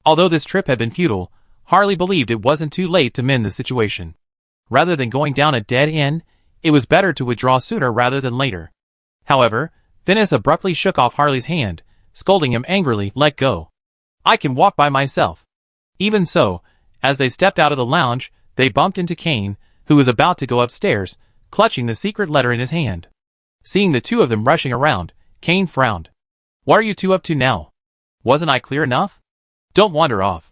Although this trip had been futile, Harley believed it wasn't too late to mend the situation. Rather than going down a dead end, it was better to withdraw sooner rather than later. However, Phineas abruptly shook off Harley's hand, scolding him angrily, Let go. I can walk by myself. Even so, as they stepped out of the lounge, they bumped into Kane, who was about to go upstairs, clutching the secret letter in his hand. Seeing the two of them rushing around, Kane frowned. What are you two up to now? Wasn't I clear enough? Don't wander off.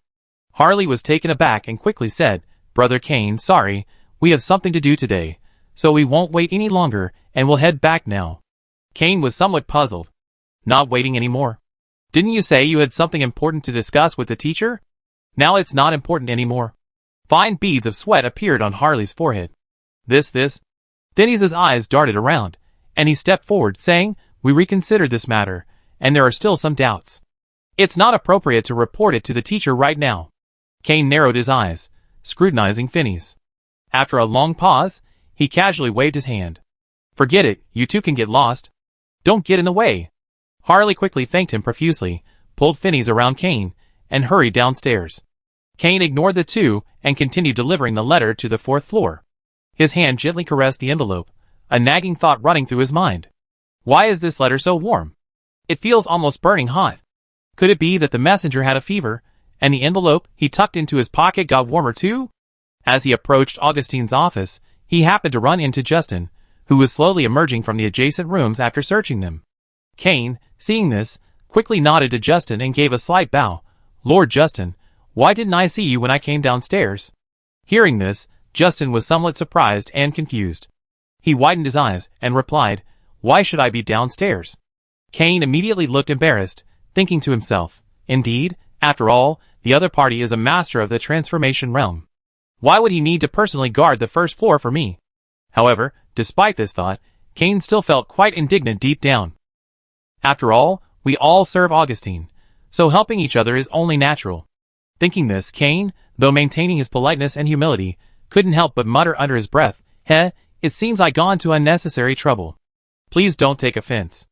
Harley was taken aback and quickly said, Brother Kane, sorry, we have something to do today, so we won't wait any longer and we'll head back now. Kane was somewhat puzzled. Not waiting anymore? Didn't you say you had something important to discuss with the teacher? Now it's not important anymore. Fine beads of sweat appeared on Harley's forehead. This. Phineas's eyes darted around, and he stepped forward, saying, We reconsidered this matter, and there are still some doubts. It's not appropriate to report it to the teacher right now. Kane narrowed his eyes, scrutinizing Phineas. After a long pause, he casually waved his hand. Forget it, you two can get lost. Don't get in the way. Harley quickly thanked him profusely, pulled Phineas around Kane, and hurried downstairs. Kane ignored the two and continued delivering the letter to the fourth floor. His hand gently caressed the envelope, a nagging thought running through his mind. Why is this letter so warm? It feels almost burning hot. Could it be that the messenger had a fever, and the envelope he tucked into his pocket got warmer too? As he approached Augustine's office, he happened to run into Justin, who was slowly emerging from the adjacent rooms after searching them. Kane, seeing this, quickly nodded to Justin and gave a slight bow. Lord Justin, why didn't I see you when I came downstairs? Hearing this, Justin was somewhat surprised and confused. He widened his eyes and replied, Why should I be downstairs? Kane immediately looked embarrassed, thinking to himself, Indeed, after all, the other party is a master of the transformation realm. Why would he need to personally guard the first floor for me? However, despite this thought, Kane still felt quite indignant deep down. After all, we all serve Augustine, so helping each other is only natural. Thinking this, Kane, though maintaining his politeness and humility, couldn't help but mutter under his breath, it seems I gone to unnecessary trouble. Please don't take offense.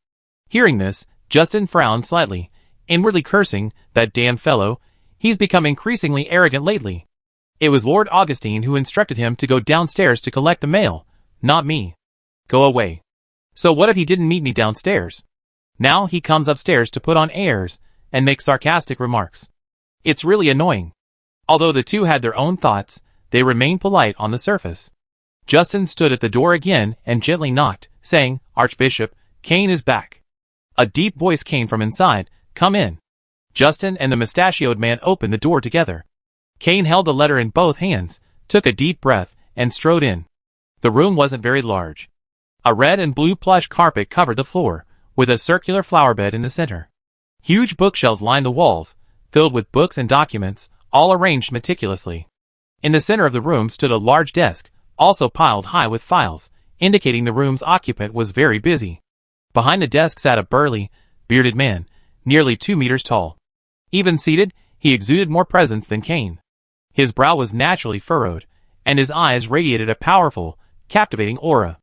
Hearing this, Justin frowned slightly, inwardly cursing, that damn fellow, he's become increasingly arrogant lately. It was Lord Augustine who instructed him to go downstairs to collect the mail, not me. Go away. So what if he didn't meet me downstairs? Now he comes upstairs to put on airs and make sarcastic remarks. It's really annoying. Although the two had their own thoughts, they remained polite on the surface. Justin stood at the door again and gently knocked, saying, Archbishop, Kane is back. A deep voice came from inside, Come in. Justin and the mustachioed man opened the door together. Kane held the letter in both hands, took a deep breath, and strode in. The room wasn't very large. A red and blue plush carpet covered the floor, with a circular flower bed in the center. Huge bookshelves lined the walls, filled with books and documents, all arranged meticulously. In the center of the room stood a large desk, also piled high with files, indicating the room's occupant was very busy. Behind the desk sat a burly, bearded man, nearly 2 meters tall. Even seated, he exuded more presence than Kane. His brow was naturally furrowed, and his eyes radiated a powerful, captivating aura.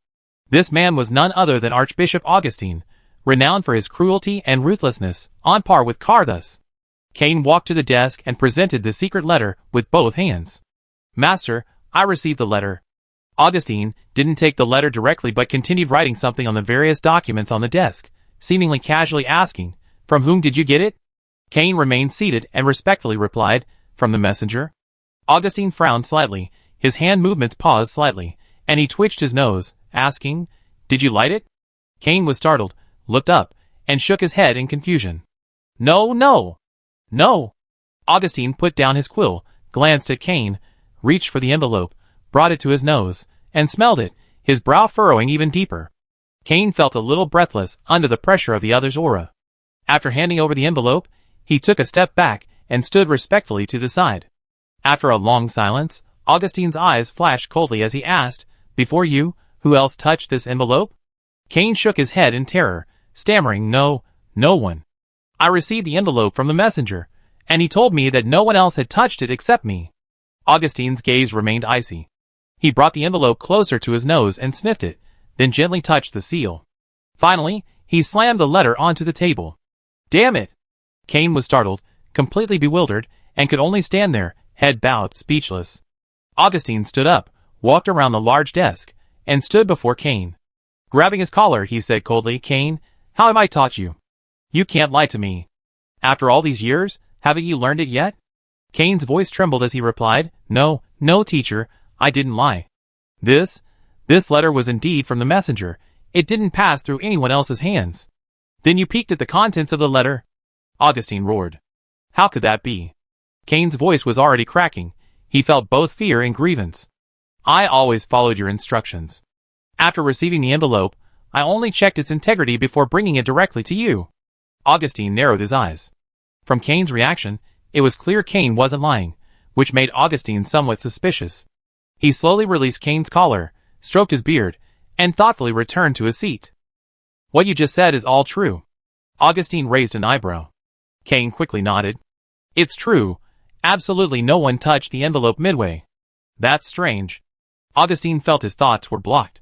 This man was none other than Archbishop Augustine, renowned for his cruelty and ruthlessness, on par with Carthus. Kane walked to the desk and presented the secret letter with both hands. "Master, I received the letter." Augustine didn't take the letter directly but continued writing something on the various documents on the desk, seemingly casually asking, "From whom did you get it?" Kane remained seated and respectfully replied, "From the messenger." Augustine frowned slightly, his hand movements paused slightly, and he twitched his nose, asking, "Did you light it?" Kane was startled, looked up, and shook his head in confusion. "No, no, no." Augustine put down his quill, glanced at Kane, reached for the envelope, brought it to his nose, and smelled it, his brow furrowing even deeper. Kane felt a little breathless under the pressure of the other's aura. After handing over the envelope, he took a step back and stood respectfully to the side. After a long silence, Augustine's eyes flashed coldly as he asked, "Before you, who else touched this envelope?" Kane shook his head in terror, stammering, "No, no one. I received the envelope from the messenger, and he told me that no one else had touched it except me." Augustine's gaze remained icy. He brought the envelope closer to his nose and sniffed it, then gently touched the seal. Finally, he slammed the letter onto the table. "Damn it!" Kane was startled, completely bewildered, and could only stand there, head bowed, speechless. Augustine stood up, walked around the large desk, and stood before Kane. Grabbing his collar, he said coldly, "Kane, how have I taught you? You can't lie to me. After all these years, haven't you learned it yet?" Kane's voice trembled as he replied, "No, no, teacher, I didn't lie. This letter was indeed from the messenger. It didn't pass through anyone else's hands." "Then you peeked at the contents of the letter?" Augustine roared. "How could that be?" Kane's voice was already cracking. He felt both fear and grievance. "I always followed your instructions. After receiving the envelope, I only checked its integrity before bringing it directly to you." Augustine narrowed his eyes. From Kane's reaction, it was clear Kane wasn't lying, which made Augustine somewhat suspicious. He slowly released Kane's collar, stroked his beard, and thoughtfully returned to his seat. "What you just said is all true." Augustine raised an eyebrow. Kane quickly nodded. "It's true. Absolutely no one touched the envelope midway." "That's strange." Augustine felt his thoughts were blocked.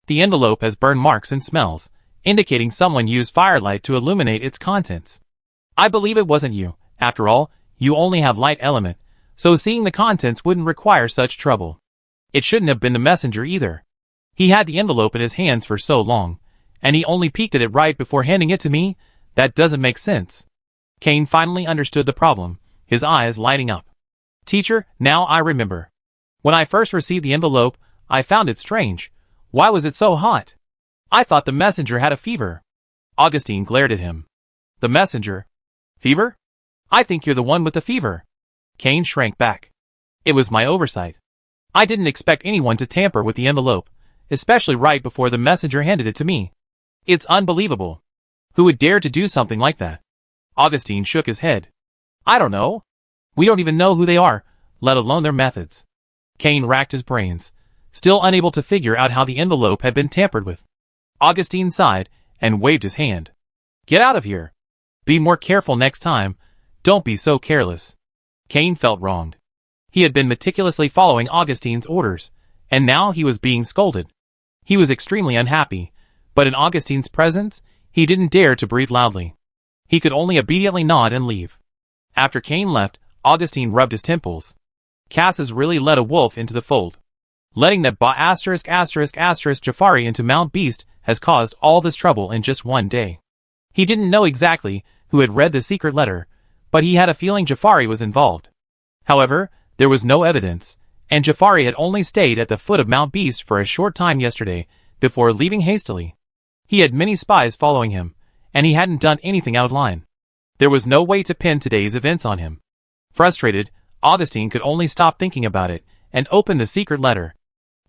"The envelope has burn marks and smells, indicating someone used firelight to illuminate its contents. I believe it wasn't you. After all, you only have light element, so seeing the contents wouldn't require such trouble. It shouldn't have been the messenger either. He had the envelope in his hands for so long, and he only peeked at it right before handing it to me. That doesn't make sense." Kane finally understood the problem, his eyes lighting up. "Teacher, now I remember. When I first received the envelope, I found it strange. Why was it so hot? I thought the messenger had a fever." Augustine glared at him. "The messenger? Fever? I think you're the one with the fever." Kane shrank back. "It was my oversight. I didn't expect anyone to tamper with the envelope, especially right before the messenger handed it to me. It's unbelievable. Who would dare to do something like that?" Augustine shook his head. "I don't know. We don't even know who they are, let alone their methods." Kane racked his brains, still unable to figure out how the envelope had been tampered with. Augustine sighed and waved his hand. "Get out of here. Be more careful next time. Don't be so careless." Kane felt wronged. He had been meticulously following Augustine's orders, and now he was being scolded. He was extremely unhappy, but in Augustine's presence, he didn't dare to breathe loudly. He could only obediently nod and leave. After Kane left, Augustine rubbed his temples. Cass has really let a wolf into the fold. Letting that Jafari into Mount Beast has caused all this trouble in just one day. He didn't know exactly who had read the secret letter, but he had a feeling Jafari was involved. However, there was no evidence, and Jafari had only stayed at the foot of Mount Beast for a short time yesterday, before leaving hastily. He had many spies following him, and he hadn't done anything out of line. There was no way to pin today's events on him. Frustrated, Augustine could only stop thinking about it, and open the secret letter.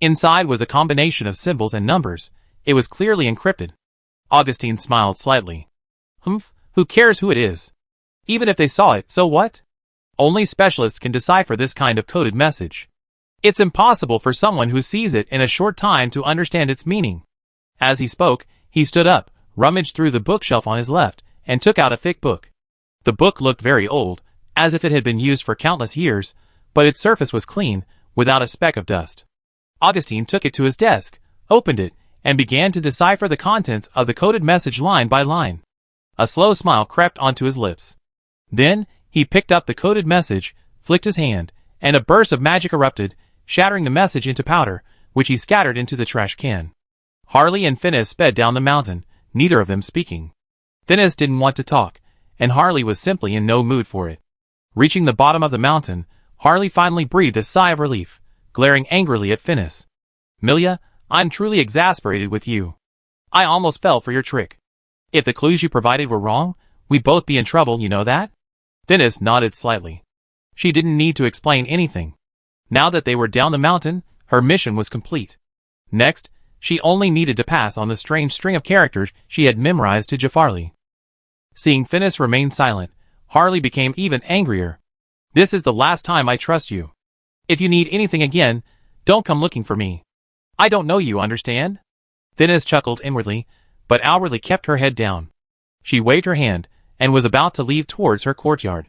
Inside was a combination of symbols and numbers. It was clearly encrypted. Augustine smiled slightly. Who cares who it is? Even if they saw it, so what? Only specialists can decipher this kind of coded message. It's impossible for someone who sees it in a short time to understand its meaning. As he spoke, he stood up, rummaged through the bookshelf on his left, and took out a thick book. The book looked very old, as if it had been used for countless years, but its surface was clean, without a speck of dust. Augustine took it to his desk, opened it, and began to decipher the contents of the coded message line by line. A slow smile crept onto his lips. Then, he picked up the coded message, flicked his hand, and a burst of magic erupted, shattering the message into powder, which he scattered into the trash can. Harley and Phineas sped down the mountain, neither of them speaking. Phineas didn't want to talk, and Harley was simply in no mood for it. Reaching the bottom of the mountain, Harley finally breathed a sigh of relief, glaring angrily at Phineas. "Milia, I'm truly exasperated with you. I almost fell for your trick. If the clues you provided were wrong, we'd both be in trouble, you know that?" Phineas nodded slightly. She didn't need to explain anything. Now that they were down the mountain, her mission was complete. Next, she only needed to pass on the strange string of characters she had memorized to Jaffarly. Seeing Phineas remain silent, Harley became even angrier. "This is the last time I trust you. If you need anything again, don't come looking for me. I don't know you, understand?" Phineas chuckled inwardly, but outwardly kept her head down. She waved her hand, and was about to leave towards her courtyard.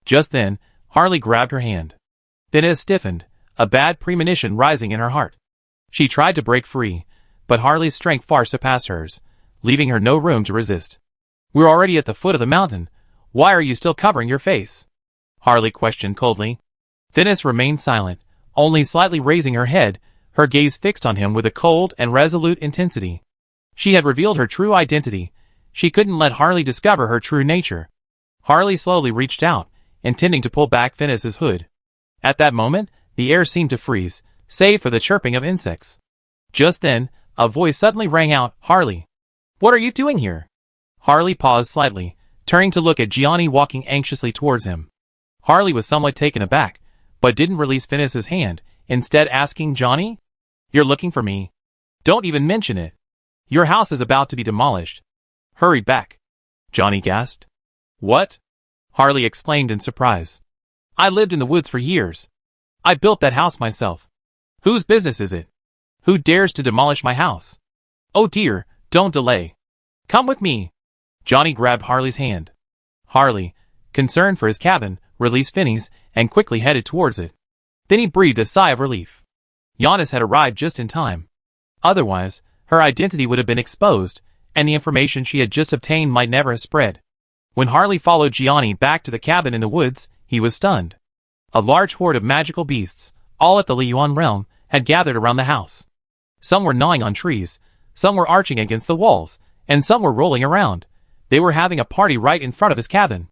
Just then, Harley grabbed her hand. Phineas stiffened, a bad premonition rising in her heart. She tried to break free, but Harley's strength far surpassed hers, leaving her no room to resist. "We're already at the foot of the mountain. Why are you still covering your face?" Harley questioned coldly. Phineas remained silent, only slightly raising her head, her gaze fixed on him with a cold and resolute intensity. She had revealed her true identity. She couldn't let Harley discover her true nature. Harley slowly reached out, intending to pull back Phineas's hood. At that moment, the air seemed to freeze, save for the chirping of insects. Just then, a voice suddenly rang out, "Harley! What are you doing here?" Harley paused slightly, turning to look at Gianni walking anxiously towards him. Harley was somewhat taken aback, but didn't release Phineas's hand, instead asking, "Johnny? You're looking for me? Don't even mention it. Your house is about to be demolished." "Hurry back," Johnny gasped. "What?" Harley exclaimed in surprise. "I lived in the woods for years. I built that house myself. Whose business is it? Who dares to demolish my house? Oh dear, don't delay. Come with me." Johnny grabbed Harley's hand. Harley, concerned for his cabin, released Phineas and quickly headed towards it. Then he breathed a sigh of relief. Giannis had arrived just in time. Otherwise, her identity would have been exposed, and the information she had just obtained might never have spread. When Harley followed Gianni back to the cabin in the woods, he was stunned. A large horde of magical beasts, all at the Liyuan realm, had gathered around the house. Some were gnawing on trees, some were arching against the walls, and some were rolling around. They were having a party right in front of his cabin.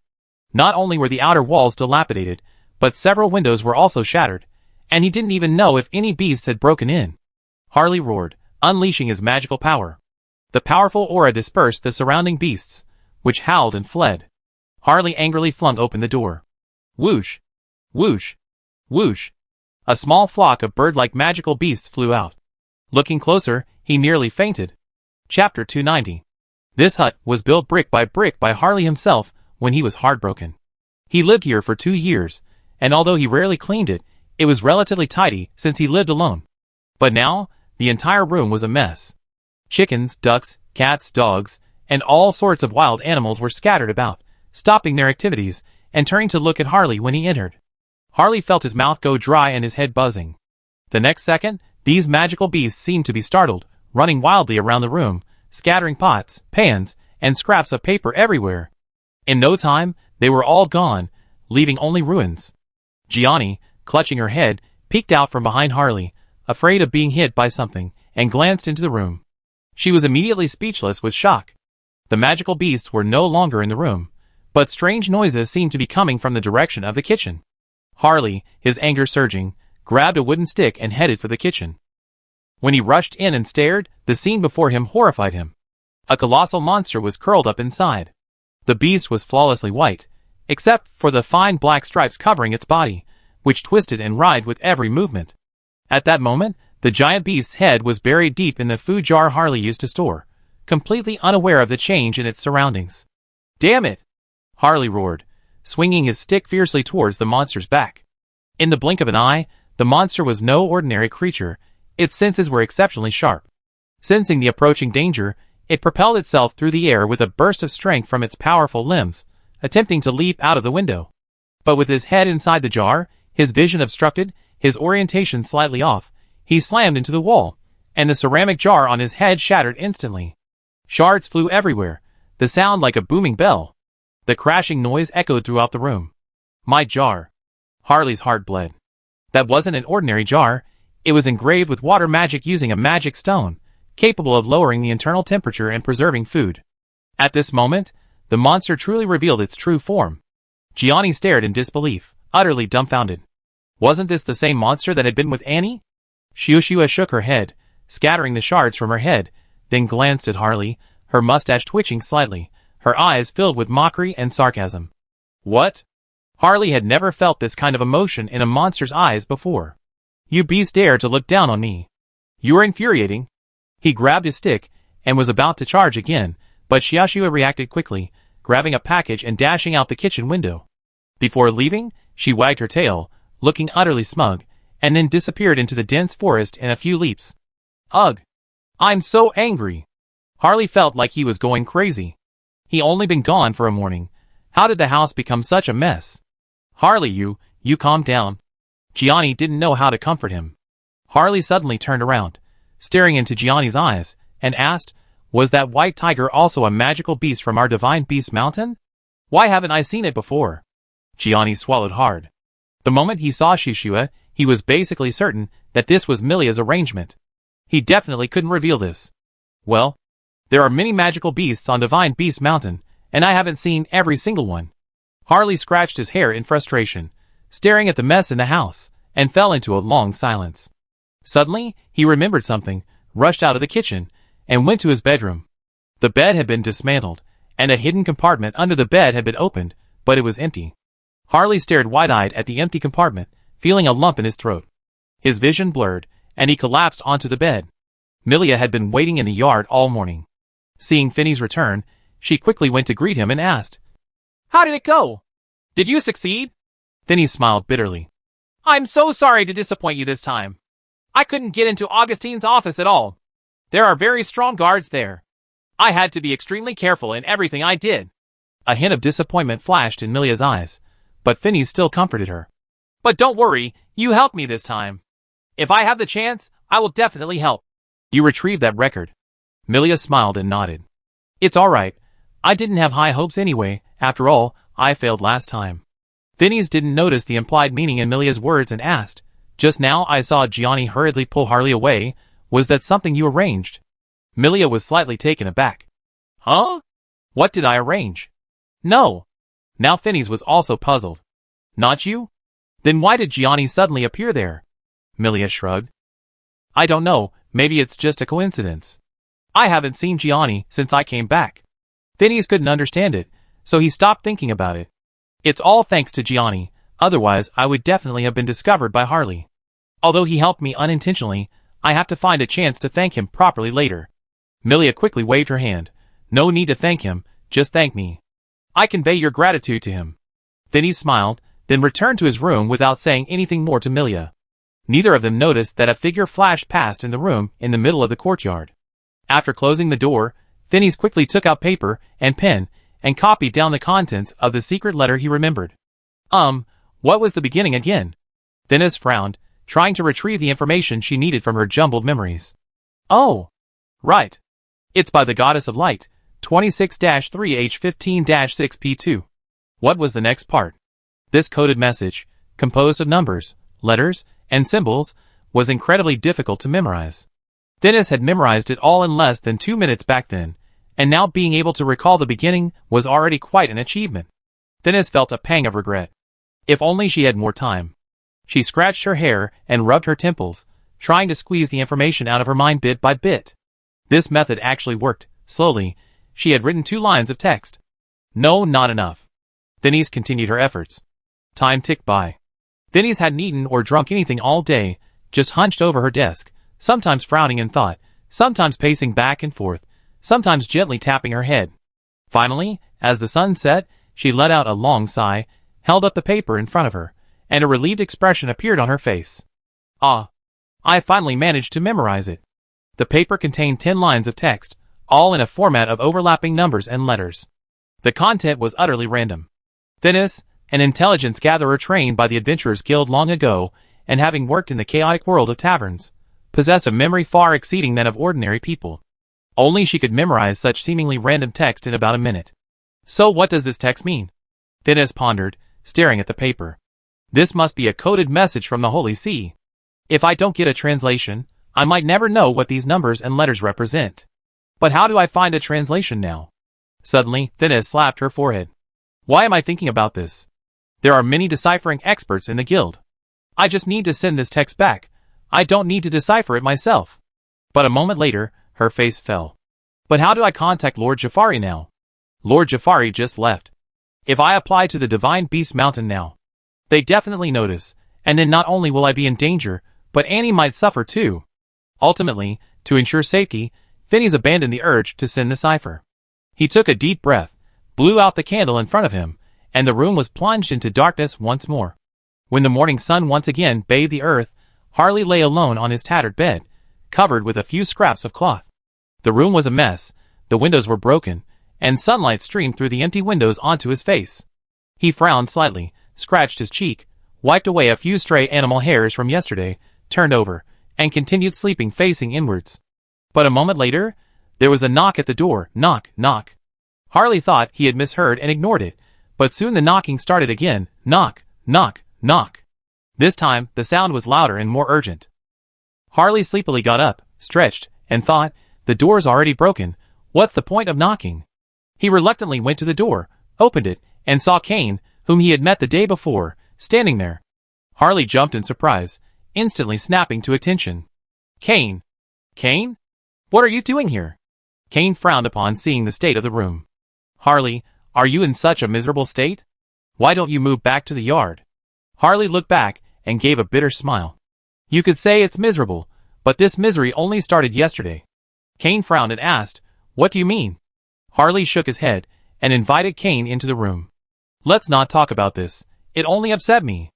Not only were the outer walls dilapidated, but several windows were also shattered, and he didn't even know if any beasts had broken in. Harley roared, unleashing his magical power. The powerful aura dispersed the surrounding beasts, which howled and fled. Harley angrily flung open the door. Whoosh! Whoosh! Whoosh! A small flock of bird-like magical beasts flew out. Looking closer, he nearly fainted. Chapter 290. This hut was built brick by Harley himself when he was heartbroken. He lived here for 2 years, and although he rarely cleaned it, it was relatively tidy since he lived alone. But now, the entire room was a mess. Chickens, ducks, cats, dogs, and all sorts of wild animals were scattered about, stopping their activities and turning to look at Harley when he entered. Harley felt his mouth go dry and his head buzzing. The next second, these magical beasts seemed to be startled, running wildly around the room, scattering pots, pans, and scraps of paper everywhere. In no time, they were all gone, leaving only ruins. Gianni, clutching her head, peeked out from behind Harley, afraid of being hit by something, and glanced into the room. She was immediately speechless with shock. The magical beasts were no longer in the room, but strange noises seemed to be coming from the direction of the kitchen. Harley, his anger surging, grabbed a wooden stick and headed for the kitchen. When he rushed in and stared, the scene before him horrified him. A colossal monster was curled up inside. The beast was flawlessly white, except for the fine black stripes covering its body, which twisted and writhed with every movement. At that moment, the giant beast's head was buried deep in the food jar Harley used to store, completely unaware of the change in its surroundings. "Damn it!" Harley roared, swinging his stick fiercely towards the monster's back. In the blink of an eye, the monster was no ordinary creature. Its senses were exceptionally sharp. Sensing the approaching danger, It propelled itself through the air with a burst of strength from its powerful limbs, attempting to leap out of the window. But with his head inside the jar, his vision obstructed, his orientation slightly off, he slammed into the wall, and the ceramic jar on his head shattered instantly. Shards flew everywhere, the sound like a booming bell. The crashing noise echoed throughout the room. My jar. Harley's heart bled. That wasn't an ordinary jar, it was engraved with water magic using a magic stone, capable of lowering the internal temperature and preserving food. At this moment, the monster truly revealed its true form. Gianni stared in disbelief, utterly dumbfounded. Wasn't this the same monster that had been with Annie? Xiuxia shook her head, scattering the shards from her head, then glanced at Harley, her mustache twitching slightly, her eyes filled with mockery and sarcasm. What? Harley had never felt this kind of emotion in a monster's eyes before. You beast dare to look down on me. You are infuriating. He grabbed his stick and was about to charge again, but Xiuxia reacted quickly, grabbing a package and dashing out the kitchen window. Before leaving, she wagged her tail, looking utterly smug, and then disappeared into the dense forest in a few leaps. Ugh! I'm so angry! Harley felt like he was going crazy. He only been gone for a morning. How did the house become such a mess? Harley, you calm down. Gianni didn't know how to comfort him. Harley suddenly turned around, staring into Gianni's eyes, and asked, was that white tiger also a magical beast from our divine beast mountain? Why haven't I seen it before? Gianni swallowed hard. The moment he saw Xiuxia, he was basically certain that this was Milia's arrangement. He definitely couldn't reveal this. Well, there are many magical beasts on Divine Beast Mountain, and I haven't seen every single one. Harley scratched his hair in frustration, staring at the mess in the house, and fell into a long silence. Suddenly, he remembered something, rushed out of the kitchen, and went to his bedroom. The bed had been dismantled, and a hidden compartment under the bed had been opened, but it was empty. Harley stared wide-eyed at the empty compartment, feeling a lump in his throat. His vision blurred, and he collapsed onto the bed. Milia had been waiting in the yard all morning. Seeing Finney's return, she quickly went to greet him and asked, "How did it go? Did you succeed?" Finney smiled bitterly. "I'm so sorry to disappoint you this time. I couldn't get into Augustine's office at all. There are very strong guards there. I had to be extremely careful in everything I did." A hint of disappointment flashed in Milia's eyes, but Finney still comforted her. "But don't worry, you helped me this time. If I have the chance, I will definitely help." "You retrieved that record." Milia smiled and nodded. "It's alright. I didn't have high hopes anyway. After all, I failed last time." Phineas didn't notice the implied meaning in Milia's words and asked, "Just now I saw Gianni hurriedly pull Harley away. Was that something you arranged?" Milia was slightly taken aback. "Huh? What did I arrange?" "No." Now Phineas was also puzzled. "Not you? Then why did Gianni suddenly appear there?" Milia shrugged. "I don't know, maybe it's just a coincidence. I haven't seen Gianni since I came back." Phineas couldn't understand it, so he stopped thinking about it. "It's all thanks to Gianni, otherwise I would definitely have been discovered by Harley. Although he helped me unintentionally, I have to find a chance to thank him properly later." Milia quickly waved her hand. "No need to thank him, just thank me. I convey your gratitude to him." Phineas smiled, then returned to his room without saying anything more to Milia. Neither of them noticed that a figure flashed past in the room in the middle of the courtyard. After closing the door, Phineas quickly took out paper and pen and copied down the contents of the secret letter he remembered. What was the beginning again? Phineas frowned, trying to retrieve the information she needed from her jumbled memories. Oh, right. It's by the Goddess of Light, 26-3H15-6P2. What was the next part? This coded message, composed of numbers, letters, and symbols, was incredibly difficult to memorize. Phineas had memorized it all in less than 2 minutes back then, and now being able to recall the beginning was already quite an achievement. Phineas felt a pang of regret. If only she had more time. She scratched her hair and rubbed her temples, trying to squeeze the information out of her mind bit by bit. This method actually worked. Slowly, she had written 2 lines of text. No, not enough. Phineas continued her efforts. Time ticked by. Phineas hadn't eaten or drunk anything all day, just hunched over her desk, sometimes frowning in thought, sometimes pacing back and forth, sometimes gently tapping her head. Finally, as the sun set, she let out a long sigh, held up the paper in front of her, and a relieved expression appeared on her face. "Ah, I finally managed to memorize it." The paper contained 10 lines of text, all in a format of overlapping numbers and letters. The content was utterly random. Thinis, an intelligence gatherer trained by the Adventurers Guild long ago, and having worked in the chaotic world of taverns, possessed a memory far exceeding that of ordinary people. Only she could memorize such seemingly random text in about a minute. So what does this text mean? Thinis pondered, staring at the paper. This must be a coded message from the Holy See. If I don't get a translation, I might never know what these numbers and letters represent. But how do I find a translation now? Suddenly, Thinis slapped her forehead. Why am I thinking about this? There are many deciphering experts in the guild. I just need to send this text back. I don't need to decipher it myself. But a moment later, her face fell. But how do I contact Lord Jafari now? Lord Jafari just left. If I apply to the Divine Beast Mountain now, they definitely notice, and then not only will I be in danger, but Annie might suffer too. Ultimately, to ensure safety, Phineas abandoned the urge to send the cipher. He took a deep breath, blew out the candle in front of him, and the room was plunged into darkness once more. When the morning sun once again bathed the earth, Harley lay alone on his tattered bed, covered with a few scraps of cloth. The room was a mess, the windows were broken, and sunlight streamed through the empty windows onto his face. He frowned slightly, scratched his cheek, wiped away a few stray animal hairs from yesterday, turned over, and continued sleeping facing inwards. But a moment later, there was a knock at the door. Knock, knock. Harley thought he had misheard and ignored it, but soon the knocking started again. Knock, knock, knock. This time, the sound was louder and more urgent. Harley sleepily got up, stretched, and thought, the door's already broken. What's the point of knocking? He reluctantly went to the door, opened it, and saw Kane, whom he had met the day before, standing there. Harley jumped in surprise, instantly snapping to attention. Kane! Kane? What are you doing here? Kane frowned upon seeing the state of the room. Harley, are you in such a miserable state? Why don't you move back to the yard? Harley looked back and gave a bitter smile. You could say it's miserable, but this misery only started yesterday. Kane frowned and asked, what do you mean? Harley shook his head and invited Kane into the room. Let's not talk about this. It only upset me.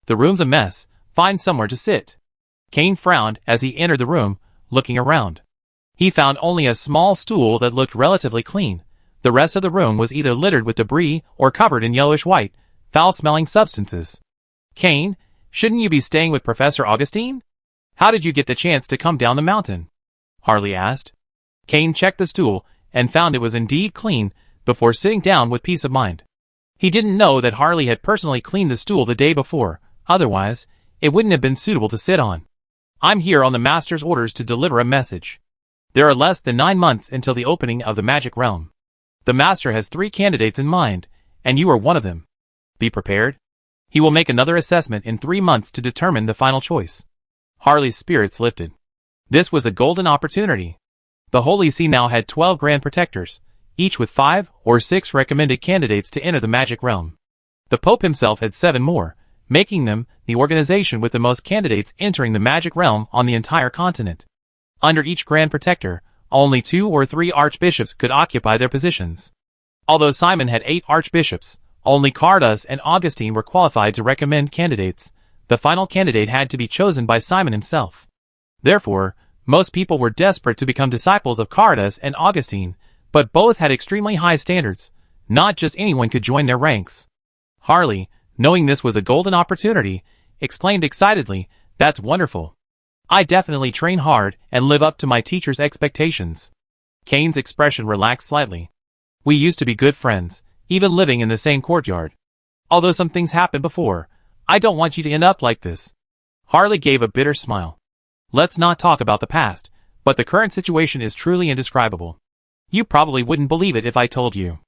The room's a mess. Find somewhere to sit. Kane frowned as he entered the room, looking around. He found only a small stool that looked relatively clean. The rest of the room was either littered with debris or covered in yellowish-white, foul-smelling substances. Kane, shouldn't you be staying with Professor Augustine? How did you get the chance to come down the mountain? Harley asked. Kane checked the stool and found it was indeed clean before sitting down with peace of mind. He didn't know that Harley had personally cleaned the stool the day before, otherwise, it wouldn't have been suitable to sit on. I'm here on the Master's orders to deliver a message. There are less than 9 months until the opening of the Magic Realm. The Master has 3 candidates in mind, and you are one of them. Be prepared. He will make another assessment in 3 months to determine the final choice. Harley's spirits lifted. This was a golden opportunity. The Holy See now had 12 Grand Protectors, each with 5 or 6 recommended candidates to enter the Magic Realm. The Pope himself had 7 more, making them the organization with the most candidates entering the Magic Realm on the entire continent. Under each Grand Protector, only 2 or 3 archbishops could occupy their positions. Although Simon had 8 archbishops, only Cardas and Augustine were qualified to recommend candidates. The final candidate had to be chosen by Simon himself. Therefore, most people were desperate to become disciples of Cardas and Augustine, but both had extremely high standards. Not just anyone could join their ranks. Harley, knowing this was a golden opportunity, exclaimed excitedly, "That's wonderful. I definitely train hard and live up to my teacher's expectations." Kane's expression relaxed slightly. "We used to be good friends, even living in the same courtyard. Although some things happened before, I don't want you to end up like this." Harley gave a bitter smile. "Let's not talk about the past, but the current situation is truly indescribable. You probably wouldn't believe it if I told you.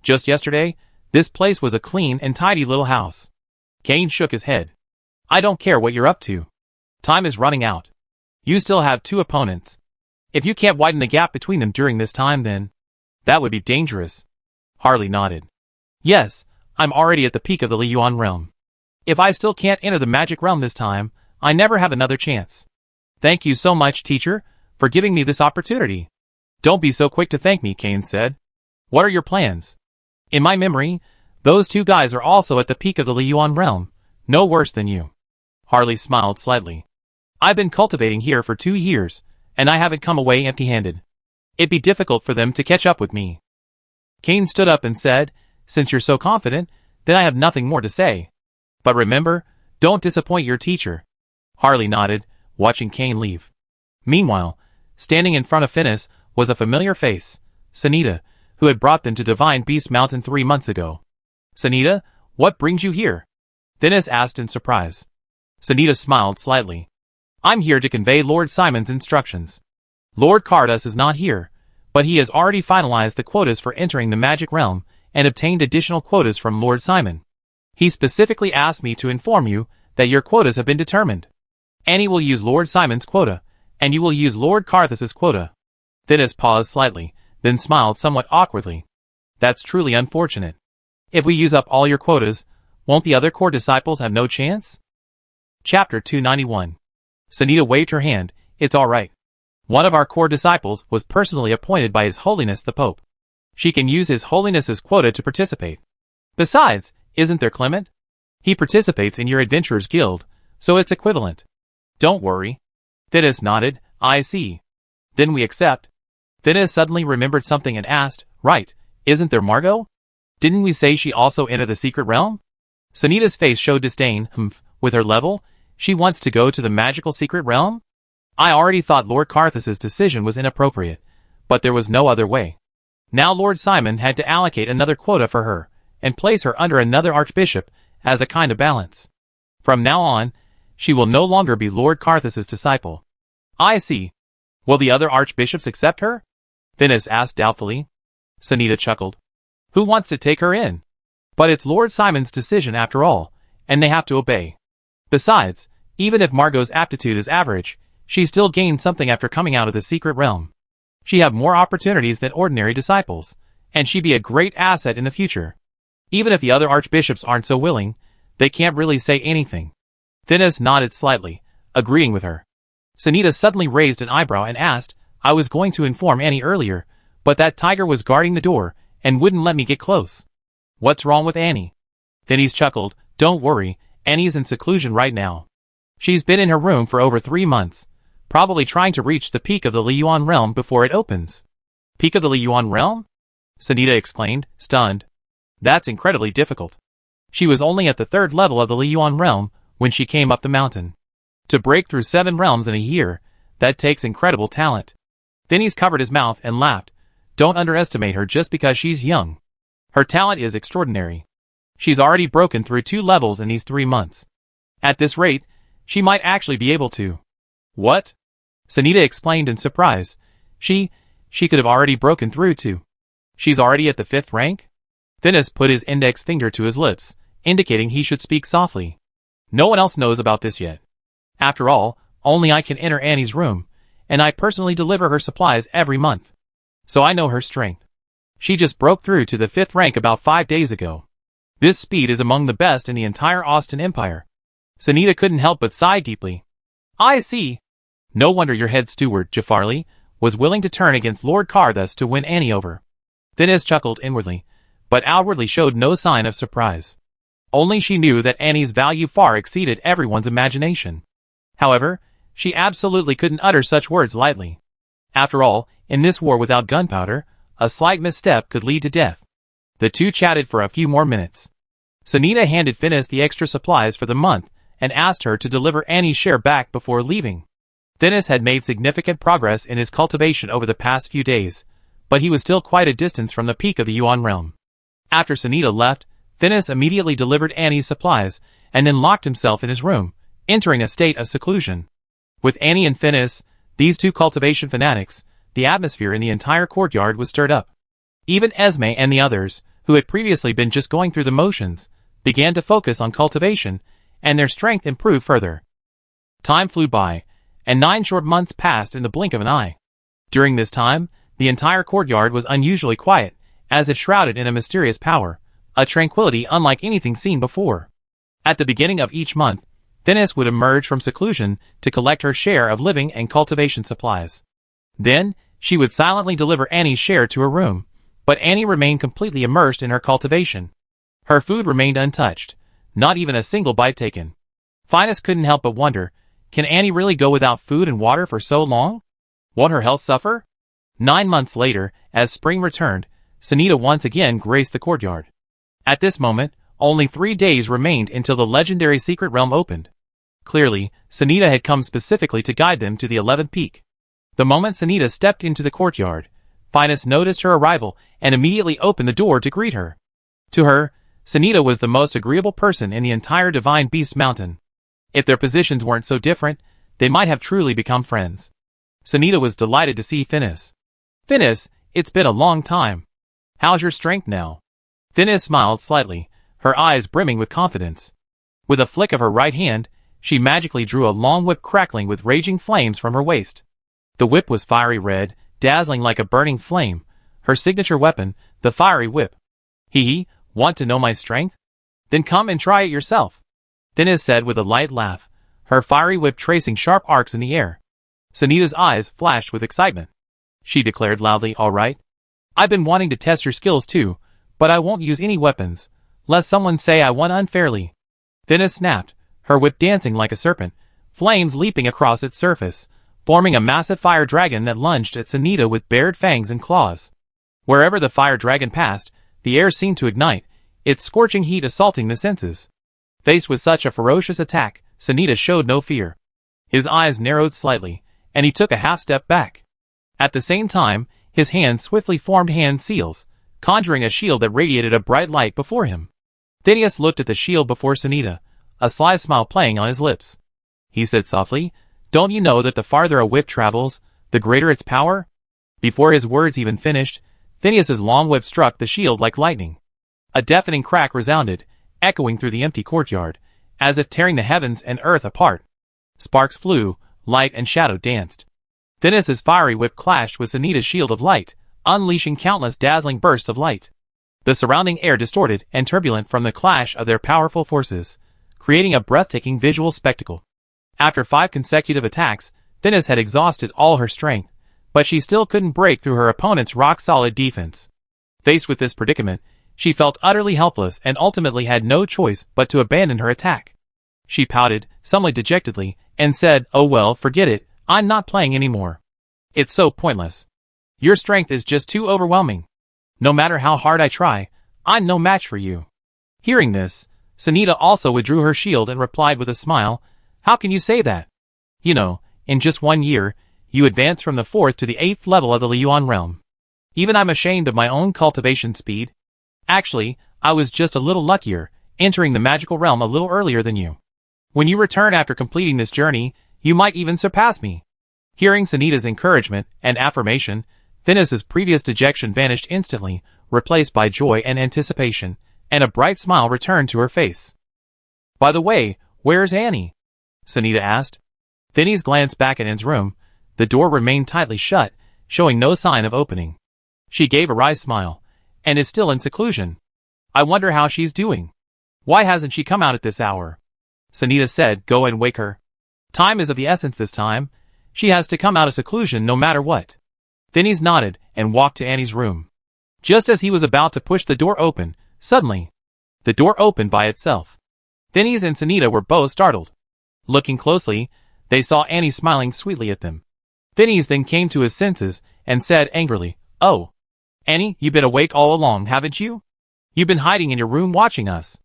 Just yesterday, this place was a clean and tidy little house." Kane shook his head. "I don't care what you're up to. Time is running out. You still have 2 opponents. If you can't widen the gap between them during this time, then that would be dangerous." Harley nodded. "Yes, I'm already at the peak of the Liyuan realm. If I still can't enter the Magic Realm this time, I never have another chance. Thank you so much, teacher, for giving me this opportunity." "Don't be so quick to thank me," Kane said. "What are your plans?" "In my memory, those 2 guys are also at the peak of the Liyuan realm, no worse than you." Harley smiled slightly. "I've been cultivating here for 2 years, and I haven't come away empty-handed. It'd be difficult for them to catch up with me. Kane stood up and said, "Since you're so confident, then I have nothing more to say. But remember, don't disappoint your teacher." Harley nodded, watching Kane leave. Meanwhile, standing in front of Phineas was a familiar face, Sunita, who had brought them to Divine Beast Mountain 3 months ago. "Sunita, what brings you here?" Phineas asked in surprise. Sunita smiled slightly. "I'm here to convey Lord Simon's instructions. Lord Cardas is not here, but he has already finalized the quotas for entering the magic realm and obtained additional quotas from Lord Simon. He specifically asked me to inform you that your quotas have been determined. Annie will use Lord Simon's quota, and you will use Lord Carthas's quota." Phineas paused slightly, then smiled somewhat awkwardly. "That's truly unfortunate. If we use up all your quotas, won't the other core disciples have no chance?" Chapter 291. Sunita waved her hand. "It's all right. One of our core disciples was personally appointed by His Holiness the Pope. She can use His Holiness's quota to participate. Besides, isn't there Clement? He participates in your Adventurers Guild, so it's equivalent. Don't worry." Phineas nodded. "I see. Then we accept." Phineas suddenly remembered something and asked, "Right, isn't there Margot? Didn't we say she also entered the secret realm?" Sunita's face showed disdain. With her level, she wants to go to the magical secret realm? I already thought Lord Carthas's decision was inappropriate, but there was no other way. Now Lord Simon had to allocate another quota for her, and place her under another archbishop, as a kind of balance. From now on, she will no longer be Lord Carthas's disciple. "I see. Will the other archbishops accept her?" Phineas asked doubtfully. Sunita chuckled. "Who wants to take her in? But it's Lord Simon's decision after all, and they have to obey. Besides, even if Margot's aptitude is average, she still gained something after coming out of the secret realm. She have more opportunities than ordinary disciples, and she'd be a great asset in the future. Even if the other archbishops aren't so willing, they can't really say anything." Phineas nodded slightly, agreeing with her. Sunita suddenly raised an eyebrow and asked, "I was going to inform Annie earlier, but that tiger was guarding the door and wouldn't let me get close." "What's wrong with Annie?" Phineas chuckled. "Don't worry, Annie's in seclusion right now. She's been in her room for over 3 months, probably trying to reach the peak of the Liyuan realm before it opens." "Peak of the Liyuan realm?" Sunita exclaimed, stunned. "That's incredibly difficult. She was only at the 3rd level of the Liyuan realm when she came up the mountain. To break through 7 realms in a year, that takes incredible talent." Phineas covered his mouth and laughed. "Don't underestimate her just because she's young. Her talent is extraordinary. She's already broken through 2 levels in these 3 months. At this rate, she might actually be able to." "What?" Sunita explained in surprise. She could have already broken through too. She's already at the 5th rank?" Phineas put his index finger to his lips, indicating he should speak softly. "No one else knows about this yet. After all, only I can enter Annie's room, and I personally deliver her supplies every month. So I know her strength. She just broke through to the 5th rank about 5 days ago. This speed is among the best in the entire Austin Empire." Sunita couldn't help but sigh deeply. "I see. No wonder your head steward, Jafarli, was willing to turn against Lord Carthas to win Annie over." Phineas chuckled inwardly, but outwardly showed no sign of surprise. Only she knew that Annie's value far exceeded everyone's imagination. However, she absolutely couldn't utter such words lightly. After all, in this war without gunpowder, a slight misstep could lead to death. The two chatted for a few more minutes. Sunita handed Phineas the extra supplies for the month and asked her to deliver Annie's share back before leaving. Phineas had made significant progress in his cultivation over the past few days, but he was still quite a distance from the peak of the Yuan realm. After Sunita left, Phineas immediately delivered Annie's supplies and then locked himself in his room, entering a state of seclusion. With Annie and Phineas, these two cultivation fanatics, the atmosphere in the entire courtyard was stirred up. Even Esme and the others, who had previously been just going through the motions, began to focus on cultivation, and their strength improved further. Time flew by, and 9 short months passed in the blink of an eye. During this time, the entire courtyard was unusually quiet, as if shrouded in a mysterious power, a tranquility unlike anything seen before. At the beginning of each month, Phineas would emerge from seclusion to collect her share of living and cultivation supplies. Then, she would silently deliver Annie's share to her room, but Annie remained completely immersed in her cultivation. Her food remained untouched, not even a single bite taken. Phineas couldn't help but wonder, can Annie really go without food and water for so long? Won't her health suffer? 9 months later, as spring returned, Sunita once again graced the courtyard. At this moment, only 3 days remained until the legendary secret realm opened. Clearly, Sunita had come specifically to guide them to the 11th peak. The moment Sunita stepped into the courtyard, Finus noticed her arrival and immediately opened the door to greet her. To her, Sunita was the most agreeable person in the entire Divine Beast Mountain. If their positions weren't so different, they might have truly become friends. Sunita was delighted to see Finus. "Finus, it's been a long time. How's your strength now?" Finus smiled slightly, her eyes brimming with confidence. With a flick of her right hand, she magically drew a long whip crackling with raging flames from her waist. The whip was fiery red, dazzling like a burning flame, her signature weapon, the fiery whip. "Hee, want to know my strength? Then come and try it yourself," Finus said with a light laugh, her fiery whip tracing sharp arcs in the air. Sunita's eyes flashed with excitement. She declared loudly, "All right. I've been wanting to test your skills too, but I won't use any weapons, lest someone say I won unfairly." Finus snapped, her whip dancing like a serpent, flames leaping across its surface, forming a massive fire dragon that lunged at Sunita with bared fangs and claws. Wherever the fire dragon passed, the air seemed to ignite, its scorching heat assaulting the senses. Faced with such a ferocious attack, Sunita showed no fear. His eyes narrowed slightly, and he took a half-step back. At the same time, his hands swiftly formed hand seals, conjuring a shield that radiated a bright light before him. Phineas looked at the shield before Sunita, a sly smile playing on his lips. He said softly, "Don't you know that the farther a whip travels, the greater its power?" Before his words even finished, Phineas's long whip struck the shield like lightning. A deafening crack resounded, echoing through the empty courtyard, as if tearing the heavens and earth apart. Sparks flew, light and shadow danced. Phineas's fiery whip clashed with Sunita's shield of light, unleashing countless dazzling bursts of light. The surrounding air distorted and turbulent from the clash of their powerful forces, creating a breathtaking visual spectacle. After 5 consecutive attacks, Phineas had exhausted all her strength, but she still couldn't break through her opponent's rock-solid defense. Faced with this predicament, she felt utterly helpless and ultimately had no choice but to abandon her attack. She pouted, somewhat dejectedly, and said, "Oh well, forget it, I'm not playing anymore. It's so pointless. Your strength is just too overwhelming. No matter how hard I try, I'm no match for you." Hearing this, Sunita also withdrew her shield and replied with a smile, "How can you say that? You know, in just 1 year, you advanced from the 4th to the 8th level of the Liyuan realm. Even I'm ashamed of my own cultivation speed. Actually, I was just a little luckier, entering the magical realm a little earlier than you. When you return after completing this journey, you might even surpass me." Hearing Sunita's encouragement and affirmation, Phineas's previous dejection vanished instantly, replaced by joy and anticipation, and a bright smile returned to her face. "By the way, where's Annie?" Sunita asked. Phineas glanced back at Anne's room. The door remained tightly shut, showing no sign of opening. She gave a wry smile, and is still in seclusion. "I wonder how she's doing. Why hasn't she come out at this hour?" Sunita said, "Go and wake her. Time is of the essence this time. She has to come out of seclusion no matter what." Phineas nodded and walked to Annie's room. Just as he was about to push the door open, suddenly, the door opened by itself. Phineas and Sunita were both startled. Looking closely, they saw Annie smiling sweetly at them. Phineas then came to his senses and said angrily, "Oh, Annie, you've been awake all along, haven't you? You've been hiding in your room watching us."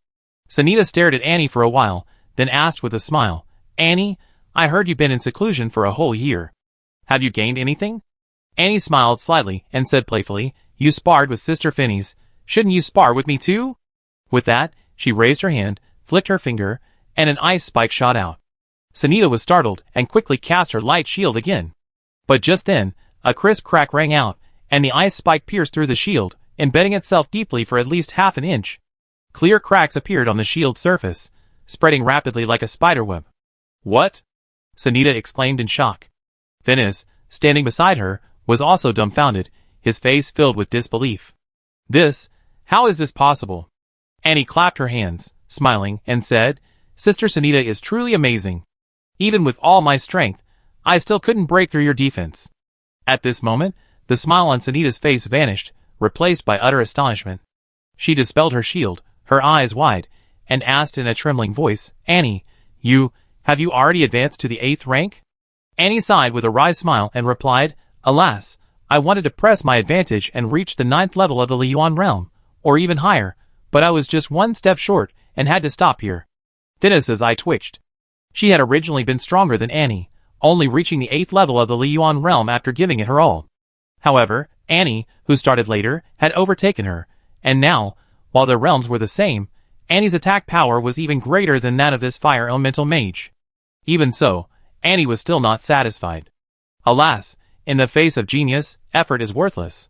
Sunita stared at Annie for a while, then asked with a smile, "Annie, I heard you've been in seclusion for a whole year. Have you gained anything?" Annie smiled slightly and said playfully, "You sparred with Sister Phineas. Shouldn't you spar with me too?" With that, she raised her hand, flicked her finger, and an ice spike shot out. Sunita was startled and quickly cast her light shield again. But just then, a crisp crack rang out, and the ice spike pierced through the shield, embedding itself deeply for at least half an inch. Clear cracks appeared on the shield's surface, spreading rapidly like a spiderweb. "What?" Sunita exclaimed in shock. Phineas, standing beside her, was also dumbfounded, his face filled with disbelief. How is this possible?" Annie clapped her hands, smiling, and said, "Sister Sunita is truly amazing. Even with all my strength, I still couldn't break through your defense." At this moment, the smile on Sunita's face vanished, replaced by utter astonishment. She dispelled her shield, her eyes wide, and asked in a trembling voice, "Annie, have you already advanced to the 8th rank?" Annie sighed with a wry smile and replied, "Alas, I wanted to press my advantage and reach the 9th level of the Liyuan realm, or even higher, but I was just one step short and had to stop here. Finis's eye twitched. She had originally been stronger than Annie, only reaching the 8th level of the Liyuan realm after giving it her all. However, Annie, who started later, had overtaken her, and now, while their realms were the same, Annie's attack power was even greater than that of this fire elemental mage. Even so, Annie was still not satisfied. Alas, in the face of genius, effort is worthless.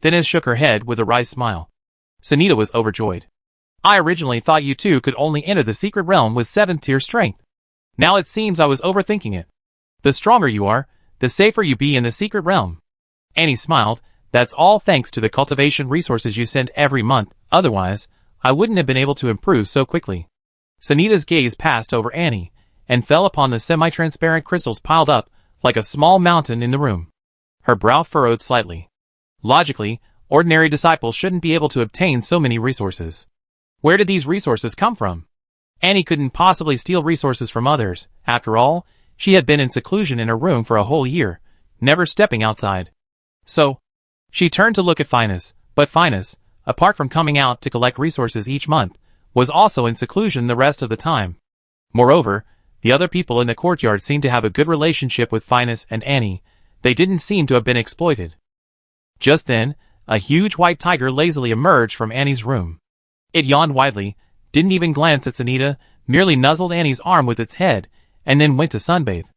Finis shook her head with a wry smile. Sunita was overjoyed. I originally thought you two could only enter the secret realm with 7th tier strength. Now it seems I was overthinking it. The stronger you are, the safer you be in the secret realm. Annie smiled. That's all thanks to the cultivation resources you send every month, otherwise, I wouldn't have been able to improve so quickly. Sunita's gaze passed over Annie, and fell upon the semi-transparent crystals piled up like a small mountain in the room. Her brow furrowed slightly. Logically, ordinary disciples shouldn't be able to obtain so many resources. Where did these resources come from? Annie couldn't possibly steal resources from others. After all, she had been in seclusion in her room for a whole year, never stepping outside. So, she turned to look at Finis, but Finis, apart from coming out to collect resources each month, was also in seclusion the rest of the time. Moreover, the other people in the courtyard seemed to have a good relationship with Finis and Annie. They didn't seem to have been exploited. Just then, a huge white tiger lazily emerged from Annie's room. It yawned widely, didn't even glance at Sunita, merely nuzzled Annie's arm with its head, and then went to sunbathe.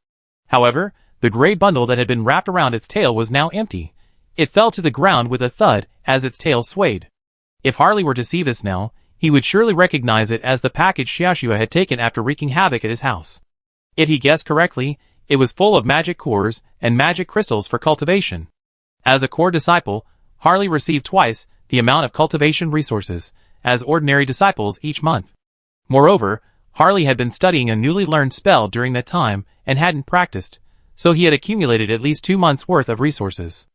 However, the gray bundle that had been wrapped around its tail was now empty. It fell to the ground with a thud as its tail swayed. If Harley were to see this now, he would surely recognize it as the package Xiaoxue had taken after wreaking havoc at his house. If he guessed correctly, it was full of magic cores and magic crystals for cultivation. As a core disciple, Harley received twice the amount of cultivation resources as ordinary disciples each month. Moreover, Harley had been studying a newly learned spell during that time and hadn't practiced, so he had accumulated at least 2 months' worth of resources.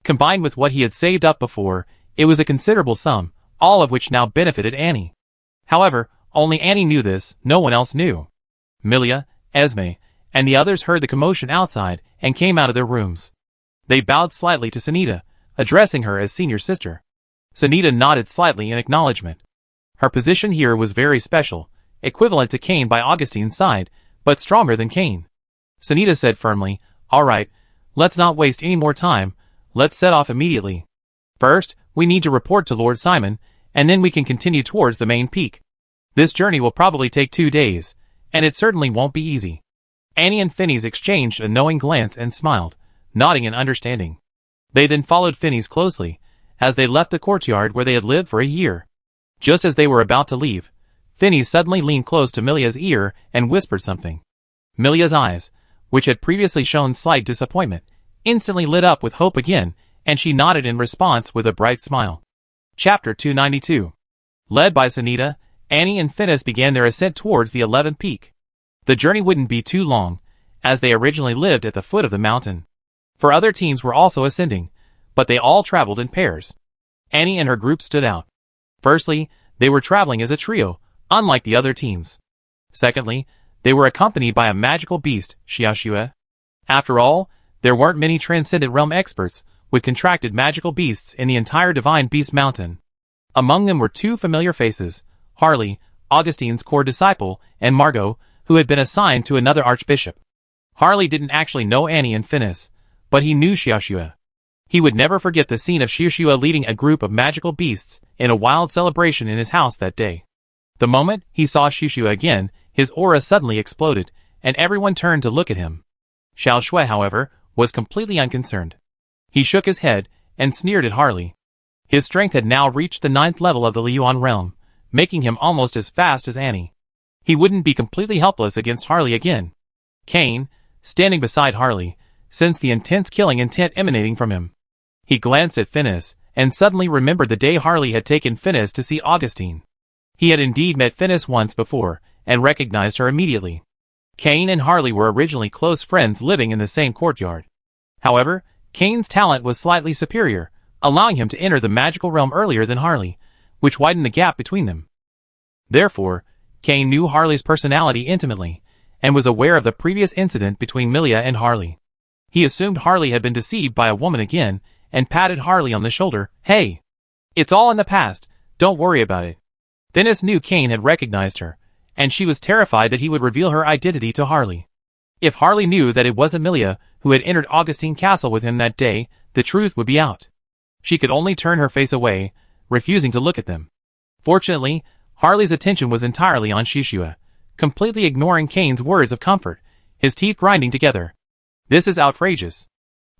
Combined with what he had saved up before, it was a considerable sum, all of which now benefited Annie. However, only Annie knew this, no one else knew. Milia, Esme, and the others heard the commotion outside and came out of their rooms. They bowed slightly to Sunita, addressing her as senior sister. Sunita nodded slightly in acknowledgement. Her position here was very special, equivalent to Cain by Augustine's side, but stronger than Cain. Sunita said firmly, "All right, let's not waste any more time, let's set off immediately. First, we need to report to Lord Simon, and then we can continue towards the main peak. This journey will probably take 2 days, and it certainly won't be easy." Annie and Finis exchanged a knowing glance and smiled, nodding in understanding. They then followed Finis closely, as they left the courtyard where they had lived for a year. Just as they were about to leave, Finis suddenly leaned close to Milia's ear and whispered something. Milia's eyes, which had previously shown slight disappointment, instantly lit up with hope again, and she nodded in response with a bright smile. Chapter 292. Led by Sunita, Annie and Finis began their ascent towards the 11th peak. The journey wouldn't be too long, as they originally lived at the foot of the mountain. For other teams were also ascending, but they all traveled in pairs. Annie and her group stood out. Firstly, they were traveling as a trio, unlike the other teams. Secondly, they were accompanied by a magical beast, Xiaoxue. After all, there weren't many Transcendent Realm experts with contracted magical beasts in the entire Divine Beast Mountain. Among them were 2 familiar faces, Harley, Augustine's core disciple, and Margot, who had been assigned to another archbishop. Harley didn't actually know Annie and Finis, but he knew Xiaoxue. He would never forget the scene of Xiaoxue leading a group of magical beasts in a wild celebration in his house that day. The moment he saw Xiaoxue again, his aura suddenly exploded, and everyone turned to look at him. Xiaoxue, however, was completely unconcerned. He shook his head and sneered at Harley. His strength had now reached the 9th level of the Liyuan realm, making him almost as fast as Annie. He wouldn't be completely helpless against Harley again. Cain, standing beside Harley, sensed the intense killing intent emanating from him. He glanced at Finis, and suddenly remembered the day Harley had taken Finis to see Augustine. He had indeed met Finis once before, and recognized her immediately. Cain and Harley were originally close friends living in the same courtyard. However, Cain's talent was slightly superior, allowing him to enter the magical realm earlier than Harley, which widened the gap between them. Therefore, Cain knew Harley's personality intimately, and was aware of the previous incident between Milia and Harley. He assumed Harley had been deceived by a woman again, and patted Harley on the shoulder. Hey! It's all in the past, don't worry about it. Thinis knew Cain had recognized her, and she was terrified that he would reveal her identity to Harley. If Harley knew that it wasn't Milia who had entered Augustine Castle with him that day, the truth would be out. She could only turn her face away, refusing to look at them. Fortunately, Harley's attention was entirely on Shishua, completely ignoring Cain's words of comfort, his teeth grinding together. This is outrageous.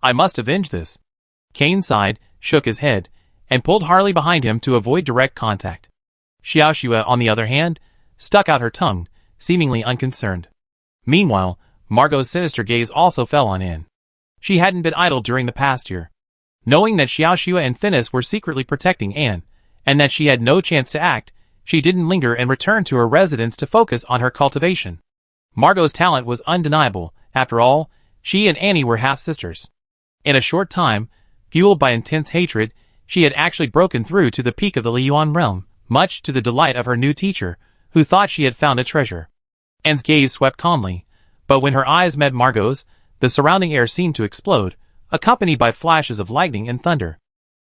I must avenge this. Cain sighed, shook his head, and pulled Harley behind him to avoid direct contact. Xiaoxua, on the other hand, stuck out her tongue, seemingly unconcerned. Meanwhile, Margot's sinister gaze also fell on Anne. She hadn't been idle during the past year. Knowing that Xiaoxua and Thinis were secretly protecting Anne, and that she had no chance to act, she didn't linger and returned to her residence to focus on her cultivation. Margot's talent was undeniable. After all, she and Annie were half-sisters. In a short time, fueled by intense hatred, she had actually broken through to the peak of the Liyuan realm, much to the delight of her new teacher, who thought she had found a treasure. Anne's gaze swept calmly, but when her eyes met Margot's, the surrounding air seemed to explode, accompanied by flashes of lightning and thunder.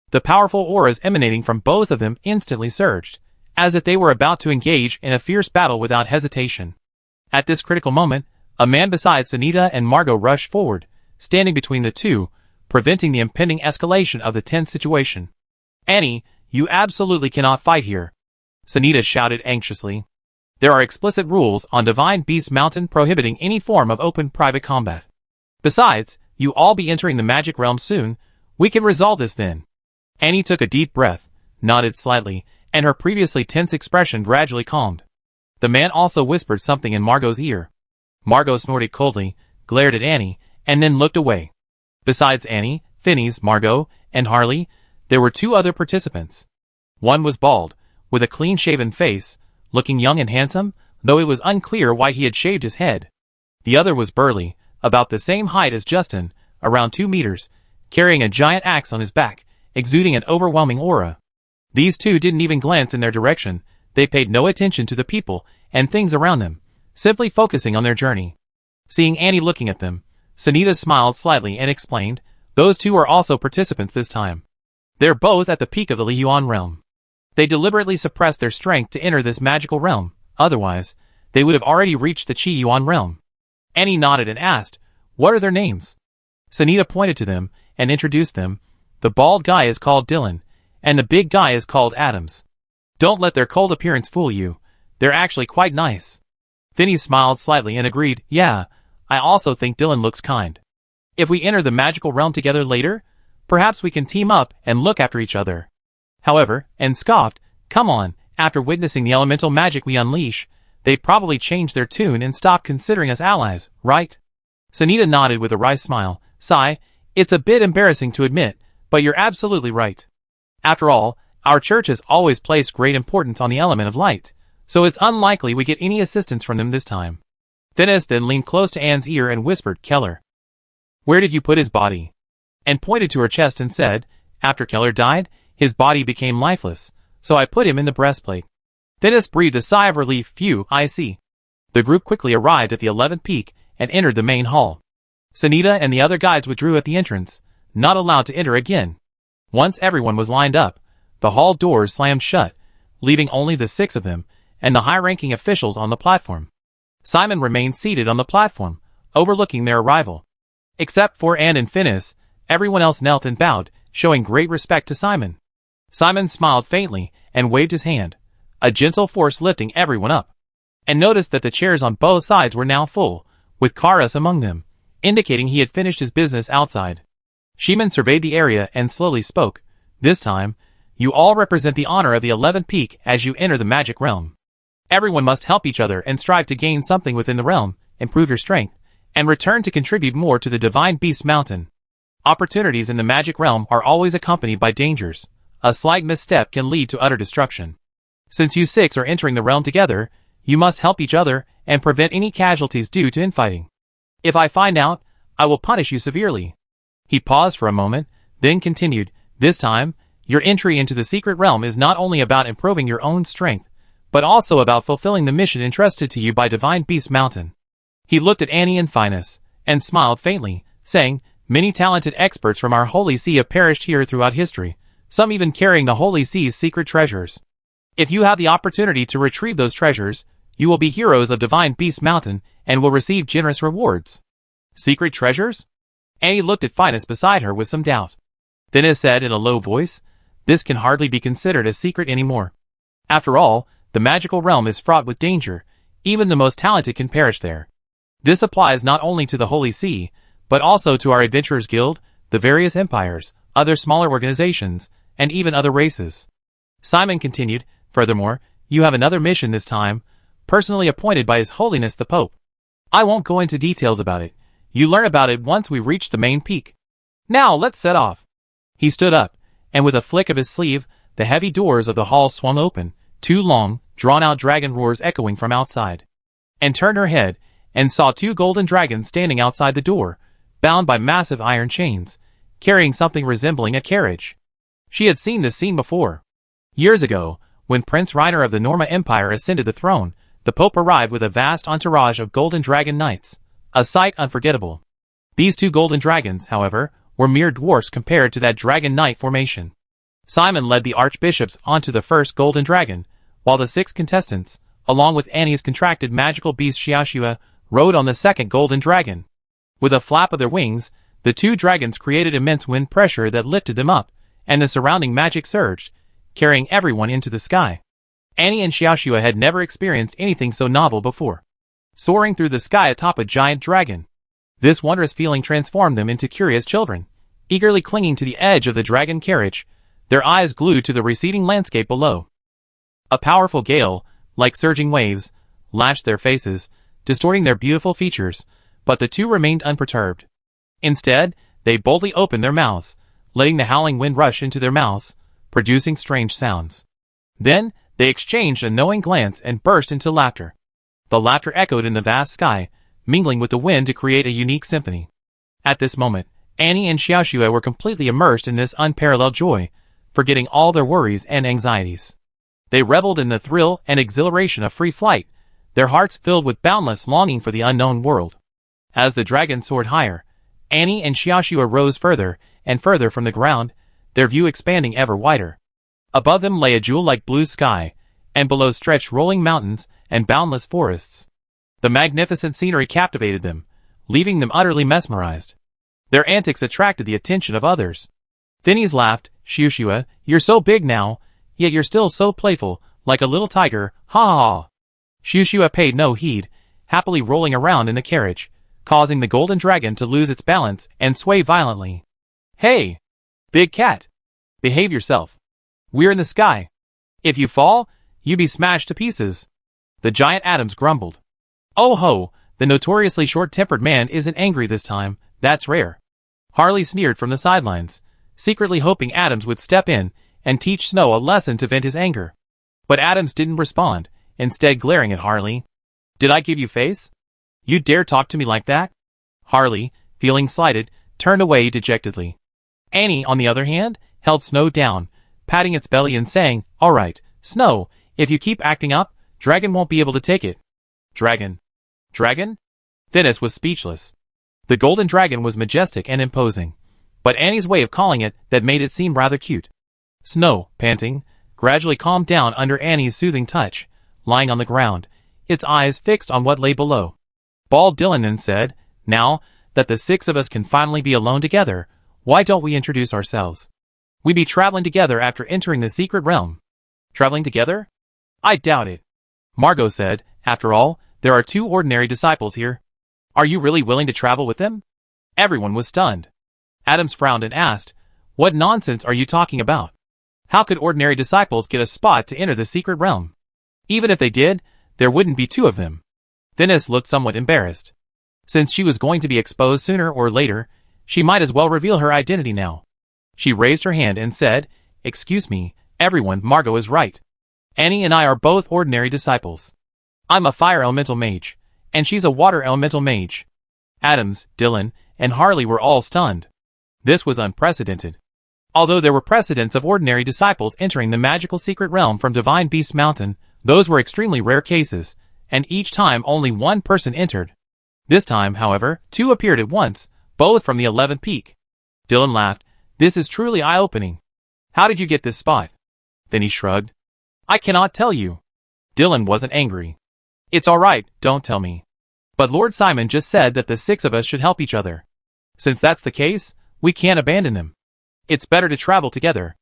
The powerful auras emanating from both of them instantly surged, as if they were about to engage in a fierce battle without hesitation. At this critical moment, a man beside Sunita and Margot rushed forward, standing between the two, preventing the impending escalation of the tense situation. Annie, you absolutely cannot fight here, Sunita shouted anxiously. There are explicit rules on Divine Beast Mountain prohibiting any form of open private combat. Besides, you all be entering the magic realm soon. We can resolve this then. Annie took a deep breath, nodded slightly, and her previously tense expression gradually calmed. The man also whispered something in Margot's ear. Margot snorted coldly, glared at Annie, and then looked away. Besides Annie, Thinis, Margot, and Harley, there were two other participants. One was bald, with a clean-shaven face, looking young and handsome, though it was unclear why he had shaved his head. The other was burly, about the same height as Justin, around 2 meters, carrying a giant axe on his back, exuding an overwhelming aura. These two didn't even glance in their direction. They paid no attention to the people and things around them, simply focusing on their journey. Seeing Annie looking at them, Sunita smiled slightly and explained, those two are also participants this time. They're both at the peak of the Liyuan realm. They deliberately suppressed their strength to enter this magical realm, otherwise, they would have already reached the Qi Yuan realm. Annie nodded and asked, what are their names? Sunita pointed to them and introduced them. The bald guy is called Dylan, and the big guy is called Adams. Don't let their cold appearance fool you. They're actually quite nice. Thinis smiled slightly and agreed, yeah, I also think Dylan looks kind. If we enter the magical realm together later, perhaps we can team up and look after each other. However, and scoffed, come on, after witnessing the elemental magic we unleash, they probably changed their tune and stopped considering us allies, right? Sunita nodded with a wry smile. Sigh, it's a bit embarrassing to admit, but you're absolutely right. After all, our church has always placed great importance on the element of light, so it's unlikely we get any assistance from them this time. Thinis then leaned close to Anne's ear and whispered, Keller. Where did you put his body? And pointed to her chest and said, after Keller died, his body became lifeless, so I put him in the breastplate. Thinis breathed a sigh of relief. Phew, I see. The group quickly arrived at the 11th peak and entered the main hall. Sunita and the other guides withdrew at the entrance, not allowed to enter again. Once everyone was lined up, the hall doors slammed shut, leaving only the 6 of them and the high-ranking officials on the platform. Simon remained seated on the platform, overlooking their arrival. Except for Anne and Thinis, everyone else knelt and bowed, showing great respect to Simon. Simon smiled faintly and waved his hand, a gentle force lifting everyone up, and noticed that the chairs on both sides were now full, with Karas among them, indicating he had finished his business outside. Sheeman surveyed the area and slowly spoke. This time, you all represent the honor of the 11th peak as you enter the magic realm. Everyone must help each other and strive to gain something within the realm, improve your strength, and return to contribute more to the Divine Beast Mountain. Opportunities in the magic realm are always accompanied by dangers. A slight misstep can lead to utter destruction. Since you 6 are entering the realm together, you must help each other and prevent any casualties due to infighting. If I find out, I will punish you severely. He paused for a moment, then continued, this time, your entry into the secret realm is not only about improving your own strength, but also about fulfilling the mission entrusted to you by Divine Beast Mountain. He looked at Annie and Thinis, and smiled faintly, saying, Many talented experts from our Holy See have perished here throughout history, some even carrying the Holy See's secret treasures. If you have the opportunity to retrieve those treasures, you will be heroes of Divine Beast Mountain and will receive generous rewards. Secret treasures? Annie looked at Finus beside her with some doubt. Finus said in a low voice, "This can hardly be considered a secret anymore. After all, the magical realm is fraught with danger. Even the most talented can perish there. This applies not only to the Holy See, but also to our Adventurers Guild, the various empires, other smaller organizations, and even other races." Simon continued, "Furthermore, you have another mission this time, personally appointed by His Holiness the Pope. I won't go into details about it. You learn about it once we reach the main peak. Now let's set off." He stood up, and with a flick of his sleeve, the heavy doors of the hall swung open, two long, drawn-out dragon roars echoing from outside. Anne turned her head, and saw two golden dragons standing outside the door, bound by massive iron chains, carrying something resembling a carriage. She had seen this scene before. Years ago, when Prince Reiner of the Norma Empire ascended the throne, the Pope arrived with a vast entourage of golden dragon knights, a sight unforgettable. These two golden dragons, however, were mere dwarfs compared to that dragon knight formation. Simon led the archbishops onto the first golden dragon, while the 6 contestants, along with Annie's contracted magical beast Xiaoxua, rode on the second golden dragon. With a flap of their wings, the two dragons created immense wind pressure that lifted them up, and the surrounding magic surged, carrying everyone into the sky. Annie and Xiaoxua had never experienced anything so novel before. Soaring through the sky atop a giant dragon. This wondrous feeling transformed them into curious children, eagerly clinging to the edge of the dragon carriage, their eyes glued to the receding landscape below. A powerful gale, like surging waves, lashed their faces, distorting their beautiful features, but the two remained unperturbed. Instead, they boldly opened their mouths, letting the howling wind rush into their mouths, producing strange sounds. Then, they exchanged a knowing glance and burst into laughter. The laughter echoed in the vast sky, mingling with the wind to create a unique symphony. At this moment, Annie and Xiaoxua were completely immersed in this unparalleled joy, forgetting all their worries and anxieties. They reveled in the thrill and exhilaration of free flight, their hearts filled with boundless longing for the unknown world. As the dragon soared higher, Annie and Xiaoxua rose further and further from the ground, their view expanding ever wider. Above them lay a jewel-like blue sky, and below stretched rolling mountains and boundless forests. The magnificent scenery captivated them, leaving them utterly mesmerized. Their antics attracted the attention of others. Phineas laughed, "Xiaoxua, you're so big now, yet you're still so playful, like a little tiger, ha ha ha." Xiaoxua paid no heed, happily rolling around in the carriage, causing the golden dragon to lose its balance and sway violently. "Hey! Big cat! Behave yourself. We're in the sky. If you fall, you be smashed to pieces." The giant Adams grumbled. "Oh ho, the notoriously short-tempered man isn't angry this time, that's rare." Harley sneered from the sidelines, secretly hoping Adams would step in and teach Snow a lesson to vent his anger. But Adams didn't respond, instead glaring at Harley. "Did I give you face? You dare talk to me like that?" Harley, feeling slighted, turned away dejectedly. Annie, on the other hand, held Snow down, patting its belly and saying, "All right, Snow, if you keep acting up, Dragon won't be able to take it." "Dragon? Dragon?" Phineas was speechless. The golden dragon was majestic and imposing, but Annie's way of calling it that made it seem rather cute. Snow, panting, gradually calmed down under Annie's soothing touch, lying on the ground, its eyes fixed on what lay below. Bald Dylan then said, "Now that the 6 of us can finally be alone together, why don't we introduce ourselves? We be traveling together after entering the secret realm." "Traveling together? I doubt it." Margot said, "After all, there are 2 ordinary disciples here. Are you really willing to travel with them?" Everyone was stunned. Adams frowned and asked, "What nonsense are you talking about? How could ordinary disciples get a spot to enter the secret realm? Even if they did, there wouldn't be 2 of them." Phineas looked somewhat embarrassed. Since she was going to be exposed sooner or later, she might as well reveal her identity now. She raised her hand and said, "Excuse me, everyone, Margot is right. Annie and I are both ordinary disciples. I'm a fire elemental mage, and she's a water elemental mage." Adams, Dylan, and Harley were all stunned. This was unprecedented. Although there were precedents of ordinary disciples entering the magical secret realm from Divine Beast Mountain, those were extremely rare cases, and each time only one person entered. This time, however, 2 appeared at once, Both from the 11th peak. Dylan laughed. This is truly eye-opening. How did you get this spot? Finney shrugged. I cannot tell you. Dylan wasn't angry. It's alright, don't tell me. But Lord Simon just said that the 6 of us should help each other. Since that's the case, we can't abandon him. It's better to travel together.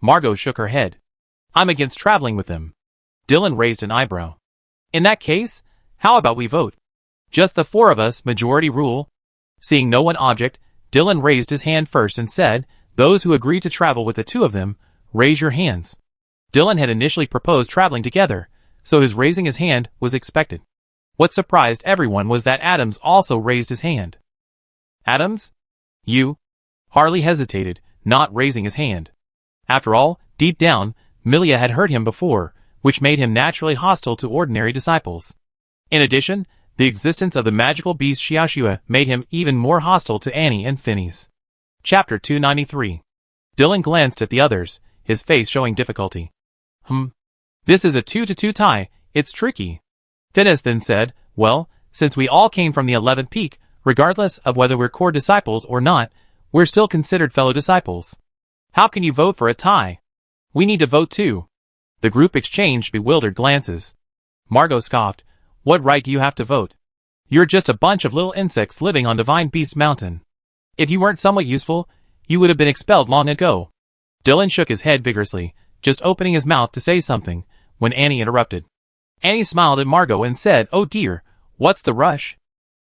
Margot shook her head. I'm against traveling with him. Dylan raised an eyebrow. In that case, how about we vote? Just the 4 of us, majority rule. Seeing no one object, Dylan raised his hand first and said, those who agree to travel with the 2 of them, raise your hands. Dylan had initially proposed traveling together, so his raising his hand was expected. What surprised everyone was that Adams also raised his hand. Adams? You? Harley hesitated, not raising his hand. After all, deep down, Milia had hurt him before, which made him naturally hostile to ordinary disciples. In addition, the existence of the magical beast Xiaoxue made him even more hostile to Annie and Phineas. Chapter 293. Dylan glanced at the others, his face showing difficulty. This is a 2-2 tie, it's tricky. Phineas then said, well, since we all came from the 11th peak, regardless of whether we're core disciples or not, we're still considered fellow disciples. How can you vote for a tie? We need to vote too. The group exchanged bewildered glances. Margot scoffed. What right do you have to vote? You're just a bunch of little insects living on Divine Beast Mountain. If you weren't somewhat useful, you would have been expelled long ago. Dylan shook his head vigorously, just opening his mouth to say something, when Annie interrupted. Annie smiled at Margot and said, oh dear, what's the rush?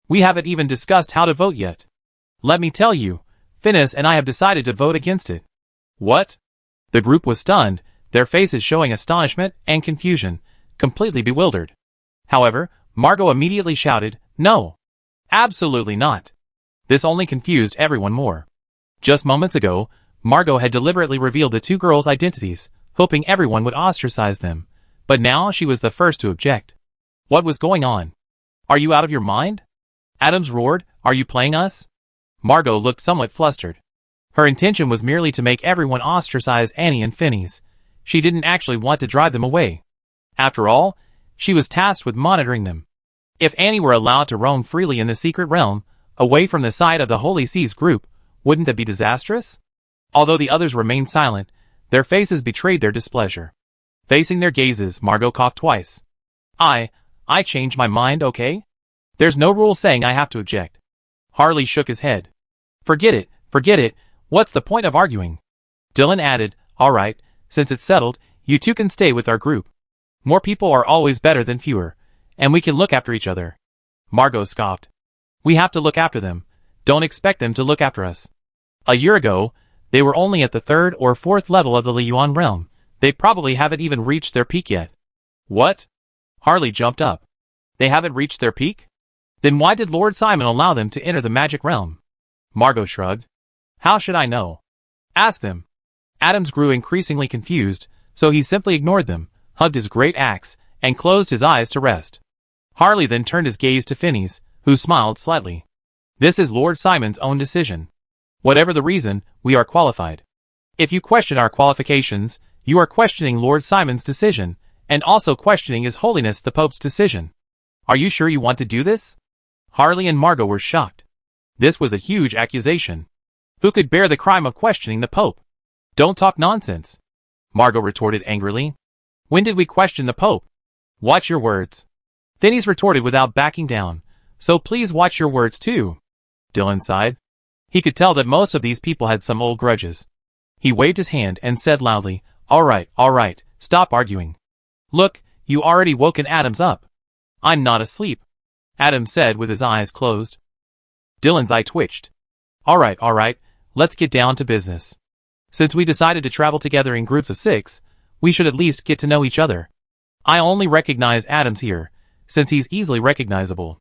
We haven't even discussed how to vote yet. Let me tell you, Phineas and I have decided to vote against it. What? The group was stunned, their faces showing astonishment and confusion, completely bewildered. However, Margot immediately shouted, no. Absolutely not. This only confused everyone more. Just moments ago, Margot had deliberately revealed the 2 girls' identities, hoping everyone would ostracize them, but now she was the first to object. What was going on? Are you out of your mind? Adams roared, are you playing us? Margot looked somewhat flustered. Her intention was merely to make everyone ostracize Annie and Phineas. She didn't actually want to drive them away. After all, she was tasked with monitoring them. If Annie were allowed to roam freely in the secret realm, away from the sight of the Holy Seas group, wouldn't that be disastrous? Although the others remained silent, their faces betrayed their displeasure. Facing their gazes, Margot coughed twice. I changed my mind, okay? There's no rule saying I have to object. Harley shook his head. Forget it, what's the point of arguing? Dylan added, alright, since it's settled, you 2 can stay with our group. More people are always better than fewer, and we can look after each other. Margot scoffed. We have to look after them. Don't expect them to look after us. A year ago, they were only at the 3rd or 4th level of the Liyuan realm. They probably haven't even reached their peak yet. What? Harley jumped up. They haven't reached their peak? Then why did Lord Simon allow them to enter the magic realm? Margot shrugged. How should I know? Ask them. Adams grew increasingly confused, so he simply ignored them, hugged his great axe, and closed his eyes to rest. Harley then turned his gaze to Phineas, who smiled slightly. This is Lord Simon's own decision. Whatever the reason, we are qualified. If you question our qualifications, you are questioning Lord Simon's decision, and also questioning His Holiness the Pope's decision. Are you sure you want to do this? Harley and Margot were shocked. This was a huge accusation. Who could bear the crime of questioning the Pope? Don't talk nonsense. Margot retorted angrily. When did we question the Pope? Watch your words. Phineas retorted without backing down. So please watch your words too. Dylan sighed. He could tell that most of these people had some old grudges. He waved his hand and said loudly, all right, stop arguing. Look, you already woken Adams up. I'm not asleep, Adams said with his eyes closed. Dylan's eye twitched. All right, let's get down to business. Since we decided to travel together in groups of 6, we should at least get to know each other. I only recognize Adams here, since he's easily recognizable.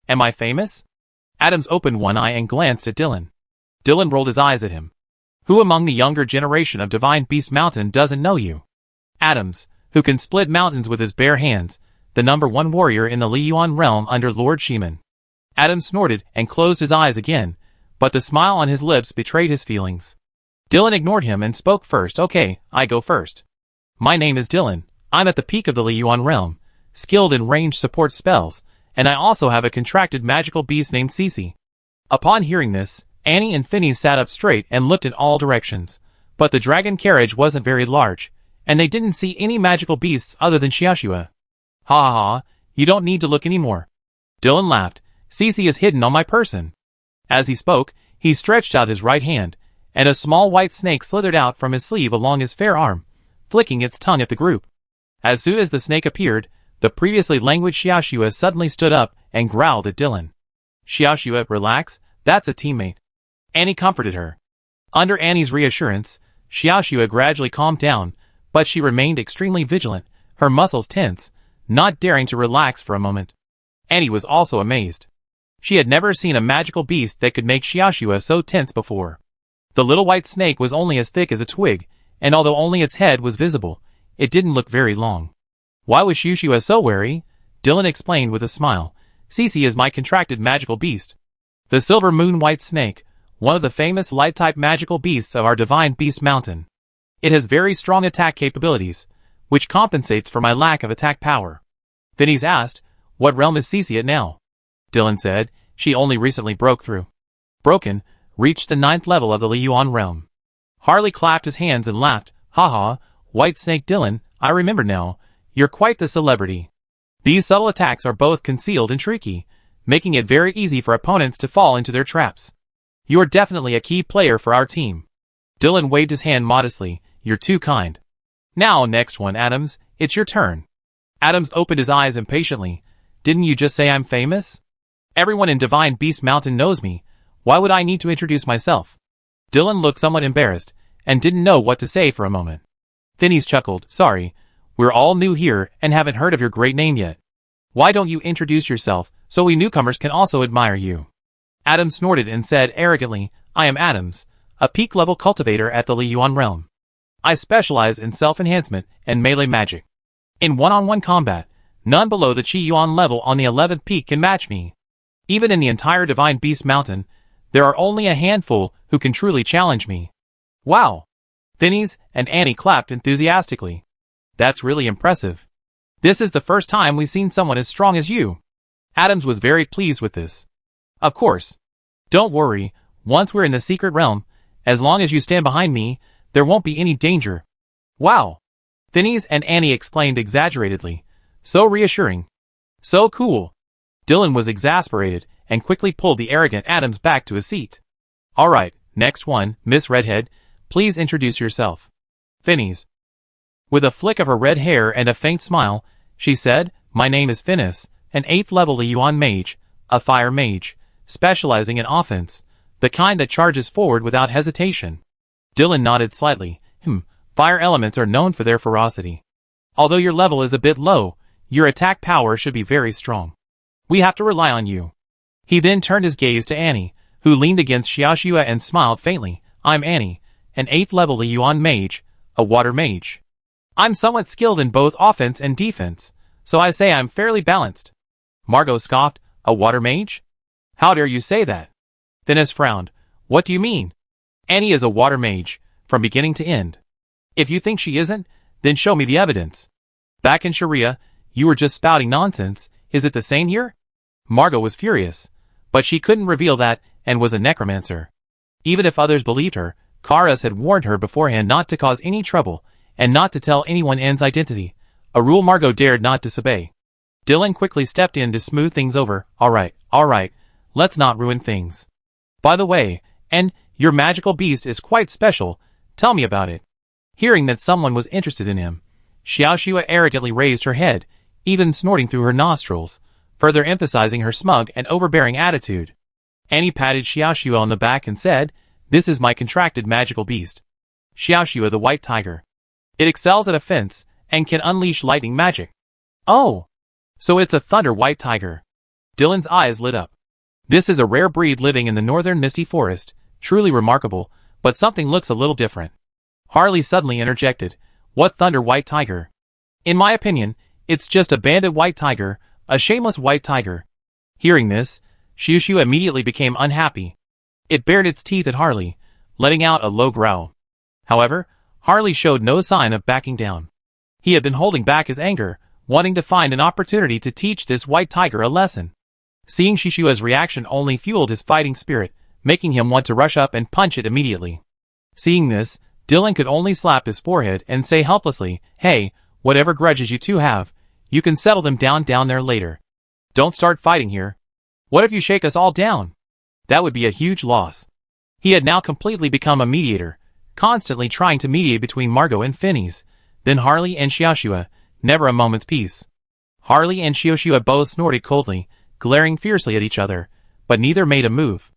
Am I famous? Adams opened one eye and glanced at Dylan. Dylan rolled his eyes at him. Who among the younger generation of Divine Beast Mountain doesn't know you? Adams, who can split mountains with his bare hands, the #1 warrior in the Liyuan realm under Lord Shiman. Adams snorted and closed his eyes again, but the smile on his lips betrayed his feelings. Dylan ignored him and spoke first. Okay, I go first. My name is Dylan. I'm at the peak of the Liyuan realm, skilled in ranged support spells, and I also have a contracted magical beast named Cece. Upon hearing this, Annie and Phineas sat up straight and looked in all directions. But the dragon carriage wasn't very large, and they didn't see any magical beasts other than Xiaoxue. Ha ha ha, you don't need to look anymore. Dylan laughed. Cece is hidden on my person. As he spoke, he stretched out his right hand, and a small white snake slithered out from his sleeve along his fair arm, flicking its tongue at the group. As soon as the snake appeared, the previously languid Xiaoxue suddenly stood up and growled at Dylan. Xiaoxue, relax, that's a teammate. Annie comforted her. Under Annie's reassurance, Xiaoxue gradually calmed down, but she remained extremely vigilant, her muscles tense, not daring to relax for a moment. Annie was also amazed. She had never seen a magical beast that could make Xiaoxue so tense before. The little white snake was only as thick as a twig, and although only its head was visible, it didn't look very long. Why was Xiaoxue so wary? Dylan explained with a smile. Cece is my contracted magical beast. The silver moon white snake, one of the famous light-type magical beasts of our divine beast mountain. It has very strong attack capabilities, which compensates for my lack of attack power. Phineas asked, what realm is Cece at now? Dylan said, she only recently broke through. Broken, reached the 9th level of the Liyuan realm. Harley clapped his hands and laughed, haha, White Snake Dylan, I remember now, you're quite the celebrity. These subtle attacks are both concealed and tricky, making it very easy for opponents to fall into their traps. You're definitely a key player for our team. Dylan waved his hand modestly, you're too kind. Now, next one, Adams, it's your turn. Adams opened his eyes impatiently. Didn't you just say I'm famous? Everyone in Divine Beast Mountain knows me. Why would I need to introduce myself? Dylan looked somewhat embarrassed, and didn't know what to say for a moment. Phineas chuckled, sorry, we're all new here and haven't heard of your great name yet. Why don't you introduce yourself, so we newcomers can also admire you? Adams snorted and said arrogantly, I am Adams, a peak-level cultivator at the Liyuan realm. I specialize in self-enhancement and melee magic. In one-on-one combat, none below the Qi Yuan level on the 11th peak can match me. Even in the entire Divine Beast Mountain, there are only a handful who can truly challenge me. Wow! Phineas and Annie clapped enthusiastically. That's really impressive. This is the first time we've seen someone as strong as you. Adams was very pleased with this. Of course. Don't worry, once we're in the secret realm, as long as you stand behind me, there won't be any danger. Wow! Phineas and Annie exclaimed exaggeratedly. So reassuring. So cool. Dylan was exasperated and quickly pulled the arrogant Adams back to his seat. Alright, next one, Miss Redhead, please introduce yourself. Phineas. With a flick of her red hair and a faint smile, she said, my name is Phineas, an 8th level Liyuan mage, a fire mage, specializing in offense, the kind that charges forward without hesitation. Dylan nodded slightly. Fire elements are known for their ferocity. Although your level is a bit low, your attack power should be very strong. We have to rely on you. He then turned his gaze to Annie, who leaned against Xiaoxue and smiled faintly. I'm Annie, an 8th level Liyuan mage, a water mage. I'm somewhat skilled in both offense and defense, so I say I'm fairly balanced. Margot scoffed, a water mage? How dare you say that? Phineas frowned. What do you mean? Annie is a water mage, from beginning to end. If you think she isn't, then show me the evidence. Back in Sharia, you were just spouting nonsense, is it the same here? Margot was furious, but she couldn't reveal that, and was a necromancer. Even if others believed her, Karas had warned her beforehand not to cause any trouble, and not to tell anyone Anne's identity, a rule Margot dared not disobey. Dylan quickly stepped in to smooth things over. Alright, let's not ruin things. By the way, and your magical beast is quite special, tell me about it. Hearing that someone was interested in him, Xiaoxue arrogantly raised her head, even snorting through her nostrils, further emphasizing her smug and overbearing attitude. Annie patted Xiaoxue on the back and said, this is my contracted magical beast. Xiaoxue the White Tiger. It excels at offense, and can unleash lightning magic. Oh! So it's a Thunder White Tiger. Dylan's eyes lit up. This is a rare breed living in the northern misty forest, truly remarkable, but something looks a little different. Harley suddenly interjected, what Thunder White Tiger? In my opinion, it's just a bandit white tiger, a shameless white tiger. Hearing this, Xiaoxue immediately became unhappy. It bared its teeth at Harley, letting out a low growl. However, Harley showed no sign of backing down. He had been holding back his anger, wanting to find an opportunity to teach this white tiger a lesson. Seeing Shishua's reaction only fueled his fighting spirit, making him want to rush up and punch it immediately. Seeing this, Dylan could only slap his forehead and say helplessly, "Hey, whatever grudges you two have, you can settle them down there later. Don't start fighting here. What if you shake us all down? That would be a huge loss." He had now completely become a mediator, constantly trying to mediate between Margot and Phineas, then Harley and Xiaoxua, never a moment's peace. Harley and Xiaoxua both snorted coldly, glaring fiercely at each other, but neither made a move.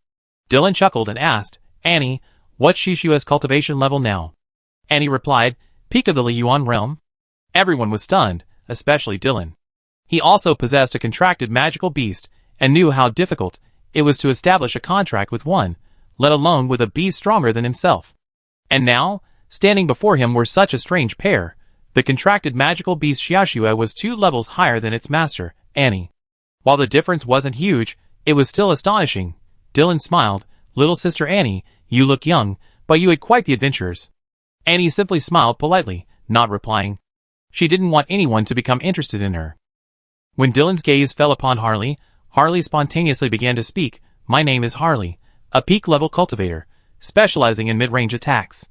Dylan chuckled and asked, "Annie, what's Shishua's cultivation level now?" Annie replied, "Peak of the Liyuan realm." Everyone was stunned, especially Dylan. He also possessed a contracted magical beast, and knew how difficult it was to establish a contract with one, let alone with a beast stronger than himself. And now, standing before him were such a strange pair. The contracted magical beast Xiaoxua was 2 levels higher than its master, Annie. While the difference wasn't huge, it was still astonishing. Dylan smiled, "Little sister Annie, you look young, but you had quite the adventures." Annie simply smiled politely, not replying. She didn't want anyone to become interested in her. When Dylan's gaze fell upon Harley, Harley spontaneously began to speak. "My name is Harley, a peak-level cultivator, specializing in mid-range attacks."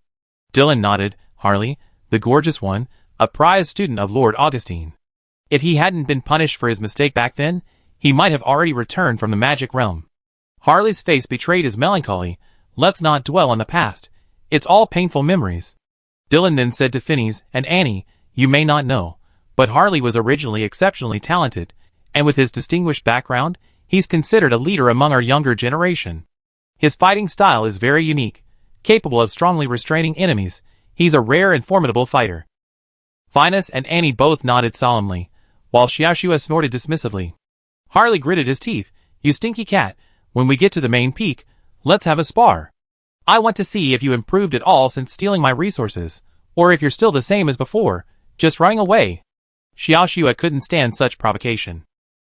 Dylan nodded. "Harley, the gorgeous one, a prized student of Lord Augustine." If he hadn't been punished for his mistake back then, he might have already returned from the magic realm. Harley's face betrayed his melancholy. "Let's not dwell on the past. It's all painful memories." Dylan then said to Phineas and Annie, "You may not know, but Harley was originally exceptionally talented, and with his distinguished background, he's considered a leader among our younger generation. His fighting style is very unique, capable of strongly restraining enemies. He's a rare and formidable fighter." Phineas and Annie both nodded solemnly, while Xiaoxua snorted dismissively. Harley gritted his teeth. "You stinky cat, when we get to the main peak, let's have a spar. I want to see if you improved at all since stealing my resources, or if you're still the same as before, just running away." Xiaoxua couldn't stand such provocation.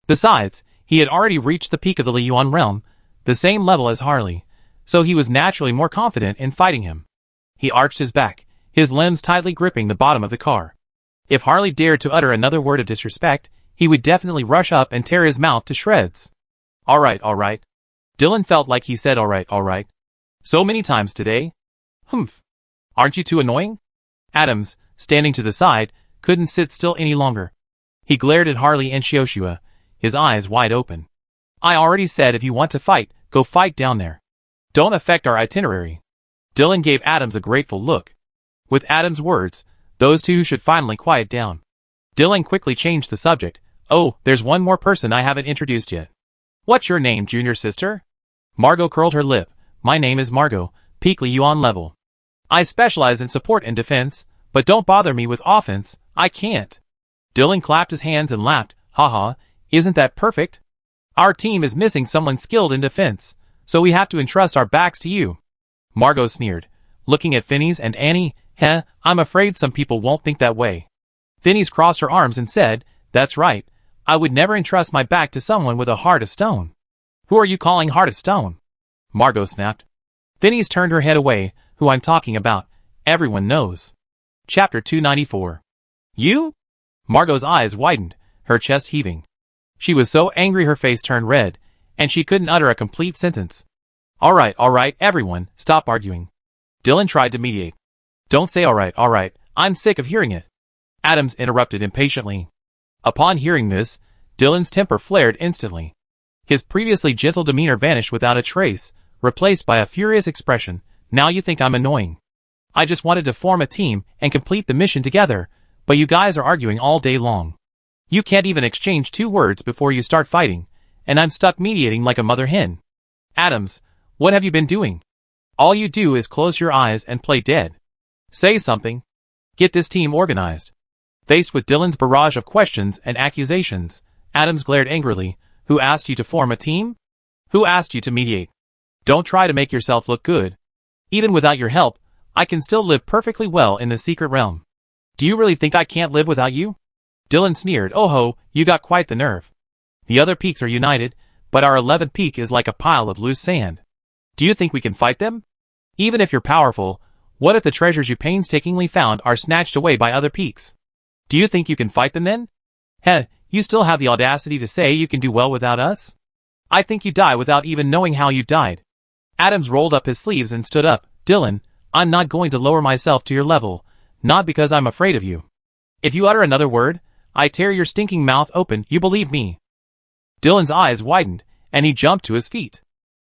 Besides, he had already reached the peak of the Liyuan realm, the same level as Harley, so he was naturally more confident in fighting him. He arched his back, his limbs tightly gripping the bottom of the car. If Harley dared to utter another word of disrespect, he would definitely rush up and tear his mouth to shreds. All right. Dylan felt like he said all right. So many times today. Humph. Aren't you too annoying? Adams, standing to the side, couldn't sit still any longer. He glared at Harley and Xiaoxua, his eyes wide open. "I already said if you want to fight, go fight down there. Don't affect our itinerary." Dylan gave Adams a grateful look. With Adams' words, those two should finally quiet down. Dylan quickly changed the subject. "Oh, there's one more person I haven't introduced yet. What's your name, junior sister?" Margot curled her lip. "My name is Margot, peak Liyuan level. I specialize in support and defense, but don't bother me with offense, I can't." Dylan clapped his hands and laughed. "Haha, isn't that perfect? Our team is missing someone skilled in defense, so we have to entrust our backs to you." Margot sneered, looking at Phineas and Annie. I'm afraid some people won't think that way." Phineas crossed her arms and said, "That's right. I would never entrust my back to someone with a heart of stone." "Who are you calling heart of stone?" Margot snapped. Phineas turned her head away. "Who I'm talking about, everyone knows." Chapter 294. "You?" Margot's eyes widened, her chest heaving. She was so angry her face turned red, and she couldn't utter a complete sentence. All right, everyone, stop arguing." Dylan tried to mediate. "Don't say all right, I'm sick of hearing it." Adams interrupted impatiently. Upon hearing this, Dylan's temper flared instantly. His previously gentle demeanor vanished without a trace, replaced by a furious expression. "Now you think I'm annoying. I just wanted to form a team and complete the mission together, but you guys are arguing all day long. You can't even exchange 2 words before you start fighting, and I'm stuck mediating like a mother hen. Adams, what have you been doing? All you do is close your eyes and play dead. Say something. Get this team organized." Faced with Dylan's barrage of questions and accusations, Adams glared angrily. "Who asked you to form a team? Who asked you to mediate? Don't try to make yourself look good. Even without your help, I can still live perfectly well in the secret realm. Do you really think I can't live without you?" Dylan sneered. "Oh ho, you got quite the nerve. The other peaks are united, but our 11th peak is like a pile of loose sand. Do you think we can fight them? Even if you're powerful, what if the treasures you painstakingly found are snatched away by other peaks? Do you think you can fight them then? You still have the audacity to say you can do well without us?" I think you die without even knowing how you died. Adams rolled up his sleeves and stood up. Dylan, I'm not going to lower myself to your level, not because I'm afraid of you. If you utter another word, I tear your stinking mouth open, you believe me? Dylan's eyes widened, and he jumped to his feet.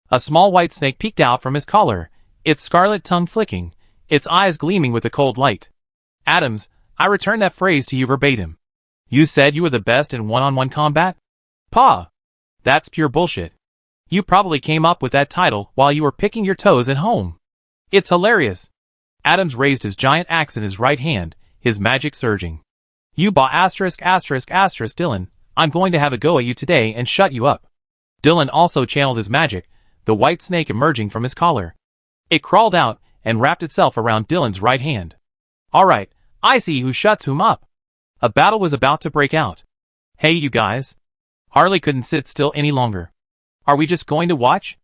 A small white snake peeked out from his collar, its scarlet tongue flicking, its eyes gleaming with a cold light. Adams, I return that phrase to you verbatim. You said you were the best in one-on-one combat? Pah! That's pure bullshit. You probably came up with that title while you were picking your toes at home. It's hilarious. Adams raised his giant axe in his right hand, his magic surging. You Dylan, I'm going to have a go at you today and shut you up. Dylan also channeled his magic, the white snake emerging from his collar. It crawled out and wrapped itself around Dylan's right hand. Alright, I see who shuts whom up. A battle was about to break out. Hey you guys. Harley couldn't sit still any longer. Are we just going to watch?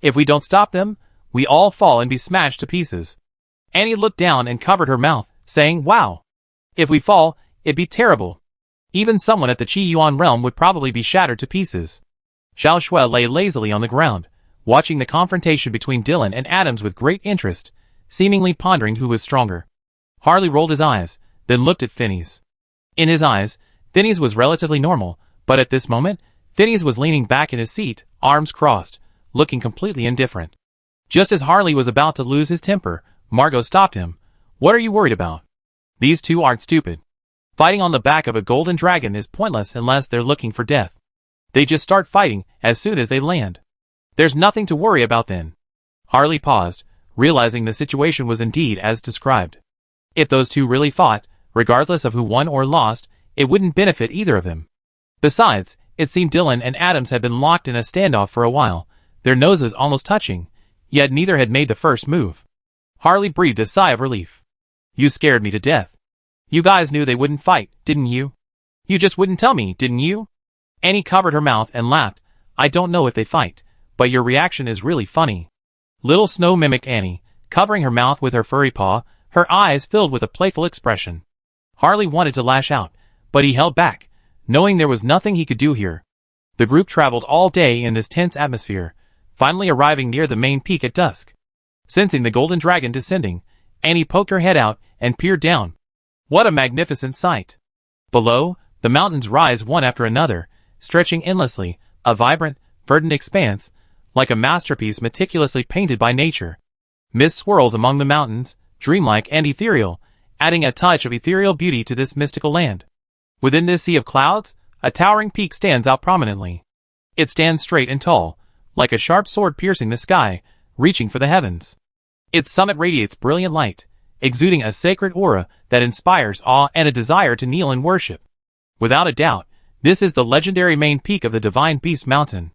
If we don't stop them, we all fall and be smashed to pieces. Annie looked down and covered her mouth, saying, wow. If we fall, it'd be terrible. Even someone at the Chi-Yuan realm would probably be shattered to pieces. Xiao Shui lay lazily on the ground, watching the confrontation between Dylan and Adams with great interest, seemingly pondering who was stronger. Harley rolled his eyes, then looked at Phineas. In his eyes, Phineas was relatively normal, but at this moment, Phineas was leaning back in his seat, arms crossed, looking completely indifferent. Just as Harley was about to lose his temper, Margot stopped him. What are you worried about? These two aren't stupid. Fighting on the back of a golden dragon is pointless unless they're looking for death. They just start fighting as soon as they land. There's nothing to worry about then. Harley paused, realizing the situation was indeed as described. If those two really fought, regardless of who won or lost, it wouldn't benefit either of them. Besides, it seemed Dylan and Adams had been locked in a standoff for a while, their noses almost touching, yet neither had made the first move. Harley breathed a sigh of relief. You scared me to death. You guys knew they wouldn't fight, didn't you? You just wouldn't tell me, didn't you? Annie covered her mouth and laughed. I don't know if they fight, but your reaction is really funny. Little Snow mimicked Annie, covering her mouth with her furry paw, her eyes filled with a playful expression. Harley wanted to lash out, but he held back, knowing there was nothing he could do here. The group traveled all day in this tense atmosphere, finally arriving near the main peak at dusk. Sensing the golden dragon descending, Annie poked her head out and peered down. What a magnificent sight! Below, the mountains rise one after another, stretching endlessly, a vibrant, verdant expanse, like a masterpiece meticulously painted by nature. Mist swirls among the mountains, dreamlike and ethereal, adding a touch of ethereal beauty to this mystical land. Within this sea of clouds, a towering peak stands out prominently. It stands straight and tall, like a sharp sword piercing the sky, reaching for the heavens. Its summit radiates brilliant light, exuding a sacred aura that inspires awe and a desire to kneel in worship. Without a doubt, this is the legendary main peak of the Divine Beast Mountain.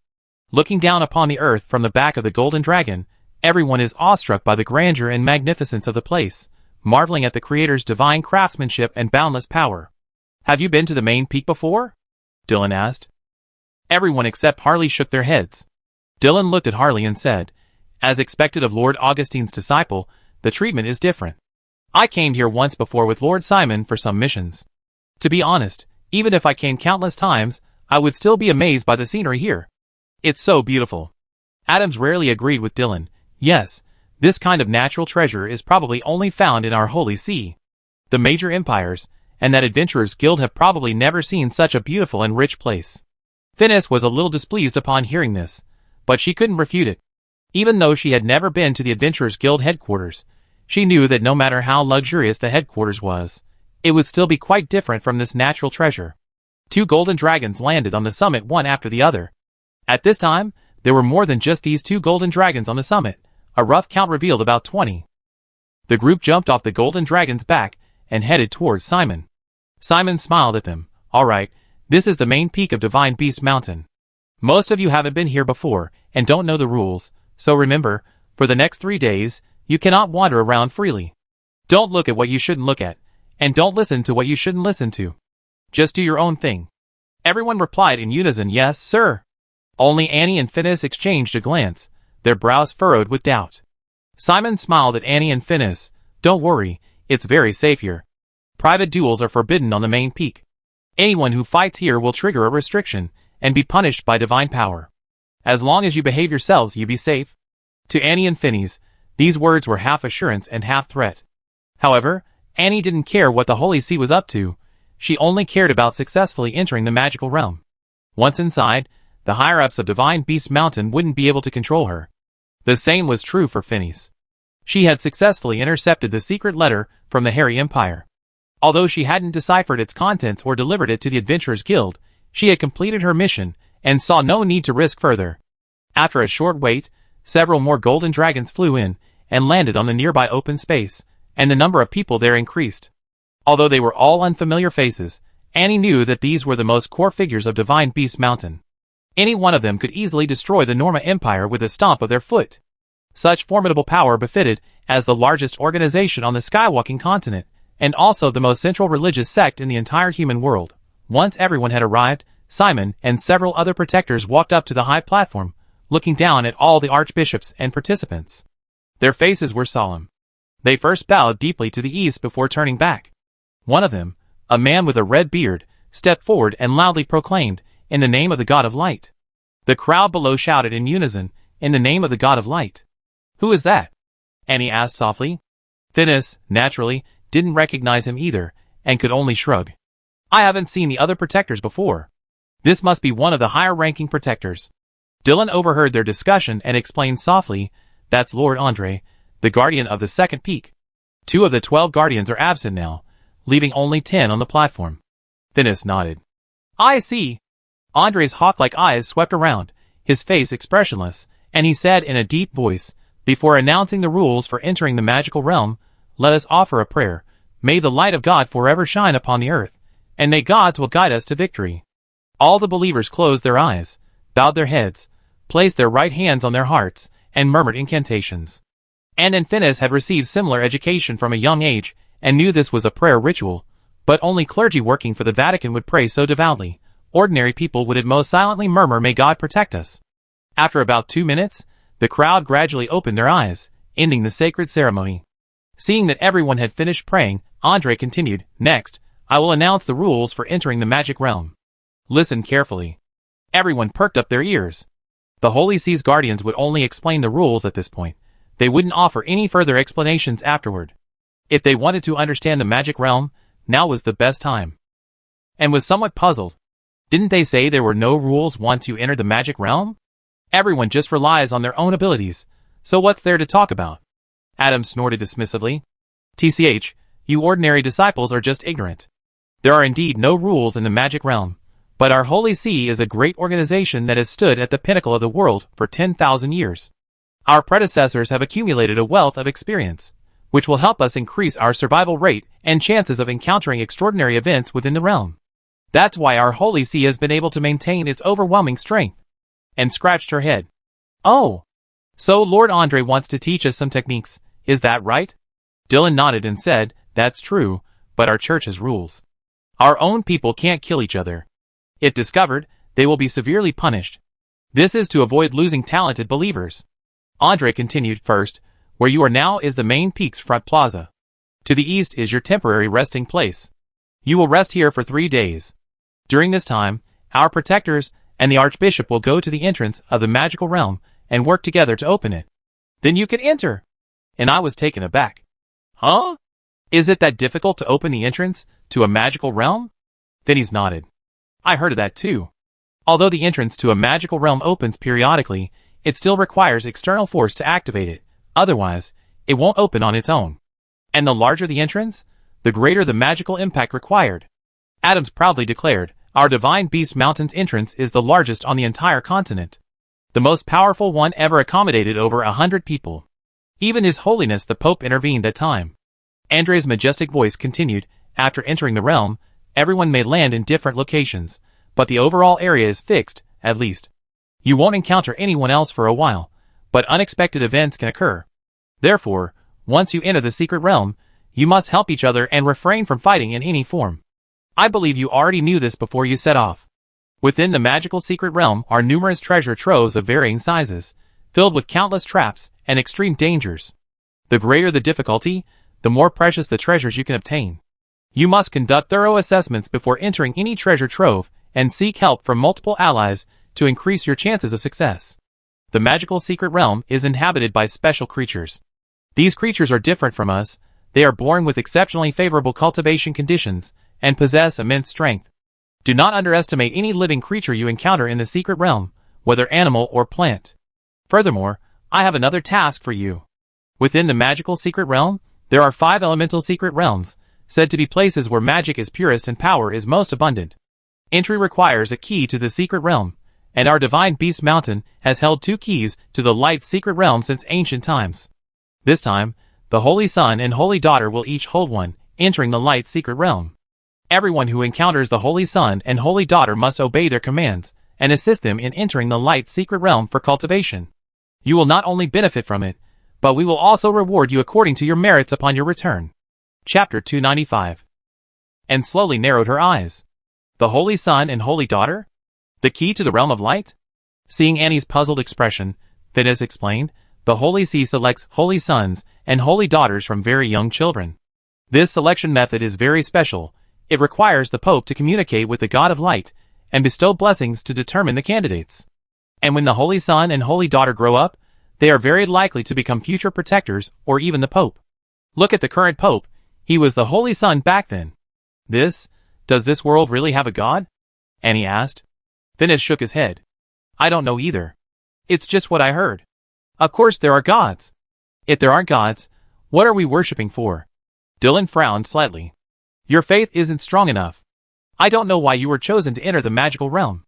Looking down upon the earth from the back of the Golden Dragon, everyone is awestruck by the grandeur and magnificence of the place, marveling at the Creator's divine craftsmanship and boundless power. Have you been to the main peak before? Dylan asked. Everyone except Harley shook their heads. Dylan looked at Harley and said, as expected of Lord Augustine's disciple, the treatment is different. I came here once before with Lord Simon for some missions. To be honest, even if I came countless times, I would still be amazed by the scenery here. It's so beautiful. Adams rarely agreed with Dylan. Yes, this kind of natural treasure is probably only found in our holy see. The major empires, and that Adventurers Guild have probably never seen such a beautiful and rich place. Phineas was a little displeased upon hearing this, but she couldn't refute it. Even though she had never been to the Adventurers Guild headquarters, she knew that no matter how luxurious the headquarters was, it would still be quite different from this natural treasure. 2 golden dragons landed on the summit one after the other. At this time, there were more than just these 2 golden dragons on the summit. A rough count revealed about 20. The group jumped off the golden dragon's back and headed towards Simon. Simon smiled at them. Alright, this is the main peak of Divine Beast Mountain. Most of you haven't been here before and don't know the rules, so remember, for the next 3 days, you cannot wander around freely. Don't look at what you shouldn't look at, and don't listen to what you shouldn't listen to. Just do your own thing. Everyone replied in unison, yes, sir. Only Annie and Phineas exchanged a glance, their brows furrowed with doubt. Simon smiled at Annie and Phineas. Don't worry, it's very safe here. Private duels are forbidden on the main peak. Anyone who fights here will trigger a restriction, and be punished by divine power. As long as you behave yourselves, you be safe. To Annie and Phineas, these words were half assurance and half threat. However, Annie didn't care what the Holy See was up to. She only cared about successfully entering the magical realm. Once inside, the higher-ups of Divine Beast Mountain wouldn't be able to control her. The same was true for Phineas. She had successfully intercepted the secret letter from the Hairy Empire. Although she hadn't deciphered its contents or delivered it to the Adventurers Guild, she had completed her mission and saw no need to risk further. After a short wait, several more golden dragons flew in and landed on the nearby open space, and the number of people there increased. Although they were all unfamiliar faces, Annie knew that these were the most core figures of Divine Beast Mountain. Any one of them could easily destroy the Norma Empire with a stomp of their foot. Such formidable power befitted as the largest organization on the Skywalking continent, and also the most central religious sect in the entire human world. Once everyone had arrived, Simon and several other protectors walked up to the high platform, looking down at all the archbishops and participants. Their faces were solemn. They first bowed deeply to the east before turning back. One of them, a man with a red beard, stepped forward and loudly proclaimed, "In the name of the God of Light." The crowd below shouted in unison, "In the name of the God of Light." "Who is that?" Annie asked softly. Phineas, naturally, didn't recognize him either, and could only shrug. "I haven't seen the other protectors before. This must be one of the higher-ranking protectors." Dylan overheard their discussion and explained softly, "That's Lord Andre, the guardian of the second peak. 2 of the 12 guardians are absent now, leaving only 10 on the platform." Phineas nodded. "I see." Andre's hawk-like eyes swept around, his face expressionless, and he said in a deep voice, before announcing the rules for entering the magical realm, "Let us offer a prayer. May the light of God forever shine upon the earth, and may God's will guide us to victory." All the believers closed their eyes, bowed their heads, placed their right hands on their hearts, and murmured incantations. Anne and Phineas had received similar education from a young age, and knew this was a prayer ritual, but only clergy working for the Vatican would pray so devoutly. Ordinary people would at most silently murmur, "May God protect us." After about 2 minutes, the crowd gradually opened their eyes, ending the sacred ceremony. Seeing that everyone had finished praying, Andre continued, "Next, I will announce the rules for entering the magic realm. Listen carefully." Everyone perked up their ears. The Holy See's guardians would only explain the rules at this point. They wouldn't offer any further explanations afterward. If they wanted to understand the magic realm, now was the best time. And was somewhat puzzled. Didn't they say there were no rules once you enter the magic realm? Everyone just relies on their own abilities, so what's there to talk about? Adam snorted dismissively. "TCH, you ordinary disciples are just ignorant. There are indeed no rules in the magic realm, but our Holy See is a great organization that has stood at the pinnacle of the world for 10,000 years. Our predecessors have accumulated a wealth of experience, which will help us increase our survival rate and chances of encountering extraordinary events within the realm. That's why our Holy See has been able to maintain its overwhelming strength." And scratched her head. "Oh, so Lord Andre wants to teach us some techniques, is that right?" Dylan nodded and said, "That's true, but our church has rules. Our own people can't kill each other. If discovered, they will be severely punished. This is to avoid losing talented believers." Andre continued, "First, where you are now is the main peak's front plaza. To the east is your temporary resting place. You will rest here for 3 days. During this time, our protectors and the Archbishop will go to the entrance of the magical realm and work together to open it. Then you can enter." And I was taken aback. "Huh? Is it that difficult to open the entrance to a magical realm?" Phineas nodded. "I heard of that too. Although the entrance to a magical realm opens periodically, it still requires external force to activate it, otherwise, it won't open on its own. And the larger the entrance, the greater the magical impact required." Adams proudly declared, "Our Divine Beast Mountain's entrance is the largest on the entire continent. The most powerful one ever accommodated over 100 people. Even His Holiness the Pope intervened at time." Andre's majestic voice continued, "After entering the realm, everyone may land in different locations, but the overall area is fixed, at least. You won't encounter anyone else for a while, but unexpected events can occur. Therefore, once you enter the secret realm, you must help each other and refrain from fighting in any form. I believe you already knew this before you set off. Within the magical secret realm are numerous treasure troves of varying sizes, filled with countless traps and extreme dangers. The greater the difficulty, the more precious the treasures you can obtain. You must conduct thorough assessments before entering any treasure trove and seek help from multiple allies to increase your chances of success. The magical secret realm is inhabited by special creatures. These creatures are different from us. They are born with exceptionally favorable cultivation conditions and possess immense strength. Do not underestimate any living creature you encounter in the secret realm, whether animal or plant. Furthermore, I have another task for you. Within the magical secret realm, there are 5 elemental secret realms, said to be places where magic is purest and power is most abundant. Entry requires a key to the secret realm, and our divine beast mountain has held 2 keys to the light secret realm since ancient times. This time, the Holy Son and Holy Daughter will each hold one, entering the light secret realm. Everyone who encounters the Holy Son and Holy Daughter must obey their commands and assist them in entering the light secret realm for cultivation. You will not only benefit from it, but we will also reward you according to your merits upon your return. Chapter 295. And slowly narrowed her eyes. The Holy Son and Holy Daughter? The key to the realm of light? Seeing Annie's puzzled expression, Phineas explained, the Holy See selects Holy Sons and Holy Daughters from very young children. This selection method is very special. It requires the Pope to communicate with the God of Light and bestow blessings to determine the candidates. And when the Holy Son and Holy Daughter grow up, they are very likely to become future protectors or even the Pope. Look at the current Pope. He was the Holy Son back then. Does this world really have a God? Annie asked. Phineas shook his head. I don't know either. It's just what I heard. Of course there are gods. If there aren't gods, what are we worshipping for? Dylan frowned slightly. Your faith isn't strong enough. I don't know why you were chosen to enter the magical realm.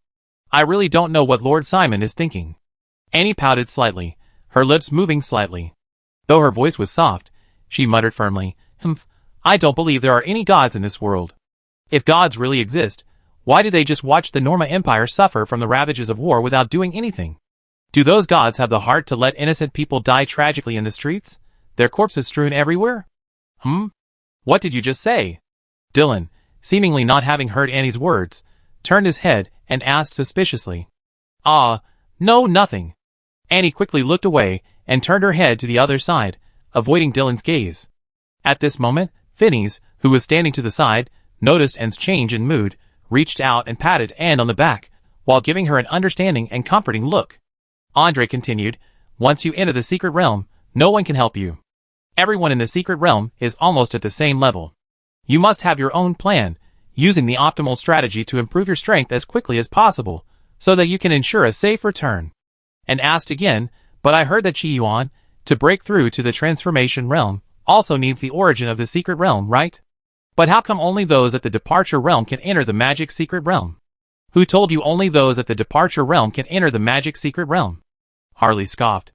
I really don't know what Lord Simon is thinking. Annie pouted slightly, her lips moving slightly. Though her voice was soft, she muttered firmly, I don't believe there are any gods in this world. If gods really exist, why do they just watch the Norma Empire suffer from the ravages of war without doing anything? Do those gods have the heart to let innocent people die tragically in the streets, their corpses strewn everywhere? What did you just say? Dylan, seemingly not having heard Annie's words, turned his head and asked suspiciously. No, nothing. Annie quickly looked away and turned her head to the other side, avoiding Dylan's gaze. At this moment, Phineas, who was standing to the side, noticed Anne's change in mood, reached out and patted Anne on the back, while giving her an understanding and comforting look. Andre continued, Once you enter the secret realm, no one can help you. Everyone in the secret realm is almost at the same level. You must have your own plan, using the optimal strategy to improve your strength as quickly as possible, so that you can ensure a safe return. And asked again, but I heard that Qi Yuan, to break through to the transformation realm, also needs the origin of the secret realm, right? But how come only those at the departure realm can enter the magic secret realm? Who told you only those at the departure realm can enter the magic secret realm? Harley scoffed.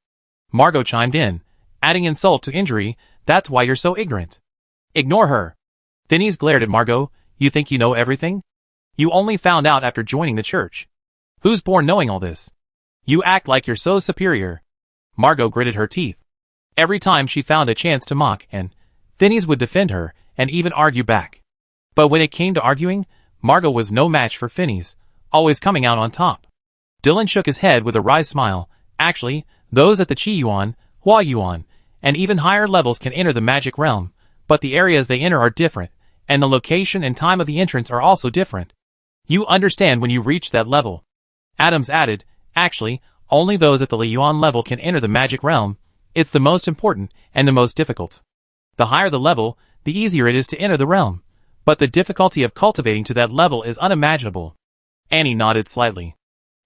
Margot chimed in, adding insult to injury, that's why you're so ignorant. Ignore her. Phineas glared at Margot, you think you know everything? You only found out after joining the church. Who's born knowing all this? You act like you're so superior. Margot gritted her teeth. Every time she found a chance to mock, and Phineas would defend her, and even argue back. But when it came to arguing, Margot was no match for Phineas, always coming out on top. Dylan shook his head with a wry smile. Actually, those at the Qi Yuan, Hua Yuan, and even higher levels can enter the magic realm, but the areas they enter are different, and the location and time of the entrance are also different. You understand when you reach that level. Adams added, actually, only those at the Li Yuan level can enter the magic realm. It's the most important and the most difficult. The higher the level, the easier it is to enter the realm, but the difficulty of cultivating to that level is unimaginable. Annie nodded slightly.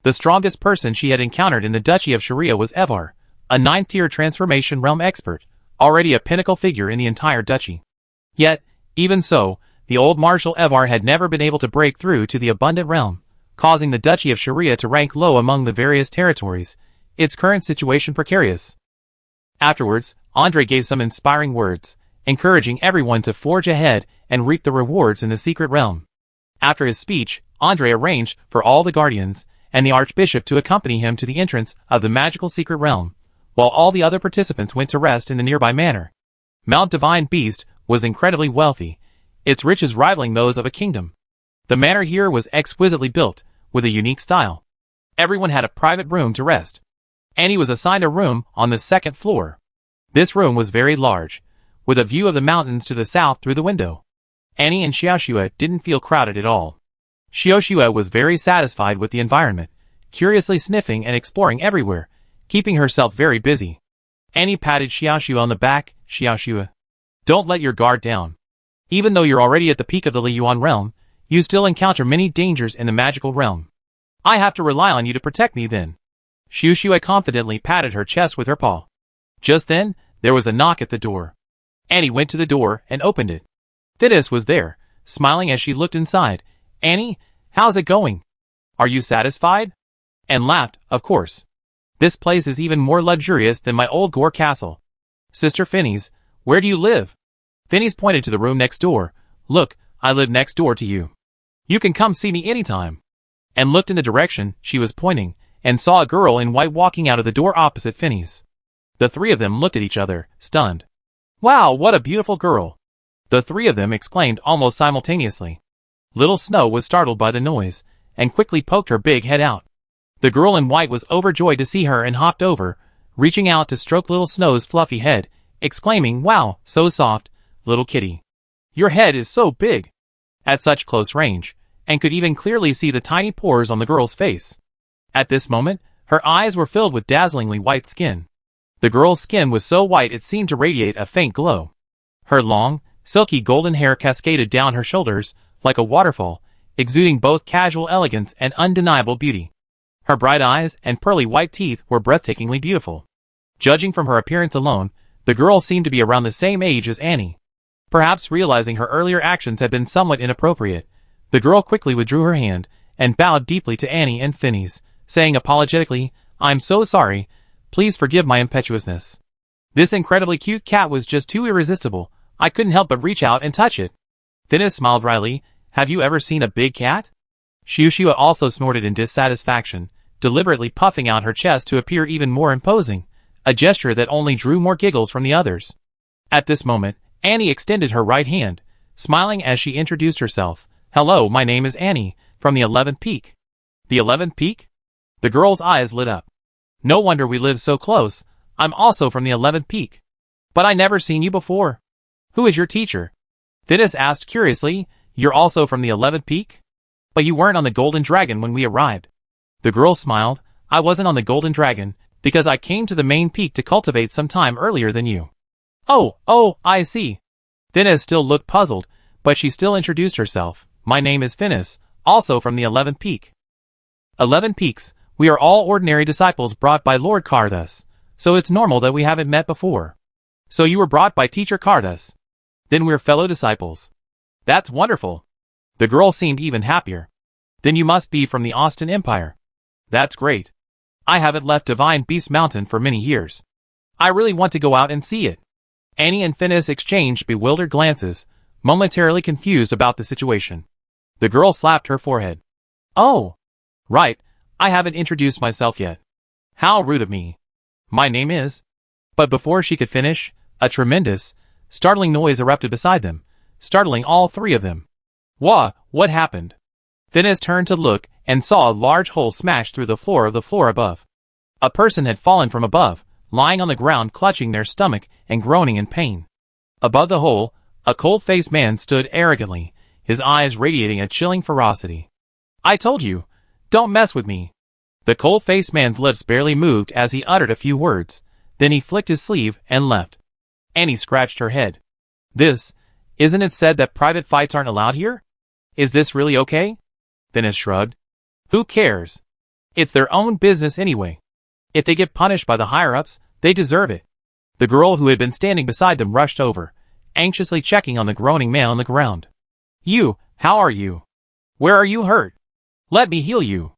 The strongest person she had encountered in the Duchy of Sharia was Evar, a 9th-tier transformation realm expert, already a pinnacle figure in the entire duchy. Yet, even so, the old Marshal Evar had never been able to break through to the abundant realm, causing the Duchy of Sharia to rank low among the various territories, its current situation precarious. Afterwards, Andre gave some inspiring words, encouraging everyone to forge ahead and reap the rewards in the secret realm. After his speech, Andre arranged for all the guardians and the Archbishop to accompany him to the entrance of the magical secret realm, while all the other participants went to rest in the nearby manor. Mount Divine Beast was incredibly wealthy, its riches rivaling those of a kingdom. The manor here was exquisitely built, with a unique style. Everyone had a private room to rest. Annie was assigned a room on the 2nd floor. This room was very large, with a view of the mountains to the south through the window. Annie and Xiaoxue didn't feel crowded at all. Xiaoxue was very satisfied with the environment, curiously sniffing and exploring everywhere, keeping herself very busy. Annie patted Xiaoxue on the back. Xiaoxue, don't let your guard down. Even though you're already at the peak of the Liyuan realm, you still encounter many dangers in the magical realm. I have to rely on you to protect me then. Xiaoxue confidently patted her chest with her paw. Just then, there was a knock at the door. Annie went to the door and opened it. Phineas was there, smiling as she looked inside. Annie, how's it going? Are you satisfied? And laughed, of course. This place is even more luxurious than my old Gore castle. Sister Phineas, where do you live? Phineas pointed to the room next door. Look, I live next door to you. You can come see me anytime. And looked in the direction she was pointing, and saw a girl in white walking out of the door opposite Phineas. The three of them looked at each other, stunned. Wow, what a beautiful girl! The three of them exclaimed almost simultaneously. Little Snow was startled by the noise, and quickly poked her big head out. The girl in white was overjoyed to see her and hopped over, reaching out to stroke Little Snow's fluffy head, exclaiming, Wow, so soft, little kitty. Your head is so big. At such close range, and could even clearly see the tiny pores on the girl's face. At this moment, her eyes were filled with dazzlingly white skin. The girl's skin was so white it seemed to radiate a faint glow. Her long, silky golden hair cascaded down her shoulders, like a waterfall, exuding both casual elegance and undeniable beauty. Her bright eyes and pearly white teeth were breathtakingly beautiful. Judging from her appearance alone, the girl seemed to be around the same age as Annie. Perhaps realizing her earlier actions had been somewhat inappropriate, the girl quickly withdrew her hand, and bowed deeply to Annie and Phineas, saying apologetically, I'm so sorry, please forgive my impetuousness. This incredibly cute cat was just too irresistible, I couldn't help but reach out and touch it. Phineas smiled wryly, have you ever seen a big cat? Xiaoxue also snorted in dissatisfaction, deliberately puffing out her chest to appear even more imposing, a gesture that only drew more giggles from the others. At this moment, Annie extended her right hand, smiling as she introduced herself. Hello, my name is Annie, from the 11th Peak. The 11th Peak? The girl's eyes lit up. No wonder we live so close, I'm also from the 11th Peak. But I never seen you before. Who is your teacher? Phineas asked curiously, you're also from the 11th Peak? But you weren't on the Golden Dragon when we arrived. The girl smiled, I wasn't on the Golden Dragon, because I came to the main peak to cultivate some time earlier than you. Oh, I see. Phineas still looked puzzled, but she still introduced herself. My name is Phineas, also from the 11th Peak. 11 Peaks, we are all ordinary disciples brought by Lord Carthus, so it's normal that we haven't met before. So you were brought by Teacher Carthus. Then we're fellow disciples. That's wonderful. The girl seemed even happier. Then you must be from the Austin Empire. That's great. I haven't left Divine Beast Mountain for many years. I really want to go out and see it. Annie and Phineas exchanged bewildered glances, momentarily confused about the situation. The girl slapped her forehead. Oh, right, I haven't introduced myself yet. How rude of me. My name is... But before she could finish, a tremendous, startling noise erupted beside them, startling all three of them. What happened? Phineas turned to look and saw a large hole smashed through the floor above. A person had fallen from above, lying on the ground clutching their stomach and groaning in pain. Above the hole, a cold-faced man stood arrogantly, his eyes radiating a chilling ferocity. I told you, don't mess with me. The cold-faced man's lips barely moved as he uttered a few words, then he flicked his sleeve and left. Annie scratched her head. Isn't it said that private fights aren't allowed here? Is this really okay? Phineas shrugged. Who cares? It's their own business anyway. If they get punished by the higher-ups, they deserve it. The girl who had been standing beside them rushed over, anxiously checking on the groaning man on the ground. How are you? Where are you hurt? Let me heal you.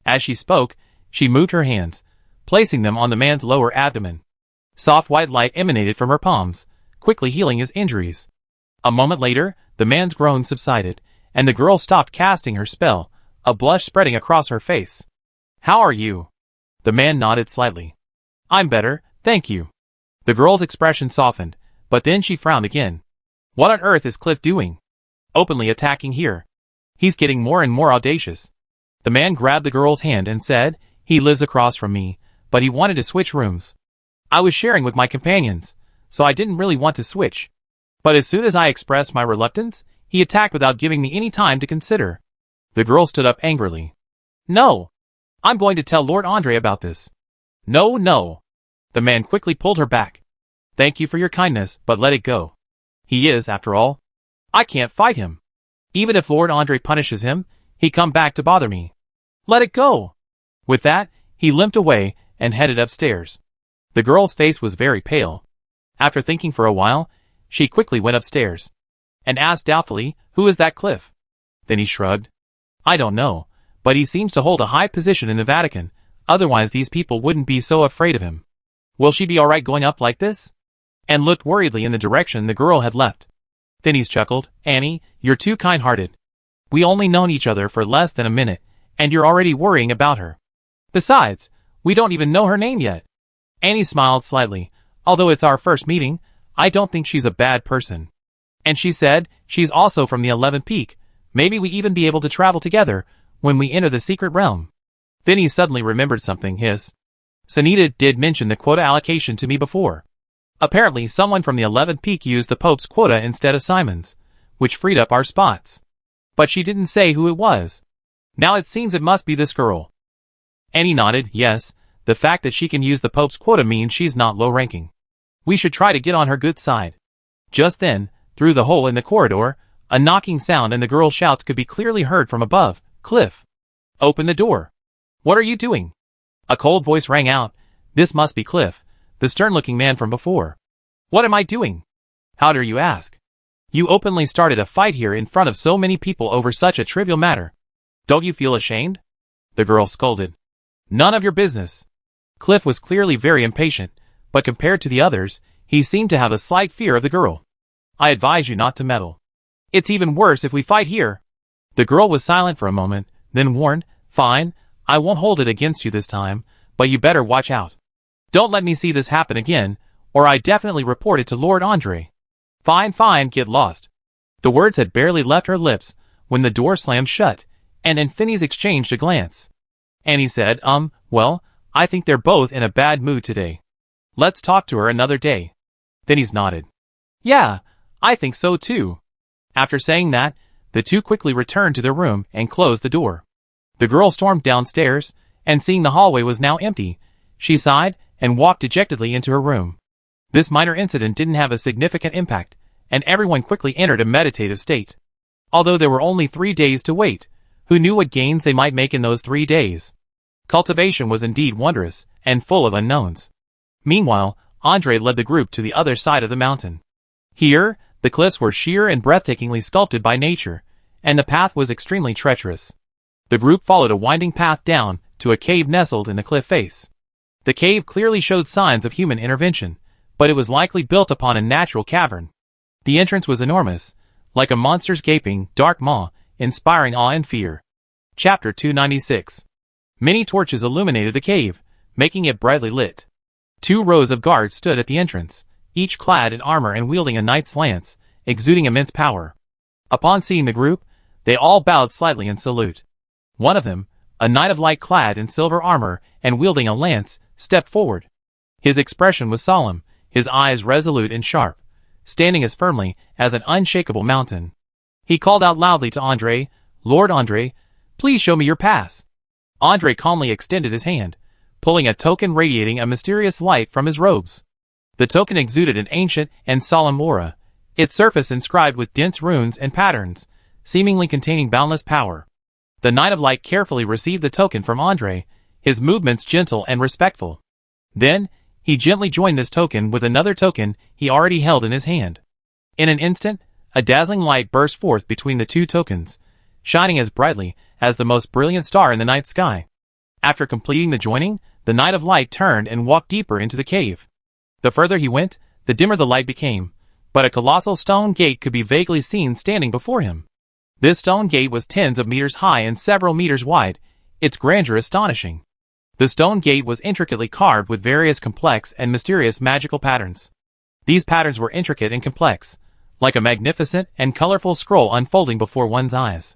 As she spoke, she moved her hands, placing them on the man's lower abdomen. Soft white light emanated from her palms, quickly healing his injuries. A moment later, the man's groans subsided, and the girl stopped casting her spell, a blush spreading across her face. How are you? The man nodded slightly. I'm better, thank you. The girl's expression softened, but then she frowned again. What on earth is Cliff doing? Openly attacking here. He's getting more and more audacious. The man grabbed the girl's hand and said, he lives across from me, but he wanted to switch rooms. I was sharing with my companions, so I didn't really want to switch. But as soon as I expressed my reluctance, he attacked without giving me any time to consider. The girl stood up angrily. No! I'm going to tell Lord Andre about this. No, no. The man quickly pulled her back. Thank you for your kindness, but let it go. He is, after all. I can't fight him. Even if Lord Andre punishes him, he come back to bother me. Let it go. With that, he limped away and headed upstairs. The girl's face was very pale. After thinking for a while, she quickly went upstairs and asked doubtfully, "Who is that Cliff?" Then he shrugged. I don't know, but he seems to hold a high position in the Vatican, otherwise these people wouldn't be so afraid of him. Will she be alright going up like this? And looked worriedly in the direction the girl had left. Phineas chuckled. Annie, you're too kind-hearted. We only known each other for less than a minute, and you're already worrying about her. Besides, we don't even know her name yet. Annie smiled slightly. Although it's our first meeting, I don't think she's a bad person. And she said, she's also from the 11th peak. Maybe we even be able to travel together when we enter the secret realm. Phineas suddenly remembered something. Sunita did mention the quota allocation to me before. Apparently someone from the 11th peak used the Pope's quota instead of Simon's, which freed up our spots. But she didn't say who it was. Now it seems it must be this girl. Annie nodded. Yes, the fact that she can use the Pope's quota means she's not low-ranking. We should try to get on her good side. Just then, through the hole in the corridor, a knocking sound and the girl's shouts could be clearly heard from above. Cliff! Open the door! What are you doing? A cold voice rang out. This must be Cliff, the stern-looking man from before. What am I doing? How dare you ask? You openly started a fight here in front of so many people over such a trivial matter. Don't you feel ashamed? The girl scolded. None of your business. Cliff was clearly very impatient, but compared to the others, he seemed to have a slight fear of the girl. I advise you not to meddle. It's even worse if we fight here. The girl was silent for a moment, then warned, Fine, I won't hold it against you this time, but you better watch out. Don't let me see this happen again, or I definitely report it to Lord Andre. Fine, get lost. The words had barely left her lips when the door slammed shut, and Phineas exchanged a glance. Annie said, well, I think they're both in a bad mood today. Let's talk to her another day. Phineas nodded. Yeah, I think so too. After saying that, the two quickly returned to their room and closed the door. The girl stormed downstairs, and seeing the hallway was now empty, she sighed and walked dejectedly into her room. This minor incident didn't have a significant impact, and everyone quickly entered a meditative state. Although there were only 3 days to wait, who knew what gains they might make in those 3 days? Cultivation was indeed wondrous, and full of unknowns. Meanwhile, Andre led the group to the other side of the mountain. Here, the cliffs were sheer and breathtakingly sculpted by nature, and the path was extremely treacherous. The group followed a winding path down to a cave nestled in the cliff face. The cave clearly showed signs of human intervention, but it was likely built upon a natural cavern. The entrance was enormous, like a monster's gaping, dark maw, inspiring awe and fear. Chapter 296. Many torches illuminated the cave, making it brightly lit. 2 rows of guards stood at the entrance, each clad in armor and wielding a knight's lance, exuding immense power. Upon seeing the group, they all bowed slightly in salute. One of them, a knight of light clad in silver armor and wielding a lance, stepped forward. His expression was solemn, his eyes resolute and sharp, standing as firmly as an unshakable mountain. He called out loudly to Andre, Lord Andre, please show me your pass. Andre calmly extended his hand, pulling a token radiating a mysterious light from his robes. The token exuded an ancient and solemn aura, its surface inscribed with dense runes and patterns, seemingly containing boundless power. The Knight of Light carefully received the token from Andre, his movements gentle and respectful. Then, he gently joined this token with another token he already held in his hand. In an instant, a dazzling light burst forth between the 2 tokens, shining as brightly as the most brilliant star in the night sky. After completing the joining, the Knight of Light turned and walked deeper into the cave. The further he went, the dimmer the light became, but a colossal stone gate could be vaguely seen standing before him. This stone gate was tens of meters high and several meters wide, its grandeur astonishing. The stone gate was intricately carved with various complex and mysterious magical patterns. These patterns were intricate and complex, like a magnificent and colorful scroll unfolding before one's eyes.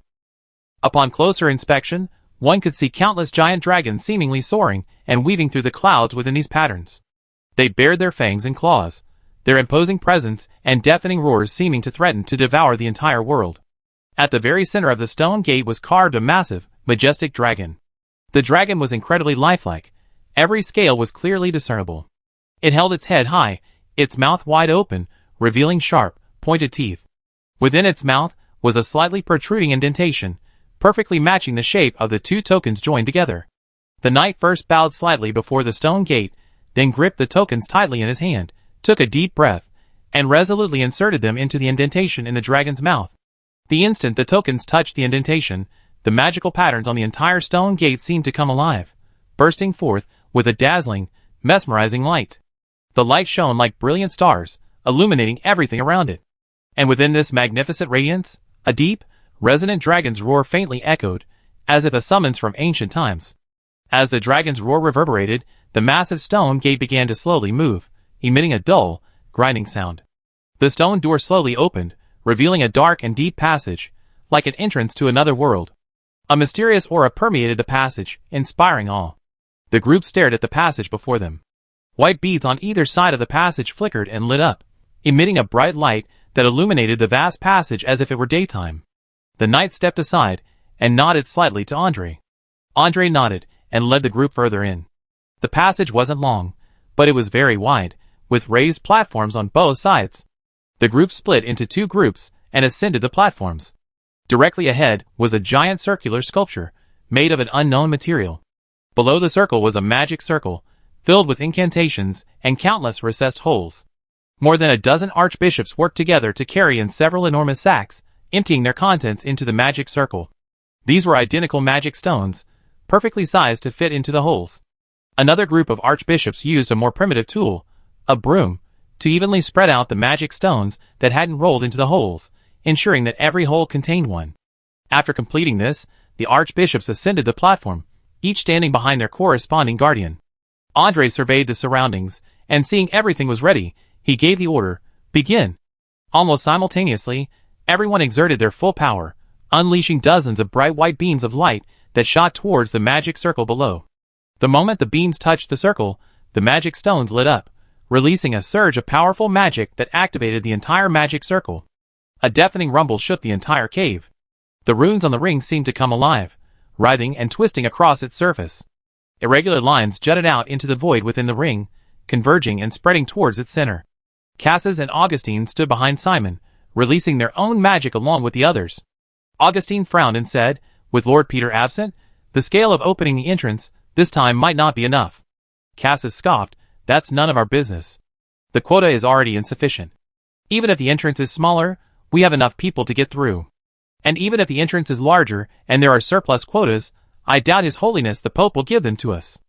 Upon closer inspection, one could see countless giant dragons seemingly soaring and weaving through the clouds within these patterns. They bared their fangs and claws, their imposing presence and deafening roars seeming to threaten to devour the entire world. At the very center of the stone gate was carved a massive, majestic dragon. The dragon was incredibly lifelike. Every scale was clearly discernible. It held its head high, its mouth wide open, revealing sharp, pointed teeth. Within its mouth was a slightly protruding indentation, perfectly matching the shape of the two tokens joined together. The knight first bowed slightly before the stone gate, then gripped the tokens tightly in his hand, took a deep breath, and resolutely inserted them into the indentation in the dragon's mouth. The instant the tokens touched the indentation, the magical patterns on the entire stone gate seemed to come alive, bursting forth with a dazzling, mesmerizing light. The light shone like brilliant stars, illuminating everything around it. And within this magnificent radiance, a deep, resonant dragon's roar faintly echoed, as if a summons from ancient times. As the dragon's roar reverberated, the massive stone gate began to slowly move, emitting a dull, grinding sound. The stone door slowly opened, revealing a dark and deep passage, like an entrance to another world. A mysterious aura permeated the passage, inspiring awe. The group stared at the passage before them. White beads on either side of the passage flickered and lit up, emitting a bright light that illuminated the vast passage as if it were daytime. The knight stepped aside and nodded slightly to Andre. Andre nodded and led the group further in. The passage wasn't long, but it was very wide, with raised platforms on both sides. The group split into two groups and ascended the platforms. Directly ahead was a giant circular sculpture, made of an unknown material. Below the circle was a magic circle, filled with incantations and countless recessed holes. More than a dozen archbishops worked together to carry in several enormous sacks, emptying their contents into the magic circle. These were identical magic stones, perfectly sized to fit into the holes. Another group of archbishops used a more primitive tool, a broom, to evenly spread out the magic stones that hadn't rolled into the holes, ensuring that every hole contained one. After completing this, the archbishops ascended the platform, each standing behind their corresponding guardian. Andre surveyed the surroundings, and seeing everything was ready, he gave the order, "Begin." Almost simultaneously, everyone exerted their full power, unleashing dozens of bright white beams of light that shot towards the magic circle below. The moment the beams touched the circle, the magic stones lit up, releasing a surge of powerful magic that activated the entire magic circle. A deafening rumble shook the entire cave. The runes on the ring seemed to come alive, writhing and twisting across its surface. Irregular lines jutted out into the void within the ring, converging and spreading towards its center. Cassis and Augustine stood behind Simon, releasing their own magic along with the others. Augustine frowned and said, "With Lord Peter absent, the scale of opening the entrance this time might not be enough." Cassis scoffed, "That's none of our business. The quota is already insufficient. Even if the entrance is smaller, we have enough people to get through. And even if the entrance is larger and there are surplus quotas, I doubt His Holiness the Pope will give them to us."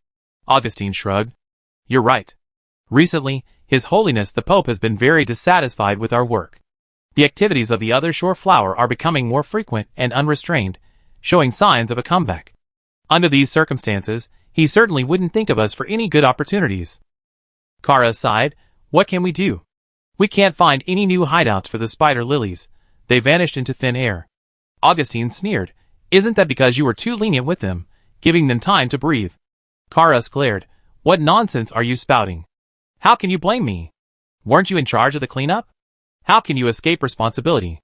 Augustine shrugged. "You're right. Recently, His Holiness the Pope has been very dissatisfied with our work. The activities of the other shore flower are becoming more frequent and unrestrained, showing signs of a comeback. Under these circumstances, he certainly wouldn't think of us for any good opportunities." Kara sighed, "What can we do? We can't find any new hideouts for the spider lilies. They vanished into thin air." Augustine sneered, "Isn't that because you were too lenient with them, giving them time to breathe?" Kara glared, "What nonsense are you spouting? How can you blame me? Weren't you in charge of the cleanup? How can you escape responsibility?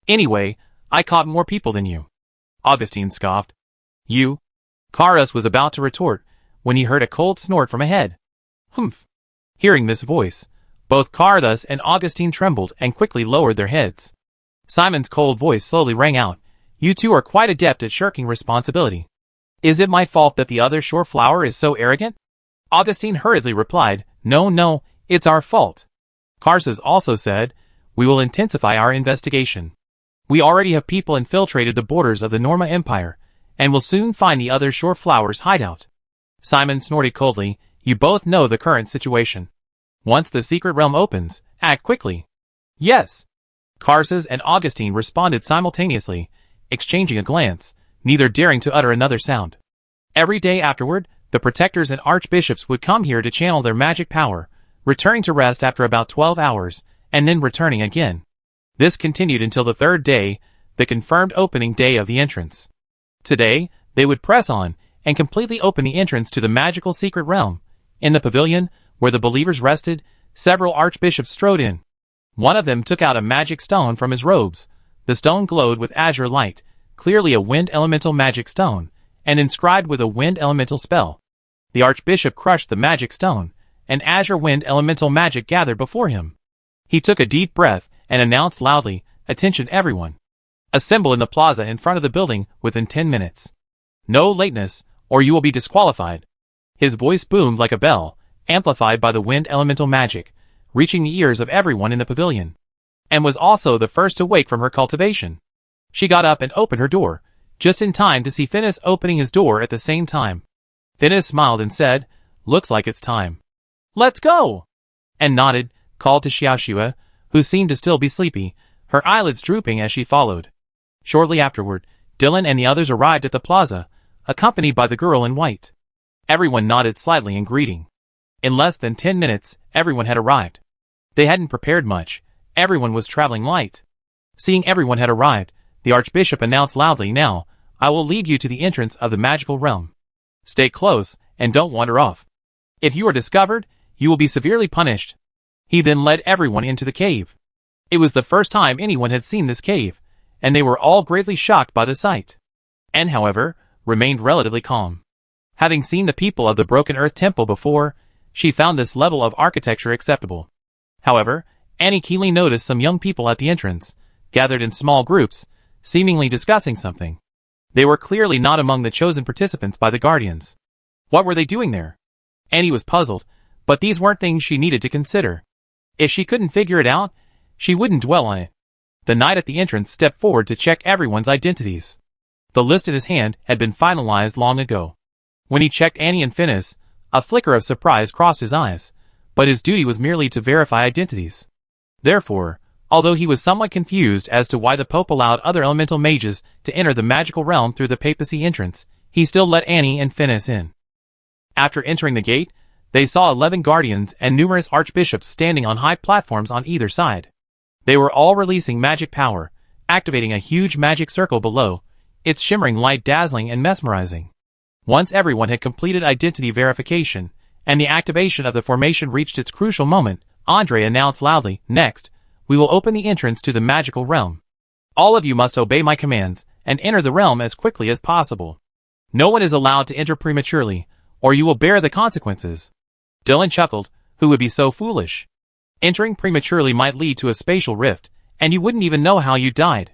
Anyway, I caught more people than you." Augustine scoffed. "You?" Karas was about to retort, when he heard a cold snort from ahead. "Humph." Hearing this voice, both Cardas and Augustine trembled and quickly lowered their heads. Simon's cold voice slowly rang out, "You two are quite adept at shirking responsibility. Is it my fault that the other shore flower is so arrogant?" Augustine hurriedly replied, No, it's our fault." Carses also said, "We will intensify our investigation. We already have people infiltrated the borders of the Norma Empire, and will soon find the other shore flower's hideout." Simon snorted coldly, "You both know the current situation. Once the secret realm opens, act quickly." "Yes." Carses and Augustine responded simultaneously, exchanging a glance, neither daring to utter another sound. Every day afterward, the protectors and archbishops would come here to channel their magic power, returning to rest after about 12 hours, and then returning again. This continued until the third day, the confirmed opening day of the entrance. Today, they would press on, and completely open the entrance to the magical secret realm. In the pavilion, where the believers rested, several archbishops strode in. One of them took out a magic stone from his robes. The stone glowed with azure light, clearly a wind elemental magic stone, and inscribed with a wind elemental spell. The Archbishop crushed the magic stone, and azure wind elemental magic gathered before him. He took a deep breath and announced loudly, "Attention everyone. Assemble in the plaza in front of the building within 10 minutes. No lateness, or you will be disqualified." His voice boomed like a bell, amplified by the wind elemental magic, reaching the ears of everyone in the pavilion, and was also the first to wake from her cultivation. She got up and opened her door, just in time to see Phineas opening his door at the same time. Phineas smiled and said, "Looks like it's time. Let's go!" and nodded, called to Xiaoxue, who seemed to still be sleepy, her eyelids drooping as she followed. Shortly afterward, Dylan and the others arrived at the plaza, accompanied by the girl in white. Everyone nodded slightly in greeting. In less than 10 minutes, everyone had arrived. They hadn't prepared much. Everyone was traveling light. Seeing everyone had arrived, the Archbishop announced loudly, "Now, I will lead you to the entrance of the magical realm. Stay close, and don't wander off. If you are discovered, you will be severely punished." He then led everyone into the cave. It was the first time anyone had seen this cave, and they were all greatly shocked by the sight. And however, remained relatively calm. Having seen the people of the Broken Earth Temple before, she found this level of architecture acceptable. However, Annie keenly noticed some young people at the entrance, gathered in small groups, seemingly discussing something. They were clearly not among the chosen participants by the Guardians. What were they doing there? Annie was puzzled, but these weren't things she needed to consider. If she couldn't figure it out, she wouldn't dwell on it. The knight at the entrance stepped forward to check everyone's identities. The list in his hand had been finalized long ago. When he checked Annie and Phineas, a flicker of surprise crossed his eyes, but his duty was merely to verify identities. Therefore, although he was somewhat confused as to why the Pope allowed other elemental mages to enter the magical realm through the papacy entrance, he still let Annie and Phineas in. After entering the gate, they saw 11 guardians and numerous archbishops standing on high platforms on either side. They were all releasing magic power, activating a huge magic circle below, its shimmering light dazzling and mesmerizing. Once everyone had completed identity verification, and the activation of the formation reached its crucial moment, Andre announced loudly, "Next, we will open the entrance to the magical realm. All of you must obey my commands, and enter the realm as quickly as possible. No one is allowed to enter prematurely, or you will bear the consequences." Dylan chuckled, "Who would be so foolish? Entering prematurely might lead to a spatial rift, and you wouldn't even know how you died."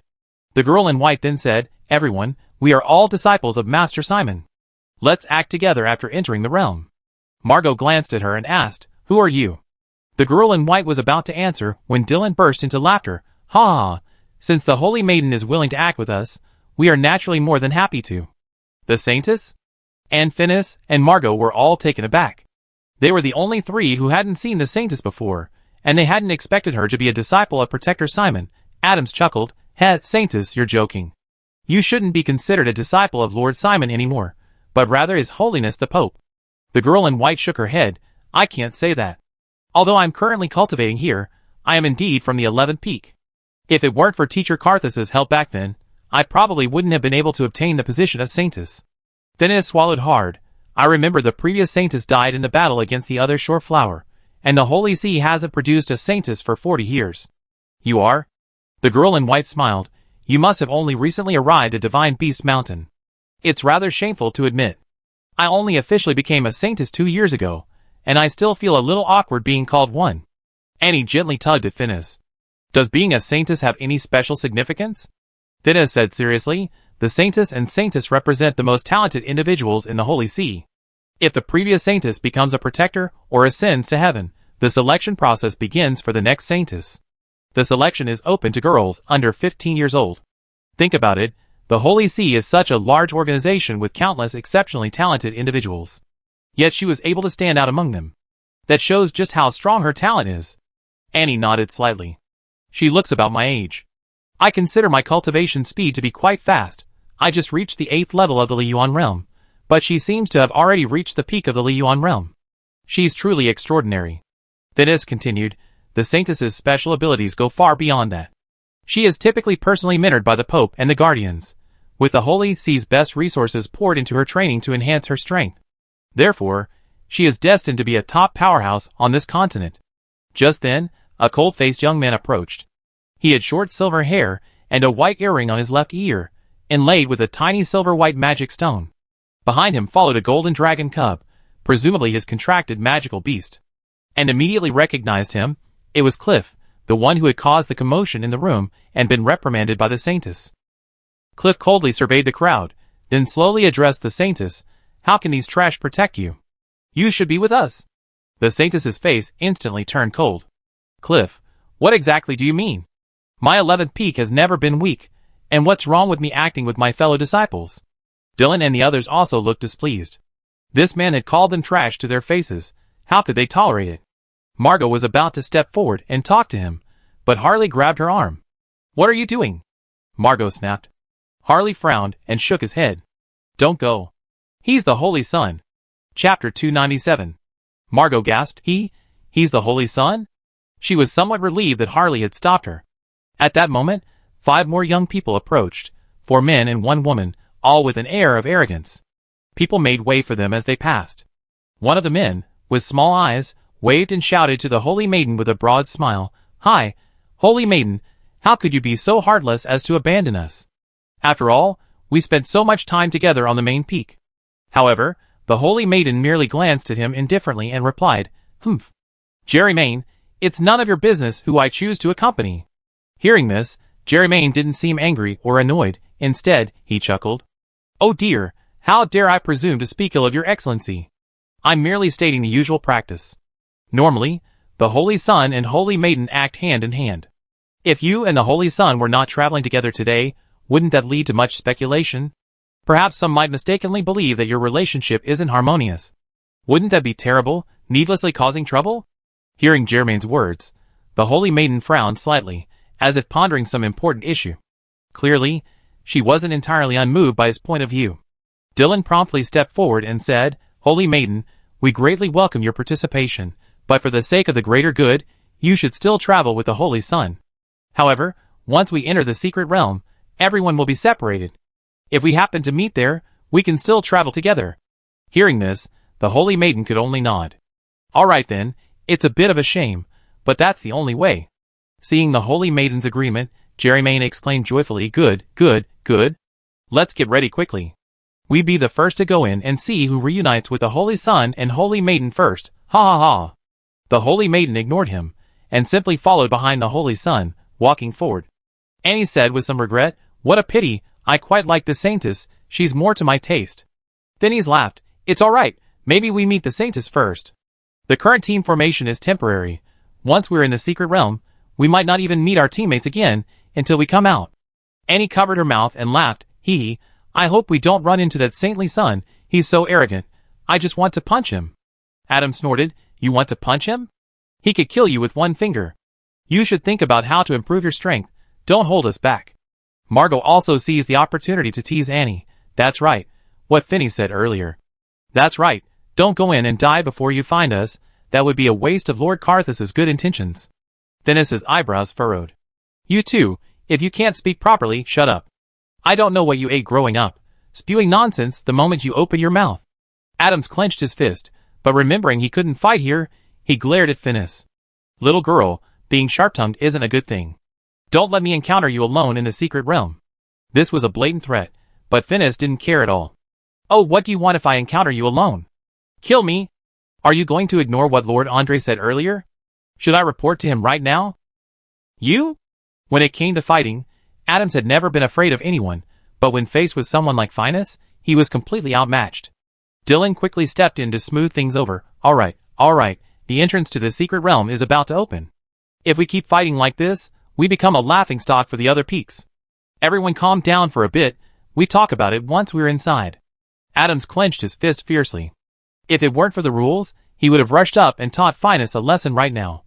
The girl in white then said, "Everyone, we are all disciples of Master Simon. Let's act together after entering the realm." Margot glanced at her and asked, "Who are you?" The girl in white was about to answer when Dylan burst into laughter. "Ha ha, since the Holy Maiden is willing to act with us, we are naturally more than happy to." The Saintess? And Phineas and Margot were all taken aback. They were the only three who hadn't seen the Saintess before, and they hadn't expected her to be a disciple of Protector Simon. Adams chuckled, Saintess, you're joking. You shouldn't be considered a disciple of Lord Simon anymore, but rather His Holiness the Pope." The girl in white shook her head. "I can't say that. Although I'm currently cultivating here, I am indeed from the 11th peak. If it weren't for Teacher Carthus's help back then, I probably wouldn't have been able to obtain the position of Saintess." Phineas swallowed hard. "I remember the previous Saintess died in the battle against the other Shore Flower, and the Holy See hasn't produced a Saintess for 40 years. You are?" The girl in white smiled. "You must have only recently arrived at Divine Beast Mountain. It's rather shameful to admit. I only officially became a Saintess 2 years ago, and I still feel a little awkward being called one." Annie gently tugged at Phineas. "Does being a Saintess have any special significance?" Phineas said seriously, "The Saintess and Saintess represent the most talented individuals in the Holy See. If the previous Saintess becomes a protector or ascends to heaven, the selection process begins for the next Saintess. The selection is open to girls under 15 years old. Think about it, the Holy See is such a large organization with countless exceptionally talented individuals. Yet she was able to stand out among them. That shows just how strong her talent is." Annie nodded slightly. "She looks about my age. I consider my cultivation speed to be quite fast. I just reached the 8th level of the Liyuan realm, but she seems to have already reached the peak of the Liyuan realm. She's truly extraordinary." Phineas continued, "The Saintess's special abilities go far beyond that. She is typically personally mentored by the Pope and the Guardians, with the Holy See's best resources poured into her training to enhance her strength. Therefore, she is destined to be a top powerhouse on this continent." Just then, a cold-faced young man approached. He had short silver hair and a white earring on his left ear, inlaid with a tiny silver-white magic stone. Behind him followed a golden dragon cub, presumably his contracted magical beast. And immediately recognized him. It was Cliff, the one who had caused the commotion in the room and been reprimanded by the Saintess. Cliff coldly surveyed the crowd, then slowly addressed the Saintess. How can these trash protect you? You should be with us. The Saintess's face instantly turned cold. Cliff, what exactly do you mean? My 11th peak has never been weak, and what's wrong with me acting with my fellow disciples? Dylan and the others also looked displeased. This man had called them trash to their faces. How could they tolerate it? Margot was about to step forward and talk to him, but Harley grabbed her arm. What are you doing? Margot snapped. Harley frowned and shook his head. Don't go. He's the Holy Son. Chapter 297. Margot gasped. He's the Holy Son? She was somewhat relieved that Harley had stopped her. At that moment, 5 more young people approached, 4 men and 1 woman, all with an air of arrogance. People made way for them as they passed. One of the men, with small eyes, waved and shouted to the Holy Maiden with a broad smile, Hi, Holy Maiden, how could you be so heartless as to abandon us? After all, we spent so much time together on the main peak. However, the Holy Maiden merely glanced at him indifferently and replied, Humph. Jerry, it's none of your business who I choose to accompany. Hearing this, Jerry didn't seem angry or annoyed. Instead, he chuckled. Oh dear, how dare I presume to speak ill of your excellency? I'm merely stating the usual practice. Normally, the Holy Son and Holy Maiden act hand in hand. If you and the Holy Son were not traveling together today, wouldn't that lead to much speculation? Perhaps some might mistakenly believe that your relationship isn't harmonious. Wouldn't that be terrible, needlessly causing trouble? Hearing Jermaine's words, the Holy Maiden frowned slightly, as if pondering some important issue. Clearly, she wasn't entirely unmoved by his point of view. Dylan promptly stepped forward and said, Holy Maiden, we greatly welcome your participation, but for the sake of the greater good, you should still travel with the Holy Son. However, once we enter the secret realm, everyone will be separated. If we happen to meet there, we can still travel together. Hearing this, the Holy Maiden could only nod. All right then, it's a bit of a shame, but that's the only way. Seeing the Holy Maiden's agreement, Jermaine exclaimed joyfully, Good. Let's get ready quickly. We be the first to go in and see who reunites with the Holy Son and Holy Maiden first. Ha ha ha. The Holy Maiden ignored him, and simply followed behind the Holy Son, walking forward. Annie said with some regret, What a pity, I quite like the Saintess, she's more to my taste. Phineas laughed, It's alright, maybe we meet the Saintess first. The current team formation is temporary. Once we're in the secret realm, we might not even meet our teammates again until we come out. Annie covered her mouth and laughed, I hope we don't run into that saintly son, he's so arrogant. I just want to punch him. Adam snorted, You want to punch him? He could kill you with one finger. You should think about how to improve your strength, don't hold us back. Margot also seized the opportunity to tease Annie. That's right, what Finney said earlier. That's right, don't go in and die before you find us, that would be a waste of Lord Carthus's good intentions. Phineas's eyebrows furrowed. You too, if you can't speak properly, shut up. I don't know what you ate growing up, spewing nonsense the moment you open your mouth. Adams clenched his fist, but remembering he couldn't fight here, he glared at Phineas. Little girl, being sharp-tongued isn't a good thing. Don't let me encounter you alone in the secret realm. This was a blatant threat, but Phineas didn't care at all. Oh, what do you want if I encounter you alone? Kill me? Are you going to ignore what Lord Andre said earlier? Should I report to him right now? You? When it came to fighting, Adams had never been afraid of anyone, but when faced with someone like Phineas, he was completely outmatched. Dylan quickly stepped in to smooth things over. All right, the entrance to the secret realm is about to open. If we keep fighting like this, we become a laughingstock for the other peaks. Everyone calm down for a bit, we talk about it once we're inside. Adams clenched his fist fiercely. If it weren't for the rules, he would have rushed up and taught Phineas a lesson right now.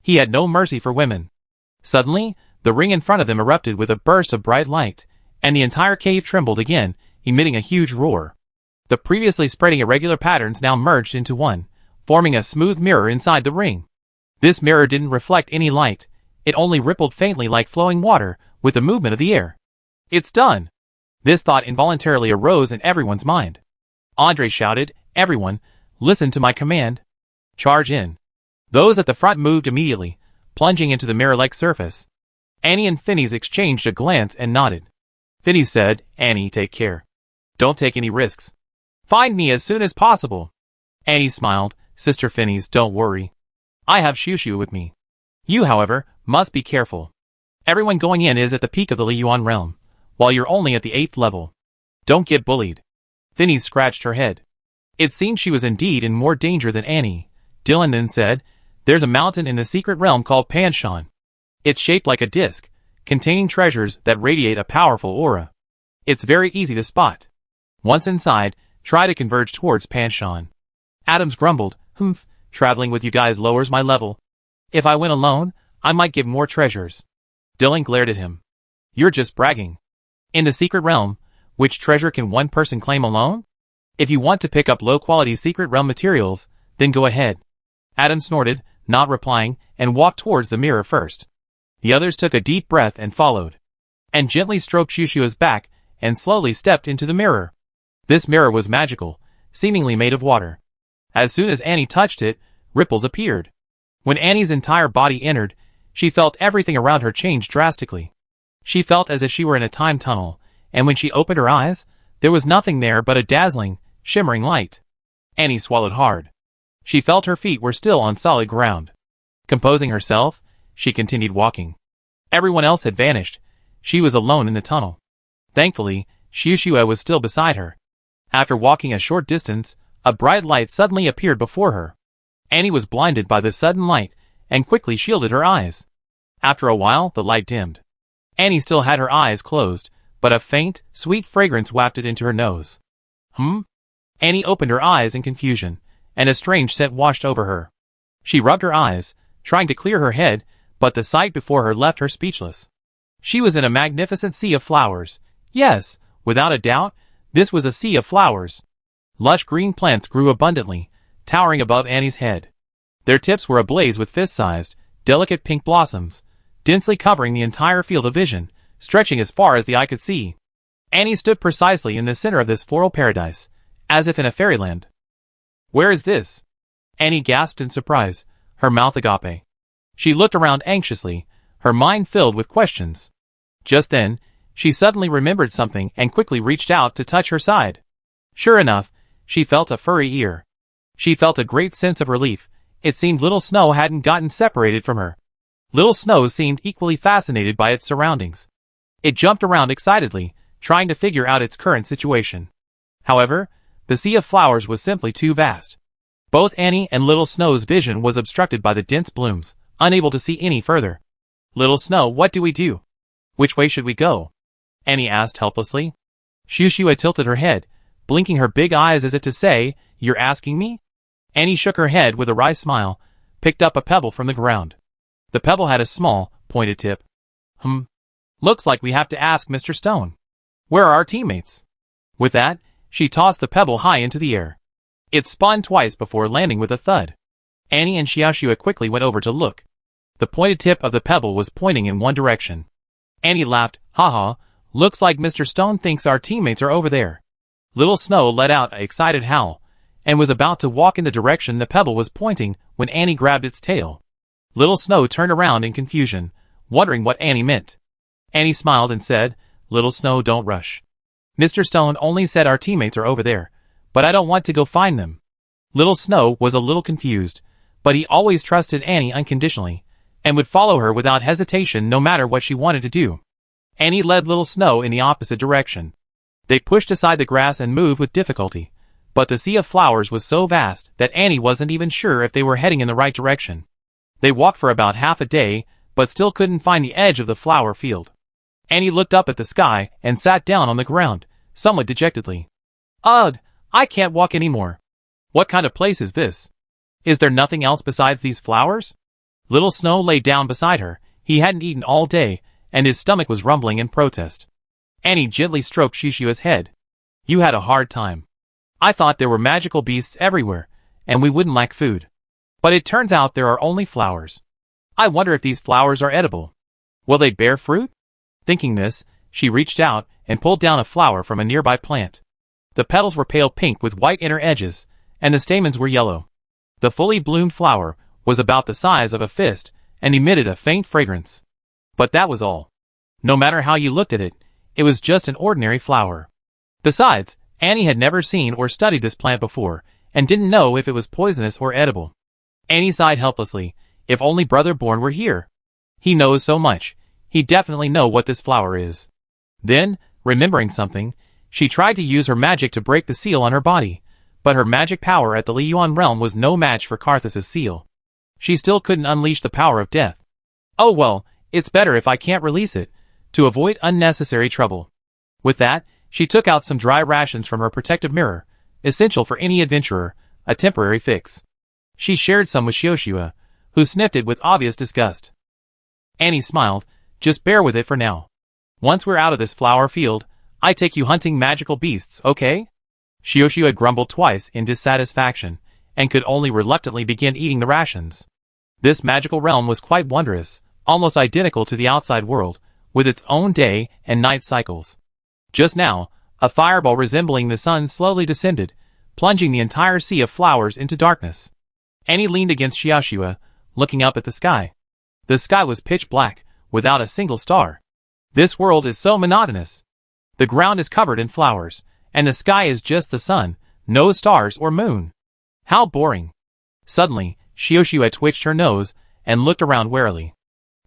He had no mercy for women. Suddenly, the ring in front of them erupted with a burst of bright light, and the entire cave trembled again, emitting a huge roar. The previously spreading irregular patterns now merged into one, forming a smooth mirror inside the ring. This mirror didn't reflect any light, it only rippled faintly like flowing water with the movement of the air. It's done! This thought involuntarily arose in everyone's mind. Andre shouted, Everyone, listen to my command. Charge in. Those at the front moved immediately, plunging into the mirror-like surface. Annie and Phineas exchanged a glance and nodded. Phineas said, Annie, take care. Don't take any risks. Find me as soon as possible. Annie smiled. Sister Phineas, don't worry. I have Shushu with me. You, however, must be careful. Everyone going in is at the peak of the Liyuan realm, while you're only at the 8th level. Don't get bullied. Phineas scratched her head. It seemed she was indeed in more danger than Annie. Dylan then said, there's a mountain in the secret realm called Panshan. It's shaped like a disc, containing treasures that radiate a powerful aura. It's very easy to spot. Once inside, try to converge towards Panshan. Adams grumbled, traveling with you guys lowers my level. If I went alone, I might get more treasures. Dylan glared at him. You're just bragging. In the secret realm, which treasure can one person claim alone? If you want to pick up low-quality secret realm materials, then go ahead. Adam snorted, not replying, and walked towards the mirror first. The others took a deep breath and followed, and gently stroked Shushua's back and slowly stepped into the mirror. This mirror was magical, seemingly made of water. As soon as Annie touched it, ripples appeared. When Annie's entire body entered, she felt everything around her change drastically. She felt as if she were in a time tunnel, and when she opened her eyes, there was nothing there but a dazzling, shimmering light. Annie swallowed hard. She felt her feet were still on solid ground. Composing herself, she continued walking. Everyone else had vanished. She was alone in the tunnel. Thankfully, Shushua was still beside her. After walking a short distance, a bright light suddenly appeared before her. Annie was blinded by the sudden light and quickly shielded her eyes. After a while, the light dimmed. Annie still had her eyes closed, but a faint, sweet fragrance wafted into her nose. Annie opened her eyes in confusion, and a strange scent washed over her. She rubbed her eyes, trying to clear her head, but the sight before her left her speechless. She was in a magnificent sea of flowers. Yes, without a doubt, this was a sea of flowers. Lush green plants grew abundantly, towering above Annie's head. Their tips were ablaze with fist-sized, delicate pink blossoms, densely covering the entire field of vision, stretching as far as the eye could see. Annie stood precisely in the center of this floral paradise, as if in a fairyland. Where is this? Annie gasped in surprise, her mouth agape. She looked around anxiously, her mind filled with questions. Just then, she suddenly remembered something and quickly reached out to touch her side. Sure enough, she felt a furry ear. She felt a great sense of relief. It seemed Little Snow hadn't gotten separated from her. Little Snow seemed equally fascinated by its surroundings. It jumped around excitedly, trying to figure out its current situation. However, the sea of flowers was simply too vast. Both Annie and Little Snow's vision was obstructed by the dense blooms, unable to see any further. Little Snow, what do we do? Which way should we go? Annie asked helplessly. Shushua tilted her head, blinking her big eyes as if to say, You're asking me? Annie shook her head with a wry smile, picked up a pebble from the ground. The pebble had a small, pointed tip. Looks like we have to ask Mr. Stone. Where are our teammates? With that, she tossed the pebble high into the air. It spun twice before landing with a thud. Annie and Shushua quickly went over to look. The pointed tip of the pebble was pointing in one direction. Annie laughed, ha, looks like Mr. Stone thinks our teammates are over there. Little Snow let out an excited howl, and was about to walk in the direction the pebble was pointing when Annie grabbed its tail. Little Snow turned around in confusion, wondering what Annie meant. Annie smiled and said, Little Snow, don't rush. Mr. Stone only said our teammates are over there, but I don't want to go find them. Little Snow was a little confused, but he always trusted Annie unconditionally, and would follow her without hesitation no matter what she wanted to do. Annie led Little Snow in the opposite direction. They pushed aside the grass and moved with difficulty, but the sea of flowers was so vast that Annie wasn't even sure if they were heading in the right direction. They walked for about half a day, but still couldn't find the edge of the flower field. Annie looked up at the sky and sat down on the ground, somewhat dejectedly. Ugh, I can't walk anymore. What kind of place is this? Is there nothing else besides these flowers? Little Snow lay down beside her. He hadn't eaten all day, and his stomach was rumbling in protest. Annie gently stroked Shushua's head. You had a hard time. I thought there were magical beasts everywhere, and we wouldn't lack food. But it turns out there are only flowers. I wonder if these flowers are edible. Will they bear fruit? Thinking this, she reached out and pulled down a flower from a nearby plant. The petals were pale pink with white inner edges, and the stamens were yellow. The fully bloomed flower was about the size of a fist and emitted a faint fragrance. But that was all. No matter how you looked at it, it was just an ordinary flower. Besides, Annie had never seen or studied this plant before, and didn't know if it was poisonous or edible. Annie sighed helplessly. If only Brother Born were here. He knows so much. He'd definitely know what this flower is. Then, remembering something, she tried to use her magic to break the seal on her body, but her magic power at the Liyuan realm was no match for Karthus's seal. She still couldn't unleash the power of death. Oh well, it's better if I can't release it, to avoid unnecessary trouble. With that, she took out some dry rations from her protective mirror, essential for any adventurer, a temporary fix. She shared some with Xiaoxue, who sniffed it with obvious disgust. Annie smiled. Just bear with it for now. Once we're out of this flower field, I take you hunting magical beasts, okay? Xiaoxue grumbled twice in dissatisfaction, and could only reluctantly begin eating the rations. This magical realm was quite wondrous, almost identical to the outside world, with its own day and night cycles. Just now, a fireball resembling the sun slowly descended, plunging the entire sea of flowers into darkness. Annie leaned against Xiaoxue, looking up at the sky. The sky was pitch black, without a single star. This world is so monotonous. The ground is covered in flowers, and the sky is just the sun, no stars or moon. How boring. Suddenly, Xiaoxue twitched her nose and looked around warily.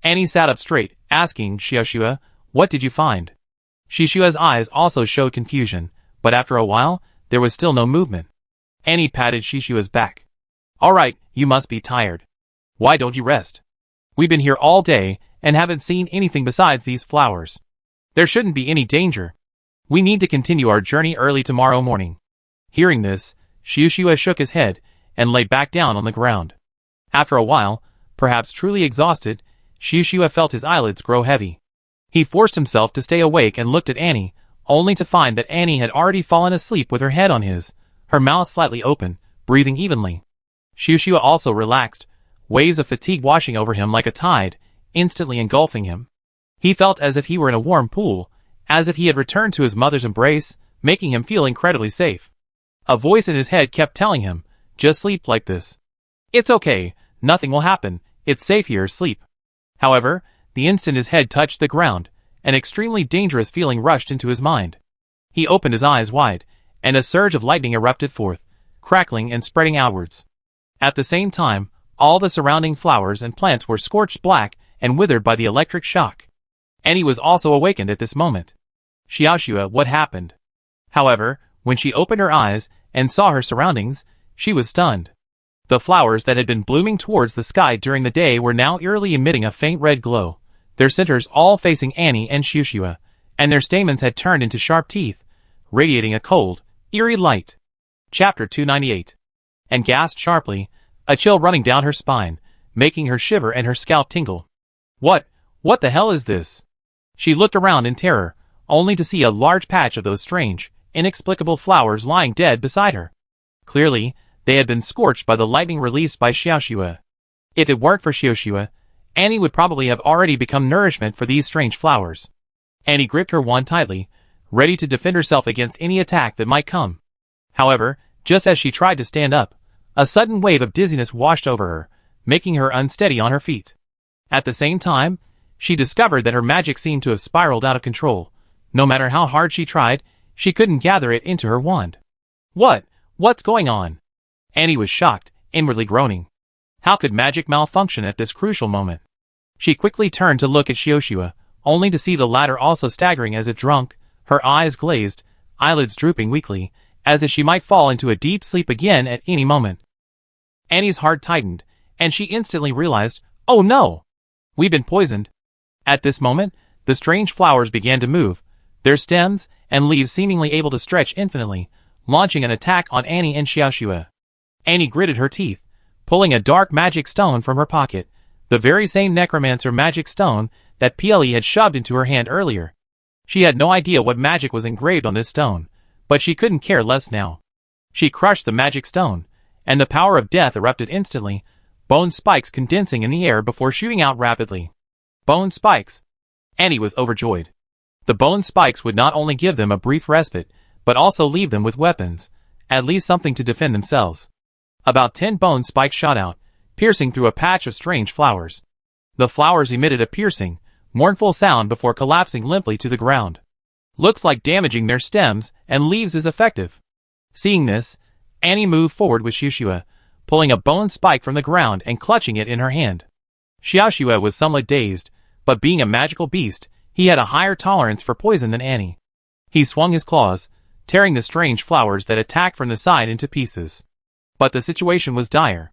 Annie sat up straight, asking Xiaoxue, "What did you find?" Xiaoxue's eyes also showed confusion, but after a while, there was still no movement. Annie patted Xiaoxue's back. "All right, you must be tired. Why don't you rest? We've been here all day and haven't seen anything besides these flowers. There shouldn't be any danger. We need to continue our journey early tomorrow morning." Hearing this, Xiaoxue shook his head and lay back down on the ground. After a while, perhaps truly exhausted, Xiaoxue felt his eyelids grow heavy. He forced himself to stay awake and looked at Annie, only to find that Annie had already fallen asleep with her head on his, her mouth slightly open, breathing evenly. Xiaoxue also relaxed, waves of fatigue washing over him like a tide, instantly engulfing him. He felt as if he were in a warm pool, as if he had returned to his mother's embrace, making him feel incredibly safe. A voice in his head kept telling him, "Just sleep like this. It's okay, nothing will happen, it's safe here, sleep." However, the instant his head touched the ground, an extremely dangerous feeling rushed into his mind. He opened his eyes wide, and a surge of lightning erupted forth, crackling and spreading outwards. At the same time, all the surrounding flowers and plants were scorched black and withered by the electric shock. Annie was also awakened at this moment. "Xiaoxue, what happened?" However, when she opened her eyes and saw her surroundings, she was stunned. The flowers that had been blooming towards the sky during the day were now eerily emitting a faint red glow, their centers all facing Annie and Xiaoxue, and their stamens had turned into sharp teeth, radiating a cold, eerie light. Chapter 298. And gasped sharply, a chill running down her spine, making her shiver and her scalp tingle. What the hell is this?" She looked around in terror, only to see a large patch of those strange, inexplicable flowers lying dead beside her. Clearly, they had been scorched by the lightning released by Xiaoxue. If it weren't for Xiaoxue, Annie would probably have already become nourishment for these strange flowers. Annie gripped her wand tightly, ready to defend herself against any attack that might come. However, just as she tried to stand up, a sudden wave of dizziness washed over her, making her unsteady on her feet. At the same time, she discovered that her magic seemed to have spiraled out of control. No matter how hard she tried, she couldn't gather it into her wand. What's going on?" Annie was shocked, inwardly groaning. How could magic malfunction at this crucial moment? She quickly turned to look at Xiaoxue, only to see the latter also staggering as if drunk, her eyes glazed, eyelids drooping weakly, as if she might fall into a deep sleep again at any moment. Annie's heart tightened, and she instantly realized, "Oh no! We've been poisoned." At this moment, the strange flowers began to move, their stems and leaves seemingly able to stretch infinitely, launching an attack on Annie and Xiaoxue. Annie gritted her teeth, pulling a dark magic stone from her pocket, the very same necromancer magic stone that Ple had shoved into her hand earlier. She had no idea what magic was engraved on this stone, but she couldn't care less now. She crushed the magic stone, and the power of death erupted instantly, bone spikes condensing in the air before shooting out rapidly. Bone spikes! Annie was overjoyed. The bone spikes would not only give them a brief respite, but also leave them with weapons, at least something to defend themselves. About 10 bone spikes shot out, piercing through a patch of strange flowers. The flowers emitted a piercing, mournful sound before collapsing limply to the ground. Looks like damaging their stems and leaves is effective. Seeing this, Annie moved forward with Xiaoxue, pulling a bone spike from the ground and clutching it in her hand. Xiaoxue was somewhat dazed, but being a magical beast, he had a higher tolerance for poison than Annie. He swung his claws, tearing the strange flowers that attacked from the side into pieces. But the situation was dire.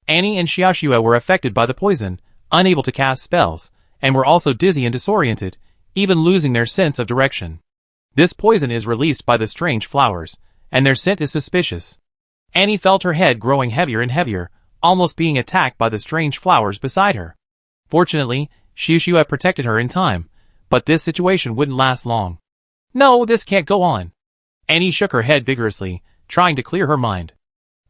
Annie and Xiaoxue were affected by the poison, unable to cast spells, and were also dizzy and disoriented, even losing their sense of direction. This poison is released by the strange flowers, and their scent is suspicious. Annie felt her head growing heavier and heavier, almost being attacked by the strange flowers beside her. Fortunately, Xiaoxue protected her in time, but this situation wouldn't last long. No, this can't go on. Annie shook her head vigorously, trying to clear her mind.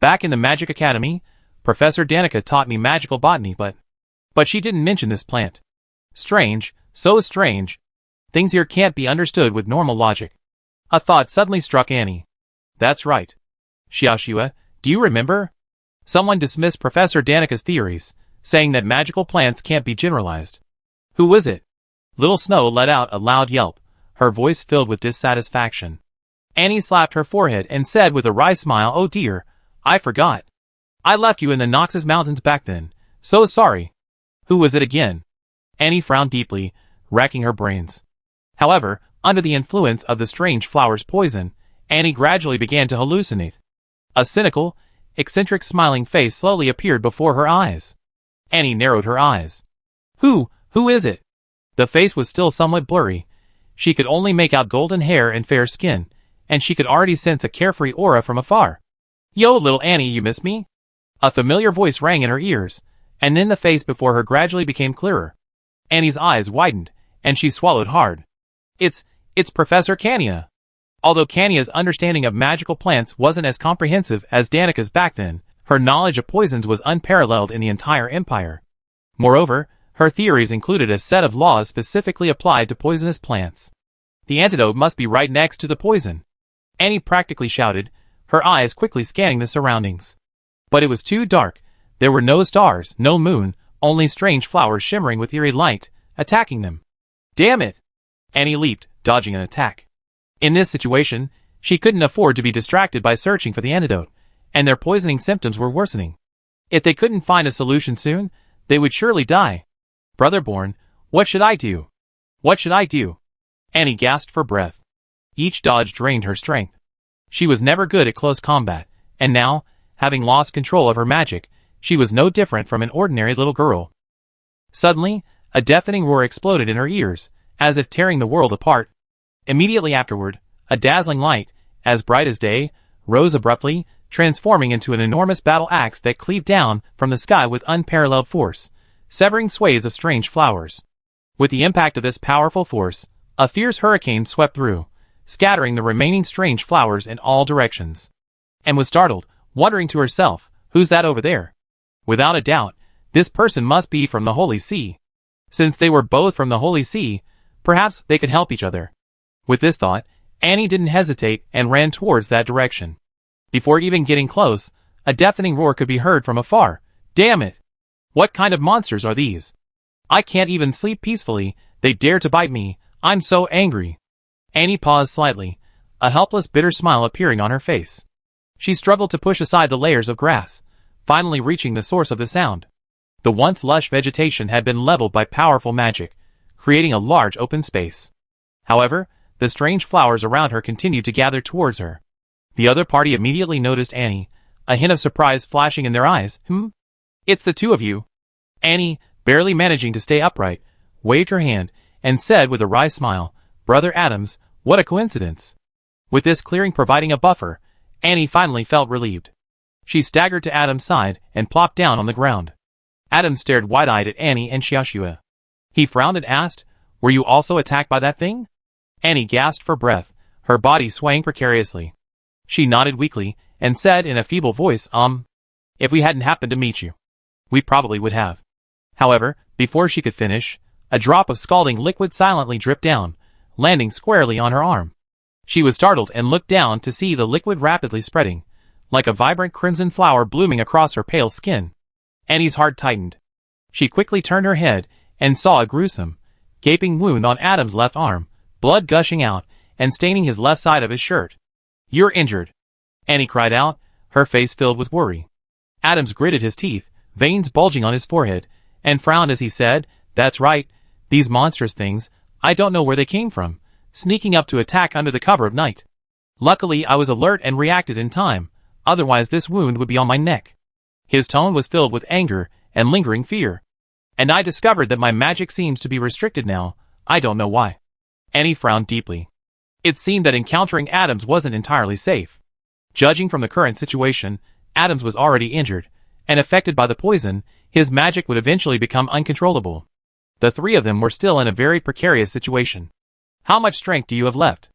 Back in the Magic Academy, Professor Danica taught me magical botany, but she didn't mention this plant. Strange, so strange. Things here can't be understood with normal logic. A thought suddenly struck Annie. That's right. Xiaoxue, do you remember? Someone dismissed Professor Danica's theories, saying that magical plants can't be generalized. Who was it? Little Snow let out a loud yelp, her voice filled with dissatisfaction. Annie slapped her forehead and said with a wry smile, "Oh dear, I forgot. I left you in the Noxus Mountains back then. So sorry." Who was it again? Annie frowned deeply, racking her brains. However, under the influence of the strange flower's poison, Annie gradually began to hallucinate. A cynical, eccentric smiling face slowly appeared before her eyes. Annie narrowed her eyes. Who is it? The face was still somewhat blurry. She could only make out golden hair and fair skin, and she could already sense a carefree aura from afar. Yo, little Annie, you miss me? A familiar voice rang in her ears, and then the face before her gradually became clearer. Annie's eyes widened, and she swallowed hard. It's Professor Cania. Although Cania's understanding of magical plants wasn't as comprehensive as Danica's back then, her knowledge of poisons was unparalleled in the entire empire. Moreover, her theories included a set of laws specifically applied to poisonous plants. The antidote must be right next to the poison. Annie practically shouted, her eyes quickly scanning the surroundings. But it was too dark. There were no stars, no moon, only strange flowers shimmering with eerie light, attacking them. Damn it! Annie leaped, dodging an attack. In this situation, she couldn't afford to be distracted by searching for the antidote, and their poisoning symptoms were worsening. If they couldn't find a solution soon, they would surely die. Brotherborn, what should I do? What should I do? Annie gasped for breath. Each dodge drained her strength. She was never good at close combat, and now, having lost control of her magic, she was no different from an ordinary little girl. Suddenly, a deafening roar exploded in her ears, as if tearing the world apart. Immediately afterward, a dazzling light, as bright as day, rose abruptly, transforming into an enormous battle axe that cleaved down from the sky with unparalleled force, severing swathes of strange flowers. With the impact of this powerful force, a fierce hurricane swept through, scattering the remaining strange flowers in all directions. And was startled, wondering to herself, who's that over there? Without a doubt, this person must be from the Holy See. Since they were both from the Holy See, perhaps they could help each other. With this thought, Annie didn't hesitate and ran towards that direction. Before even getting close, a deafening roar could be heard from afar. Damn it! What kind of monsters are these? I can't even sleep peacefully. They dare to bite me. I'm so angry. Annie paused slightly, a helpless bitter smile appearing on her face. She struggled to push aside the layers of grass, finally reaching the source of the sound. The once lush vegetation had been leveled by powerful magic, creating a large open space. However, the strange flowers around her continued to gather towards her. The other party immediately noticed Annie, a hint of surprise flashing in their eyes. It's the two of you. Annie, barely managing to stay upright, waved her hand, and said with a wry smile, Brother Adams, what a coincidence. With this clearing providing a buffer, Annie finally felt relieved. She staggered to Adam's side and plopped down on the ground. Adam stared wide-eyed at Annie and Xiaoxue. He frowned and asked, Were you also attacked by that thing? Annie gasped for breath, her body swaying precariously. She nodded weakly, and said in a feeble voice, If we hadn't happened to meet you, we probably would have. However, before she could finish, a drop of scalding liquid silently dripped down, landing squarely on her arm. She was startled and looked down to see the liquid rapidly spreading, like a vibrant crimson flower blooming across her pale skin. Annie's heart tightened. She quickly turned her head and saw a gruesome, gaping wound on Adam's left arm, blood gushing out, and staining his left side of his shirt. "You're injured," Annie cried out, her face filled with worry. Adams gritted his teeth, veins bulging on his forehead, and frowned as he said, "That's right, these monstrous things, I don't know where they came from, sneaking up to attack under the cover of night. Luckily I was alert and reacted in time, otherwise this wound would be on my neck." His tone was filled with anger and lingering fear. "And I discovered that my magic seems to be restricted now, I don't know why." Annie frowned deeply. It seemed that encountering Adams wasn't entirely safe. Judging from the current situation, Adams was already injured, and affected by the poison, his magic would eventually become uncontrollable. The three of them were still in a very precarious situation. "How much strength do you have left?"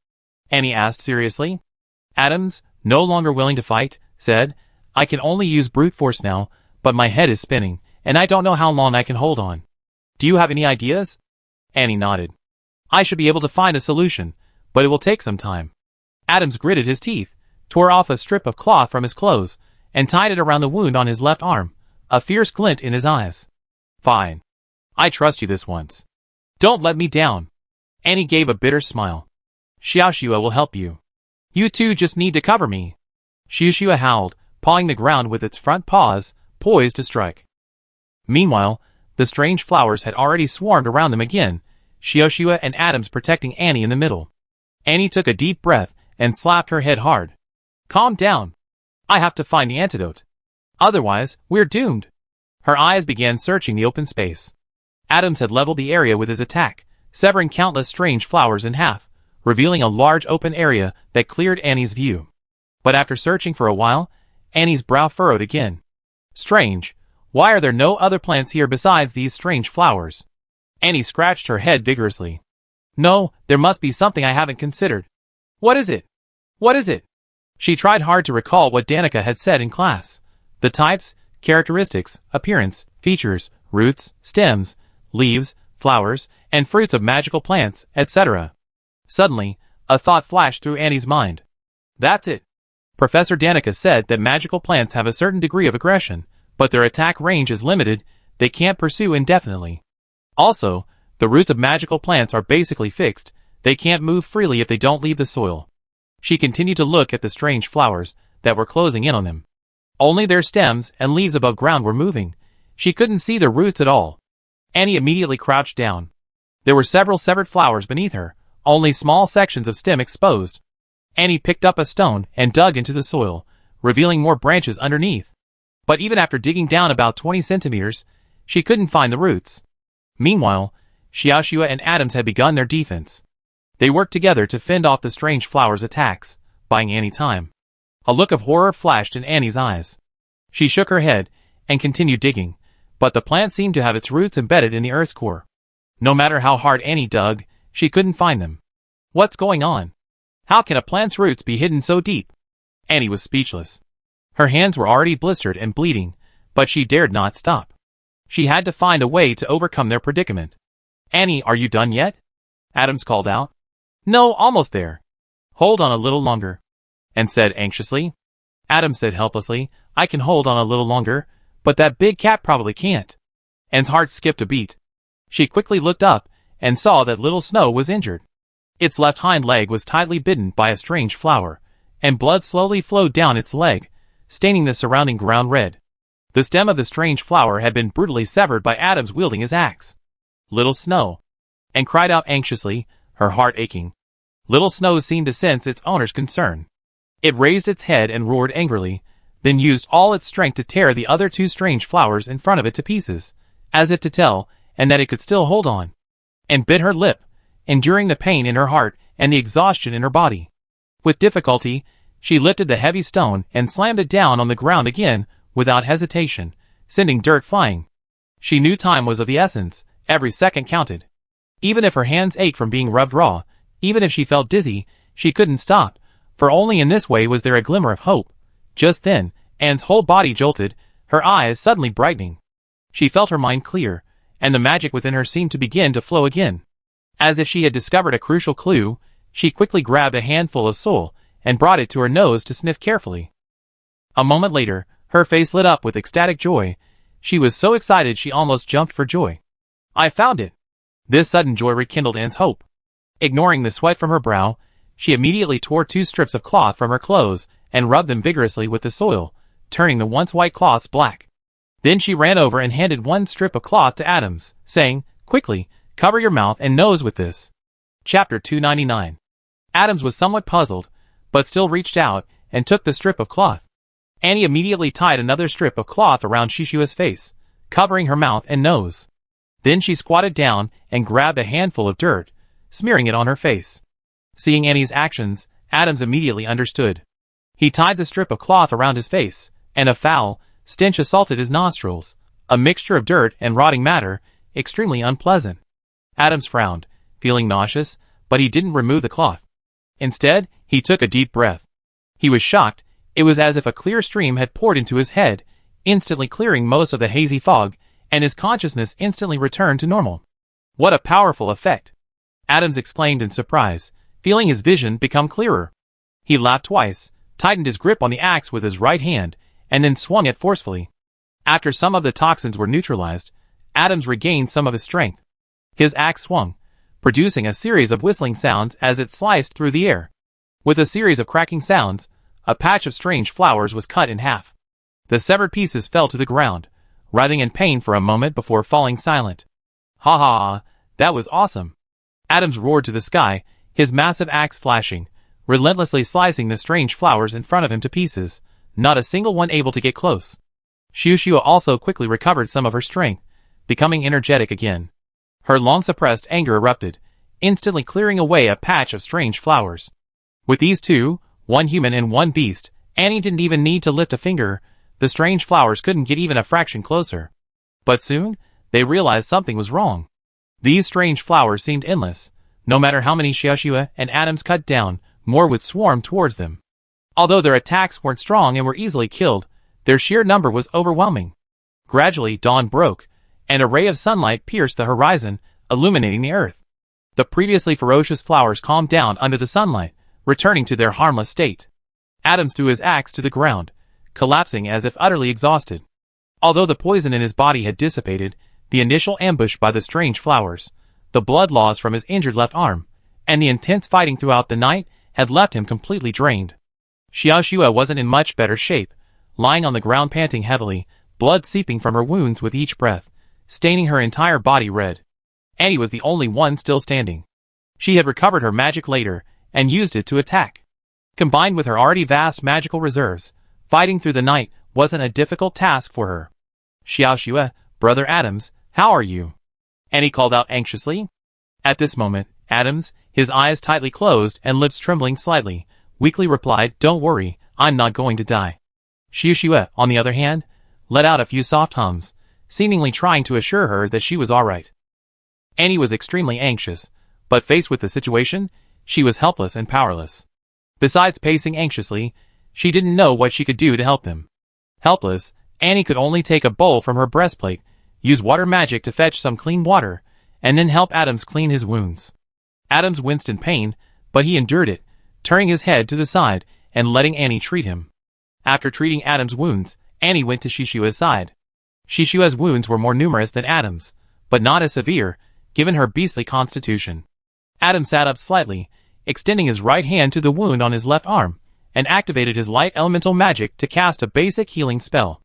Annie asked seriously. Adams, no longer willing to fight, said, "I can only use brute force now, but my head is spinning, and I don't know how long I can hold on. Do you have any ideas?" Annie nodded. "I should be able to find a solution, but it will take some time." Adams gritted his teeth, tore off a strip of cloth from his clothes, and tied it around the wound on his left arm, a fierce glint in his eyes. "Fine. I trust you this once. Don't let me down." Annie gave a bitter smile. "Xiaoxua will help you. You two just need to cover me." Xiaoxua howled, pawing the ground with its front paws, poised to strike. Meanwhile, the strange flowers had already swarmed around them again, Xiaoxua and Adams protecting Annie in the middle. Annie took a deep breath and slapped her head hard. "Calm down. I have to find the antidote. Otherwise, we're doomed." Her eyes began searching the open space. Adams had leveled the area with his attack, severing countless strange flowers in half, revealing a large open area that cleared Annie's view. But after searching for a while, Annie's brow furrowed again. "Strange. Why are there no other plants here besides these strange flowers?" Annie scratched her head vigorously. "No, there must be something I haven't considered. What is it? What is it?" She tried hard to recall what Danica had said in class. The types, characteristics, appearance, features, roots, stems, leaves, flowers, and fruits of magical plants, etc. Suddenly, a thought flashed through Annie's mind. "That's it. Professor Danica said that magical plants have a certain degree of aggression, but their attack range is limited, they can't pursue indefinitely. Also, the roots of magical plants are basically fixed, they can't move freely if they don't leave the soil." She continued to look at the strange flowers that were closing in on them. Only their stems and leaves above ground were moving. She couldn't see their roots at all. Annie immediately crouched down. There were several severed flowers beneath her, only small sections of stem exposed. Annie picked up a stone and dug into the soil, revealing more branches underneath. But even after digging down about 20 centimeters, she couldn't find the roots. Meanwhile, Xiaoxua and Adams had begun their defense. They worked together to fend off the strange flowers' attacks, buying Annie time. A look of horror flashed in Annie's eyes. She shook her head and continued digging, but the plant seemed to have its roots embedded in the earth's core. No matter how hard Annie dug, she couldn't find them. What's going on? How can a plant's roots be hidden so deep? Annie was speechless. Her hands were already blistered and bleeding, but she dared not stop. She had to find a way to overcome their predicament. "Annie, are you done yet?" Adams called out. "No, almost there. Hold on a little longer," Anne said anxiously. Adams said helplessly, "I can hold on a little longer, but that big cat probably can't." Anne's heart skipped a beat. She quickly looked up and saw that Little Snow was injured. Its left hind leg was tightly bitten by a strange flower, and blood slowly flowed down its leg, staining the surrounding ground red. The stem of the strange flower had been brutally severed by Adams wielding his axe. "Little Snow," Anne cried out anxiously, her heart aching. Little Snow seemed to sense its owner's concern. It raised its head and roared angrily, then used all its strength to tear the other two strange flowers in front of it to pieces, as if to tell Anne that it could still hold on. And bit her lip, enduring the pain in her heart and the exhaustion in her body. With difficulty, she lifted the heavy stone and slammed it down on the ground again without hesitation, sending dirt flying. She knew time was of the essence, every second counted. Even if her hands ached from being rubbed raw, even if she felt dizzy, she couldn't stop, for only in this way was there a glimmer of hope. Just then, Anne's whole body jolted, her eyes suddenly brightening. She felt her mind clear, and the magic within her seemed to begin to flow again. As if she had discovered a crucial clue, she quickly grabbed a handful of soil and brought it to her nose to sniff carefully. A moment later, her face lit up with ecstatic joy. She was so excited she almost jumped for joy. "I found it!" This sudden joy rekindled Anne's hope. Ignoring the sweat from her brow, She immediately tore 2 strips of cloth from her clothes and rubbed them vigorously with the soil, turning the once white cloths black. Then she ran over and handed 1 strip of cloth to Adams, saying, "Quickly, cover your mouth and nose with this." Chapter 299. Adams was somewhat puzzled, but still reached out and took the strip of cloth. Annie immediately tied another strip of cloth around Shishua's face, covering her mouth and nose. Then she squatted down and grabbed a handful of dirt, smearing it on her face. Seeing Annie's actions, Adams immediately understood. He tied the strip of cloth around his face, and a foul stench assaulted his nostrils, a mixture of dirt and rotting matter, extremely unpleasant. Adams frowned, feeling nauseous, but he didn't remove the cloth. Instead, he took a deep breath. He was shocked. It was as if a clear stream had poured into his head, instantly clearing most of the hazy fog, and his consciousness instantly returned to normal. What a powerful effect! Adams exclaimed in surprise, feeling his vision become clearer. He laughed twice, tightened his grip on the axe with his right hand, and then swung it forcefully. After some of the toxins were neutralized, Adams regained some of his strength. His axe swung, producing a series of whistling sounds as it sliced through the air. With a series of cracking sounds, a patch of strange flowers was cut in half. The severed pieces fell to the ground, writhing in pain for a moment before falling silent. "Ha ha ha, that was awesome!" Adams roared to the sky, his massive axe flashing, relentlessly slicing the strange flowers in front of him to pieces, not a single one able to get close. Shishua also quickly recovered some of her strength, becoming energetic again. Her long-suppressed anger erupted, instantly clearing away a patch of strange flowers. With these two, one human and one beast, Annie didn't even need to lift a finger. The strange flowers couldn't get even a fraction closer. But soon, they realized something was wrong. These strange flowers seemed endless. No matter how many Shishua and Adams cut down, more would swarm towards them. Although their attacks weren't strong and were easily killed, their sheer number was overwhelming. Gradually, dawn broke, and a ray of sunlight pierced the horizon, illuminating the earth. The previously ferocious flowers calmed down under the sunlight, returning to their harmless state. Adams threw his axe to the ground, collapsing as if utterly exhausted. Although the poison in his body had dissipated, the initial ambush by the strange flowers, the blood loss from his injured left arm, and the intense fighting throughout the night had left him completely drained. Shishua wasn't in much better shape, lying on the ground panting heavily, blood seeping from her wounds with each breath, staining her entire body red. Annie was the only one still standing. She had recovered her magic later, and used it to attack. Combined with her already vast magical reserves, fighting through the night wasn't a difficult task for her. "Shishua, Brother Adams, how are you?" Annie called out anxiously. At this moment, Adams, his eyes tightly closed and lips trembling slightly, weakly replied, "Don't worry, I'm not going to die." Shishua, on the other hand, let out a few soft hums, seemingly trying to assure her that she was alright. Annie was extremely anxious, but faced with the situation, she was helpless and powerless. Besides pacing anxiously, she didn't know what she could do to help them. Helpless, Annie could only take a bowl from her breastplate, use water magic to fetch some clean water, and then help Adams clean his wounds. Adams winced in pain, but he endured it, turning his head to the side and letting Annie treat him. After treating Adams' wounds, Annie went to Shishua's side. Shishua's wounds were more numerous than Adams', but not as severe, given her beastly constitution. Adam sat up slightly, extending his right hand to the wound on his left arm, and activated his light elemental magic to cast a basic healing spell.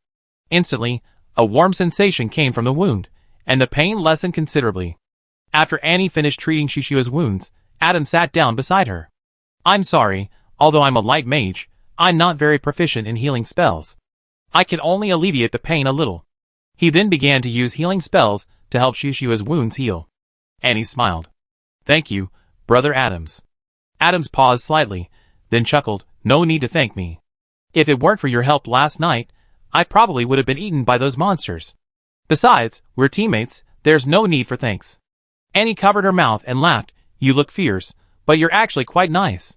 Instantly, a warm sensation came from the wound, and the pain lessened considerably. After Annie finished treating Shishua's wounds, Adam sat down beside her. "I'm sorry, although I'm a light mage, I'm not very proficient in healing spells. I can only alleviate the pain a little." He then began to use healing spells to help Shishua's wounds heal. Annie smiled. "Thank you, Brother Adams." Adams paused slightly, then chuckled, "No need to thank me. If it weren't for your help last night, I probably would have been eaten by those monsters. Besides, we're teammates, there's no need for thanks." Annie covered her mouth and laughed. "You look fierce, but you're actually quite nice."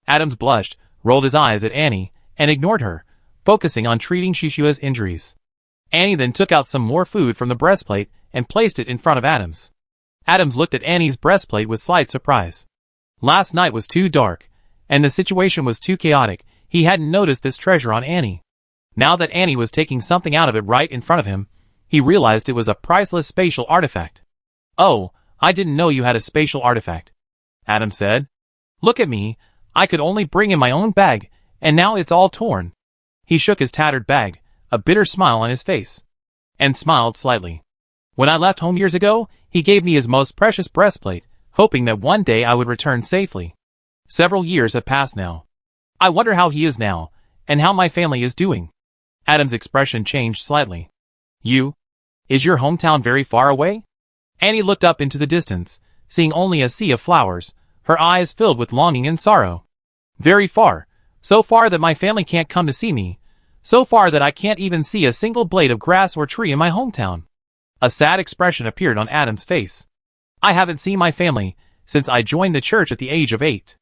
Adams blushed, rolled his eyes at Annie, and ignored her, focusing on treating Shishua's injuries. Annie then took out some more food from the breastplate and placed it in front of Adams. Adams looked at Annie's breastplate with slight surprise. Last night was too dark, and the situation was too chaotic. He hadn't noticed this treasure on Annie. Now that Annie was taking something out of it right in front of him, he realized it was a priceless spatial artifact. "Oh, I didn't know you had a spatial artifact," Adams said. "Look at me, I could only bring in my own bag, and now it's all torn. He shook his tattered bag, a bitter smile on his face, and smiled slightly. When I left home years ago, he gave me his most precious breastplate, hoping that one day I would return safely. Several years have passed now. I wonder how he is now, and how my family is doing. Adam's expression changed slightly. Is your hometown very far away? Annie looked up into the distance, seeing only a sea of flowers, her eyes filled with longing and sorrow. Very far, so far that my family can't come to see me, so far that I can't even see a single blade of grass or tree in my hometown. A sad expression appeared on Adam's face. I haven't seen my family since I joined the church at the age of 8.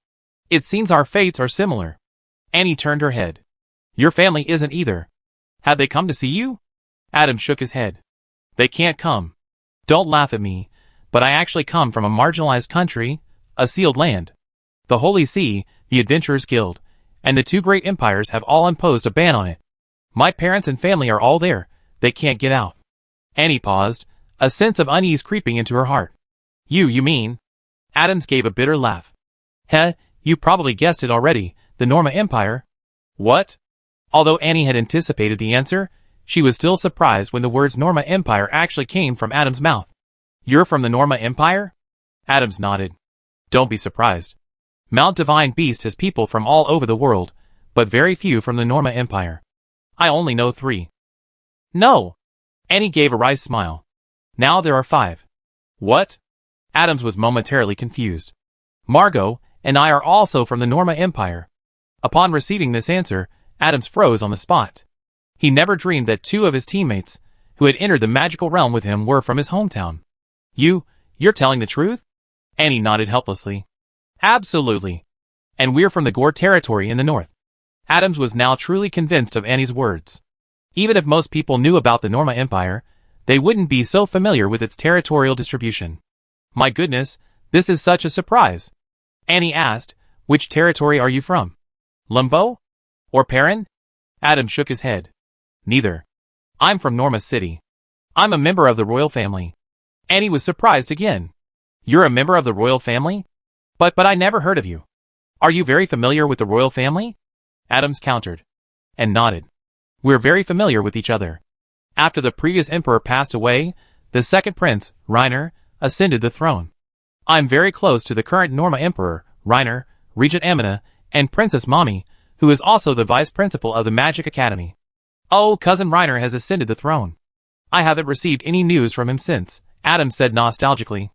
It seems our fates are similar. Annie turned her head. Your family isn't either. Have they come to see you? Adam shook his head. They can't come. Don't laugh at me, but I actually come from a marginalized country, a sealed land. The Holy See, the Adventurers Guild, and the two great empires have all imposed a ban on it. My parents and family are all there. They can't get out. Annie paused, a sense of unease creeping into her heart. You mean? Adams gave a bitter laugh. You probably guessed it already, the Norma Empire. What? Although Annie had anticipated the answer, she was still surprised when the words Norma Empire actually came from Adam's mouth. You're from the Norma Empire? Adams nodded. Don't be surprised. Mount Divine Beast has people from all over the world, but very few from the Norma Empire. I only know 3. No. Annie gave a wry smile. Now there are 5. What? Adams was momentarily confused. Margot and I are also from the Norma Empire. Upon receiving this answer, Adams froze on the spot. He never dreamed that 2 of his teammates, who had entered the magical realm with him, were from his hometown. You're telling the truth? Annie nodded helplessly. Absolutely. And we're from the Gore territory in the north. Adams was now truly convinced of Annie's words. Even if most people knew about the Norma Empire, they wouldn't be so familiar with its territorial distribution. My goodness, this is such a surprise. Annie asked, which territory are you from? Limbo? Or Perrin? Adam shook his head. Neither. I'm from Norma City. I'm a member of the royal family. Annie was surprised again. You're a member of the royal family? But I never heard of you. Are you very familiar with the royal family? Adams countered. And nodded. We're very familiar with each other. After the previous emperor passed away, the second prince, Reiner, ascended the throne. I'm very close to the current Norma emperor, Reiner, Regent Amina, and Princess Mommy, who is also the vice principal of the Magic Academy. Oh, cousin Reiner has ascended the throne. I haven't received any news from him since, Adams said nostalgically.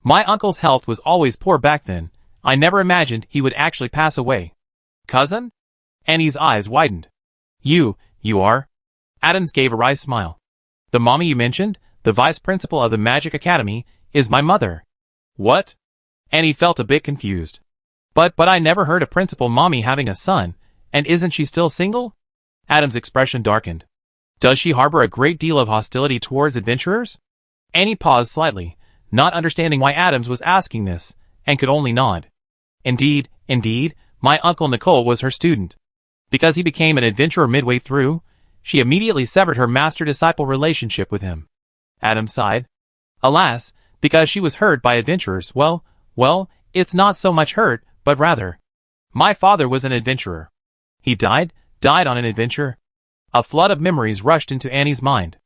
My uncle's health was always poor back then. I never imagined he would actually pass away. Cousin? Annie's eyes widened. You are? Adams gave a wry smile. The mommy you mentioned, the vice principal of the Magic Academy, is my mother. What? Annie felt a bit confused. But I never heard of Principal Mommy having a son, and isn't she still single? Adam's expression darkened. Does she harbor a great deal of hostility towards adventurers? Annie paused slightly, not understanding why Adams was asking this, and could only nod. Indeed, my uncle Nicole was her student. Because he became an adventurer midway through, she immediately severed her master-disciple relationship with him. Adams sighed. Alas, because she was hurt by adventurers, well, it's not so much hurt, but rather. My father was an adventurer. He died on an adventure. A flood of memories rushed into Annie's mind.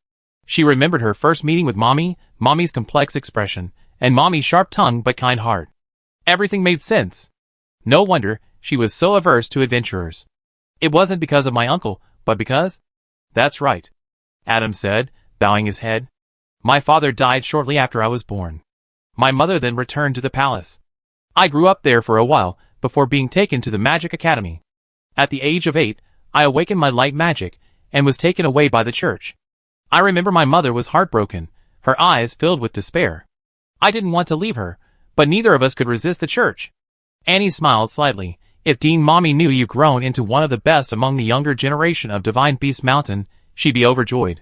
She remembered her first meeting with Mommy's complex expression, and Mommy's sharp tongue but kind heart. Everything made sense. No wonder she was so averse to adventurers. It wasn't because of my uncle, but because? That's right, Adams said, bowing his head. My father died shortly after I was born. My mother then returned to the palace. I grew up there for a while before being taken to the Magic Academy. At the age of 8, I awakened my light magic and was taken away by the church. I remember my mother was heartbroken, her eyes filled with despair. I didn't want to leave her, but neither of us could resist the church. Annie smiled slightly. If Dean Mommy knew you'd grown into one of the best among the younger generation of Divine Beast Mountain, she'd be overjoyed.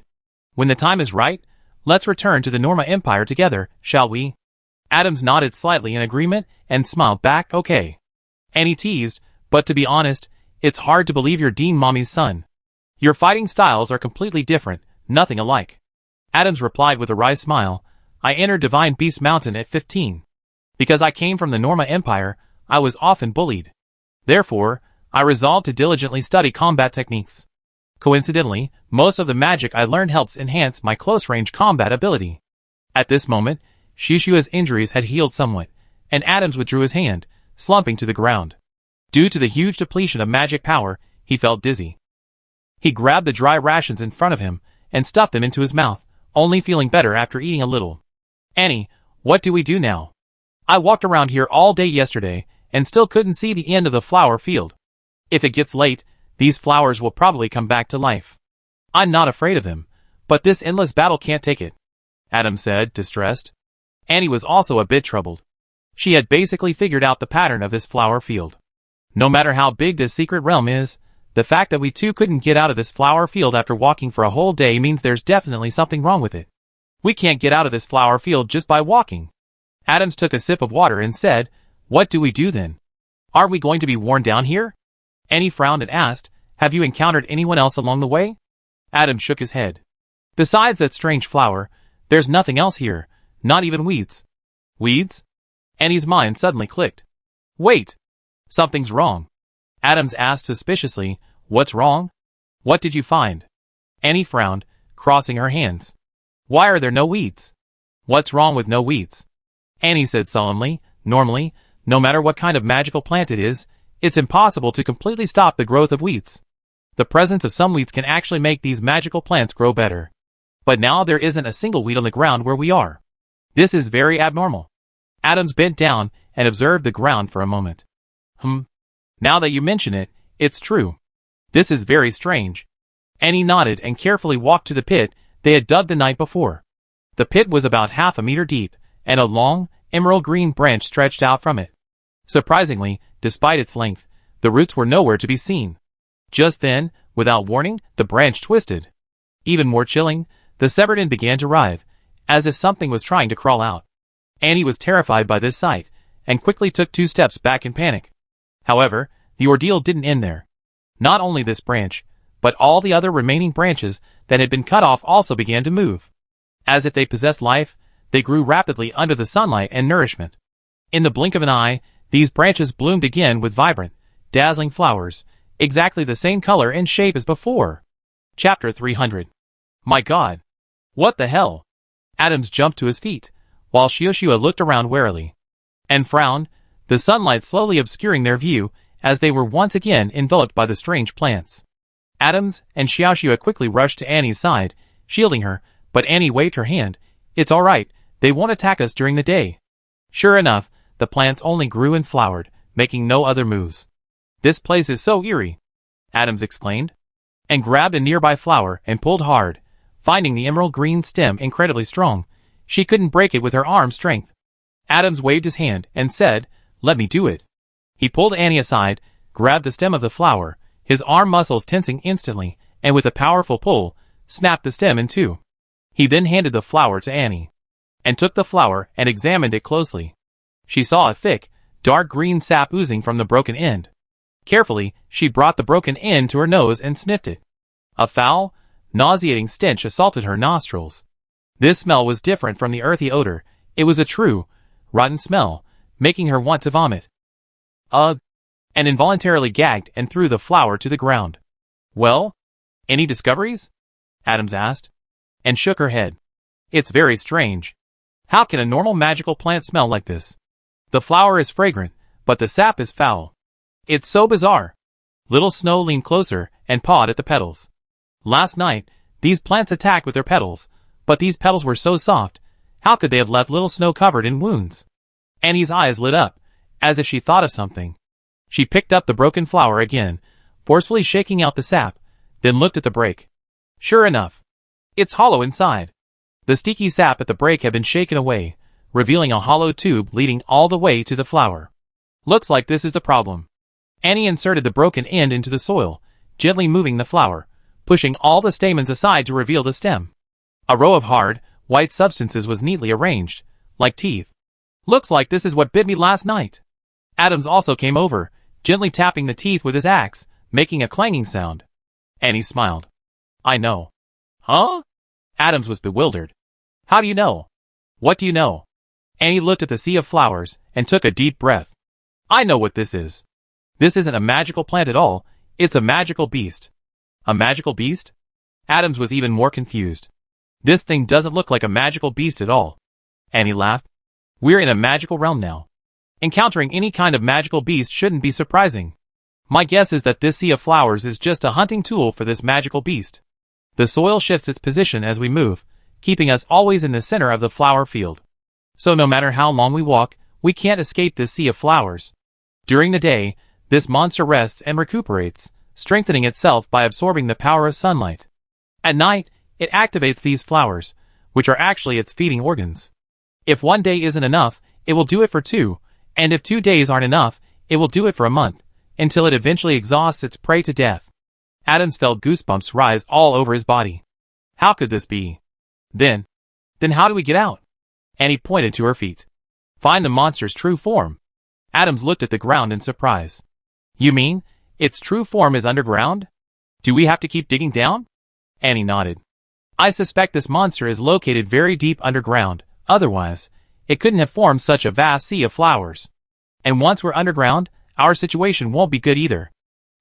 When the time is right, let's return to the Norma Empire together, shall we? Adams nodded slightly in agreement and smiled back. Okay. Annie teased, but to be honest, it's hard to believe you're Dean Mommy's son. Your fighting styles are completely different, nothing alike. Adams replied with a wry smile. I entered Divine Beast Mountain at 15. Because I came from the Norma Empire, I was often bullied. Therefore, I resolved to diligently study combat techniques. Coincidentally, most of the magic I learned helps enhance my close-range combat ability. At this moment, Shushua's injuries had healed somewhat, and Adams withdrew his hand, slumping to the ground. Due to the huge depletion of magic power, he felt dizzy. He grabbed the dry rations in front of him and stuffed them into his mouth, only feeling better after eating a little. Annie, what do we do now? I walked around here all day yesterday and still couldn't see the end of the flower field. If it gets late, these flowers will probably come back to life. I'm not afraid of them, but this endless battle can't take it, Adam said, distressed. Annie was also a bit troubled. She had basically figured out the pattern of this flower field. No matter how big this secret realm is, the fact that we two couldn't get out of this flower field after walking for a whole day means there's definitely something wrong with it. We can't get out of this flower field just by walking. Adams took a sip of water and said, "What do we do then? Are we going to be worn down here?" Annie frowned and asked, "Have you encountered anyone else along the way?" Adam shook his head. "Besides that strange flower, there's nothing else here, not even weeds." "Weeds?" Annie's mind suddenly clicked. "Wait! Something's wrong." Adams asked suspiciously, "What's wrong? What did you find?" Annie frowned, crossing her hands. "Why are there no weeds?" "What's wrong with no weeds?" Annie said solemnly, "Normally, no matter what kind of magical plant it is, it's impossible to completely stop the growth of weeds. The presence of some weeds can actually make these magical plants grow better. But now there isn't a single weed on the ground where we are. This is very abnormal." Adams bent down and observed the ground for a moment. Now that you mention it, it's true. This is very strange." Annie nodded and carefully walked to the pit they had dug the night before. The pit was about half a meter deep, and a long, emerald green branch stretched out from it. Surprisingly, despite its length, the roots were nowhere to be seen. Just then, without warning, the branch twisted. Even more chilling, the severed end began to writhe, as if something was trying to crawl out. Annie was terrified by this sight, and quickly took 2 steps back in panic. However, the ordeal didn't end there. Not only this branch, but all the other remaining branches that had been cut off also began to move. As if they possessed life, they grew rapidly under the sunlight and nourishment. In the blink of an eye, these branches bloomed again with vibrant, dazzling flowers, exactly the same color and shape as before. Chapter 300. My God! What the hell? Adams jumped to his feet, while Shioshua looked around warily. And frowned, the sunlight slowly obscuring their view as they were once again enveloped by the strange plants. Adams and Shioshua quickly rushed to Annie's side, shielding her, but Annie waved her hand. "It's all right, they won't attack us during the day." Sure enough, the plants only grew and flowered, making no other moves. "This place is so eerie," Adams exclaimed, and grabbed a nearby flower and pulled hard. Finding the emerald green stem incredibly strong, she couldn't break it with her arm strength. Adams waved his hand and said, "Let me do it." He pulled Annie aside, grabbed the stem of the flower, his arm muscles tensing instantly, and with a powerful pull, snapped the stem in two. He then handed the flower to Annie, and took the flower and examined it closely. She saw a thick, dark green sap oozing from the broken end. Carefully, she brought the broken end to her nose and sniffed it. A foul, nauseating stench assaulted her nostrils. This smell was different from the earthy odor. It was a true, rotten smell, making her want to vomit. Ugh! And involuntarily gagged and threw the flower to the ground. "Well? Any discoveries?" Adams asked, and shook her head. "It's very strange. How can a normal magical plant smell like this? The flower is fragrant, but the sap is foul. It's so bizarre." Little Snow leaned closer and pawed at the petals. "Last night, these plants attacked with their petals, but these petals were so soft, how could they have left Little Snow covered in wounds?" Annie's eyes lit up, as if she thought of something. She picked up the broken flower again, forcefully shaking out the sap, then looked at the break. Sure enough, it's hollow inside. The sticky sap at the break had been shaken away, revealing a hollow tube leading all the way to the flower. "Looks like this is the problem." Annie inserted the broken end into the soil, gently moving the flower, pushing all the stamens aside to reveal the stem. A row of hard, white substances was neatly arranged, like teeth. "Looks like this is what bit me last night." Adams also came over, gently tapping the teeth with his axe, making a clanging sound. Annie smiled. "I know." "Huh?" Adams was bewildered. "How do you know? What do you know?" Annie looked at the sea of flowers and took a deep breath. "I know what this is." This isn't a magical plant at all, it's a magical beast. A magical beast? Adams was even more confused. This thing doesn't look like a magical beast at all. Annie laughed. We're in a magical realm now. Encountering any kind of magical beast shouldn't be surprising. My guess is that this sea of flowers is just a hunting tool for this magical beast. The soil shifts its position as we move, keeping us always in the center of the flower field. So no matter how long we walk, we can't escape this sea of flowers. During the day, this monster rests and recuperates, strengthening itself by absorbing the power of sunlight. At night, it activates these flowers, which are actually its feeding organs. If one day isn't enough, it will do it for 2, and if 2 days aren't enough, it will do it for a month, until it eventually exhausts its prey to death. Adams felt goosebumps rise all over his body. How could this be? Then how do we get out? Annie pointed to her feet. Find the monster's true form. Adams looked at the ground in surprise. You mean, its true form is underground? Do we have to keep digging down? Annie nodded. I suspect this monster is located very deep underground, otherwise, it couldn't have formed such a vast sea of flowers. And once we're underground, our situation won't be good either.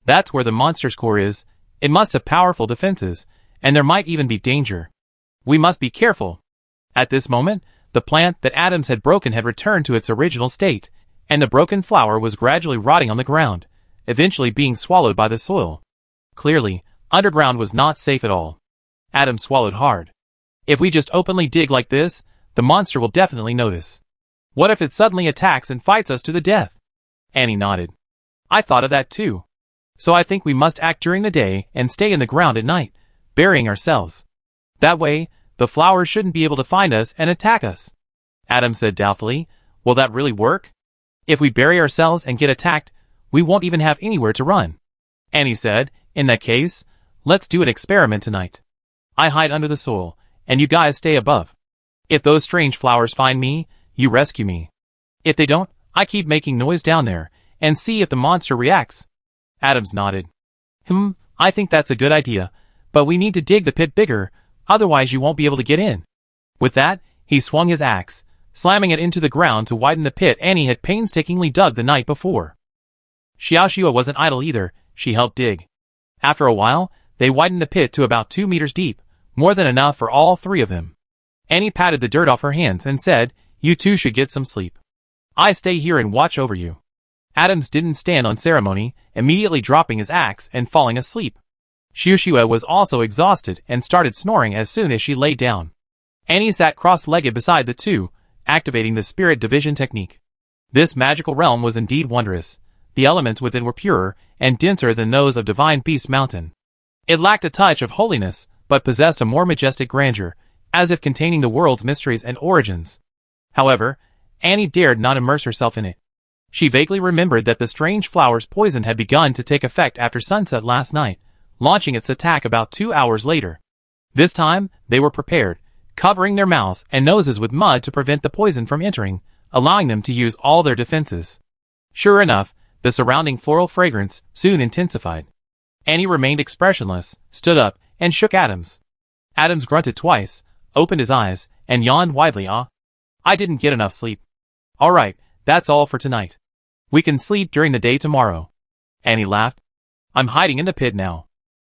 That's where the monster's core is. It must have powerful defenses, and there might even be danger. We must be careful. At this moment, the plant that Adams had broken had returned to its original state, and the broken flower was gradually rotting on the ground, eventually being swallowed by the soil. Clearly, underground was not safe at all. Adams swallowed hard. If we just openly dig like this, the monster will definitely notice. What if it suddenly attacks and fights us to the death? Annie nodded. I thought of that too. So I think we must act during the day and stay in the ground at night, burying ourselves. That way, the flowers shouldn't be able to find us and attack us. Adams said doubtfully, will that really work? If we bury ourselves and get attacked, we won't even have anywhere to run. Annie said, in that case, let's do an experiment tonight. I hide under the soil, and you guys stay above. If those strange flowers find me, you rescue me. If they don't, I keep making noise down there, and see if the monster reacts. Adams nodded. I think that's a good idea, but we need to dig the pit bigger, otherwise you won't be able to get in. With that, he swung his axe, slamming it into the ground to widen the pit Annie had painstakingly dug the night before. Xiaoxua wasn't idle either, she helped dig. After a while, they widened the pit to about 2 meters deep, more than enough for all 3 of them. Annie patted the dirt off her hands and said, you two should get some sleep. I stay here and watch over you. Adams didn't stand on ceremony, immediately dropping his axe and falling asleep. Xiaoxua was also exhausted and started snoring as soon as she lay down. Annie sat cross-legged beside the two, activating the spirit division technique. This magical realm was indeed wondrous. The elements within were purer and denser than those of Divine Beast Mountain. It lacked a touch of holiness, but possessed a more majestic grandeur, as if containing the world's mysteries and origins. However, Annie dared not immerse herself in it. She vaguely remembered that the strange flower's poison had begun to take effect after sunset last night, launching its attack about 2 hours later. This time, they were prepared, covering their mouths and noses with mud to prevent the poison from entering, allowing them to use all their defenses. Sure enough, the surrounding floral fragrance soon intensified. Annie remained expressionless, stood up, and shook Adams. Adams grunted twice, opened his eyes, and yawned widely. I didn't get enough sleep. All right, that's all for tonight. We can sleep during the day tomorrow. Annie laughed. I'm hiding in the pit now.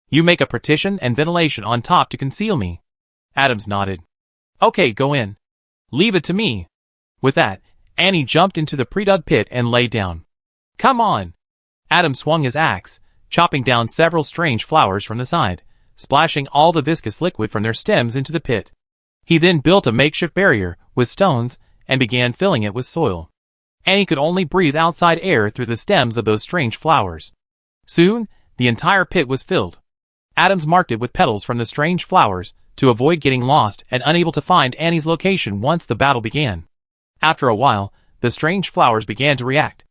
You make a partition and ventilation on top to conceal me. Adams nodded. Okay, go in. Leave it to me. With that, Annie jumped into the pre-dug pit and lay down. Come on. Adams swung his axe, chopping down several strange flowers from the side, splashing all the viscous liquid from their stems into the pit. He then built a makeshift barrier with stones and began filling it with soil. Annie could only breathe outside air through the stems of those strange flowers. Soon, the entire pit was filled. Adams marked it with petals from the strange flowers to avoid getting lost and unable to find Annie's location once the battle began. After a while, the strange flowers began to react.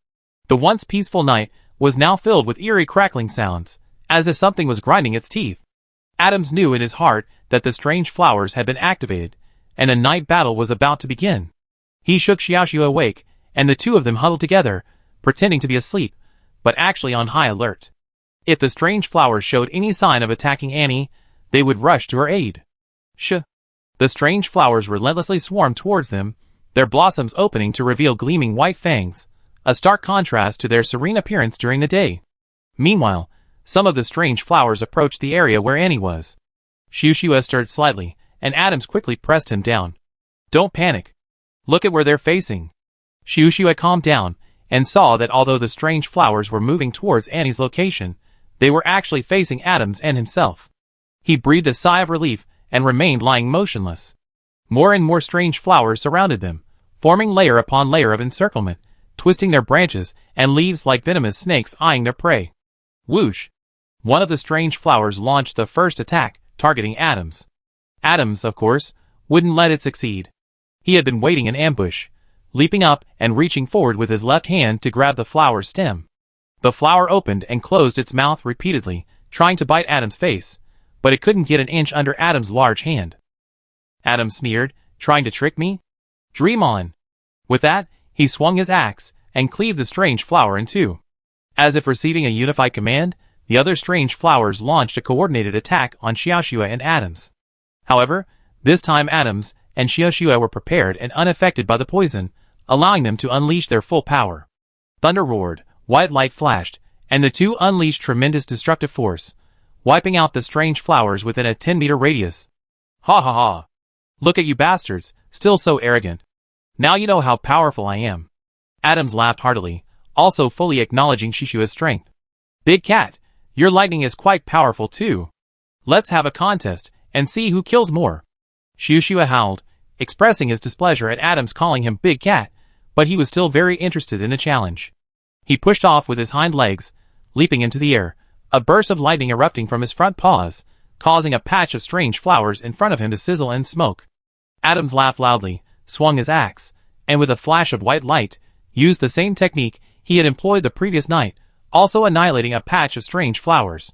The once peaceful night was now filled with eerie crackling sounds, as if something was grinding its teeth. Adams knew in his heart that the strange flowers had been activated, and a night battle was about to begin. He shook Xiaoxua awake, and the two of them huddled together, pretending to be asleep, but actually on high alert. If the strange flowers showed any sign of attacking Annie, they would rush to her aid. The strange flowers relentlessly swarmed towards them, their blossoms opening to reveal gleaming white fangs, a stark contrast to their serene appearance during the day. Meanwhile, some of the strange flowers approached the area where Annie was. Xiuxue stirred slightly, and Adams quickly pressed him down. Don't panic. Look at where they're facing. Xiuxue calmed down, and saw that although the strange flowers were moving towards Annie's location, they were actually facing Adams and himself. He breathed a sigh of relief, and remained lying motionless. More and more strange flowers surrounded them, forming layer upon layer of encirclement, twisting their branches and leaves like venomous snakes eyeing their prey. Whoosh! One of the strange flowers launched the first attack, targeting Adams. Adams, of course, wouldn't let it succeed. He had been waiting in ambush, leaping up and reaching forward with his left hand to grab the flower's stem. The flower opened and closed its mouth repeatedly, trying to bite Adam's face, but it couldn't get an inch under Adam's large hand. Adam sneered, trying to trick me? Dream on! With that, he swung his axe, and cleaved the strange flower in two. As if receiving a unified command, the other strange flowers launched a coordinated attack on Xiuxue and Adams. However, this time Adams and Xiuxue were prepared and unaffected by the poison, allowing them to unleash their full power. Thunder roared, white light flashed, and the two unleashed tremendous destructive force, wiping out the strange flowers within a 10-meter radius. Ha ha ha! Look at you bastards, still so arrogant. Now you know how powerful I am. Adams laughed heartily, also fully acknowledging Xiuxue's strength. Big Cat, your lightning is quite powerful too. Let's have a contest, and see who kills more. Xiuxue howled, expressing his displeasure at Adams calling him Big Cat, but he was still very interested in the challenge. He pushed off with his hind legs, leaping into the air, a burst of lightning erupting from his front paws, causing a patch of strange flowers in front of him to sizzle and smoke. Adams laughed loudly, swung his axe, and with a flash of white light, used the same technique he had employed the previous night, also annihilating a patch of strange flowers.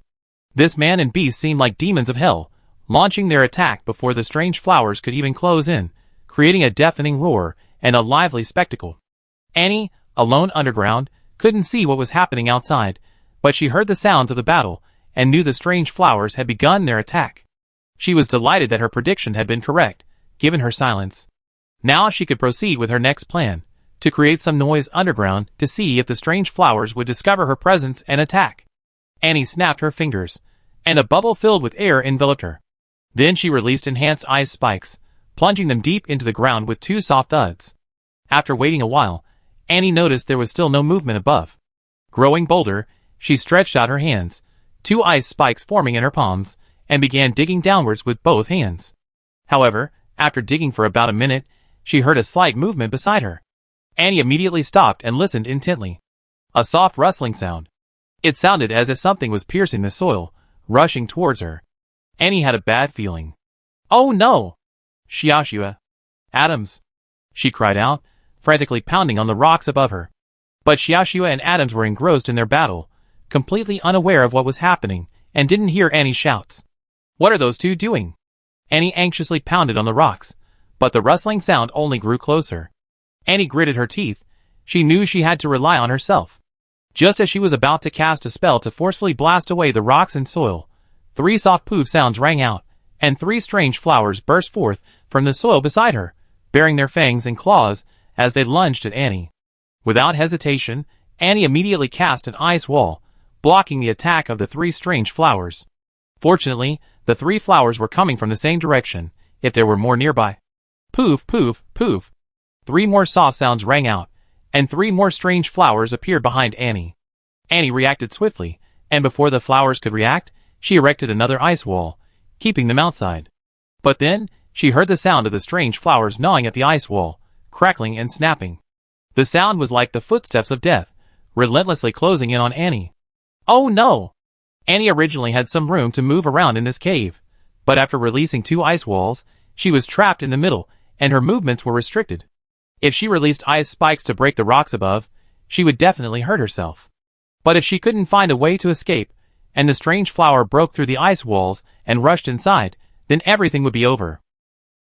This man and beast seemed like demons of hell, launching their attack before the strange flowers could even close in, creating a deafening roar and a lively spectacle. Annie, alone underground, couldn't see what was happening outside, but she heard the sounds of the battle and knew the strange flowers had begun their attack. She was delighted that her prediction had been correct, given her silence. Now she could proceed with her next plan, to create some noise underground to see if the strange flowers would discover her presence and attack. Annie snapped her fingers, and a bubble filled with air enveloped her. Then she released enhanced ice spikes, plunging them deep into the ground with two soft thuds. After waiting a while, Annie noticed there was still no movement above. Growing bolder, she stretched out her hands, two ice spikes forming in her palms, and began digging downwards with both hands. However, after digging for about a minute, she heard a slight movement beside her. Annie immediately stopped and listened intently. A soft rustling sound. It sounded as if something was piercing the soil, rushing towards her. Annie had a bad feeling. Oh no! Xiuxue! Adams! She cried out, frantically pounding on the rocks above her. But Xiuxue and Adams were engrossed in their battle, completely unaware of what was happening, and didn't hear Annie's shouts. What are those two doing? Annie anxiously pounded on the rocks, but the rustling sound only grew closer. Annie gritted her teeth. She knew she had to rely on herself. Just as she was about to cast a spell to forcefully blast away the rocks and soil, 3 soft poof sounds rang out, and 3 strange flowers burst forth from the soil beside her, bearing their fangs and claws as they lunged at Annie. Without hesitation, Annie immediately cast an ice wall, blocking the attack of the 3 strange flowers. Fortunately, the 3 flowers were coming from the same direction, if there were more nearby. Poof, poof, poof. 3 more soft sounds rang out, and 3 more strange flowers appeared behind Annie. Annie reacted swiftly, and before the flowers could react, she erected another ice wall, keeping them outside. But then, she heard the sound of the strange flowers gnawing at the ice wall, crackling and snapping. The sound was like the footsteps of death, relentlessly closing in on Annie. Oh no! Annie originally had some room to move around in this cave, but after releasing 2 ice walls, she was trapped in the middle, and her movements were restricted. If she released ice spikes to break the rocks above, she would definitely hurt herself. But if she couldn't find a way to escape, and the strange flower broke through the ice walls and rushed inside, then everything would be over.